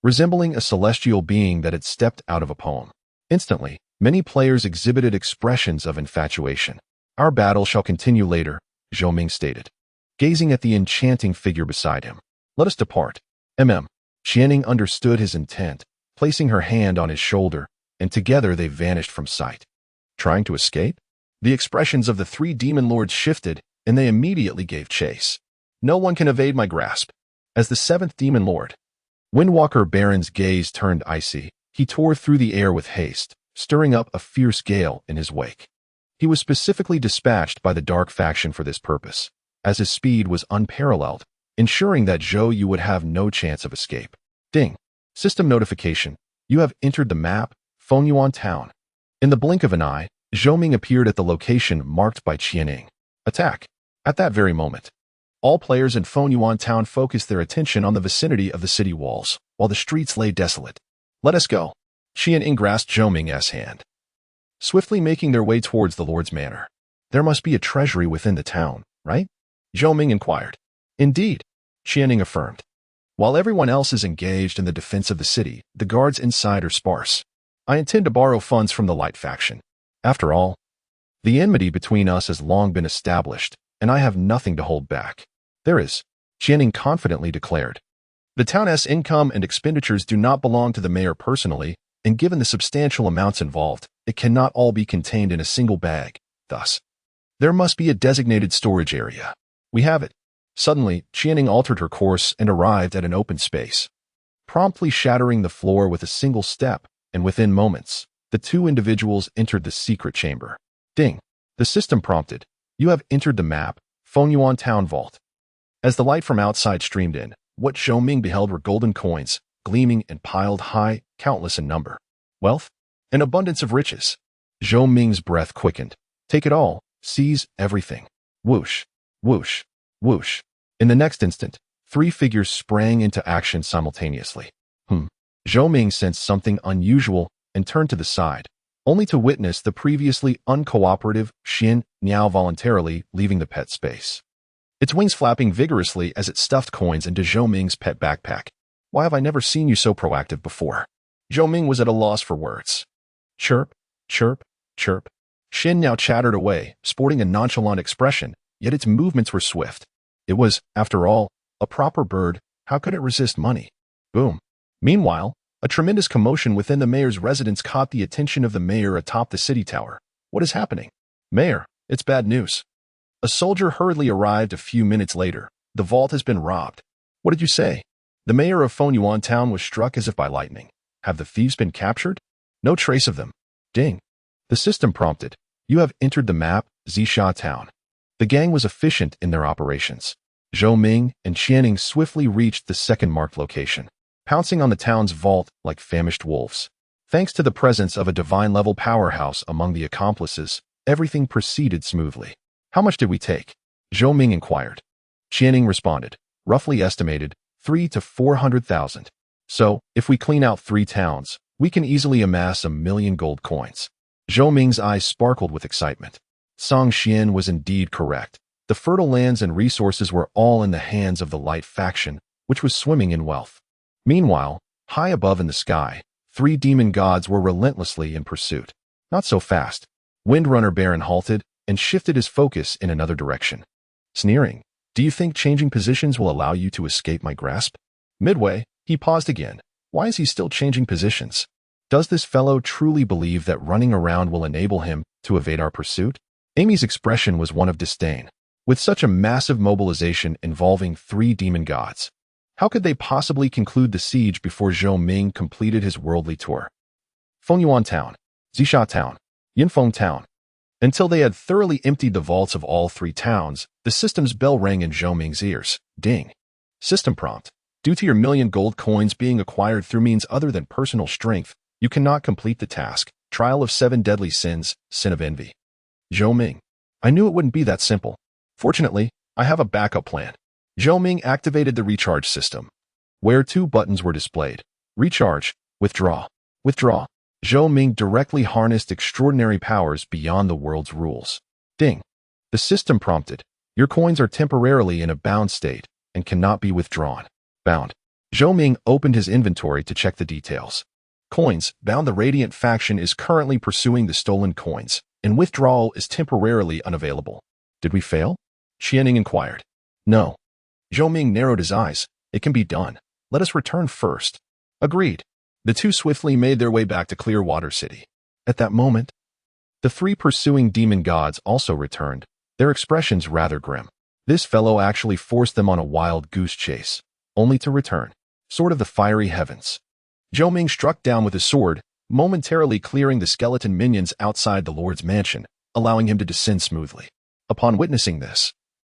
resembling a celestial being that had stepped out of a poem. Instantly, many players exhibited expressions of infatuation. Our battle shall continue later, Zhou Ming stated, gazing at the enchanting figure beside him. Let us depart. Qianing understood his intent, placing her hand on his shoulder, and together they vanished from sight. Trying to escape? The expressions of the 3 demon lords shifted, and they immediately gave chase. No one can evade my grasp. As the 7th demon lord, Windwalker Baron's gaze turned icy. He tore through the air with haste, stirring up a fierce gale in his wake. He was specifically dispatched by the Dark Faction for this purpose, as his speed was unparalleled, ensuring that Zhou Yu would have no chance of escape. Ding. System notification. You have entered the map, Fengyuan Town. In the blink of an eye, Zhou Ming appeared at the location marked by Qianing. Attack. At that very moment, all players in Fengyuan Town focused their attention on the vicinity of the city walls, while the streets lay desolate. Let us go. Qianing grasped Zhou Ming's hand, swiftly making their way towards the Lord's Manor. There must be a treasury within the town, right? Zhou Ming inquired. Indeed, Qianing affirmed. While everyone else is engaged in the defense of the city, the guards inside are sparse. I intend to borrow funds from the Light Faction. After all, the enmity between us has long been established, and I have nothing to hold back. There is, Qianing confidently declared. The town's income and expenditures do not belong to the mayor personally, and given the substantial amounts involved, it cannot all be contained in a single bag. Thus, there must be a designated storage area. We have it. Suddenly, Qianing altered her course and arrived at an open space, promptly shattering the floor with a single step, and within moments, the 2 individuals entered the secret chamber. Ding. The system prompted. You have entered the map, Fengyuan Town Vault. As the light from outside streamed in, what Zhou Ming beheld were golden coins, gleaming and piled high, countless in number. Wealth? An abundance of riches. Zhou Ming's breath quickened. Take it all. Seize everything. Whoosh. Whoosh. Whoosh. In the next instant, 3 figures sprang into action simultaneously. Zhou Ming sensed something unusual and turned to the side, only to witness the previously uncooperative Xin Niao voluntarily leaving the pet space, its wings flapping vigorously as it stuffed coins into Zhou Ming's pet backpack. Why have I never seen you so proactive before? Zhou Ming was at a loss for words. Chirp, chirp, chirp. Xin Niao chattered away, sporting a nonchalant expression, yet its movements were swift. It was, after all, a proper bird. How could it resist money? Boom. Meanwhile, a tremendous commotion within the mayor's residence caught the attention of the mayor atop the city tower. What is happening? Mayor, it's bad news. A soldier hurriedly arrived a few minutes later. The vault has been robbed. What did you say? The mayor of Fengyuan Town was struck as if by lightning. Have the thieves been captured? No trace of them. Ding. The system prompted. You have entered the map, Zisha Town. The gang was efficient in their operations. Zhou Ming and Qianing swiftly reached the second marked location, pouncing on the town's vault like famished wolves. Thanks to the presence of a divine-level powerhouse among the accomplices, everything proceeded smoothly. How much did we take? Zhou Ming inquired. Qianing responded. Roughly estimated, 300,000 to 400,000. So, if we clean out 3 towns, we can easily amass 1,000,000 gold coins. Zhou Ming's eyes sparkled with excitement. Song Xian was indeed correct. The fertile lands and resources were all in the hands of the Light Faction, which was swimming in wealth. Meanwhile, High above in the sky, 3 demon gods were relentlessly in pursuit. Not so fast. Windrunner Baron halted and shifted his focus in another direction. Sneering, "Do you think changing positions will allow you to escape my grasp?" Midway, he paused again. Why is he still changing positions? Does this fellow truly believe that running around will enable him to evade our pursuit? Amy's expression was one of disdain. With such a massive mobilization involving 3 demon gods, how could they possibly conclude the siege before Zhou Ming completed his worldly tour? Fengyuan Town, Zisha Town, Yinfeng Town. Until they had thoroughly emptied the vaults of all 3 towns, the system's bell rang in Zhou Ming's ears. Ding. System prompt. Due to your 1,000,000 gold coins being acquired through means other than personal strength, you cannot complete the task. Trial of 7 deadly sins, sin of envy. Zhou Ming. I knew it wouldn't be that simple. Fortunately, I have a backup plan. Zhou Ming activated the recharge system, where 2 buttons were displayed. Recharge, withdraw, withdraw. Zhou Ming directly harnessed extraordinary powers beyond the world's rules. Ding. The system prompted. Your coins are temporarily in a bound state and cannot be withdrawn. Bound. Zhou Ming opened his inventory to check the details. Coins, bound. The Radiant faction is currently pursuing the stolen coins, and withdrawal is temporarily unavailable. Did we fail? Qianing inquired. No. Zhou Ming narrowed his eyes. It can be done. Let us return first. Agreed. The 2 swiftly made their way back to Clearwater City. At that moment, the 3 pursuing demon gods also returned, their expressions rather grim. This fellow actually forced them on a wild goose chase, only to return. Sword of the fiery heavens. Zhou Ming struck down with his sword, momentarily clearing the skeleton minions outside the Lord's mansion, allowing him to descend smoothly. Upon witnessing this,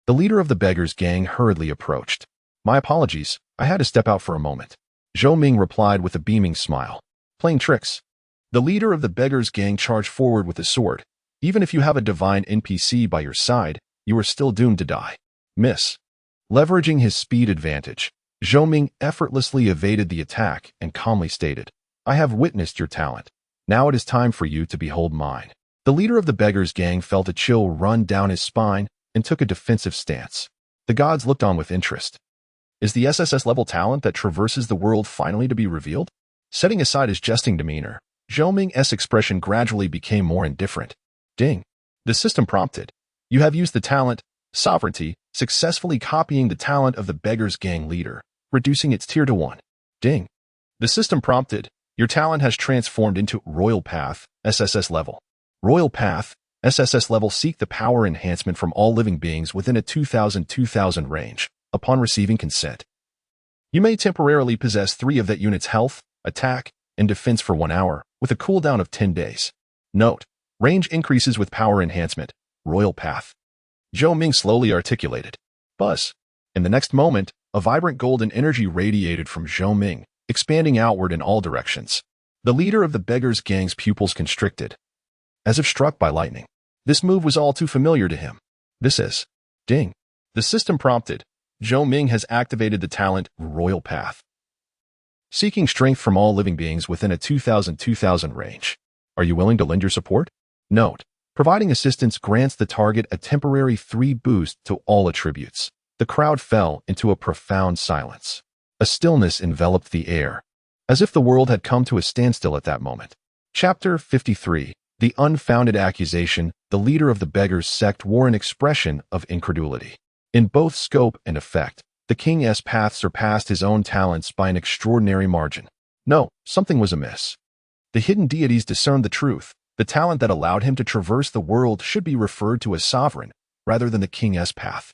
the leader of the beggars gang hurriedly approached. My apologies, I had to step out for a moment. Zhou Ming replied with a beaming smile. Playing tricks. The leader of the beggars gang charged forward with his sword. Even if you have a divine NPC by your side, you are still doomed to die. Miss. Leveraging his speed advantage, Zhou Ming effortlessly evaded the attack and calmly stated, I have witnessed your talent. Now it is time for you to behold mine. The leader of the beggars gang felt a chill run down his spine and took a defensive stance. The gods looked on with interest. Is the SSS-level talent that traverses the world finally to be revealed? Setting aside his jesting demeanor, Zhou Ming's expression gradually became more indifferent. Ding. The system prompted. You have used the talent, Sovereignty, successfully copying the talent of the beggars gang leader, reducing its tier to 1. Ding. The system prompted. Your talent has transformed into Royal Path, SSS level. Royal Path, SSS level. Seek the power enhancement from all living beings within a 2000 range. Upon receiving consent, you may temporarily possess 3 of that unit's health, attack, and defense for 1 hour, with a cooldown of 10 days. Note, range increases with power enhancement, Royal Path. Zhou Ming slowly articulated. Buzz. In the next moment, a vibrant golden energy radiated from Zhou Ming, expanding outward in all directions. The leader of the beggars gang's pupils constricted, as if struck by lightning. This move was all too familiar to him. This is. Ding. The system prompted. Zhou Ming has activated the talent Royal Path. Seeking strength from all living beings within a 2000 range. Are you willing to lend your support? Note, providing assistance grants the target a temporary 3 boost to all attributes. The crowd fell into a profound silence. A stillness enveloped the air, as if the world had come to a standstill at that moment. Chapter 53. The unfounded accusation. The leader of the beggars sect wore an expression of incredulity. In both scope and effect, the King's path surpassed his own talents by an extraordinary margin. No, something was amiss. The hidden deities discerned the truth. The talent that allowed him to traverse the world should be referred to as sovereign, rather than the King's path.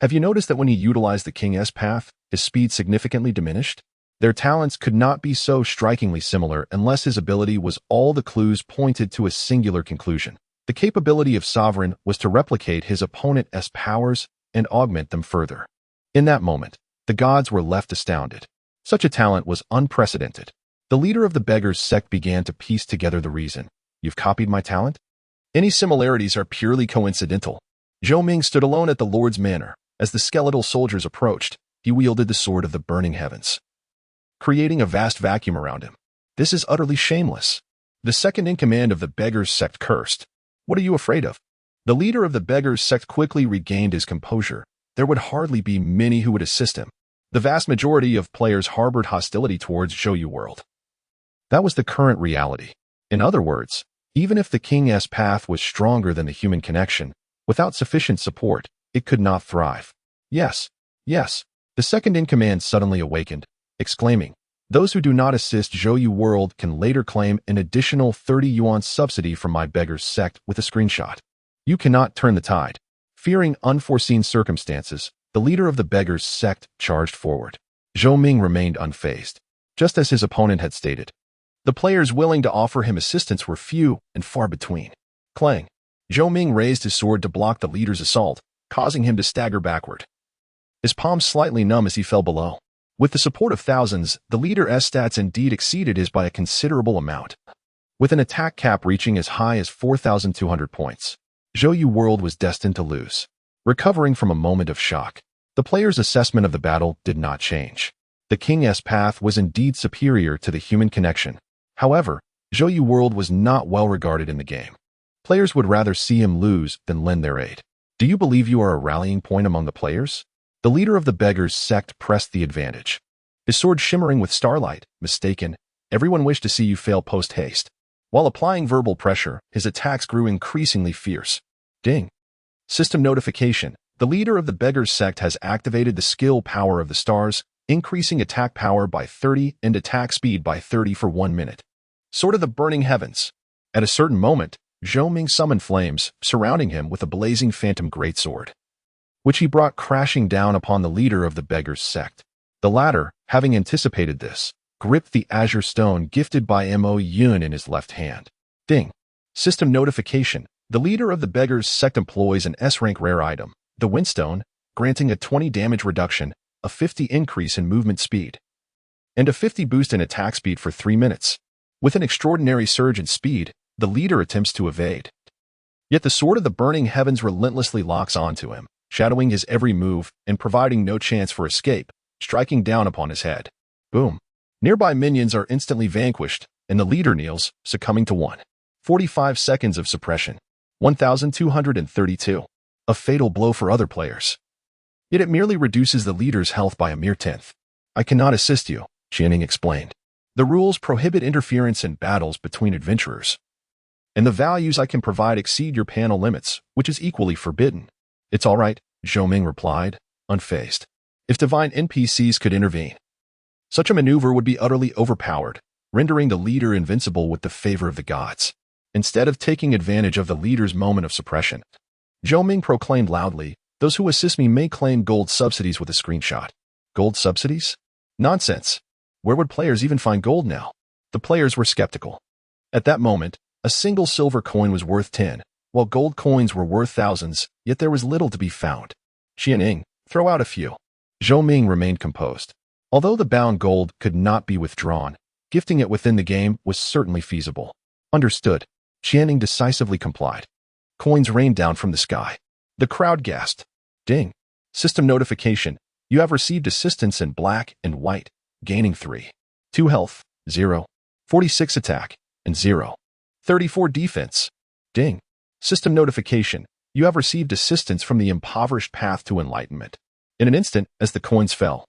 Have you noticed that when he utilized the King's path, his speed significantly diminished? Their talents could not be so strikingly similar unless his ability was all the clues pointed to a singular conclusion. The capability of sovereign was to replicate his opponent's powers and augment them further. In that moment, the gods were left astounded. Such a talent was unprecedented. The leader of the beggars sect began to piece together the reason. You've copied my talent? Any similarities are purely coincidental. Zhou Ming stood alone at the Lord's manor. As the skeletal soldiers approached, he wielded the sword of the burning heavens, creating a vast vacuum around him. This is utterly shameless. The second in command of the beggars sect cursed. What are you afraid of? The leader of the beggars sect quickly regained his composure. There would hardly be many who would assist him. The vast majority of players harbored hostility towards Zhou World. That was the current reality. In other words, even if the King's path was stronger than the human connection, without sufficient support, it could not thrive. Yes, yes, the second-in-command suddenly awakened, exclaiming, "Those who do not assist Zhou World can later claim an additional 30 yuan subsidy from my beggar's sect with a screenshot." You cannot turn the tide. Fearing unforeseen circumstances, the leader of the beggar's sect charged forward. Zhou Ming remained unfazed, just as his opponent had stated. The players willing to offer him assistance were few and far between. Clang! Zhou Ming raised his sword to block the leader's assault, causing him to stagger backward. His palms slightly numb as he fell below. With the support of thousands, the leader's stats indeed exceeded his by a considerable amount, with an attack cap reaching as high as 4,200 points. Zhou World was destined to lose. Recovering from a moment of shock, the player's assessment of the battle did not change. The King's path was indeed superior to the human connection. However, Zhou World was not well regarded in the game. Players would rather see him lose than lend their aid. Do you believe you are a rallying point among the players? The leader of the beggar's sect pressed the advantage. His sword shimmering with starlight, mistaken, everyone wished to see you fail post-haste. While applying verbal pressure, his attacks grew increasingly fierce. Ding. System notification. The leader of the beggar's sect has activated the skill power of the stars, increasing attack power by 30 and attack speed by 30 for 1 minute. Sword of the burning heavens. At a certain moment, Zhou Ming summoned flames, surrounding him with a blazing phantom greatsword, which he brought crashing down upon the leader of the beggar's sect. The latter, having anticipated this, gripped the azure stone gifted by Mo Yun in his left hand. Ding. System notification. The leader of the beggar's sect employs an S-rank rare item, the Windstone, granting a 20 damage reduction, a 50 increase in movement speed, and a 50 boost in attack speed for 3 minutes. With an extraordinary surge in speed, the leader attempts to evade. Yet the sword of the burning heavens relentlessly locks onto him, shadowing his every move and providing no chance for escape, striking down upon his head. Boom. Nearby minions are instantly vanquished, and the leader kneels, succumbing to 45 seconds of suppression. 1,232. A fatal blow for other players. Yet it merely reduces the leader's health by a mere tenth. "I cannot assist you," Jianing explained. "The rules prohibit interference in battles between adventurers, and the values I can provide exceed your panel limits, which is equally forbidden." "It's all right," Zhou Ming replied, unfazed. If divine NPCs could intervene, such a maneuver would be utterly overpowered, rendering the leader invincible with the favor of the gods. Instead of taking advantage of the leader's moment of suppression, Zhou Ming proclaimed loudly, "Those who assist me may claim gold subsidies with a screenshot." Gold subsidies? Nonsense. Where would players even find gold now? The players were skeptical. At that moment, a single silver coin was worth 10, while gold coins were worth thousands, yet there was little to be found. Jianing, throw out a few. Zhou Ming remained composed. Although the bound gold could not be withdrawn, gifting it within the game was certainly feasible. Understood. Jianing decisively complied. Coins rained down from the sky. The crowd gasped. Ding. System notification. You have received assistance in black and white, gaining 3. 2 health, 0. 46 attack, and 0. 34 defense. Ding. System notification. You have received assistance from the impoverished path to enlightenment. In an instant, as the coins fell,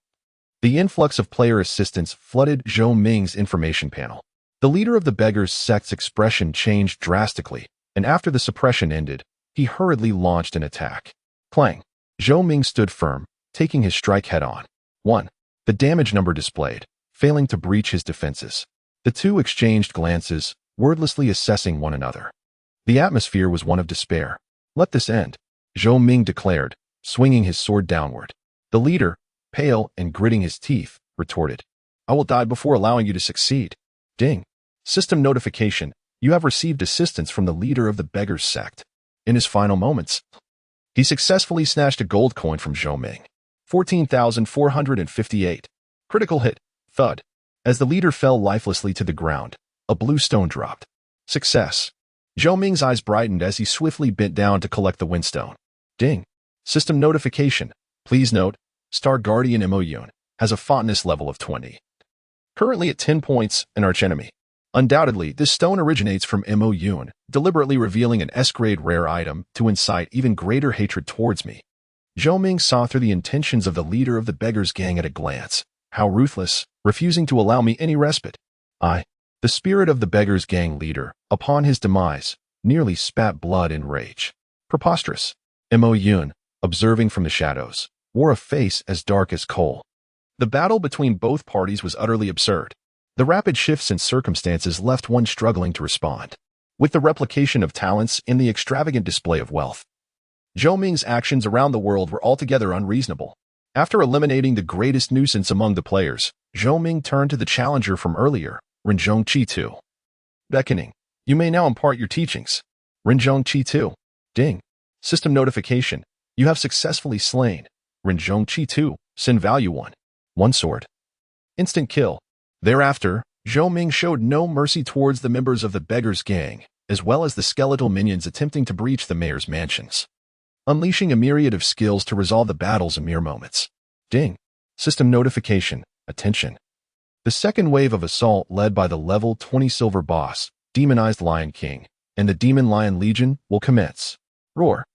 the influx of player assistance flooded Zhou Ming's information panel. The leader of the beggar's sect's expression changed drastically, and after the suppression ended, he hurriedly launched an attack. Clang. Zhou Ming stood firm, taking his strike head-on. 1. The damage number displayed, failing to breach his defenses. The two exchanged glances, wordlessly assessing one another. The atmosphere was one of despair. "Let this end," Zhou Ming declared, swinging his sword downward. The leader, pale and gritting his teeth, retorted, "I will die before allowing you to succeed." Ding. System notification. You have received assistance from the leader of the beggar's sect. In his final moments, he successfully snatched a gold coin from Zhou Ming. 14,458. Critical hit. Thud. As the leader fell lifelessly to the ground, a blue stone dropped. Success. Zhou Ming's eyes brightened as he swiftly bent down to collect the Windstone. Ding. System notification. Please note, Star Guardian Mo Yun has a fondness level of 20. Currently at 10 points, an archenemy. Undoubtedly, this stone originates from Mo Yun, deliberately revealing an S-grade rare item to incite even greater hatred towards me. Zhou Ming saw through the intentions of the leader of the beggars' gang at a glance. How ruthless, refusing to allow me any respite. The spirit of the beggars' gang leader, upon his demise, nearly spat blood in rage. Preposterous. Mo Yun, observing from the shadows, wore a face as dark as coal. The battle between both parties was utterly absurd. The rapid shifts in circumstances left one struggling to respond. With the replication of talents and the extravagant display of wealth, Zhou Ming's actions around the world were altogether unreasonable. After eliminating the greatest nuisance among the players, Zhou Ming turned to the challenger from earlier, Rinzhong Qi. Beckoning. You may now impart your teachings. Rinzhong Qi. Ding. System notification. You have successfully slain. Rinzhong Qi. Sin value 1. 1 sword. Instant kill. Thereafter, Zhou Ming showed no mercy towards the members of the beggars' gang, as well as the skeletal minions attempting to breach the mayor's mansions, unleashing a myriad of skills to resolve the battles in mere moments. Ding. System notification. Attention. The second wave of assault led by the level 20 silver boss, Demonized Lion King, and the Demon Lion Legion will commence. Roar.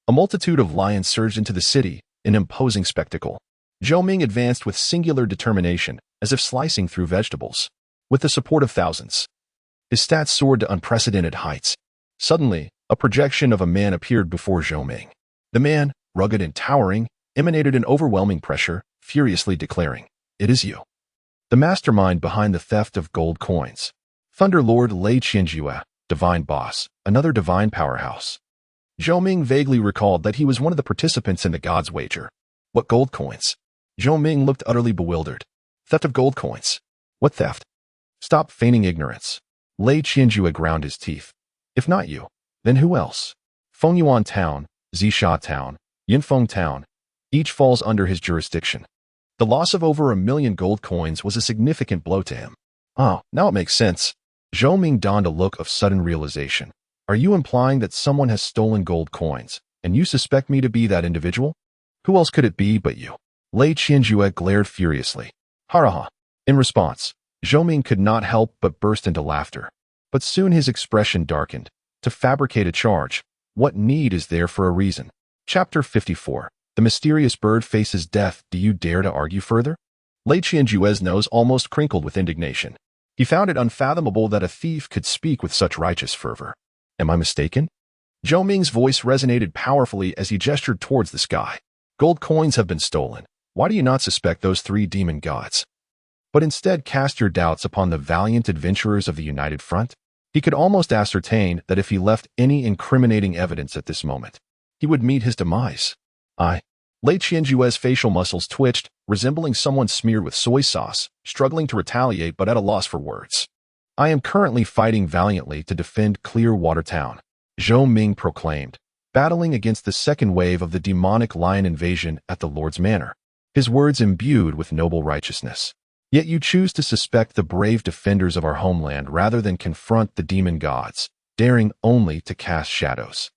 A multitude of lions surged into the city, an imposing spectacle. Zhou Ming advanced with singular determination, as if slicing through vegetables. With the support of thousands, his stats soared to unprecedented heights. Suddenly, a projection of a man appeared before Zhou Ming. The man, rugged and towering, emanated an overwhelming pressure, furiously declaring, "It is you, the mastermind behind the theft of gold coins. Thunder Lord Lei Qianjue, divine boss, another divine powerhouse." Zhou Ming vaguely recalled that he was one of the participants in the God's Wager. What gold coins? Zhou Ming looked utterly bewildered. Theft of gold coins? What theft? Stop feigning ignorance. Lei Qianjue ground his teeth. If not you, then who else? Fengyuan Town, Zisha Town, Yinfeng Town, each falls under his jurisdiction. The loss of over 1 million gold coins was a significant blow to him. Oh, now it makes sense. Zhou Ming donned a look of sudden realization. Are you implying that someone has stolen gold coins, and you suspect me to be that individual? Who else could it be but you? Lei Qianjue glared furiously. Haraha. In response, Zhou Ming could not help but burst into laughter. But soon his expression darkened. To fabricate a charge, what need is there for a reason? Chapter 54. The mysterious bird faces death. Do you dare to argue further? Lei Qianjue's nose almost crinkled with indignation. He found it unfathomable that a thief could speak with such righteous fervor. Am I mistaken? Zhou Ming's voice resonated powerfully as he gestured towards the sky. Gold coins have been stolen. Why do you not suspect those 3 demon gods, but instead cast your doubts upon the valiant adventurers of the United Front? He could almost ascertain that if he left any incriminating evidence at this moment, he would meet his demise. Lei Qianjue's facial muscles twitched, resembling someone smeared with soy sauce, struggling to retaliate but at a loss for words. I am currently fighting valiantly to defend Clearwater Town, Zhou Ming proclaimed, battling against the second wave of the demonic lion invasion at the Lord's Manor, his words imbued with noble righteousness. Yet you choose to suspect the brave defenders of our homeland rather than confront the demon gods, daring only to cast shadows.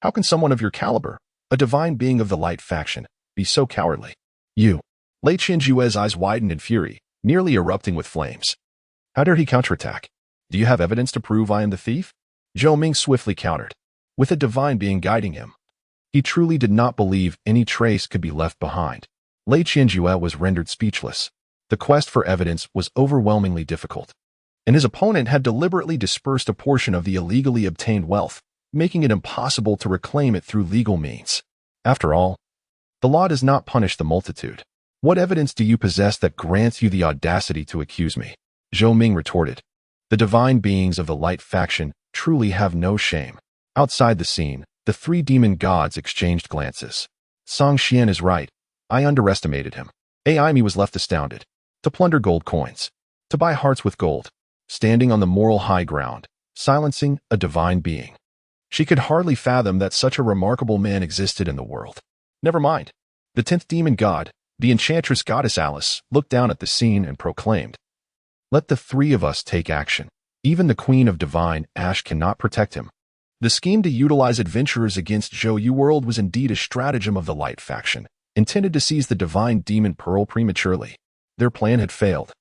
How can someone of your caliber, a divine being of the light faction, be so cowardly? You. Lei Qianjue's eyes widened in fury, nearly erupting with flames. How dare he counterattack? Do you have evidence to prove I am the thief? Zhou Ming swiftly countered, with a divine being guiding him. He truly did not believe any trace could be left behind. Lei Qianjue was rendered speechless. The quest for evidence was overwhelmingly difficult, and his opponent had deliberately dispersed a portion of the illegally obtained wealth, making it impossible to reclaim it through legal means. After all, the law does not punish the multitude. What evidence do you possess that grants you the audacity to accuse me? Zhou Ming retorted. The divine beings of the light faction truly have no shame. Outside the scene, the 3 demon gods exchanged glances. Song Xian is right. I underestimated him. Aimi was left astounded. To plunder gold coins, to buy hearts with gold, standing on the moral high ground, silencing a divine being. She could hardly fathom that such a remarkable man existed in the world. Never mind. The 10th demon god, the enchantress goddess Alice, looked down at the scene and proclaimed, "Let the 3 of us take action. Even the queen of divine ash cannot protect him." The scheme to utilize adventurers against Zhou Yu World was indeed a stratagem of the light faction, intended to seize the divine demon pearl prematurely. Their plan had failed,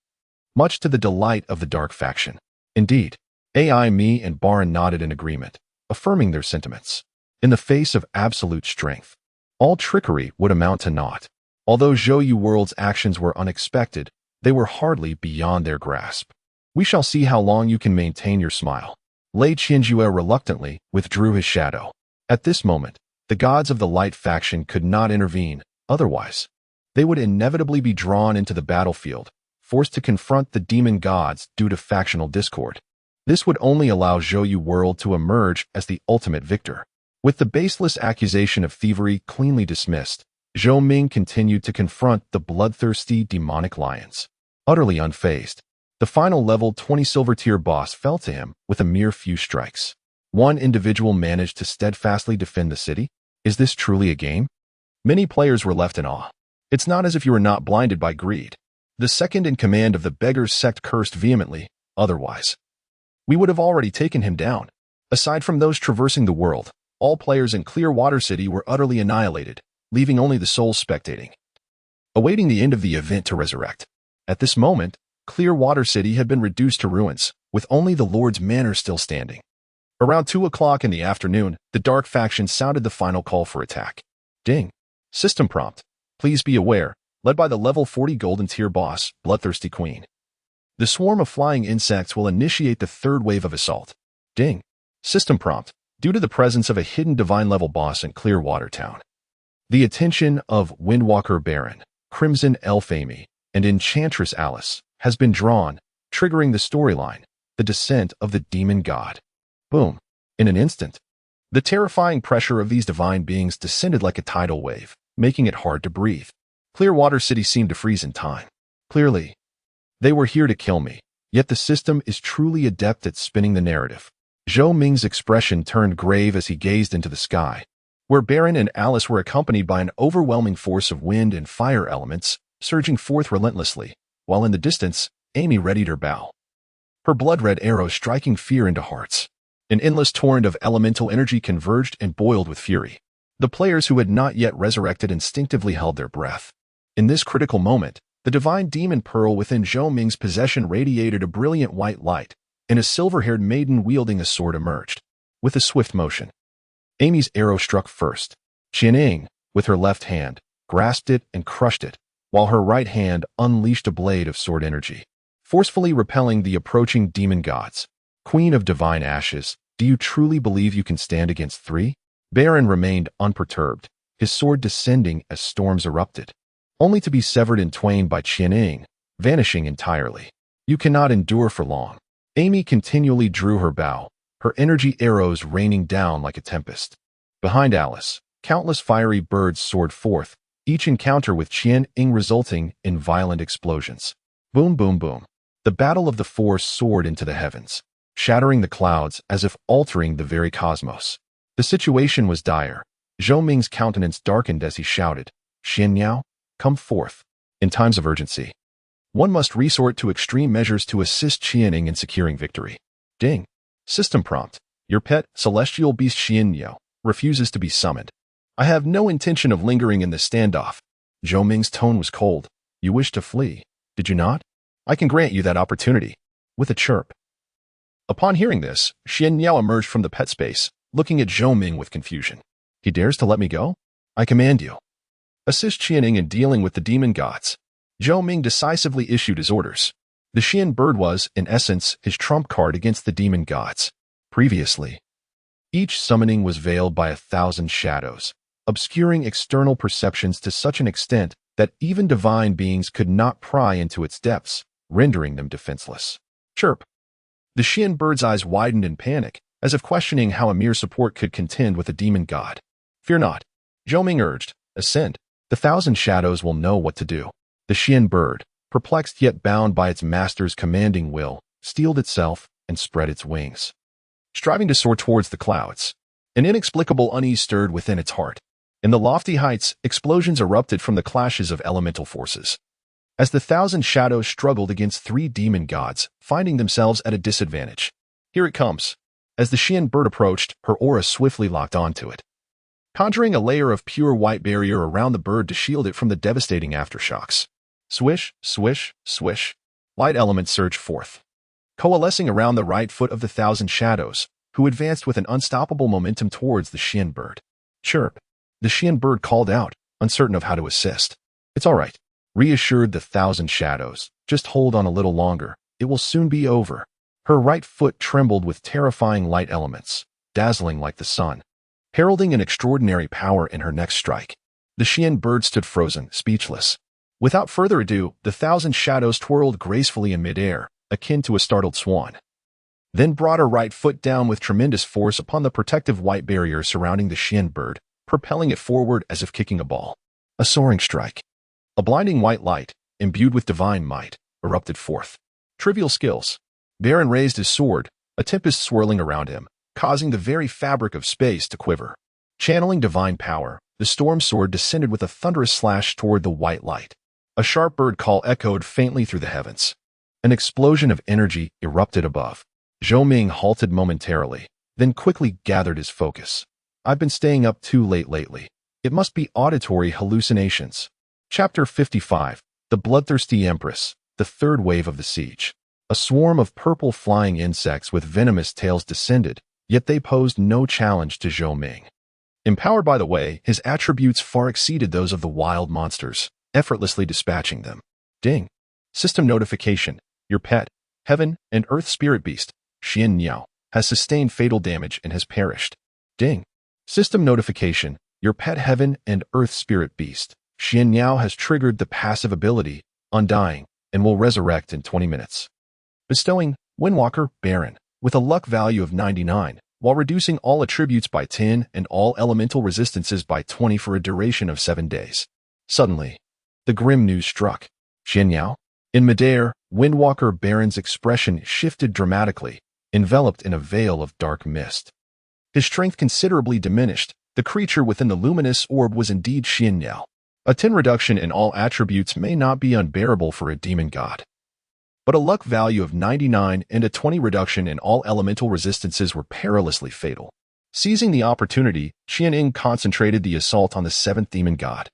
much to the delight of the dark faction. Indeed, Aimi and Baron nodded in agreement, affirming their sentiments. In the face of absolute strength, All trickery would amount to naught. Although Zhou World's actions were unexpected, they were hardly beyond their grasp. We shall see how long you can maintain your smile. Lei Qianjue reluctantly withdrew his shadow. At this moment, the gods of the light faction could not intervene, otherwise, they would inevitably be drawn into the battlefield, forced to confront the demon gods due to factional discord. This would only allow Zhou World to emerge as the ultimate victor. With the baseless accusation of thievery cleanly dismissed, Zhou Ming continued to confront the bloodthirsty demonic lions. Utterly unfazed, the final level 20 silver tier boss fell to him with a mere few strikes. One individual managed to steadfastly defend the city? Is this truly a game? Many players were left in awe. It's not as if you were not blinded by greed. The second in command of the beggars sect cursed vehemently, otherwise. We would have already taken him down. Aside from those traversing the world, all players in Clearwater City were utterly annihilated, leaving only the souls spectating, awaiting the end of the event to resurrect. At this moment, Clearwater City had been reduced to ruins, with only the Lord's Manor still standing. Around 2 o'clock in the afternoon, the Dark Faction sounded the final call for attack. Ding. System prompt. Please be aware, led by the level 40 golden tier boss, Bloodthirsty Queen. The swarm of flying insects will initiate the third wave of assault. Ding. System prompt. Due to the presence of a hidden divine level boss in Clearwater Town, the attention of Windwalker Baron, Crimson Elf Amy, and Enchantress Alice has been drawn, triggering the storyline, the descent of the demon god. Boom. In an instant, the terrifying pressure of these divine beings descended like a tidal wave, making it hard to breathe. Clearwater City seemed to freeze in time. Clearly, they were here to kill me, yet the system is truly adept at spinning the narrative. Zhou Ming's expression turned grave as he gazed into the sky, where Baron and Alice were accompanied by an overwhelming force of wind and fire elements, surging forth relentlessly, while in the distance, Amy readied her bow, her blood-red arrows striking fear into hearts. An endless torrent of elemental energy converged and boiled with fury. The players who had not yet resurrected instinctively held their breath. In this critical moment, the divine demon pearl within Zhou Ming's possession radiated a brilliant white light, and a silver-haired maiden wielding a sword emerged. With a swift motion, Amy's arrow struck first. Qianing, with her left hand, grasped it and crushed it, while her right hand unleashed a blade of sword energy, forcefully repelling the approaching demon gods. Queen of divine ashes, do you truly believe you can stand against 3? Baron remained unperturbed, his sword descending as storms erupted, only to be severed in twain by Qianing, vanishing entirely. You cannot endure for long. Amy continually drew her bow, her energy arrows raining down like a tempest. Behind Alice, countless fiery birds soared forth, each encounter with Qianing resulting in violent explosions. Boom, boom, boom. The battle of the four soared into the heavens, shattering the clouds as if altering the very cosmos. The situation was dire. Zhou Ming's countenance darkened as he shouted, "Xianyao, come forth." In times of urgency, one must resort to extreme measures to assist Qianing in securing victory. Ding. System prompt. Your pet, celestial beast Xianyao, refuses to be summoned. I have no intention of lingering in this standoff. Zhou Ming's tone was cold. You wish to flee, did you not? I can grant you that opportunity. With a chirp. Upon hearing this, Xianyao emerged from the pet space, looking at Zhou Ming with confusion. He dares to let me go? I command you. Assist Qianing in dealing with the demon gods. Zhou Ming decisively issued his orders. The Xian bird was, in essence, his trump card against the demon gods. Previously, each summoning was veiled by 1,000 shadows, obscuring external perceptions to such an extent that even divine beings could not pry into its depths, rendering them defenseless. Chirp. The Xian bird's eyes widened in panic, as if questioning how a mere support could contend with a demon god. Fear not, Zhou Ming urged. Ascend. The 1,000 shadows will know what to do. The Xian bird, perplexed yet bound by its master's commanding will, steeled itself and spread its wings, striving to soar towards the clouds. An inexplicable unease stirred within its heart. In the lofty heights, explosions erupted from the clashes of elemental forces. As the 1,000 shadows struggled against 3 demon gods, finding themselves at a disadvantage. Here it comes. As the Xian bird approached, her aura swiftly locked onto it, conjuring a layer of pure white barrier around the bird to shield it from the devastating aftershocks. Swish, swish, swish. Light elements surged forth, coalescing around the right foot of the 1,000 shadows, who advanced with an unstoppable momentum towards the Xian bird. Chirp. The Xian bird called out, uncertain of how to assist. It's all right, reassured the thousand shadows. Just hold on a little longer. It will soon be over. Her right foot trembled with terrifying light elements, dazzling like the sun, heralding an extraordinary power in her next strike. The Xian bird stood frozen, speechless. Without further ado, the thousand shadows twirled gracefully in midair, akin to a startled swan. Then brought her right foot down with tremendous force upon the protective white barrier surrounding the Xian bird, propelling it forward as if kicking a ball. A soaring strike. A blinding white light, imbued with divine might, erupted forth. Trivial skills. Baron raised his sword, a tempest swirling around him, causing the very fabric of space to quiver. Channeling divine power, the storm sword descended with a thunderous slash toward the white light. A sharp bird call echoed faintly through the heavens. An explosion of energy erupted above. Zhou Ming halted momentarily, then quickly gathered his focus. I've been staying up too late lately. It must be auditory hallucinations. Chapter 55. The Bloodthirsty Empress, the third wave of the siege. A swarm of purple flying insects with venomous tails descended, yet they posed no challenge to Zhou Ming. Empowered by the way, his attributes far exceeded those of the wild monsters, effortlessly dispatching them. Ding. System notification. Your pet, Heaven and Earth Spirit Beast, Xian Niao, has sustained fatal damage and has perished. Ding. System notification. Your pet Heaven and Earth Spirit Beast, Xian Niao, has triggered the passive ability, Undying, and will resurrect in 20 minutes. Bestowing Windwalker Baron with a luck value of 99, while reducing all attributes by 10 and all elemental resistances by 20 for a duration of 7 days. Suddenly, the grim news struck. Xian Niao? In midair, Windwalker Baron's expression shifted dramatically, enveloped in a veil of dark mist. His strength considerably diminished. The creature within the luminous orb was indeed Xian Niao. A 10 reduction in all attributes may not be unbearable for a demon god. But a luck value of 99 and a 20 reduction in all elemental resistances were perilously fatal. Seizing the opportunity, Xian Ning concentrated the assault on the 7th demon god.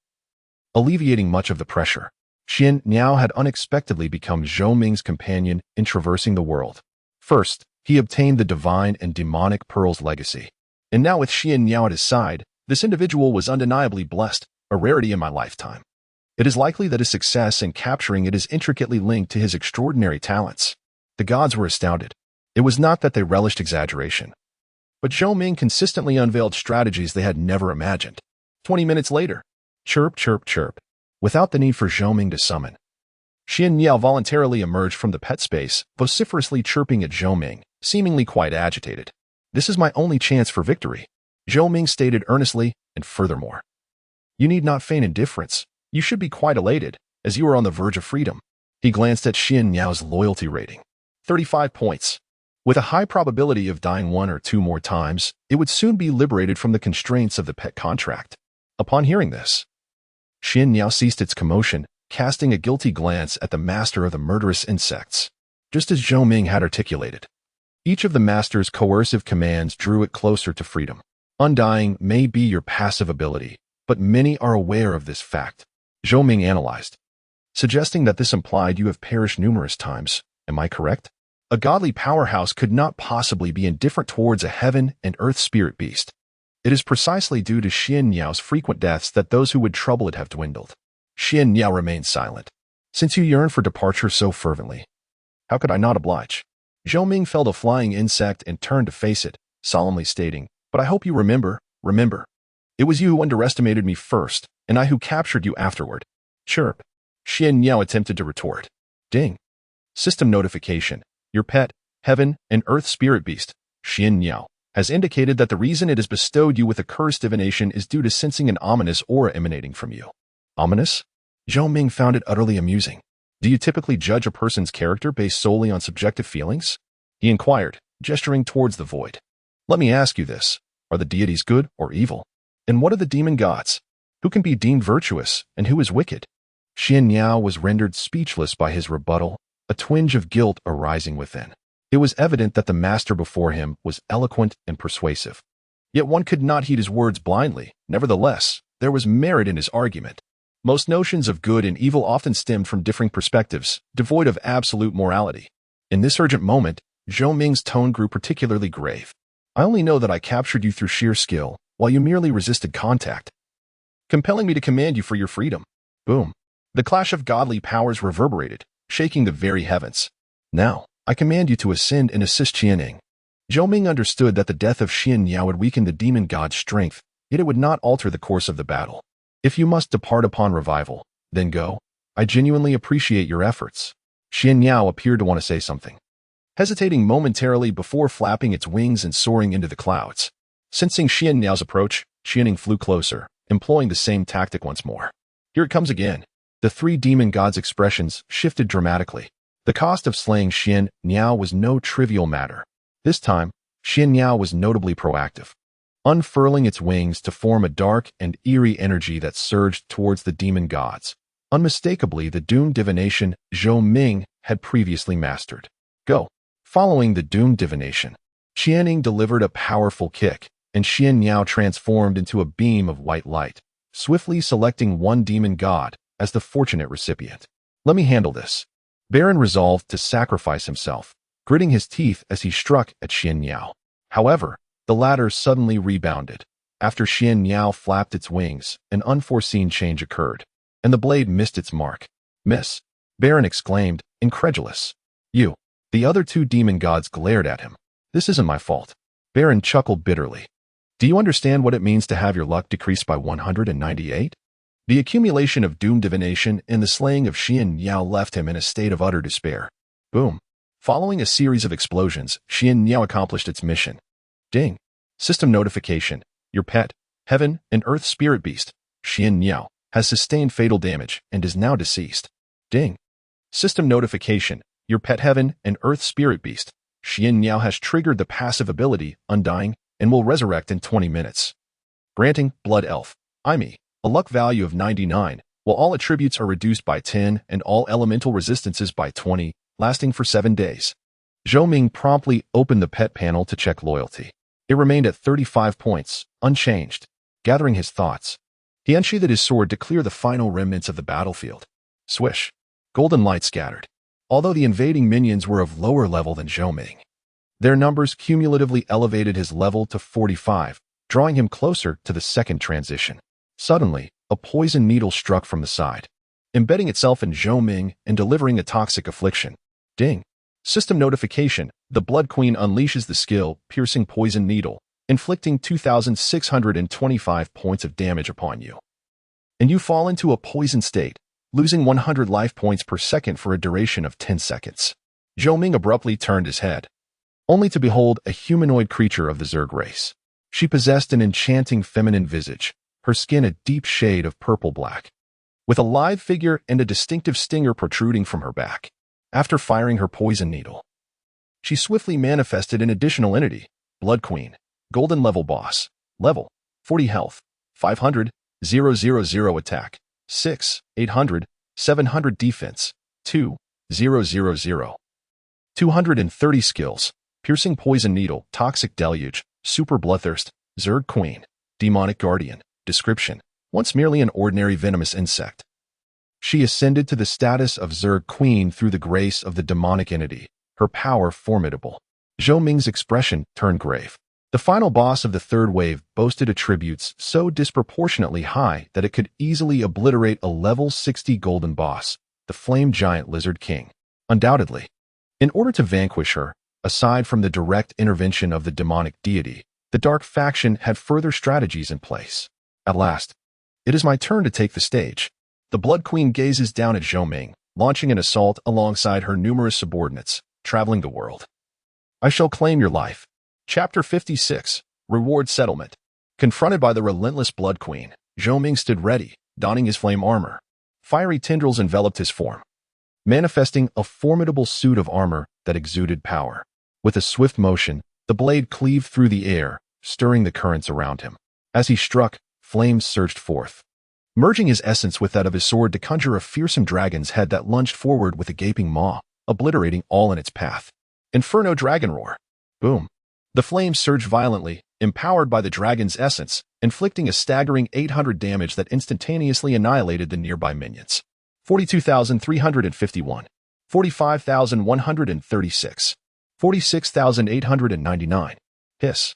Alleviating much of the pressure, Xian Niao had unexpectedly become Zhou Ming's companion in traversing the world. First, he obtained the divine and demonic pearl's legacy. And now with Xian Niao at his side, this individual was undeniably blessed, a rarity in my lifetime. It is likely that his success in capturing it is intricately linked to his extraordinary talents. The gods were astounded. It was not that they relished exaggeration, but Zhou Ming consistently unveiled strategies they had never imagined. 20 minutes later, chirp, chirp, chirp, without the need for Zhou Ming to summon, Xian Niao voluntarily emerged from the pet space, vociferously chirping at Zhou Ming, seemingly quite agitated. This is my only chance for victory, Zhou Ming stated earnestly, and furthermore, you need not feign indifference. You should be quite elated, as you are on the verge of freedom. He glanced at Xian Niao's loyalty rating. 35 points. With a high probability of dying 1 or 2 more times, it would soon be liberated from the constraints of the pet contract. Upon hearing this, Xian Niao ceased its commotion, casting a guilty glance at the master of the murderous insects, just as Zhou Ming had articulated. Each of the master's coercive commands drew it closer to freedom. Undying may be your passive ability, but many are aware of this fact, Zhou Ming analyzed, suggesting that this implied you have perished numerous times. Am I correct? A godly powerhouse could not possibly be indifferent towards a heaven and earth spirit beast. It is precisely due to Xian Niao's frequent deaths that those who would trouble it have dwindled. Xian Niao remained silent. Since you yearn for departure so fervently, how could I not oblige? Zhou Ming felled a flying insect and turned to face it, solemnly stating, but I hope you remember. It was you who underestimated me first, and I who captured you afterward. Chirp. Xian Niao attempted to retort. Ding. System notification. Your pet, Heaven and Earth Spirit Beast, Xian Niao, has indicated that the reason it has bestowed you with a cursed divination is due to sensing an ominous aura emanating from you. Ominous? Zhou Ming found it utterly amusing. Do you typically judge a person's character based solely on subjective feelings? He inquired, gesturing towards the void. Let me ask you this. Are the deities good or evil? And what are the demon gods? Who can be deemed virtuous, and who is wicked? Xian Niao was rendered speechless by his rebuttal, a twinge of guilt arising within. It was evident that the master before him was eloquent and persuasive. Yet one could not heed his words blindly. Nevertheless, there was merit in his argument. Most notions of good and evil often stemmed from differing perspectives, devoid of absolute morality. In this urgent moment, Zhou Ming's tone grew particularly grave. I only know that I captured you through sheer skill, while you merely resisted contact. compelling me to command you for your freedom. Boom. The clash of godly powers reverberated, shaking the very heavens. Now, I command you to ascend and assist Qianing. Zhou Ming understood that the death of Xian Yao would weaken the demon god's strength, yet it would not alter the course of the battle. If you must depart upon revival, then go. I genuinely appreciate your efforts. Xian Yao appeared to want to say something, hesitating momentarily before flapping its wings and soaring into the clouds. Sensing Xian Yao's approach, Qianing flew closer, employing the same tactic once more. Here it comes again. The three demon gods' expressions shifted dramatically. The cost of slaying Xian Yao was no trivial matter. This time, Xian Yao was notably proactive, unfurling its wings to form a dark and eerie energy that surged towards the demon gods, unmistakably the doomed divination Zhou Ming had previously mastered. Go. Following the doomed divination, Qianing delivered a powerful kick, and Xian Yao transformed into a beam of white light, swiftly selecting one demon god as the fortunate recipient. Let me handle this. Baron resolved to sacrifice himself, gritting his teeth as he struck at Xian Yao. However, the latter suddenly rebounded. After Xian Yao flapped its wings, an unforeseen change occurred, and the blade missed its mark. Miss, Baron exclaimed, incredulous. You. The other two demon gods glared at him. This isn't my fault. Baron chuckled bitterly. Do you understand what it means to have your luck decreased by 198? The accumulation of doomed divination and the slaying of Xian Yao left him in a state of utter despair. Boom. Following a series of explosions, Xian Yao accomplished its mission. Ding. System notification. Your pet, Heaven and Earth Spirit Beast, Xian Yao, has sustained fatal damage and is now deceased. Ding. System notification. Your pet Heaven and Earth Spirit Beast, Xian Yao, has triggered the passive ability Undying and will resurrect in 20 minutes. Granting Blood Elf, Imi, a luck value of 99, while all attributes are reduced by 10 and all elemental resistances by 20, lasting for 7 days. Zhou Ming promptly opened the pet panel to check loyalty. It remained at 35 points, unchanged. Gathering his thoughts, he unsheathed his sword to clear the final remnants of the battlefield. Swish. Golden light scattered. Although the invading minions were of lower level than Zhou Ming, their numbers cumulatively elevated his level to 45, drawing him closer to the second transition. Suddenly, a poison needle struck from the side, embedding itself in Zhou Ming and delivering a toxic affliction. Ding. System notification. The Blood Queen unleashes the skill Piercing Poison Needle, inflicting 2,625 points of damage upon you. And you fall into a poison state, losing 100 life points per second for a duration of 10 seconds. Zhou Ming abruptly turned his head, only to behold a humanoid creature of the Zerg race. She possessed an enchanting feminine visage, her skin a deep shade of purple-black, with a lithe figure and a distinctive stinger protruding from her back. After firing her poison needle, she swiftly manifested an additional entity, Blood Queen, Golden Level Boss, Level 40 Health, 500, 000 Attack, 6, 800, 700 Defense, 2, 000. 230 Skills, Piercing Poison Needle, Toxic Deluge, Super Bloodthirst, Zerg Queen, Demonic Guardian. Description: once merely an ordinary venomous insect, she ascended to the status of Zerg Queen through the grace of the demonic entity, her power formidable. Zhou Ming's expression turned grave. The final boss of the third wave boasted attributes so disproportionately high that it could easily obliterate a level 60 golden boss, the Flame Giant Lizard King. Undoubtedly, in order to vanquish her, aside from the direct intervention of the demonic deity, the Dark Faction had further strategies in place. At last, it is my turn to take the stage. The Blood Queen gazes down at Zhou Ming, launching an assault alongside her numerous subordinates, traveling the world. I shall claim your life. Chapter 56, Reward Settlement. Confronted by the relentless Blood Queen, Zhou Ming stood ready, donning his flame armor. Fiery tendrils enveloped his form, manifesting a formidable suit of armor that exuded power. With a swift motion, the blade cleaved through the air, stirring the currents around him. As he struck, flames surged forth, merging his essence with that of his sword to conjure a fearsome dragon's head that lunged forward with a gaping maw, obliterating all in its path. Inferno Dragon Roar. Boom. The flames surged violently, empowered by the dragon's essence, inflicting a staggering 800 damage that instantaneously annihilated the nearby minions. 42,351, 45,136, 46,899. Hiss.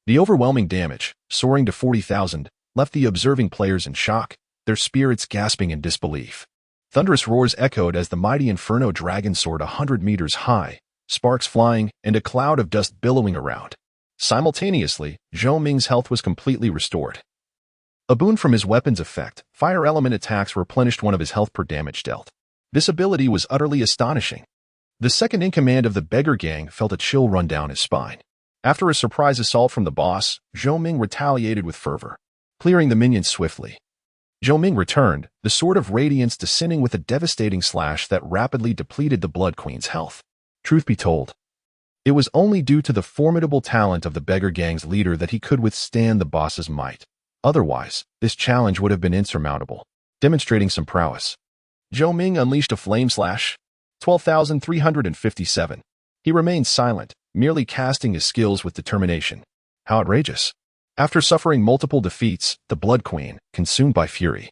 The overwhelming damage, soaring to 40,000, left the observing players in shock, their spirits gasping in disbelief. Thunderous roars echoed as the mighty Inferno dragon soared 100 meters high, sparks flying and a cloud of dust billowing around. Simultaneously, Zhou Ming's health was completely restored. A boon from his weapon's effect, fire element attacks replenished one of his health per damage dealt. This ability was utterly astonishing. The second-in-command of the beggar gang felt a chill run down his spine. After a surprise assault from the boss, Zhou Ming retaliated with fervor, clearing the minions swiftly. Zhou Ming returned, the Sword of Radiance descending with a devastating slash that rapidly depleted the Blood Queen's health. Truth be told, it was only due to the formidable talent of the beggar gang's leader that he could withstand the boss's might. Otherwise, this challenge would have been insurmountable. Demonstrating some prowess, Zhou Ming unleashed a flame slash. 12,357. He remained silent, merely casting his skills with determination. How outrageous. After suffering multiple defeats, the Blood Queen, consumed by fury,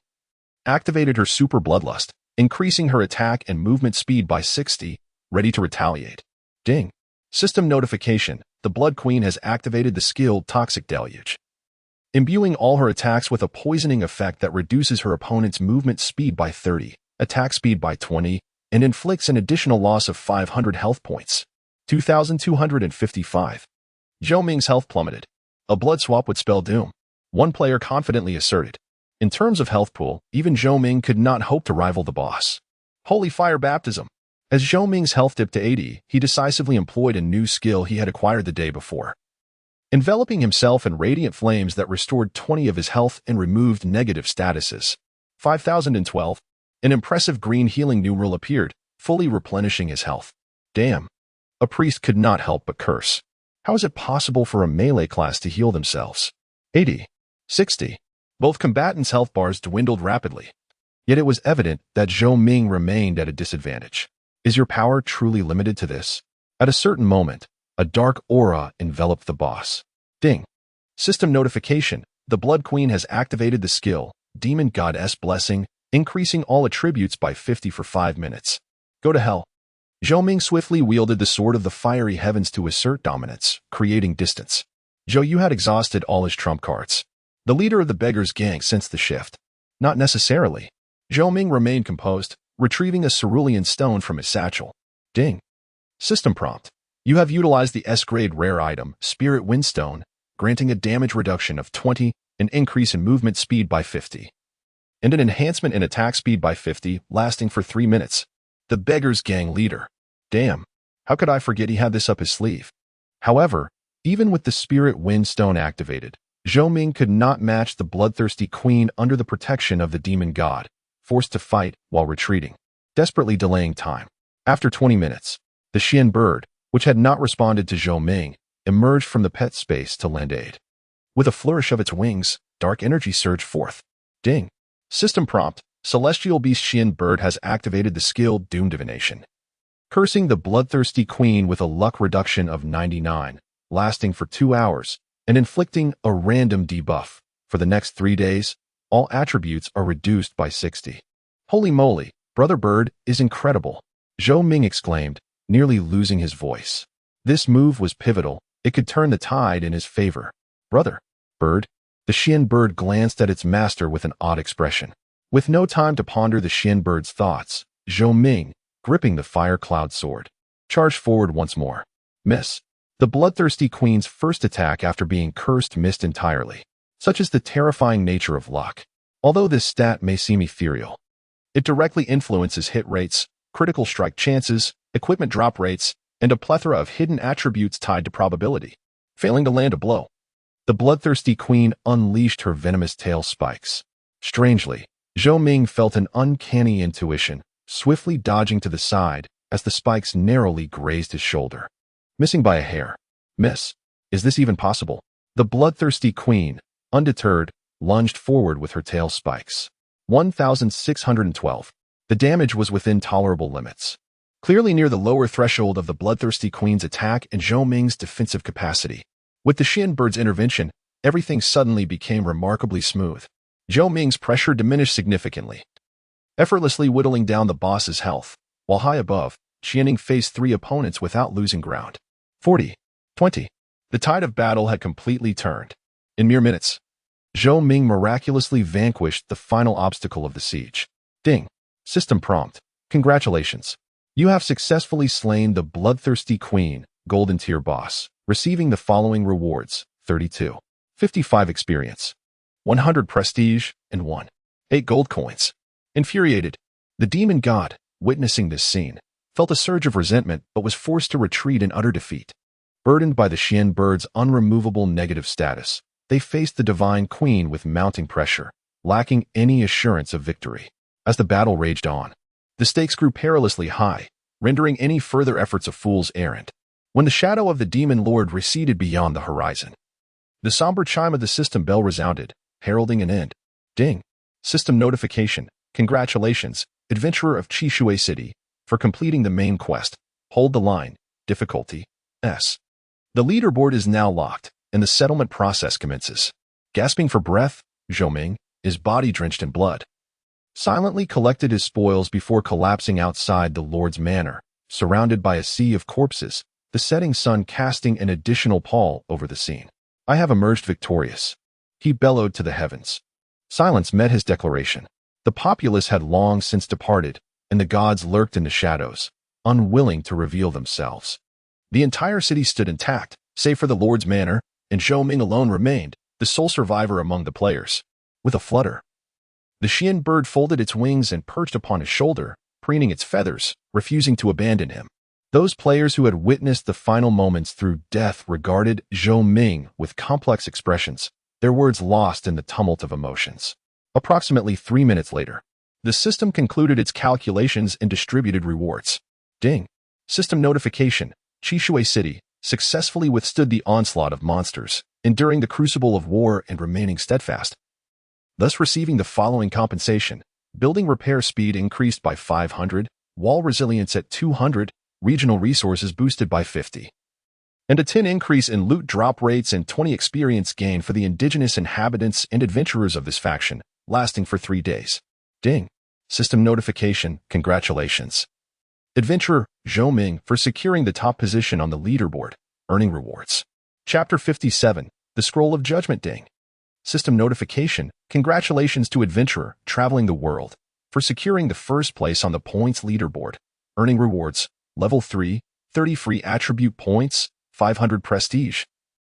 activated her super bloodlust, increasing her attack and movement speed by 60, ready to retaliate. Ding. System notification. The Blood Queen has activated the skill Toxic Deluge, imbuing all her attacks with a poisoning effect that reduces her opponent's movement speed by 30, attack speed by 20, and inflicts an additional loss of 500 health points. 2,255. Zhou Ming's health plummeted. A blood swap would spell doom, one player confidently asserted. In terms of health pool, even Zhou Ming could not hope to rival the boss. Holy Fire Baptism. As Zhou Ming's health dipped to 80, he decisively employed a new skill he had acquired the day before, enveloping himself in radiant flames that restored 20 of his health and removed negative statuses. 5,012. An impressive green healing numeral appeared, fully replenishing his health. Damn. A priest could not help but curse. How is it possible for a melee class to heal themselves? 80. 60. Both combatants' health bars dwindled rapidly. Yet it was evident that Zhou Ming remained at a disadvantage. Is your power truly limited to this? At a certain moment, a dark aura enveloped the boss. Ding. System notification. The Blood Queen has activated the skill, Demon Goddess Blessing, increasing all attributes by 50 for 5 minutes. Go to hell. Zhou Ming swiftly wielded the Sword of the Fiery Heavens to assert dominance, creating distance. Zhou Yu had exhausted all his trump cards. The leader of the beggars' gang sensed the shift. Not necessarily. Zhou Ming remained composed, retrieving a cerulean stone from his satchel. Ding. System prompt. You have utilized the S-grade rare item, Spirit Windstone, granting a damage reduction of 20, an increase in movement speed by 50, and an enhancement in attack speed by 50, lasting for 3 minutes. The beggars' gang leader. Damn. How could I forget he had this up his sleeve? However, even with the Spirit Windstone activated, Zhou Ming could not match the bloodthirsty queen under the protection of the demon god, forced to fight while retreating, desperately delaying time. After 20 minutes, the Xian bird, which had not responded to Zhou Ming, emerged from the pet space to lend aid. With a flourish of its wings, dark energy surged forth. Ding. System prompt. Celestial Beast Xian bird has activated the skill Doom Divination, cursing the bloodthirsty queen with a luck reduction of 99, lasting for 2 hours, and inflicting a random debuff. For the next 3 days, all attributes are reduced by 60. Holy moly, Brother Bird is incredible, Zhou Ming exclaimed, nearly losing his voice. This move was pivotal. It could turn the tide in his favor. Brother Bird. The Xian bird glanced at its master with an odd expression. With no time to ponder the Xian bird's thoughts, Zhou Ming, gripping the fire cloud sword, charged forward once more. Miss. The bloodthirsty queen's first attack after being cursed missed entirely. Such is the terrifying nature of luck. Although this stat may seem ethereal, it directly influences hit rates, critical strike chances, equipment drop rates, and a plethora of hidden attributes tied to probability. Failing to land a blow, the bloodthirsty queen unleashed her venomous tail spikes. Strangely, Zhou Ming felt an uncanny intuition, swiftly dodging to the side as the spikes narrowly grazed his shoulder. Missing by a hair. Miss. Is this even possible? The bloodthirsty queen, undeterred, lunged forward with her tail spikes. 1,612. The damage was within tolerable limits, clearly near the lower threshold of the bloodthirsty queen's attack and Zhou Ming's defensive capacity. With the Xian bird's intervention, everything suddenly became remarkably smooth. Zhou Ming's pressure diminished significantly, effortlessly whittling down the boss's health, while high above, Xianing faced 3 opponents without losing ground. 40. 20. The tide of battle had completely turned. In mere minutes, Zhou Ming miraculously vanquished the final obstacle of the siege. Ding. System prompt. Congratulations. You have successfully slain the bloodthirsty queen, golden tier boss, receiving the following rewards: 32. 55 experience, 100 prestige, and 8 gold coins. Infuriated, the demon god, witnessing this scene, felt a surge of resentment but was forced to retreat in utter defeat. Burdened by the Xian bird's unremovable negative status, they faced the divine queen with mounting pressure, lacking any assurance of victory. As the battle raged on, the stakes grew perilously high, rendering any further efforts a fool's errand. When the shadow of the demon lord receded beyond the horizon, the somber chime of the system bell resounded, heralding an end. Ding. System notification. Congratulations, adventurer of Chishui City, for completing the main quest. Hold the line. Difficulty S. The leaderboard is now locked, and the settlement process commences. Gasping for breath, Zhou Ming, his body drenched in blood, silently collected his spoils before collapsing outside the Lord's manor, surrounded by a sea of corpses, the setting sun casting an additional pall over the scene. I have emerged victorious, he bellowed to the heavens. Silence met his declaration. The populace had long since departed, and the gods lurked in the shadows, unwilling to reveal themselves. The entire city stood intact, save for the Lord's manor, and Zhou Ming alone remained, the sole survivor among the players. With a flutter, the Xian bird folded its wings and perched upon his shoulder, preening its feathers, refusing to abandon him. Those players who had witnessed the final moments through death regarded Zhou Ming with complex expressions, their words lost in the tumult of emotions. Approximately 3 minutes later, the system concluded its calculations and distributed rewards. Ding. System notification. Chishui City successfully withstood the onslaught of monsters, enduring the crucible of war and remaining steadfast, thus receiving the following compensation: building repair speed increased by 500, wall resilience at 200, regional resources boosted by 50, and a 10 increase in loot drop rates and 20 experience gain for the indigenous inhabitants and adventurers of this faction, lasting for 3 days. Ding. System notification. Congratulations, adventurer Zhou Ming, for securing the top position on the leaderboard, earning rewards. Chapter 57. The Scroll of Judgment. Ding. System notification. Congratulations to adventurer traveling the world, for securing the first place on the points leaderboard, earning rewards. Level 3, 30 free attribute points, 500 prestige,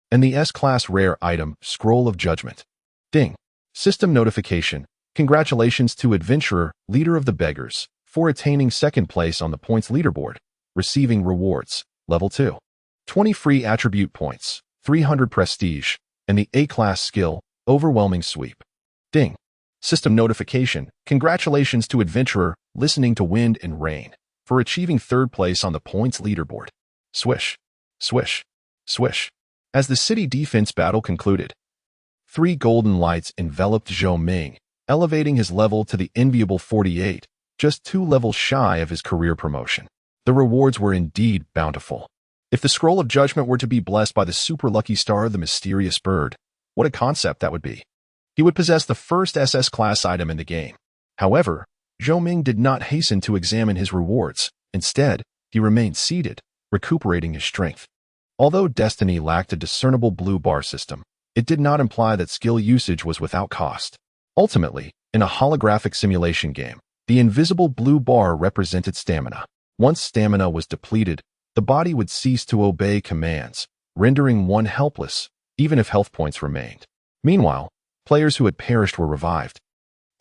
and the S-class rare item, Scroll of Judgment. Ding. System notification. Congratulations to adventurer, leader of the beggars, for attaining second place on the points leaderboard, receiving rewards. Level 2, 20 free attribute points, 300 prestige, and the A-class skill, Overwhelming Sweep. Ding. System notification. Congratulations to adventurer, listening to wind and rain, for achieving third place on the points leaderboard. Swish, swish, swish. As the city defense battle concluded, 3 golden lights enveloped Zhou Ming, elevating his level to the enviable 48, just 2 levels shy of his career promotion. The rewards were indeed bountiful. If the Scroll of Judgment were to be blessed by the super lucky star of the mysterious bird, what a concept that would be. He would possess the first SS-class item in the game. However, Zhou Ming did not hasten to examine his rewards. Instead, he remained seated, recuperating his strength. Although Destiny lacked a discernible blue bar system, it did not imply that skill usage was without cost. Ultimately, in a holographic simulation game, the invisible blue bar represented stamina. Once stamina was depleted, the body would cease to obey commands, rendering one helpless, even if health points remained. Meanwhile, players who had perished were revived.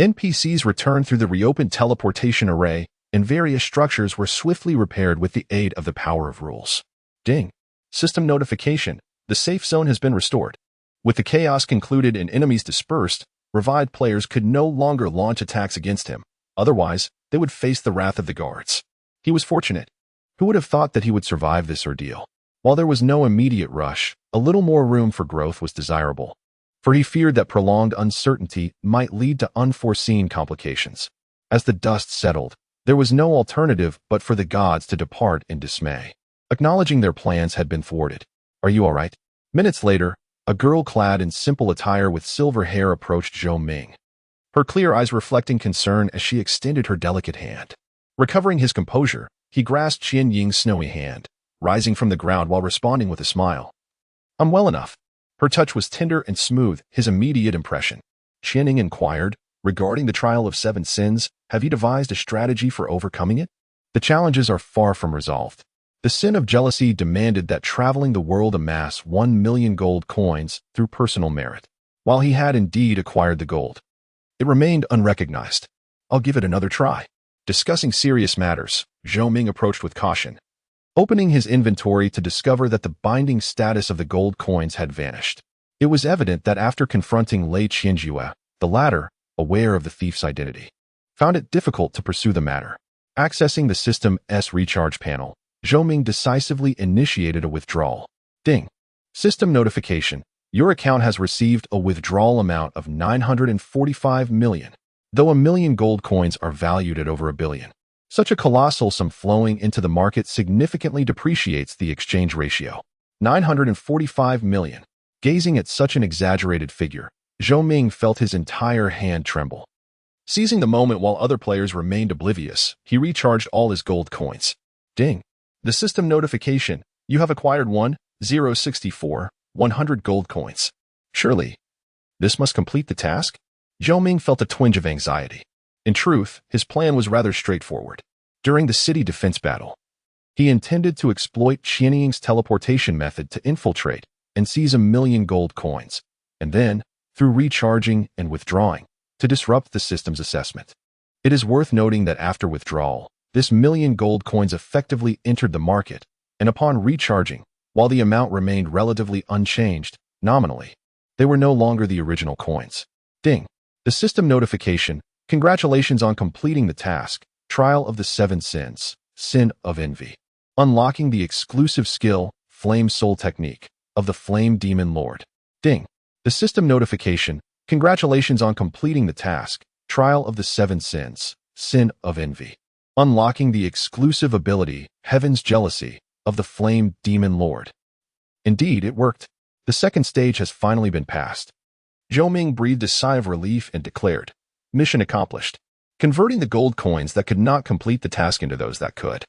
NPCs returned through the reopened teleportation array, and various structures were swiftly repaired with the aid of the power of rules. Ding. System notification. The safe zone has been restored. With the chaos concluded and enemies dispersed, revived players could no longer launch attacks against him. Otherwise, they would face the wrath of the guards. He was fortunate. Who would have thought that he would survive this ordeal? While there was no immediate rush, a little more room for growth was desirable, for he feared that prolonged uncertainty might lead to unforeseen complications. As the dust settled, there was no alternative but for the gods to depart in dismay, acknowledging their plans had been thwarted. Are you all right? Minutes later, a girl clad in simple attire with silver hair approached Zhou Ming, her clear eyes reflecting concern as she extended her delicate hand. Recovering his composure, he grasped Qian Ying's snowy hand, rising from the ground while responding with a smile. I'm well enough. Her touch was tender and smooth, his immediate impression. Qianing inquired, regarding the trial of 7 sins, have you devised a strategy for overcoming it? The challenges are far from resolved. The sin of jealousy demanded that traveling the world amass 1 million gold coins through personal merit. While he had indeed acquired the gold, it remained unrecognized. I'll give it another try. Discussing serious matters, Zhou Ming approached with caution, opening his inventory to discover that the binding status of the gold coins had vanished. It was evident that after confronting Lei Qianjue, the latter, aware of the thief's identity, found it difficult to pursue the matter. Accessing the system's recharge panel, Zhou Ming decisively initiated a withdrawal. Ding. System notification. Your account has received a withdrawal amount of 945 million. Though 1 million gold coins are valued at over 1 billion. Such a colossal sum flowing into the market significantly depreciates the exchange ratio. 945 million. Gazing at such an exaggerated figure, Zhou Ming felt his entire hand tremble. Seizing the moment while other players remained oblivious, he recharged all his gold coins. Ding. The system notification. You have acquired 1,064,100 gold coins. Surely, this must complete the task? Zhou Ming felt a twinge of anxiety. In truth, his plan was rather straightforward. During the city defense battle, he intended to exploit Qianing's teleportation method to infiltrate and seize 1 million gold coins, and then, through recharging and withdrawing, to disrupt the system's assessment. It is worth noting that after withdrawal, this 1 million gold coins effectively entered the market, and upon recharging, while the amount remained relatively unchanged, nominally, they were no longer the original coins. Ding. The system notification. Congratulations on completing the task, Trial of the 7 Sins, Sin of Envy. Unlocking the exclusive skill, Flame Soul Technique, of the Flame Demon Lord. Ding. The system notification. Congratulations on completing the task, Trial of the 7 Sins, Sin of Envy. Unlocking the exclusive ability, Heaven's Jealousy, of the Flame Demon Lord. Indeed, it worked. The second stage has finally been passed. Zhou Ming breathed a sigh of relief and declared, mission accomplished, converting the gold coins that could not complete the task into those that could.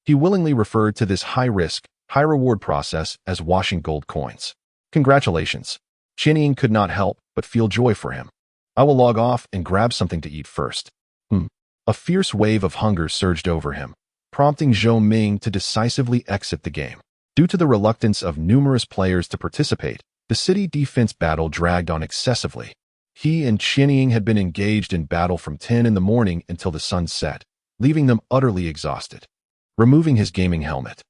He willingly referred to this high-risk, high-reward process as washing gold coins. Congratulations. Qianing could not help but feel joy for him. I will log off and grab something to eat first. A fierce wave of hunger surged over him, prompting Zhou Ming to decisively exit the game. Due to the reluctance of numerous players to participate, the city defense battle dragged on excessively. He and Qianing had been engaged in battle from 10 in the morning until the sun set, leaving them utterly exhausted. Removing his gaming helmet,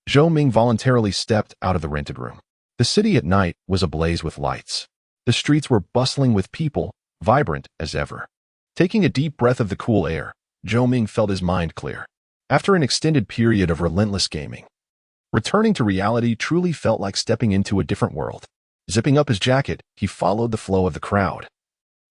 Zhou Ming voluntarily stepped out of the rented room. The city at night was ablaze with lights. The streets were bustling with people, vibrant as ever. Taking a deep breath of the cool air, Zhou Ming felt his mind clear. After an extended period of relentless gaming, returning to reality truly felt like stepping into a different world. Zipping up his jacket, he followed the flow of the crowd,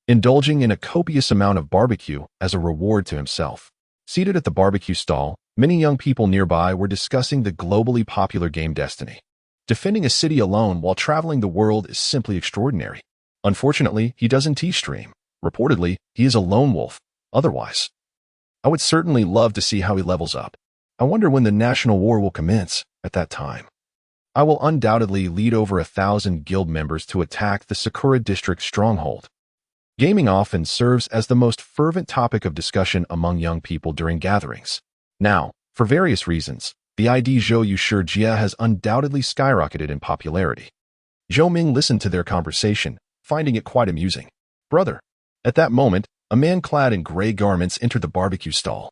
indulging in a copious amount of barbecue as a reward to himself. Seated at the barbecue stall, many young people nearby were discussing the globally popular game Destiny. Defending a city alone while traveling the world is simply extraordinary. Unfortunately, he doesn't T-stream. Reportedly, he is a lone wolf. Otherwise, I would certainly love to see how he levels up. I wonder when the national war will commence at that time. I will undoubtedly lead over 1,000 guild members to attack the Sakura district stronghold. Gaming often serves as the most fervent topic of discussion among young people during gatherings. Now, for various reasons, the ID Zhou Yushi Jia has undoubtedly skyrocketed in popularity. Zhou Ming listened to their conversation, finding it quite amusing. Brother. At that moment, a man clad in gray garments entered the barbecue stall,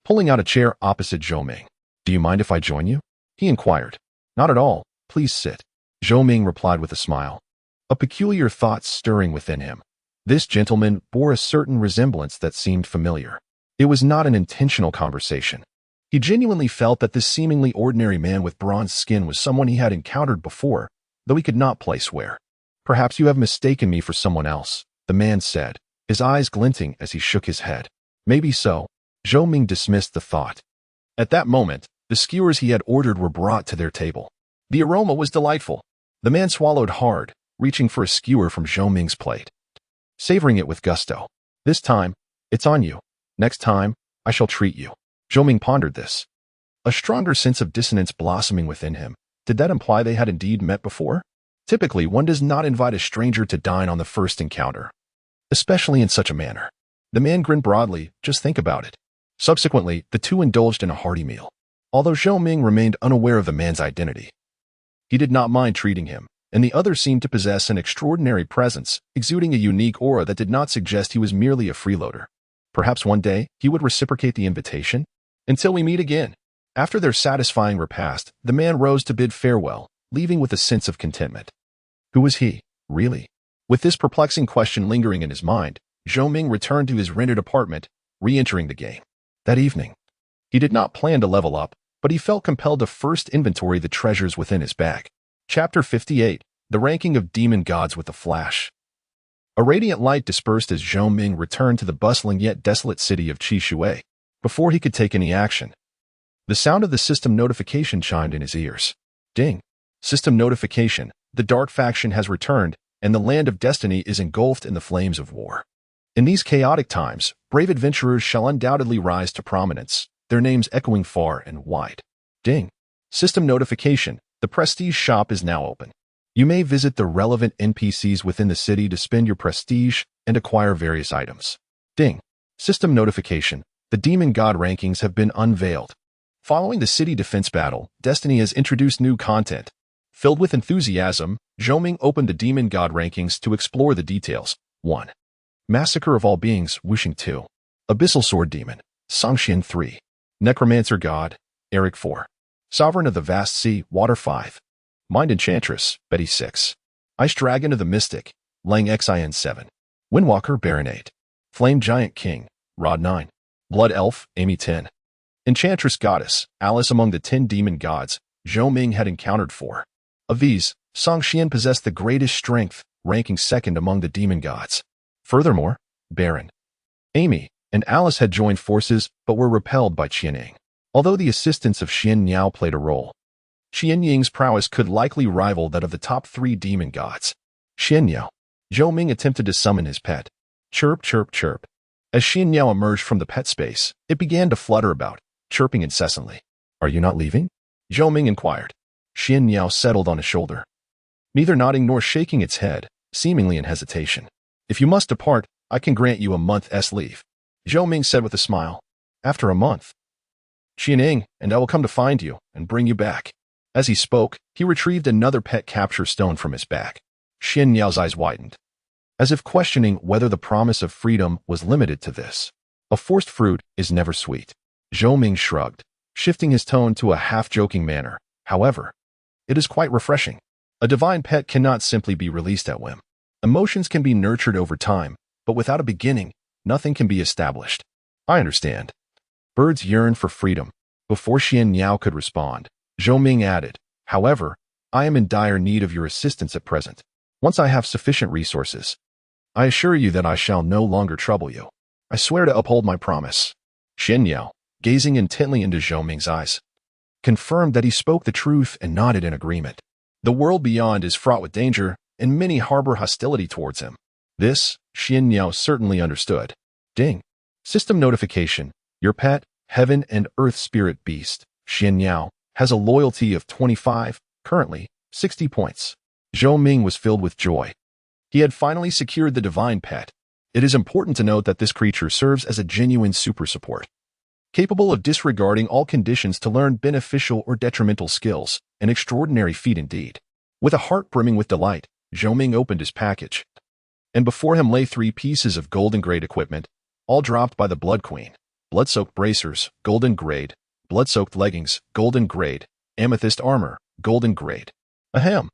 pulling out a chair opposite Zhou Ming. Do you mind if I join you? He inquired. Not at all. Please sit. Zhou Ming replied with a smile, a peculiar thought stirring within him. This gentleman bore a certain resemblance that seemed familiar. It was not an intentional conversation. He genuinely felt that this seemingly ordinary man with bronze skin was someone he had encountered before, though he could not place where. Perhaps you have mistaken me for someone else, the man said, his eyes glinting as he shook his head. Maybe so. Zhou Ming dismissed the thought. At that moment, the skewers he had ordered were brought to their table. The aroma was delightful. The man swallowed hard, reaching for a skewer from Zhou Ming's plate, savoring it with gusto. This time, it's on you. Next time, I shall treat you. Zhou Ming pondered this, a stronger sense of dissonance blossoming within him. Did that imply they had indeed met before? Typically, one does not invite a stranger to dine on the first encounter, especially in such a manner. The man grinned broadly, just think about it. Subsequently, the two indulged in a hearty meal. Although Zhou Ming remained unaware of the man's identity, he did not mind treating him, and the other seemed to possess an extraordinary presence, exuding a unique aura that did not suggest he was merely a freeloader. Perhaps one day, he would reciprocate the invitation? Until we meet again. After their satisfying repast, the man rose to bid farewell, leaving with a sense of contentment. Who was he, really? With this perplexing question lingering in his mind, Zhou Ming returned to his rented apartment, re-entering the game. That evening, he did not plan to level up, but he felt compelled to first inventory the treasures within his bag. Chapter 58, The Ranking of Demon Gods with a Flash. A radiant light dispersed as Zhou Ming returned to the bustling yet desolate city of Qishui. Before he could take any action, the sound of the system notification chimed in his ears. Ding! System notification. The dark faction has returned, and the land of destiny is engulfed in the flames of war. In these chaotic times, brave adventurers shall undoubtedly rise to prominence, their names echoing far and wide. Ding! System notification. The prestige shop is now open. You may visit the relevant NPCs within the city to spend your prestige and acquire various items. Ding! System notification. The demon god rankings have been unveiled. Following the city defense battle, Destiny has introduced new content. Filled with enthusiasm, Zhou Ming opened the demon god rankings to explore the details. 1. Massacre of All Beings, Wuxing 2. Abyssal Sword Demon, Songxian 3. Necromancer God, Eric 4. Sovereign of the Vast Sea, Water 5. Mind Enchantress, Betty 6. Ice Dragon of the Mystic, Lang Xin 7. Windwalker, Baron 8. Flame Giant King, Rod 9. Blood Elf, Amy 10. Enchantress Goddess, Alice. Among the 10 demon gods, Zhou Ming had encountered 4. Of these, Songxian possessed the greatest strength, ranking second among the demon gods. Furthermore, Baron, Amy, and Alice had joined forces but were repelled by Qianying. Although the assistance of Xian Niao played a role, Qianying's prowess could likely rival that of the top 3 demon gods. Xian Niao. Zhou Ming attempted to summon his pet. Chirp, chirp, chirp. As Xian Niao emerged from the pet space, it began to flutter about, chirping incessantly. Are you not leaving? Zhou Ming inquired. Xian Niao settled on his shoulder, neither nodding nor shaking its head, seemingly in hesitation. If you must depart, I can grant you a month's leave, Zhou Ming said with a smile. After a month? Qianying, and I will come to find you and bring you back. As he spoke, he retrieved another pet capture stone from his bag. Xian Niao's eyes widened, as if questioning whether the promise of freedom was limited to this. A forced fruit is never sweet. Zhou Ming shrugged, shifting his tone to a half-joking manner. However, it is quite refreshing. A divine pet cannot simply be released at whim. Emotions can be nurtured over time, but without a beginning, nothing can be established. I understand. Birds yearn for freedom. Before Xian Niao could respond, Zhou Ming added, however, I am in dire need of your assistance at present. Once I have sufficient resources, I assure you that I shall no longer trouble you. I swear to uphold my promise. Xian Niao, gazing intently into Zhou Ming's eyes, confirmed that he spoke the truth and nodded in agreement. The world beyond is fraught with danger, and many harbor hostility towards him. This, Xian Niao certainly understood. Ding. System notification. Your pet, Heaven and Earth Spirit Beast, Xian Niao, has a loyalty of 25, currently 60 points. Zhou Ming was filled with joy. He had finally secured the divine pet. It is important to note that this creature serves as a genuine super support, capable of disregarding all conditions to learn beneficial or detrimental skills, an extraordinary feat indeed. With a heart brimming with delight, Zhou Ming opened his package, and before him lay 3 pieces of golden grade equipment, all dropped by the Blood Queen. Blood-soaked bracers, golden grade. Blood-soaked leggings, golden grade. Amethyst armor, golden grade. Ahem.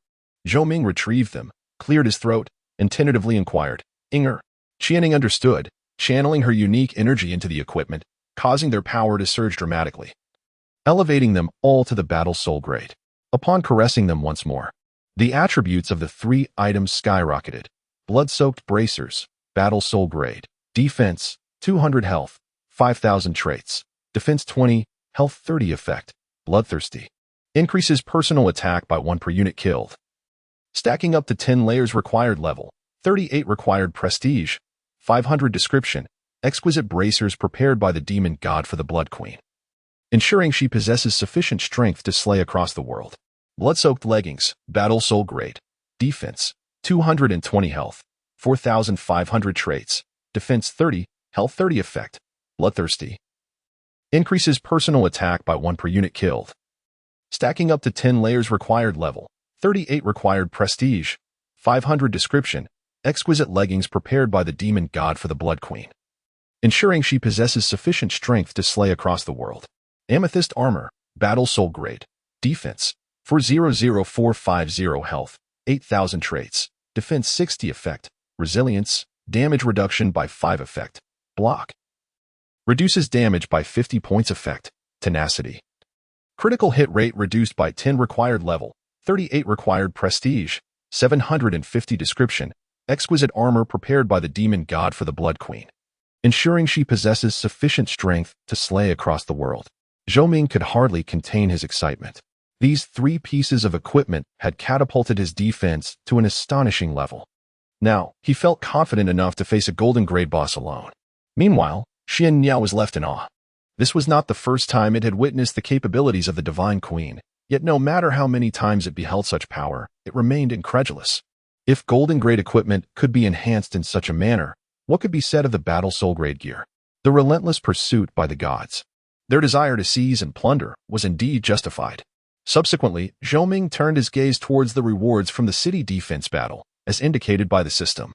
Zhou Ming retrieved them, cleared his throat, and tentatively inquired, Inger. Qianying understood, channeling her unique energy into the equipment, causing their power to surge dramatically, elevating them all to the battle soul grade. Upon caressing them once more, the attributes of the 3 items skyrocketed. Blood-soaked bracers, battle soul grade. Defense, 200 health, 5,000 traits. Defense 20, health 30 effect. Bloodthirsty. Increases personal attack by 1 per unit killed. Stacking up to 10 layers required level. 38 required prestige. 500 description. Exquisite bracers prepared by the demon god for the Blood Queen, ensuring she possesses sufficient strength to slay across the world. Blood-soaked leggings, battle soul grade. defense 220 health, 4,500 traits, defense 30, health 30 effect, bloodthirsty. Increases personal attack by 1 per unit killed. Stacking up to 10 layers required level, 38 required prestige, 500 description, exquisite leggings prepared by the demon god for the Blood Queen. Ensuring she possesses sufficient strength to slay across the world. Amethyst armor, battle soul grade, defense 4,00450 health, 8,000 traits, defense 60 effect, resilience, damage reduction by 5 effect, block. Reduces damage by 50 points effect, tenacity. Critical hit rate reduced by 10 required level, 38 required prestige, 750 description, exquisite armor prepared by the demon god for the Blood Queen. Ensuring she possesses sufficient strength to slay across the world. Zhou Ming could hardly contain his excitement. These 3 pieces of equipment had catapulted his defense to an astonishing level. Now, he felt confident enough to face a golden grade boss alone. Meanwhile, Xian Niao was left in awe. This was not the first time it had witnessed the capabilities of the Divine Queen, yet no matter how many times it beheld such power, it remained incredulous. If golden grade equipment could be enhanced in such a manner, what could be said of the battle soul grade gear? The relentless pursuit by the gods. Their desire to seize and plunder was indeed justified. Subsequently, Zhou Ming turned his gaze towards the rewards from the city defense battle, as indicated by the system.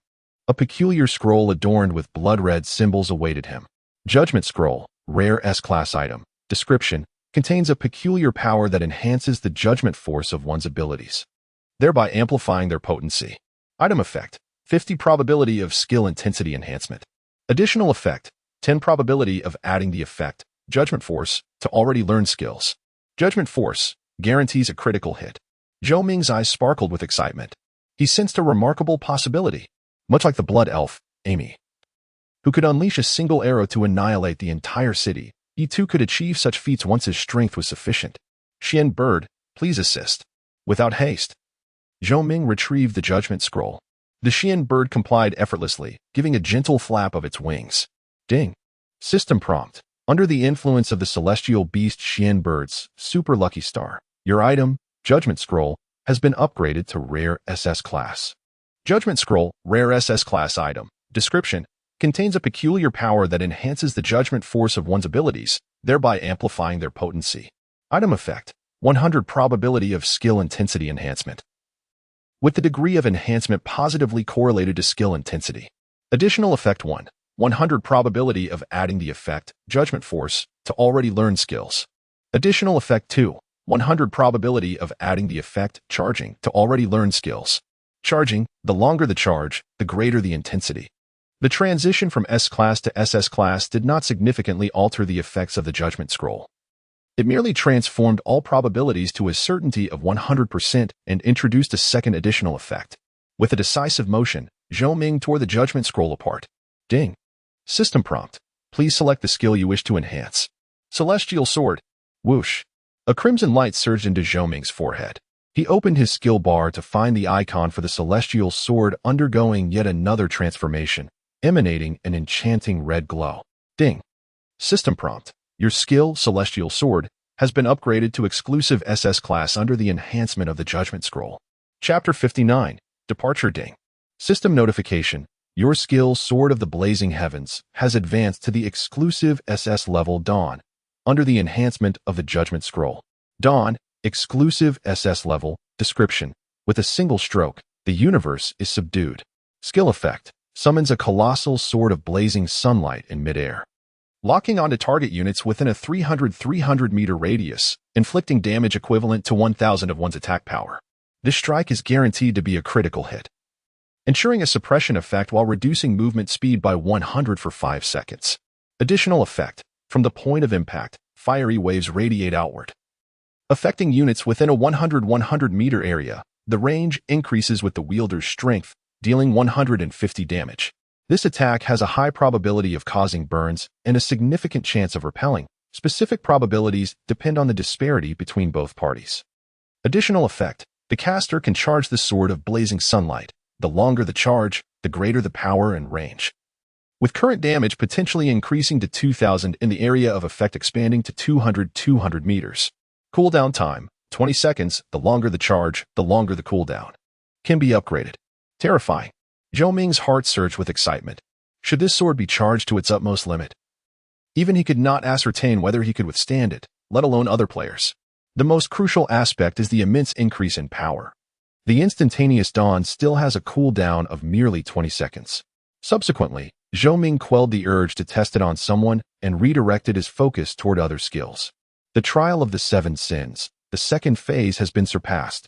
A peculiar scroll adorned with blood-red symbols awaited him. Judgment Scroll, rare S-class item. Description, contains a peculiar power that enhances the judgment force of one's abilities, thereby amplifying their potency. Item effect, 50 probability of skill intensity enhancement. Additional effect, 10 probability of adding the effect, Judgment Force, to already learned skills. Judgment Force guarantees a critical hit. Zhou Ming's eyes sparkled with excitement. He sensed a remarkable possibility, much like the blood elf, Amy, who could unleash a single arrow to annihilate the entire city. He too could achieve such feats once his strength was sufficient. Xian Bird, please assist. Without haste, Zhou Ming retrieved the Judgment Scroll. The Xian Bird complied effortlessly, giving a gentle flap of its wings. Ding. System prompt. Under the influence of the celestial beast Xian Bird's super lucky star, your item, Judgment Scroll, has been upgraded to Rare SS Class. Judgment Scroll, Rare SS Class item. Description, contains a peculiar power that enhances the judgment force of one's abilities, thereby amplifying their potency. Item effect, 100 probability of skill intensity enhancement, with the degree of enhancement positively correlated to skill intensity. Additional effect 1, 100 probability of adding the effect, Judgment Force, to already learned skills. Additional effect 2, 100 probability of adding the effect, Charging, to already learned skills. Charging, the longer the charge, the greater the intensity. The transition from S-Class to SS Class did not significantly alter the effects of the Judgment Scroll. It merely transformed all probabilities to a certainty of 100% and introduced a second additional effect. With a decisive motion, Zhou Ming tore the Judgment Scroll apart. Ding. System prompt. Please select the skill you wish to enhance. Celestial Sword. Whoosh. A crimson light surged into Zhou Ming's forehead. He opened his skill bar to find the icon for the Celestial Sword undergoing yet another transformation, emanating an enchanting red glow. Ding. System prompt. Your skill, Celestial Sword, has been upgraded to exclusive SS Class under the enhancement of the Judgment Scroll. Chapter 59. Departure. Ding. System notification. Your skill, Sword of the Blazing Heavens, has advanced to the exclusive SS level Dawn, under the enhancement of the Judgment Scroll. Dawn, exclusive SS level. Description. With a single stroke, the universe is subdued. Skill effect. Summons a colossal sword of blazing sunlight in midair, locking onto target units within a 300 meter radius, inflicting damage equivalent to 1,000 of one's attack power. This strike is guaranteed to be a critical hit, ensuring a suppression effect while reducing movement speed by 100 for 5 seconds. Additional effect. From the point of impact, fiery waves radiate outward, affecting units within a 100 meter area. The range increases with the wielder's strength, dealing 150 damage. This attack has a high probability of causing burns and a significant chance of repelling. Specific probabilities depend on the disparity between both parties. Additional effect. The caster can charge the Sword of Blazing Sunlight. The longer the charge, the greater the power and range, with current damage potentially increasing to 2,000 in the area of effect expanding to 200 meters. Cooldown time, 20 seconds. The longer the charge, the longer the cooldown. can be upgraded. Terrifying. Zhou Ming's heart surged with excitement. Should this sword be charged to its utmost limit? Even he could not ascertain whether he could withstand it, let alone other players. The most crucial aspect is the immense increase in power. The instantaneous dawn still has a cooldown of merely 20 seconds. Subsequently, Zhou Ming quelled the urge to test it on someone and redirected his focus toward other skills. The trial of the 7 sins, the second phase, has been surpassed.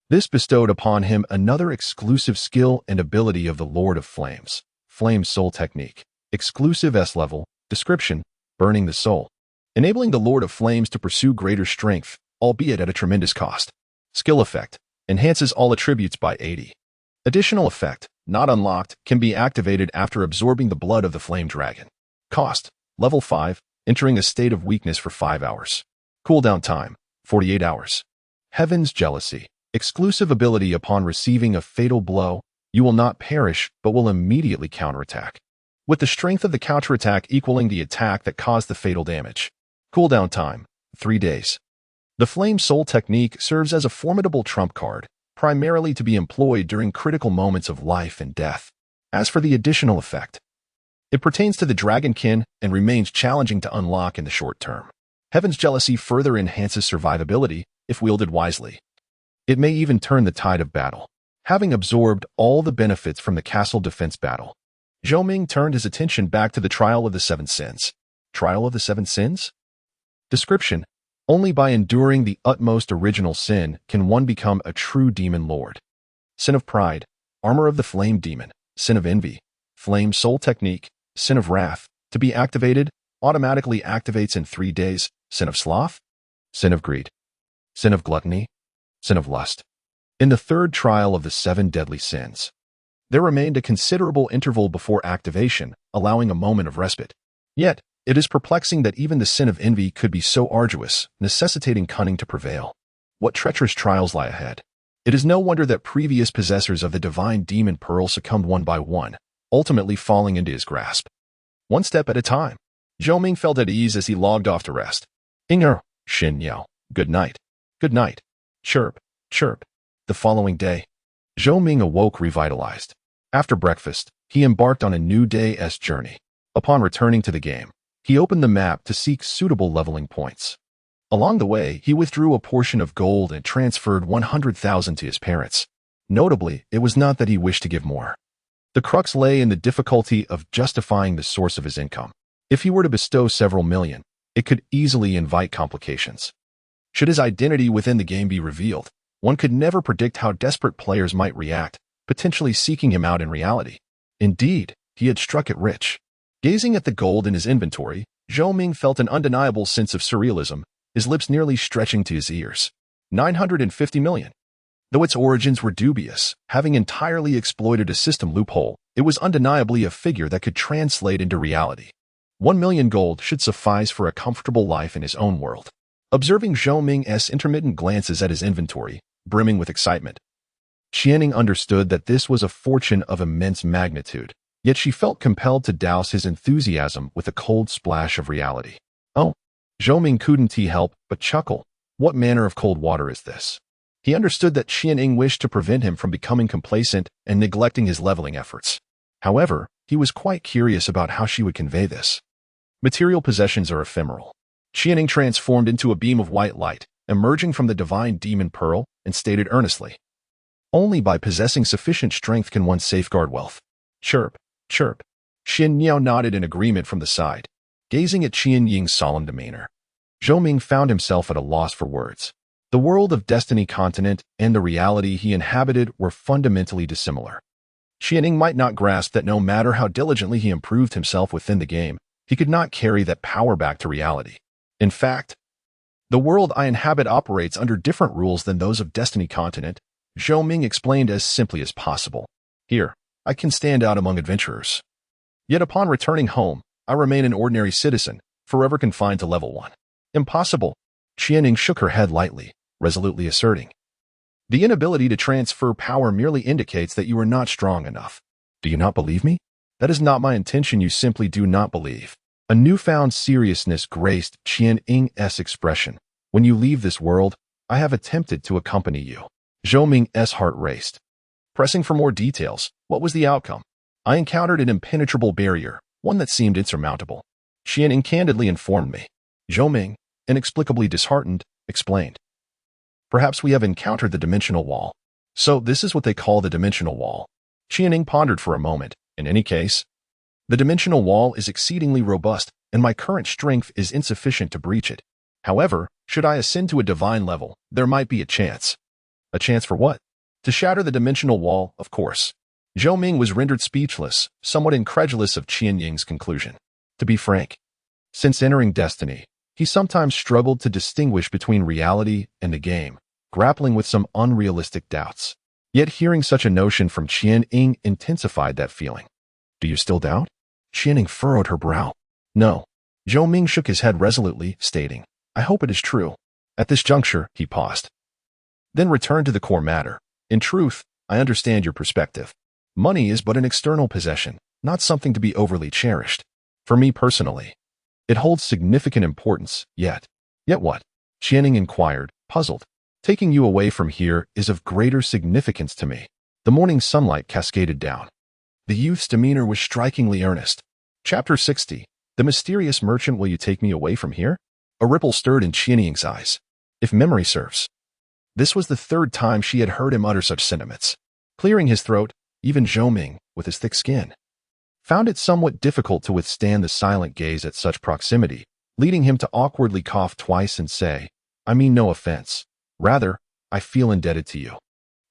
This bestowed upon him another exclusive skill and ability of the Lord of Flames, Flame Soul Technique, exclusive S-level, description, burning the soul, enabling the Lord of Flames to pursue greater strength, albeit at a tremendous cost. Skill effect, enhances all attributes by 80. Additional effect, not unlocked, can be activated after absorbing the blood of the flame dragon. Cost, level 5, entering a state of weakness for 5 hours. Cooldown time, 48 hours. Heaven's Jealousy, exclusive ability upon receiving a fatal blow, you will not perish but will immediately counterattack, with the strength of the counterattack equaling the attack that caused the fatal damage. Cooldown time, 3 days. The Flame Soul Technique serves as a formidable trump card, primarily to be employed during critical moments of life and death. As for the additional effect, it pertains to the Dragonkin and remains challenging to unlock in the short term. Heaven's Jealousy further enhances survivability if wielded wisely. It may even turn the tide of battle. Having absorbed all the benefits from the castle defense battle, Zhou Ming turned his attention back to the Trial of the 7 Sins. Trial of the 7 Sins? Description: only by enduring the utmost original sin can one become a true demon lord. Sin of Pride, Armor of the Flame Demon, Sin of Envy, Flame Soul Technique, Sin of Wrath, to be activated, automatically activates in 3 days. Sin of Sloth, Sin of Greed, Sin of Gluttony, Sin of Lust. In the third trial of the 7 deadly sins, there remained a considerable interval before activation, allowing a moment of respite. Yet, it is perplexing that even the Sin of Envy could be so arduous, necessitating cunning to prevail. What treacherous trials lie ahead? It is no wonder that previous possessors of the divine demon pearl succumbed one by one, ultimately falling into his grasp. One step at a time, Zhou Ming felt at ease as he logged off to rest. Inger, Xin Yao, good night. Good night. Chirp, chirp. The following day, Zhou Ming awoke revitalized. After breakfast, he embarked on a new day's journey. Upon returning to the game, he opened the map to seek suitable leveling points. Along the way, he withdrew a portion of gold and transferred 100,000 to his parents. Notably, it was not that he wished to give more. The crux lay in the difficulty of justifying the source of his income. If he were to bestow several million, it could easily invite complications. Should his identity within the game be revealed, one could never predict how desperate players might react, potentially seeking him out in reality. Indeed, he had struck it rich. Gazing at the gold in his inventory, Zhou Ming felt an undeniable sense of surrealism, his lips nearly stretching to his ears. 950 million. Though its origins were dubious, having entirely exploited a system loophole, it was undeniably a figure that could translate into reality. 1 million gold should suffice for a comfortable life in his own world. Observing Zhou Ming's intermittent glances at his inventory, brimming with excitement, Qianing understood that this was a fortune of immense magnitude, yet she felt compelled to douse his enthusiasm with a cold splash of reality. Oh, Zhou Ming couldn't help but chuckle. What manner of cold water is this? He understood that Qianing wished to prevent him from becoming complacent and neglecting his leveling efforts. However, he was quite curious about how she would convey this. Material possessions are ephemeral. Qianing transformed into a beam of white light, emerging from the divine demon pearl, and stated earnestly, only by possessing sufficient strength can one safeguard wealth. Chirp, chirp. Xin Yao nodded in agreement from the side, gazing at Qian Ying's solemn demeanor. Zhou Ming found himself at a loss for words. The world of Destiny Continent and the reality he inhabited were fundamentally dissimilar. Qianing might not grasp that no matter how diligently he improved himself within the game, he could not carry that power back to reality. In fact, the world I inhabit operates under different rules than those of Destiny Continent, Zhou Ming explained as simply as possible. Here, I can stand out among adventurers. Yet upon returning home, I remain an ordinary citizen, forever confined to level 1. Impossible. Qianing shook her head lightly, resolutely asserting, the inability to transfer power merely indicates that you are not strong enough. Do you not believe me? That is not my intention, you simply do not believe. A newfound seriousness graced Qianing's expression. When you leave this world, I have attempted to accompany you. Zhou Ming's heart raced. Pressing for more details, what was the outcome? I encountered an impenetrable barrier, one that seemed insurmountable. Qian candidly informed me. Zhou Ming, inexplicably disheartened, explained. Perhaps we have encountered the dimensional wall. So this is what they call the dimensional wall. Qian pondered for a moment. In any case, the dimensional wall is exceedingly robust, and my current strength is insufficient to breach it. However, should I ascend to a divine level, there might be a chance. A chance for what? To shatter the dimensional wall, of course. Zhou Ming was rendered speechless, somewhat incredulous of Qian Ying's conclusion. To be frank, since entering Destiny, he sometimes struggled to distinguish between reality and the game, grappling with some unrealistic doubts. Yet hearing such a notion from Qian Ying intensified that feeling. Do you still doubt? Qian Ying furrowed her brow. No. Zhou Ming shook his head resolutely, stating, I hope it is true. At this juncture, he paused. Then returned to the core matter. In truth, I understand your perspective. Money is but an external possession, not something to be overly cherished. For me personally, it holds significant importance, yet. Yet what? Qian Ying inquired, puzzled. Taking you away from here is of greater significance to me. The morning sunlight cascaded down. The youth's demeanor was strikingly earnest. Chapter 60. The mysterious merchant. Will you take me away from here? A ripple stirred in Qian Ying's eyes. If memory serves. This was the third time she had heard him utter such sentiments. Clearing his throat, even Zhou Ming, with his thick skin, found it somewhat difficult to withstand the silent gaze at such proximity, leading him to awkwardly cough twice and say, I mean no offense. Rather, I feel indebted to you.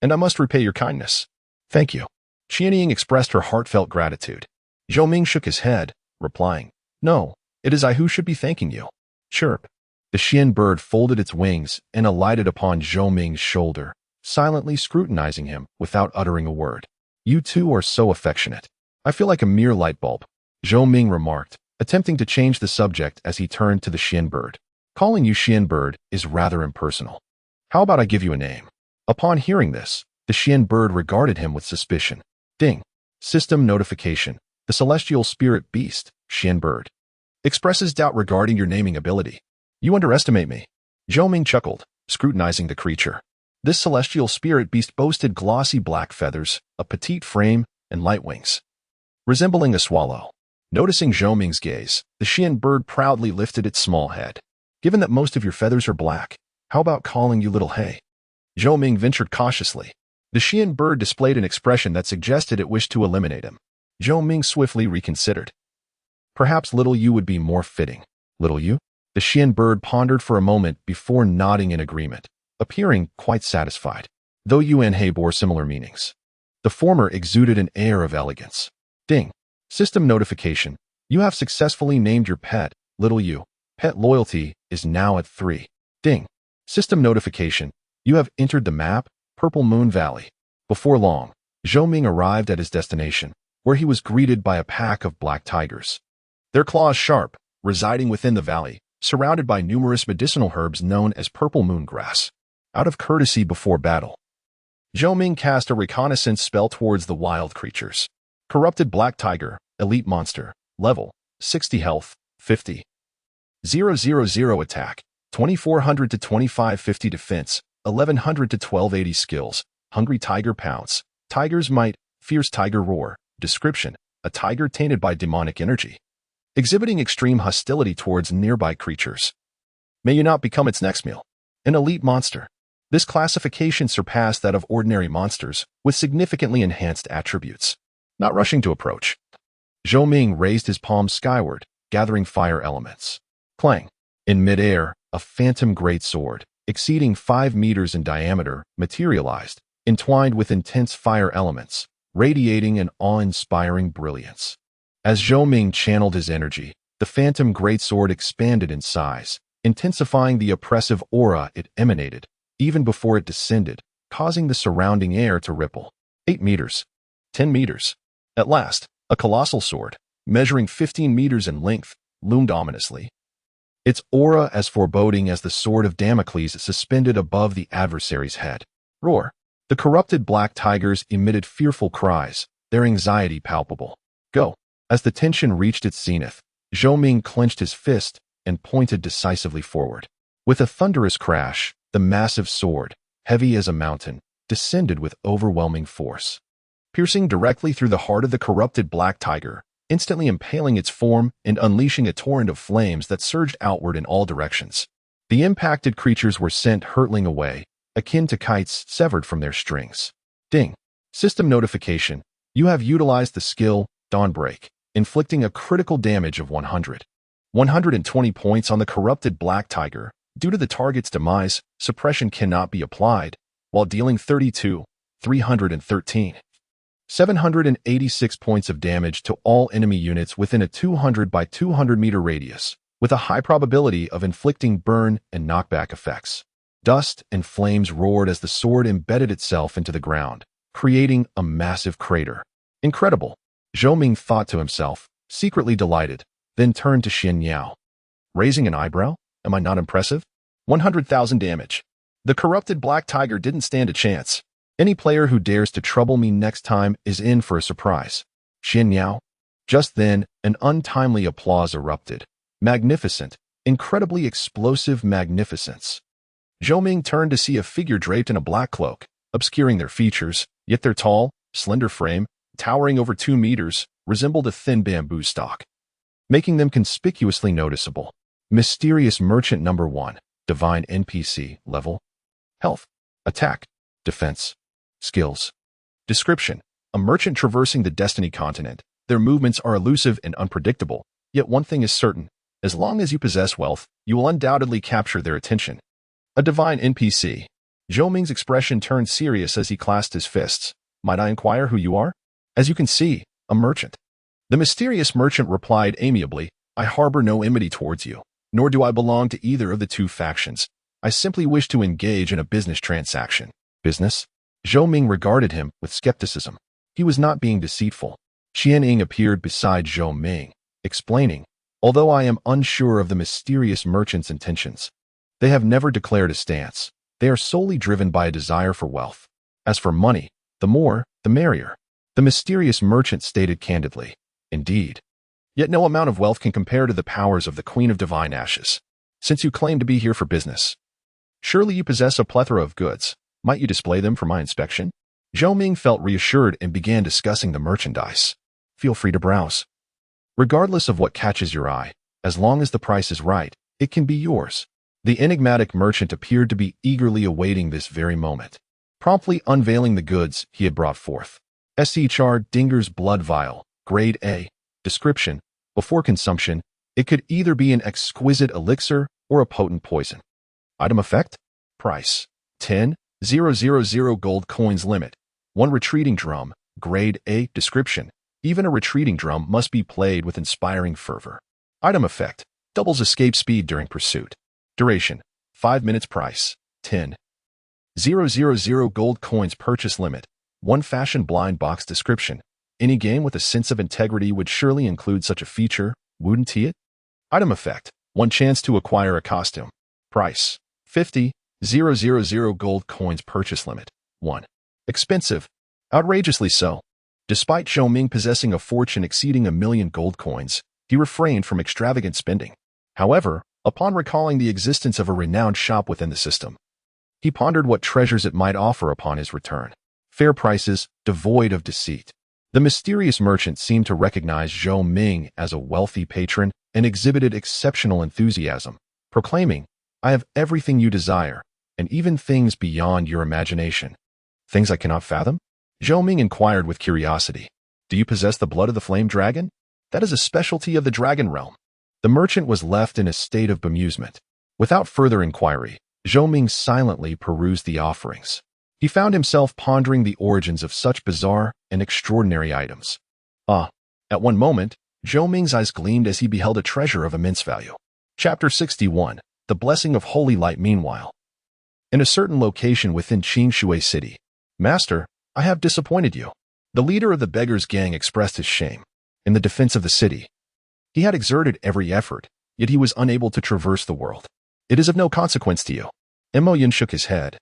And I must repay your kindness. Thank you. Qian Ying expressed her heartfelt gratitude. Zhou Ming shook his head, replying, No, it is I who should be thanking you. Chirp. The Xian bird folded its wings and alighted upon Zhou Ming's shoulder, silently scrutinizing him without uttering a word. You two are so affectionate. I feel like a mere light bulb, Zhou Ming remarked, attempting to change the subject as he turned to the Xian bird. Calling you Xian bird is rather impersonal. How about I give you a name? Upon hearing this, the Xian bird regarded him with suspicion. Ding. System notification. The celestial spirit beast, Xian bird, expresses doubt regarding your naming ability. You underestimate me. Zhou Ming chuckled, scrutinizing the creature. This celestial spirit beast boasted glossy black feathers, a petite frame, and light wings, resembling a swallow. Noticing Zhou Ming's gaze, the Xian bird proudly lifted its small head. Given that most of your feathers are black, how about calling you Little Hay? Zhou Ming ventured cautiously. The Xian bird displayed an expression that suggested it wished to eliminate him. Zhou Ming swiftly reconsidered. Perhaps Little You would be more fitting. Little You? The Xian bird pondered for a moment before nodding in agreement, appearing quite satisfied. Though You and Hay bore similar meanings, the former exuded an air of elegance. Ding. System notification. You have successfully named your pet, Little You. Pet loyalty is now at 3. Ding. System notification. You have entered the map, Purple Moon Valley. Before long, Zhou Ming arrived at his destination, where he was greeted by a pack of black tigers. Their claws sharp, residing within the valley, surrounded by numerous medicinal herbs known as purple moon grass. Out of courtesy before battle, Zhou Ming cast a reconnaissance spell towards the wild creatures. Corrupted black tiger, elite monster, level, 60 health, 50. 000 attack, 2400 to 2550 defense, 1100 to 1280 skills, hungry tiger pounce, tiger's might, fierce tiger roar. Description, a tiger tainted by demonic energy, exhibiting extreme hostility towards nearby creatures. May you not become its next meal. An elite monster. This classification surpassed that of ordinary monsters with significantly enhanced attributes. Not rushing to approach, Zhou Ming raised his palm skyward, gathering fire elements. Clang. In midair, a phantom great sword, exceeding 5 meters in diameter, materialized, entwined with intense fire elements, radiating an awe-inspiring brilliance. As Zhou Ming channeled his energy, the phantom greatsword expanded in size, intensifying the oppressive aura it emanated, even before it descended, causing the surrounding air to ripple. 8 meters. 10 meters. At last, a colossal sword, measuring 15 meters in length, loomed ominously. Its aura as foreboding as the sword of Damocles suspended above the adversary's head. Roar. The corrupted black tigers emitted fearful cries, their anxiety palpable. Go. As the tension reached its zenith, Zhou Ming clenched his fist and pointed decisively forward. With a thunderous crash, the massive sword, heavy as a mountain, descended with overwhelming force, piercing directly through the heart of the corrupted black tiger, instantly impaling its form and unleashing a torrent of flames that surged outward in all directions. The impacted creatures were sent hurtling away, akin to kites severed from their strings. Ding. System notification. You have utilized the skill Dawnbreak, inflicting a critical damage of 120 points on the corrupted black tiger. Due to the target's demise, suppression cannot be applied, while dealing 786 points of damage to all enemy units within a 200 by 200 meter radius, with a high probability of inflicting burn and knockback effects. Dust and flames roared as the sword embedded itself into the ground, creating a massive crater. Incredible, Zhou Ming thought to himself, secretly delighted, then turned to Xin Yao. Raising an eyebrow? Am I not impressive? 100,000 damage. The corrupted black tiger didn't stand a chance. Any player who dares to trouble me next time is in for a surprise. Xin Yao. Just then, an untimely applause erupted. Magnificent, incredibly explosive magnificence. Zhou Ming turned to see a figure draped in a black cloak, obscuring their features, yet their tall, slender frame, towering over 2 meters, resembled a thin bamboo stalk, making them conspicuously noticeable. Mysterious Merchant Number 1, Divine NPC, Level, Health, Attack, Defense, Skills. Description: a merchant traversing the Destiny continent. Their movements are elusive and unpredictable, yet one thing is certain: as long as you possess wealth, you will undoubtedly capture their attention. A divine NPC. Zhou Ming's expression turned serious as he clasped his fists. Might I inquire who you are? As you can see, a merchant. The mysterious merchant replied amiably, I harbor no enmity towards you, nor do I belong to either of the two factions. I simply wish to engage in a business transaction. Business? Zhou Ming regarded him with skepticism. He was not being deceitful. Qian Ying appeared beside Zhou Ming, explaining, although I am unsure of the mysterious merchant's intentions, they have never declared a stance. They are solely driven by a desire for wealth. As for money, the more, the merrier. The mysterious merchant stated candidly. Indeed. Yet no amount of wealth can compare to the powers of the Queen of Divine Ashes. Since you claim to be here for business, surely you possess a plethora of goods. Might you display them for my inspection? Zhou Ming felt reassured and began discussing the merchandise. Feel free to browse. Regardless of what catches your eye, as long as the price is right, it can be yours. The enigmatic merchant appeared to be eagerly awaiting this very moment, promptly unveiling the goods he had brought forth. SCHR Dinger's Blood Vial, Grade A. Description: before consumption, it could either be an exquisite elixir or a potent poison. Item effect: price: 10,000 gold coins limit. 1 retreating drum, Grade A. Description: even a retreating drum must be played with inspiring fervor. Item effect: doubles escape speed during pursuit. Duration: 5 minutes. Price: 10,000 gold coins. Purchase limit: 1 fashion blind box. Description: any game with a sense of integrity would surely include such a feature, wouldn't it? Item effect: 1 chance to acquire a costume. Price: 50,000 gold coins. Purchase limit: 1. Expensive. Outrageously so. Despite Zhou Ming possessing a fortune exceeding 1,000,000 gold coins, he refrained from extravagant spending. However, upon recalling the existence of a renowned shop within the system, he pondered what treasures it might offer upon his return. Fair prices, devoid of deceit. The mysterious merchant seemed to recognize Zhou Ming as a wealthy patron and exhibited exceptional enthusiasm, proclaiming, I have everything you desire, and even things beyond your imagination. Things I cannot fathom? Zhou Ming inquired with curiosity. Do you possess the blood of the flame dragon? That is a specialty of the dragon realm. The merchant was left in a state of bemusement. Without further inquiry, Zhou Ming silently perused the offerings. He found himself pondering the origins of such bizarre and extraordinary items. At one moment, Zhou Ming's eyes gleamed as he beheld a treasure of immense value. Chapter 61, The Blessing of Holy Light. Meanwhile, in a certain location within Qingshui City, Master, I have disappointed you. The leader of the beggars' gang expressed his shame. In the defense of the city, he had exerted every effort, yet he was unable to traverse the world. It is of no consequence to you. Mo Yin shook his head.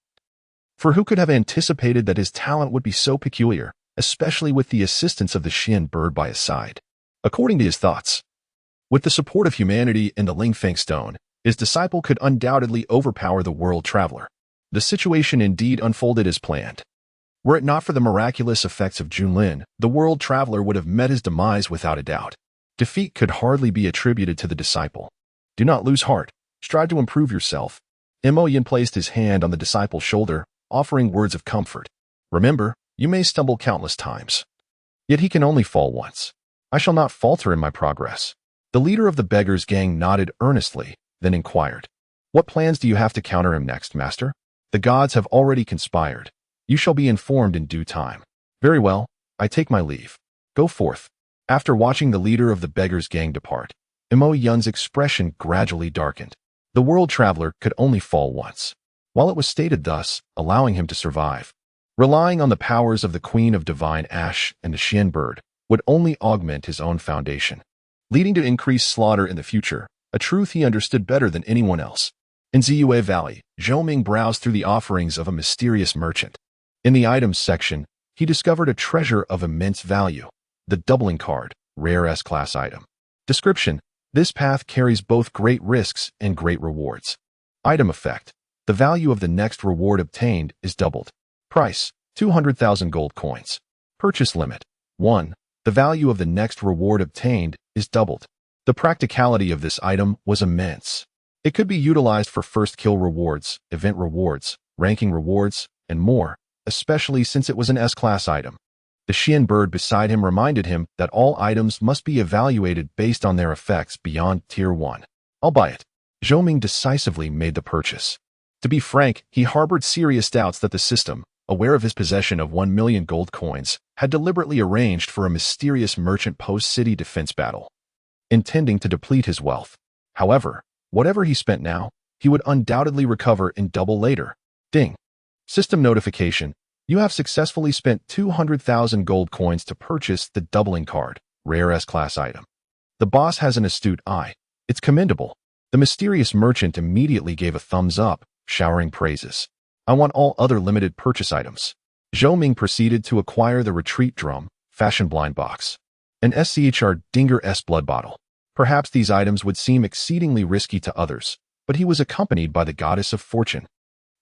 For who could have anticipated that his talent would be so peculiar, especially with the assistance of the Xin bird by his side? According to his thoughts, with the support of humanity and the Lingfeng stone, his disciple could undoubtedly overpower the world traveler. The situation indeed unfolded as planned. Were it not for the miraculous effects of Junlin, the world traveler would have met his demise without a doubt. Defeat could hardly be attributed to the disciple. Do not lose heart. Strive to improve yourself. Mo Yin placed his hand on the disciple's shoulder, offering words of comfort. Remember, you may stumble countless times. Yet he can only fall once. I shall not falter in my progress. The leader of the beggars' gang nodded earnestly, then inquired, What plans do you have to counter him next, master? The gods have already conspired. You shall be informed in due time. Very well, I take my leave. Go forth. After watching the leader of the beggars' gang depart, Mo Yun's expression gradually darkened. The world traveler could only fall once. While it was stated thus, allowing him to survive, relying on the powers of the Queen of Divine Ash and the Xian bird would only augment his own foundation, leading to increased slaughter in the future, a truth he understood better than anyone else. In Ziyue Valley, Zhou Ming browsed through the offerings of a mysterious merchant. In the items section, he discovered a treasure of immense value, the doubling card, rare S-class item. Description: This path carries both great risks and great rewards. Item effect: The value of the next reward obtained is doubled. Price: 200,000 gold coins. Purchase limit: 1. The value of the next reward obtained is doubled. The practicality of this item was immense. It could be utilized for first kill rewards, event rewards, ranking rewards, and more, especially since it was an S-class item. The Xian bird beside him reminded him that all items must be evaluated based on their effects beyond Tier 1. I'll buy it. Zhou Ming decisively made the purchase. To be frank, he harbored serious doubts that the system, aware of his possession of 1 million gold coins, had deliberately arranged for a mysterious merchant post-city defense battle, intending to deplete his wealth. However, whatever he spent now, he would undoubtedly recover in double later. Ding. System notification. You have successfully spent 200,000 gold coins to purchase the doubling card, rare S-class item. The boss has an astute eye. It's commendable. The mysterious merchant immediately gave a thumbs up, showering praises. I want all other limited purchase items. Zhou Ming proceeded to acquire the retreat drum, fashion blind box, an SCHR Dinger S blood bottle. Perhaps these items would seem exceedingly risky to others, but he was accompanied by the goddess of fortune.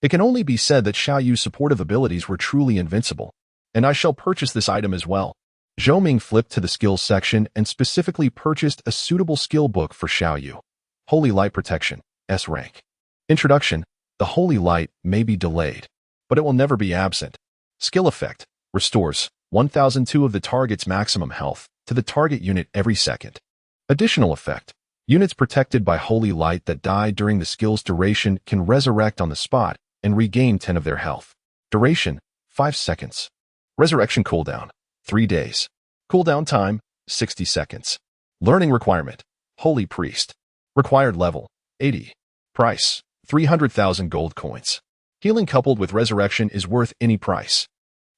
It can only be said that Xiao Yu's supportive abilities were truly invincible, and I shall purchase this item as well. Zhou Ming flipped to the skills section and specifically purchased a suitable skill book for Xiao Yu. Holy Light Protection, S rank. Introduction: The Holy Light may be delayed, but it will never be absent. Skill effect: Restores 1002 of the target's maximum health to the target unit every second. Additional effect: Units protected by Holy Light that die during the skill's duration can resurrect on the spot and regain 10 of their health. Duration: 5 seconds. Resurrection cooldown: 3 days. Cooldown time: 60 seconds. Learning requirement: Holy Priest. Required level: 80. Price: 300,000 gold coins. Healing coupled with resurrection is worth any price.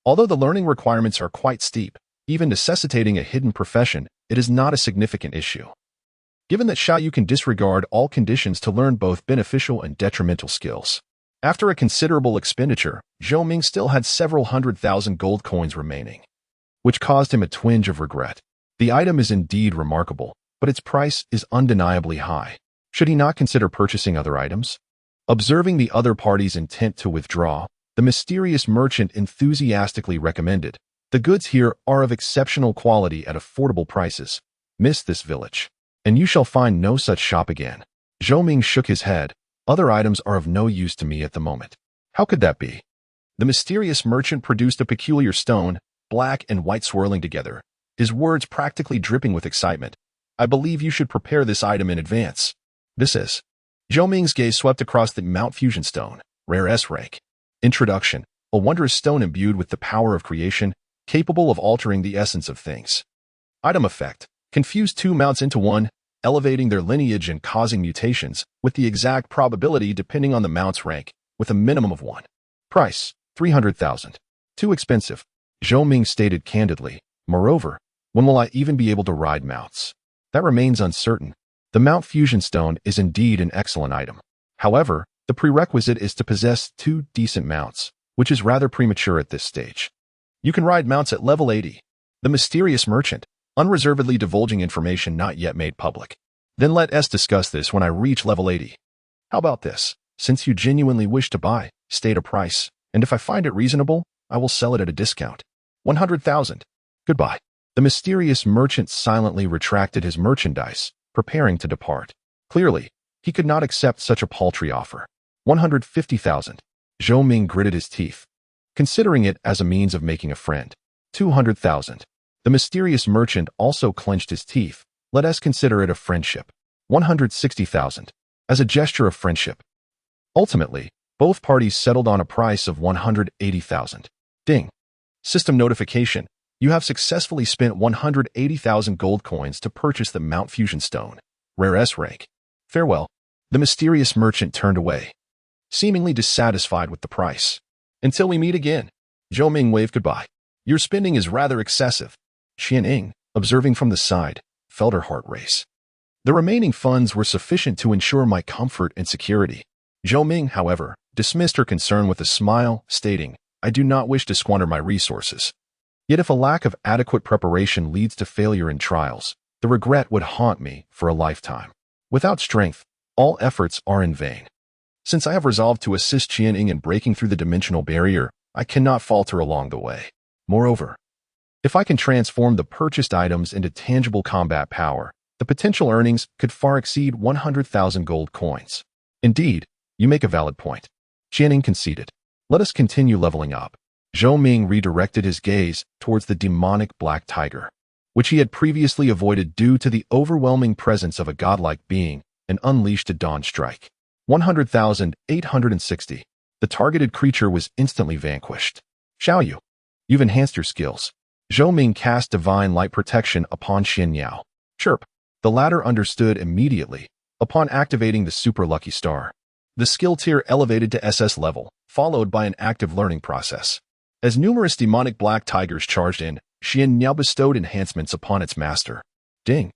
Although the learning requirements are quite steep, even necessitating a hidden profession, it is not a significant issue, given that Xiao Yu can disregard all conditions to learn both beneficial and detrimental skills. After a considerable expenditure, Zhou Ming still had several 100,000 gold coins remaining, which caused him a twinge of regret. The item is indeed remarkable, but its price is undeniably high. Should he not consider purchasing other items? Observing the other party's intent to withdraw, the mysterious merchant enthusiastically recommended, "The goods here are of exceptional quality at affordable prices. Miss this village, and you shall find no such shop again." Zhou Ming shook his head. Other items are of no use to me at the moment. How could that be? The mysterious merchant produced a peculiar stone, black and white swirling together, his words practically dripping with excitement. "I believe you should prepare this item in advance." This is. Zhou Ming's gaze swept across the Mount Fusion Stone, rare S rank. Introduction: A wondrous stone imbued with the power of creation, capable of altering the essence of things. Item effect: Confuse two mounts into one, elevating their lineage and causing mutations, with the exact probability depending on the mount's rank, with a minimum of 1. Price: 300,000. Too expensive. Zhou Ming stated candidly. Moreover, when will I even be able to ride mounts? That remains uncertain. The Mount Fusion Stone is indeed an excellent item. However, the prerequisite is to possess 2 decent mounts, which is rather premature at this stage. You can ride mounts at level 80. The mysterious merchant, unreservedly divulging information not yet made public. Then let us discuss this when I reach level 80. How about this? Since you genuinely wish to buy, state a price, and if I find it reasonable, I will sell it at a discount. 100,000. Goodbye. The mysterious merchant silently retracted his merchandise, preparing to depart. Clearly, he could not accept such a paltry offer. 150,000. Zhou Ming gritted his teeth, considering it as a means of making a friend. 200,000. The mysterious merchant also clenched his teeth. Let us consider it a friendship. 160,000. As a gesture of friendship. Ultimately, both parties settled on a price of 180,000. Ding. System notification. You have successfully spent 180,000 gold coins to purchase the Mount Fusion Stone. Rare S rank. Farewell. The mysterious merchant turned away, seemingly dissatisfied with the price. Until we meet again. Zhou Ming waved goodbye. Your spending is rather excessive. Qian Ying, observing from the side, felt her heart race. The remaining funds were sufficient to ensure my comfort and security. Zhou Ming, however, dismissed her concern with a smile, stating, I do not wish to squander my resources. Yet if a lack of adequate preparation leads to failure in trials, the regret would haunt me for a lifetime. Without strength, all efforts are in vain. Since I have resolved to assist Qian Ying in breaking through the dimensional barrier, I cannot falter along the way. Moreover, if I can transform the purchased items into tangible combat power, the potential earnings could far exceed 100,000 gold coins. Indeed, you make a valid point. Qian Ying conceded. Let us continue leveling up. Zhou Ming redirected his gaze towards the demonic black tiger, which he had previously avoided due to the overwhelming presence of a godlike being, and unleashed a dawn strike. 100,860. The targeted creature was instantly vanquished. Xiaoyu, you've enhanced your skills. Zhou Ming cast divine light protection upon Xian Yao. Chirp. The latter understood immediately, upon activating the super lucky star. The skill tier elevated to SS level, followed by an active learning process. As numerous demonic black tigers charged in, Xian Yao bestowed enhancements upon its master. Ding.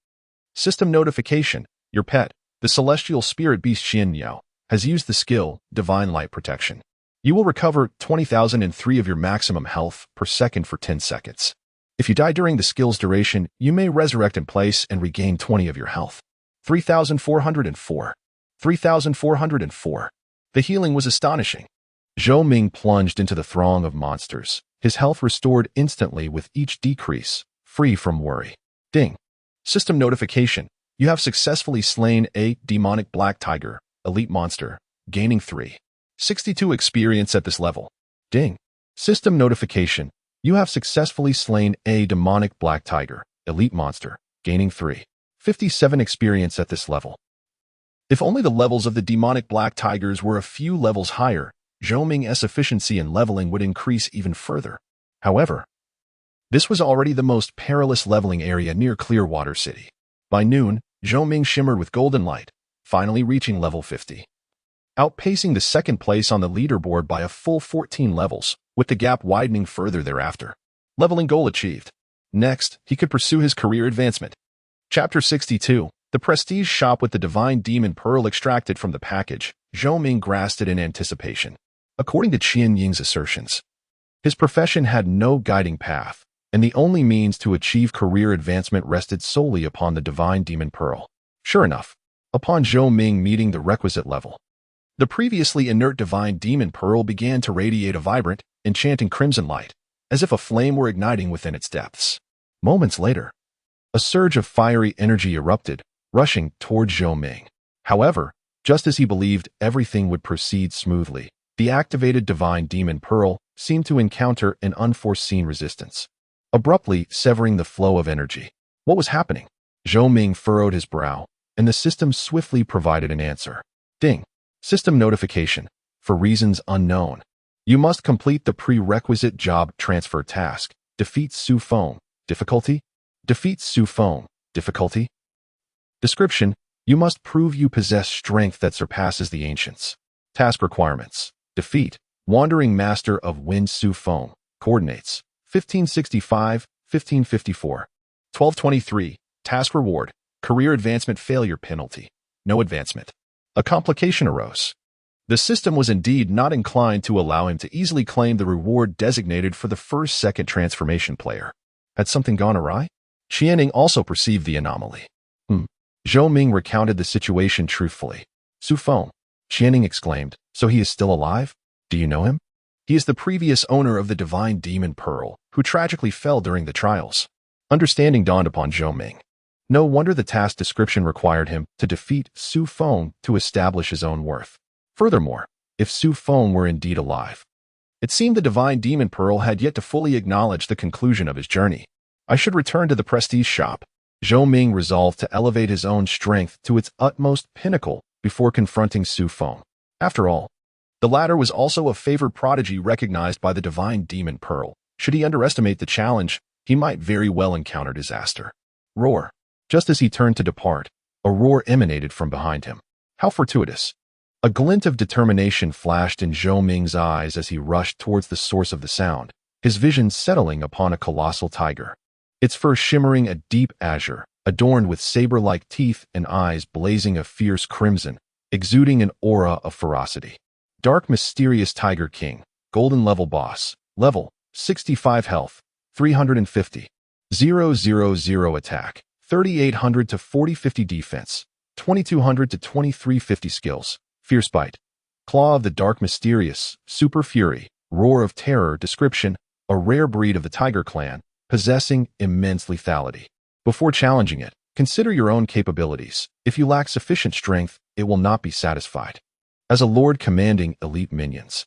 System notification. Your pet, the celestial spirit beast Xian Yao, has used the skill, Divine Light Protection. You will recover 20,003 of your maximum health per second for 10 seconds. If you die during the skill's duration, you may resurrect in place and regain 20 of your health. 3,404. 3,404. The healing was astonishing. Zhou Ming plunged into the throng of monsters, his health restored instantly with each decrease, free from worry. Ding. System notification. You have successfully slain a demonic black tiger, elite monster, gaining 362 experience at this level. Ding. System notification. You have successfully slain a demonic black tiger, elite monster, gaining 357 experience at this level. If only the levels of the demonic black tigers were a few levels higher, Zhou Ming's efficiency in leveling would increase even further. However, this was already the most perilous leveling area near Clearwater City. By noon, Zhou Ming shimmered with golden light, finally reaching level 50. Outpacing the second place on the leaderboard by a full 14 levels, with the gap widening further thereafter. Leveling goal achieved. Next, he could pursue his career advancement. Chapter 62. The prestige shop with the divine demon pearl extracted from the package. Zhou Ming grasped it in anticipation. According to Qian Ying's assertions, his profession had no guiding path, and the only means to achieve career advancement rested solely upon the divine demon pearl. Sure enough, upon Zhou Ming meeting the requisite level, the previously inert divine demon pearl began to radiate a vibrant, enchanting crimson light, as if a flame were igniting within its depths. Moments later, a surge of fiery energy erupted, rushing toward Zhou Ming. However, just as he believed everything would proceed smoothly, the activated divine demon pearl seemed to encounter an unforeseen resistance, abruptly severing the flow of energy. What was happening? Zhou Ming furrowed his brow, and the system swiftly provided an answer. Ding. System notification. For reasons unknown, you must complete the prerequisite job transfer task. Defeat Su Feng. Difficulty? Defeat Su Feng. Difficulty? Description. You must prove you possess strength that surpasses the ancients. Task requirements. Defeat Wandering Master of Wind Su Feng. Coordinates 1565, 1554. 1223. Task reward. Career advancement failure penalty. No advancement. A complication arose. The system was indeed not inclined to allow him to easily claim the reward designated for the first-second transformation player. Had something gone awry? Qian Ying also perceived the anomaly. Zhou Ming recounted the situation truthfully. Su Feng, Qian Ying exclaimed, so he is still alive? Do you know him? He is the previous owner of the Divine Demon Pearl, who tragically fell during the trials. Understanding dawned upon Zhou Ming. No wonder the task description required him to defeat Su Feng to establish his own worth. Furthermore, if Su Feng were indeed alive, it seemed the Divine Demon Pearl had yet to fully acknowledge the conclusion of his journey. I should return to the prestige shop. Zhou Ming resolved to elevate his own strength to its utmost pinnacle before confronting Su Feng. After all, the latter was also a favored prodigy recognized by the Divine Demon Pearl. Should he underestimate the challenge, he might very well encounter disaster. Roar. Just as he turned to depart, a roar emanated from behind him. How fortuitous. A glint of determination flashed in Zhou Ming's eyes as he rushed towards the source of the sound, his vision settling upon a colossal tiger. Its fur shimmering a deep azure, adorned with saber-like teeth and eyes blazing a fierce crimson, exuding an aura of ferocity. Dark Mysterious Tiger King, Golden Level Boss, Level, 65 Health, 350. 000 Attack, 3800 to 4050 Defense, 2200 to 2350 Skills. Fierce Bite. Claw of the Dark Mysterious, Super Fury, Roar of Terror. Description: a rare breed of the Tiger Clan, possessing immense lethality. Before challenging it, consider your own capabilities. If you lack sufficient strength, it will not be satisfied. As a lord commanding elite minions,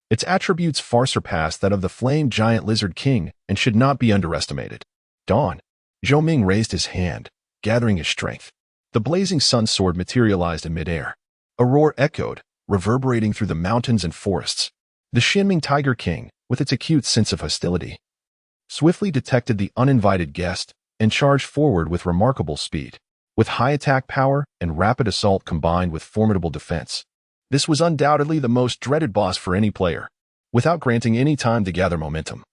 its attributes far surpass that of the Flame Giant Lizard King and should not be underestimated. Dawn. Zhou Ming raised his hand, gathering his strength. The blazing sun sword materialized in midair. A roar echoed, reverberating through the mountains and forests. The Xianming Tiger King, with its acute sense of hostility, swiftly detected the uninvited guest and charged forward with remarkable speed. With high attack power and rapid assault combined with formidable defense, this was undoubtedly the most dreaded boss for any player. Without granting any time to gather momentum,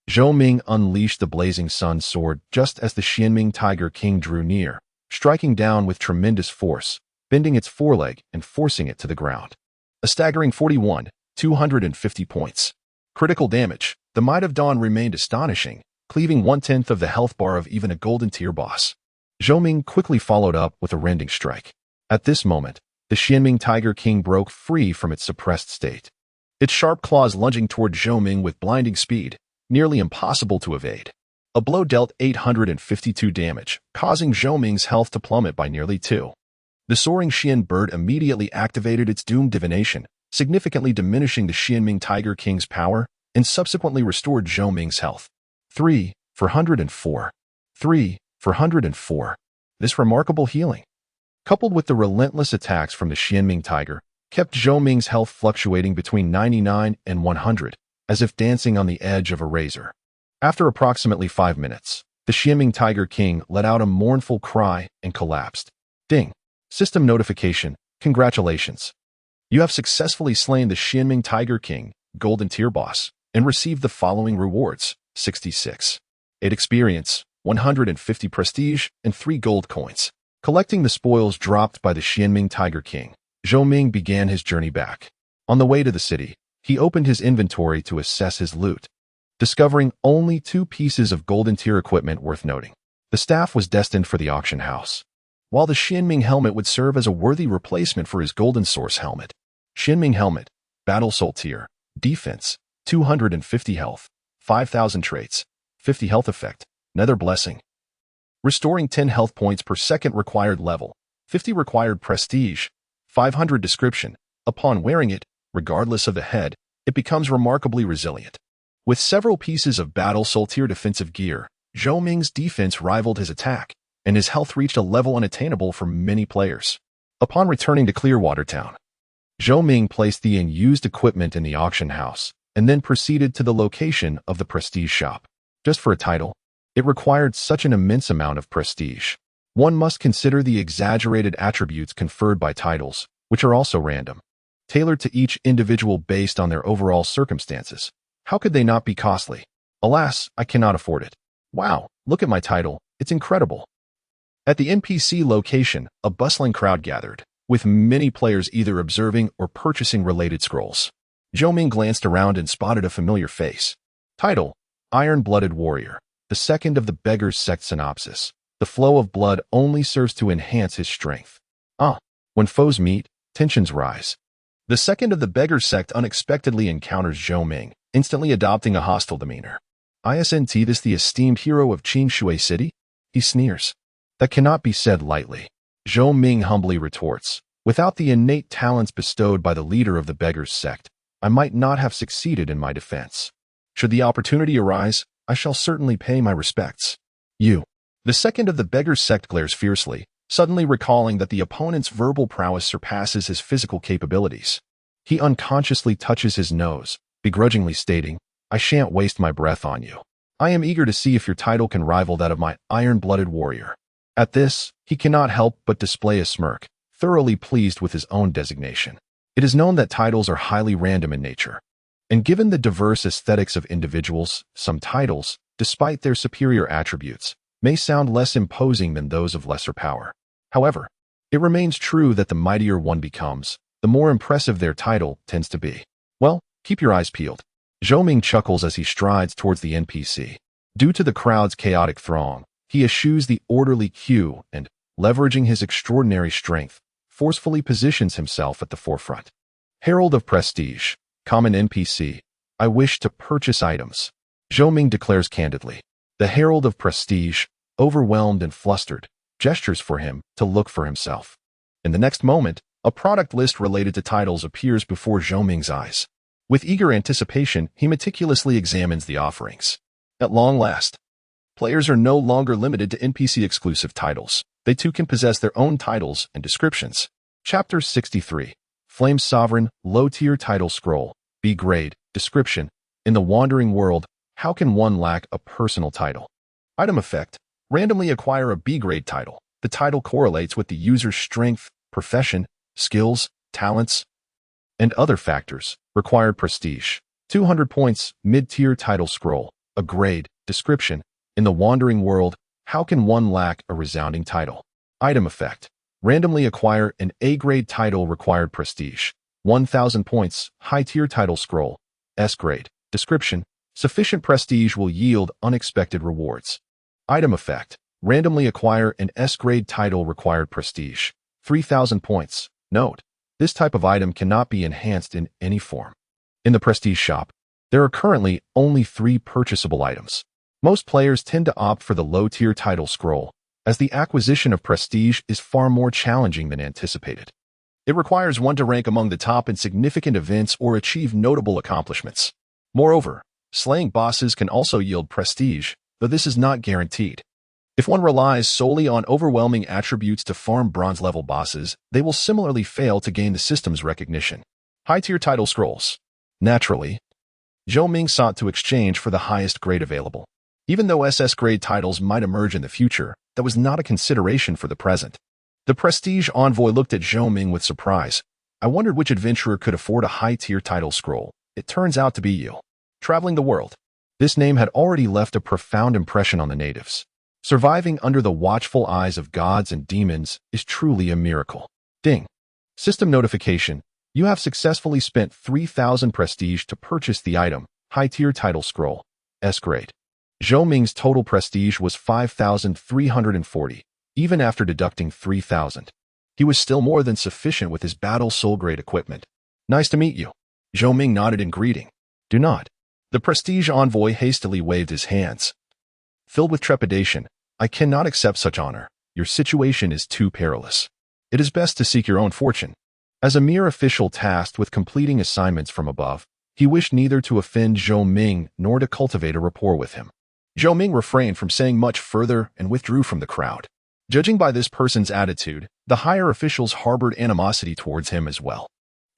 Zhou Ming unleashed the blazing sun sword just as the Xianming Tiger King drew near, striking down with tremendous force, bending its foreleg and forcing it to the ground. A staggering 250 points. Critical damage. The Might of Dawn remained astonishing, cleaving 1/10 of the health bar of even a golden tier boss. Zhou Ming quickly followed up with a rending strike. At this moment, the Xianming Tiger King broke free from its suppressed state. Its sharp claws lunging toward Zhou Ming with blinding speed, nearly impossible to evade. A blow dealt 852 damage, causing Zhou Ming's health to plummet by nearly 2. The soaring Xian bird immediately activated its doomed divination, significantly diminishing the Xianming Tiger King's power, and subsequently restored Zhou Ming's health. 3 for 104. 3 for 104. This remarkable healing, coupled with the relentless attacks from the Xianming Tiger, kept Zhou Ming's health fluctuating between 99 and 100, as if dancing on the edge of a razor. After approximately 5 minutes, the Xianming Tiger King let out a mournful cry and collapsed. Ding. System notification. Congratulations. You have successfully slain the Xianming Tiger King, Golden Tier Boss, and received the following rewards: 66. 8 experience, 150 prestige, and 3 gold coins. Collecting the spoils dropped by the Xianming Tiger King, Zhou Ming began his journey back. On the way to the city, he opened his inventory to assess his loot, discovering only 2 pieces of golden tier equipment worth noting. The staff was destined for the auction house, while the Xianming helmet would serve as a worthy replacement for his Golden Source helmet. Xianming helmet, Battle Soul tier, defense, 250 health, 5,000 traits, 50 health effect, Nether Blessing. Restoring 10 health points per second required level, 50 required prestige, 500 description. Upon wearing it, regardless of the head, it becomes remarkably resilient. With several pieces of Battle Soul tier defensive gear, Zhou Ming's defense rivaled his attack, and his health reached a level unattainable for many players. Upon returning to Clearwater Town, Zhou Ming placed the unused equipment in the auction house, and then proceeded to the location of the prestige shop. Just for a title, it required such an immense amount of prestige. One must consider the exaggerated attributes conferred by titles, which are also random, tailored to each individual based on their overall circumstances. How could they not be costly? Alas, I cannot afford it. Wow, look at my title, it's incredible. At the NPC location, a bustling crowd gathered, with many players either observing or purchasing related scrolls. Zhou Ming glanced around and spotted a familiar face. Title: Iron-Blooded Warrior, the second of the Beggar's Sect synopsis. The flow of blood only serves to enhance his strength. When foes meet, tensions rise. The second of the beggar sect unexpectedly encounters Zhou Ming, instantly adopting a hostile demeanor. Isn't this the esteemed hero of Qinshui City? He sneers. That cannot be said lightly. Zhou Ming humbly retorts. Without the innate talents bestowed by the leader of the beggars sect, I might not have succeeded in my defense. Should the opportunity arise, I shall certainly pay my respects. You. The second of the beggars sect glares fiercely, suddenly recalling that the opponent's verbal prowess surpasses his physical capabilities. He unconsciously touches his nose, begrudgingly stating, I shan't waste my breath on you. I am eager to see if your title can rival that of my iron-blooded warrior. At this, he cannot help but display a smirk, thoroughly pleased with his own designation. It is known that titles are highly random in nature. And given the diverse aesthetics of individuals, some titles, despite their superior attributes, may sound less imposing than those of lesser power. However, it remains true that the mightier one becomes, the more impressive their title tends to be. Well, keep your eyes peeled. Zhou Ming chuckles as he strides towards the NPC. Due to the crowd's chaotic throng, he eschews the orderly queue and, leveraging his extraordinary strength, forcefully positions himself at the forefront. Herald of Prestige, common NPC, I wish to purchase items. Zhou Ming declares candidly. The Herald of Prestige, overwhelmed and flustered, gestures for him to look for himself. In the next moment, a product list related to titles appears before Zhou Ming's eyes. With eager anticipation, he meticulously examines the offerings. At long last, players are no longer limited to NPC-exclusive titles. They too can possess their own titles and descriptions. Chapter 63. Flame Sovereign, Low-Tier Title Scroll, B-Grade, Description. In the wandering world, how can one lack a personal title? Item effect. Randomly acquire a B-grade title. The title correlates with the user's strength, profession, skills, talents, and other factors. Required prestige. 200 points. Mid-tier title scroll. A grade. Description. In the wandering world, how can one lack a resounding title? Item effect. Randomly acquire an A-grade title. Required prestige. 1,000 points. High-tier title scroll. S-grade. Description. Sufficient prestige will yield unexpected rewards. Item effect. Randomly acquire an S-grade title. Required prestige. 3,000 points. Note. This type of item cannot be enhanced in any form. In the prestige shop, there are currently only 3 purchasable items. Most players tend to opt for the low-tier title scroll, as the acquisition of prestige is far more challenging than anticipated. It requires one to rank among the top in significant events or achieve notable accomplishments. Moreover, slaying bosses can also yield prestige, though this is not guaranteed. If one relies solely on overwhelming attributes to farm bronze-level bosses, they will similarly fail to gain the system's recognition. High-tier title scrolls. Naturally, Zhou Ming sought to exchange for the highest grade available. Even though SS-grade titles might emerge in the future, that was not a consideration for the present. The prestige envoy looked at Zhou Ming with surprise. I wondered which adventurer could afford a high-tier title scroll. It turns out to be you. Traveling the world. This name had already left a profound impression on the natives. Surviving under the watchful eyes of gods and demons is truly a miracle. Ding. System notification. You have successfully spent 3,000 prestige to purchase the item, high-tier title scroll, S-grade. Zhou Ming's total prestige was 5,340, even after deducting 3,000. He was still more than sufficient with his battle soul-grade equipment. Nice to meet you. Zhou Ming nodded in greeting. Do not. The prestige envoy hastily waved his hands. Filled with trepidation, I cannot accept such honor. Your situation is too perilous. It is best to seek your own fortune. As a mere official tasked with completing assignments from above, he wished neither to offend Zhou Ming nor to cultivate a rapport with him. Zhou Ming refrained from saying much further and withdrew from the crowd. Judging by this person's attitude, the higher officials harbored animosity towards him as well.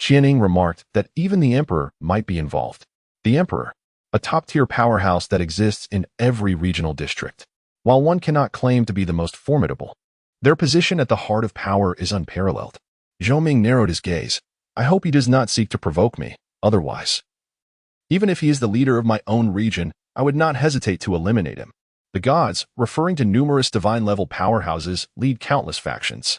Qianing remarked that even the emperor might be involved. The emperor, a top-tier powerhouse that exists in every regional district. While one cannot claim to be the most formidable, their position at the heart of power is unparalleled. Zhou Ming narrowed his gaze. I hope he does not seek to provoke me, otherwise. Even if he is the leader of my own region, I would not hesitate to eliminate him. The gods, referring to numerous divine-level powerhouses, lead countless factions.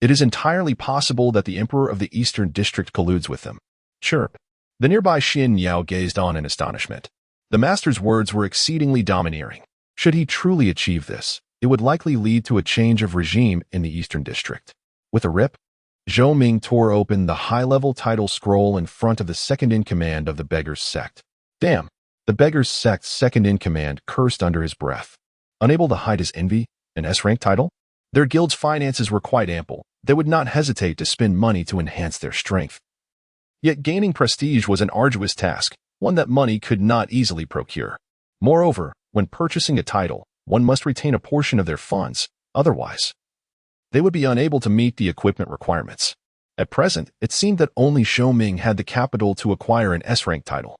It is entirely possible that the emperor of the Eastern District colludes with them. Chirp. The nearby Xin Yao gazed on in astonishment. The master's words were exceedingly domineering. Should he truly achieve this, it would likely lead to a change of regime in the Eastern District. With a rip, Zhou Ming tore open the high-level title scroll in front of the second-in-command of the Beggar's Sect. Damn! The Beggar's Sect's second-in-command cursed under his breath. Unable to hide his envy, an S-rank title? Their guild's finances were quite ample. They would not hesitate to spend money to enhance their strength. Yet gaining prestige was an arduous task, one that money could not easily procure. Moreover, when purchasing a title, one must retain a portion of their funds, otherwise they would be unable to meet the equipment requirements. At present, it seemed that only Zhou Ming had the capital to acquire an S-rank title.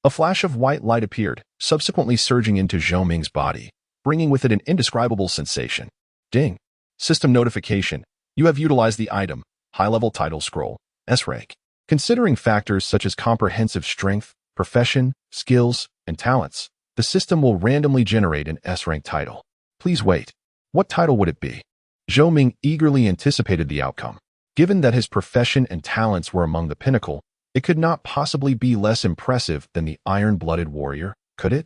A flash of white light appeared, subsequently surging into Zhou Ming's body, bringing with it an indescribable sensation. Ding! System notification. You have utilized the item, high-level title scroll, S-rank. Considering factors such as comprehensive strength, profession, skills, and talents, the system will randomly generate an S-rank title. Please wait. What title would it be? Zhou Ming eagerly anticipated the outcome. Given that his profession and talents were among the pinnacle, it could not possibly be less impressive than the iron-blooded warrior, could it?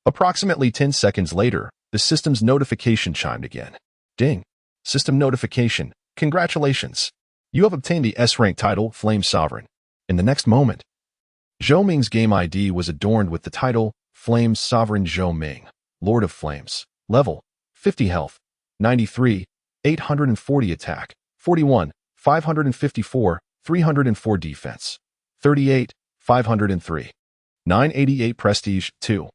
Approximately 10 seconds later, the system's notification chimed again. Ding! System notification. Congratulations! You have obtained the S-rank title, Flame Sovereign. In the next moment, Zhou Ming's game ID was adorned with the title, Flame Sovereign Zhou Ming, Lord of Flames. Level, 50 health, 93, 840 attack, 41, 554, 304 defense, 38, 503, 988 prestige, 2,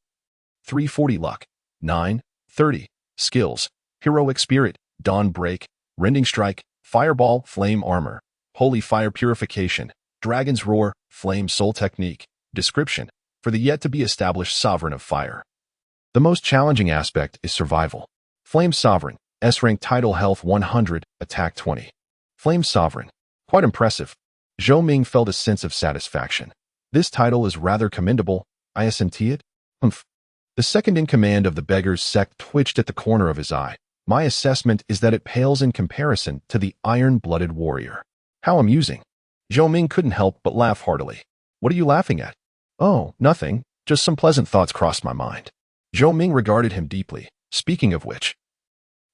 340 luck, 9, 30, skills, heroic spirit, dawn break, rending strike, fireball, flame armor, holy fire purification, dragon's roar, flame soul technique, description, for the yet-to-be-established sovereign of fire. The most challenging aspect is survival. Flame Sovereign, S-rank title health 100, attack 20. Flame Sovereign. Quite impressive. Zhou Ming felt a sense of satisfaction. This title is rather commendable. I assent it? Humph. The second-in-command of the Beggar's Sect twitched at the corner of his eye. My assessment is that it pales in comparison to the iron-blooded warrior. How amusing. Zhou Ming couldn't help but laugh heartily. What are you laughing at? Oh, nothing. Just some pleasant thoughts crossed my mind. Zhou Ming regarded him deeply. Speaking of which,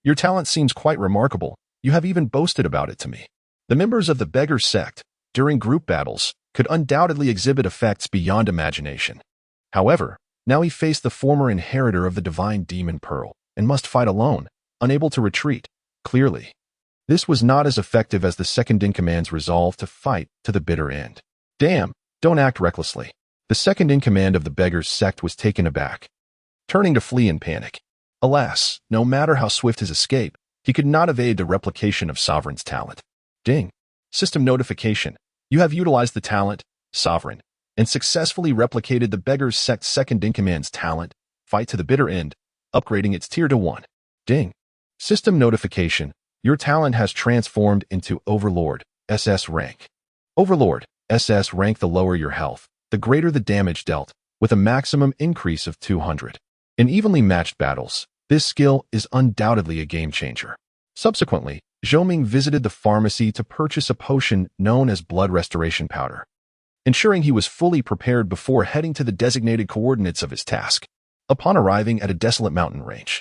your talent seems quite remarkable. You have even boasted about it to me. The members of the Beggar's Sect, during group battles, could undoubtedly exhibit effects beyond imagination. However, now he faced the former inheritor of the Divine Demon Pearl and must fight alone, unable to retreat. Clearly, this was not as effective as the second-in-command's resolve to fight to the bitter end. Damn, don't act recklessly. The second-in-command of the Beggar's Sect was taken aback, turning to flee in panic. Alas, no matter how swift his escape, he could not evade the replication of Sovereign's talent. Ding! System notification. You have utilized the talent, Sovereign, and successfully replicated the Beggar's Sect's second-in-command's talent, Fight to the Bitter End, upgrading its tier to 1. Ding! System notification. Your talent has transformed into Overlord, SS rank. Overlord, SS rank. The lower your health, the greater the damage dealt, with a maximum increase of 200. In evenly matched battles, this skill is undoubtedly a game-changer. Subsequently, Zhou Ming visited the pharmacy to purchase a potion known as Blood Restoration Powder, ensuring he was fully prepared before heading to the designated coordinates of his task. Upon arriving at a desolate mountain range,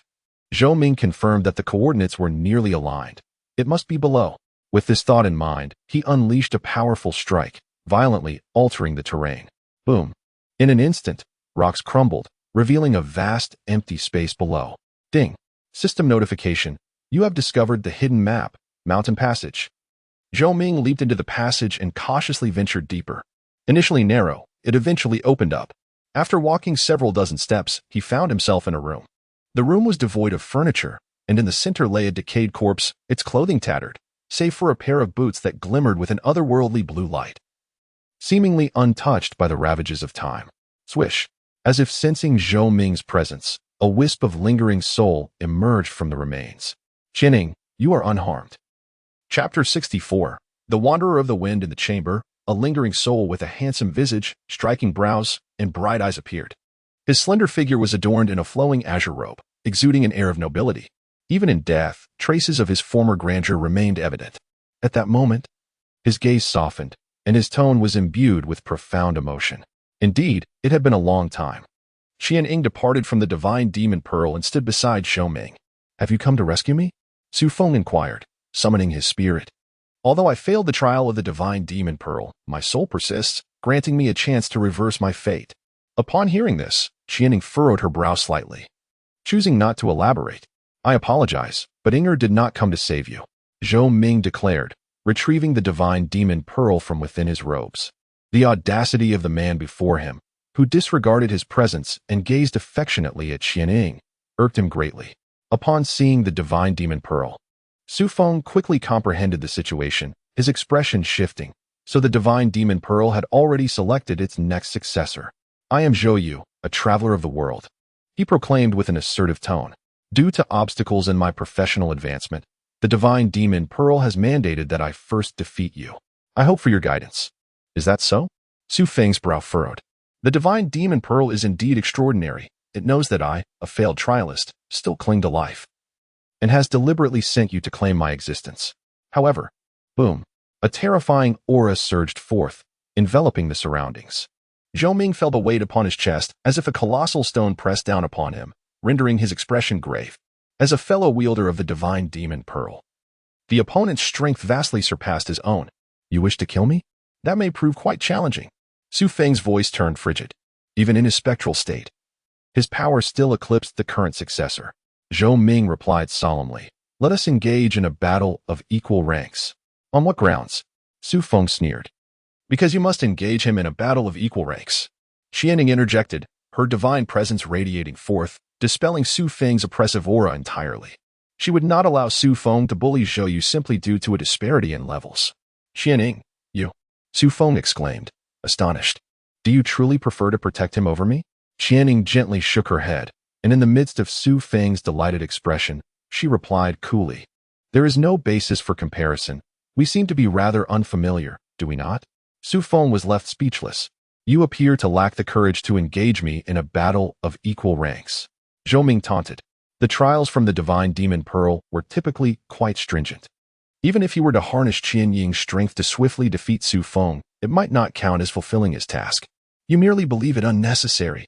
Zhou Ming confirmed that the coordinates were nearly aligned. It must be below. With this thought in mind, he unleashed a powerful strike, violently altering the terrain. Boom! In an instant, rocks crumbled, revealing a vast, empty space below. Ding! System notification. You have discovered the hidden map, Mountain Passage. Zhou Ming leaped into the passage and cautiously ventured deeper. Initially narrow, it eventually opened up. After walking several dozen steps, he found himself in a room. The room was devoid of furniture, and in the center lay a decayed corpse, its clothing tattered, save for a pair of boots that glimmered with an otherworldly blue light, seemingly untouched by the ravages of time. Swish! As if sensing Zhou Ming's presence, a wisp of lingering soul emerged from the remains. Jining, you are unharmed. Chapter 64. The Wanderer of the Wind in the chamber, a lingering soul with a handsome visage, striking brows, and bright eyes appeared. His slender figure was adorned in a flowing azure robe, exuding an air of nobility. Even in death, traces of his former grandeur remained evident. At that moment, his gaze softened, and his tone was imbued with profound emotion. Indeed, it had been a long time. Qian Ying departed from the Divine Demon Pearl and stood beside Zhou Ming. Have you come to rescue me? Su Feng inquired, summoning his spirit. Although I failed the trial of the divine demon pearl, my soul persists, granting me a chance to reverse my fate. Upon hearing this, Qianing furrowed her brow slightly. Choosing not to elaborate, I apologize, but Inger did not come to save you, Zhou Ming declared, retrieving the divine demon pearl from within his robes. The audacity of the man before him, who disregarded his presence and gazed affectionately at Qianing, irked him greatly. Upon seeing the divine demon pearl, Su Feng quickly comprehended the situation, his expression shifting, so the divine demon pearl had already selected its next successor. I am Zhou Yu, a traveler of the world, he proclaimed with an assertive tone. Due to obstacles in my professional advancement, the divine demon pearl has mandated that I first defeat you. I hope for your guidance. Is that so? Su Feng's brow furrowed. The divine demon pearl is indeed extraordinary. It knows that I, a failed trialist, still cling to life, and has deliberately sent you to claim my existence. However, boom, a terrifying aura surged forth, enveloping the surroundings. Zhou Ming felt a weight upon his chest as if a colossal stone pressed down upon him, rendering his expression grave. As a fellow wielder of the divine demon pearl, the opponent's strength vastly surpassed his own. You wish to kill me? That may prove quite challenging. Su Feng's voice turned frigid. Even in his spectral state, his power still eclipsed the current successor. Zhou Ming replied solemnly, let us engage in a battle of equal ranks. On what grounds? Su Feng sneered. Because you must engage him in a battle of equal ranks. Qianing interjected, her divine presence radiating forth, dispelling Su Feng's oppressive aura entirely. She would not allow Su Feng to bully Zhou Yu simply due to a disparity in levels. Qianing, you! Su Feng exclaimed, astonished. Do you truly prefer to protect him over me? Qianing gently shook her head, and in the midst of Su Feng's delighted expression, she replied coolly, there is no basis for comparison. We seem to be rather unfamiliar, do we not? Su Feng was left speechless. You appear to lack the courage to engage me in a battle of equal ranks. Zhou Ming taunted. The trials from the divine demon pearl were typically quite stringent. Even if he were to harness Qianying's strength to swiftly defeat Su Feng, it might not count as fulfilling his task. You merely believe it unnecessary.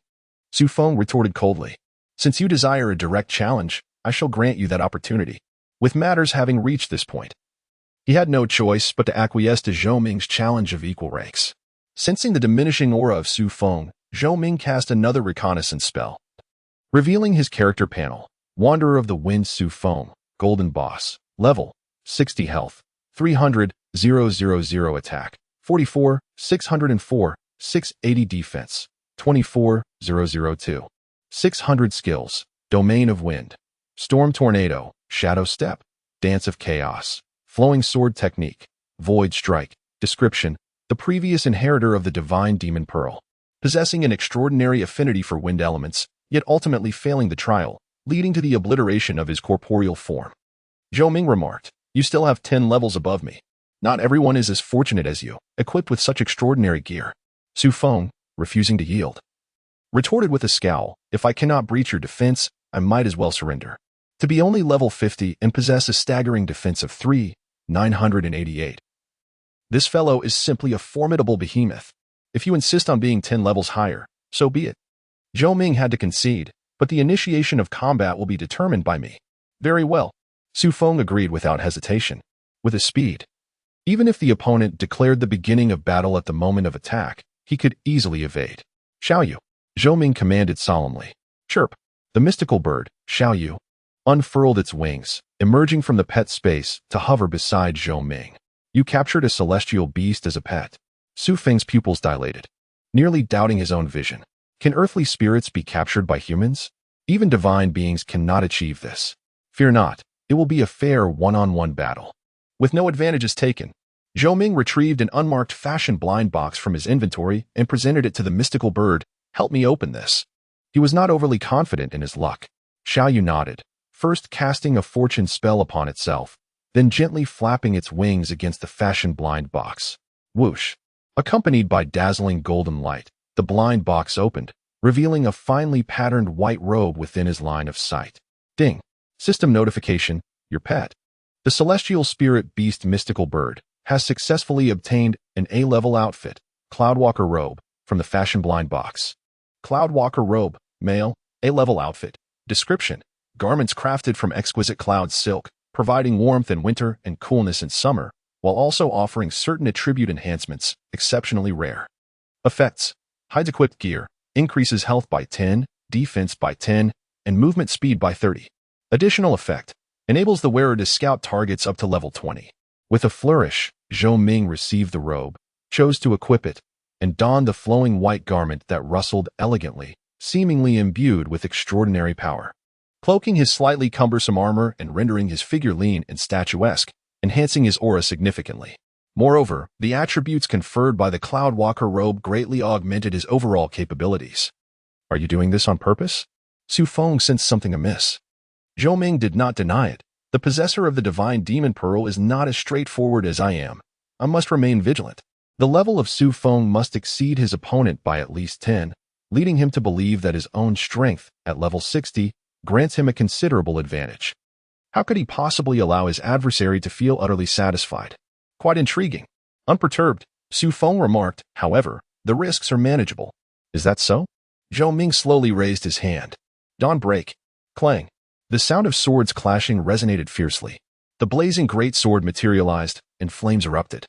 Su Feng retorted coldly. Since you desire a direct challenge, I shall grant you that opportunity. With matters having reached this point, he had no choice but to acquiesce to Zhou Ming's challenge of equal ranks. Sensing the diminishing aura of Su Feng, Zhou Ming cast another reconnaissance spell. Revealing his character panel, Wanderer of the Wind Su Feng, Golden Boss, level, 60 health, 300, 000 attack, 44, 604, 680 defense, 24, 002. 600 skills, Domain of Wind, Storm Tornado, Shadow Step, Dance of Chaos, Flowing Sword Technique, Void Strike. Description: the previous inheritor of the divine demon pearl, possessing an extraordinary affinity for wind elements, yet ultimately failing the trial, leading to the obliteration of his corporeal form. Zhou Ming remarked, you still have 10 levels above me. Not everyone is as fortunate as you, equipped with such extraordinary gear. Su Feng, refusing to yield, retorted with a scowl, if I cannot breach your defense, I might as well surrender. To be only level 50 and possess a staggering defense of 988. This fellow is simply a formidable behemoth. If you insist on being 10 levels higher, so be it. Zhou Ming had to concede, but the initiation of combat will be determined by me. Very well. Su Feng agreed without hesitation. With his speed, even if the opponent declared the beginning of battle at the moment of attack, he could easily evade. Xiao Yu, Zhou Ming commanded solemnly. Chirp. The mystical bird, Xiao Yu, unfurled its wings, emerging from the pet space to hover beside Zhou Ming. You captured a celestial beast as a pet. Su Feng's pupils dilated, nearly doubting his own vision. Can earthly spirits be captured by humans? Even divine beings cannot achieve this. Fear not, it will be a fair one-on-one battle. With no advantages taken, Zhou Ming retrieved an unmarked fashion blind box from his inventory and presented it to the mystical bird. Help me open this. He was not overly confident in his luck. Xiao Yu nodded, first casting a fortune spell upon itself, then gently flapping its wings against the fashion blind box. Whoosh! Accompanied by dazzling golden light, the blind box opened, revealing a finely patterned white robe within his line of sight. Ding! System notification, your pet, the celestial spirit beast mystical bird, has successfully obtained an A-level outfit, Cloudwalker robe, from the fashion blind box. Cloudwalker robe, male, A-level outfit. Description: garments crafted from exquisite cloud silk, providing warmth in winter and coolness in summer, while also offering certain attribute enhancements, exceptionally rare. Effects: hides equipped gear, increases health by 10, defense by 10, and movement speed by 30. Additional effect: enables the wearer to scout targets up to level 20. With a flourish, Zhou Ming received the robe, chose to equip it, and donned the flowing white garment that rustled elegantly, seemingly imbued with extraordinary power. Cloaking his slightly cumbersome armor and rendering his figure lean and statuesque, enhancing his aura significantly. Moreover, the attributes conferred by the Cloudwalker robe greatly augmented his overall capabilities. Are you doing this on purpose? Su Feng sensed something amiss. Zhou Ming did not deny it. The possessor of the divine demon pearl is not as straightforward as I am. I must remain vigilant. The level of Su Feng must exceed his opponent by at least 10, leading him to believe that his own strength, at level 60, grants him a considerable advantage. How could he possibly allow his adversary to feel utterly satisfied? Quite intriguing. Unperturbed, Su Feng remarked, however, the risks are manageable. Is that so? Zhou Ming slowly raised his hand. Dawn break. Clang. The sound of swords clashing resonated fiercely. The blazing greatsword materialized, and flames erupted,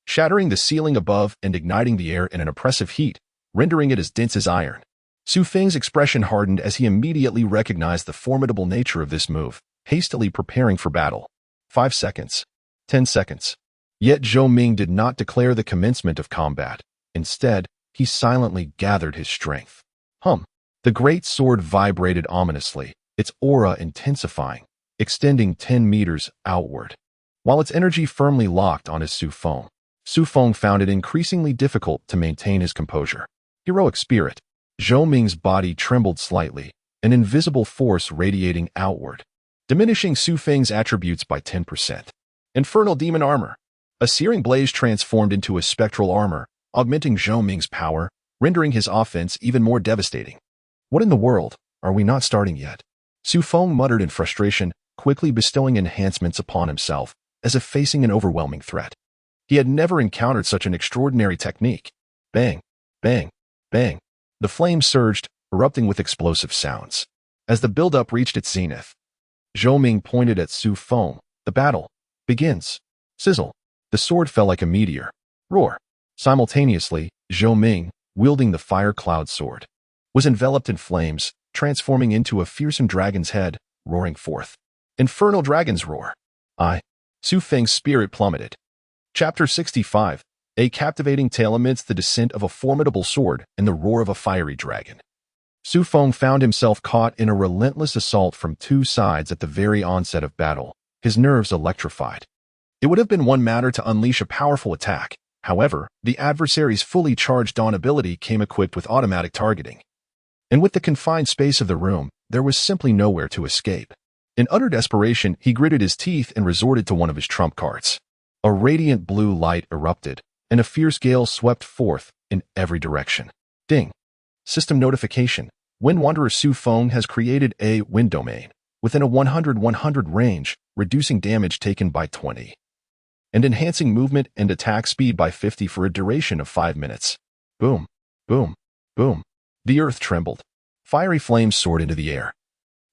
shattering the ceiling above and igniting the air in an oppressive heat, rendering it as dense as iron. Su Feng's expression hardened as he immediately recognized the formidable nature of this move, hastily preparing for battle. 5 seconds. 10 seconds. Yet Zhou Ming did not declare the commencement of combat. Instead, he silently gathered his strength. The great sword vibrated ominously, its aura intensifying, extending 10 meters outward. While its energy firmly locked on his Su Feng found it increasingly difficult to maintain his composure. Heroic spirit. Zhou Ming's body trembled slightly, an invisible force radiating outward, diminishing Su Feng's attributes by 10%. Infernal demon armor. A searing blaze transformed into a spectral armor, augmenting Zhou Ming's power, rendering his offense even more devastating. What in the world? Are we not starting yet? Su Feng muttered in frustration, quickly bestowing enhancements upon himself, as if facing an overwhelming threat. He had never encountered such an extraordinary technique. Bang, bang, bang. The flames surged, erupting with explosive sounds. As the buildup reached its zenith, Zhou Ming pointed at Su Feng. The battle begins. Sizzle. The sword fell like a meteor. Roar. Simultaneously, Zhou Ming, wielding the fire cloud sword, was enveloped in flames, transforming into a fearsome dragon's head, roaring forth. Infernal dragon's roar. Su Feng's spirit plummeted. Chapter 65. A captivating tale amidst the descent of a formidable sword and the roar of a fiery dragon. Su Feng found himself caught in a relentless assault from two sides at the very onset of battle, his nerves electrified. It would have been one matter to unleash a powerful attack. However, the adversary's fully charged Dawn ability came equipped with automatic targeting. And with the confined space of the room, there was simply nowhere to escape. In utter desperation, he gritted his teeth and resorted to one of his trump cards. A radiant blue light erupted, and a fierce gale swept forth in every direction. Ding. System notification. Wind Wanderer Su Feng has created a wind domain within a 100-100 range, reducing damage taken by 20. And enhancing movement and attack speed by 50 for a duration of 5 minutes. Boom, boom, boom. The earth trembled. Fiery flames soared into the air,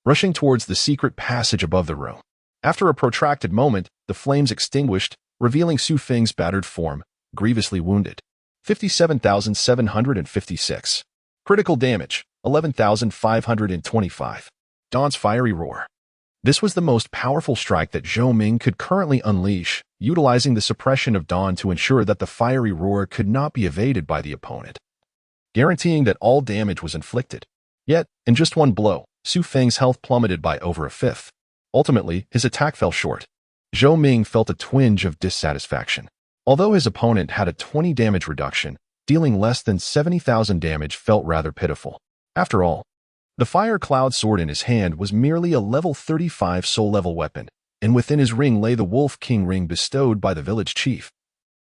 rushing towards the secret passage above the room. After a protracted moment, the flames extinguished, revealing Su Feng's battered form, grievously wounded. 57,756. Critical damage, 11,525. Dawn's fiery roar. This was the most powerful strike that Zhou Ming could currently unleash, utilizing the suppression of Dawn to ensure that the fiery roar could not be evaded by the opponent, guaranteeing that all damage was inflicted. Yet, in just one blow, Su Feng's health plummeted by over a fifth. Ultimately, his attack fell short. Zhou Ming felt a twinge of dissatisfaction. Although his opponent had a 20 damage reduction, dealing less than 70,000 damage felt rather pitiful. After all, the fire cloud sword in his hand was merely a level 35 soul-level weapon, and within his ring lay the Wolf King ring bestowed by the village chief,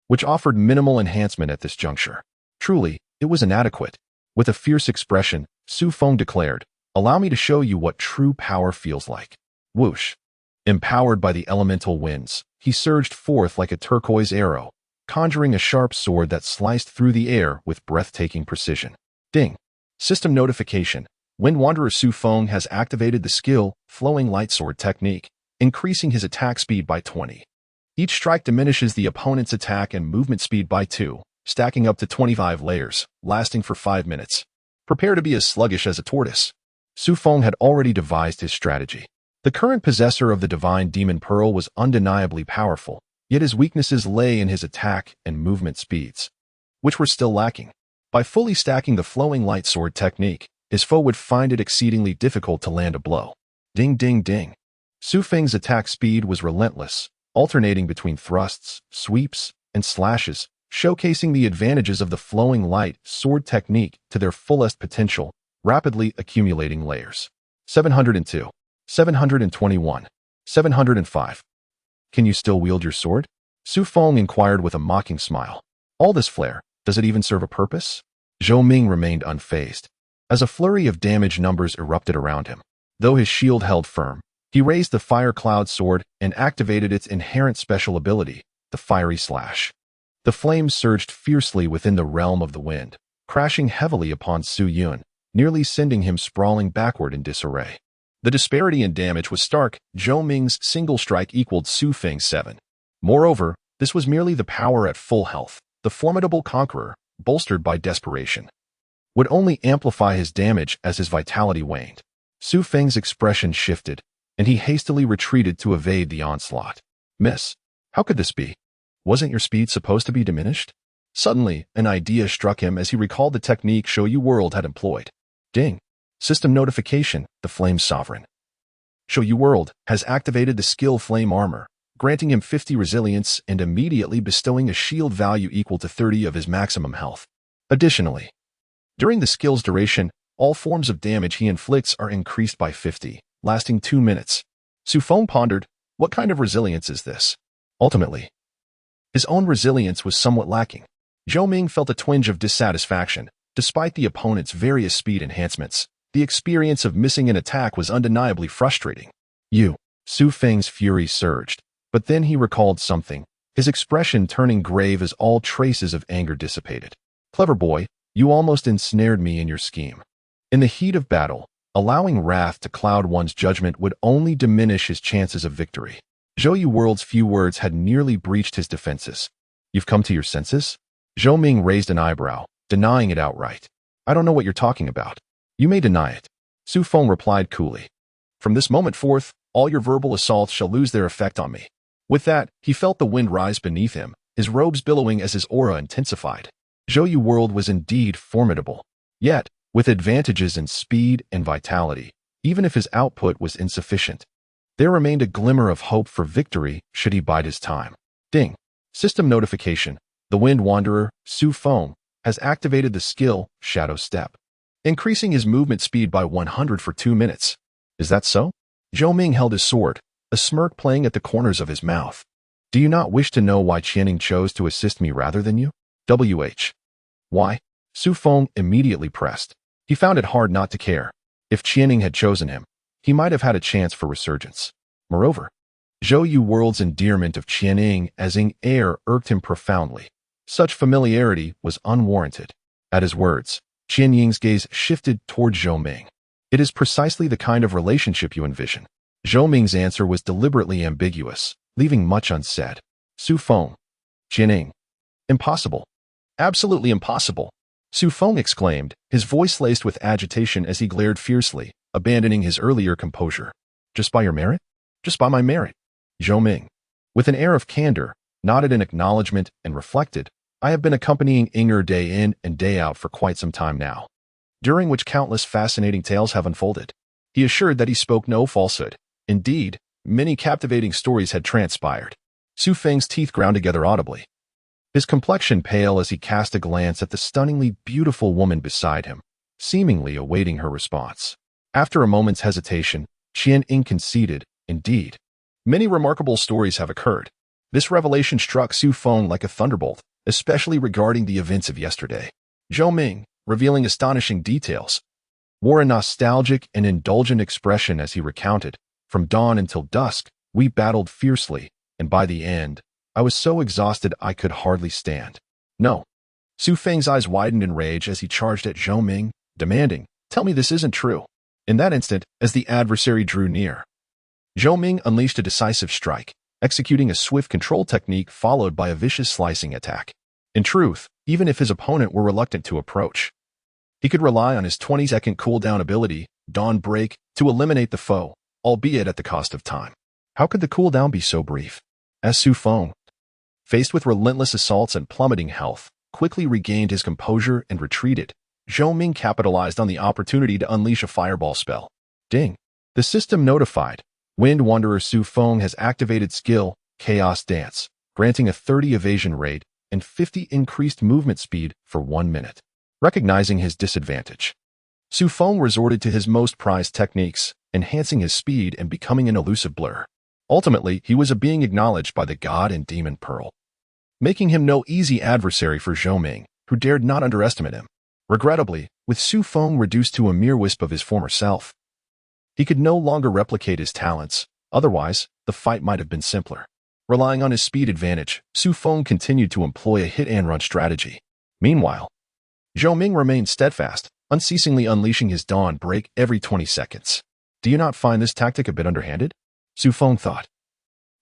which offered minimal enhancement at this juncture. Truly, it was inadequate. With a fierce expression, Su Feng declared, "Allow me to show you what true power feels like." Whoosh. Empowered by the elemental winds, he surged forth like a turquoise arrow, conjuring a sharp sword that sliced through the air with breathtaking precision. Ding. System notification. Wind Wanderer Su Feng has activated the skill Flowing Light Sword technique, increasing his attack speed by 20. Each strike diminishes the opponent's attack and movement speed by 2, stacking up to 25 layers, lasting for 5 minutes. Prepare to be as sluggish as a tortoise. Su Feng had already devised his strategy. The current possessor of the divine demon pearl was undeniably powerful, yet his weaknesses lay in his attack and movement speeds, which were still lacking. By fully stacking the flowing light sword technique, his foe would find it exceedingly difficult to land a blow. Ding ding ding. Su Feng's attack speed was relentless, alternating between thrusts, sweeps, and slashes, showcasing the advantages of the flowing light sword technique to their fullest potential, rapidly accumulating layers. 702. 721. 705. Can you still wield your sword? Su Feng inquired with a mocking smile. All this flair, does it even serve a purpose? Zhou Ming remained unfazed. As a flurry of damage numbers erupted around him, though his shield held firm, he raised the Fire Cloud sword and activated its inherent special ability, the Fiery Slash. The flames surged fiercely within the realm of the wind, crashing heavily upon Su Yun, nearly sending him sprawling backward in disarray. The disparity in damage was stark. Zhou Ming's single strike equaled Su Feng's 7. Moreover, this was merely the power at full health. The formidable conqueror, bolstered by desperation, would only amplify his damage as his vitality waned. Su Feng's expression shifted, and he hastily retreated to evade the onslaught. Miss, how could this be? Wasn't your speed supposed to be diminished? Suddenly, an idea struck him as he recalled the technique Zhou World had employed. Ding. System notification, the Flame Sovereign. Zhou World has activated the skill Flame Armor, granting him 50 resilience and immediately bestowing a shield value equal to 30 of his maximum health. Additionally, during the skill's duration, all forms of damage he inflicts are increased by 50, lasting 2 minutes. Su Feng pondered, what kind of resilience is this? Ultimately, his own resilience was somewhat lacking. Zhou Ming felt a twinge of dissatisfaction. Despite the opponent's various speed enhancements, the experience of missing an attack was undeniably frustrating. Su Feng's fury surged, but then he recalled something, his expression turning grave as all traces of anger dissipated. Clever boy, you almost ensnared me in your scheme. In the heat of battle, allowing wrath to cloud one's judgment would only diminish his chances of victory. Zhou World's few words had nearly breached his defenses. You've come to your senses? Zhou Ming raised an eyebrow, denying it outright. I don't know what you're talking about. You may deny it. Su Feng replied coolly. From this moment forth, all your verbal assaults shall lose their effect on me. With that, he felt the wind rise beneath him, his robes billowing as his aura intensified. Zhou World was indeed formidable. Yet, with advantages in speed and vitality, even if his output was insufficient, there remained a glimmer of hope for victory should he bide his time. Ding. System notification. The Wind Wanderer, Su Feng, has activated the skill Shadow Step, increasing his movement speed by 100 for 2 minutes. Is that so? Zhou Ming held his sword, a smirk playing at the corners of his mouth. Do you not wish to know why Qianning chose to assist me rather than you? Why? Su Feng immediately pressed. He found it hard not to care. If Qianning had chosen him, he might have had a chance for resurgence. Moreover, Zhou World's endearment of Qianning as an heir irked him profoundly. Such familiarity was unwarranted. At his words, Qianying's gaze shifted toward Zhou Ming. It is precisely the kind of relationship you envision. Zhou Ming's answer was deliberately ambiguous, leaving much unsaid. Su Feng. Qianning. Impossible. Absolutely impossible. Su Feng exclaimed, his voice laced with agitation as he glared fiercely, abandoning his earlier composure. Just by your merit? Just by my merit. Zhou Ming, with an air of candor, nodded in acknowledgement and reflected, I have been accompanying Inger day in and day out for quite some time now, during which countless fascinating tales have unfolded. He assured that he spoke no falsehood. Indeed, many captivating stories had transpired. Su Feng's teeth ground together audibly, his complexion pale as he cast a glance at the stunningly beautiful woman beside him, seemingly awaiting her response. After a moment's hesitation, Qianning conceded, indeed, many remarkable stories have occurred. This revelation struck Su Feng like a thunderbolt, especially regarding the events of yesterday. Zhou Ming, revealing astonishing details, wore a nostalgic and indulgent expression as he recounted, from dawn until dusk, we battled fiercely, and by the end, I was so exhausted I could hardly stand. No. Su Feng's eyes widened in rage as he charged at Zhou Ming, demanding, tell me this isn't true. In that instant, as the adversary drew near, Zhou Ming unleashed a decisive strike, executing a swift control technique followed by a vicious slicing attack. In truth, even if his opponent were reluctant to approach, he could rely on his 20-second cooldown ability, Dawn Break, to eliminate the foe, albeit at the cost of time. How could the cooldown be so brief? As Su Feng, faced with relentless assaults and plummeting health, quickly regained his composure and retreated, Zhou Ming capitalized on the opportunity to unleash a fireball spell. Ding! The system notified. Wind Wanderer Su Feng has activated skill, Chaos Dance, granting a 30 evasion rate and 50 increased movement speed for 1 minute. Recognizing his disadvantage, Su Feng resorted to his most prized techniques, enhancing his speed and becoming an elusive blur. Ultimately, he was a being acknowledged by the God and Demon Pearl, making him no easy adversary for Zhou Ming, who dared not underestimate him. Regrettably, with Su Feng reduced to a mere wisp of his former self, he could no longer replicate his talents. Otherwise, the fight might have been simpler. Relying on his speed advantage, Su Feng continued to employ a hit-and-run strategy. Meanwhile, Zhou Ming remained steadfast, unceasingly unleashing his Dawn Break every 20 seconds. Do you not find this tactic a bit underhanded? Su Feng thought,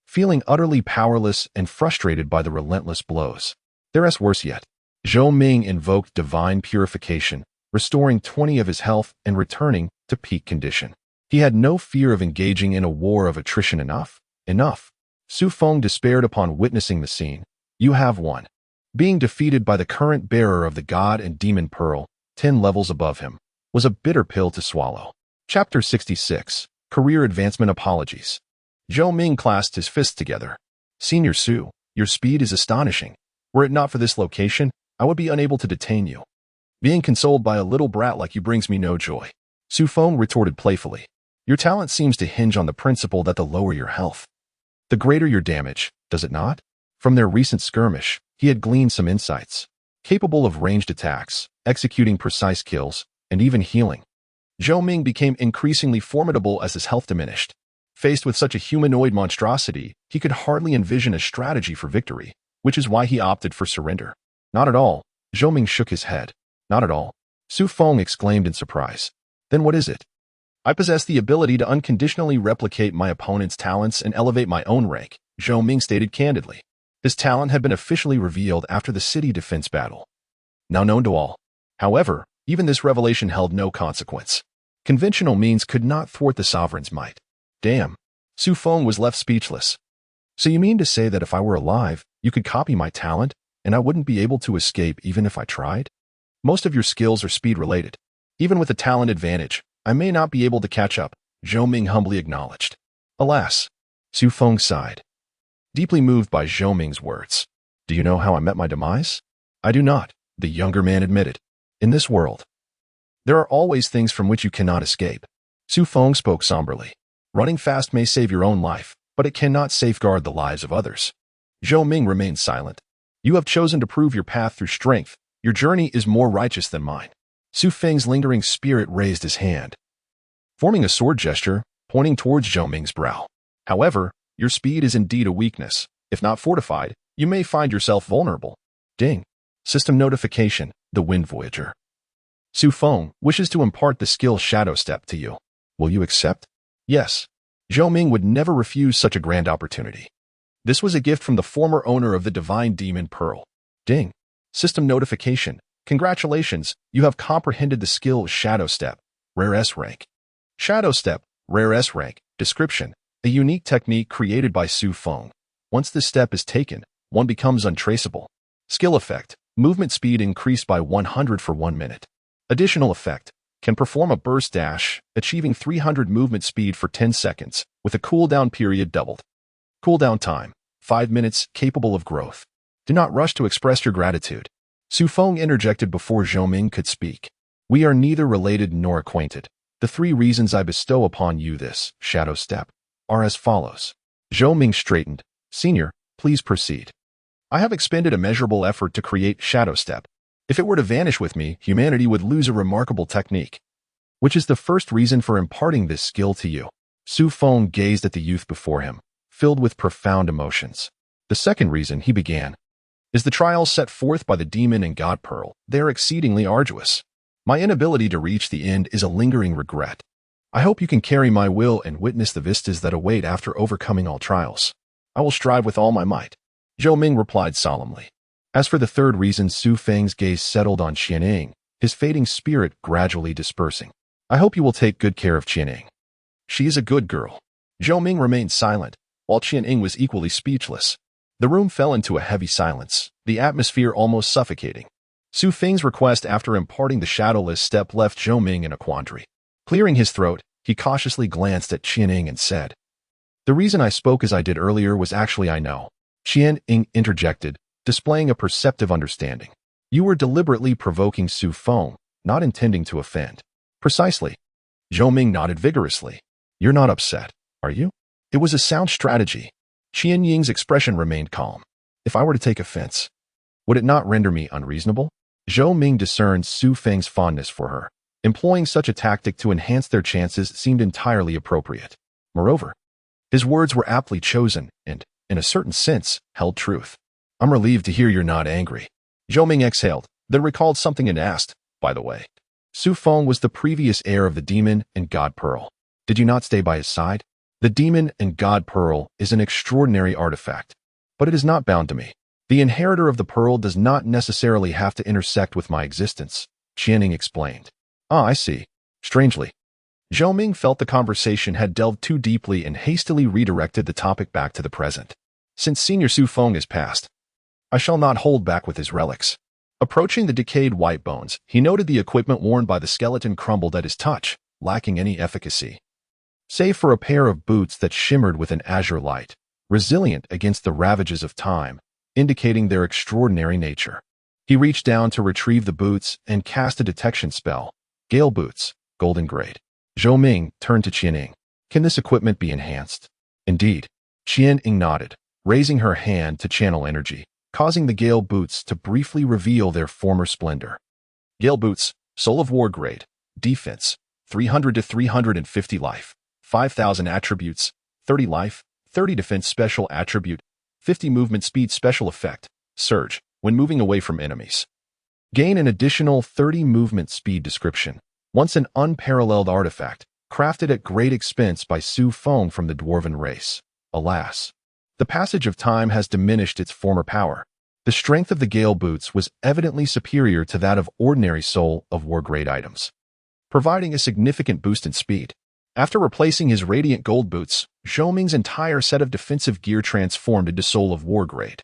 feeling utterly powerless and frustrated by the relentless blows. There's worse yet. Zhou Ming invoked divine purification, restoring 20 of his health and returning to peak condition. He had no fear of engaging in a war of attrition. Enough. Su Feng despaired upon witnessing the scene. You have won. Being defeated by the current bearer of the God and Demon Pearl, 10 levels above him, was a bitter pill to swallow. Chapter 66. Career Advancement Apologies. Zhou Ming clasped his fists together. Senior Su, your speed is astonishing. Were it not for this location, I would be unable to detain you. Being consoled by a little brat like you brings me no joy. Su Feng retorted playfully. Your talent seems to hinge on the principle that the lower your health, the greater your damage, does it not? From their recent skirmish, he had gleaned some insights. Capable of ranged attacks, executing precise kills, and even healing, Zhou Ming became increasingly formidable as his health diminished. Faced with such a humanoid monstrosity, he could hardly envision a strategy for victory, which is why he opted for surrender. Not at all. Zhou Ming shook his head. Not at all. Su Feng exclaimed in surprise. Then what is it? I possess the ability to unconditionally replicate my opponent's talents and elevate my own rank, Zhou Ming stated candidly. This talent had been officially revealed after the city defense battle, now known to all. However, even this revelation held no consequence. Conventional means could not thwart the sovereign's might. Damn. Su Feng was left speechless. So you mean to say that if I were alive, you could copy my talent, and I wouldn't be able to escape even if I tried? Most of your skills are speed-related. Even with a talent advantage, I may not be able to catch up, Zhou Ming humbly acknowledged. Alas. Su Feng sighed, deeply moved by Zhou Ming's words. Do you know how I met my demise? I do not, the younger man admitted. In this world, there are always things from which you cannot escape. Su Feng spoke somberly. Running fast may save your own life, but it cannot safeguard the lives of others. Zhou Ming remained silent. You have chosen to prove your path through strength. Your journey is more righteous than mine. Su Feng's lingering spirit raised his hand, forming a sword gesture, pointing towards Zhou Ming's brow. However, your speed is indeed a weakness. If not fortified, you may find yourself vulnerable. Ding. System notification, the Wind Voyager. Su Feng wishes to impart the skill Shadow Step to you. Will you accept? Yes. Zhou Ming would never refuse such a grand opportunity. This was a gift from the former owner of the Divine Demon Pearl. Ding. System notification. Congratulations, you have comprehended the skill Shadow Step, Rare S rank. Shadow Step, Rare S rank. Description. A unique technique created by Su Feng. Once this step is taken, one becomes untraceable. Skill effect. Movement speed increased by 100 for 1 minute. Additional effect. Can perform a burst dash, achieving 300 movement speed for 10 seconds, with a cooldown period doubled. Cooldown time. 5 minutes, capable of growth. Do not rush to express your gratitude. Su Feng interjected before Zhou Ming could speak. We are neither related nor acquainted. The 3 reasons I bestow upon you this, Shadow Step, are as follows. Zhou Ming straightened. Senior, please proceed. I have expended a measurable effort to create Shadow Step. If it were to vanish with me, humanity would lose a remarkable technique. Which is the first reason for imparting this skill to you? Su Feng gazed at the youth before him, filled with profound emotions. The second reason, he began, is the trials set forth by the Demon and God Pearl. They are exceedingly arduous. My inability to reach the end is a lingering regret. I hope you can carry my will and witness the vistas that await after overcoming all trials. I will strive with all my might. Zhou Ming replied solemnly. As for the third reason, Su Feng's gaze settled on Qianing, his fading spirit gradually dispersing. I hope you will take good care of Qianing. She is a good girl. Zhou Ming remained silent, while Qianing was equally speechless. The room fell into a heavy silence, the atmosphere almost suffocating. Su Feng's request after imparting the shadowless step left Zhou Ming in a quandary. Clearing his throat, he cautiously glanced at Qianing and said, "The reason I spoke as I did earlier was actually I know." Qianing interjected, displaying a perceptive understanding. "You were deliberately provoking Su Feng, not intending to offend." "Precisely." Zhou Ming nodded vigorously. "You're not upset, are you?" "It was a sound strategy." Qianying's expression remained calm. "If I were to take offense, would it not render me unreasonable?" Zhou Ming discerned Su Feng's fondness for her. Employing such a tactic to enhance their chances seemed entirely appropriate. Moreover, his words were aptly chosen and, in a certain sense, held truth. "I'm relieved to hear you're not angry." Zhou Ming exhaled, then recalled something and asked, "By the way, Su Feng was the previous heir of the Demon and God Pearl. Did you not stay by his side?" "The Demon and God Pearl is an extraordinary artifact, but it is not bound to me. The inheritor of the pearl does not necessarily have to intersect with my existence," Qianing explained. "Ah, I see." Strangely, Zhou Ming felt the conversation had delved too deeply and hastily redirected the topic back to the present. "Since Senior Su Feng is passed, I shall not hold back with his relics." Approaching the decayed white bones, he noted the equipment worn by the skeleton crumbled at his touch, lacking any efficacy. Save for a pair of boots that shimmered with an azure light, resilient against the ravages of time, indicating their extraordinary nature. He reached down to retrieve the boots and cast a detection spell. Gale boots, golden grade. Zhou Ming turned to Qianing. "Can this equipment be enhanced?" "Indeed." Qianing nodded, raising her hand to channel energy, causing the Gale boots to briefly reveal their former splendor. Gale boots, Soul of War grade, defense, 300 to 350 life, 5,000 attributes, 30 life, 30 defense special attribute, 50 movement speed special effect, surge, when moving away from enemies. Gain an additional 30 movement speed description. Once an unparalleled artifact, crafted at great expense by Su Feng from the dwarven race. Alas, the passage of time has diminished its former power. The strength of the Gale boots was evidently superior to that of ordinary Soul of War grade items, providing a significant boost in speed. After replacing his radiant gold boots, Zhou Ming's entire set of defensive gear transformed into Soul of War grade.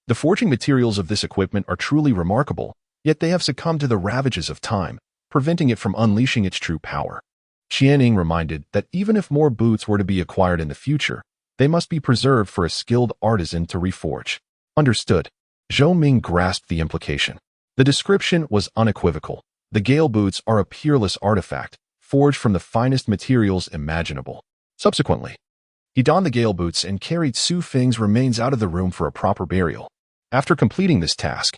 The forging materials of this equipment are truly remarkable, yet they have succumbed to the ravages of time, preventing it from unleashing its true power. Qianing reminded that even if more boots were to be acquired in the future, they must be preserved for a skilled artisan to reforge. Understood. Zhou Ming grasped the implication. The description was unequivocal. The Gale boots are a peerless artifact, forged from the finest materials imaginable. Subsequently, he donned the Gale boots and carried Su Feng's remains out of the room for a proper burial. After completing this task,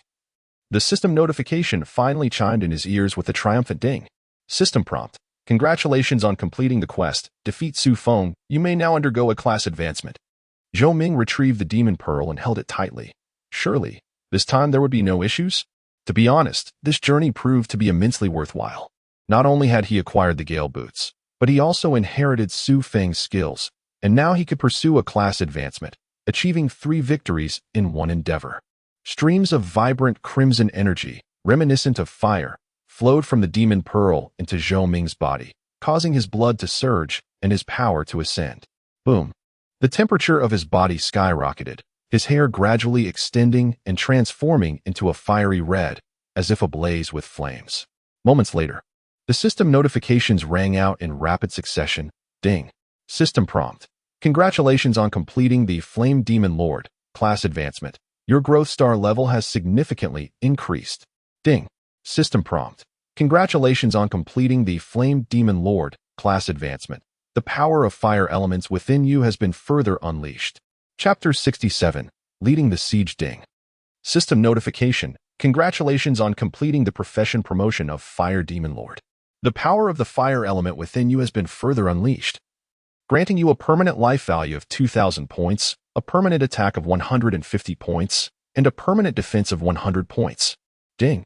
the system notification finally chimed in his ears with a triumphant ding. System prompt. "Congratulations on completing the quest. Defeat Su Feng. You may now undergo a class advancement." Zhou Ming retrieved the demon pearl and held it tightly. Surely, this time there would be no issues? To be honest, this journey proved to be immensely worthwhile. Not only had he acquired the Gale boots, but he also inherited Su Feng's skills, and now he could pursue a class advancement, achieving 3 victories in one endeavor. Streams of vibrant crimson energy, reminiscent of fire, flowed from the demon pearl into Zhou Ming's body, causing his blood to surge and his power to ascend. Boom! The temperature of his body skyrocketed, his hair gradually extending and transforming into a fiery red, as if ablaze with flames. Moments later, the system notifications rang out in rapid succession. Ding. System prompt. "Congratulations on completing the Flame Demon Lord class advancement. Your growth star level has significantly increased." Ding. System prompt. "Congratulations on completing the Flame Demon Lord class advancement. The power of fire elements within you has been further unleashed." Chapter 67. Leading the Siege. Ding. System notification. "Congratulations on completing the profession promotion of Fire Demon Lord. The power of the fire element within you has been further unleashed, granting you a permanent life value of 2,000 points, a permanent attack of 150 points, and a permanent defense of 100 points. Ding.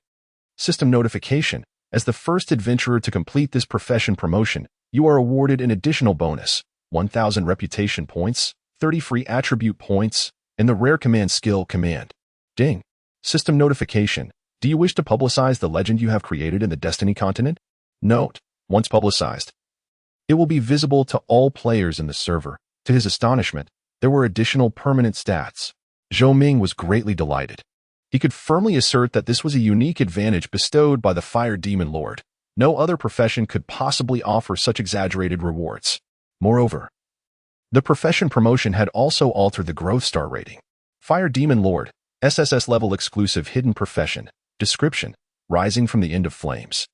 System notification. As the first adventurer to complete this profession promotion, you are awarded an additional bonus, 1,000 reputation points, 30 free attribute points, and the rare command skill command. Ding. System notification. Do you wish to publicize the legend you have created in the Destiny continent? Note, once publicized, it will be visible to all players in the server. To his astonishment, there were additional permanent stats. Zhou Ming was greatly delighted. He could firmly assert that this was a unique advantage bestowed by the Fire Demon Lord. No other profession could possibly offer such exaggerated rewards. Moreover, the profession promotion had also altered the growth star rating. Fire Demon Lord, SSS level exclusive hidden profession. Description: rising from the end of flames.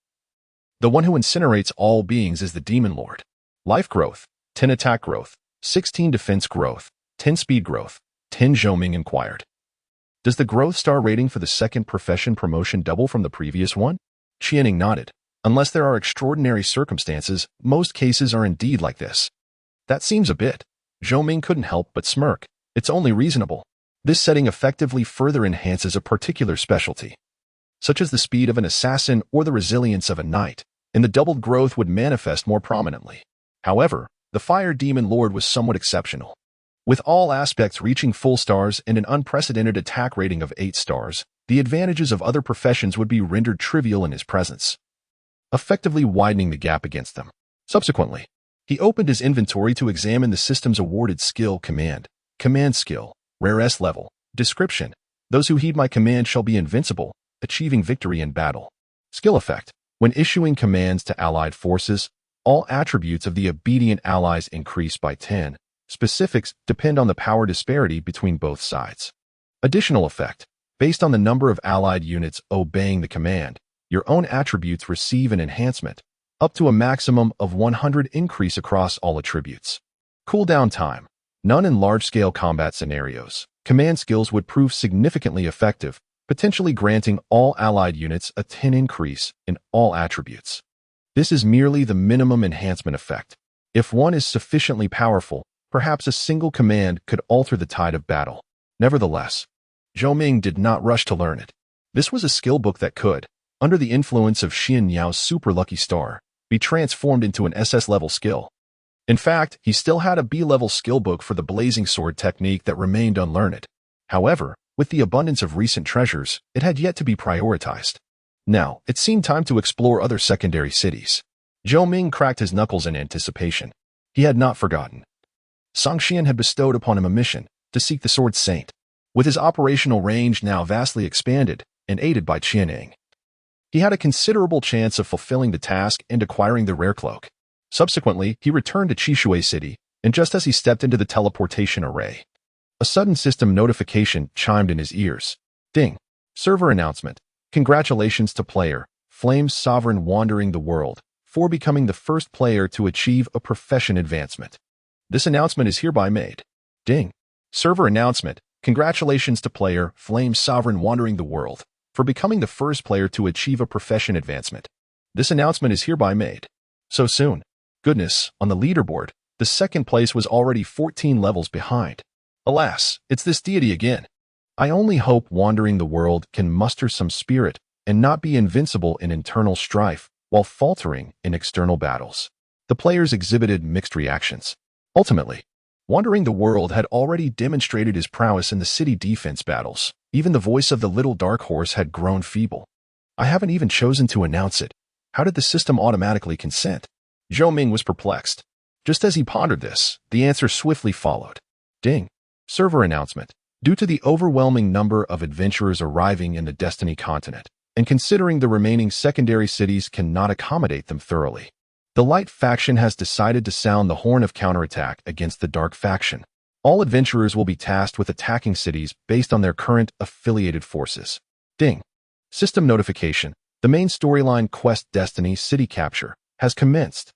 The one who incinerates all beings is the Demon Lord. Life growth, 10 attack growth, 16 defense growth, 10 speed growth, 10. Zhou Ming inquired. Does the growth star rating for the second profession promotion double from the previous one? Qianing nodded. Unless there are extraordinary circumstances, most cases are indeed like this. That seems a bit. Zhou Ming couldn't help but smirk. It's only reasonable. This setting effectively further enhances a particular specialty, such as the speed of an assassin or the resilience of a knight, and the doubled growth would manifest more prominently. However, the Fire Demon Lord was somewhat exceptional. With all aspects reaching full stars and an unprecedented attack rating of 8 stars, the advantages of other professions would be rendered trivial in his presence, effectively widening the gap against them. Subsequently, he opened his inventory to examine the system's awarded skill command. Command skill, rare S level. Description: those who heed my command shall be invincible, achieving victory in battle. Skill effect: when issuing commands to allied forces, all attributes of the obedient allies increase by 10. Specifics depend on the power disparity between both sides. Additional effect: based on the number of allied units obeying the command, your own attributes receive an enhancement, up to a maximum of 100 increase across all attributes. Cooldown time: none in large-scale combat scenarios. Command skills would prove significantly effective, potentially granting all allied units a 10 increase in all attributes. This is merely the minimum enhancement effect. If one is sufficiently powerful, perhaps a single command could alter the tide of battle. Nevertheless, Zhou Ming did not rush to learn it. This was a skill book that could, under the influence of Xian Yao's super lucky star, be transformed into an SS-level skill. In fact, he still had a B-level skill book for the blazing sword technique that remained unlearned. However, with the abundance of recent treasures, it had yet to be prioritized. Now, it seemed time to explore other secondary cities. Zhou Ming cracked his knuckles in anticipation. He had not forgotten. Songxian had bestowed upon him a mission to seek the Sword Saint. With his operational range now vastly expanded and aided by Qianing, he had a considerable chance of fulfilling the task and acquiring the rare cloak. Subsequently, he returned to Qishui City, and just as he stepped into the teleportation array, a sudden system notification chimed in his ears. Ding. Server announcement. Congratulations to player Flame's Sovereign wandering the world for becoming the first player to achieve a profession advancement. This announcement is hereby made. Ding. Server announcement. Congratulations to player Flame's Sovereign wandering the world for becoming the first player to achieve a profession advancement. This announcement is hereby made. So soon. Goodness, on the leaderboard, the second place was already 14 levels behind. Alas, it's this deity again. I only hope wandering the world can muster some spirit and not be invincible in internal strife while faltering in external battles. The players exhibited mixed reactions. Ultimately, wandering the world had already demonstrated his prowess in the city defense battles. Even the voice of the little dark horse had grown feeble. I haven't even chosen to announce it. How did the system automatically consent? Zhou Ming was perplexed. Just as he pondered this, the answer swiftly followed. Ding. Server announcement. Due to the overwhelming number of adventurers arriving in the Destiny continent, and considering the remaining secondary cities cannot accommodate them thoroughly, the Light faction has decided to sound the horn of counterattack against the Dark faction. All adventurers will be tasked with attacking cities based on their current affiliated forces. Ding. System notification. The main storyline quest Destiny City Capture has commenced.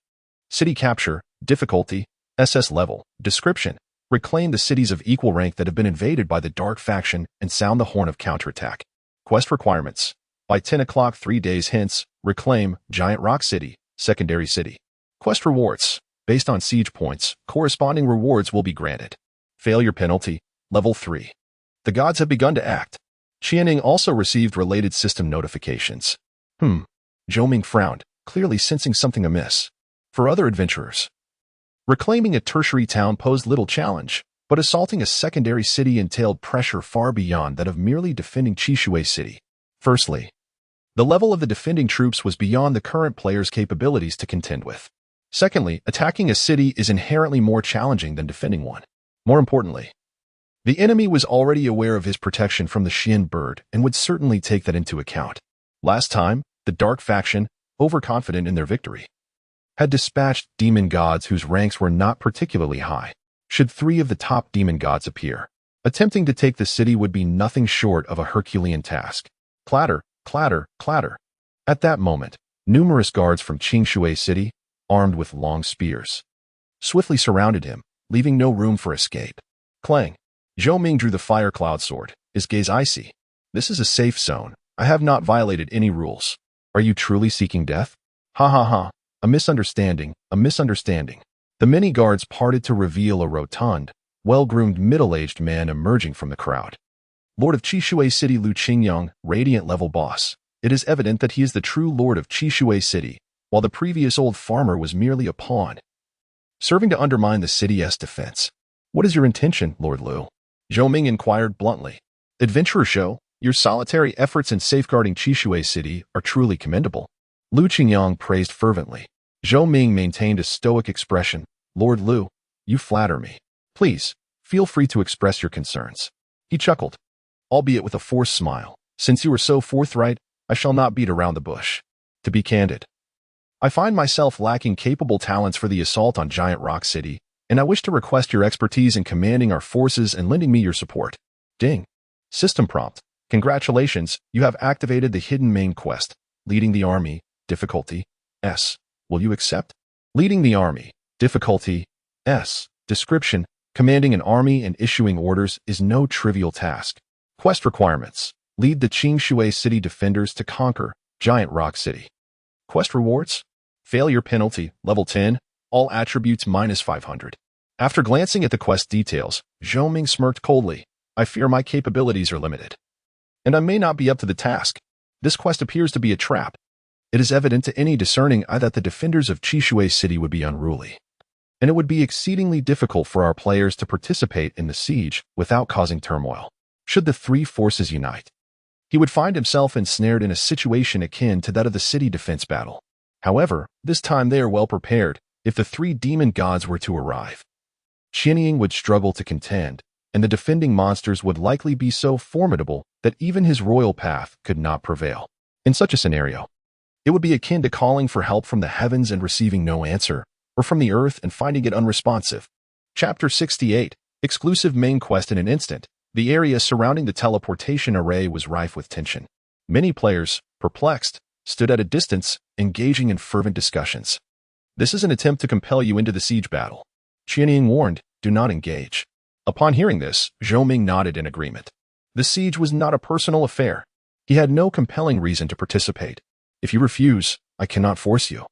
City Capture, difficulty, SS level, description. Reclaim the cities of equal rank that have been invaded by the Dark faction and sound the horn of counterattack. Quest requirements. By 10 o'clock 3 days hence, reclaim Giant Rock City, secondary city. Quest rewards. Based on siege points, corresponding rewards will be granted. Failure penalty, level 3. The gods have begun to act. Qianing also received related system notifications. Zhou Ming frowned, clearly sensing something amiss. For other adventurers, reclaiming a tertiary town posed little challenge. But assaulting a secondary city entailed pressure far beyond that of merely defending Chishui City. Firstly, the level of the defending troops was beyond the current player's capabilities to contend with. Secondly, attacking a city is inherently more challenging than defending one. More importantly, the enemy was already aware of his protection from the Xian bird and would certainly take that into account. Last time, the Dark faction, overconfident in their victory, had dispatched demon gods whose ranks were not particularly high. Should 3 of the top demon gods appear, attempting to take the city would be nothing short of a Herculean task. Clatter, clatter, clatter. At that moment, numerous guards from Qingshui City, armed with long spears, swiftly surrounded him, leaving no room for escape. Clang. Zhou Ming drew the fire cloud sword, his gaze icy. This is a safe zone. I have not violated any rules. Are you truly seeking death? Ha ha ha. A misunderstanding, a misunderstanding. The many guards parted to reveal a rotund, well-groomed middle-aged man emerging from the crowd. Lord of Chishui City Lu Qingyang, radiant level boss. It is evident that he is the true lord of Chishui City, while the previous old farmer was merely a pawn, serving to undermine the city's defense. What is your intention, Lord Lu? Zhou Ming inquired bluntly. Adventurer Zhou, your solitary efforts in safeguarding Chishui City are truly commendable. Lu Qingyang praised fervently. Zhou Ming maintained a stoic expression. Lord Lu, you flatter me. Please, feel free to express your concerns. He chuckled, albeit with a forced smile. Since you are so forthright, I shall not beat around the bush. To be candid, I find myself lacking capable talents for the assault on Giant Rock City, and I wish to request your expertise in commanding our forces and lending me your support. Ding. System prompt. Congratulations, you have activated the hidden main quest, leading the army, difficulty, S. Will you accept? Leading the army, difficulty, S. Description, commanding an army and issuing orders is no trivial task. Quest requirements, lead the Qingshui City defenders to conquer Giant Rock City. Quest rewards, failure penalty, level 10, all attributes -500. After glancing at the quest details, Zhou Ming smirked coldly. I fear my capabilities are limited, and I may not be up to the task. This quest appears to be a trap. It is evident to any discerning eye that the defenders of Chishui City would be unruly, and it would be exceedingly difficult for our players to participate in the siege without causing turmoil. Should the 3 forces unite, he would find himself ensnared in a situation akin to that of the city defense battle. However, this time they are well prepared. If the 3 demon gods were to arrive, Qianying would struggle to contend, and the defending monsters would likely be so formidable that even his royal path could not prevail. In such a scenario, it would be akin to calling for help from the heavens and receiving no answer, or from the earth and finding it unresponsive. Chapter 68, Exclusive Main Quest. In an instant, the area surrounding the teleportation array was rife with tension. Many players, perplexed, stood at a distance, engaging in fervent discussions. This is an attempt to compel you into the siege battle. Qianying warned, do not engage. Upon hearing this, Zhou Ming nodded in agreement. The siege was not a personal affair. He had no compelling reason to participate. If you refuse, I cannot force you.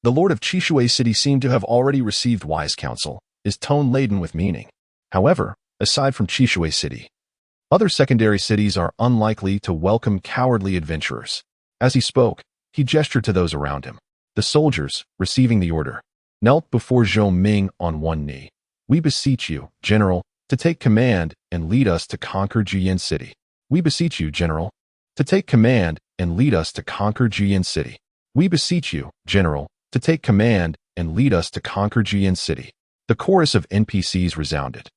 The Lord of Chishui City seemed to have already received wise counsel, his tone laden with meaning. However, aside from Chishui City, other secondary cities are unlikely to welcome cowardly adventurers. As he spoke, he gestured to those around him. The soldiers, receiving the order, knelt before Zhou Ming on one knee. We beseech you, General, to take command and lead us to conquer Jiyan City. We beseech you, General, to take command and lead us to conquer Jiyan City. We beseech you, General, to take command and lead us to conquer Jiyan City. The chorus of NPCs resounded,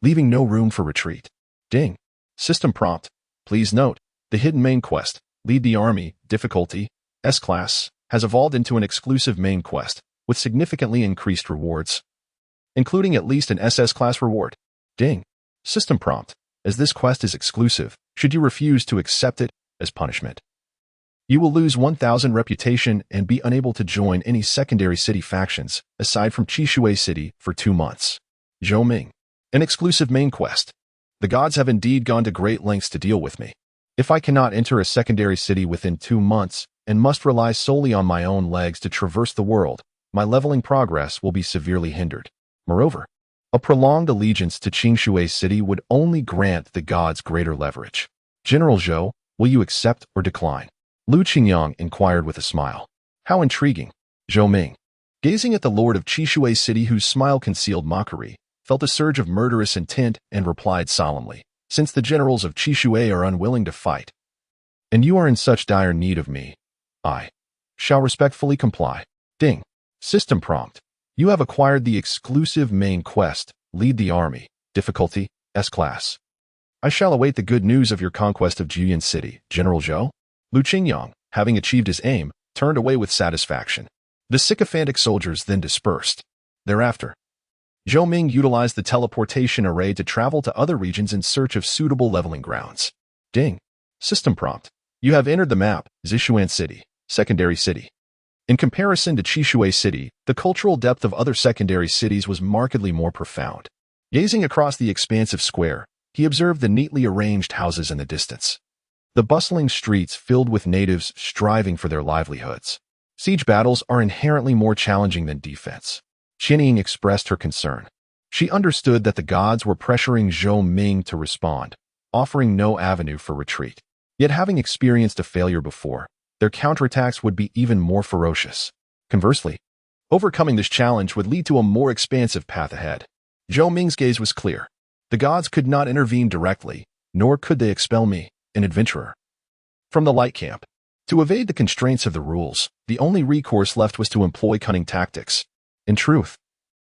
leaving no room for retreat. Ding. System prompt. Please note, the hidden main quest, lead the army, difficulty, S-Class, has evolved into an exclusive main quest with significantly increased rewards, including at least an SS-Class reward. Ding. System prompt. As this quest is exclusive, should you refuse to accept it as punishment, you will lose 1,000 reputation and be unable to join any secondary city factions aside from Chishui City for 2 months. Zhou Ming. An exclusive main quest. The gods have indeed gone to great lengths to deal with me. If I cannot enter a secondary city within 2 months and must rely solely on my own legs to traverse the world, my leveling progress will be severely hindered. Moreover, a prolonged allegiance to Qingshui City would only grant the gods greater leverage. General Zhou, will you accept or decline? Lu Qingyang inquired with a smile. How intriguing. Zhou Ming, gazing at the lord of Chishui City whose smile concealed mockery, felt a surge of murderous intent and replied solemnly, "Since the generals of Qishui are unwilling to fight, and you are in such dire need of me, I shall respectfully comply." Ding. System prompt. You have acquired the exclusive main quest, Lead the Army. Difficulty, S-Class. I shall await the good news of your conquest of Juyin City, General Zhou. Lu Qingyang, having achieved his aim, turned away with satisfaction. The sycophantic soldiers then dispersed. Thereafter, Zhou Ming utilized the teleportation array to travel to other regions in search of suitable leveling grounds. Ding. System prompt. You have entered the map, Zishuan City, Secondary City. In comparison to Qishui City, the cultural depth of other secondary cities was markedly more profound. Gazing across the expansive square, he observed the neatly arranged houses in the distance. The bustling streets filled with natives striving for their livelihoods. Siege battles are inherently more challenging than defense. Qianying expressed her concern. She understood that the gods were pressuring Zhou Ming to respond, offering no avenue for retreat. Yet having experienced a failure before, their counterattacks would be even more ferocious. Conversely, overcoming this challenge would lead to a more expansive path ahead. Zhou Ming's gaze was clear. The gods could not intervene directly, nor could they expel me, an adventurer, from the light camp. To evade the constraints of the rules, the only recourse left was to employ cunning tactics. In truth,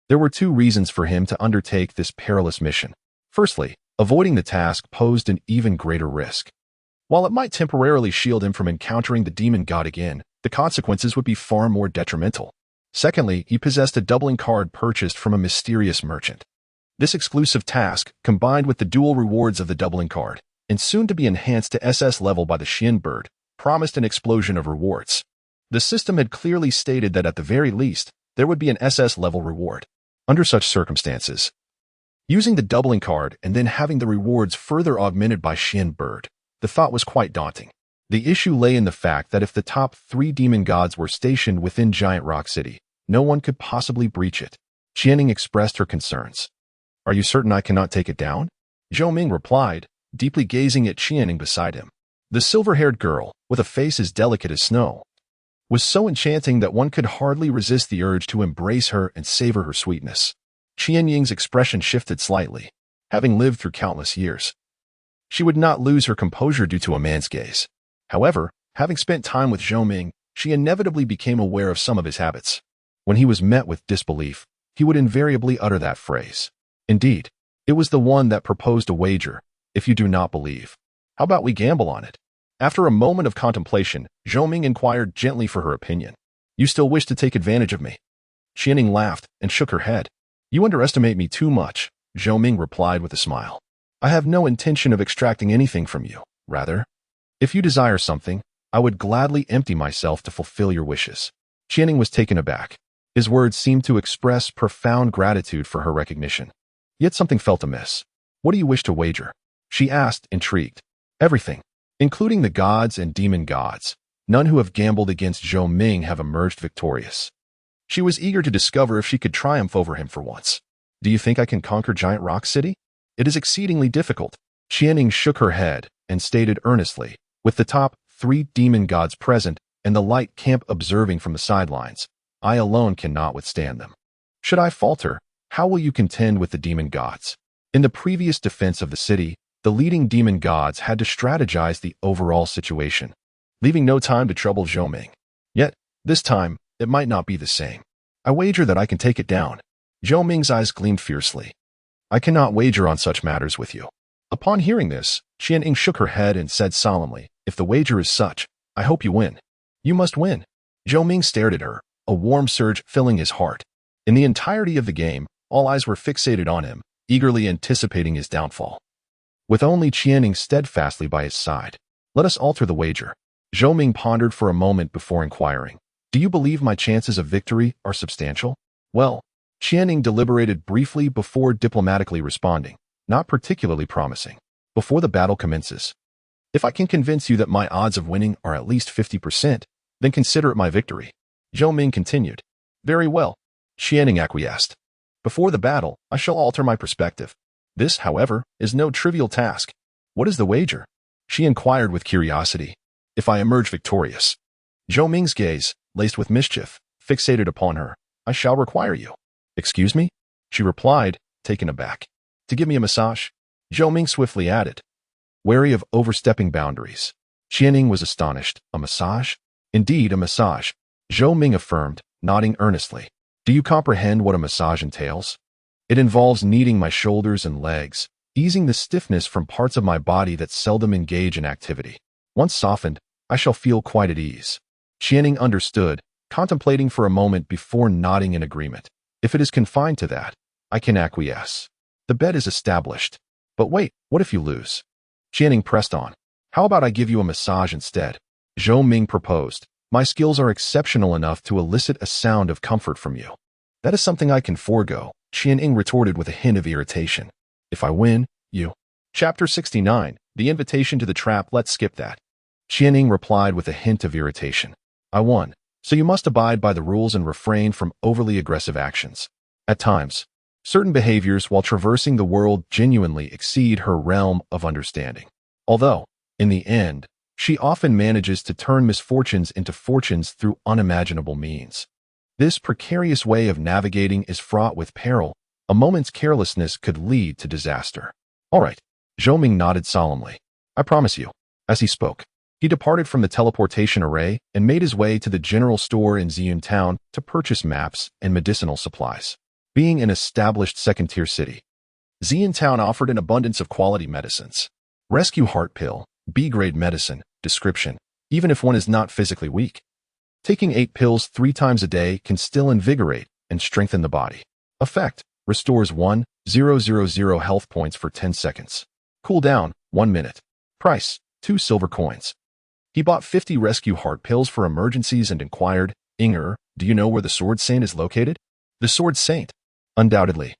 there were two reasons for him to undertake this perilous mission. Firstly, avoiding the task posed an even greater risk. While it might temporarily shield him from encountering the demon god again, the consequences would be far more detrimental. Secondly, he possessed a doubling card purchased from a mysterious merchant. This exclusive task, combined with the dual rewards of the doubling card, and soon to be enhanced to SS level by the Xian bird, promised an explosion of rewards. The system had clearly stated that at the very least, there would be an SS level reward. Under such circumstances, using the doubling card and then having the rewards further augmented by Xian bird, the thought was quite daunting. The issue lay in the fact that if the top 3 demon gods were stationed within Giant Rock City, no one could possibly breach it. Qianying expressed her concerns. "Are you certain I cannot take it down?" Zhou Ming replied, deeply gazing at Qianying beside him. The silver-haired girl, with a face as delicate as snow, was so enchanting that one could hardly resist the urge to embrace her and savor her sweetness. Qianying's expression shifted slightly. Having lived through countless years, she would not lose her composure due to a man's gaze. However, having spent time with Zhou Ming, she inevitably became aware of some of his habits. When he was met with disbelief, he would invariably utter that phrase. Indeed, it was the one that proposed a wager. "If you do not believe, how about we gamble on it?" After a moment of contemplation, Zhou Ming inquired gently for her opinion. "You still wish to take advantage of me?" Qianying laughed and shook her head. "You underestimate me too much," Zhou Ming replied with a smile. "I have no intention of extracting anything from you. Rather, if you desire something, I would gladly empty myself to fulfill your wishes." Qianying was taken aback. His words seemed to express profound gratitude for her recognition. Yet something felt amiss. "What do you wish to wager?" she asked, intrigued. "Everything, including the gods and demon gods. None who have gambled against Zhou Ming have emerged victorious." She was eager to discover if she could triumph over him for once. "Do you think I can conquer Giant Rock City?" "It is exceedingly difficult." Qianying shook her head and stated earnestly, "With the top 3 demon gods present and the light camp observing from the sidelines, I alone cannot withstand them. Should I falter, how will you contend with the demon gods?" In the previous defense of the city, the leading demon gods had to strategize the overall situation, leaving no time to trouble Zhou Ming. Yet, this time, it might not be the same. "I wager that I can take it down." Zhou Ming's eyes gleamed fiercely. "I cannot wager on such matters with you." Upon hearing this, Qianying shook her head and said solemnly, "If the wager is such, I hope you win." "You must win." Zhou Ming stared at her, a warm surge filling his heart. In the entirety of the game, all eyes were fixated on him, eagerly anticipating his downfall. With only Qianying steadfastly by his side, "Let us alter the wager." Zhou Ming pondered for a moment before inquiring, "Do you believe my chances of victory are substantial?" "Well," Qianying deliberated briefly before diplomatically responding, "not particularly promising. Before the battle commences, if I can convince you that my odds of winning are at least 50%, then consider it my victory." Zhou Ming continued. "Very well." Qianying acquiesced. "Before the battle, I shall alter my perspective. This, however, is no trivial task." "What is the wager?" she inquired with curiosity. "If I emerge victorious." Zhou Ming's gaze, laced with mischief, fixated upon her. "I shall require you." "Excuse me?" she replied, taken aback. To give me a massage? Zhou Ming swiftly added, wary of overstepping boundaries. Qianing was astonished. A massage? Indeed, a massage, Zhou Ming affirmed, nodding earnestly. Do you comprehend what a massage entails? It involves kneading my shoulders and legs, easing the stiffness from parts of my body that seldom engage in activity. Once softened, I shall feel quite at ease. Qianing understood, contemplating for a moment before nodding in agreement. If it is confined to that, I can acquiesce. The bet is established. But wait, what if you lose? Qianing pressed on. How about I give you a massage instead? Zhou Ming proposed. My skills are exceptional enough to elicit a sound of comfort from you. That is something I can forego, Qianing retorted with a hint of irritation. If I win, you. Chapter 69, The Invitation to the Trap. Let's skip that. Qianing replied with a hint of irritation. I won, so you must abide by the rules and refrain from overly aggressive actions. At times, certain behaviors while traversing the world genuinely exceed her realm of understanding. Although, in the end, she often manages to turn misfortunes into fortunes through unimaginable means. This precarious way of navigating is fraught with peril. A moment's carelessness could lead to disaster. All right, Zhou Ming nodded solemnly. I promise you. As he spoke, he departed from the teleportation array and made his way to the general store in Ziyun Town to purchase maps and medicinal supplies. Being an established second-tier city, Ziyun Town offered an abundance of quality medicines. Rescue heart pill, B-grade medicine, description, even if one is not physically weak. Taking 8 pills 3 times a day can still invigorate and strengthen the body. Effect, restores 1,000 health points for 10 seconds. Cool down, 1 minute. Price, 2 silver coins. He bought 50 rescue heart pills for emergencies and inquired, Inger, do you know where the Sword Saint is located? The Sword Saint? Undoubtedly.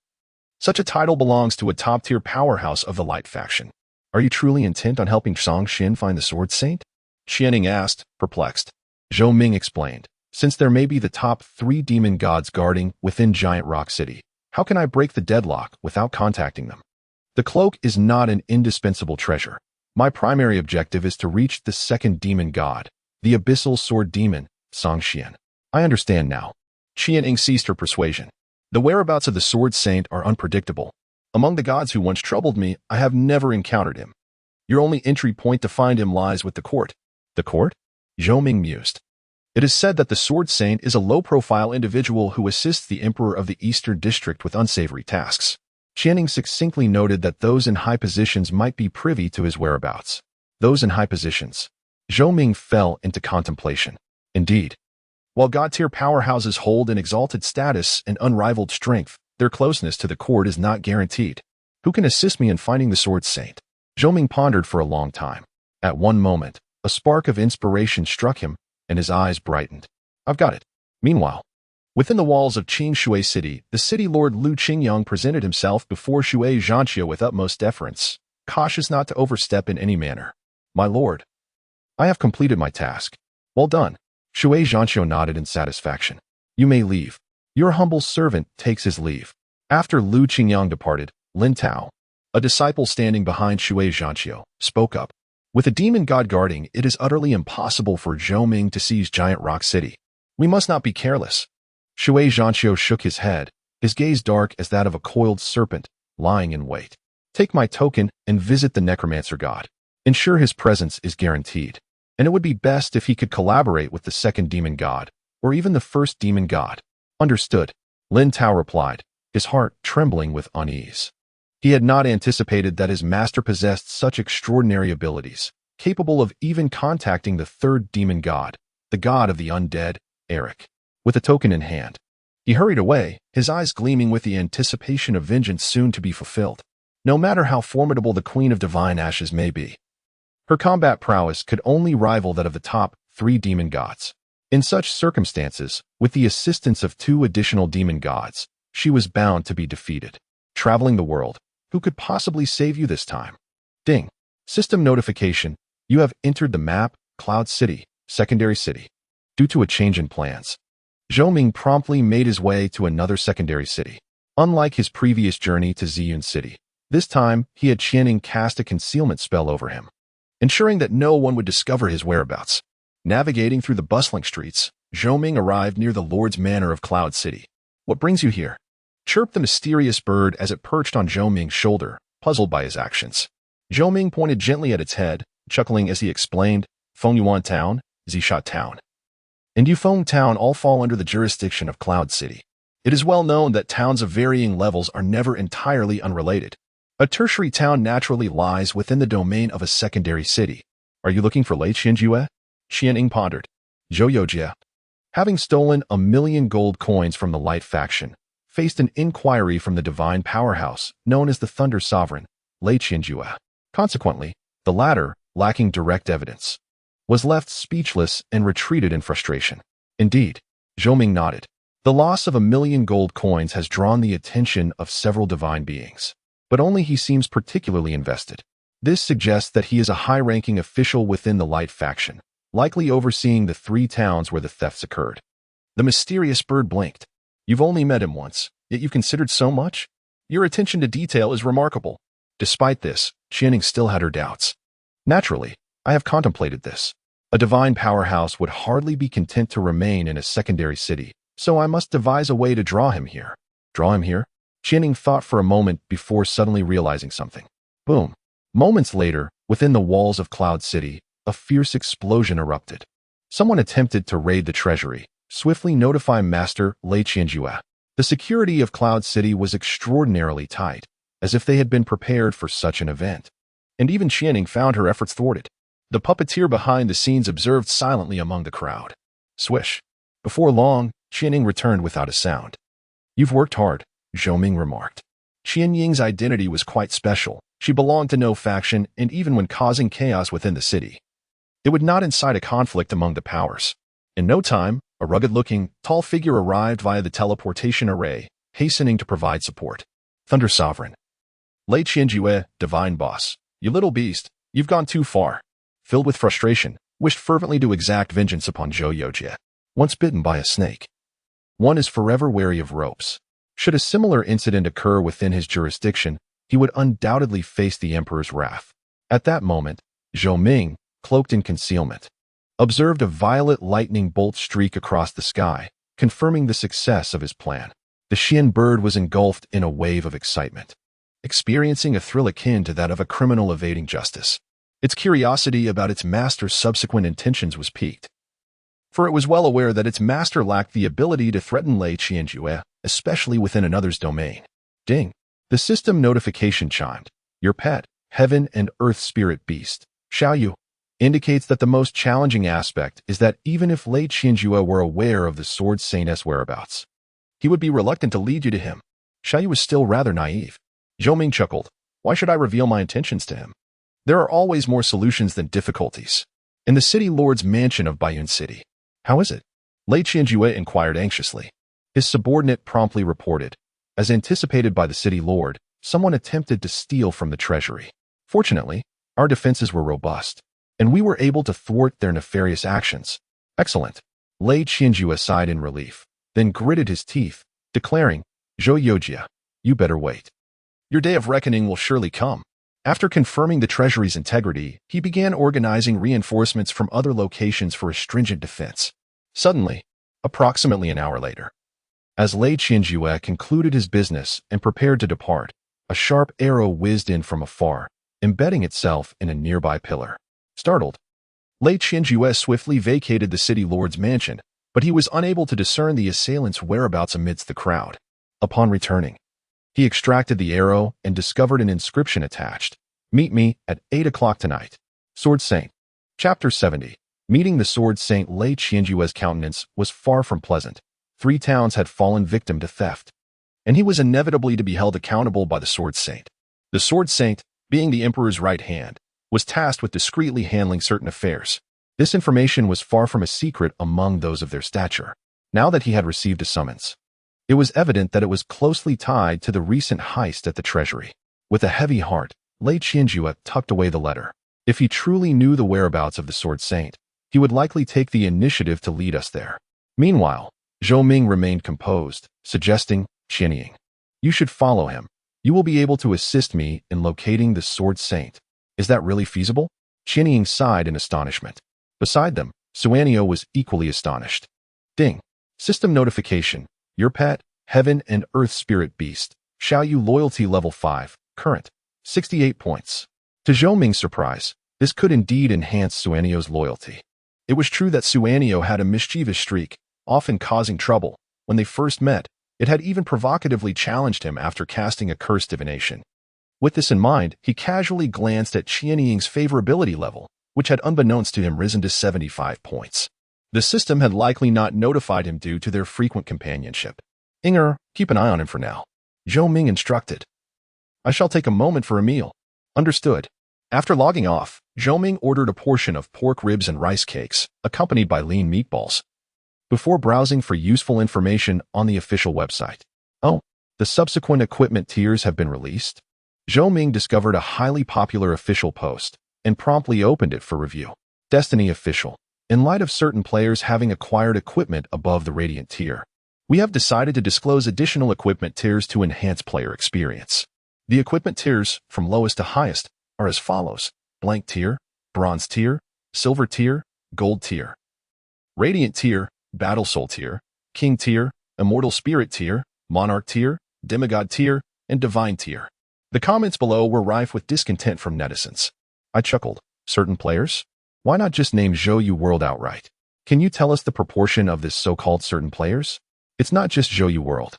Such a title belongs to a top-tier powerhouse of the Light faction. Are you truly intent on helping Song Xin find the Sword Saint? Qianing asked, perplexed. Zhou Ming explained, since there may be the top 3 demon gods guarding within Giant Rock City, how can I break the deadlock without contacting them? The cloak is not an indispensable treasure. My primary objective is to reach the second demon god, the abyssal sword demon, Song Xian. I understand now. Qianing ceased her persuasion. The whereabouts of the Sword Saint are unpredictable. Among the gods who once troubled me, I have never encountered him. Your only entry point to find him lies with the court. The court? Zhou Ming mused. It is said that the Sword Saint is a low-profile individual who assists the Emperor of the Eastern District with unsavory tasks. Qianing succinctly noted that those in high positions might be privy to his whereabouts. Those in high positions. Zhou Ming fell into contemplation. Indeed. While God-tier powerhouses hold an exalted status and unrivaled strength, their closeness to the court is not guaranteed. Who can assist me in finding the Sword Saint? Zhou Ming pondered for a long time. At one moment, a spark of inspiration struck him, and his eyes brightened. I've got it. Meanwhile, within the walls of Qingshui City, the city lord Lu Qingyang presented himself before Shui Zhanqiu with utmost deference, cautious not to overstep in any manner. My lord, I have completed my task. Well done. Shui Zhanqiu nodded in satisfaction. You may leave. Your humble servant takes his leave. After Lu Qingyang departed, Lin Tao, a disciple standing behind Shui Zhanqiu, spoke up. With a demon god guarding, it is utterly impossible for Zhou Ming to seize Giant Rock City. We must not be careless. Shui Zhanqiu shook his head, his gaze dark as that of a coiled serpent, lying in wait. Take my token and visit the necromancer god. Ensure his presence is guaranteed. And it would be best if he could collaborate with the second demon god, or even the first demon god. Understood, Lin Tao replied, his heart trembling with unease. He had not anticipated that his master possessed such extraordinary abilities, capable of even contacting the third demon god, the god of the undead, Eric. With a token in hand, he hurried away, his eyes gleaming with the anticipation of vengeance soon to be fulfilled. No matter how formidable the Queen of Divine Ashes may be, her combat prowess could only rival that of the top 3 demon gods. In such circumstances, with the assistance of 2 additional demon gods, she was bound to be defeated. Traveling the world, who could possibly save you this time? Ding. System notification. You have entered the map, Cloud City, Secondary City. Due to a change in plans, Zhou Ming promptly made his way to another secondary city. Unlike his previous journey to Ziyun City, this time he had Qianing cast a concealment spell over him, ensuring that no one would discover his whereabouts. Navigating through the bustling streets, Zhou Ming arrived near the Lord's Manor of Cloud City. What brings you here? chirped the mysterious bird as it perched on Zhou Ming's shoulder, puzzled by his actions. Zhou Ming pointed gently at its head, chuckling as he explained, "Feng Yuan Town, Zisha Town, and Yufeng Town all fall under the jurisdiction of Cloud City. It is well known that towns of varying levels are never entirely unrelated. A tertiary town naturally lies within the domain of a secondary city. Are you looking for Lei Qianjue?" Qianing pondered. Zhou Yojie, having stolen 1,000,000 gold coins from the Light faction, faced an inquiry from the divine powerhouse known as the Thunder Sovereign, Lei Qianjue. Consequently, the latter, lacking direct evidence, was left speechless and retreated in frustration. Indeed, Zhou Ming nodded. The loss of 1,000,000 gold coins has drawn the attention of several divine beings, but only he seems particularly invested. This suggests that he is a high-ranking official within the Light faction, likely overseeing the 3 towns where the thefts occurred. The mysterious bird blinked. "You've only met him once, yet you considered so much? Your attention to detail is remarkable." Despite this, Qianing still had her doubts. "Naturally, I have contemplated this. A divine powerhouse would hardly be content to remain in a secondary city, so I must devise a way to draw him here." Draw him here? Qianing thought for a moment before suddenly realizing something. Boom. Moments later, within the walls of Cloud City, a fierce explosion erupted. Someone attempted to raid the treasury, swiftly notifying Master Lei Qianjue. The security of Cloud City was extraordinarily tight, as if they had been prepared for such an event. And even Qianing found her efforts thwarted. The puppeteer behind the scenes observed silently among the crowd. Swish. Before long, Qianing returned without a sound. "You've worked hard," Zhou Ming remarked. Qianying's identity was quite special. She belonged to no faction, and even when causing chaos within the city, it would not incite a conflict among the powers. In no time, a rugged-looking, tall figure arrived via the teleportation array, hastening to provide support. Thunder Sovereign. Lei Qianjue, Divine Boss. "You little beast, you've gone too far." Filled with frustration, wished fervently to exact vengeance upon Zhou Yojie. Once bitten by a snake, one is forever wary of ropes. Should a similar incident occur within his jurisdiction, he would undoubtedly face the Emperor's wrath. At that moment, Zhou Ming, cloaked in concealment, observed a violet lightning bolt streak across the sky, confirming the success of his plan. The Xian bird was engulfed in a wave of excitement, experiencing a thrill akin to that of a criminal evading justice. Its curiosity about its master's subsequent intentions was piqued, for it was well aware that its master lacked the ability to threaten Lei Qianjue, especially within another's domain. Ding. The system notification chimed. "Your pet, heaven and earth spirit beast, Xiaoyu," indicates that the most challenging aspect is that even if Lei Qianjue were aware of the Sword Saint's whereabouts, he would be reluctant to lead you to him. Xiaoyu was still rather naive. Zhou Ming chuckled. "Why should I reveal my intentions to him? There are always more solutions than difficulties." In the city lord's mansion of Baiyun City. "How is it?" Lei Qianjue inquired anxiously. His subordinate promptly reported. As anticipated by the city lord, someone attempted to steal from the treasury. Fortunately, our defenses were robust, and we were able to thwart their nefarious actions. "Excellent." Lei Qianjue sighed in relief, then gritted his teeth, declaring, "Zhou Yojie, you better wait. Your day of reckoning will surely come." After confirming the treasury's integrity, he began organizing reinforcements from other locations for a stringent defense. Suddenly, approximately an hour later, as Lei Qianjue concluded his business and prepared to depart, a sharp arrow whizzed in from afar, embedding itself in a nearby pillar. Startled, Lei Qianjue swiftly vacated the city lord's mansion, but he was unable to discern the assailant's whereabouts amidst the crowd. Upon returning, he extracted the arrow and discovered an inscription attached. "Meet me at 8 o'clock tonight. Sword Saint." Chapter 70. Meeting the Sword Saint. Lei Qianjue's countenance was far from pleasant. 3 towns had fallen victim to theft, and he was inevitably to be held accountable by the Sword Saint. The Sword Saint, being the Emperor's right hand, was tasked with discreetly handling certain affairs. This information was far from a secret among those of their stature. Now that he had received a summons, it was evident that it was closely tied to the recent heist at the treasury. With a heavy heart, Lei Qianjue tucked away the letter. If he truly knew the whereabouts of the Sword Saint, he would likely take the initiative to lead us there. Meanwhile, Zhou Ming remained composed, suggesting, "Qianying, you should follow him. You will be able to assist me in locating the Sword Saint." "Is that really feasible?" Qianying sighed in astonishment. Beside them, Suanio was equally astonished. Ding. System notification. "Your pet, Heaven and Earth Spirit Beast. Xiaoyu Loyalty Level 5, current, 68 points. To Zhou Ming's surprise, this could indeed enhance Suanio's loyalty. It was true that Suanio had a mischievous streak, often causing trouble. When they first met, it had even provocatively challenged him after casting a curse divination. With this in mind, he casually glanced at Qianying's favorability level, which had unbeknownst to him risen to 75 points. The system had likely not notified him due to their frequent companionship. Inger, keep an eye on him for now, Zhou Ming instructed. I shall take a moment for a meal. Understood. After logging off, Zhou Ming ordered a portion of pork ribs and rice cakes, accompanied by lean meatballs, before browsing for useful information on the official website. Oh, the subsequent equipment tiers have been released? Zhou Ming discovered a highly popular official post and promptly opened it for review. Destiny Official. In light of certain players having acquired equipment above the Radiant tier, we have decided to disclose additional equipment tiers to enhance player experience. The equipment tiers, from lowest to highest, are as follows: Blank tier, Bronze tier, Silver tier, Gold tier. Radiant tier, Battle Soul tier, King tier, Immortal Spirit tier, Monarch tier, Demigod tier, and Divine tier. The comments below were rife with discontent from netizens. I chuckled. Certain players? Why not just name Zhou World outright? Can you tell us the proportion of this so-called certain players? It's not just Zhou World.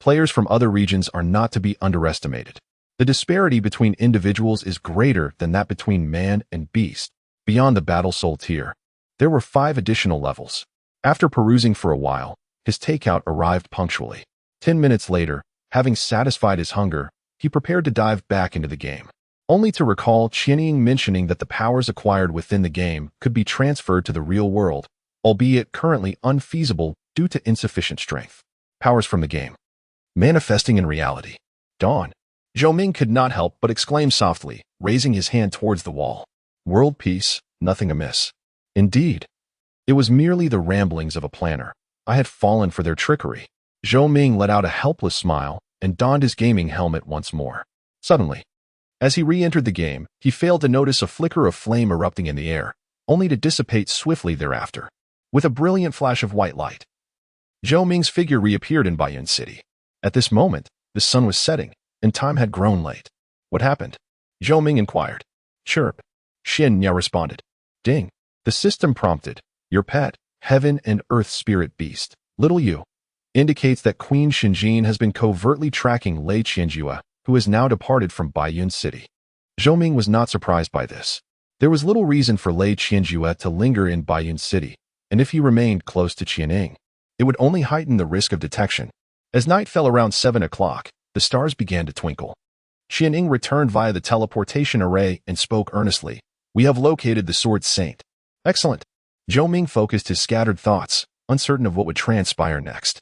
Players from other regions are not to be underestimated. The disparity between individuals is greater than that between man and beast. Beyond the Battle Soul tier, there were 5 additional levels. After perusing for a while, his takeout arrived punctually. 10 minutes later, having satisfied his hunger, he prepared to dive back into the game, only to recall Qianying mentioning that the powers acquired within the game could be transferred to the real world, albeit currently unfeasible due to insufficient strength. Powers from the game, manifesting in reality. Dawn. Zhou Ming could not help but exclaim softly, raising his hand towards the wall. World peace, nothing amiss. Indeed. It was merely the ramblings of a planner. I had fallen for their trickery. Zhou Ming let out a helpless smile and donned his gaming helmet once more. Suddenly, as he re-entered the game, he failed to notice a flicker of flame erupting in the air, only to dissipate swiftly thereafter. With a brilliant flash of white light, Zhou Ming's figure reappeared in Baiyun City. At this moment, the sun was setting, and time had grown late. What happened? Zhou Ming inquired. Chirp. Xin Ya responded. Ding. The system prompted. Your pet, Heaven and Earth Spirit Beast, Little You, indicates that Queen Xinjin has been covertly tracking Lei Qianjue, who has now departed from Baiyun City. Zhou Ming was not surprised by this. There was little reason for Lei Qianjue to linger in Baiyun City, and if he remained close to Qianying, it would only heighten the risk of detection. As night fell around 7 o'clock, the stars began to twinkle. Qianying returned via the teleportation array and spoke earnestly. We have located the Sword Saint. Excellent. Zhou Ming focused his scattered thoughts, uncertain of what would transpire next.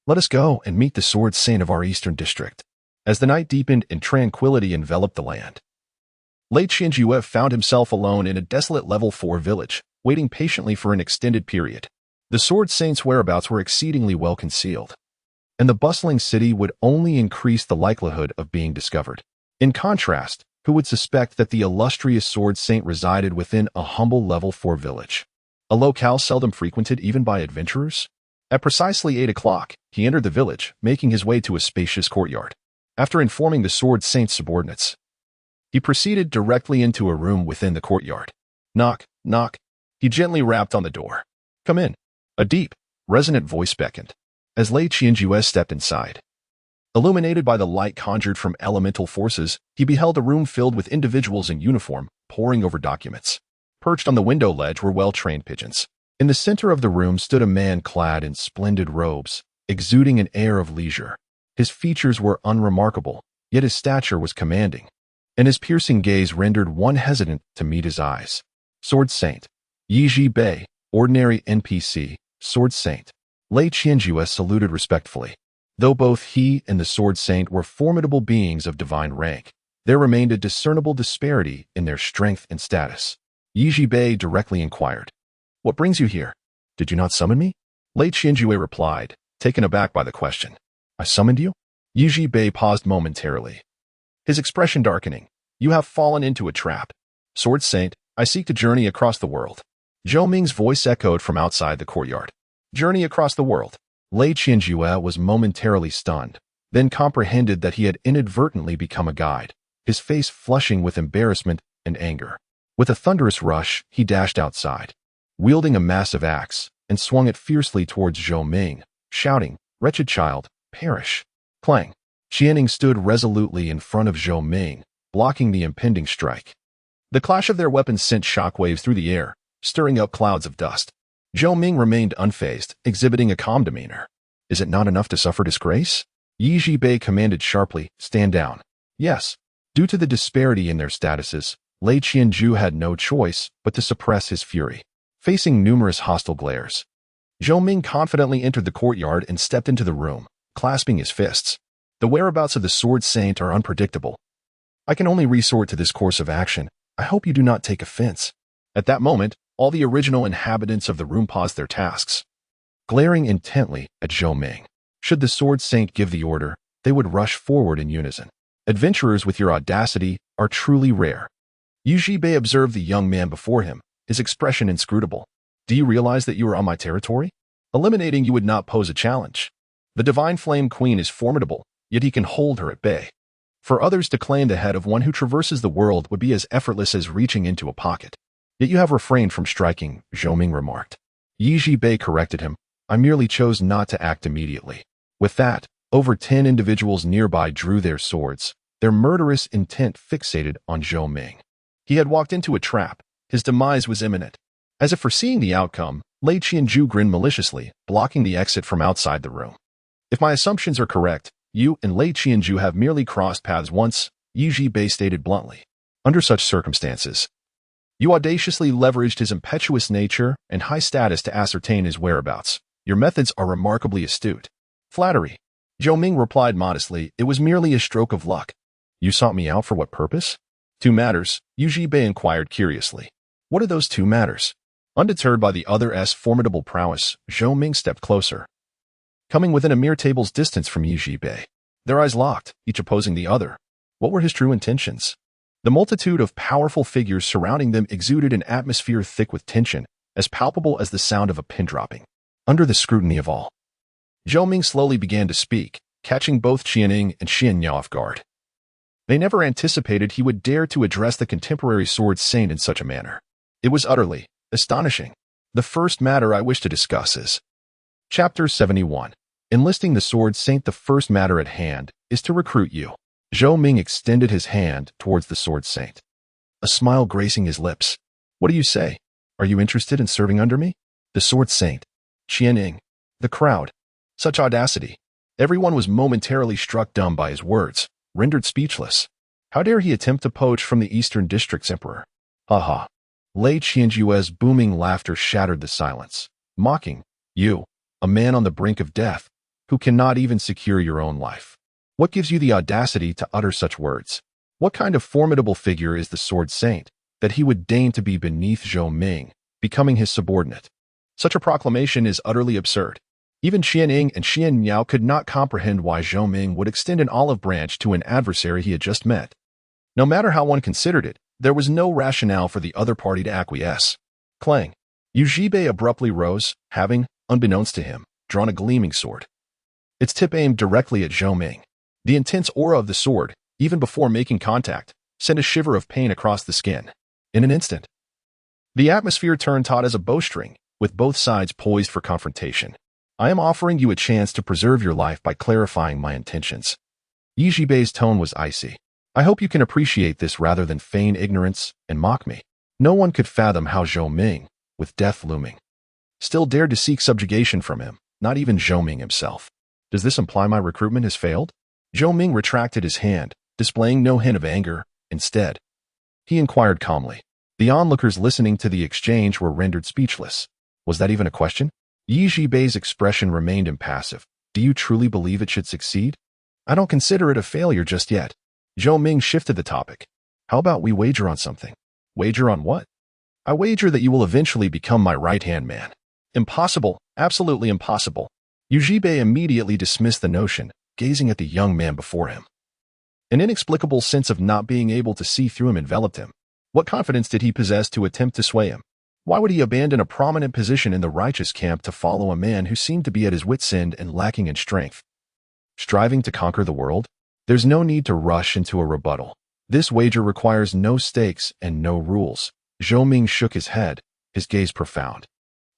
Let us go and meet the Sword Saint of our eastern district. As the night deepened and tranquility enveloped the land, Lei Qianjue found himself alone in a desolate level 4 village, waiting patiently for an extended period. The Sword Saint's whereabouts were exceedingly well concealed, and the bustling city would only increase the likelihood of being discovered. In contrast, who would suspect that the illustrious Sword Saint resided within a humble level 4 village, a locale seldom frequented even by adventurers? At precisely 8 o'clock, he entered the village, making his way to a spacious courtyard. After informing the Sword Saint's subordinates, he proceeded directly into a room within the courtyard. Knock, knock. He gently rapped on the door. Come in. A deep, resonant voice beckoned. As Lei Qianjue stepped inside, illuminated by the light conjured from elemental forces, he beheld a room filled with individuals in uniform, poring over documents. Perched on the window ledge were well-trained pigeons. In the center of the room stood a man clad in splendid robes, exuding an air of leisure. His features were unremarkable, yet his stature was commanding, and his piercing gaze rendered one hesitant to meet his eyes. Sword Saint. Yizhi Bei, ordinary NPC, Sword Saint. Lei Qianjue saluted respectfully. Though both he and the Sword Saint were formidable beings of divine rank, there remained a discernible disparity in their strength and status. Yizhi Bei directly inquired, What brings you here? Did you not summon me? Lei Qianjue replied, taken aback by the question. I summoned you? Yizhi Bei paused momentarily, his expression darkening. You have fallen into a trap. Sword Saint, I seek to journey across the world. Zhou Ming's voice echoed from outside the courtyard. Journey across the world. Lei Qianjue was momentarily stunned, then comprehended that he had inadvertently become a guide, his face flushing with embarrassment and anger. With a thunderous rush, he dashed outside, wielding a massive axe, and swung it fiercely towards Zhou Ming, shouting, "Wretched child, perish!" Clang! Qianing stood resolutely in front of Zhou Ming, blocking the impending strike. The clash of their weapons sent shockwaves through the air, stirring up clouds of dust. Zhou Ming remained unfazed, exhibiting a calm demeanor. "Is it not enough to suffer disgrace?" Yi Zhibei commanded sharply, "Stand down." Yes. Due to the disparity in their statuses, Lei Qianju had no choice but to suppress his fury, facing numerous hostile glares. Zhou Ming confidently entered the courtyard and stepped into the room, clasping his fists. "The whereabouts of the Sword Saint are unpredictable. I can only resort to this course of action. I hope you do not take offense." At that moment, all the original inhabitants of the room paused their tasks, glaring intently at Zhou Ming. Should the Sword Saint give the order, they would rush forward in unison. Adventurers with your audacity are truly rare. Yu Zhibei observed the young man before him, his expression inscrutable. "Do you realize that you are on my territory? Eliminating you would not pose a challenge. The Divine Flame Queen is formidable, yet he can hold her at bay. For others to claim the head of one who traverses the world would be as effortless as reaching into a pocket. Yet you have refrained from striking," Zhou Ming remarked. Yi Zhibei corrected him. "I merely chose not to act immediately." With that, over 10 individuals nearby drew their swords, their murderous intent fixated on Zhou Ming. He had walked into a trap. His demise was imminent. As if foreseeing the outcome, Lei Qianju grinned maliciously, blocking the exit from outside the room. "If my assumptions are correct, you and Lei Qianju have merely crossed paths once," Yi Zhibei stated bluntly. "Under such circumstances, you audaciously leveraged his impetuous nature and high status to ascertain his whereabouts. Your methods are remarkably astute." "Flattery," Zhou Ming replied modestly. "It was merely a stroke of luck." "You sought me out for what purpose?" "Two matters," Yu Zhibei inquired curiously. "What are those two matters?" Undeterred by the other's formidable prowess, Zhou Ming stepped closer, coming within a mere table's distance from Yu Zhibei. Their eyes locked, each opposing the other. What were his true intentions? The multitude of powerful figures surrounding them exuded an atmosphere thick with tension, as palpable as the sound of a pin dropping. Under the scrutiny of all, Zhou Ming slowly began to speak, catching both Qianing and Xianyao off guard. They never anticipated he would dare to address the contemporary Sword Saint in such a manner. It was utterly astonishing. "The first matter I wish to discuss is..." Chapter 71. Enlisting the Sword Saint. The first matter at hand is to recruit you. Zhou Ming extended his hand towards the Sword Saint, a smile gracing his lips. "What do you say? Are you interested in serving under me?" The Sword Saint, Qianing, the crowd. Such audacity. Everyone was momentarily struck dumb by his words, rendered speechless. How dare he attempt to poach from the Eastern District's emperor? Ha ha. Lei Qianjue's booming laughter shattered the silence, mocking. "You, a man on the brink of death, who cannot even secure your own life. What gives you the audacity to utter such words? What kind of formidable figure is the Sword Saint, that he would deign to be beneath Zhou Ming, becoming his subordinate? Such a proclamation is utterly absurd." Even Qianing and Xianyao could not comprehend why Zhou Ming would extend an olive branch to an adversary he had just met. No matter how one considered it, there was no rationale for the other party to acquiesce. Clang! Yu Zhibei abruptly rose, having, unbeknownst to him, drawn a gleaming sword. Its tip aimed directly at Zhou Ming. The intense aura of the sword, even before making contact, sent a shiver of pain across the skin. In an instant, the atmosphere turned taut as a bowstring, with both sides poised for confrontation. "I am offering you a chance to preserve your life by clarifying my intentions." Yi Zhibei's tone was icy. "I hope you can appreciate this rather than feign ignorance and mock me." No one could fathom how Zhou Ming, with death looming, still dared to seek subjugation from him, not even Zhou Ming himself. "Does this imply my recruitment has failed?" Zhou Ming retracted his hand, displaying no hint of anger. Instead, he inquired calmly. The onlookers listening to the exchange were rendered speechless. Was that even a question? Yi Zhibei's expression remained impassive. "Do you truly believe it should succeed?" "I don't consider it a failure just yet." Zhou Ming shifted the topic. "How about we wager on something?" "Wager on what?" "I wager that you will eventually become my right-hand man." "Impossible, absolutely impossible." Yu Zhibei immediately dismissed the notion, gazing at the young man before him. An inexplicable sense of not being able to see through him enveloped him. What confidence did he possess to attempt to sway him? Why would he abandon a prominent position in the righteous camp to follow a man who seemed to be at his wit's end and lacking in strength? Striving to conquer the world? There's no need to rush into a rebuttal. This wager requires no stakes and no rules. Zhou Ming shook his head, his gaze profound.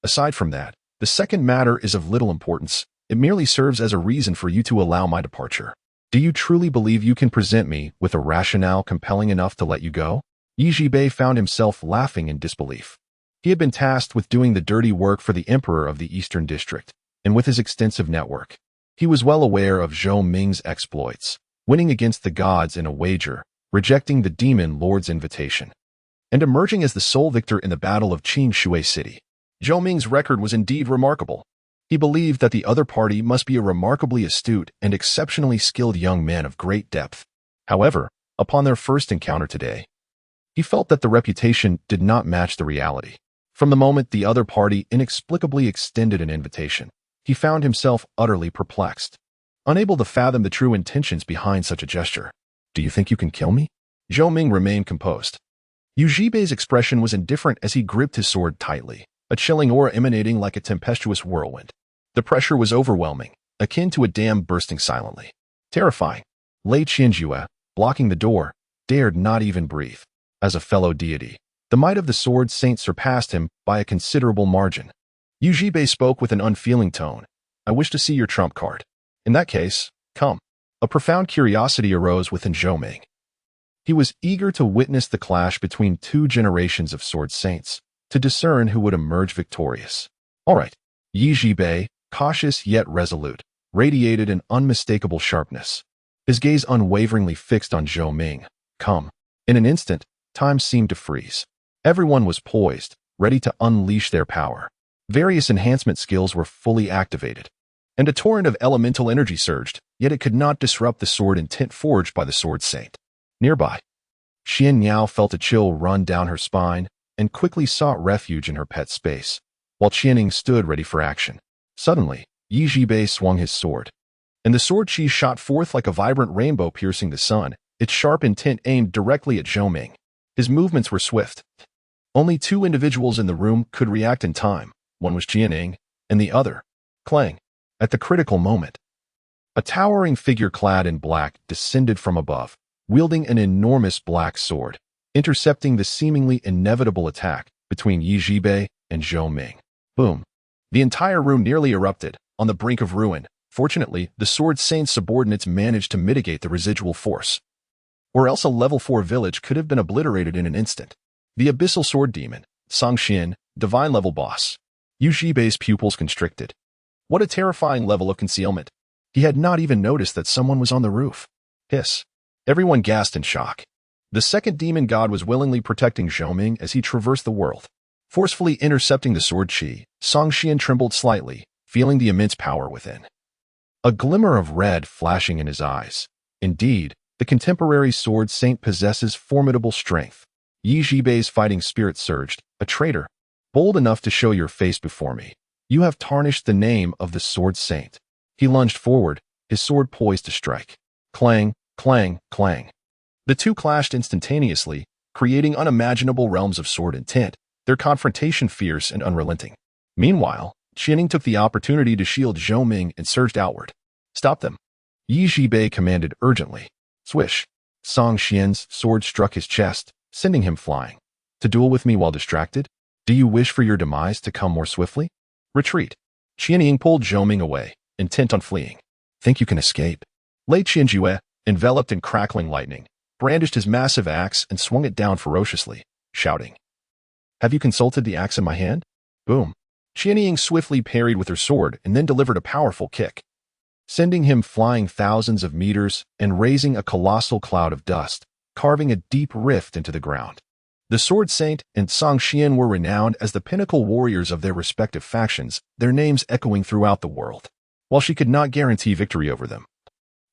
Aside from that, the second matter is of little importance. It merely serves as a reason for you to allow my departure. Do you truly believe you can present me with a rationale compelling enough to let you go? Yi Jibei found himself laughing in disbelief. He had been tasked with doing the dirty work for the emperor of the Eastern District, and with his extensive network, he was well aware of Zhou Ming's exploits, winning against the gods in a wager, rejecting the demon lord's invitation, and emerging as the sole victor in the Battle of Qin Shui City. Zhou Ming's record was indeed remarkable. He believed that the other party must be a remarkably astute and exceptionally skilled young man of great depth. However, upon their first encounter today, he felt that the reputation did not match the reality. From the moment the other party inexplicably extended an invitation, he found himself utterly perplexed, unable to fathom the true intentions behind such a gesture. Do you think you can kill me? Zhou Ming remained composed. Yu Jibei's expression was indifferent as he gripped his sword tightly, a chilling aura emanating like a tempestuous whirlwind. The pressure was overwhelming, akin to a dam bursting silently. Terrifying. Lei Qianjue, blocking the door, dared not even breathe. As a fellow deity, the might of the sword saint surpassed him by a considerable margin. Yu Jibei spoke with an unfeeling tone. I wish to see your trump card. In that case, come. A profound curiosity arose within Zhou Ming. He was eager to witness the clash between two generations of sword saints, to discern who would emerge victorious. All right. Yi Jibei, cautious yet resolute, radiated an unmistakable sharpness. His gaze unwaveringly fixed on Zhou Ming. Come. In an instant, time seemed to freeze. Everyone was poised, ready to unleash their power. Various enhancement skills were fully activated, and a torrent of elemental energy surged, yet it could not disrupt the sword intent forged by the sword saint. Nearby, Xian Yao felt a chill run down her spine and quickly sought refuge in her pet space, while Qianing stood ready for action. Suddenly, Yi Jibei swung his sword, and the sword chi shot forth like a vibrant rainbow piercing the sun, its sharp intent aimed directly at Zhou Ming. His movements were swift. Only two individuals in the room could react in time. One was Qianing, and the other, Clang. At the critical moment, a towering figure clad in black descended from above, wielding an enormous black sword, intercepting the seemingly inevitable attack between Yi Jibei and Zhou Ming. Boom. The entire room nearly erupted, on the brink of ruin. Fortunately, the sword saint's subordinates managed to mitigate the residual force, or else a level 4 village could have been obliterated in an instant. The abyssal sword demon, Songxian, divine level boss. Yu Jibei's pupils constricted. What a terrifying level of concealment. He had not even noticed that someone was on the roof. Hiss. Everyone gasped in shock. The second demon god was willingly protecting Zhou Ming as he traversed the world. Forcefully intercepting the sword chi, Songxian trembled slightly, feeling the immense power within. A glimmer of red flashing in his eyes. Indeed, the contemporary sword saint possesses formidable strength. Yi Jibei's fighting spirit surged. A traitor, bold enough to show your face before me. You have tarnished the name of the sword saint. He lunged forward, his sword poised to strike. Clang, clang, clang. The two clashed instantaneously, creating unimaginable realms of sword intent, their confrontation fierce and unrelenting. Meanwhile, Qianing took the opportunity to shield Zhou Ming and surged outward. Stop them. Yi Jibei commanded urgently. Swish. Songxian's sword struck his chest, sending him flying. To duel with me while distracted? Do you wish for your demise to come more swiftly? Retreat. Qianing pulled Zhou Ming away, intent on fleeing. Think you can escape? Lei Qianjue, enveloped in crackling lightning, brandished his massive axe and swung it down ferociously, shouting. Have you consulted the axe in my hand? Boom. Qianing swiftly parried with her sword and then delivered a powerful kick, sending him flying thousands of meters and raising a colossal cloud of dust, carving a deep rift into the ground. The Sword Saint and Songxian were renowned as the pinnacle warriors of their respective factions, their names echoing throughout the world. While she could not guarantee victory over them,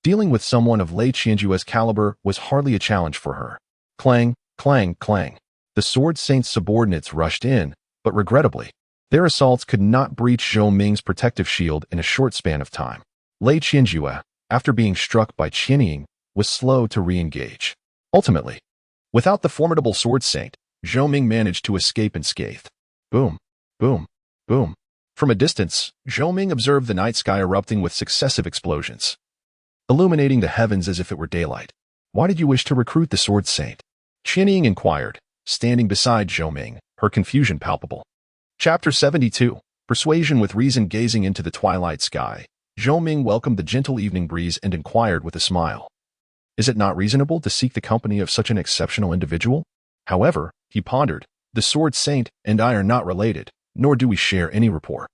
dealing with someone of Lei Qianjue's caliber was hardly a challenge for her. Clang, clang, clang. The Sword Saint's subordinates rushed in, but regrettably, their assaults could not breach Zhou Ming's protective shield in a short span of time. Lei Qianjue, after being struck by Qianing, was slow to re-engage. Ultimately, without the formidable Sword Saint, Zhou Ming managed to escape unscathed. Boom, boom, boom. From a distance, Zhou Ming observed the night sky erupting with successive explosions, illuminating the heavens as if it were daylight. Why did you wish to recruit the Sword Saint? Qianying inquired, standing beside Zhou Ming, her confusion palpable. Chapter 72. Persuasion with Reason. Gazing into the twilight sky, Zhou Ming welcomed the gentle evening breeze and inquired with a smile. Is it not reasonable to seek the company of such an exceptional individual? However, he pondered, the Sword Saint and I are not related, nor do we share any rapport.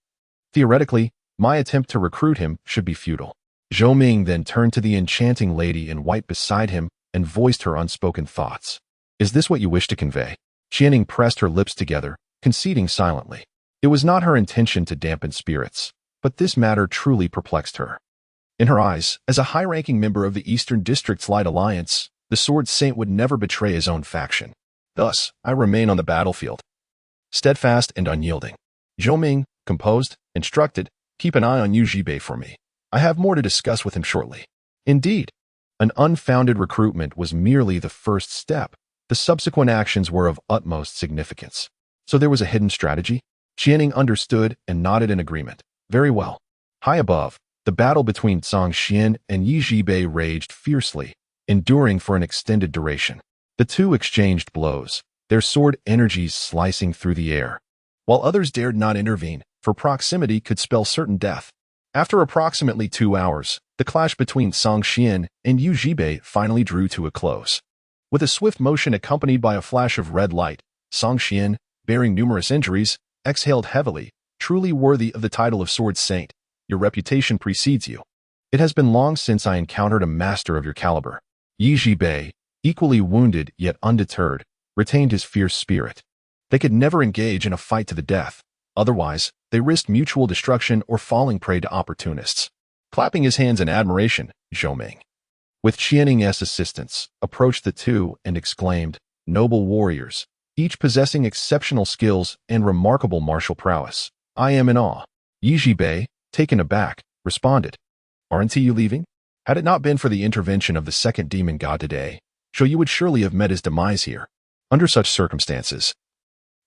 Theoretically, my attempt to recruit him should be futile. Zhou Ming then turned to the enchanting lady in white beside him and voiced her unspoken thoughts. Is this what you wish to convey? Qianying pressed her lips together, conceding silently. It was not her intention to dampen spirits, but this matter truly perplexed her. In her eyes, as a high-ranking member of the Eastern District's Light Alliance, the Sword Saint would never betray his own faction. Thus, I remain on the battlefield, steadfast and unyielding. Zhou Ming, composed, instructed, keep an eye on Yu Zhibei for me. I have more to discuss with him shortly. Indeed, an unfounded recruitment was merely the first step. The subsequent actions were of utmost significance. So there was a hidden strategy? Qianying understood and nodded in agreement. Very well. High above, the battle between Zhang Xian and Yi Zhibei raged fiercely, enduring for an extended duration. The two exchanged blows, their sword energies slicing through the air, while others dared not intervene, for proximity could spell certain death. After approximately 2 hours, the clash between Zhang Xian and Yu Zhibei finally drew to a close. With a swift motion accompanied by a flash of red light, Zhang Xian, bearing numerous injuries, exhaled heavily, truly worthy of the title of Sword Saint. Your reputation precedes you. It has been long since I encountered a master of your caliber. Yi Zhibei, equally wounded yet undeterred, retained his fierce spirit. They could never engage in a fight to the death. Otherwise, they risked mutual destruction or falling prey to opportunists. Clapping his hands in admiration, Zhou Ming, with Qianying's assistance, approached the two and exclaimed, Noble warriors, each possessing exceptional skills and remarkable martial prowess. I am in awe. Yi Zhibei, taken aback, responded, Aren't you leaving? Had it not been for the intervention of the second demon god today, you would surely have met his demise here. Under such circumstances,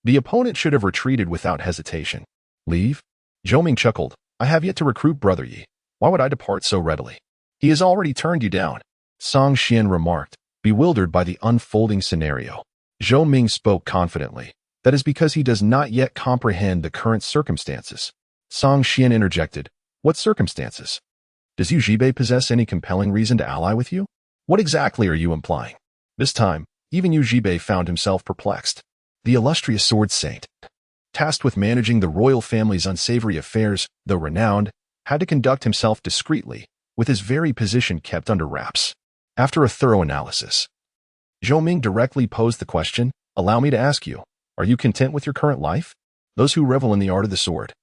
the opponent should have retreated without hesitation. Leave? Zhou Ming chuckled. I have yet to recruit Brother Yi. Why would I depart so readily? He has already turned you down, Zhang Xian remarked, bewildered by the unfolding scenario. Zhou Ming spoke confidently. That is because he does not yet comprehend the current circumstances. Zhang Xian interjected. What circumstances? Does Yu Zhibei possess any compelling reason to ally with you? What exactly are you implying? This time, even Yu Zhibei found himself perplexed. The illustrious Sword Saint, tasked with managing the royal family's unsavory affairs, though renowned, had to conduct himself discreetly, with his very position kept under wraps. After a thorough analysis, Zhou Ming directly posed the question, allow me to ask you, are you content with your current life? Those who revel in the art of the sword,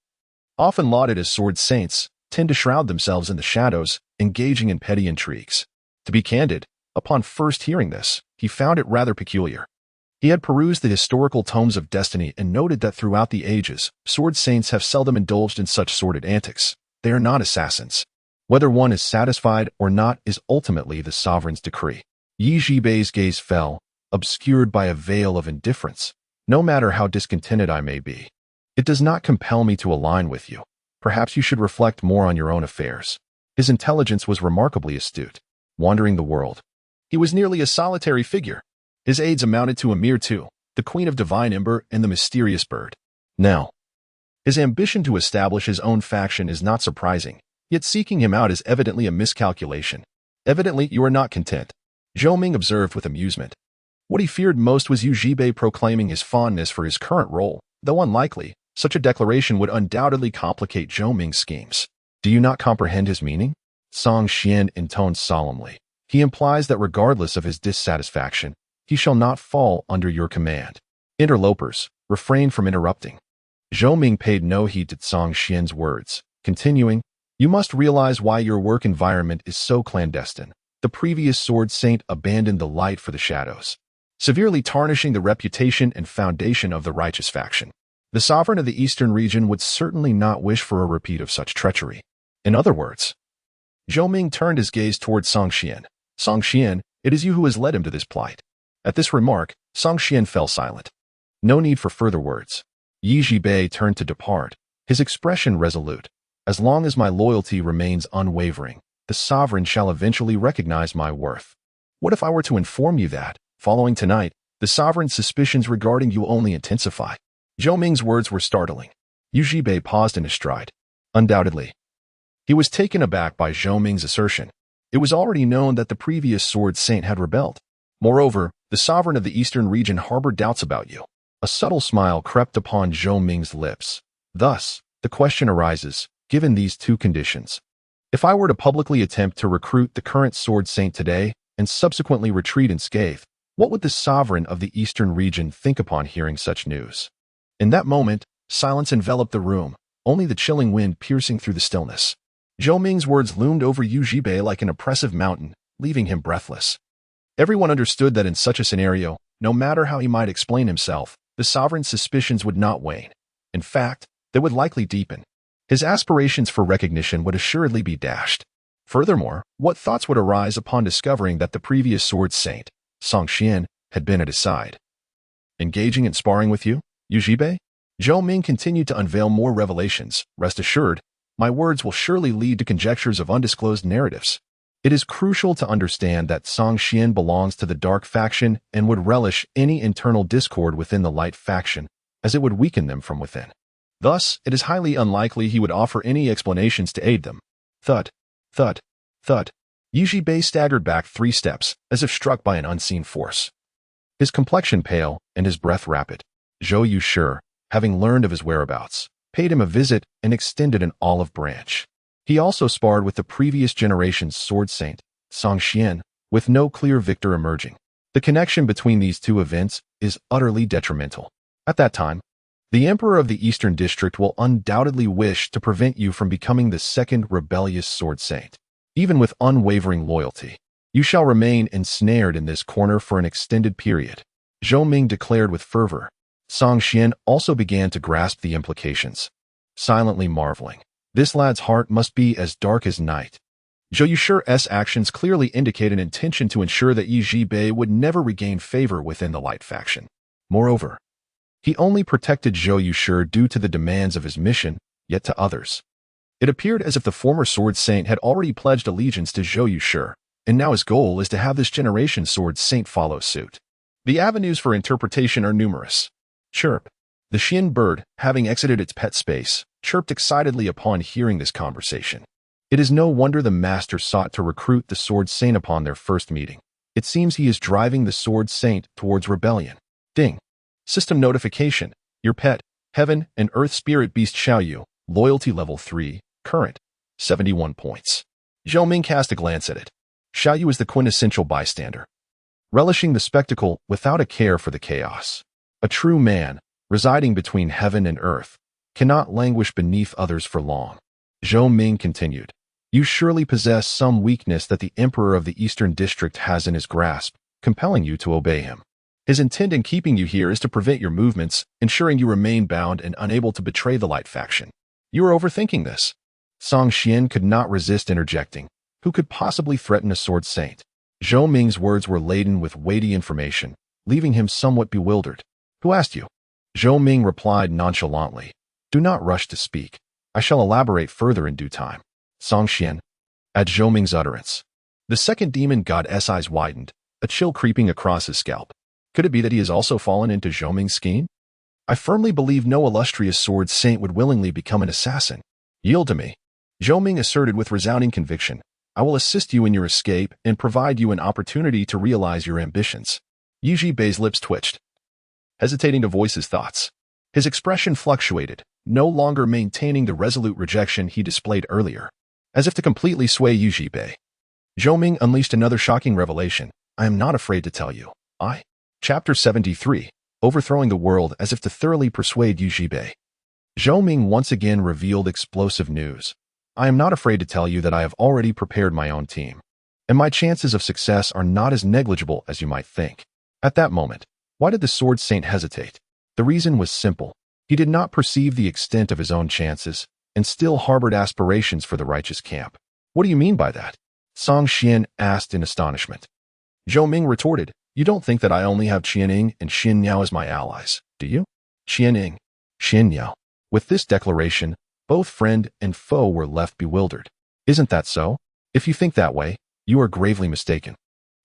often lauded as sword saints, tend to shroud themselves in the shadows, engaging in petty intrigues. To be candid, upon first hearing this, he found it rather peculiar. He had perused the historical tomes of destiny and noted that throughout the ages, sword saints have seldom indulged in such sordid antics. They are not assassins. Whether one is satisfied or not is ultimately the sovereign's decree. Yi Zhibei's gaze fell, obscured by a veil of indifference. No matter how discontented I may be, it does not compel me to align with you. Perhaps you should reflect more on your own affairs. His intelligence was remarkably astute. Wandering the world, he was nearly a solitary figure. His aides amounted to a mere two, the Queen of Divine Ember and the mysterious bird. Now, his ambition to establish his own faction is not surprising, yet seeking him out is evidently a miscalculation. Evidently, you are not content, Zhou Ming observed with amusement. What he feared most was Yu Zhibei proclaiming his fondness for his current role. Though unlikely, such a declaration would undoubtedly complicate Zhou Ming's schemes. Do you not comprehend his meaning? Zhang Xian intoned solemnly. He implies that regardless of his dissatisfaction, he shall not fall under your command. Interlopers, refrain from interrupting. Zhou Ming paid no heed to Zhang Xian's words, continuing, You must realize why your work environment is so clandestine. The previous Sword Saint abandoned the light for the shadows, severely tarnishing the reputation and foundation of the righteous faction. The sovereign of the eastern region would certainly not wish for a repeat of such treachery. In other words, Zhou Ming turned his gaze toward Zhang Xian. Zhang Xian, it is you who has led him to this plight. At this remark, Zhang Xian fell silent. No need for further words. Yi Zhibei turned to depart, his expression resolute. As long as my loyalty remains unwavering, the sovereign shall eventually recognize my worth. What if I were to inform you that, following tonight, the sovereign's suspicions regarding you only intensify? Zhou Ming's words were startling. Yi Zhibei paused in his stride. Undoubtedly. He was taken aback by Zhou Ming's assertion. It was already known that the previous Sword Saint had rebelled. Moreover, the sovereign of the eastern region harbored doubts about you. A subtle smile crept upon Zhou Ming's lips. Thus, the question arises, given these two conditions. If I were to publicly attempt to recruit the current Sword Saint today and subsequently retreat unscathed, what would the sovereign of the eastern region think upon hearing such news? In that moment, silence enveloped the room, only the chilling wind piercing through the stillness. Zhou Ming's words loomed over Yi Zhibei like an oppressive mountain, leaving him breathless. Everyone understood that in such a scenario, no matter how he might explain himself, the sovereign's suspicions would not wane. In fact, they would likely deepen. His aspirations for recognition would assuredly be dashed. Furthermore, what thoughts would arise upon discovering that the previous Sword Saint, Song Xian, had been at his side? Engaging in sparring with you, Yi Zhibei? Zhou Ming continued to unveil more revelations. Rest assured, my words will surely lead to conjectures of undisclosed narratives. It is crucial to understand that Song Xian belongs to the dark faction and would relish any internal discord within the light faction, as it would weaken them from within. Thus, it is highly unlikely he would offer any explanations to aid them. Thud, thud, thud. Yi Zhibei staggered back 3 steps, as if struck by an unseen force. His complexion pale and his breath rapid. Zhou Yushi, having learned of his whereabouts, paid him a visit and extended an olive branch. He also sparred with the previous generation's Sword Saint, Song Xian, with no clear victor emerging. The connection between these two events is utterly detrimental. At that time, the Emperor of the Eastern District will undoubtedly wish to prevent you from becoming the second rebellious Sword Saint. Even with unwavering loyalty, you shall remain ensnared in this corner for an extended period. Zhou Ming declared with fervor. Song Xian also began to grasp the implications, silently marveling. This lad's heart must be as dark as night. Zhou Yushi's actions clearly indicate an intention to ensure that Yi Zhibei would never regain favor within the light faction. Moreover, he only protected Zhou Yushi due to the demands of his mission, yet to others. It appeared as if the former Sword Saint had already pledged allegiance to Zhou Yushi, and now his goal is to have this generation's Sword Saint follow suit. The avenues for interpretation are numerous. Chirp. The Xian bird, having exited its pet space, chirped excitedly upon hearing this conversation. It is no wonder the master sought to recruit the Sword Saint upon their first meeting. It seems he is driving the Sword Saint towards rebellion. Ding. System notification. Your pet, Heaven and Earth Spirit Beast Xiaoyu, Loyalty Level 3, Current, 71 points. Zhou Ming cast a glance at it. Xiaoyu is the quintessential bystander, relishing the spectacle without a care for the chaos. A true man, residing between heaven and earth, cannot languish beneath others for long. Zhou Ming continued. You surely possess some weakness that the Emperor of the Eastern District has in his grasp, compelling you to obey him. His intent in keeping you here is to prevent your movements, ensuring you remain bound and unable to betray the light faction. You are overthinking this. Song Xian could not resist interjecting. Who could possibly threaten a Sword Saint? Zhou Ming's words were laden with weighty information, leaving him somewhat bewildered. Who asked you? Zhou Ming replied nonchalantly. Do not rush to speak. I shall elaborate further in due time. Song Xian. At Zhou Ming's utterance, the second demon god's eyes widened, a chill creeping across his scalp. Could it be that he has also fallen into Zhou Ming's scheme? I firmly believe no illustrious Sword Saint would willingly become an assassin. Yield to me. Zhou Ming asserted with resounding conviction. I will assist you in your escape and provide you an opportunity to realize your ambitions. Yi Zhibei's lips twitched, hesitating to voice his thoughts. His expression fluctuated, no longer maintaining the resolute rejection he displayed earlier. As if to completely sway Yi Zhibei, Zhou Ming unleashed another shocking revelation. I am not afraid to tell you. Chapter 73, Overthrowing the World as if to thoroughly persuade Yi Zhibei. Zhou Ming once again revealed explosive news. I am not afraid to tell you that I have already prepared my own team, and my chances of success are not as negligible as you might think. At that moment, why did the Sword Saint hesitate? The reason was simple. He did not perceive the extent of his own chances, and still harbored aspirations for the righteous camp. What do you mean by that? Song Xian asked in astonishment. Zhou Ming retorted, You don't think that I only have Qianing and Xin Niao as my allies, do you? Qianing, Xianyao. With this declaration, both friend and foe were left bewildered. Isn't that so? If you think that way, you are gravely mistaken.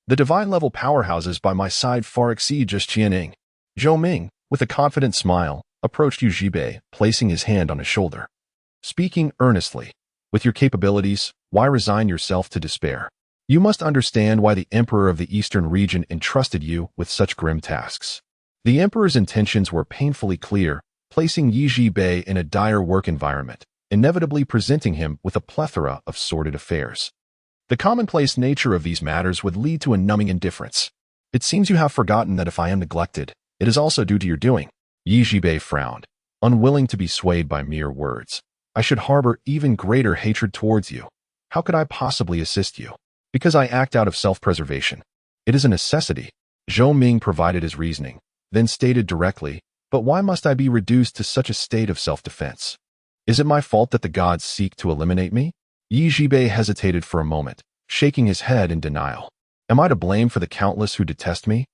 The divine-level powerhouses by my side far exceed just Qianing. Zhou Ming, with a confident smile, approached Yu Zhibei, placing his hand on his shoulder. Speaking earnestly, with your capabilities, why resign yourself to despair? You must understand why the Emperor of the Eastern region entrusted you with such grim tasks. The Emperor's intentions were painfully clear, placing Yi Zhibei in a dire work environment, inevitably presenting him with a plethora of sordid affairs. The commonplace nature of these matters would lead to a numbing indifference. It seems you have forgotten that if I am neglected, it is also due to your doing. Yi Zhibei frowned, unwilling to be swayed by mere words. I should harbor even greater hatred towards you. How could I possibly assist you? Because I act out of self-preservation. It is a necessity. Zhou Ming provided his reasoning, then stated directly, but why must I be reduced to such a state of self-defense? Is it my fault that the gods seek to eliminate me? Yi Zhibei hesitated for a moment, shaking his head in denial. Am I to blame for the countless who detest me?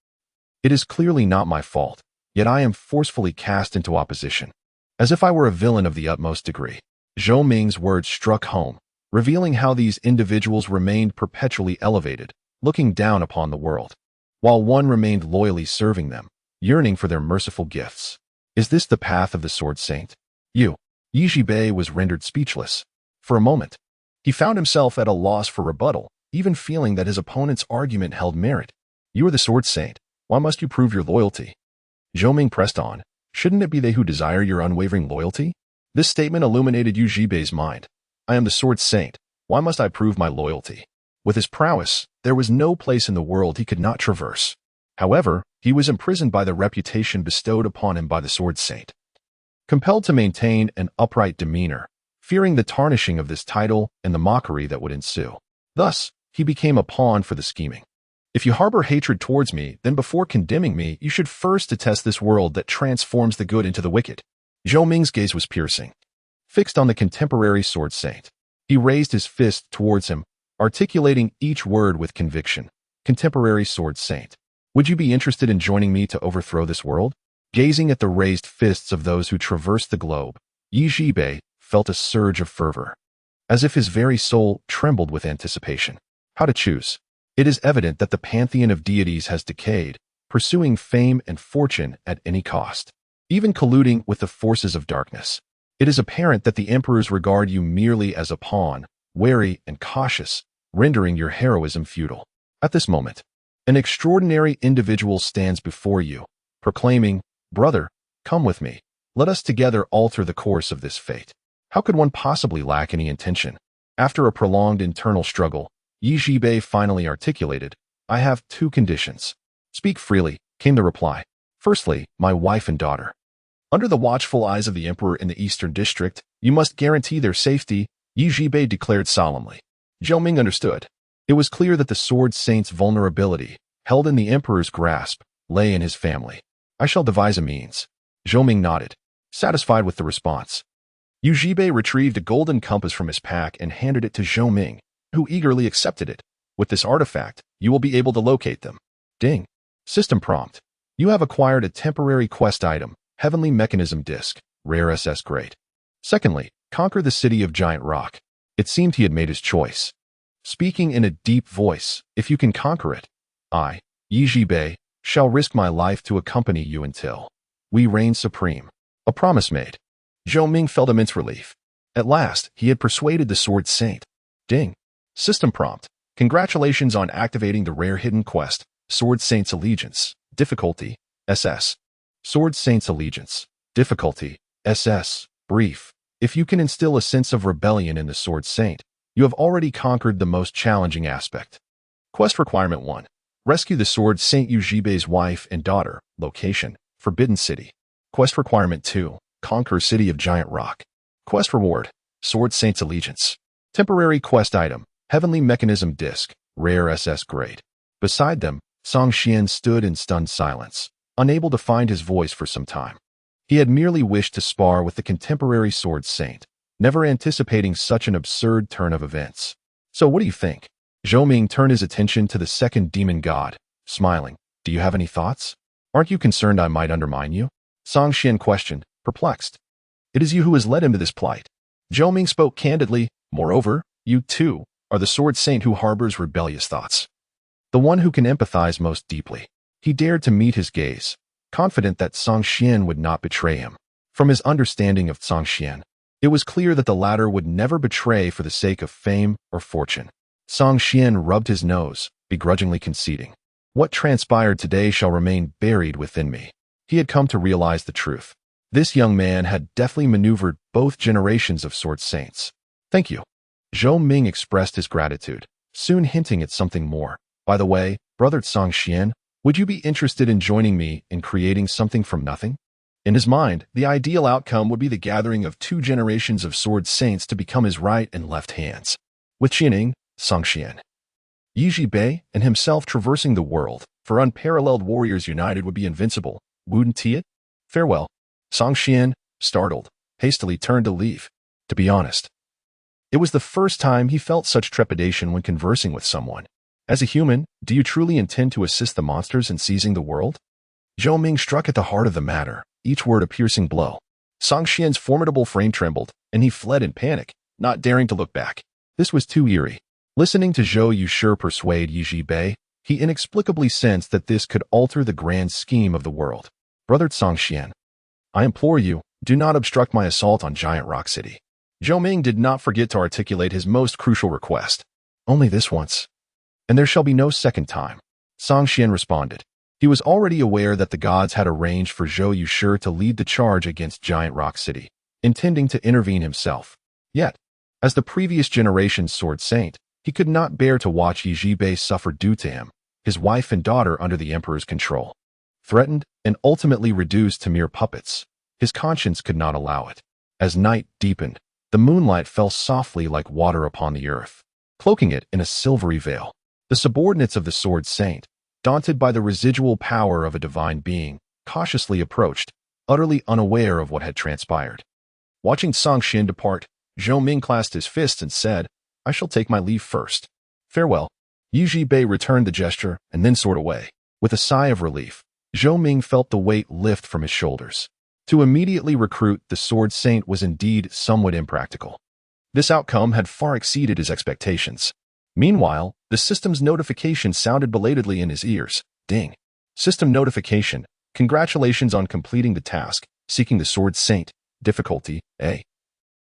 It is clearly not my fault, yet I am forcefully cast into opposition, as if I were a villain of the utmost degree. Zhou Ming's words struck home, revealing how these individuals remained perpetually elevated, looking down upon the world, while one remained loyally serving them, yearning for their merciful gifts. Is this the path of the Sword Saint? Yi Zhibei was rendered speechless. For a moment, he found himself at a loss for rebuttal, even feeling that his opponent's argument held merit. You are the Sword Saint. Why must you prove your loyalty? Zhou Ming pressed on. Shouldn't it be they who desire your unwavering loyalty? This statement illuminated Yu Zhibei's mind. I am the Sword Saint. Why must I prove my loyalty? With his prowess, there was no place in the world he could not traverse. However, he was imprisoned by the reputation bestowed upon him by the Sword Saint. Compelled to maintain an upright demeanor, fearing the tarnishing of this title and the mockery that would ensue. Thus, he became a pawn for the scheming. If you harbor hatred towards me, then before condemning me, you should first detest this world that transforms the good into the wicked. Zhou Ming's gaze was piercing, fixed on the contemporary Sword Saint. He raised his fist towards him, articulating each word with conviction. Contemporary Sword Saint, would you be interested in joining me to overthrow this world? Gazing at the raised fists of those who traversed the globe, Yi Zhibei felt a surge of fervor, as if his very soul trembled with anticipation. How to choose? It is evident that the pantheon of deities has decayed, pursuing fame and fortune at any cost, even colluding with the forces of darkness. It is apparent that the emperors regard you merely as a pawn, wary and cautious, rendering your heroism futile. At this moment, an extraordinary individual stands before you, proclaiming, "Brother, come with me. Let us together alter the course of this fate." How could one possibly lack any intention? After a prolonged internal struggle, Yi Zhibei finally articulated, I have two conditions. Speak freely, came the reply. Firstly, my wife and daughter. Under the watchful eyes of the emperor in the eastern district, you must guarantee their safety, Yi Zhibei declared solemnly. Zhou Ming understood. It was clear that the Sword Saint's vulnerability, held in the emperor's grasp, lay in his family. I shall devise a means. Zhou Ming nodded, satisfied with the response. Yu Zhibei retrieved a golden compass from his pack and handed it to Zhou Ming, who eagerly accepted it. With this artifact, you will be able to locate them. Ding. System prompt. You have acquired a temporary quest item, Heavenly Mechanism Disc, Rare SS Grade. Secondly, conquer the city of Giant Rock. It seemed he had made his choice. Speaking in a deep voice, if you can conquer it, I, Yi Zhibei, shall risk my life to accompany you until we reign supreme. A promise made. Zhou Ming felt immense relief. At last, he had persuaded the Sword Saint. Ding. System prompt. Congratulations on activating the rare hidden quest, Sword Saint's Allegiance. Difficulty, SS. Sword Saint's Allegiance. Difficulty, SS. Brief. If you can instill a sense of rebellion in the Sword Saint, you have already conquered the most challenging aspect. Quest Requirement 1. Rescue the Sword Saint Yu Zhibei's wife and daughter. Location, Forbidden City. Quest Requirement 2. Conquer City of Giant Rock. Quest Reward, Sword Saint's Allegiance. Temporary Quest Item, Heavenly Mechanism Disc, Rare SS Grade. Beside them, Song Xian stood in stunned silence, unable to find his voice for some time. He had merely wished to spar with the contemporary Sword Saint, never anticipating such an absurd turn of events. So what do you think? Zhou Ming turned his attention to the second demon god, smiling. Do you have any thoughts? Aren't you concerned I might undermine you? Song Xian questioned, perplexed. It is you who has led him to this plight. Zhou Ming spoke candidly. Moreover, you, too, are the sword saint who harbors rebellious thoughts. The one who can empathize most deeply. He dared to meet his gaze, confident that Song Xian would not betray him. From his understanding of Song Xian, it was clear that the latter would never betray for the sake of fame or fortune. Song Xian rubbed his nose, begrudgingly conceding. What transpired today shall remain buried within me. He had come to realize the truth. This young man had deftly maneuvered both generations of sword saints. Thank you. Zhou Ming expressed his gratitude, soon hinting at something more. By the way, brother Song Xian, would you be interested in joining me in creating something from nothing? In his mind, the ideal outcome would be the gathering of 2 generations of sword saints to become his right and left hands. With Qianing, Song Xian, Yi Bei, and himself traversing the world, for unparalleled warriors united would be invincible. Wouldn't it? Farewell. Song Xian, startled, hastily turned to leave. To be honest, it was the first time he felt such trepidation when conversing with someone. As a human, do you truly intend to assist the monsters in seizing the world? Zhou Ming struck at the heart of the matter, each word a piercing blow. Song Xian's formidable frame trembled, and he fled in panic, not daring to look back. This was too eerie. Listening to Zhou Yushi persuade Yi Bei, he inexplicably sensed that this could alter the grand scheme of the world. Brother Song Xian, I implore you, do not obstruct my assault on Giant Rock City. Zhou Ming did not forget to articulate his most crucial request. Only this once. And there shall be no second time. Song Xian responded. He was already aware that the gods had arranged for Zhou Yushi to lead the charge against Giant Rock City, intending to intervene himself. Yet, as the previous generation's sword saint, he could not bear to watch Yi Bei suffer due to him, his wife and daughter under the emperor's control. Threatened and ultimately reduced to mere puppets, his conscience could not allow it. As night deepened, the moonlight fell softly like water upon the earth, cloaking it in a silvery veil. The subordinates of the sword saint, daunted by the residual power of a divine being, cautiously approached, utterly unaware of what had transpired. Watching Song Xian depart, Zhou Ming clasped his fists and said, I shall take my leave first. Farewell. Yi Bei returned the gesture and then soared away. With a sigh of relief, Zhou Ming felt the weight lift from his shoulders. To immediately recruit the sword saint was indeed somewhat impractical. This outcome had far exceeded his expectations. Meanwhile, the system's notification sounded belatedly in his ears. Ding. System notification. Congratulations on completing the task, seeking the sword saint. Difficulty, A.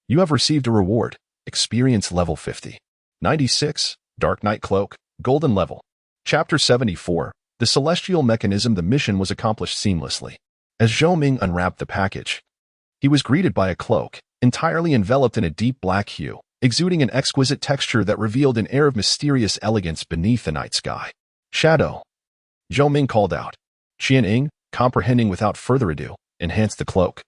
You have received a reward. Experience level 50. 96. Dark Knight Cloak. Golden level. Chapter 74. The Celestial Mechanism. The mission was accomplished seamlessly. As Zhou Ming unwrapped the package, he was greeted by a cloak, entirely enveloped in a deep black hue, exuding an exquisite texture that revealed an air of mysterious elegance beneath the night sky. Shadow. Zhou Ming called out. Qianing, comprehending without further ado, enhanced the cloak,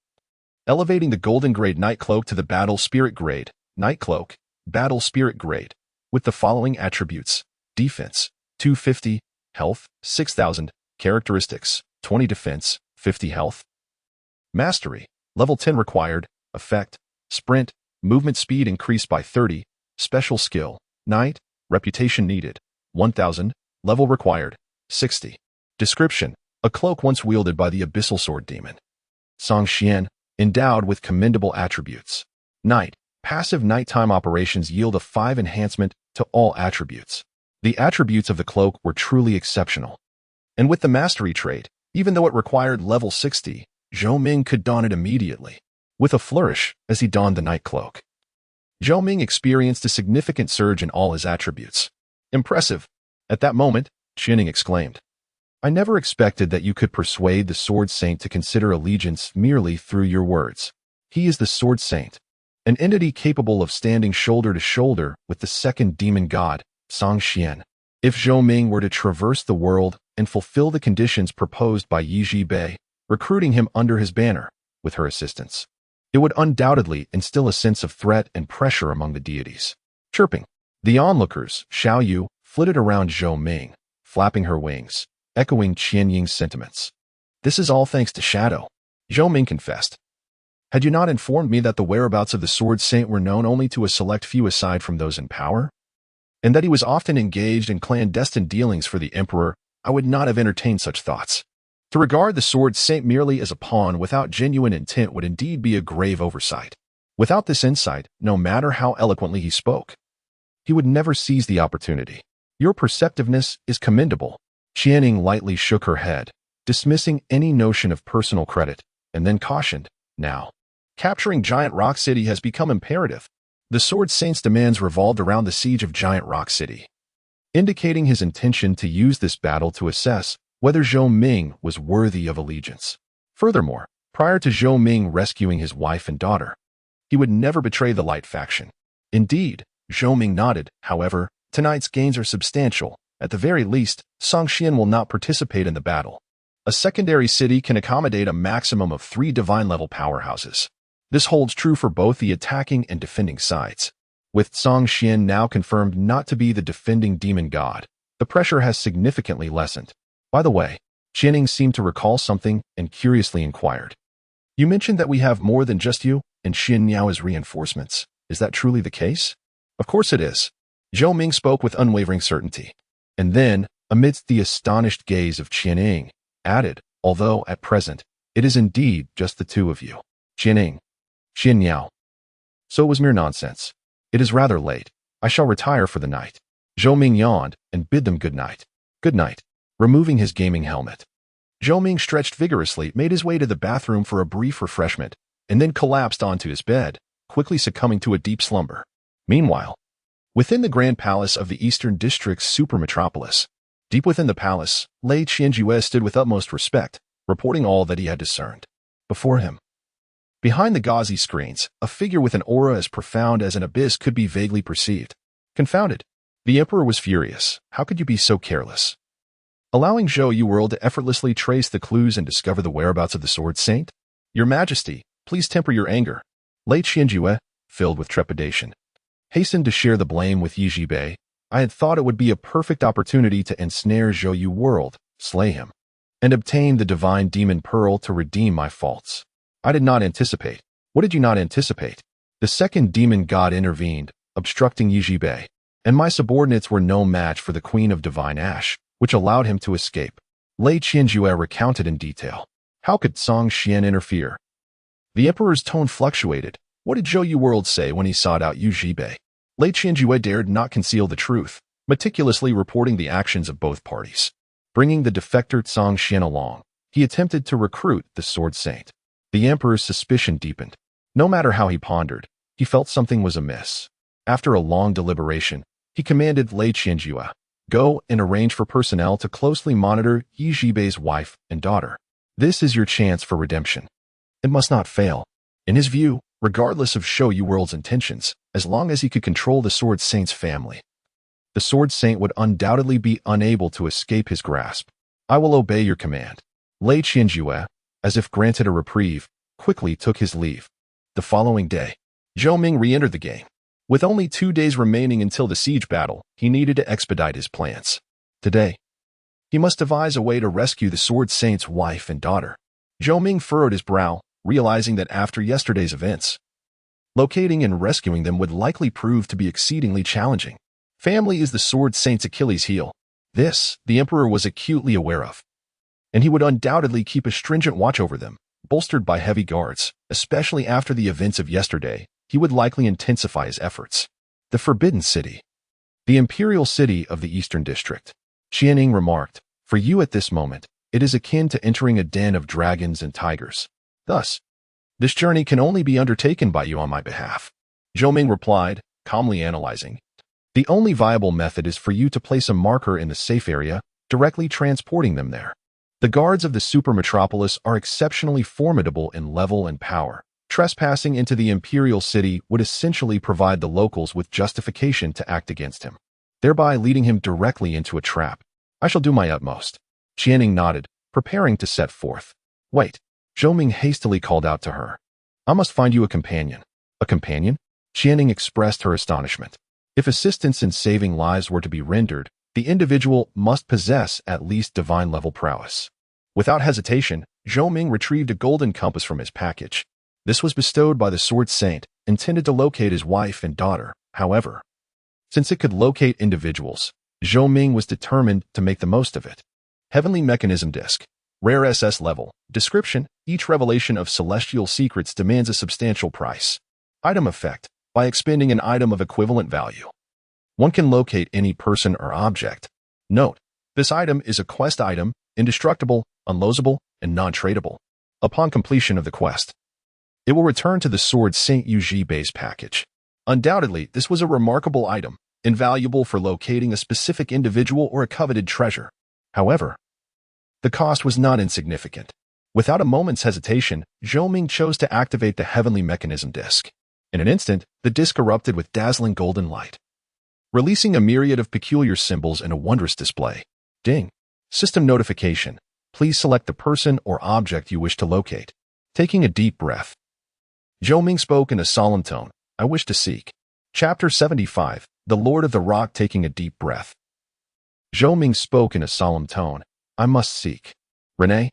elevating the golden grade night cloak to the battle spirit grade, night cloak, battle spirit grade, with the following attributes: defense, 250, health, 6,000, characteristics, 20 defense, 50 health. Mastery, level 10 required, effect, sprint, movement speed increased by 30, special skill, night, reputation needed, 1,000, level required, 60. Description, a cloak once wielded by the abyssal sword demon. Song Xian, endowed with commendable attributes. Night, passive nighttime operations yield a 5 enhancement to all attributes. The attributes of the cloak were truly exceptional. And with the mastery trait, even though it required level 60, Zhou Ming could don it immediately, with a flourish as he donned the night cloak. Zhou Ming experienced a significant surge in all his attributes. Impressive. At that moment, Qianing exclaimed, I never expected that you could persuade the Sword Saint to consider allegiance merely through your words. He is the Sword Saint, an entity capable of standing shoulder to shoulder with the second demon god, Song Xian. If Zhou Ming were to traverse the world and fulfill the conditions proposed by Yi Bei, recruiting him under his banner, with her assistance, it would undoubtedly instill a sense of threat and pressure among the deities. Chirping. The onlookers, Xiao Yu, flitted around Zhou Ming, flapping her wings, echoing Qianying's sentiments. This is all thanks to Shadow, Zhou Ming confessed. Had you not informed me that the whereabouts of the Sword Saint were known only to a select few aside from those in power, and that he was often engaged in clandestine dealings for the Emperor, I would not have entertained such thoughts. To regard the sword saint merely as a pawn without genuine intent would indeed be a grave oversight. Without this insight, no matter how eloquently he spoke, he would never seize the opportunity. Your perceptiveness is commendable. Qianing lightly shook her head, dismissing any notion of personal credit, and then cautioned, now, capturing Giant Rock City has become imperative. The Sword Saint's demands revolved around the siege of Giant Rock City, indicating his intention to use this battle to assess whether Zhou Ming was worthy of allegiance. Furthermore, prior to Zhou Ming rescuing his wife and daughter, he would never betray the Light faction. Indeed, Zhou Ming nodded. However, tonight's gains are substantial. At the very least, Song Xian will not participate in the battle. A secondary city can accommodate a maximum of 3 divine-level powerhouses. This holds true for both the attacking and defending sides. With Song Xian now confirmed not to be the defending demon god, the pressure has significantly lessened. By the way, Qianing seemed to recall something and curiously inquired. You mentioned that we have more than just you and Xian Niao as reinforcements. Is that truly the case? Of course it is. Zhou Ming spoke with unwavering certainty. And then, amidst the astonished gaze of Qianing, added, although, at present, it is indeed just the 2 of you. Qianing. Xian Niao. So it was mere nonsense. It is rather late. I shall retire for the night. Zhou Ming yawned and bid them good night. Good night. Removing his gaming helmet, Zhou Ming stretched vigorously, made his way to the bathroom for a brief refreshment, and then collapsed onto his bed, quickly succumbing to a deep slumber. Meanwhile, within the Grand Palace of the Eastern District's super metropolis, deep within the palace, Lei Qianjue stood with utmost respect, reporting all that he had discerned. Before him, behind the gauzy screens, a figure with an aura as profound as an abyss could be vaguely perceived. Confounded, the emperor was furious. How could you be so careless? Allowing Zhou Yuworld to effortlessly trace the clues and discover the whereabouts of the Sword Saint? Your Majesty, please temper your anger. Lei Qianjue, filled with trepidation, hastened to share the blame with Yi Zhibei. I had thought it would be a perfect opportunity to ensnare Zhou Yuworld, slay him, and obtain the divine demon pearl to redeem my faults. I did not anticipate. What did you not anticipate? The second demon god intervened, obstructing Yi Zhibei, and my subordinates were no match for the Queen of Divine Ash, which allowed him to escape. Lei Qianjue recounted in detail. How could Song Xian interfere? The emperor's tone fluctuated. What did Zhou Yuworld say when he sought out Yi Zhibei? Lei Qianjue dared not conceal the truth, meticulously reporting the actions of both parties. Bringing the defector Song Xian along, he attempted to recruit the Sword Saint. The emperor's suspicion deepened. No matter how he pondered, he felt something was amiss. After a long deliberation, he commanded Lei Qianjue, go and arrange for personnel to closely monitor Yi Zhibei's wife and daughter. This is your chance for redemption. It must not fail. In his view, regardless of Zhou Yuworld's intentions, as long as he could control the Sword Saint's family, the Sword Saint would undoubtedly be unable to escape his grasp. I will obey your command. Lei Qianjue, as if granted a reprieve, quickly took his leave. The following day, Zhou Ming re-entered the game. With only 2 days remaining until the siege battle, he needed to expedite his plans. Today, he must devise a way to rescue the Sword Saint's wife and daughter. Zhou Ming furrowed his brow, realizing that after yesterday's events, locating and rescuing them would likely prove to be exceedingly challenging. Family is the Sword Saint's Achilles heel. This, the Emperor was acutely aware of, and he would undoubtedly keep a stringent watch over them, bolstered by heavy guards. Especially after the events of yesterday, he would likely intensify his efforts. The Forbidden City. The Imperial City of the Eastern District. Qianing remarked, for you at this moment, it is akin to entering a den of dragons and tigers. Thus, this journey can only be undertaken by you on my behalf. Zhou Ming replied, calmly analyzing. The only viable method is for you to place a marker in the safe area, directly transporting them there. The guards of the super metropolis are exceptionally formidable in level and power. Trespassing into the Imperial City would essentially provide the locals with justification to act against him, thereby leading him directly into a trap. I shall do my utmost. Qianing nodded, preparing to set forth. Wait, Zhou Ming hastily called out to her. I must find you a companion. A companion? Qianing expressed her astonishment. If assistance in saving lives were to be rendered, the individual must possess at least divine-level prowess. Without hesitation, Zhou Ming retrieved a golden compass from his package. This was bestowed by the Sword Saint, intended to locate his wife and daughter. However, since it could locate individuals, Zhou Ming was determined to make the most of it. Heavenly Mechanism Disc. Rare SS level. Description: each revelation of celestial secrets demands a substantial price. Item effect: by expending an item of equivalent value, one can locate any person or object. Note: this item is a quest item, indestructible, unlosable, and non-tradable. Upon completion of the quest, it will return to the Sword St. Yuji base package. Undoubtedly, this was a remarkable item, invaluable for locating a specific individual or a coveted treasure. However, the cost was not insignificant. Without a moment's hesitation, Zhou Ming chose to activate the heavenly mechanism disc. In an instant, the disc erupted with dazzling golden light, releasing a myriad of peculiar symbols in a wondrous display. Ding! System notification. Please select the person or object you wish to locate. Taking a deep breath, Zhou Ming spoke in a solemn tone. I wish to seek. Chapter 75. The Lord of the Rock. Taking a deep breath, Zhou Ming spoke in a solemn tone. I must seek. Renee?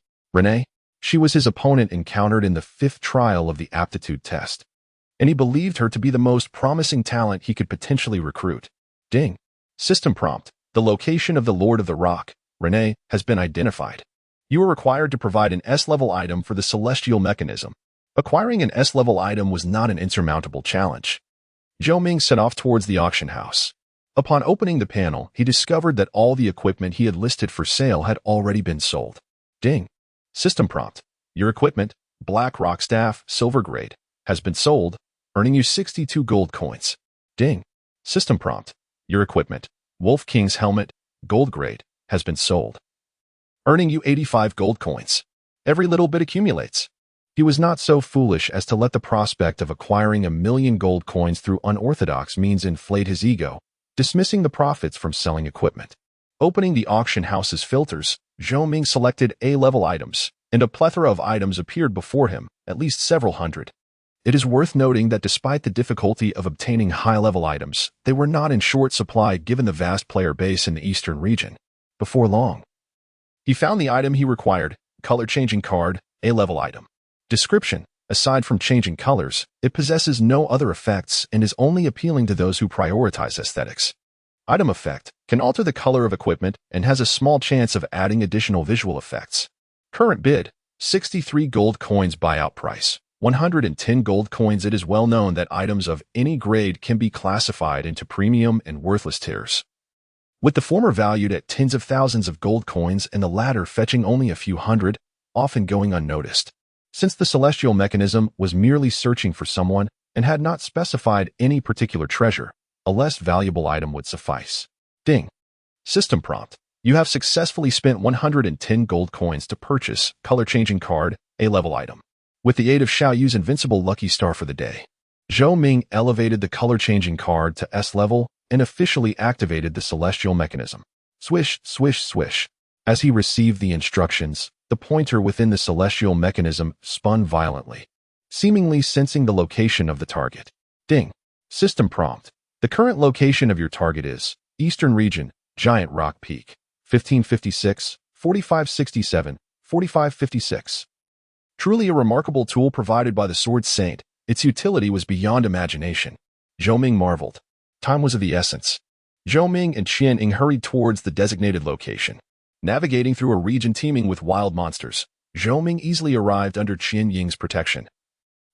She was his opponent encountered in the 5th trial of the aptitude test, and he believed her to be the most promising talent he could potentially recruit. Ding! System prompt. The location of the Lord of the Rock, Renee, has been identified. You are required to provide an S-level item for the celestial mechanism. Acquiring an S-level item was not an insurmountable challenge. Zhou Ming set off towards the auction house. Upon opening the panel, he discovered that all the equipment he had listed for sale had already been sold. Ding! System prompt. Your equipment, Black Rock Staff, Silver Grade, has been sold, earning you 62 gold coins. Ding! System prompt. Your equipment, Wolf King's Helmet, Gold Grade, has been sold, earning you 85 gold coins. Every little bit accumulates. He was not so foolish as to let the prospect of acquiring 1,000,000 gold coins through unorthodox means inflate his ego, dismissing the profits from selling equipment. Opening the auction house's filters, Zhou Ming selected A-level items, and a plethora of items appeared before him, at least several hundred. It is worth noting that despite the difficulty of obtaining high-level items, they were not in short supply given the vast player base in the eastern region. Before long, he found the item he required, color-changing card, A-level item. Description: aside from changing colors, it possesses no other effects and is only appealing to those who prioritize aesthetics. Item effect: can alter the color of equipment and has a small chance of adding additional visual effects. Current bid: 63 gold coins. Buyout price: 110 gold coins. It is well known that items of any grade can be classified into premium and worthless tiers, with the former valued at tens of thousands of gold coins and the latter fetching only a few hundred, often going unnoticed. Since the celestial mechanism was merely searching for someone and had not specified any particular treasure, a less valuable item would suffice. Ding! System prompt. You have successfully spent 110 gold coins to purchase color-changing card, A-level item. With the aid of Xiaoyu's invincible lucky star for the day, Zhou Ming elevated the color-changing card to S-level and officially activated the celestial mechanism. Swish, swish, swish. As he received the instructions, the pointer within the celestial mechanism spun violently, seemingly sensing the location of the target. Ding! System prompt. The current location of your target is Eastern Region, Giant Rock Peak, 1556, 4567, 4556. Truly a remarkable tool provided by the Sword Saint. Its utility was beyond imagination. Zhou Ming marveled. Time was of the essence. Zhou Ming and Qian Ying hurried towards the designated location. Navigating through a region teeming with wild monsters, Zhou Ming easily arrived under Qian Ying's protection,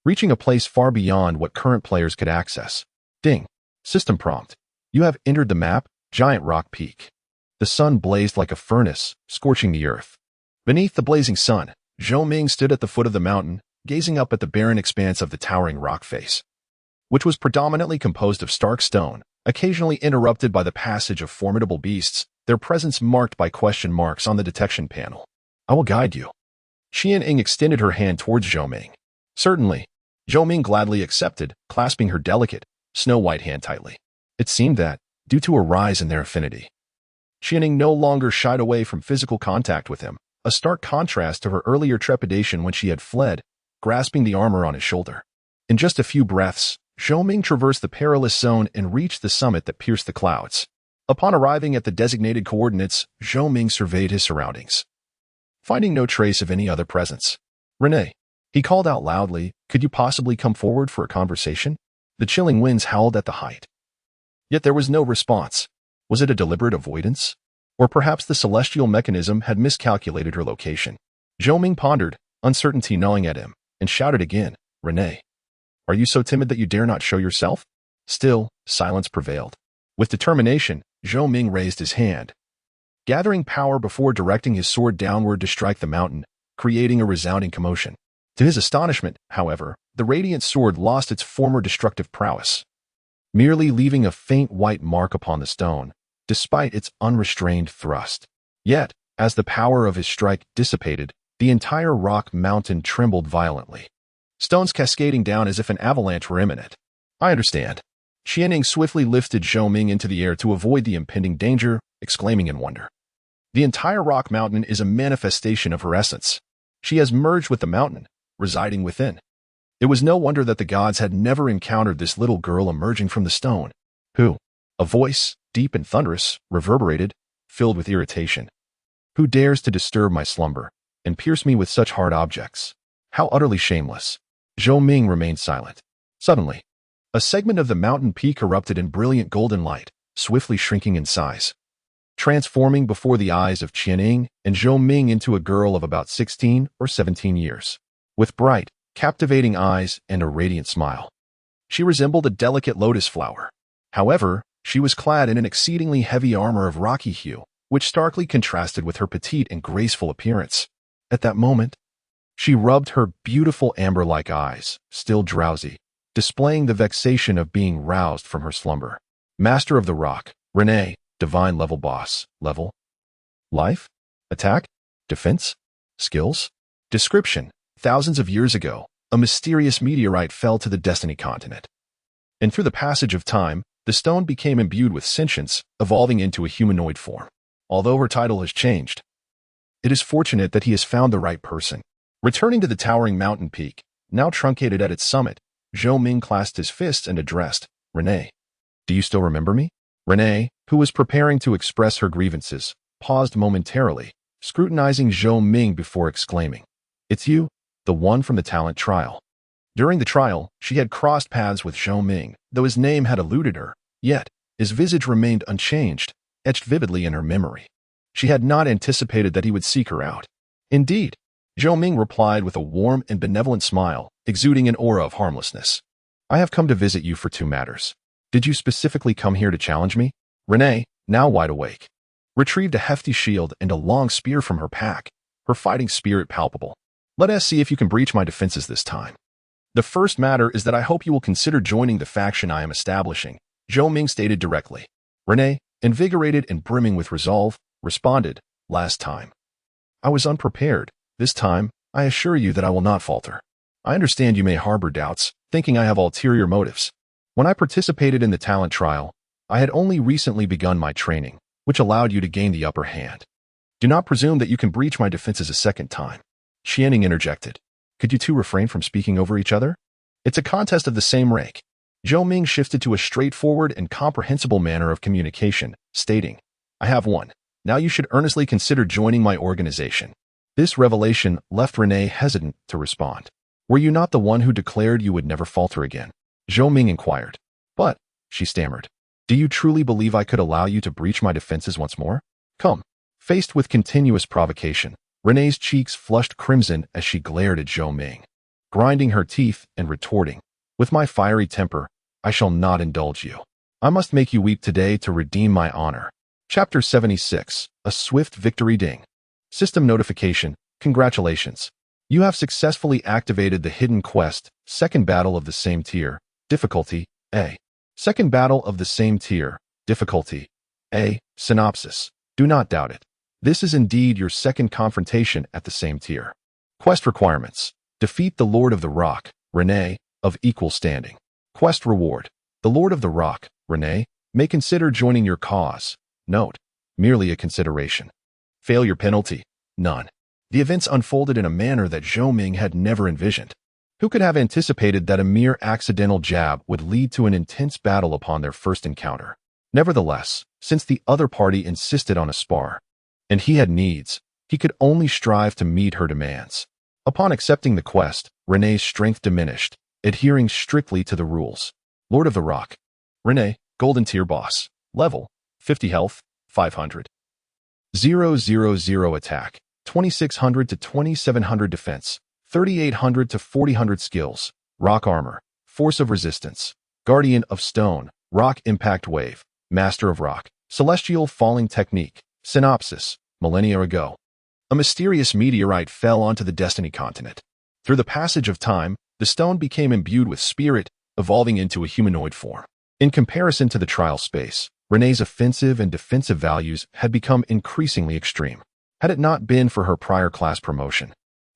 reaching a place far beyond what current players could access. Ding! System prompt. You have entered the map, Giant Rock Peak. The sun blazed like a furnace, scorching the earth. Beneath the blazing sun, Zhou Ming stood at the foot of the mountain, gazing up at the barren expanse of the towering rock face, which was predominantly composed of stark stone, occasionally interrupted by the passage of formidable beasts, their presence marked by question marks on the detection panel. I will guide you. Qian Ying extended her hand towards Zhou Ming. Certainly. Zhou Ming gladly accepted, clasping her delicate, snow-white hand tightly. It seemed that, due to a rise in their affinity, Qian Ying no longer shied away from physical contact with him, a stark contrast to her earlier trepidation when she had fled, grasping the armor on his shoulder. In just a few breaths, Zhou Ming traversed the perilous zone and reached the summit that pierced the clouds. Upon arriving at the designated coordinates, Zhou Ming surveyed his surroundings, finding no trace of any other presence. Renee, he called out loudly, could you possibly come forward for a conversation? The chilling winds howled at the height. Yet there was no response. Was it a deliberate avoidance? Or perhaps the celestial mechanism had miscalculated her location? Zhou Ming pondered, uncertainty gnawing at him, and shouted again, "Renee, are you so timid that you dare not show yourself?" Still, silence prevailed. With determination, Zhou Ming raised his hand, gathering power before directing his sword downward to strike the mountain, creating a resounding commotion. To his astonishment, however, the radiant sword lost its former destructive prowess, merely leaving a faint white mark upon the stone, despite its unrestrained thrust. Yet, as the power of his strike dissipated, the entire rock mountain trembled violently, stones cascading down as if an avalanche were imminent. "I understand." Qianning swiftly lifted Zhou Ming into the air to avoid the impending danger, exclaiming in wonder. The entire rock mountain is a manifestation of her essence. She has merged with the mountain, residing within. It was no wonder that the gods had never encountered this little girl emerging from the stone, who, a voice, deep and thunderous, reverberated, filled with irritation. "Who dares to disturb my slumber, and pierce me with such hard objects? How utterly shameless." Zhou Ming remained silent. Suddenly, a segment of the mountain peak erupted in brilliant golden light, swiftly shrinking in size, transforming before the eyes of Qianning and Zhou Ming into a girl of about 16 or 17 years, with bright, captivating eyes and a radiant smile. She resembled a delicate lotus flower. However, she was clad in an exceedingly heavy armor of rocky hue, which starkly contrasted with her petite and graceful appearance. At that moment, she rubbed her beautiful amber-like eyes, still drowsy, displaying the vexation of being roused from her slumber. "Master of the Rock, Renee, divine level boss, level, life, attack, defense, skills." Description: thousands of years ago, a mysterious meteorite fell to the Destiny continent, and through the passage of time, the stone became imbued with sentience, evolving into a humanoid form. Although her title has changed, it is fortunate that he has found the right person. Returning to the towering mountain peak, now truncated at its summit, Zhou Ming clasped his fists and addressed, "Renee, do you still remember me?" Renee, who was preparing to express her grievances, paused momentarily, scrutinizing Zhou Ming before exclaiming, "It's you, the one from the talent trial." During the trial, she had crossed paths with Zhou Ming, though his name had eluded her, yet his visage remained unchanged, etched vividly in her memory. She had not anticipated that he would seek her out. Indeed, Zhou Ming replied with a warm and benevolent smile, exuding an aura of harmlessness. "I have come to visit you for two matters. Did you specifically come here to challenge me?" Renee, now wide awake, retrieved a hefty shield and a long spear from her pack, her fighting spirit palpable. "Let us see if you can breach my defenses this time." "The first matter is that I hope you will consider joining the faction I am establishing," Zhou Ming stated directly. Renee, invigorated and brimming with resolve, responded, "Last time I was unprepared. This time, I assure you that I will not falter. I understand you may harbor doubts, thinking I have ulterior motives. When I participated in the talent trial, I had only recently begun my training, which allowed you to gain the upper hand. Do not presume that you can breach my defenses a second time." Qianning interjected, "Could you two refrain from speaking over each other? It's a contest of the same rank." Zhou Ming shifted to a straightforward and comprehensible manner of communication, stating, "I have one. Now you should earnestly consider joining my organization." This revelation left Renee hesitant to respond. "Were you not the one who declared you would never falter again?" Zhou Ming inquired. "But," she stammered, "do you truly believe I could allow you to breach my defenses once more? Come." Faced with continuous provocation, Renee's cheeks flushed crimson as she glared at Zhou Ming, grinding her teeth and retorting, "With my fiery temper, I shall not indulge you. I must make you weep today to redeem my honor." Chapter 76, A Swift Victory Ding. System notification, "Congratulations. You have successfully activated the hidden quest, Second Battle of the Same Tier, difficulty, A. Second Battle of the Same Tier, difficulty, A. Synopsis. Do not doubt it. This is indeed your second confrontation at the same tier. Quest requirements. Defeat the Lord of the Rock, Renee, of equal standing. Quest reward. The Lord of the Rock, Renee, may consider joining your cause. Note, merely a consideration. Failure penalty, none." The events unfolded in a manner that Zhou Ming had never envisioned. Who could have anticipated that a mere accidental jab would lead to an intense battle upon their first encounter? Nevertheless, since the other party insisted on a spar, and he had needs, he could only strive to meet her demands. Upon accepting the quest, Renee's strength diminished, adhering strictly to the rules. Lord of the Rock. Renee, Golden Tier Boss. Level, 50 health, 500. 000 attack, 2600 to 2700 defense, 3800 to 4000 skills, rock armor, force of resistance, guardian of stone, rock impact wave, master of rock, celestial falling technique. Synopsis: millennia ago, a mysterious meteorite fell onto the Destiny continent. Through the passage of time, the stone became imbued with spirit, evolving into a humanoid form. In comparison to the trial space, Renee's offensive and defensive values had become increasingly extreme. Had it not been for her prior class promotion,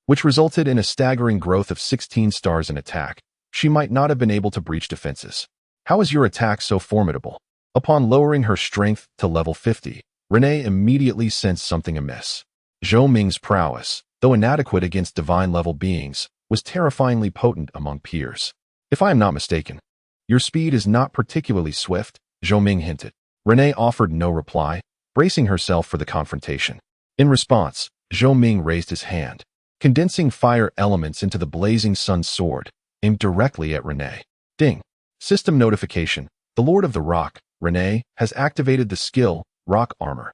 which resulted in a staggering growth of 16 stars in attack, she might not have been able to breach defenses. How is your attack so formidable? Upon lowering her strength to level 50, Renee immediately sensed something amiss. Zhou Ming's prowess, though inadequate against divine-level beings, was terrifyingly potent among peers. If I am not mistaken, your speed is not particularly swift, Zhou Ming hinted. Renee offered no reply, bracing herself for the confrontation. In response, Zhou Ming raised his hand, condensing fire elements into the blazing sun sword, aimed directly at Renee. Ding! System notification. The Lord of the Rock, Renee, has activated the skill, Rock Armor,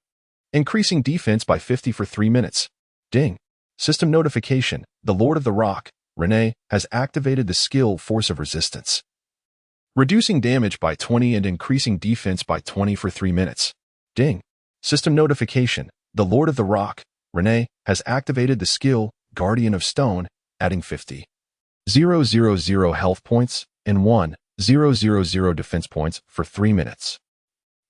increasing defense by 50 for 3 minutes. Ding! System notification. The Lord of the Rock, Renee, has activated the skill, Force of Resistance, reducing damage by 20 and increasing defense by 20 for 3 minutes. Ding! System notification. The Lord of the Rock, Renee, has activated the skill, Guardian of Stone, adding 50,000 health points and 1,000 defense points for 3 minutes.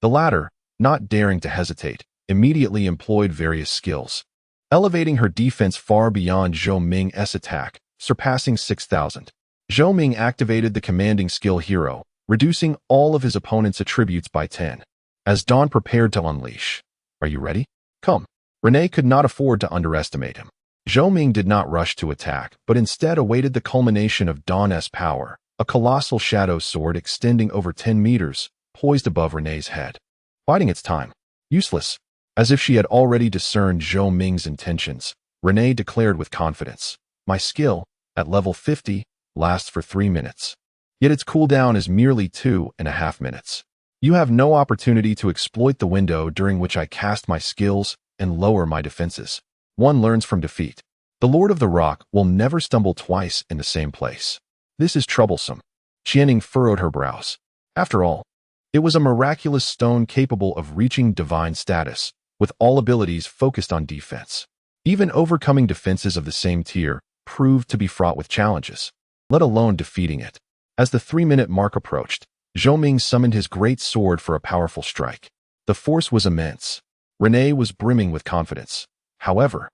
The latter, not daring to hesitate, immediately employed various skills, elevating her defense far beyond Zhou Ming's attack, surpassing 6,000. Zhou Ming activated the commanding skill Hero, reducing all of his opponent's attributes by 10. As Dawn prepared to unleash. Are you ready? Come. Renee could not afford to underestimate him. Zhou Ming did not rush to attack, but instead awaited the culmination of Dawn's power, a colossal shadow sword extending over 10 meters, poised above Renee's head. Biding its time. Useless. As if she had already discerned Zhou Ming's intentions, Renee declared with confidence, my skill, at level 50, lasts for 3 minutes. Yet its cooldown is merely 2.5 minutes. You have no opportunity to exploit the window during which I cast my skills and lower my defenses. One learns from defeat. The Lord of the Rock will never stumble twice in the same place. This is troublesome. Qianing furrowed her brows. After all, it was a miraculous stone capable of reaching divine status, with all abilities focused on defense. Even overcoming defenses of the same tier proved to be fraught with challenges, let alone defeating it. As the 3-minute mark approached, Zhou Ming summoned his great sword for a powerful strike. The force was immense. Renee was brimming with confidence. However,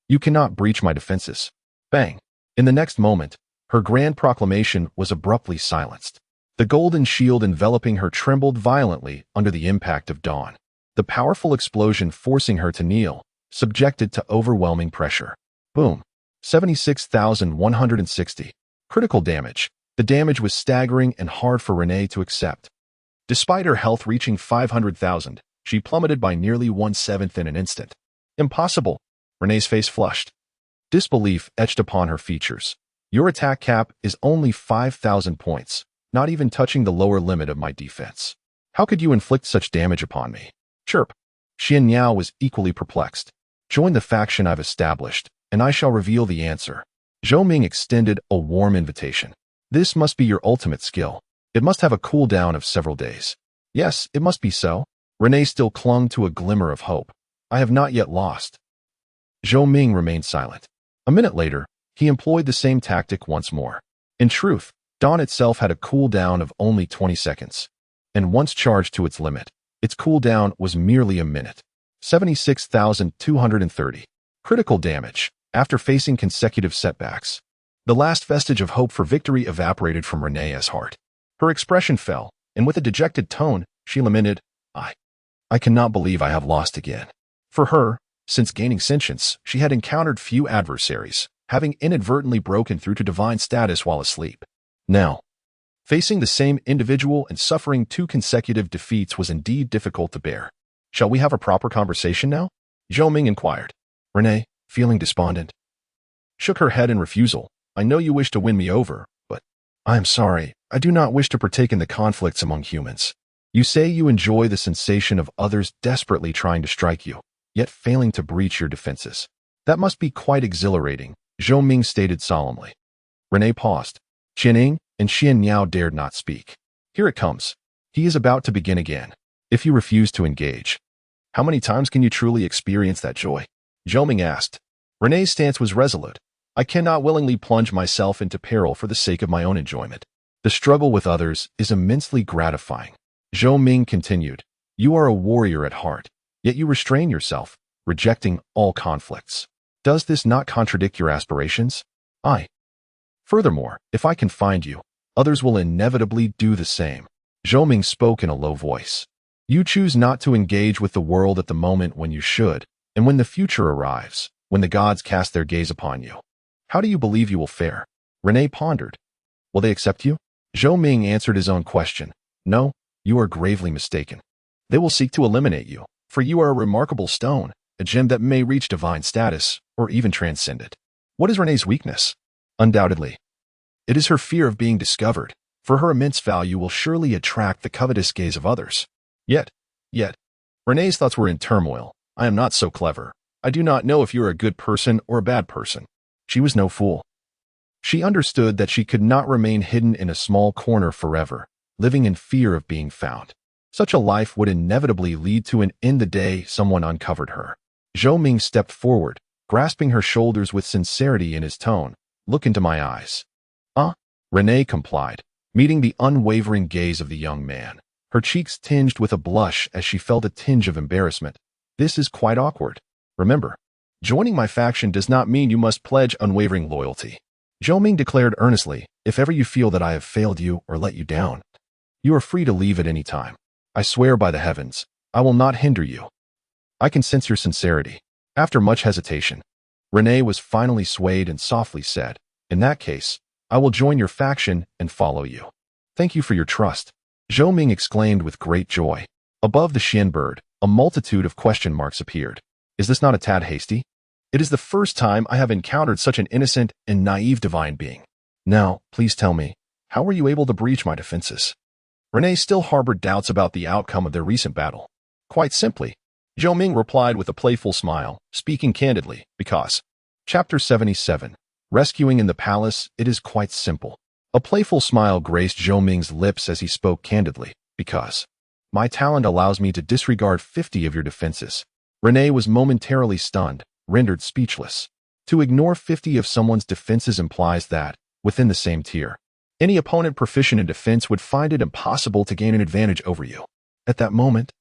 you cannot breach my defenses. Bang! In the next moment, her grand proclamation was abruptly silenced. The golden shield enveloping her trembled violently under the impact of Dawn, the powerful explosion forcing her to kneel, subjected to overwhelming pressure. Boom! 76,160. Critical damage. The damage was staggering and hard for Renee to accept. Despite her health reaching 500,000, she plummeted by nearly 1/7 in an instant. Impossible! Renee's face flushed. Disbelief etched upon her features. Your attack cap is only 5,000 points, not even touching the lower limit of my defense. How could you inflict such damage upon me? Chirp. Xian Yao was equally perplexed. Join the faction I've established, and I shall reveal the answer. Zhou Ming extended a warm invitation. This must be your ultimate skill. It must have a cooldown of several days. Yes, it must be so. Renee still clung to a glimmer of hope. I have not yet lost. Zhou Ming remained silent. A minute later, he employed the same tactic once more. In truth, Dawn itself had a cooldown of only 20 seconds. And once charged to its limit, its cooldown was merely a minute. 76,230. Critical damage. After facing consecutive setbacks, the last vestige of hope for victory evaporated from Renee's heart. Her expression fell, and with a dejected tone, she lamented, I cannot believe I have lost again. For her, since gaining sentience, she had encountered few adversaries, having inadvertently broken through to divine status while asleep. Now, facing the same individual and suffering 2 consecutive defeats was indeed difficult to bear. Shall we have a proper conversation now? Zhou Ming inquired. Renee, feeling despondent, shook her head in refusal. I know you wish to win me over, but I am sorry, I do not wish to partake in the conflicts among humans. You say you enjoy the sensation of others desperately trying to strike you, yet failing to breach your defenses. That must be quite exhilarating, Zhou Ming stated solemnly. Renee paused. Qianing and Xian Niao dared not speak. Here it comes. He is about to begin again. If you refuse to engage, how many times can you truly experience that joy? Zhou Ming asked. Renee's stance was resolute. I cannot willingly plunge myself into peril for the sake of my own enjoyment. The struggle with others is immensely gratifying. Zhou Ming continued. You are a warrior at heart, yet you restrain yourself, rejecting all conflicts. Does this not contradict your aspirations? Furthermore, if I can find you, others will inevitably do the same. Zhou Ming spoke in a low voice. You choose not to engage with the world at the moment when you should, and when the future arrives, when the gods cast their gaze upon you. How do you believe you will fare? Renee pondered. Will they accept you? Zhou Ming answered his own question. No, you are gravely mistaken. They will seek to eliminate you, for you are a remarkable stone, a gem that may reach divine status, or even transcend it. What is Renee's weakness? Undoubtedly, it is her fear of being discovered, for her immense value will surely attract the covetous gaze of others. Yet, Renee's thoughts were in turmoil. I am not so clever. I do not know if you are a good person or a bad person. She was no fool. She understood that she could not remain hidden in a small corner forever, living in fear of being found. Such a life would inevitably lead to an end the day someone uncovered her. Zhou Ming stepped forward, grasping her shoulders with sincerity in his tone. Look into my eyes. Renee complied, meeting the unwavering gaze of the young man. Her cheeks tinged with a blush as she felt a tinge of embarrassment. This is quite awkward. Remember, joining my faction does not mean you must pledge unwavering loyalty. Zhou Ming declared earnestly, if ever you feel that I have failed you or let you down, you are free to leave at any time. I swear by the heavens, I will not hinder you. I can sense your sincerity. After much hesitation, Renee was finally swayed and softly said, in that case, I will join your faction and follow you. Thank you for your trust. Zhou Ming exclaimed with great joy. Above the Xian bird, a multitude of question marks appeared. Is this not a tad hasty? It is the first time I have encountered such an innocent and naive divine being. Now, please tell me, how were you able to breach my defenses? Renee still harbored doubts about the outcome of their recent battle. Quite simply, Zhou Ming replied with a playful smile, speaking candidly, because. Chapter 77. Rescuing in the Palace, it is quite simple. A playful smile graced Zhou Ming's lips as he spoke candidly, because. My talent allows me to disregard 50 of your defenses. Renee was momentarily stunned, rendered speechless. To ignore 50 of someone's defenses implies that, within the same tier, any opponent proficient in defense would find it impossible to gain an advantage over you. At that moment,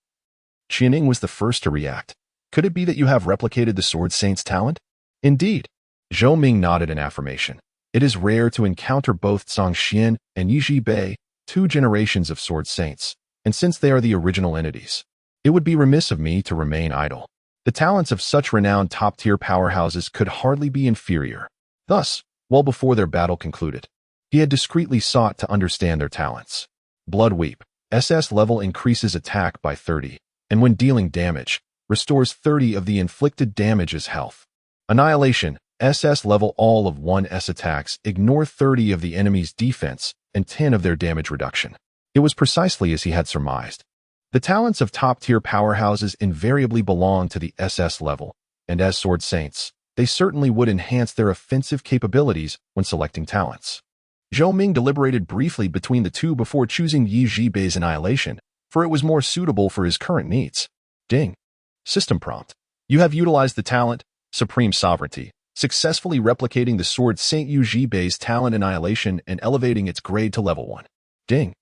Qianing was the first to react. Could it be that you have replicated the Sword Saint's talent? Indeed. Zhou Ming nodded in affirmation. It is rare to encounter both Zhang Xian and Yi Bei, two generations of Sword Saints, and since they are the original entities, it would be remiss of me to remain idle. The talents of such renowned top-tier powerhouses could hardly be inferior. Thus, well before their battle concluded, he had discreetly sought to understand their talents. Blood Weep, SS level increases attack by 30, and when dealing damage, restores 30 of the inflicted damage as health. Annihilation, SS level all of 1S attacks ignore 30 of the enemy's defense and 10 of their damage reduction. It was precisely as he had surmised. The talents of top-tier powerhouses invariably belong to the SS level, and as Sword Saints, they certainly would enhance their offensive capabilities when selecting talents. Zhou Ming deliberated briefly between the two before choosing Yi Zhibei's Annihilation, for it was more suitable for his current needs. Ding. System prompt. You have utilized the talent, Supreme Sovereignty, successfully replicating the Sword Saint Yi Zhibei's talent Annihilation and elevating its grade to level 1. Ding.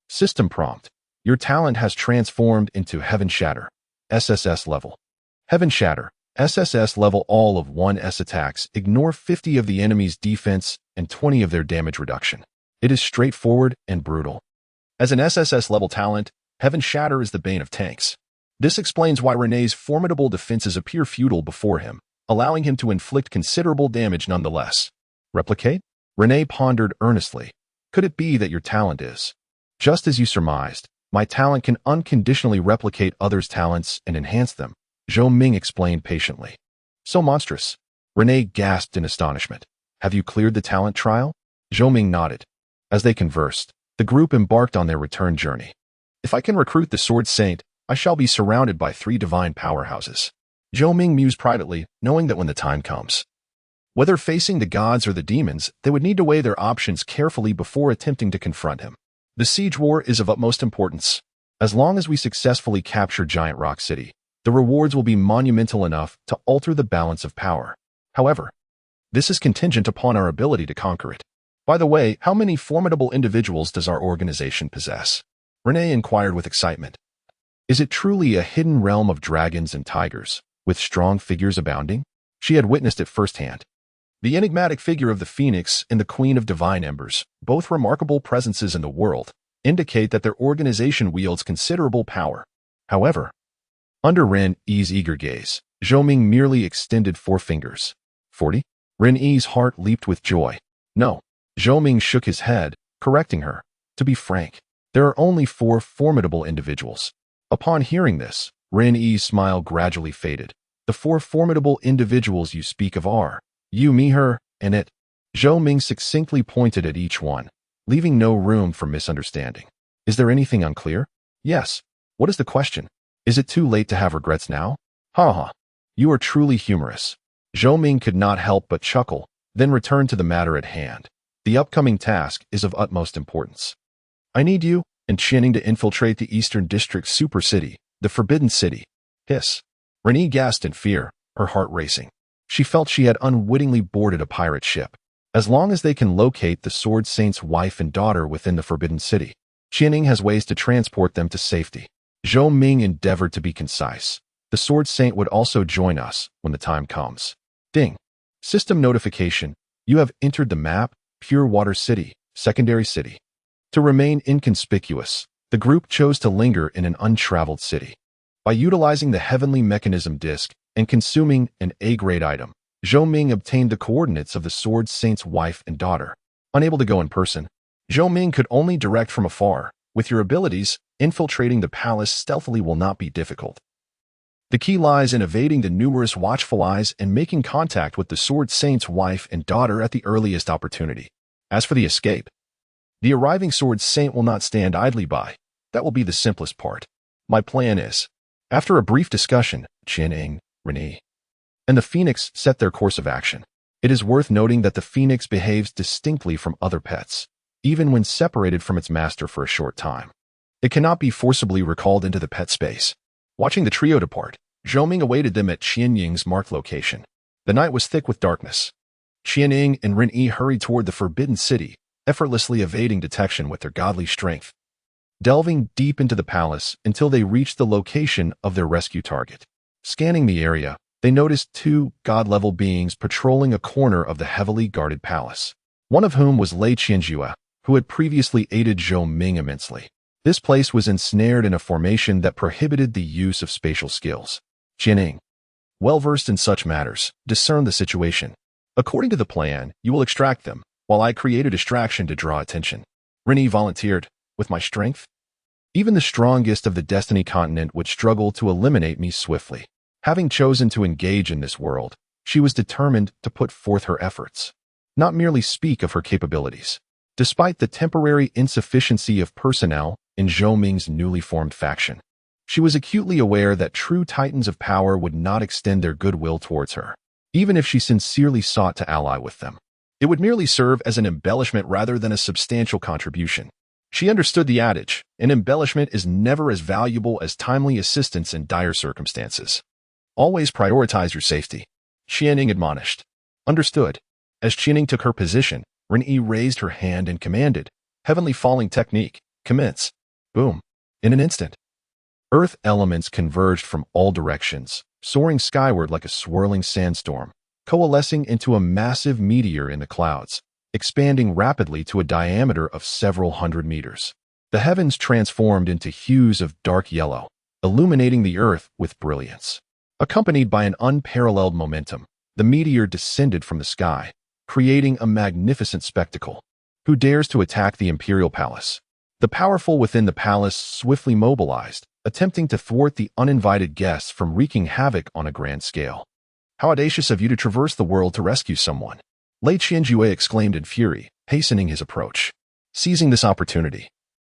System prompt. Your talent has transformed into Heaven Shatter, SSS level. Heaven Shatter, SSS level all of 1S attacks ignore 50 of the enemy's defense and 20 of their damage reduction. It is straightforward and brutal. As an SSS level talent, Heaven Shatter is the bane of tanks. This explains why Renee's formidable defenses appear futile before him, allowing him to inflict considerable damage nonetheless. Replicate? Renee pondered earnestly. Could it be that your talent is? Just as you surmised, my talent can unconditionally replicate others' talents and enhance them, Zhou Ming explained patiently. So monstrous. Renee gasped in astonishment. Have you cleared the talent trial? Zhou Ming nodded. As they conversed, the group embarked on their return journey. If I can recruit the Sword Saint, I shall be surrounded by 3 divine powerhouses. Zhou Ming mused privately, knowing that when the time comes, whether facing the gods or the demons, they would need to weigh their options carefully before attempting to confront him. The siege war is of utmost importance. As long as we successfully capture Giant Rock City, the rewards will be monumental enough to alter the balance of power. However, this is contingent upon our ability to conquer it. By the way, how many formidable individuals does our organization possess? Renee inquired with excitement. Is it truly a hidden realm of dragons and tigers, with strong figures abounding? She had witnessed it firsthand. The enigmatic figure of the Phoenix and the Queen of Divine Embers, both remarkable presences in the world, indicate that their organization wields considerable power. However, under Ren Yi's eager gaze, Zhou Ming merely extended 4 fingers. 40? Ren Yi's heart leaped with joy. No. Zhou Ming shook his head, correcting her. To be frank, there are only 4 formidable individuals. Upon hearing this, Ren Yi's smile gradually faded. The 4 formidable individuals you speak of are you, me, her, and it. Zhou Ming succinctly pointed at each one, leaving no room for misunderstanding. Is there anything unclear? Yes. What is the question? Is it too late to have regrets now? Ha ha. You are truly humorous. Zhou Ming could not help but chuckle, then returned to the matter at hand. The upcoming task is of utmost importance. I need you and Qianing to infiltrate the Eastern District Super City, the Forbidden City. Hiss. Renee gasped in fear, her heart racing. She felt she had unwittingly boarded a pirate ship. As long as they can locate the Sword Saint's wife and daughter within the Forbidden City, Qianing has ways to transport them to safety. Zhou Ming endeavored to be concise. The Sword Saint would also join us when the time comes. Ding. System notification. You have entered the map, Pure Water City, Secondary City. To remain inconspicuous, the group chose to linger in an untraveled city. By utilizing the Heavenly Mechanism Disc and consuming an A-grade item, Zhou Ming obtained the coordinates of the Sword Saint's wife and daughter. Unable to go in person, Zhou Ming could only direct from afar. With your abilities, infiltrating the palace stealthily will not be difficult. The key lies in evading the numerous watchful eyes and making contact with the Sword Saint's wife and daughter at the earliest opportunity. As for the escape, the arriving Sword Saint will not stand idly by. That will be the simplest part. My plan is, after a brief discussion, Qianing, Renee, and the Phoenix set their course of action. It is worth noting that the Phoenix behaves distinctly from other pets, even when separated from its master for a short time. It cannot be forcibly recalled into the pet space. Watching the trio depart, Zhou Ming awaited them at Qianying's marked location. The night was thick with darkness. Qianing and Ren Yi hurried toward the Forbidden City, effortlessly evading detection with their godly strength, delving deep into the palace until they reached the location of their rescue target. Scanning the area, they noticed 2 god-level beings patrolling a corner of the heavily guarded palace, one of whom was Lei Qianjue, who had previously aided Zhou Ming immensely. This place was ensnared in a formation that prohibited the use of spatial skills. Qianing, well-versed in such matters, discerned the situation. According to the plan, you will extract them, while I create a distraction to draw attention. Renee volunteered. With my strength, even the strongest of the Destiny continent would struggle to eliminate me swiftly. Having chosen to engage in this world, she was determined to put forth her efforts, not merely speak of her capabilities. Despite the temporary insufficiency of personnel in Zhou Ming's newly formed faction, she was acutely aware that true titans of power would not extend their goodwill towards her, even if she sincerely sought to ally with them. It would merely serve as an embellishment rather than a substantial contribution. She understood the adage, an embellishment is never as valuable as timely assistance in dire circumstances. Always prioritize your safety. Qianing admonished. Understood. As Qianing took her position, Renee raised her hand and commanded, Heavenly Falling Technique, commence. Boom. In an instant, earth elements converged from all directions, soaring skyward like a swirling sandstorm, coalescing into a massive meteor in the clouds, expanding rapidly to a diameter of several hundred meters. The heavens transformed into hues of dark yellow, illuminating the earth with brilliance. Accompanied by an unparalleled momentum, the meteor descended from the sky, creating a magnificent spectacle. Who dares to attack the Imperial Palace? The powerful within the palace swiftly mobilized, attempting to thwart the uninvited guests from wreaking havoc on a grand scale. How audacious of you to traverse the world to rescue someone! Lei Qianjue exclaimed in fury, hastening his approach. Seizing this opportunity,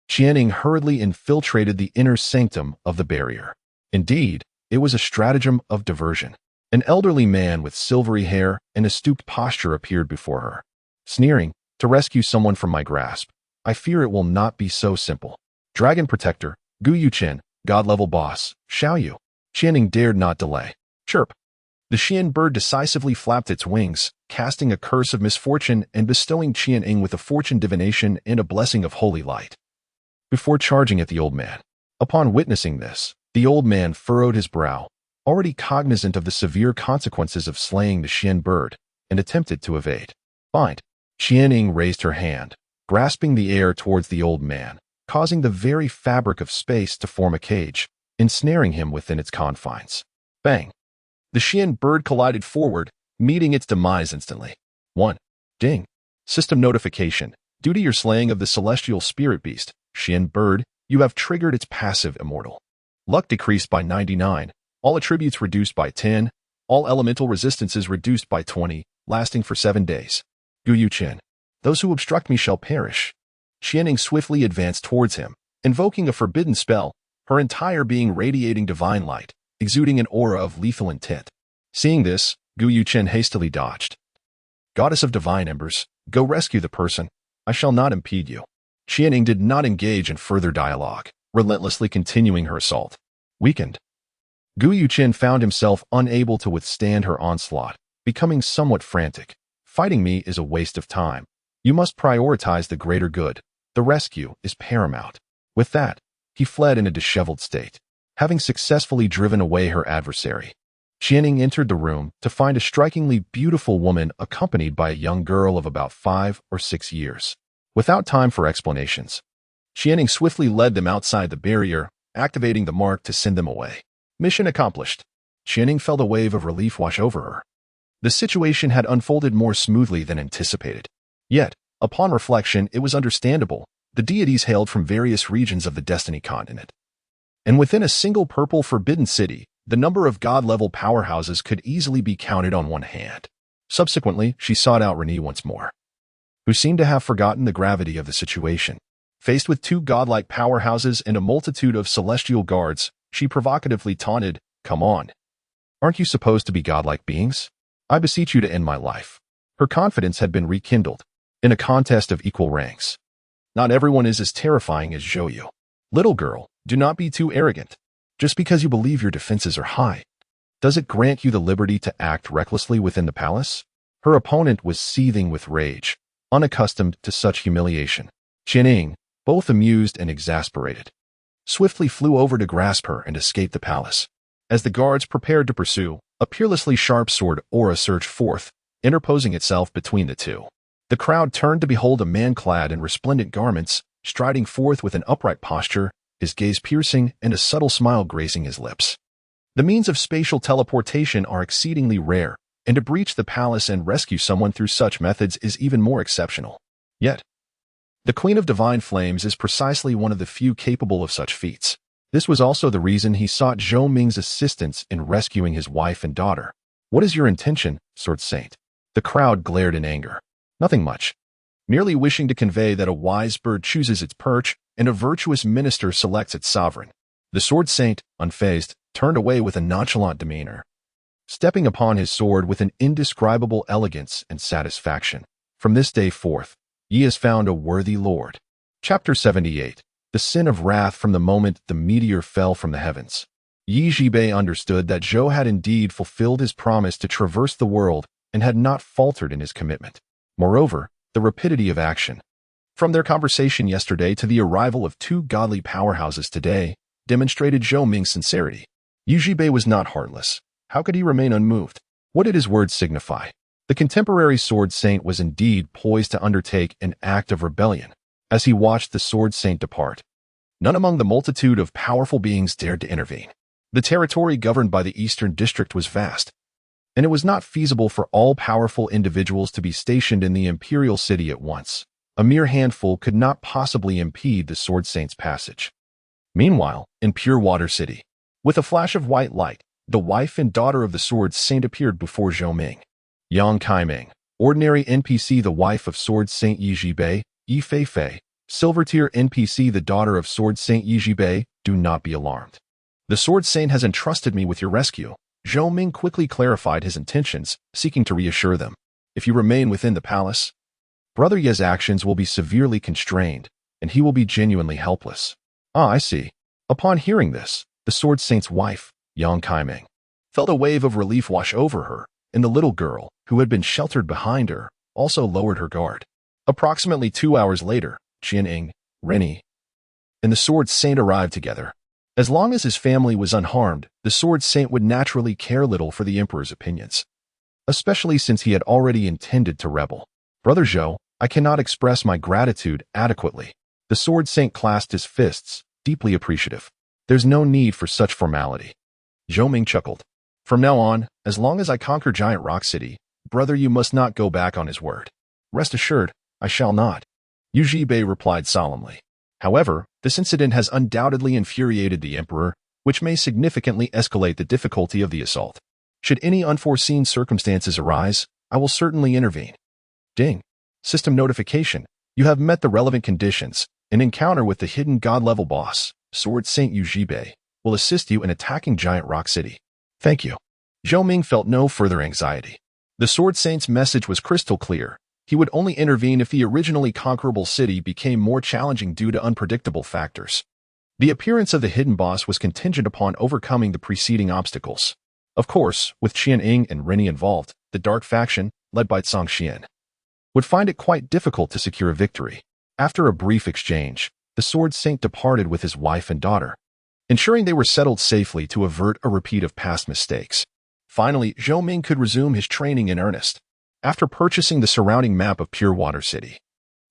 Qianing hurriedly infiltrated the inner sanctum of the barrier. Indeed, It was a stratagem of diversion. An elderly man with silvery hair and a stooped posture appeared before her, sneering, "To rescue someone from my grasp. I fear it will not be so simple. Dragon Protector, Gu Yuchen, God-level boss, Xiao Yu." Qianing dared not delay. Chirp. The Xian bird decisively flapped its wings, casting a curse of misfortune and bestowing Qianing with a fortune divination and a blessing of holy light, before charging at the old man. Upon witnessing this, the old man furrowed his brow, already cognizant of the severe consequences of slaying the Xian bird, and attempted to evade. Bind. Qianing raised her hand, grasping the air towards the old man, causing the very fabric of space to form a cage, ensnaring him within its confines. Bang! The Xian bird collided forward, meeting its demise instantly. 1. Ding. System notification. Due to your slaying of the celestial spirit beast, Xian bird, you have triggered its passive immortal. Luck decreased by 99, all attributes reduced by 10, all elemental resistances reduced by 20, lasting for 7 days. Gu Yuchen. Those who obstruct me shall perish. Qianing swiftly advanced towards him, invoking a forbidden spell, her entire being radiating divine light, exuding an aura of lethal intent. Seeing this, Gu Yuchen hastily dodged. Goddess of divine embers, go rescue the person. I shall not impede you. Qianing did not engage in further dialogue, relentlessly continuing her assault. Weakened. Gu Yuchen found himself unable to withstand her onslaught, becoming somewhat frantic. Fighting me is a waste of time. You must prioritize the greater good. The rescue is paramount. With that, he fled in a disheveled state, having successfully driven away her adversary. Qianing entered the room to find a strikingly beautiful woman accompanied by a young girl of about 5 or 6 years. Without time for explanations, Qianing swiftly led them outside the barrier, activating the mark to send them away. Mission accomplished. Qianing felt a wave of relief wash over her. The situation had unfolded more smoothly than anticipated. Yet, upon reflection, it was understandable. The deities hailed from various regions of the Destiny continent. And within a single purple forbidden city, the number of god-level powerhouses could easily be counted on one hand. Subsequently, she sought out Renée once more, who seemed to have forgotten the gravity of the situation. Faced with 2 godlike powerhouses and a multitude of celestial guards, she provocatively taunted, "Come on. Aren't you supposed to be godlike beings? I beseech you to end my life." Her confidence had been rekindled. In a contest of equal ranks, not everyone is as terrifying as Zhou Yu. Little girl, do not be too arrogant. Just because you believe your defenses are high, does it grant you the liberty to act recklessly within the palace? Her opponent was seething with rage, unaccustomed to such humiliation. Qianing, both amused and exasperated, swiftly flew over to grasp her and escape the palace. As the guards prepared to pursue, a peerlessly sharp sword aura surged forth, interposing itself between the two. The crowd turned to behold a man clad in resplendent garments, striding forth with an upright posture, his gaze piercing and a subtle smile gracing his lips. The means of spatial teleportation are exceedingly rare, and to breach the palace and rescue someone through such methods is even more exceptional. Yet, the Queen of Divine Flames is precisely one of the few capable of such feats. This was also the reason he sought Zhou Ming's assistance in rescuing his wife and daughter. What is your intention, Sword Saint? The crowd glared in anger. Nothing much. Merely wishing to convey that a wise bird chooses its perch and a virtuous minister selects its sovereign. The Sword Saint, unfazed, turned away with a nonchalant demeanor, stepping upon his sword with an indescribable elegance and satisfaction. From this day forth, ye has found a worthy lord. Chapter 78. The Sin of Wrath. From the moment the meteor fell from the heavens, Yi Zhibei understood that Zhou had indeed fulfilled his promise to traverse the world and had not faltered in his commitment. Moreover, the rapidity of action, from their conversation yesterday to the arrival of 2 godly powerhouses today, demonstrated Zhou Ming's sincerity. Yi Zhibei was not heartless. How could he remain unmoved? What did his words signify? The contemporary Sword Saint was indeed poised to undertake an act of rebellion. As he watched the Sword Saint depart, none among the multitude of powerful beings dared to intervene. The territory governed by the Eastern District was vast, and it was not feasible for all powerful individuals to be stationed in the imperial city at once. A mere handful could not possibly impede the Sword Saint's passage. Meanwhile, in Pure Water City, with a flash of white light, the wife and daughter of the Sword Saint appeared before Zhou Ming. Yang Kaiming, ordinary NPC, the wife of Sword Saint Yi Zhibei. Yi Feifei, Silver Tier NPC, the daughter of Sword Saint Yi Zhibei. Do not be alarmed. The Sword Saint has entrusted me with your rescue. Zhou Ming quickly clarified his intentions, seeking to reassure them. If you remain within the palace, Brother Ye's actions will be severely constrained, and he will be genuinely helpless. Ah, I see. Upon hearing this, the Sword Saint's wife, Yang Kaiming, felt a wave of relief wash over her, and the little girl, who had been sheltered behind her, also lowered her guard. Approximately 2 hours later, Qianying, Rennie, and the Sword Saint arrived together. As long as his family was unharmed, the Sword Saint would naturally care little for the Emperor's opinions, especially since he had already intended to rebel. Brother Zhou, I cannot express my gratitude adequately. The Sword Saint clasped his fists, deeply appreciative. There's no need for such formality. Zhou Ming chuckled. From now on, as long as I conquer Giant Rock City, brother, you must not go back on his word. Rest assured, I shall not. Yu Zhibei replied solemnly. However, this incident has undoubtedly infuriated the Emperor, which may significantly escalate the difficulty of the assault. Should any unforeseen circumstances arise, I will certainly intervene. Ding. System notification. You have met the relevant conditions. An encounter with the hidden god-level boss, Sword Saint Yu Zhibei, will assist you in attacking Giant Rock City. Thank you. Zhou Ming felt no further anxiety. The Sword Saint's message was crystal clear. He would only intervene if the originally conquerable city became more challenging due to unpredictable factors. The appearance of the hidden boss was contingent upon overcoming the preceding obstacles. Of course, with Qianying and Rennie involved, the Dark Faction, led by Zhang Xian, would find it quite difficult to secure a victory. After a brief exchange, the Sword Saint departed with his wife and daughter, ensuring they were settled safely to avert a repeat of past mistakes. Finally, Zhou Ming could resume his training in earnest. After purchasing the surrounding map of Pure Water City,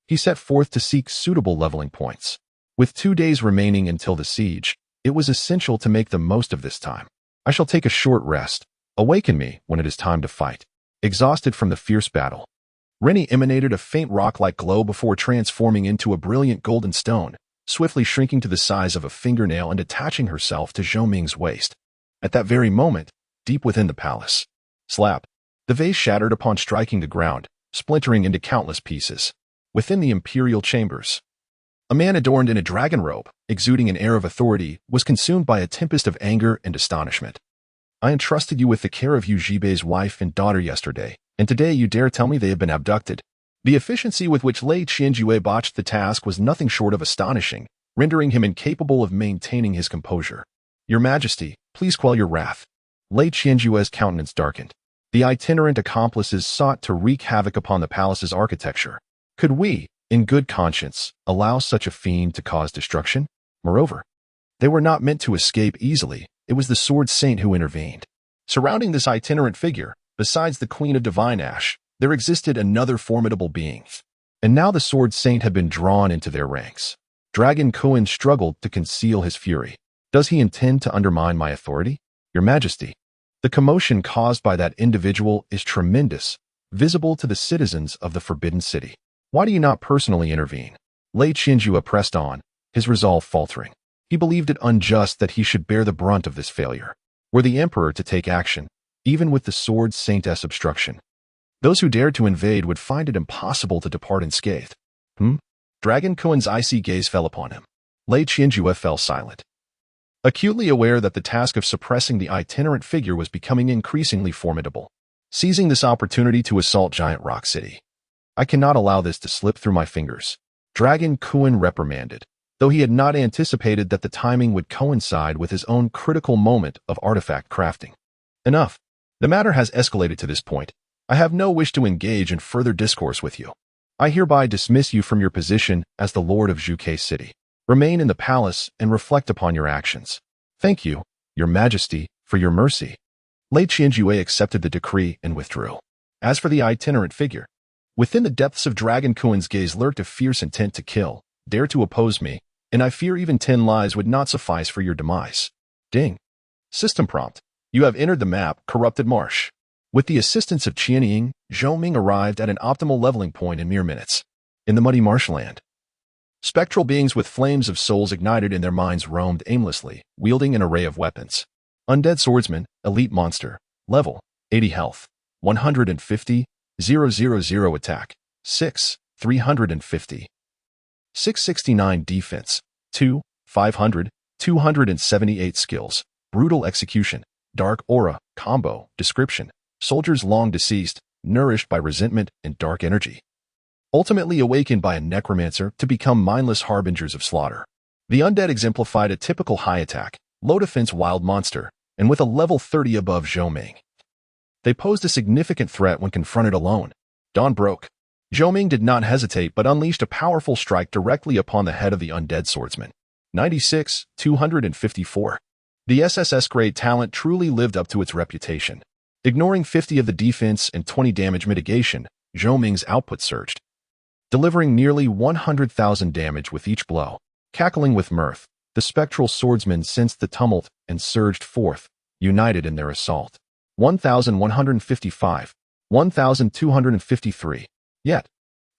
he set forth to seek suitable leveling points. With 2 days remaining until the siege, it was essential to make the most of this time. I shall take a short rest. Awaken me when it is time to fight. Exhausted from the fierce battle, Rennie emanated a faint rock-like glow before transforming into a brilliant golden stone, swiftly shrinking to the size of a fingernail and attaching herself to Zhou Ming's waist. At that very moment, deep within the palace, slap, the vase shattered upon striking the ground, splintering into countless pieces. Within the imperial chambers, a man adorned in a dragon robe, exuding an air of authority, was consumed by a tempest of anger and astonishment. I entrusted you with the care of Yu Zhibei's wife and daughter yesterday, and today you dare tell me they have been abducted. The efficiency with which Lei Qianjue botched the task was nothing short of astonishing, rendering him incapable of maintaining his composure. Your Majesty, please quell your wrath. Lei Qianjue's countenance darkened. The itinerant accomplices sought to wreak havoc upon the palace's architecture. Could we, in good conscience, allow such a fiend to cause destruction? Moreover, they were not meant to escape easily. It was the Sword Saint who intervened. Surrounding this itinerant figure, besides the Queen of Divine Ash, there existed another formidable being. And now the Sword Saint had been drawn into their ranks. Dragon Kuan struggled to conceal his fury. Does he intend to undermine my authority? Your Majesty, the commotion caused by that individual is tremendous, visible to the citizens of the Forbidden City. Why do you not personally intervene? Lei Qianjue pressed on, his resolve faltering. He believed it unjust that he should bear the brunt of this failure. Were the Emperor to take action, even with the Sword Saint's obstruction, those who dared to invade would find it impossible to depart unscathed. Dragon Kuan's icy gaze fell upon him. Lei Qianjue fell silent, acutely aware that the task of suppressing the itinerant figure was becoming increasingly formidable. Seizing this opportunity to assault Giant Rock City, I cannot allow this to slip through my fingers. Dragon Kuan reprimanded, though he had not anticipated that the timing would coincide with his own critical moment of artifact crafting. Enough. The matter has escalated to this point. I have no wish to engage in further discourse with you. I hereby dismiss you from your position as the Lord of Zhuke City. Remain in the palace and reflect upon your actions. Thank you, Your Majesty, for your mercy. Lei Qianjue accepted the decree and withdrew. As for the itinerant figure, within the depths of Dragon Kuan's gaze lurked a fierce intent to kill, dare to oppose me, and I fear even 10 lives would not suffice for your demise. Ding. System prompt. You have entered the map, Corrupted Marsh. With the assistance of Qianying, Zhou Ming arrived at an optimal leveling point in mere minutes. In the muddy marshland, spectral beings with flames of souls ignited in their minds roamed aimlessly, wielding an array of weapons. Undead Swordsman, Elite Monster, Level, 80 Health, 150, 000 Attack, 6, 350. 669 Defense, 2, 500, 278 skills, brutal execution, dark aura, combo, description, soldiers long deceased, nourished by resentment and dark energy. Ultimately awakened by a necromancer to become mindless harbingers of slaughter. The undead exemplified a typical high attack, low defense wild monster, and with a level 30 above Zhou Ming. They posed a significant threat when confronted alone. Dawn broke. Zhou Ming did not hesitate but unleashed a powerful strike directly upon the head of the undead swordsman. 96, 254. The SSS grade talent truly lived up to its reputation. Ignoring 50 of the defense and 20 damage mitigation, Zhou Ming's output surged, delivering nearly 100,000 damage with each blow. Cackling with mirth, the spectral swordsmen sensed the tumult and surged forth, united in their assault. 1,155, 1,253. Yet,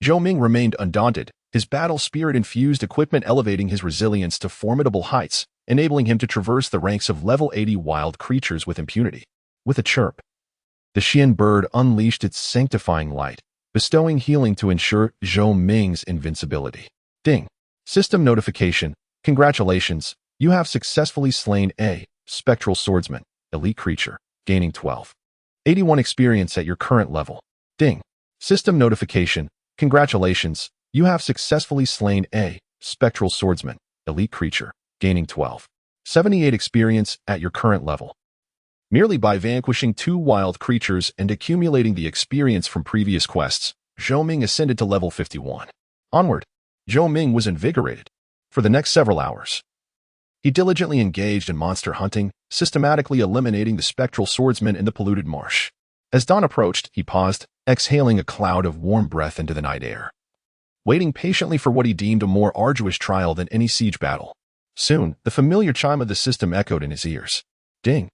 Zhou Ming remained undaunted, his battle spirit-infused equipment elevating his resilience to formidable heights, enabling him to traverse the ranks of level 80 wild creatures with impunity. With a chirp, the Xian bird unleashed its sanctifying light, bestowing healing to ensure Zhou Ming's invincibility. Ding. System notification. Congratulations, you have successfully slain a spectral swordsman, elite creature, gaining 81 experience at your current level. Ding. System notification. Congratulations, you have successfully slain a spectral swordsman, elite creature, gaining 78 experience at your current level. Merely by vanquishing 2 wild creatures and accumulating the experience from previous quests, Zhou Ming ascended to level 51. Onward, Zhou Ming was invigorated. For the next several hours, he diligently engaged in monster hunting, systematically eliminating the spectral swordsmen in the polluted marsh. As dawn approached, he paused, exhaling a cloud of warm breath into the night air, waiting patiently for what he deemed a more arduous trial than any siege battle. Soon, the familiar chime of the system echoed in his ears. Ding.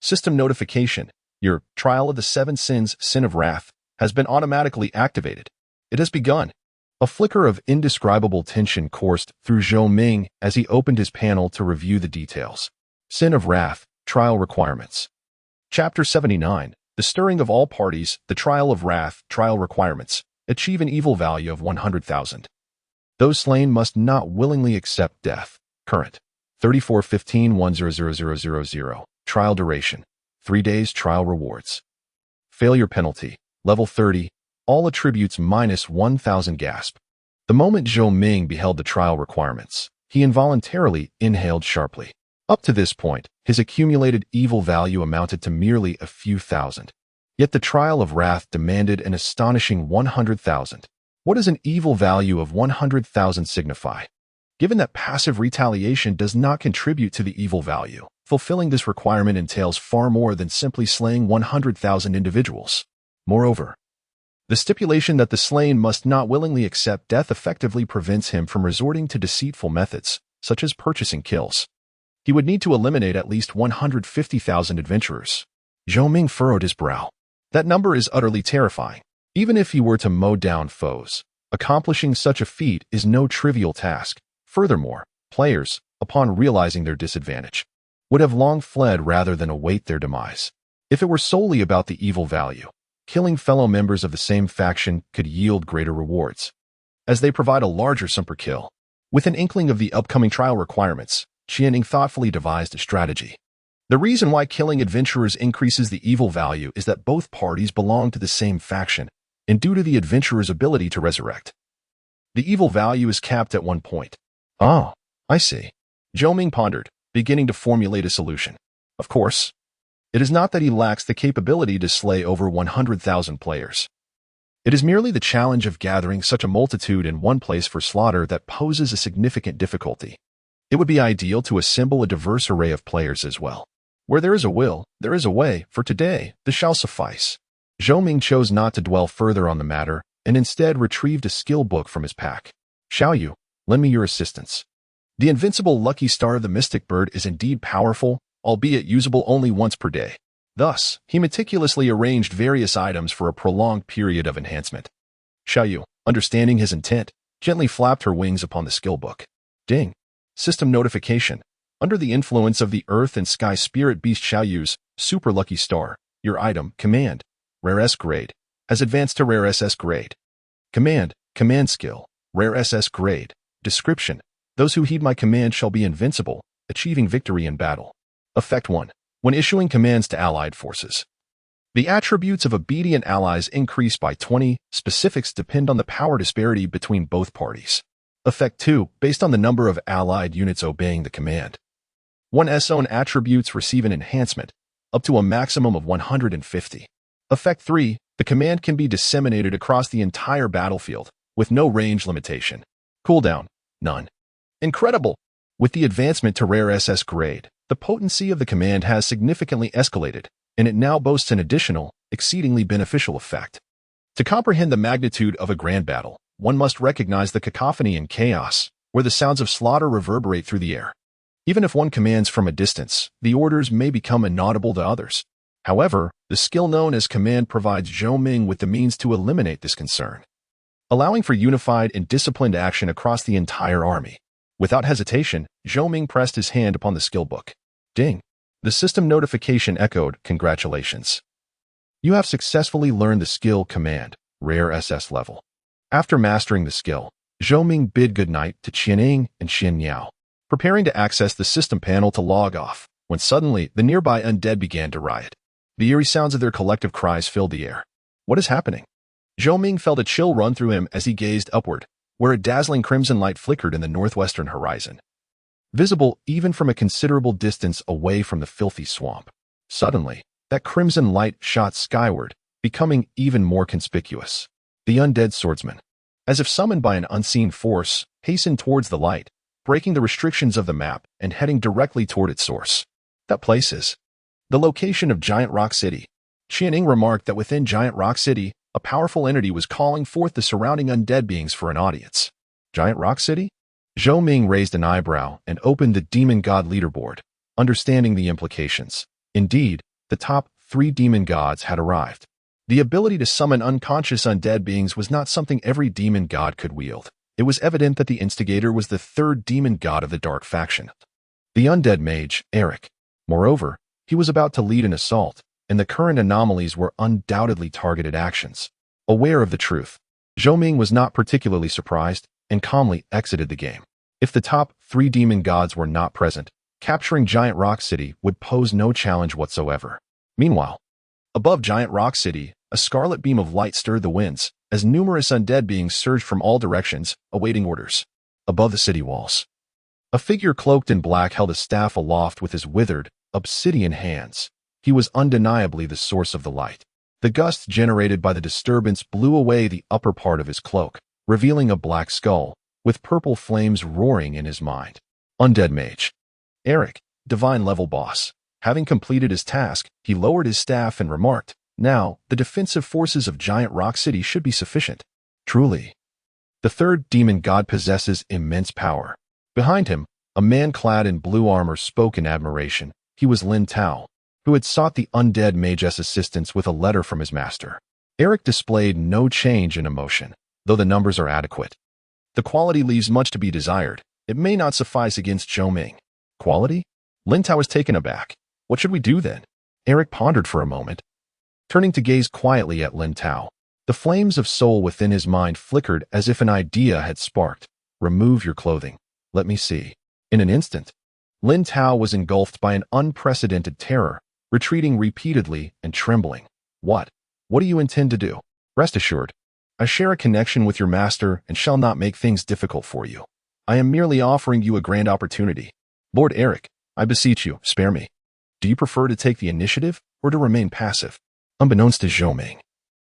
System notification. Your trial of the 7 sins, Sin of Wrath, has been automatically activated. It has begun. A flicker of indescribable tension coursed through Zhou Ming as he opened his panel to review the details. Sin of Wrath, Trial Requirements. Chapter 79, The Stirring of All Parties, The Trial of Wrath, Trial Requirements. Achieve an evil value of 100,000. Those slain must not willingly accept death. Current. 3415-100000. Trial duration. 3 days. Trial rewards. Failure penalty. Level 30. All attributes minus 1,000 gasp. The moment Zhou Ming beheld the trial requirements, he involuntarily inhaled sharply. Up to this point, his accumulated evil value amounted to merely a few thousand. Yet the trial of wrath demanded an astonishing 100,000. What does an evil value of 100,000 signify? Given that passive retaliation does not contribute to the evil value, fulfilling this requirement entails far more than simply slaying 100,000 individuals. Moreover, the stipulation that the slain must not willingly accept death effectively prevents him from resorting to deceitful methods, such as purchasing kills. He would need to eliminate at least 150,000 adventurers. Zhou Ming furrowed his brow. That number is utterly terrifying. Even if he were to mow down foes, accomplishing such a feat is no trivial task. Furthermore, players, upon realizing their disadvantage, would have long fled rather than await their demise. If it were solely about the evil value, killing fellow members of the same faction could yield greater rewards, as they provide a larger sum per kill. With an inkling of the upcoming trial requirements, Qianing thoughtfully devised a strategy. The reason why killing adventurers increases the evil value is that both parties belong to the same faction, and due to the adventurer's ability to resurrect, the evil value is capped at 1 point. Oh, I see. Zhou Ming pondered, beginning to formulate a solution. Of course, it is not that he lacks the capability to slay over 100,000 players. It is merely the challenge of gathering such a multitude in one place for slaughter that poses a significant difficulty. It would be ideal to assemble a diverse array of players as well. Where there is a will, there is a way. For today, this shall suffice. Zhou Ming chose not to dwell further on the matter, and instead retrieved a skill book from his pack. Xiaoyu, lend me your assistance. The invincible lucky star of the mystic bird is indeed powerful, albeit usable only once per day. Thus, he meticulously arranged various items for a prolonged period of enhancement. Xiaoyu, understanding his intent, gently flapped her wings upon the skill book. Ding. System notification. Under the influence of the earth and sky spirit beast Xiaoyu's super lucky star, your item, command, rare S grade, has advanced to rare SS grade. Command skill, rare SS grade. Description. Those who heed my command shall be invincible, achieving victory in battle. Effect 1. When issuing commands to allied forces. The attributes of obedient allies increase by 20. Specifics depend on the power disparity between both parties. Effect 2. Based on the number of allied units obeying the command. One's own attributes receive an enhancement, up to a maximum of 150. Effect 3. The command can be disseminated across the entire battlefield, with no range limitation. Cooldown: none. Incredible! With the advancement to rare SS grade, the potency of the command has significantly escalated, and it now boasts an additional, exceedingly beneficial effect. To comprehend the magnitude of a grand battle, one must recognize the cacophony and chaos, where the sounds of slaughter reverberate through the air. Even if one commands from a distance, the orders may become inaudible to others. However, the skill known as command provides Zhou Ming with the means to eliminate this concern, allowing for unified and disciplined action across the entire army. Without hesitation, Zhou Ming pressed his hand upon the skill book. Ding! The system notification echoed, "Congratulations. You have successfully learned the skill command, rare SS level." After mastering the skill, Zhou Ming bid goodnight to Qianing and Xin Yao, preparing to access the system panel to log off, when suddenly the nearby undead began to riot. The eerie sounds of their collective cries filled the air. What is happening? Zhou Ming felt a chill run through him as he gazed upward, where a dazzling crimson light flickered in the northwestern horizon, visible even from a considerable distance away from the filthy swamp. Suddenly, that crimson light shot skyward, becoming even more conspicuous. The undead swordsman, as if summoned by an unseen force, hastened towards the light, breaking the restrictions of the map and heading directly toward its source. That place is the location of Giant Rock City. Qianing remarked that within Giant Rock City, a powerful entity was calling forth the surrounding undead beings for an audience. Giant Rock City? Zhou Ming raised an eyebrow and opened the Demon God leaderboard, understanding the implications. Indeed, the top 3 demon gods had arrived. The ability to summon unconscious undead beings was not something every demon god could wield. It was evident that the instigator was the 3rd demon god of the Dark faction, the undead mage, Eric. Moreover, he was about to lead an assault, and the current anomalies were undoubtedly targeted actions. Aware of the truth, Zhou Ming was not particularly surprised and calmly exited the game. If the top 3 demon gods were not present, capturing Giant Rock City would pose no challenge whatsoever. Meanwhile, above Giant Rock City, a scarlet beam of light stirred the winds, as numerous undead beings surged from all directions, awaiting orders. Above the city walls, a figure cloaked in black held a staff aloft with his withered, obsidian hands. He was undeniably the source of the light. The gusts generated by the disturbance blew away the upper part of his cloak, revealing a black skull, with purple flames roaring in his mind. Undead Mage Eric, divine level boss. Having completed his task, he lowered his staff and remarked, "Now, the defensive forces of Giant Rock City should be sufficient." Truly, the 3rd demon god possesses immense power. Behind him, a man clad in blue armor spoke in admiration. He was Lin Tao, who had sought the undead mage's assistance with a letter from his master. Eric displayed no change in emotion, though the numbers are adequate. The quality leaves much to be desired. It may not suffice against Zhou Ming. Quality? Lin Tao was taken aback. What should we do then? Eric pondered for a moment, turning to gaze quietly at Lin Tao. The flames of soul within his mind flickered as if an idea had sparked. Remove your clothing. Let me see. In an instant, Lin Tao was engulfed by an unprecedented terror, retreating repeatedly and trembling. What do you intend to do? Rest assured, I share a connection with your master and shall not make things difficult for you. I am merely offering you a grand opportunity. Lord Eric, I beseech you, spare me. Do you prefer to take the initiative or to remain passive? Unbeknownst to Zhou Ming,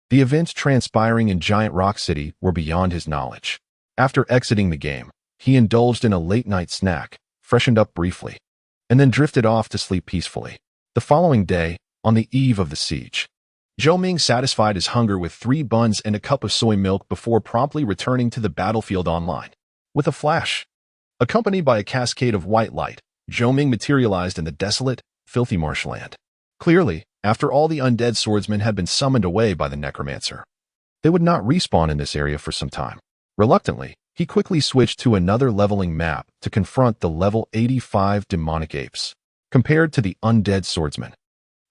the events transpiring in Giant Rock City were beyond his knowledge. After exiting the game, he indulged in a late-night snack, freshened up briefly, and then drifted off to sleep peacefully. The following day, on the eve of the siege, Zhou Ming satisfied his hunger with 3 buns and a cup of soy milk before promptly returning to the battlefield online. With a flash, accompanied by a cascade of white light, Zhou Ming materialized in the desolate, filthy marshland. Clearly, after all the undead swordsmen had been summoned away by the necromancer, they would not respawn in this area for some time. Reluctantly, he quickly switched to another leveling map to confront the level 85 demonic apes. Compared to the undead swordsmen,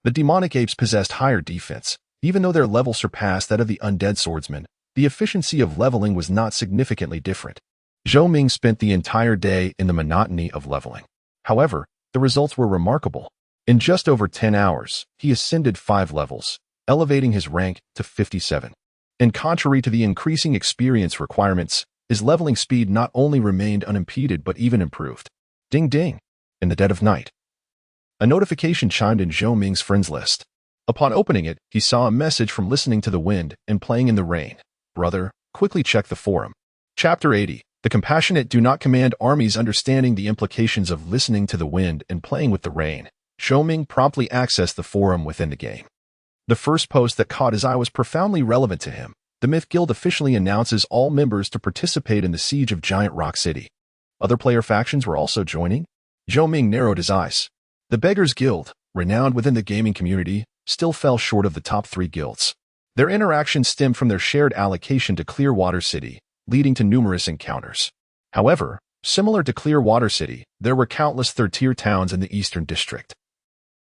the demonic apes possessed higher defense. Even though their level surpassed that of the undead swordsmen, the efficiency of leveling was not significantly different. Zhou Ming spent the entire day in the monotony of leveling. However, the results were remarkable. In just over 10 hours, he ascended 5 levels, elevating his rank to 57. And contrary to the increasing experience requirements, his leveling speed not only remained unimpeded but even improved. Ding ding! In the dead of night, a notification chimed in Zhou Ming's friends list. Upon opening it, he saw a message from Listening to the Wind and Playing in the Rain. Brother, quickly check the forum. Chapter 80. The compassionate do not command armies. Understanding the implications of listening to the wind and playing with the rain, Zhou Ming promptly accessed the forum within the game. The first post that caught his eye was profoundly relevant to him. The Myth Guild officially announces all members to participate in the siege of Giant Rock City. Other player factions were also joining. Zhou Ming narrowed his eyes. The Beggars Guild, renowned within the gaming community, still fell short of the top 3 guilds. Their interaction stemmed from their shared allocation to Clearwater City, leading to numerous encounters. However, similar to Clearwater City, there were countless third-tier towns in the Eastern District.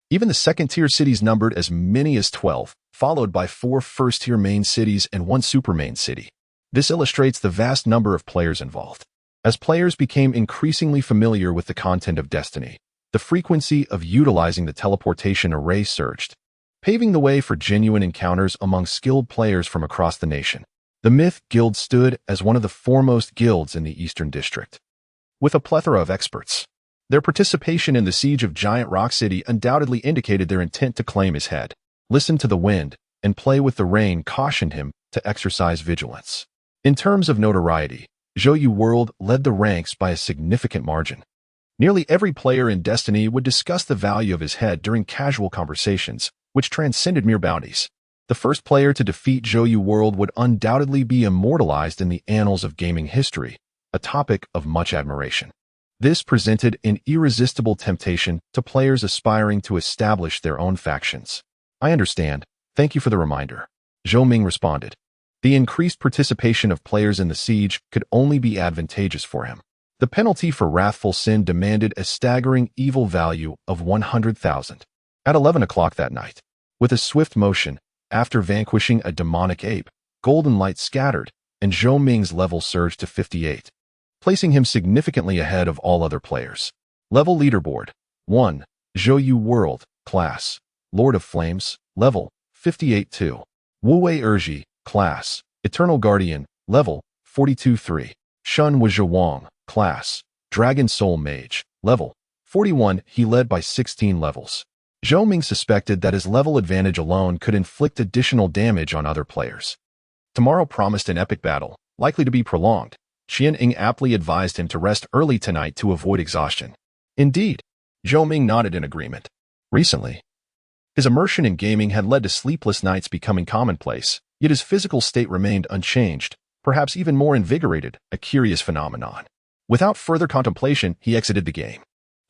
Even the second-tier cities numbered as many as 12, followed by 4 first-tier main cities and 1 super main city. This illustrates the vast number of players involved. As players became increasingly familiar with the content of Destiny, the frequency of utilizing the teleportation array surged, paving the way for genuine encounters among skilled players from across the nation. The Myth Guild stood as one of the foremost guilds in the Eastern District. With a plethora of experts, their participation in the siege of Giant Rock City undoubtedly indicated their intent to claim his head. Listen to the wind and play with the rain cautioned him to exercise vigilance. In terms of notoriety, Zhou World led the ranks by a significant margin. Nearly every player in Destiny would discuss the value of his head during casual conversations, which transcended mere bounties. The first player to defeat Zhou World would undoubtedly be immortalized in the annals of gaming history, a topic of much admiration. This presented an irresistible temptation to players aspiring to establish their own factions. I understand. Thank you for the reminder. Zhou Ming responded. The increased participation of players in the siege could only be advantageous for him. The penalty for wrathful sin demanded a staggering evil value of 100,000. At 11 o'clock that night, with a swift motion, after vanquishing a demonic ape, golden light scattered, and Zhou Ming's level surged to 58, placing him significantly ahead of all other players. Level leaderboard. 1. Zhou World, class, Lord of Flames, level, 58-2. Wu-Wei Erji, class, Eternal Guardian, level, 42-3. Shun Wuzhuang, class, Dragon Soul Mage, level, 41. He led by 16 levels. Zhou Ming suspected that his level advantage alone could inflict additional damage on other players. Tomorrow promised an epic battle, likely to be prolonged. Qian Ying aptly advised him to rest early tonight to avoid exhaustion. Indeed, Zhou Ming nodded in agreement. Recently, his immersion in gaming had led to sleepless nights becoming commonplace, yet his physical state remained unchanged, perhaps even more invigorated, a curious phenomenon. Without further contemplation, he exited the game.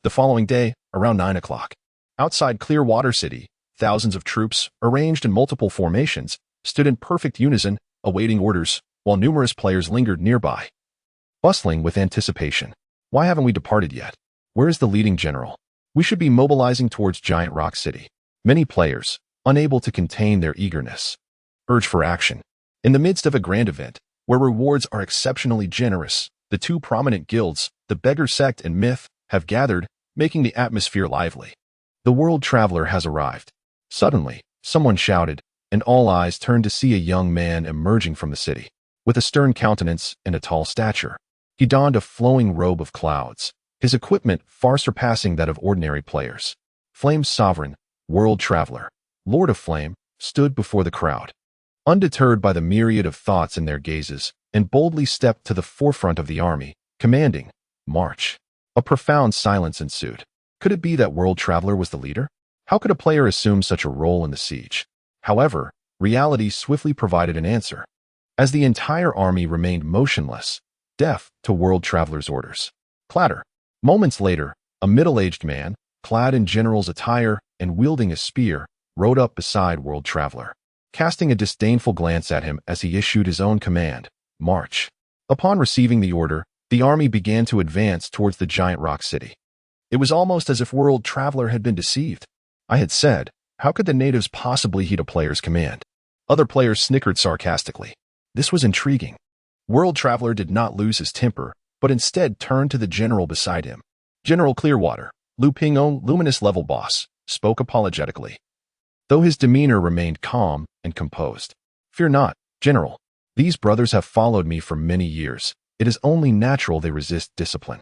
The following day, around 9 o'clock, outside Clearwater City, thousands of troops, arranged in multiple formations, stood in perfect unison, awaiting orders, while numerous players lingered nearby, bustling with anticipation. Why haven't we departed yet? Where is the leading general? We should be mobilizing towards Giant Rock City. Many players, unable to contain their eagerness, urge for action. In the midst of a grand event, where rewards are exceptionally generous, the 2 prominent guilds, the Beggar Sect and Myth, have gathered, making the atmosphere lively. The world traveler has arrived. Suddenly, someone shouted, and all eyes turned to see a young man emerging from the city. With a stern countenance and a tall stature, he donned a flowing robe of clouds, his equipment far surpassing that of ordinary players. Flame's sovereign, world traveler, Lord of Flame, stood before the crowd, undeterred by the myriad of thoughts in their gazes, and boldly stepped to the forefront of the army, commanding, "March." A profound silence ensued. Could it be that world traveler was the leader? How could a player assume such a role in the siege? However, reality swiftly provided an answer, as the entire army remained motionless, deaf to world traveler's orders. Clatter. Moments later, a middle-aged man, clad in general's attire and wielding a spear, rode up beside world traveler, casting a disdainful glance at him as he issued his own command, "March." Upon receiving the order, the army began to advance towards the Giant Rock City. It was almost as if world traveler had been deceived. I had said, how could the natives possibly heed a player's command? Other players snickered sarcastically. This was intriguing. World traveler did not lose his temper, but instead turned to the general beside him. "General Clearwater, Lu Pingong, luminous level boss, spoke apologetically, though his demeanor remained calm and composed. Fear not, General. These brothers have followed me for many years. It is only natural they resist discipline.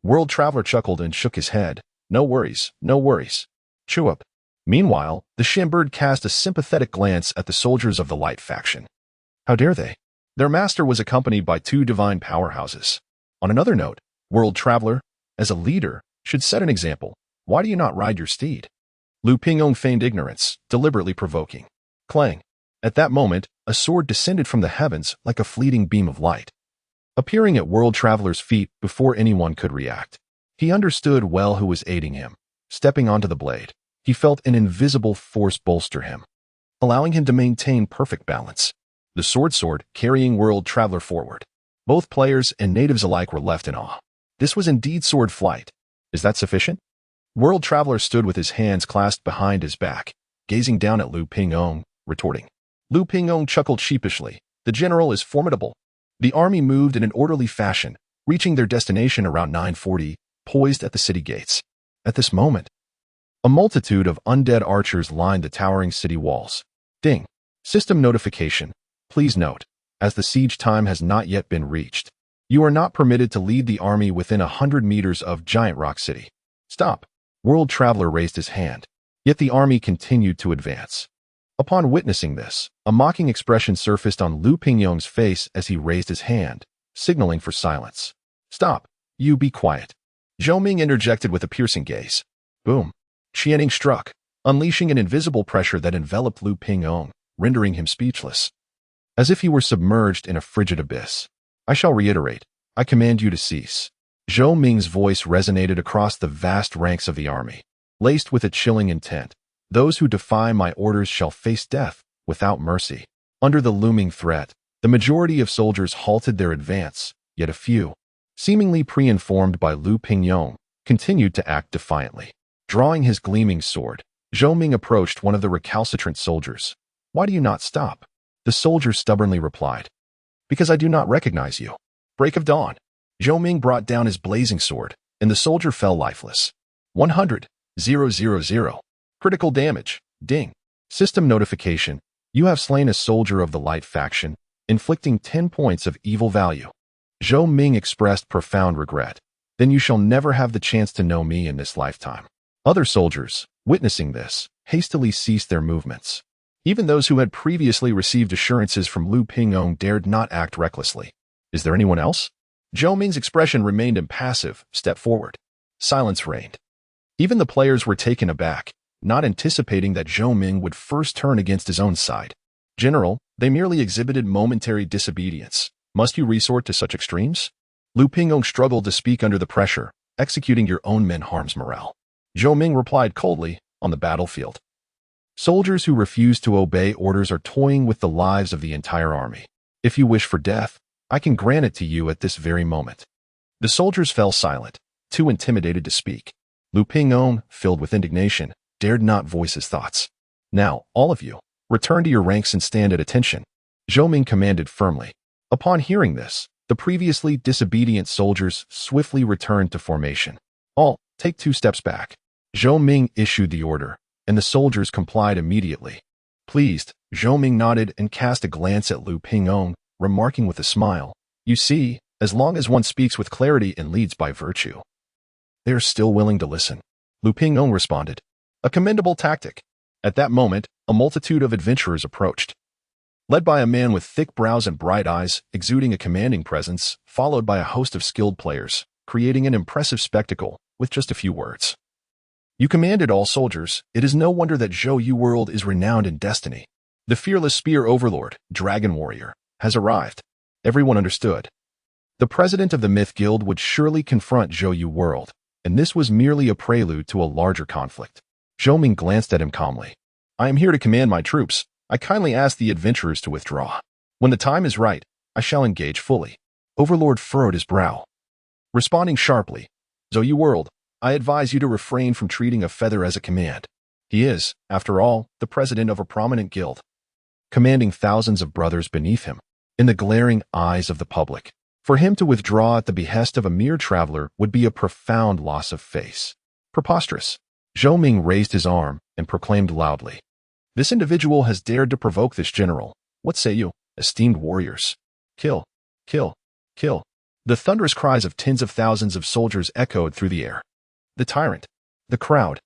World Traveler chuckled and shook his head. No worries, no worries. Chew up. Meanwhile, the Shambird cast a sympathetic glance at the soldiers of the Light faction. How dare they? Their master was accompanied by 2 divine powerhouses. On another note, World Traveler, as a leader, should set an example. Why do you not ride your steed? Lu Pingong feigned ignorance, deliberately provoking. Clang. At that moment, a sword descended from the heavens like a fleeting beam of light, appearing at World Traveler's feet before anyone could react. He understood well who was aiding him. Stepping onto the blade, he felt an invisible force bolster him, allowing him to maintain perfect balance. The sword carrying World Traveler forward. Both players and natives alike were left in awe. This was indeed sword flight. Is that sufficient? World Traveler stood with his hands clasped behind his back, gazing down at Lu Pingong, retorting. Lu Pingong chuckled sheepishly. The general is formidable. The army moved in an orderly fashion, reaching their destination around 9:40, poised at the city gates. At this moment, a multitude of undead archers lined the towering city walls. Ding. System notification. Please note, as the siege time has not yet been reached, you are not permitted to lead the army within 100 meters of Giant Rock City. Stop. World Traveler raised his hand, yet the army continued to advance. Upon witnessing this, a mocking expression surfaced on Lu Pingong's face as he raised his hand, signaling for silence. Stop. You be quiet. Zhou Ming interjected with a piercing gaze. Boom. Qianing struck, unleashing an invisible pressure that enveloped Lu Pingong, rendering him speechless, as if he were submerged in a frigid abyss. I shall reiterate. I command you to cease. Zhou Ming's voice resonated across the vast ranks of the army, laced with a chilling intent. Those who defy my orders shall face death without mercy. Under the looming threat, the majority of soldiers halted their advance, yet a few, seemingly pre-informed by Lu Pingong, continued to act defiantly. Drawing his gleaming sword, Zhou Ming approached one of the recalcitrant soldiers. Why do you not stop? The soldier stubbornly replied. Because I do not recognize you. Break of dawn. Zhou Ming brought down his blazing sword, and the soldier fell lifeless. 100,000. Critical damage. Ding. System notification. You have slain a soldier of the Light faction, inflicting 10 points of evil value. Zhou Ming expressed profound regret. Then you shall never have the chance to know me in this lifetime. Other soldiers, witnessing this, hastily ceased their movements. Even those who had previously received assurances from Lu Pingong dared not act recklessly. Is there anyone else? Zhou Ming's expression remained impassive. Step forward. Silence reigned. Even the players were taken aback, not anticipating that Zhou Ming would first turn against his own side. General, they merely exhibited momentary disobedience. Must you resort to such extremes? Lu Pingong struggled to speak under the pressure. Executing your own men harms morale. Zhou Ming replied coldly, on the battlefield. Soldiers who refuse to obey orders are toying with the lives of the entire army. If you wish for death, I can grant it to you at this very moment. The soldiers fell silent, too intimidated to speak. Lu Pingong, filled with indignation, dared not voice his thoughts. Now, all of you, return to your ranks and stand at attention. Zhou Ming commanded firmly. Upon hearing this, the previously disobedient soldiers swiftly returned to formation. All, take 2 steps back. Zhou Ming issued the order, and the soldiers complied immediately. Pleased, Zhou Ming nodded and cast a glance at Lu Pingong, remarking with a smile, You see, as long as one speaks with clarity and leads by virtue, they are still willing to listen. Lu Pingong responded. A commendable tactic. At that moment, a multitude of adventurers approached, led by a man with thick brows and bright eyes, exuding a commanding presence, followed by a host of skilled players, creating an impressive spectacle with just a few words. You commanded all soldiers. It is no wonder that Zhou Yu World is renowned in destiny. The fearless spear overlord, dragon warrior, has arrived. Everyone understood. The president of the Myth Guild would surely confront Zhou Yu World, and this was merely a prelude to a larger conflict. Zhou Ming glanced at him calmly. I am here to command my troops. I kindly ask the adventurers to withdraw. When the time is right, I shall engage fully. Overlord furrowed his brow, responding sharply. Zhou Yu World, I advise you to refrain from treating a feather as a command. He is, after all, the president of a prominent guild, commanding thousands of brothers beneath him. In the glaring eyes of the public, for him to withdraw at the behest of a mere traveler would be a profound loss of face. Preposterous. Zhou Ming raised his arm and proclaimed loudly. This individual has dared to provoke this general. What say you, esteemed warriors? Kill, kill, kill. The thunderous cries of tens of thousands of soldiers echoed through the air. The tyrant. The crowd,